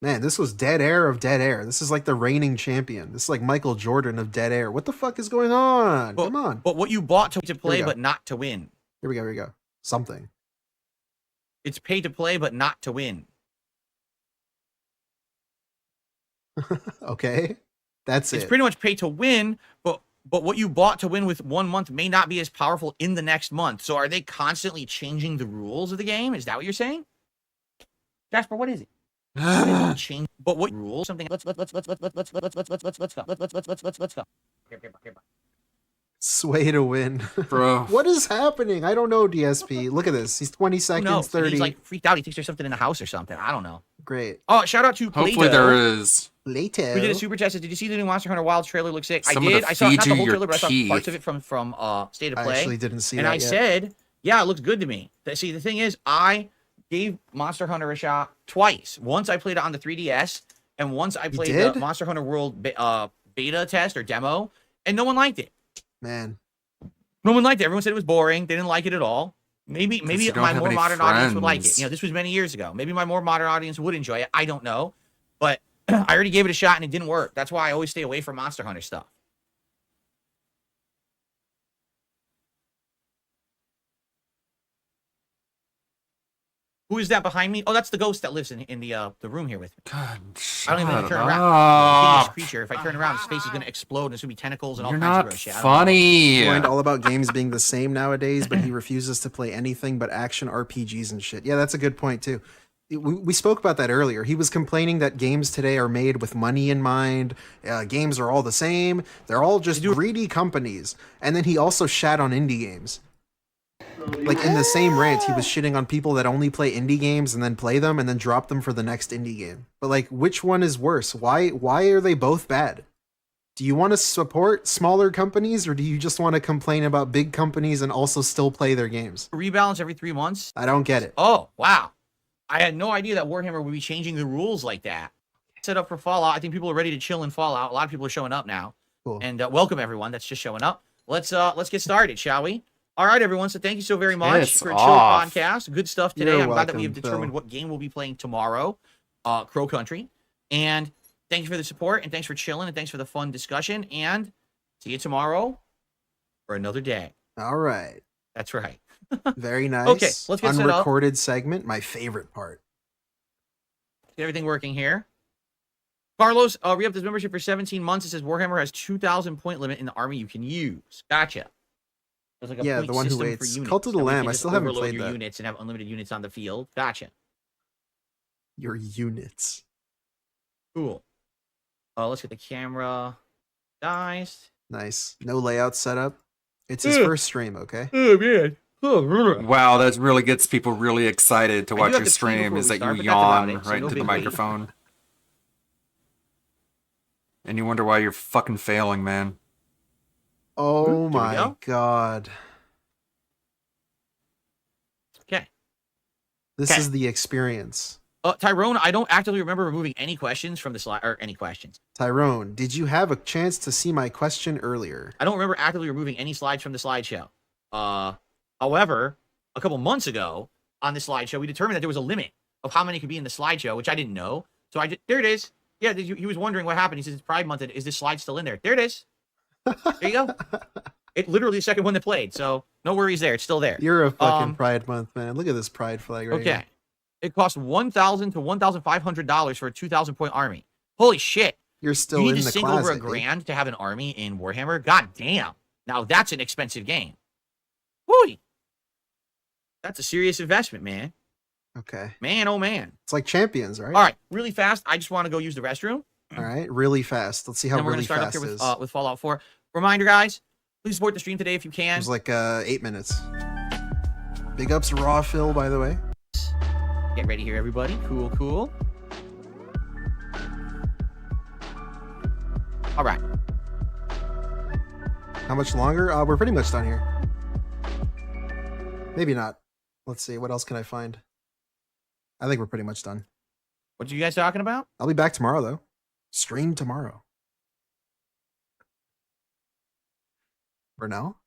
Man, this was dead air of dead air. This is like the reigning champion. This is like Michael Jordan of dead air. What the fuck is going on? Come on. But what you bought to play go. but not to win. Here we go. Something. It's pay to play but not to win. Okay. That's It's it. pretty much pay to win, but what you bought to win with 1 month may not be as powerful in the next month. So are they constantly changing the rules of the game? Is that what you're saying? Jasper, what is it? Change, but what rules? Something. Let's go. Sway to win. Bro. What is happening? I don't know, DSP. Look at this. He's 20 Who seconds, knows? 30. He's like freaked out. He thinks there's something in the house or something. I don't know. Great. Oh, shout out to Plato. Hopefully there is. Plato. We did a super chat. Did you see the new Monster Hunter Wild trailer? Looks sick. Some I of did. the I saw not the feed whole your trailer, but I saw teeth. parts of it from State of I Play. actually didn't see and that I yet. said, yeah, it looks good to me. See, the thing is, I gave Monster Hunter a shot twice. Once I played it on the 3DS, and once I played did? the Monster Hunter World beta test or demo, and no one liked it. Man. No one liked it. Everyone said it was boring. They didn't like it at all. Maybe you don't my have more any modern audience would like it. friends. You know, this was many years ago. Maybe my more modern audience would enjoy it. I don't know. But I already gave it a shot and it didn't work. That's why I always stay away from Monster Hunter stuff. Who is that behind me? Oh, that's the ghost that lives in the room here with me. God, I don't even need to turn around. up. This creature. If I turn around, his face is going to explode and there's going to be tentacles and all You're kinds of not gross shit. I don't know. funny. Learned all about games being the same nowadays, but he refuses to play anything but action RPGs and shit. Yeah, that's a good point too. We spoke about that earlier. He was complaining that games today are made with money in mind. Games are all the same. They're all just greedy companies. And then he also shat on indie games. Like in the same rant, he was shitting on people that only play indie games and then play them and then drop them for the next indie game. But like, which one is worse? Why are they both bad? Do you want to support smaller companies or do you just want to complain about big companies and also still play their games? Rebalance every 3 months? I don't get it. Oh, wow. I had no idea that Warhammer would be changing the rules like that. Set up for Fallout. I think people are ready to chill in Fallout. A lot of people are showing up now. Cool. And welcome everyone that's just showing up. Let's get started, shall we? All right, everyone. So thank you so very much Piss for a chill off. podcast. Good stuff today. You're I'm glad that we have welcome, determined Phil. what game we'll be playing tomorrow, Crow Country. And thank you for the support, and thanks for chilling, and thanks for the fun discussion. And see you tomorrow for another day. All right. That's right. Very nice. Okay, let's get set up. Unrecorded segment, my favorite part. Get everything working here. Carlos, re-up this membership for 17 months. It says Warhammer has 2,000 point limit in the army you can use. Gotcha. There's like a Yeah, point the one who system waits. For units, Cult of the that we Lamb, can I just still haven't overload played your that. units and have unlimited units on the field. Gotcha. Your units. Cool. Let's get the camera. Guys. Nice. No layout setup. It's his first stream, okay? Oh man. Wow, that really gets people really excited to I do watch have your to pee stream. before Is we that start, you but that's about yawn it, so right no into the big deal. microphone, and you wonder why you're fucking failing, man. Oh There we my go. god. Okay. This Okay. is the experience. Tyrone, I don't actively remember removing any questions from the slide or any questions. Tyrone, did you have a chance to see my question earlier? I don't remember actively removing any slides from the slideshow. However, a couple months ago on the slideshow, we determined that there was a limit of how many could be in the slideshow, which I didn't know. So there it is. Yeah, he was wondering what happened. He says it's Pride Month. Is this slide still in there? There it is. There you go. It literally the second one that played. So no worries there. It's still there. You're a fucking Pride Month, man. Look at this Pride flag right Okay. here. It costs $1,000 to $1,500 for a 2,000 point army. Holy shit. You're still you in need to the sink closet, over a dude. grand to have an army in Warhammer? God damn. Now that's an expensive game. Whoo! That's a serious investment, man. Okay. Man, oh man. It's like Champions, right? All right, really fast. I just want to go use the restroom. All right, really fast. Let's see how Then we're really gonna start fast up is. here with Fallout 4. Reminder, guys, please support the stream today if you It can. was like 8 minutes. Big ups Raw Phil, by the way. Get ready here, everybody. Cool, cool. All right. How much longer? We're pretty much done here. Maybe not. Let's see. What else can I find? I think we're pretty much done. What are you guys talking about? I'll be back tomorrow, though. Stream tomorrow. For now?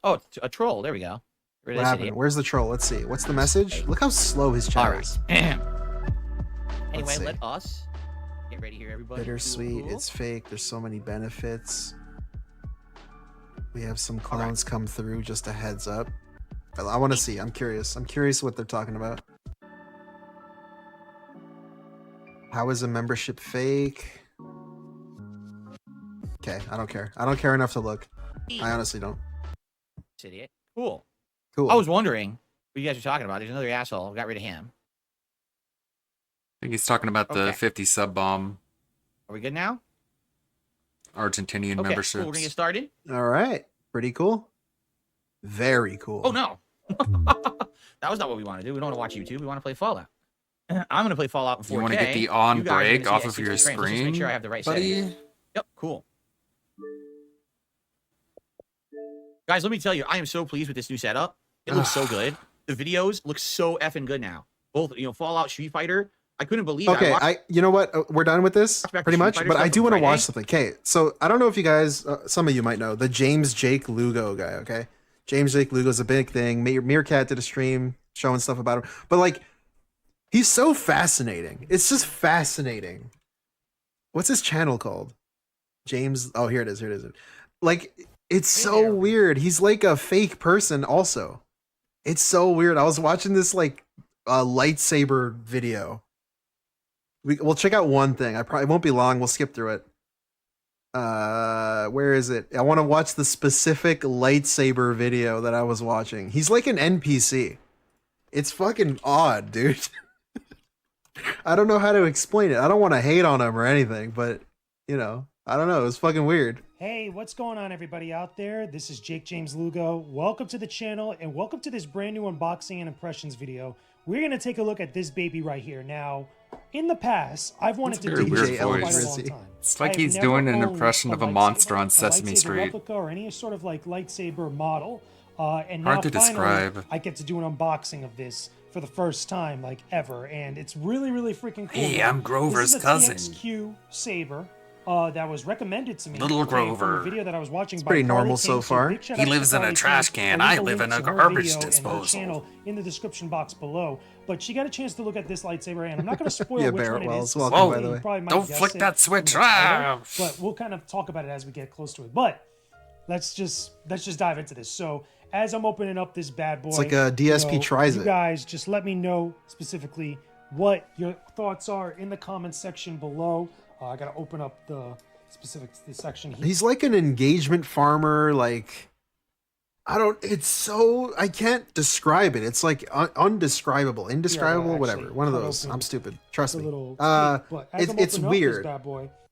Oh, it's a troll. There we go. Where did What I sit happened? here? Where's the troll? Let's see. What's the message? Look how slow his chat All right. is. Anyway, see. let us get ready here, everybody. Bittersweet. Cool, cool. It's fake. There's so many benefits. We have some clones come through. Just a heads up. I want to see. I'm curious. I'm curious what they're talking about. How is a membership fake? Okay, I don't care. I don't care enough to look. I honestly don't. Idiot. Cool. Cool. I was wondering what you guys were talking about. There's another asshole. Got rid of him. I think he's talking about the Okay. 50 sub bomb Are we good now? Argentinian Okay, memberships. cool. We're gonna get started. All right. Pretty cool. Very cool. Oh no, that was not what we want to do. We don't want to watch YouTube. We want to play Fallout. I'm gonna play Fallout in 4K. You want to get the on You guys are break gonna off see of it at your 60 frames. Let's just screen, make sure I have the right buddy? settings. Yep, cool. Guys, let me tell you, I am so pleased with this new setup. It looks so good. The videos look so effing good now. Both, Fallout, Street Fighter. I couldn't believe Okay, it. you know what? We're done with this back to pretty Street much, Fighter but I stuff do on want to Friday. watch something. Okay, so I don't know if you guys, some of you might know the James Jake Lugo guy. Okay, James Jake Lugo's a big thing. Meerkat did a stream showing stuff about him, but like, he's so fascinating. It's just fascinating. What's his channel called? James. Oh, here it is. Here it is. Like, it's so weird. He's like a fake person. Also, it's so weird. I was watching this like lightsaber video. We'll check out one thing. It won't be long. We'll skip through it. Where is it? I want to watch the specific lightsaber video that I was watching. He's like an NPC. It's fucking odd, dude. I don't know how to explain it. I don't want to hate on him or anything, but I don't know. It was fucking weird. Hey, what's going on, everybody out there? This is Jake James Lugo. Welcome to the channel and welcome to this brand new unboxing and impressions video. We're going to take a look at this baby right here. Now, in the past, I've wanted to Very do weird this for quite a voice. long time. It's like I have he's never doing an owned impression a of a lightsaber- monster on Sesame lightsaber Street. replica or any sort of like lightsaber model. And Hard now to finally, describe. I get to do an unboxing of this for the first time, like ever, and it's really, really freaking cool. Hey, man. I'm Grover's This is a cousin. TXQ Saber. That was recommended to me. Little from Grover. a video that I was watching. It's by pretty Carly normal so King, far. big shout He out to lives in a Carly trash King. can. I'll I leave a live link in a to her garbage video and her disposal. channel in the description box below. But she got a chance to look at this lightsaber, and I'm not going to spoil Yeah, which Barrett one it Wells, is. welcome, Whoa. by the way. You probably might Don't guess flick it that from the switch. title, But we'll kind of talk about it as we get close to it. But let's just dive into this. So as I'm opening up this bad boy, It's like a DSP tries you it. guys just let me know specifically what your thoughts are in the comments section below. I got to open up the specific section here. He's like an engagement farmer. Like, it's so, I can't describe it. It's like undescribable, indescribable, whatever. One of those. I'm stupid. Trust me. It's weird.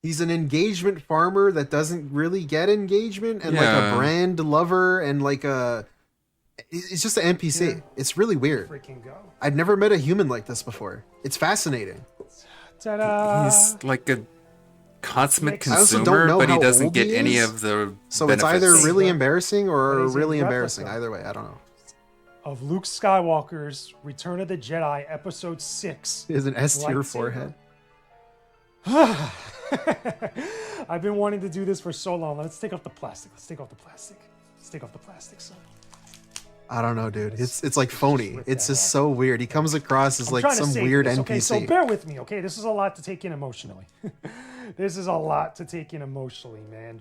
He's an engagement farmer that doesn't really get engagement, and like a brand lover, and like it's just an NPC. Yeah. It's really weird. I'd never met a human like this before. It's fascinating. Ta-da! He's like a consummate consumer, but he doesn't get any of the So benefits. it's either really embarrassing or really embarrassing. Either way, I don't know. Of Luke Skywalker's Return of the Jedi, Episode 6. He has an S to your forehead. I've been wanting to do this for so long. Let's take off the plastic. Let's take off the plastic. Let's take off the plastic, son. I don't know, dude. It's like phony. It's just so weird. He comes across as like some weird NPC. Okay, so bear with me, okay? This is a lot to take in emotionally. This is a lot to take in emotionally, man.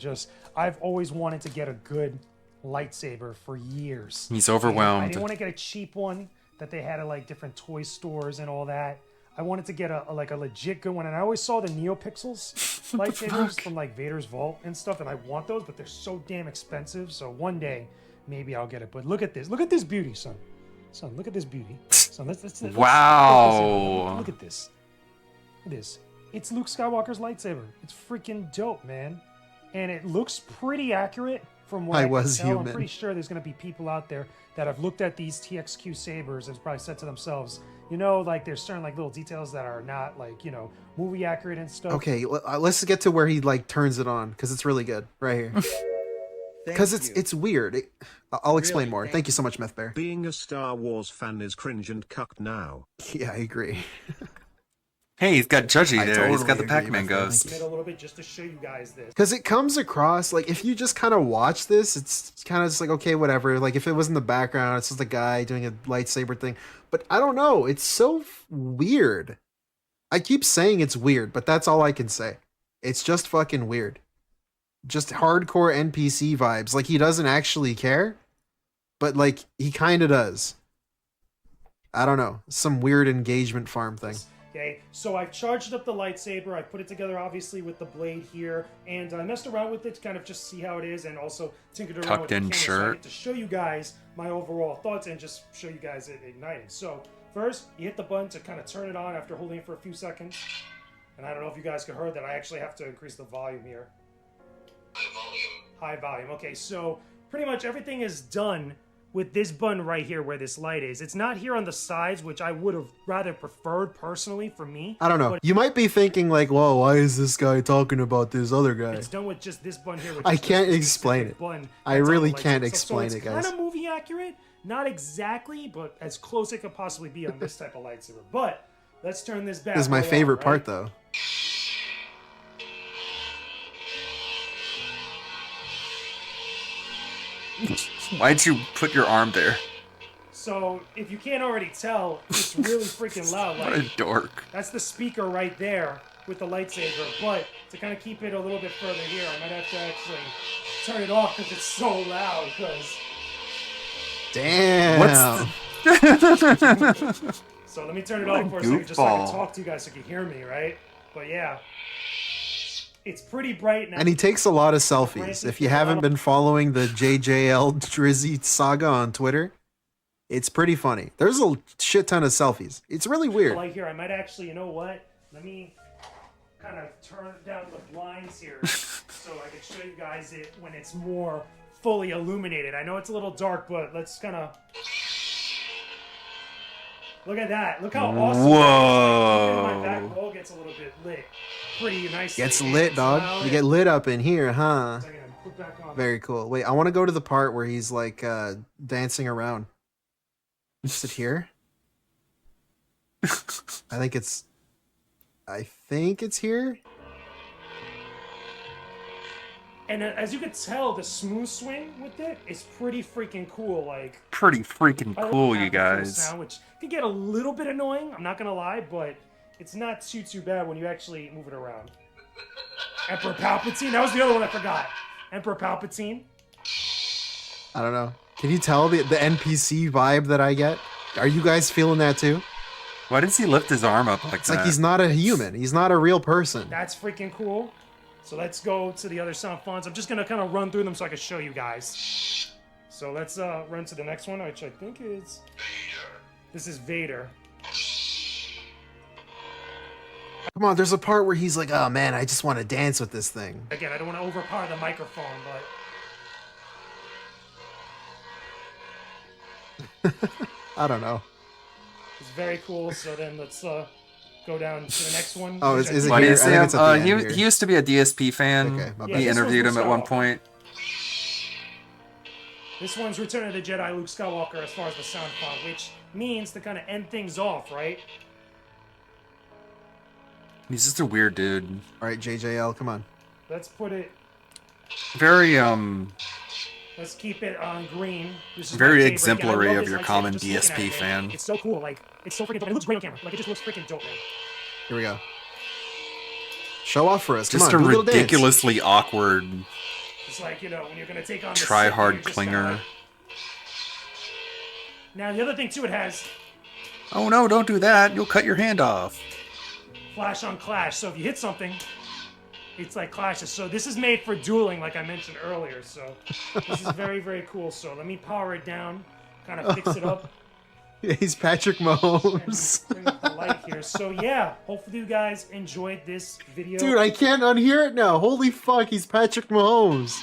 I've always wanted to get a good lightsaber for years. He's overwhelmed. I didn't want to get a cheap one that they had at like different toy stores and all that. I wanted to get a legit good one, and I always saw the NeoPixels lightsabers from like Vader's Vault and stuff, and I want those, but they're so damn expensive. So one day, maybe I'll get it. But look at this. Look at this beauty, son. Son, look at this beauty. Son, let's wow. Look at this. Look at this. It's Luke Skywalker's lightsaber. It's freaking dope, man. And it looks pretty accurate from what I can tell. Human. I'm pretty sure there's going to be people out there that have looked at these TXQ sabers and probably said to themselves, you know, like there's certain like little details that are not like, you know, movie accurate and stuff. Okay, let's get to where he like turns it on, because it's really good right here. Because it's weird. I'll explain more. Thank you so much, Myth Bear. Being a Star Wars fan is cringe and cucked now. Yeah, I agree. Hey, he's got Judgy there. He's got the Pac-Man ghost. A little bit just to show you guys this. Because it comes across like if you just kind of watch this, it's kind of just like, okay, whatever. Like if it was in the background, it's just a guy doing a lightsaber thing. But I don't know. It's so weird. I keep saying it's weird, but that's all I can say. It's just fucking weird. Just hardcore NPC vibes. Like he doesn't actually care, but like he kind of does. I don't know. Some weird engagement farm thing. Okay, so I've charged up the lightsaber. I put it together, obviously, with the blade here, and I messed around with it to kind of just see how it is, and also tinkered around with the camera so I get to show you guys my overall thoughts and just show you guys it igniting. So first, you hit the button to kind of turn it on after holding it for a few seconds. And I don't know if you guys could hear that. I actually have to increase the volume here. High volume. Okay, so pretty much everything is done with this button right here where this light is. It's not here on the sides, which I would have rather preferred personally for me. I don't know. You might be thinking like, whoa, why is this guy talking about this other guy? It's done with just this button here. I can't explain it. I really can't explain it, guys. It's kind of movie accurate. Not exactly, but as close it could possibly be on this type of lightsaber. But let's turn this back. This is my favorite part, though. Why'd you put your arm there? So, if you can't already tell, it's really freaking loud. What a dork. That's the speaker right there with the lightsaber. But to kind of keep it a little bit further here, I might have to actually turn it off because it's so loud. Because damn. So let me turn it off for a second just so I can talk to you guys so you can hear me, right? But yeah. It's pretty bright now. And he takes a lot of selfies. If you haven't been following the JJL Drizzy saga on Twitter, it's pretty funny. There's a shit ton of selfies. It's really weird. Like here, I might actually, you know what? Let me kind of turn down the blinds here so I can show you guys it when it's more fully illuminated. I know it's a little dark, but let's kind of... Look at that. Look how awesome. Whoa. My back wall gets a little bit lit. Pretty nice. Gets lit, dog. You get lit up in here, huh? Very cool. Wait, I want to go to the part where he's like dancing around. Is it here? I think it's here. And as you can tell, the smooth swing with it is pretty freaking cool. Like pretty freaking cool, you guys. Sound, which can get a little bit annoying. I'm not gonna lie, but it's not too bad when you actually move it around. Emperor Palpatine. That was the other one I forgot. Emperor Palpatine. I don't know. Can you tell the NPC vibe that I get? Are you guys feeling that too? Why does he lift his arm up like it's that? Like he's not a human. He's not a real person. That's freaking cool. So let's go to the other sound fonts. I'm just going to kind of run through them so I can show you guys. So let's run to the next one, which I think is... This is Vader. Come on, there's a part where he's like, oh man, I just want to dance with this thing. Again, I don't want to overpower the microphone, but... I don't know. It's very cool, so then let's go down to the next one. Oh, is it What do here? you I say? think it's at the end here. He used to be a DSP fan. Okay, my bad. He Yeah, this interviewed one's him at one Skywalker. point. This one's Return of the Jedi, Luke Skywalker, as far as the sound font, which means to kind of end things off, right? He's just a weird dude. All right, JJL, come on. Let's put it... Very, Let's keep it on green. This is very my favorite. exemplary I love of this your lightsaber common just looking at DSP it, fan. man. It's so cool. Like, it's so freaking dope. It looks great on camera. Like, it just looks freaking dope, man. Here we go. Show off for us. Come Just on, a do little dance. ridiculously awkward It's like, you know, when you're going to take on the try-hard Sith, you're just clinger. like... Now, the other thing, too, it has Oh no, don't do that. You'll cut your hand off. flash on clash. So if you hit something, it's like clashes. So this is made for dueling, like I mentioned earlier. So this is very, very cool. So let me power it down, kind of fix it up. Yeah, he's Patrick Mahomes. Bring up the light here. So yeah, hopefully you guys enjoyed this video. Dude, I can't unhear it now. Holy fuck, he's Patrick Mahomes.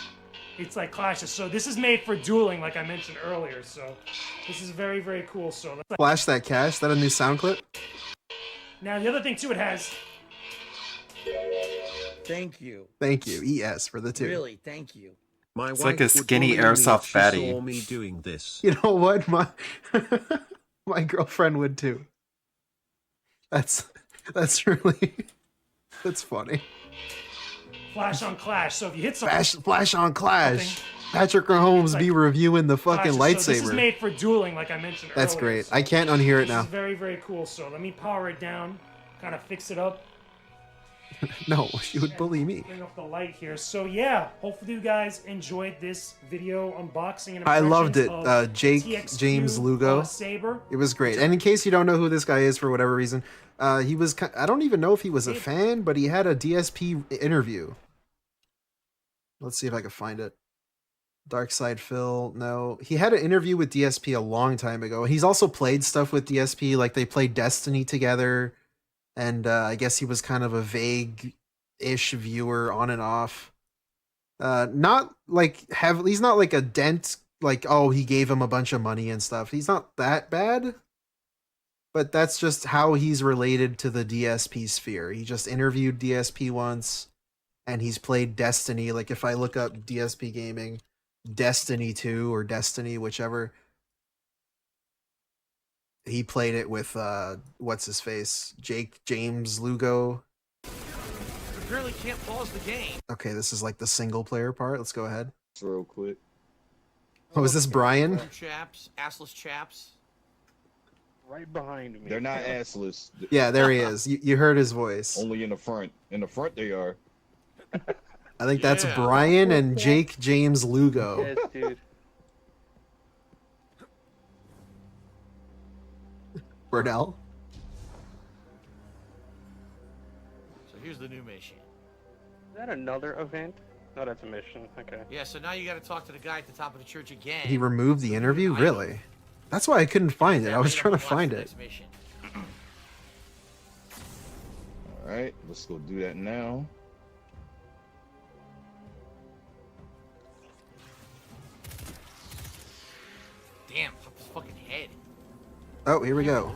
It's like clashes. So this is made for dueling, like I mentioned earlier. So this is very, very cool. So let's Flash that cash. Is that a new sound clip? now the other thing too, it has Thank you. Thank you. ES for the two. Really, thank you. My It's like a wife would skinny bully me if airsoft she baddie. saw me doing this. You know what? My girlfriend would too. That's really that's funny. flash on clash. So if you hit something, Flash on Clash. Patrick Mahomes be reviewing the fucking clashes. So this is lightsaber. made for dueling, like I mentioned That's earlier. great. So I can't unhear it this now. is very, very cool. So let me power it down, kind of fix it up. No, she would bully me. Bring up the light here. So yeah, hopefully you guys enjoyed this video unboxing and I loved it. impressions of Jake TXQ James Lugo. Saber. It was great. And in case you don't know who this guy is for whatever reason, he was. I don't even know if he was a fan, but he had a DSP interview. Let's see if I can find it. Dark Side Phil. No, he had an interview with DSP a long time ago. He's also played stuff with DSP, like they played Destiny together, and I guess he was kind of a vague-ish viewer on and off. Not like he's not like a dent. Like, oh, he gave him a bunch of money and stuff. He's not that bad. But that's just how he's related to the DSP sphere. He just interviewed DSP once, and he's played Destiny. Like, if I look up DSP Gaming, Destiny 2 or Destiny, whichever, he played it with, what's his face? Jake James Lugo. Apparently can't pause the game. Okay, this is like the single player part. Let's go ahead. Real quick. Oh, is this Brian? Chaps, assless chaps. Right behind me. They're not assless. Yeah, there he is. You heard his voice. Only in the front. In the front they are. I think that's Yeah. Brian and Jake James Lugo. Yes, dude. Burnell. So here's the new mission. Is that another event? No, that's a mission. Okay. Yeah, so now you got to talk to the guy at the top of the church again. He removed the interview? Really? That's why I couldn't find it. I was trying to find it. Alright, let's go do that now. Damn, pop his fucking head. Oh, here we go.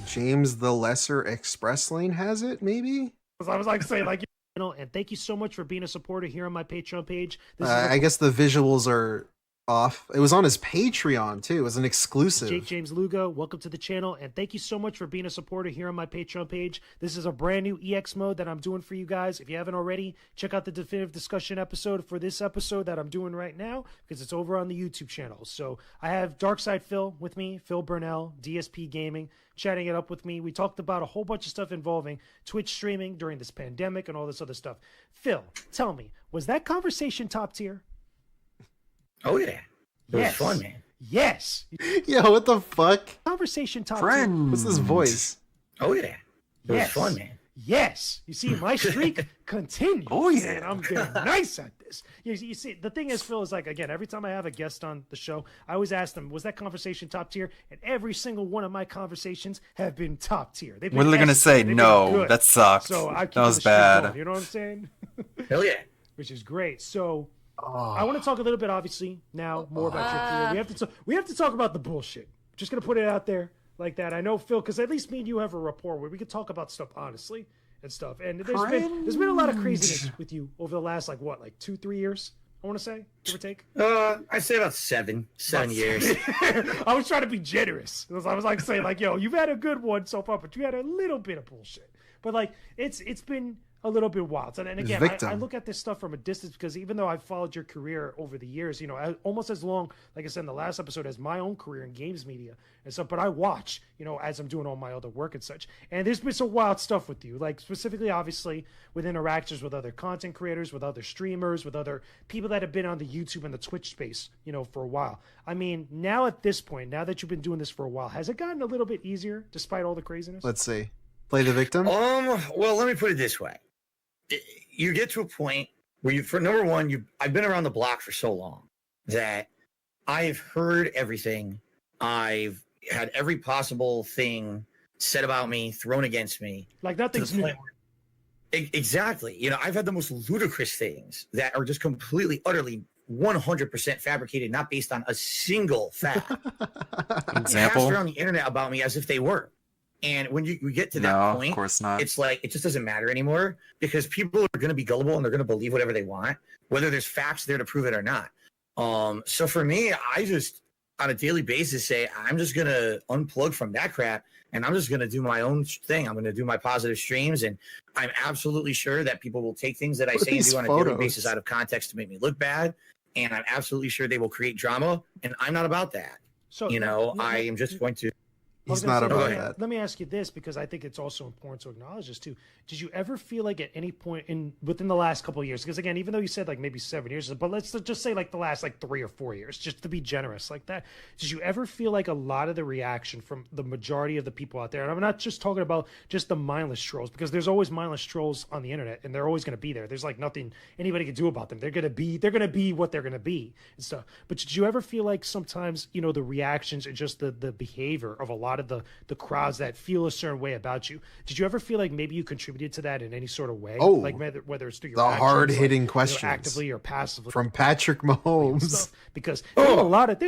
James the Lesser Express Lane has it, maybe? I was like saying, like, and thank you so much for being a supporter here on my Patreon page. This is I guess the visuals are off. It was on his Patreon, too. It was an exclusive. Jake James Lugo, welcome to the channel, and thank you so much for being a supporter here on my Patreon page. This is a brand new EX mode that I'm doing for you guys. If you haven't already, check out the definitive discussion episode for this episode that I'm doing right now, because it's over on the YouTube channel. So I have Darkside Phil with me, Phil Burnell, DSP Gaming, chatting it up with me. We talked about a whole bunch of stuff involving Twitch streaming during this pandemic and all this other stuff. Phil, tell me, was that conversation top tier? Oh yeah. It Yes. was fun, man. Yes. Yo, what the fuck? Conversation top What's this voice? Oh yeah. It Yes. was fun, man. Yes, you see, my streak continues. Oh, yeah. And I'm getting nice at this. You see, the thing is, Phil, is like, again, every time I have a guest on the show, I always ask them, was that conversation top tier? And every single one of my conversations have been top tier. They've been What are they gonna say? excellent. They've No, been good. that sucked. So I keep That was the streak bad. going, you know what I'm saying? Hell yeah. Which is great. So I want to talk a little bit, obviously, now more about your career. We have to talk about the bullshit. Just gonna put it out there like that. I know, Phil, because at least me and you have a rapport where we can talk about stuff honestly and stuff. And there's been a lot of craziness with you over the last like 2-3 years. I want to say, give or take. I'd say about seven years. I was trying to be generous. I was like saying like, yo, you've had a good one so far, but you had a little bit of bullshit. But like, it's been a little bit wild. And again, I look at this stuff from a distance because even though I've followed your career over the years, you know, almost as long, like I said in the last episode, as my own career in games media and stuff, but I watch, you know, as I'm doing all my other work and such. And there's been some wild stuff with you, like specifically, obviously, with interactions with other content creators, with other streamers, with other people that have been on the YouTube and the Twitch space, you know, for a while. I mean, now at this point, now that you've been doing this for a while, has it gotten a little bit easier despite all the craziness? Let's see. Play the victim? Well, let me put it this way. You get to a point where for number one, I've been around the block for so long that I've heard everything. I've had every possible thing said about me, thrown against me. Like nothing's new. Exactly. You know, I've had the most ludicrous things that are just completely, utterly 100% fabricated, not based on a single fact. Example? Passed around the internet about me as if they were. And when you get to that point, of course not. It's like, it just doesn't matter anymore because people are going to be gullible and they're going to believe whatever they want, whether there's facts there to prove it or not. So for me, I just, on a daily basis, say, I'm just going to unplug from that crap and I'm just going to do my own thing. I'm going to do my positive streams. And I'm absolutely sure that people will take things that I say and do on a daily basis out of context to make me look bad. And I'm absolutely sure they will create drama. And I'm not about that. So, you know, I am just going to. He's not about that. Let me ask you this, because I think it's also important to acknowledge this too. Did you ever feel like at any point within the last couple of years, because again, even though you said like maybe 7 years, but let's just say like the last like 3 or 4 years, just to be generous like that, did you ever feel like a lot of the reaction from the majority of the people out there, and I'm not just talking about just the mindless trolls, because there's always mindless trolls on the internet and they're always going to be there. There's like nothing anybody can do about them. They're going to be what they're going to be and stuff. But did you ever feel like sometimes, you know, the reactions and just the behavior of a lot of the crowds that feel a certain way about you, did you ever feel like maybe you contributed to that in any sort of way? Oh, like whether it's through your the actions, hard-hitting like, questions, you know, actively or passively, from Patrick Mahomes. Because there's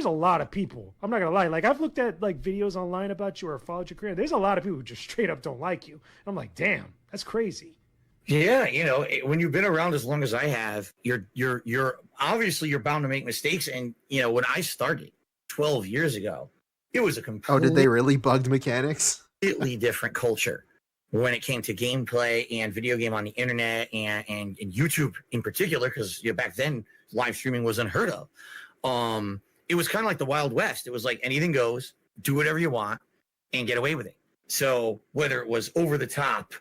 a lot of people. I'm not gonna lie. Like I've looked at like videos online about you or followed your career. There's a lot of people who just straight up don't like you. And I'm like, damn, that's crazy. Yeah, you know, when you've been around as long as I have, you're obviously you're bound to make mistakes. And you know, when I started 12 years ago, it was a completely did they really bugged mechanics? Completely different culture when it came to gameplay and video game on the internet and YouTube in particular, because you know, back then live streaming was unheard of. It was kind of like the Wild West. It was like anything goes, do whatever you want, and get away with it. So whether it was over the top,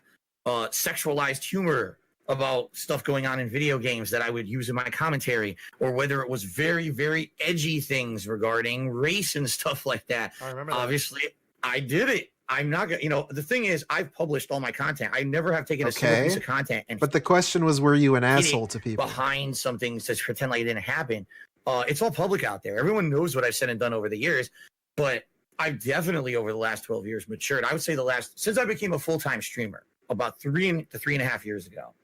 sexualized humor about stuff going on in video games that I would use in my commentary, or whether it was very, very edgy things regarding race and stuff like that. I remember Obviously, I did it. I'm not gonna, you know, the thing is, I've published all my content. I never have taken a single piece of content. And but the question was, were you an asshole to people? Behind some things to pretend like it didn't happen. It's all public out there. Everyone knows what I've said and done over the years. But I've definitely, over the last 12 years, matured. I would say since I became a full-time streamer, about 3 to 3.5 years ago,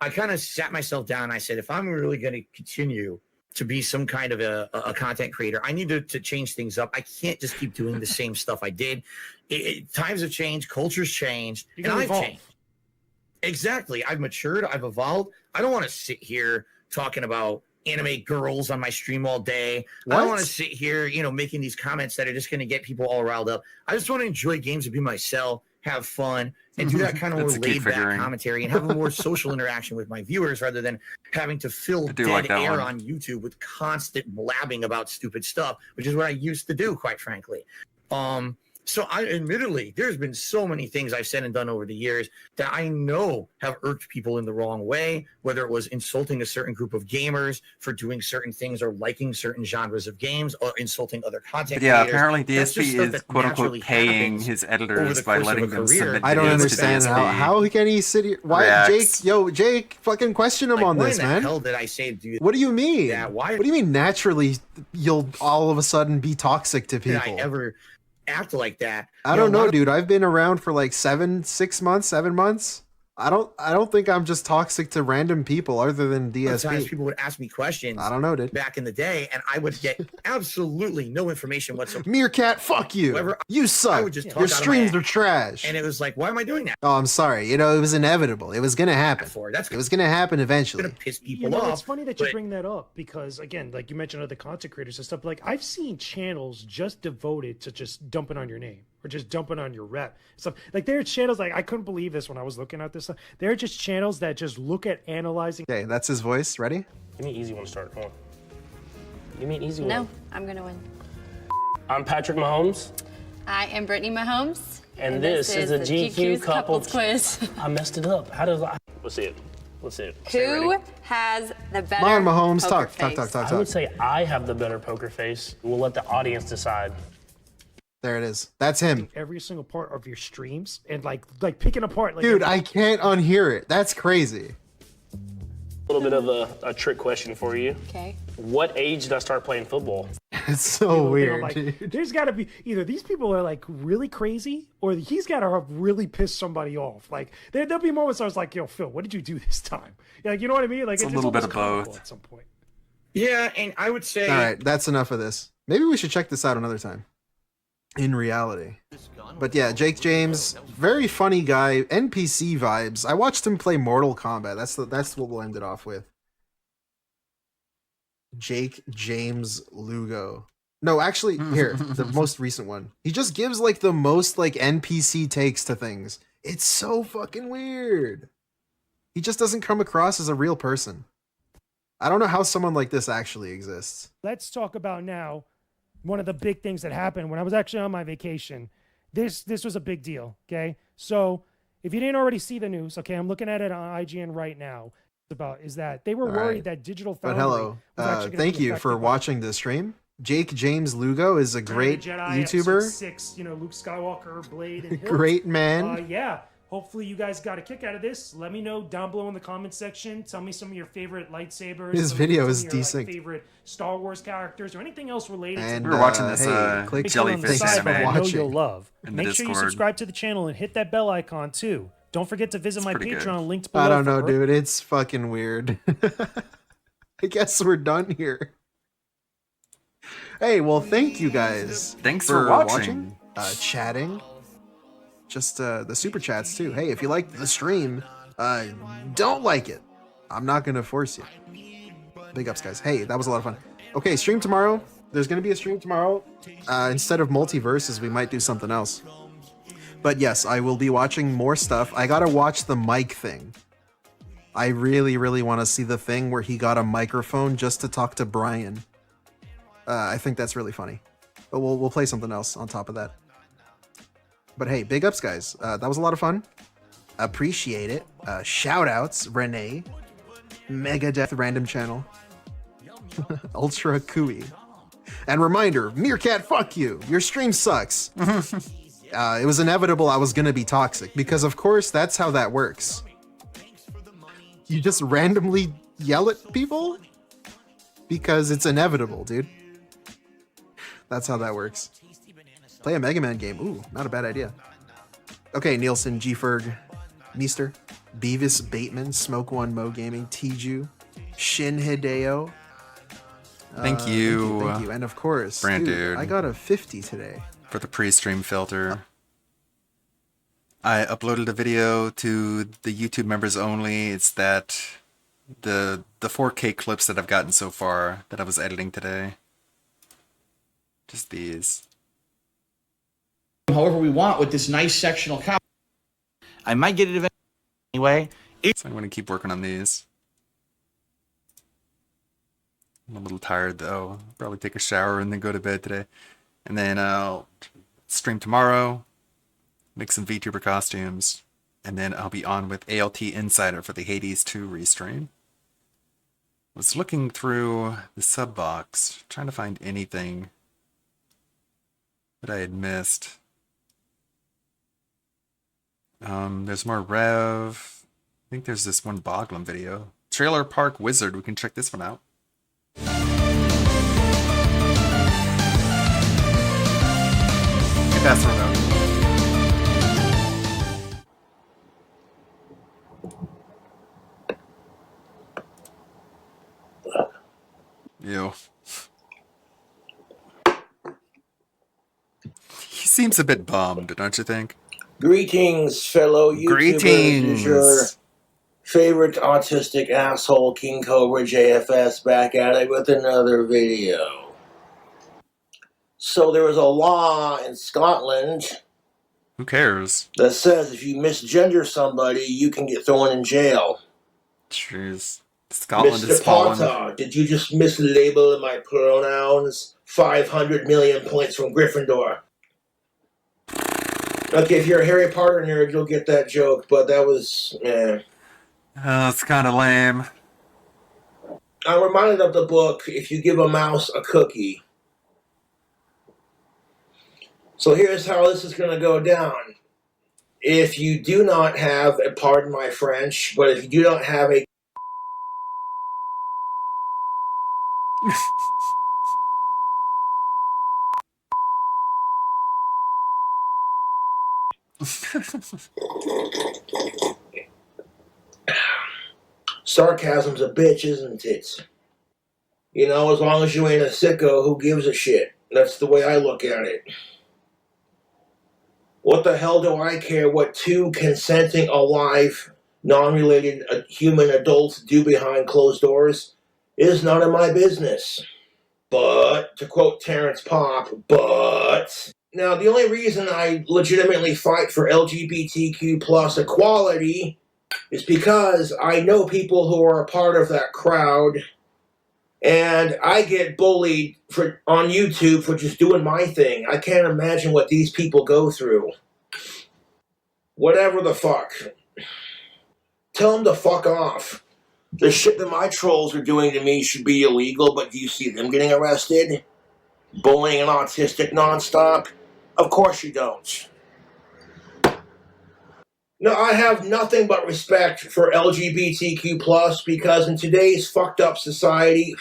I kind of sat myself down and I said, if I'm really going to continue to be some kind of a content creator, I need to change things up. I can't just keep doing the same stuff I did. Times have changed, culture's changed, and I've changed. Exactly. I've matured. I've evolved. I don't want to sit here talking about anime girls on my stream all day. What? I don't want to sit here, you know, making these comments that are just going to get people all riled up. I just want to enjoy games and be myself, have fun, and do that kind of more laid-back commentary and have a more social interaction with my viewers rather than having to fill dead air on YouTube with constant blabbing about stupid stuff, which is what I used to do, quite frankly. So admittedly, there's been so many things I've said and done over the years that I know have irked people in the wrong way, whether it was insulting a certain group of gamers for doing certain things or liking certain genres of games or insulting other content But yeah, creators. apparently That's just DSP stuff is that quote unquote naturally paying happens his over editors the by course of letting a them career. submit I don't videos to understand DSP. how can he sit here? Why, Reacts. Jake, fucking question him Like, on why this, in the man. hell did I say What do you mean? Yeah, why What do you mean naturally you'll all of a sudden be toxic to did people? I ever act like that? I You don't a lot know, of dude. I've been around for like 7 months. I don't think I'm just toxic to random people other than Sometimes DSP. people would ask me questions. I don't know, dude. Back in the day, and I would get absolutely no information whatsoever. Meerkat, fuck you. Whoever- You suck. would just talk Your out of my streams ass. are trash. And it was like, why am I doing that? Oh, I'm sorry. You know, it was inevitable. It was gonna happen. It was gonna happen eventually. Piss people You know, off. it's funny that you but- bring that up because, again, like you mentioned other content creators and stuff. Like I've seen channels just devoted to just dumping on your name or just dumping on your rep. Stuff like there are channels like I couldn't believe this when I was looking at this stuff. There are just channels that just look at analyzing. Okay, that's his voice. Ready? Give me an easy one to start. Come on. Give me an easy No, one. I'm gonna win. I'm Patrick Mahomes, I am Brittany Mahomes. and this is a the GQ GQ's couple quiz. I messed it up. How does I? Let's see it. Let's see it. Say it, Who ready? has the better Come on, Mahomes. poker Talk. face? I would say I have the better poker face. We'll let the audience decide. There it is. That's him. Every single part of your streams and like picking apart. Like, Dude, I can't unhear it. That's crazy. A little bit of a trick question for you. Okay. What age did I start playing football? It's so I'm weird, like, dude. there's got to be either these people are like really crazy or he's got to have really pissed somebody off. Like there'll be moments I was like, yo, Phil, what did you do this time? Like, you know what I mean? Like It's a little bit of both. at some point. Yeah, and I would say All right, that's enough of this. Maybe we should check this out another time. In reality. But yeah, Jake James, very funny guy, NPC vibes. I watched him play Mortal Kombat. That's what we'll end it off with. Jake James Lugo. No, actually, here, the most recent one. He just gives like the most like NPC takes to things. It's so fucking weird. He just doesn't come across as a real person. I don't know how someone like this actually exists. Let's talk about now one of the big things that happened when I was actually on my vacation. This was a big deal, okay? So if you didn't already see the news, okay, I'm looking at it on IGN right now. Is that they were All worried right. that Digital But Foundry hello, was actually gonna thank be you for affected by watching the stream. Jake James Lugo is a Return of great the Jedi, YouTuber, Episode 6, you know, Luke Skywalker, Blade, and Hilt. great man. Yeah. Hopefully you guys got a kick out of this. Let me know down below in the comment section. Tell me some of your favorite lightsabers. His some video of is your, decent. favorite Star Wars characters or anything else related And to We were watching this hey, click jellyfish thanks for anime I know watching. you'll love. in the Make sure you Discord. subscribe to the channel and hit that bell icon too. Don't forget to visit my pretty good. Patreon linked below. I don't know, for- dude. It's fucking weird. I guess we're done here. Hey, well, thank you guys. Thanks for watching. Chatting. Just the super chats too. Hey, if you like the stream, don't like it. I'm not gonna force you. Big ups, guys. Hey, that was a lot of fun. Okay, stream tomorrow. There's gonna be a stream tomorrow. Instead of multiverses, we might do something else. But yes, I will be watching more stuff. I gotta watch the mic thing. I really, really want to see the thing where he got a microphone just to talk to Brian. I think that's really funny. But we'll play something else on top of that. But hey, big ups, guys. That was a lot of fun. Appreciate it. Shout outs, Renee, Megadeth Random Channel, Ultra Kui. And reminder, Meerkat, fuck you. Your stream sucks. It was inevitable I was gonna be toxic because of course that's how that works. You just randomly yell at people because it's inevitable, dude. That's how that works. Play a Mega Man game. Ooh, not a bad idea. Okay, Nielsen, G-Ferg, Meester, Beavis Bateman, Smoke One, Mo Gaming, Tiju, Shin Hideo. Thank you. Thank you. And of course, Brand dude, dude. I got a 50 today. For the pre-stream filter. I uploaded a video to the YouTube members only. It's the 4K clips that I've gotten so far that I was editing today. Just these. however we want with this nice sectional copy. I might get it eventually anyway. So I'm going to keep working on these. I'm a little tired though. I'll probably take a shower and then go to bed today. And then I'll stream tomorrow, make some VTuber costumes, and then I'll be on with ALT Insider for the Hades 2 restream. Was looking through the sub box, trying to find anything that I had missed. There's more Rev. I think there's this one Boglum video. Trailer Park Wizard, we can check this one out. Get that thrown out. Ew. He seems a bit bummed, don't you think? Greetings, fellow YouTubers. Greetings. This is your favorite autistic asshole, King Cobra JFS, back at it with another video. So there was a law in Scotland. Who cares? That says if you misgender somebody, you can get thrown in jail. Jeez. Scotland Mr. is fallen. Potter, did you just mislabel my pronouns? 500 million points from Gryffindor. Okay, if you're a Harry Potter nerd, you'll get that joke, but that was, It's kind of lame. I'm reminded of the book, If You Give a Mouse a Cookie. So here's how this is going to go down. If you do not have, pardon my French, but if you do not have a sarcasm's a bitch, isn't it? You know, as long as you ain't a sicko, who gives a shit? That's the way I look at it. What the hell do I care what two consenting, alive, non-related human adults do behind closed doors? It is none of my business. But, to quote Terrence Popp, but... Now, the only reason I legitimately fight for LGBTQ plus equality is because I know people who are a part of that crowd, and I get bullied on YouTube for just doing my thing. I can't imagine what these people go through. Whatever the fuck. Tell them to fuck off. The shit that my trolls are doing to me should be illegal, but do you see them getting arrested? Bullying an autistic nonstop? Of course you don't. No, I have nothing but respect for LGBTQ+, because in today's fucked up society,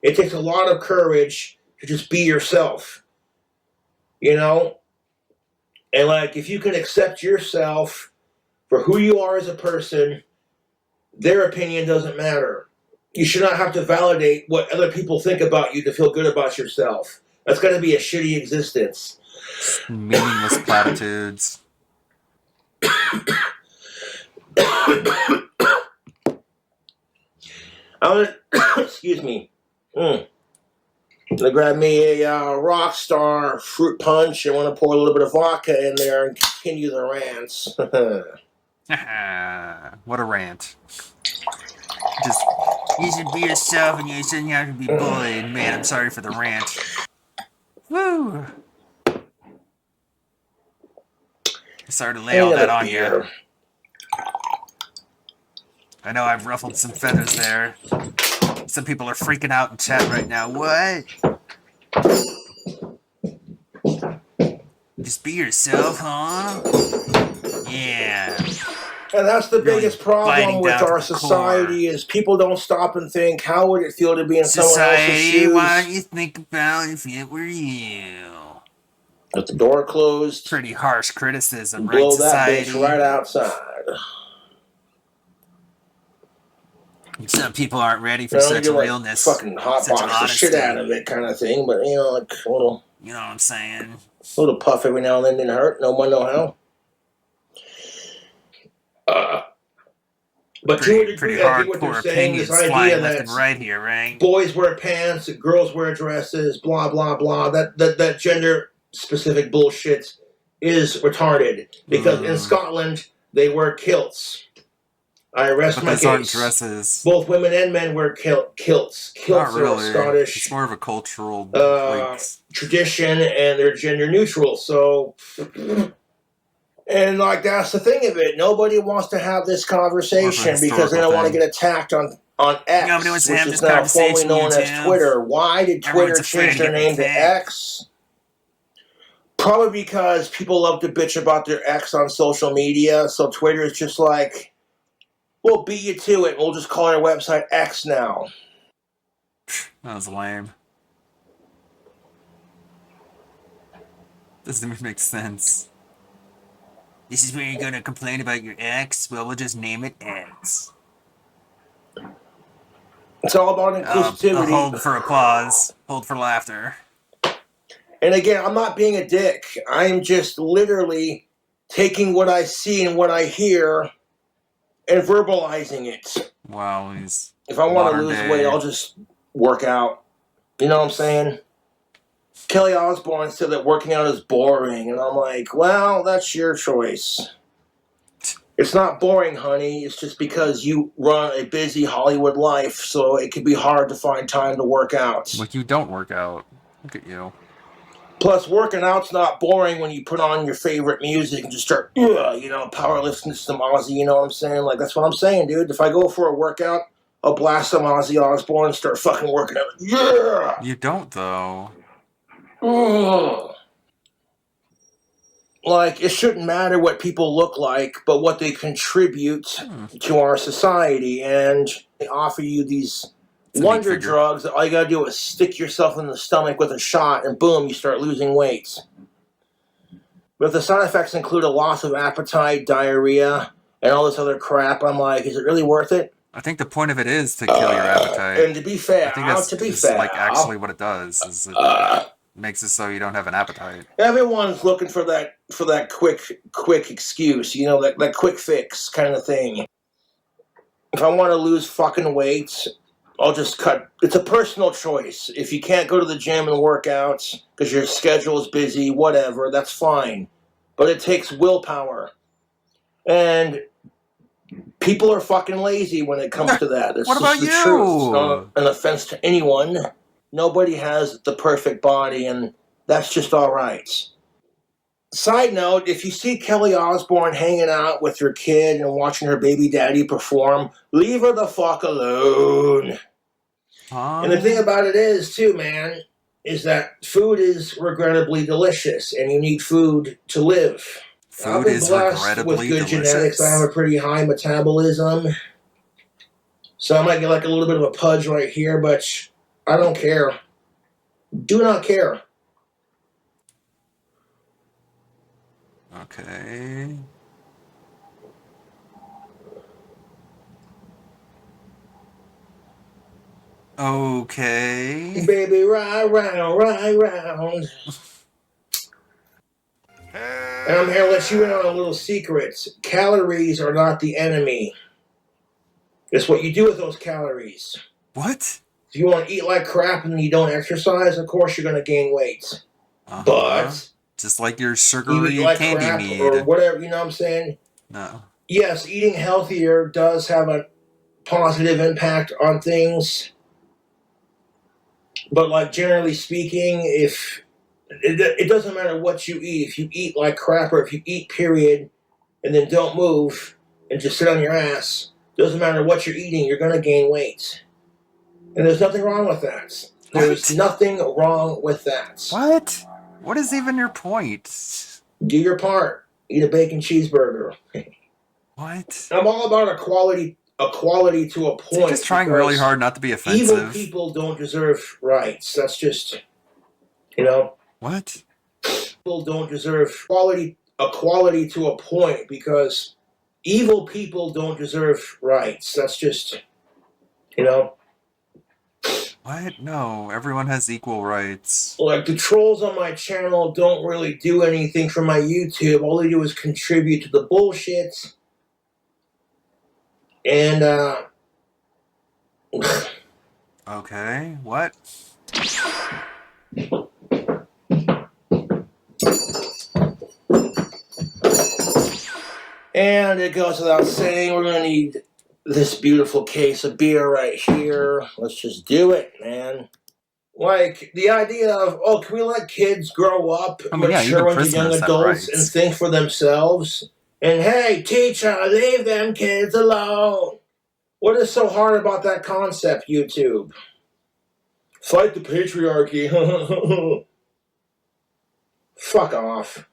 it takes a lot of courage to just be yourself. You know? And like, if you can accept yourself for who you are as a person, their opinion doesn't matter. You should not have to validate what other people think about you to feel good about yourself. That's got to be a shitty existence. Meaningless platitudes. Excuse me. I'm gonna grab me a Rockstar fruit punch. I want to pour a little bit of vodka in there and continue the rants. What a rant. Just, you should be yourself and you shouldn't have to be bullied. Man, I'm sorry for the rant. Woo! Sorry to lay all that on you. I know I've ruffled some feathers there. Some people are freaking out in chat right now. What? Just be yourself, huh? Yeah. And that's the biggest problem with our society is people don't stop and think, how would it feel to be in someone else's shoes? Why don't you think about if it were you? With the door closed. Pretty harsh criticism, right, blow society? that bitch right outside. Some people aren't ready for such realness. Fucking hotbox the shit out of it kind of thing, but you know, like a little... You know what I'm saying? A little puff every now and then didn't hurt. No one know how. But to a degree, I get what they're saying. This idea left and right here, right? Boys wear pants, girls wear dresses, blah blah blah. That gender-specific bullshit is retarded because in Scotland they wear kilts. I rest But my those aren't case. dresses. Both women and men wear kilts. Kilts Not are really. a Scottish It's more of a cultural like, tradition, and they're gender neutral. So, and like that's the thing of it. Nobody wants to have this conversation because they don't want to get attacked on X, Nobody wants to which have is this now formerly conversation, known as YouTube. Twitter. Why did Twitter Everyone's afraid change of their getting name to attacked. X? Probably because people love to bitch about their ex on social media, so Twitter is just like, we'll beat you to it. We'll just call our website X now. That was lame. Doesn't even make sense. This is where you're gonna complain about your ex? Well, we'll just name it X. It's all about inclusivity. Hold for applause. Hold for laughter. And again, I'm not being a dick. I am just literally taking what I see and what I hear and verbalizing it. Wow, he's If I want to modern lose day. weight, I'll just work out. You know what I'm saying? Kelly Osbourne said that working out is boring, and I'm like, well, that's your choice. It's not boring, honey. It's just because you run a busy Hollywood life, so it can be hard to find time to work out. Like, you don't work out. Look at you. Plus, working out's not boring when you put on your favorite music and just start, powerlifting to some Ozzy, you know what I'm saying? Like, that's what I'm saying, dude. If I go for a workout, I'll blast some Ozzy Osbourne and start fucking working out. Yeah! You don't, though. Ugh. Like, it shouldn't matter what people look like, but what they contribute to our society. And they offer you these wonder drugs that all you gotta do is stick yourself in the stomach with a shot, and boom, you start losing weight. But if the side effects include a loss of appetite, diarrhea, and all this other crap, I'm like, is it really worth it? I think the point of it is to kill your appetite. And to be fair, I think that's like actually what it does. Is it makes it so you don't have an appetite. Everyone's looking for that quick excuse, that quick fix kind of thing. If I want to lose fucking weight, I'll just cut. It's a personal choice. If you can't go to the gym and work out because your schedule is busy, whatever, that's fine. But it takes willpower. And people are fucking lazy when it comes to that. It's What about just the you? truth. It's not an offense to anyone. Nobody has the perfect body, and that's just all right. Side note, if you see Kelly Osbourne hanging out with her kid and watching her baby daddy perform, leave her the fuck alone. And the thing about it is, too, man, is that food is regrettably delicious, and you need food to live. I've been blessed with good genetics. I have a pretty high metabolism. So I might get like a little bit of a pudge right here, but I don't care. Do not care. Okay. Okay. Baby, ride round. And I'm here to let you in on a little secret. Calories are not the enemy. It's what you do with those calories. What? If you want to eat like crap and you don't exercise, of course you're going to gain weight. But just like your you sugary eat like candy crap mead. or whatever, you know what I'm saying? No. Yes, eating healthier does have a positive impact on things. But like generally speaking, if it doesn't matter what you eat. If you eat like crap or if you eat period and then don't move and just sit on your ass, doesn't matter what you're eating, you're going to gain weight. And there's nothing wrong with that. There's nothing wrong with that. What? What is even your point? Do your part. Eat a bacon cheeseburger. What? I'm all about equality to a point. You're just trying really hard not to be offensive. Evil people don't deserve rights. That's just, What? People don't deserve equality to a point because evil people don't deserve rights. That's just, What? No, everyone has equal rights. Like, the trolls on my channel don't really do anything for my YouTube. All they do is contribute to the bullshit. And, Okay, what? And it goes without saying, we're going to need this beautiful case of beer right here. Let's just do it, man. Like, the idea of, oh, can we let kids grow up, I mean, yeah, mature even into young prisoners have adults, and rights. think for themselves? And hey, teacher, leave them kids alone. What is so hard about that concept, YouTube? Fight the patriarchy. Fuck off.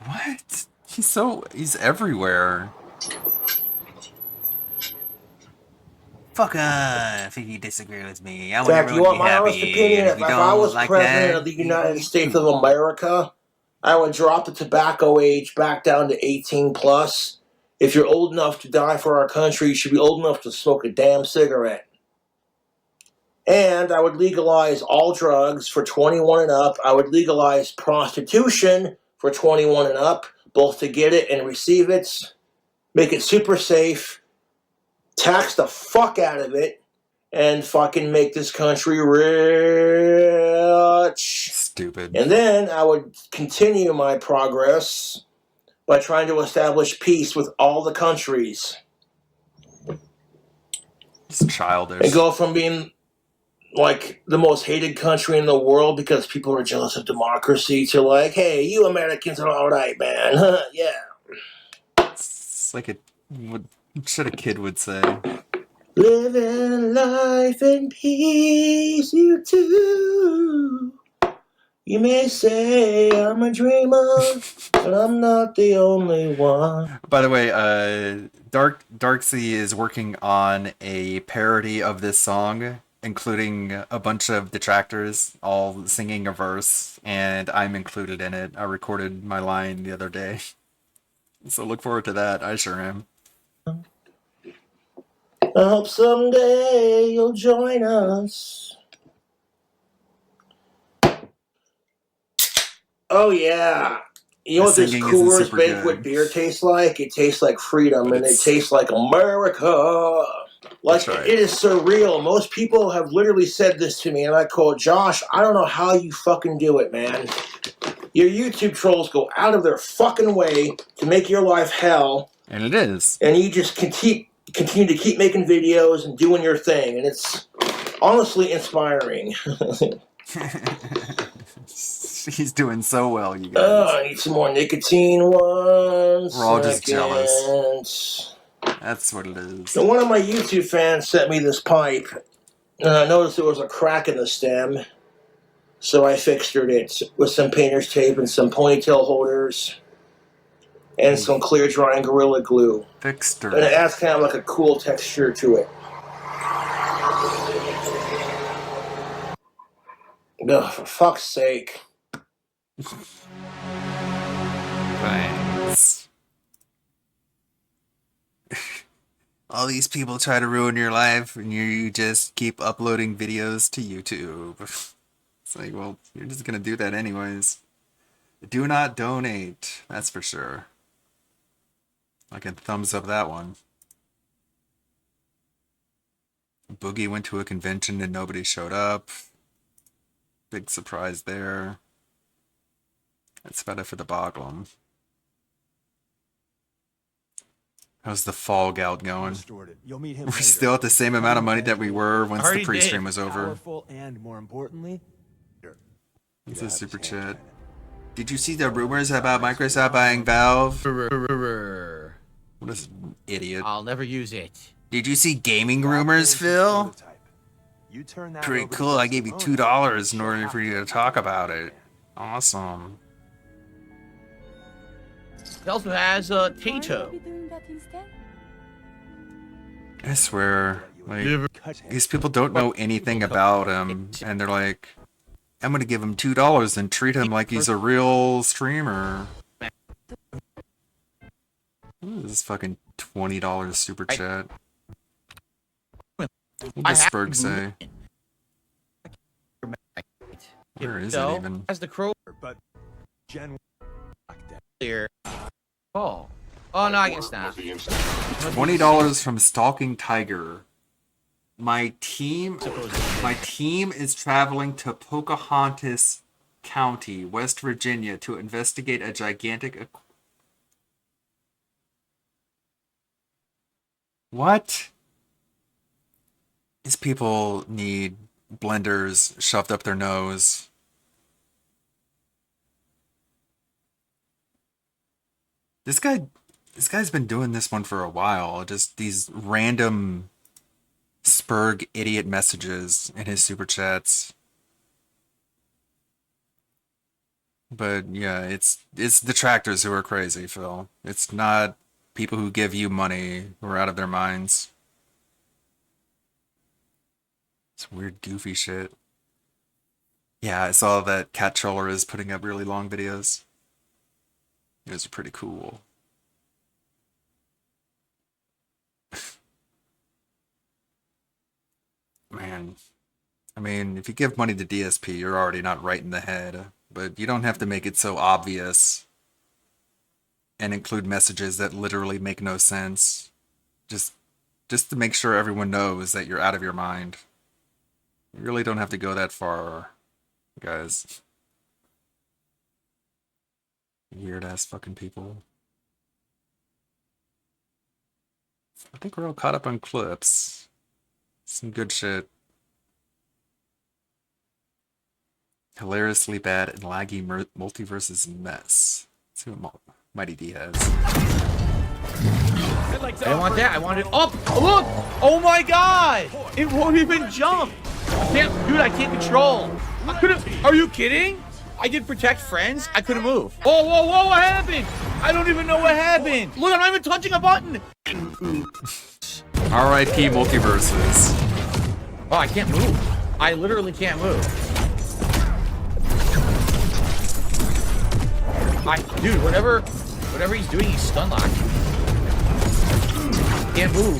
What? He's everywhere. Fuck off if you disagree with me. I In want fact, you everyone want to be my happy. honest opinion? And If I was president of the United States of America, I would drop the tobacco age back down to 18 plus. If you're old enough to die for our country, you should be old enough to smoke a damn cigarette. And I would legalize all drugs for 21 and up. I would legalize prostitution for 21 and up, both to get it and receive it. Make it super safe. Tax the fuck out of it. And fucking make this country rich. Stupid. And then I would continue my progress by trying to establish peace with all the countries. It's childish. And go from being like the most hated country in the world because people are jealous of democracy to like, hey, you Americans are all right, man. Yeah. It's like what should a kid would say. Living life in peace, you too. You may say I'm a dreamer, but I'm not the only one. By the way, Darksea is working on a parody of this song, including a bunch of detractors all singing a verse, and I'm included in it. I recorded my line the other day. So look forward to that. I sure am. I hope someday you'll join us. Oh yeah. You know what this Coors Banquet beer tastes like? It tastes like freedom, and it tastes like America. Like, it is surreal. Most people have literally said this to me, and I call Josh, I don't know how you fucking do it, man. Your YouTube trolls go out of their fucking way to make your life hell. And it is. And you just continue to keep making videos and doing your thing, and it's honestly inspiring. He's doing so well, you guys. I need some more nicotine ones. We're all just jealous. That's what it is. And one of my YouTube fans sent me this pipe, and I noticed there was a crack in the stem, so I fixtured it with some painter's tape and some ponytail holders and some clear drying Gorilla Glue. Fixtured. And it adds kind of like a cool texture to it. Ugh, for fuck's sake. Thanks. All these people try to ruin your life, and you just keep uploading videos to YouTube. It's like, well, you're just gonna do that anyways. Do not donate, that's for sure. I can thumbs up that one. Boogie went to a convention and nobody showed up. Big surprise there. That's better for the Boglum. How's the Fall Gout going? We're still at the same amount of money that we were once the pre-stream was over. Powerful and more importantly, It's a super chat. Did you see the rumors about Microsoft buying Valve? What is an idiot? I'll never use it. Did you see gaming rumors, Phil? Pretty cool. I gave you $2 in order for you to talk about it. Awesome. It also has Tato. I swear, like, these people don't know anything about him, and they're like, I'm gonna give him $2 and treat him like he's a real streamer. What is this fucking $20 super chat? What does Spurg say? Where is it even? As the crow. But Jen Here. Oh. Oh no, I guess not. $20 from Stalking Tiger. My team is traveling to Pocahontas County, West Virginia, to investigate a gigantic. What? These people need blenders shoved up their nose. This guy's been doing this one for a while. Just these random Spurg idiot messages in his super chats. But yeah, it's detractors who are crazy, Phil. It's not people who give you money who are out of their minds. It's weird, goofy shit. Yeah, I saw that Cat Troller is putting up really long videos. Those are pretty cool. Man, I mean, if you give money to DSP, you're already not right in the head. But you don't have to make it so obvious and include messages that literally make no sense. Just to make sure everyone knows that you're out of your mind. You really don't have to go that far, guys. Weird ass fucking people. I think we're all caught up on clips. Some good shit. Hilariously bad and laggy multiverses mess. Let's see what Mighty D has. I didn't want that. I wanted it up. Oh, look! Oh my god! It won't even jump. Dude, I can't control. I couldn't. Are you kidding? I did protect friends. I couldn't move. Oh, whoa, whoa! What happened? I don't even know what happened. Look, I'm not even touching a button. R.I.P. multiverses. Oh, I can't move. I literally can't move. Dude, whatever he's doing, he's stun locked. Can't move.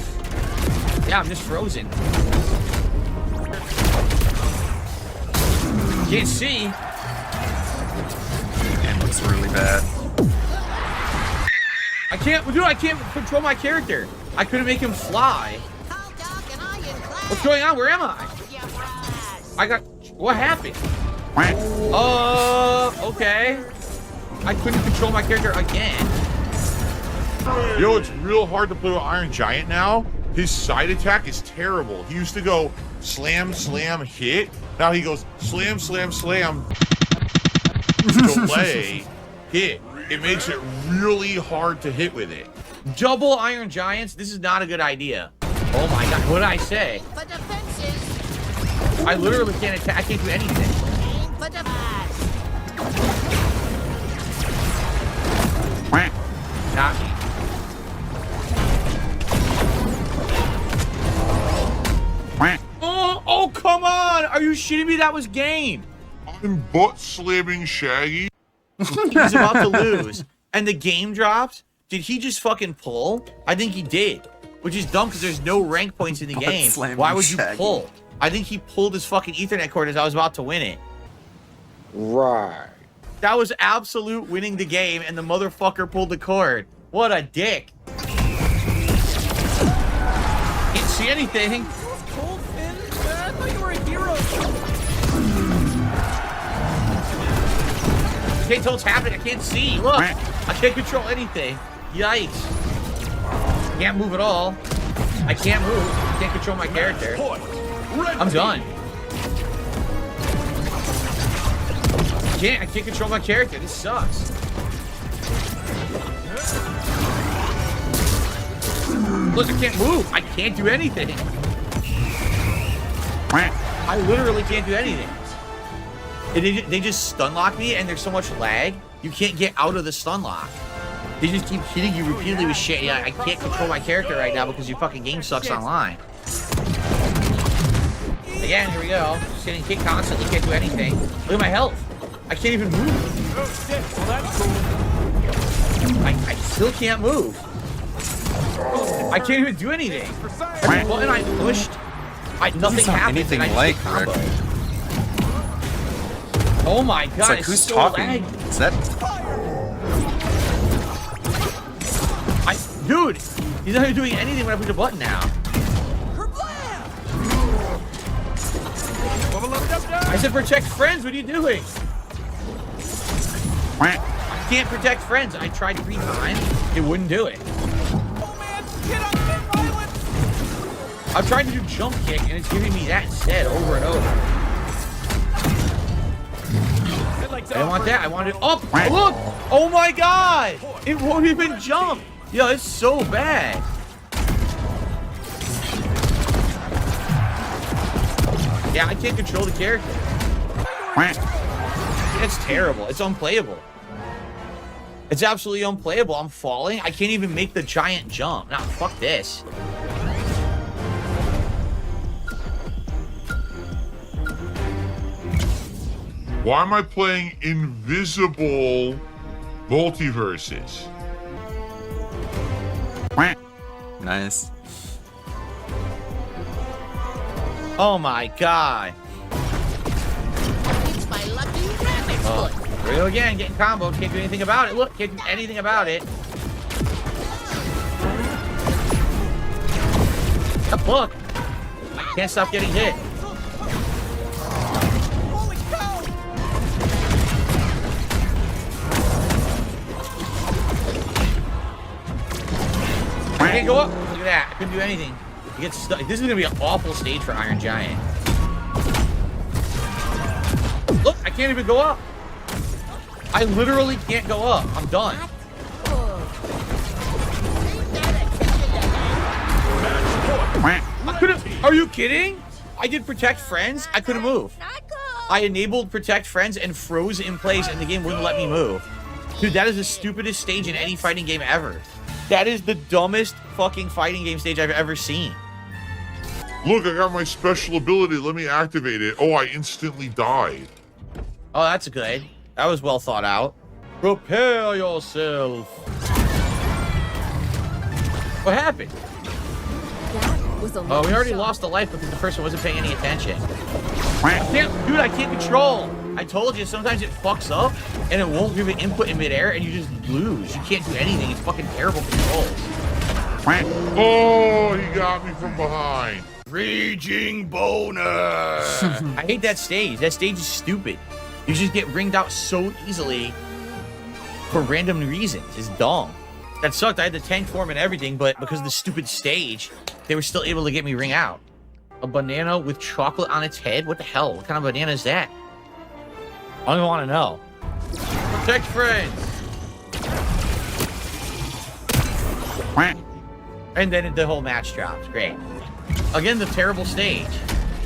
Yeah, I'm just frozen. Can't see. And looks really bad. I can't control my character. I couldn't make him fly. What's going on? Where am I? What happened? Okay. I couldn't control my character again. You know, it's real hard to play with Iron Giant now. His side attack is terrible. He used to go slam, slam, hit. Now he goes slam, slam, slam, delay, hit. It makes it really hard to hit with it. Double Iron Giants? This is not a good idea. Oh my god, what did I say? I literally can't attack. I can't do anything. Not me. Oh, come on! Are you shitting me? That was game. I'm butt slamming Shaggy. He was about to lose, and the game dropped. Did he just fucking pull? I think he did, which is dumb because there's no rank points in the game. Why would you pull? I think he pulled his fucking Ethernet cord as I was about to win it. Right. That was absolute winning the game, and the motherfucker pulled the cord. What a dick. Can't see anything. I thought you were a hero. Can't tell what's happening. I can't see. Look. I can't control anything. Yikes. Can't move at all. I can't move. Can't control my character. I'm done. I can't control my character. This sucks. Look, I can't move. I can't do anything. I literally can't do anything. They just stun lock me, and there's so much lag, you can't get out of the stun lock. They just keep hitting you repeatedly with shit. Yeah, I can't control my character right now because your fucking game sucks online. Again, here we go. Just getting kicked constantly, can't do anything. Look at my health. I can't even move. Oh shit, well that's cool. I still can't move. I can't even do anything. Every button I pushed, nothing happened. Anything and I like just Rick. Oh my god, It's like, who's so talking? laggy. Is that... Dude, he's not even doing anything when I push a button now. I said protect friends, what are you doing? I can't protect friends. I tried 3 times, it wouldn't do it. Oh man, get up, get violence! I'm trying to do jump kick, and it's giving me that instead over and over. I didn't want that. I wanted it up. Look! Oh my god! It won't even jump. Yo, it's so bad. Yeah, I can't control the character. It's terrible. It's unplayable. It's absolutely unplayable. I'm falling. I can't even make the giant jump. Nah, fuck this. Why am I playing Invisible Multiverses? Nice. Oh my god. It's my lucky rabbit foot. Here we go again, getting combo. Can't do anything about it. Look, can't do anything about it. Look. I can't stop getting hit. I can't go up. Look at that. I couldn't do anything. You get stuck. This is gonna be an awful stage for Iron Giant. Look, I can't even go up. I literally can't go up. I'm done. I couldn't. Are you kidding? I did protect friends. I couldn't move. I enabled protect friends and froze in place, and the game wouldn't let me move. Dude, that is the stupidest stage in any fighting game ever. That is the dumbest fucking fighting game stage I've ever seen. Look, I got my special ability. Let me activate it. Oh, I instantly died. Oh, that's good. That was well thought out. Prepare yourself. What happened? Oh, we already lost a life because the person wasn't paying any attention. Dude, I can't control. I told you, sometimes it fucks up and it won't give an input in midair and you just lose. You can't do anything. It's fucking terrible controls. Oh, he got me from behind. Raging boner. I hate that stage. That stage is stupid. You just get ringed out so easily for random reasons. It's dumb. That sucked. I had the tank form and everything, but because of the stupid stage, they were still able to get me ring out. A banana with chocolate on its head? What the hell? What kind of banana is that? I don't even want to know. Protect friends. And then the whole match drops. Great. Again, the terrible stage.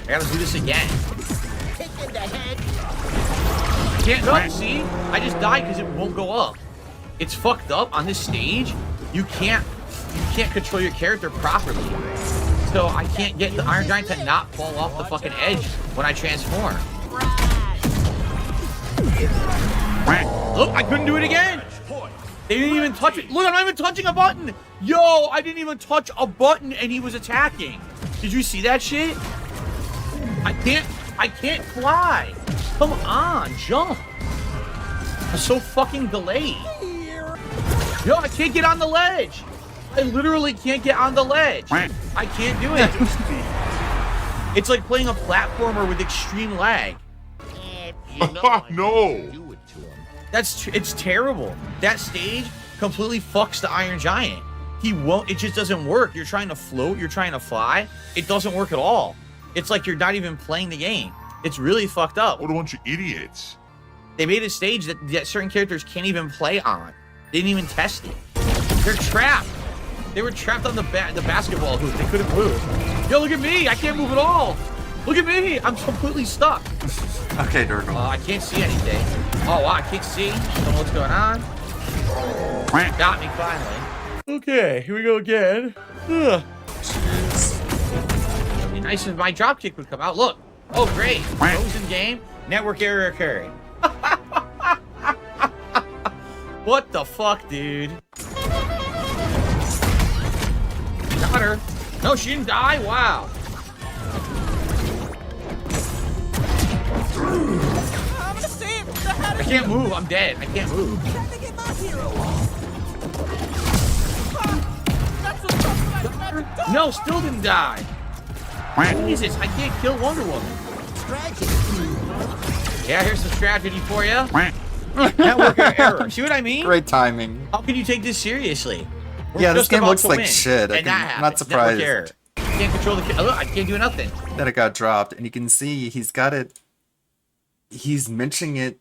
I gotta do this again. Can't no, see? I just died because it won't go up. It's fucked up on this stage. You can't control your character properly. So I can't get the Iron Giant to not fall off the fucking edge when I transform. Look, I couldn't do it again. They didn't even touch it. Look, I'm not even touching a button. Yo, I didn't even touch a button and he was attacking. Did you see that shit? I can't fly. Come on, jump. I'm so fucking delayed. Yo, I can't get on the ledge. I literally can't get on the ledge. I can't do it. It's like playing a platformer with extreme lag. No. It's terrible. That stage completely fucks the Iron Giant. He won't, it just doesn't work. You're trying to float, you're trying to fly. It doesn't work at all. It's like you're not even playing the game. It's really fucked up. What a bunch of idiots. They made a stage that certain characters can't even play on. They didn't even test it. They're trapped. They were trapped on the basketball hoop. They couldn't move. Yo, look at me. I can't move at all. Look at me. I'm completely stuck. Okay, Durgle. I can't see anything. Oh, wow. I can't see. I don't know what's going on. Got me finally. Okay, here we go again. Ugh. It'd be nice if my dropkick would come out. Look. Oh, great. Frozen game. Network error occurring. What the fuck, dude? Got her. No, she didn't die? Wow. I can't move. I'm dead. I can't move. No, still didn't die. Jesus, I can't kill Wonder Woman. Yeah, here's some strategy for you. Network error. See what I mean? Great timing. How can you take this seriously? Yeah, this game looks like shit. I'm not surprised. can't control the. Look, I can't do nothing. That it got dropped, and you can see he's got it. He's mentioning it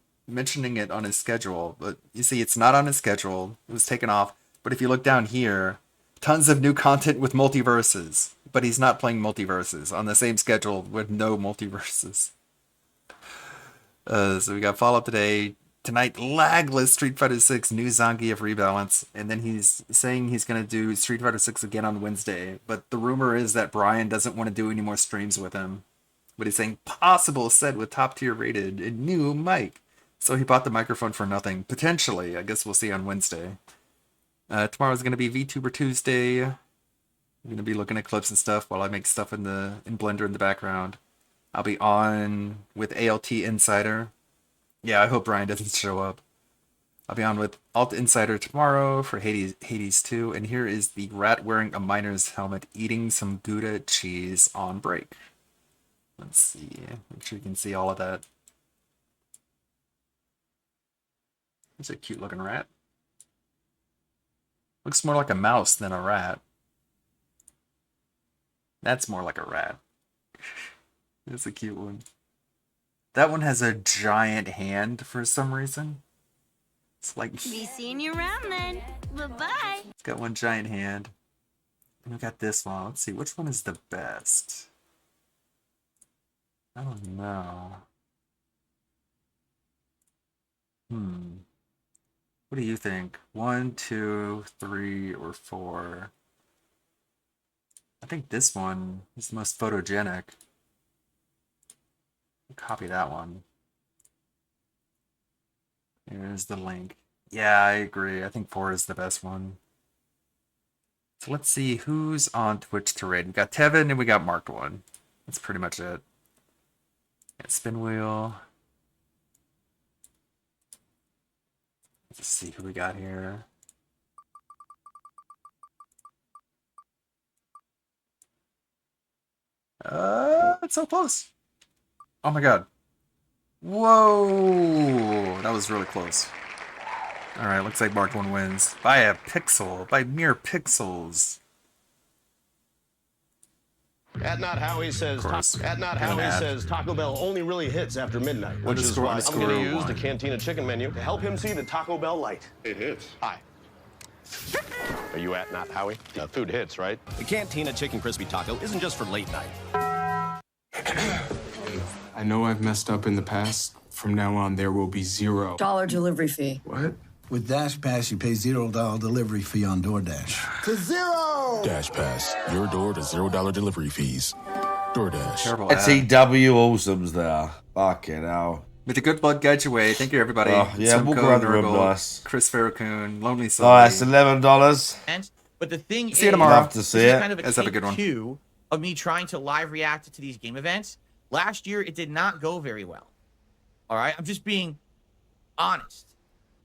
on his schedule, but you see it's not on his schedule. It was taken off. But if you look down here, tons of new content with multiverses, but he's not playing multiverses on the same schedule with no multiverses. So we got Fallout today. Tonight, lagless Street Fighter 6 new Zangief rebalance, and then he's saying he's going to do Street Fighter 6 again on Wednesday, but the rumor is that Brian doesn't want to do any more streams with him. But he's saying possible set with top tier rated and new mic. So he bought the microphone for nothing. Potentially. I guess we'll see on Wednesday. Tomorrow's going to be VTuber Tuesday. I'm going to be looking at clips and stuff while I make stuff in Blender in the background. I'll be on with ALT Insider. Yeah, I hope Brian doesn't show up. I'll be on with Alt Insider tomorrow for Hades 2. And here is the rat wearing a miner's helmet eating some Gouda cheese on break. Let's see. Make sure you can see all of that. It's a cute looking rat. Looks more like a mouse than a rat. That's more like a rat. It's a cute one. That one has a giant hand for some reason. It's like... Be seeing you around then. Bye-bye. It's got one giant hand. And we got this one. Let's see, which one is the best? I don't know. What do you think? 1, 2, 3, or 4? I think this one is the most photogenic. Copy that one. Here's the link. Yeah, I agree. I think 4 is the best one. So let's see who's on Twitch to raid. We got Tevin and we got Marked One. That's pretty much it. Got Spin Wheel. Let's see who we got here. It's so close. Oh my god. Whoa! That was really close. Alright, looks like Marked One wins. By a pixel. By mere pixels. At Not Howie says Taco Bell only really hits after midnight, which is why I'm going to use the Cantina chicken menu to help him see the Taco Bell light. It hits. Hi. Are you at Not Howie? Food hits, right? The Cantina Chicken Crispy Taco isn't just for late night. I know I've messed up in the past. From now on, there will be $0 delivery fee. What? With Dash Pass, you pay $0 delivery fee on DoorDash. To zero! Dash Pass, your door to $0 delivery fees. DoorDash. It's EW Awesomes there. Fucking hell. With the good blood guide your way. Thank you, everybody. Yeah, walk around the room, nice. Chris Farrakhan, Lonely Soul. Nice, $11. But the thing is, see you tomorrow. Love to see it. Kind of Let's have a good one. Two of me trying to live react to these game events. Last year, it did not go very well. All right, I'm just being honest.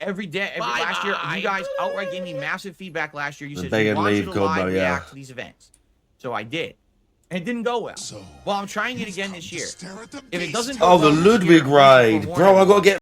Every day, last year, you guys outright gave me massive feedback last year. You said you wanted to live react to these events. So I did. And it didn't go well. Well, I'm trying it again this year. If it doesn't go the Ludwig raid. Bro, I got to get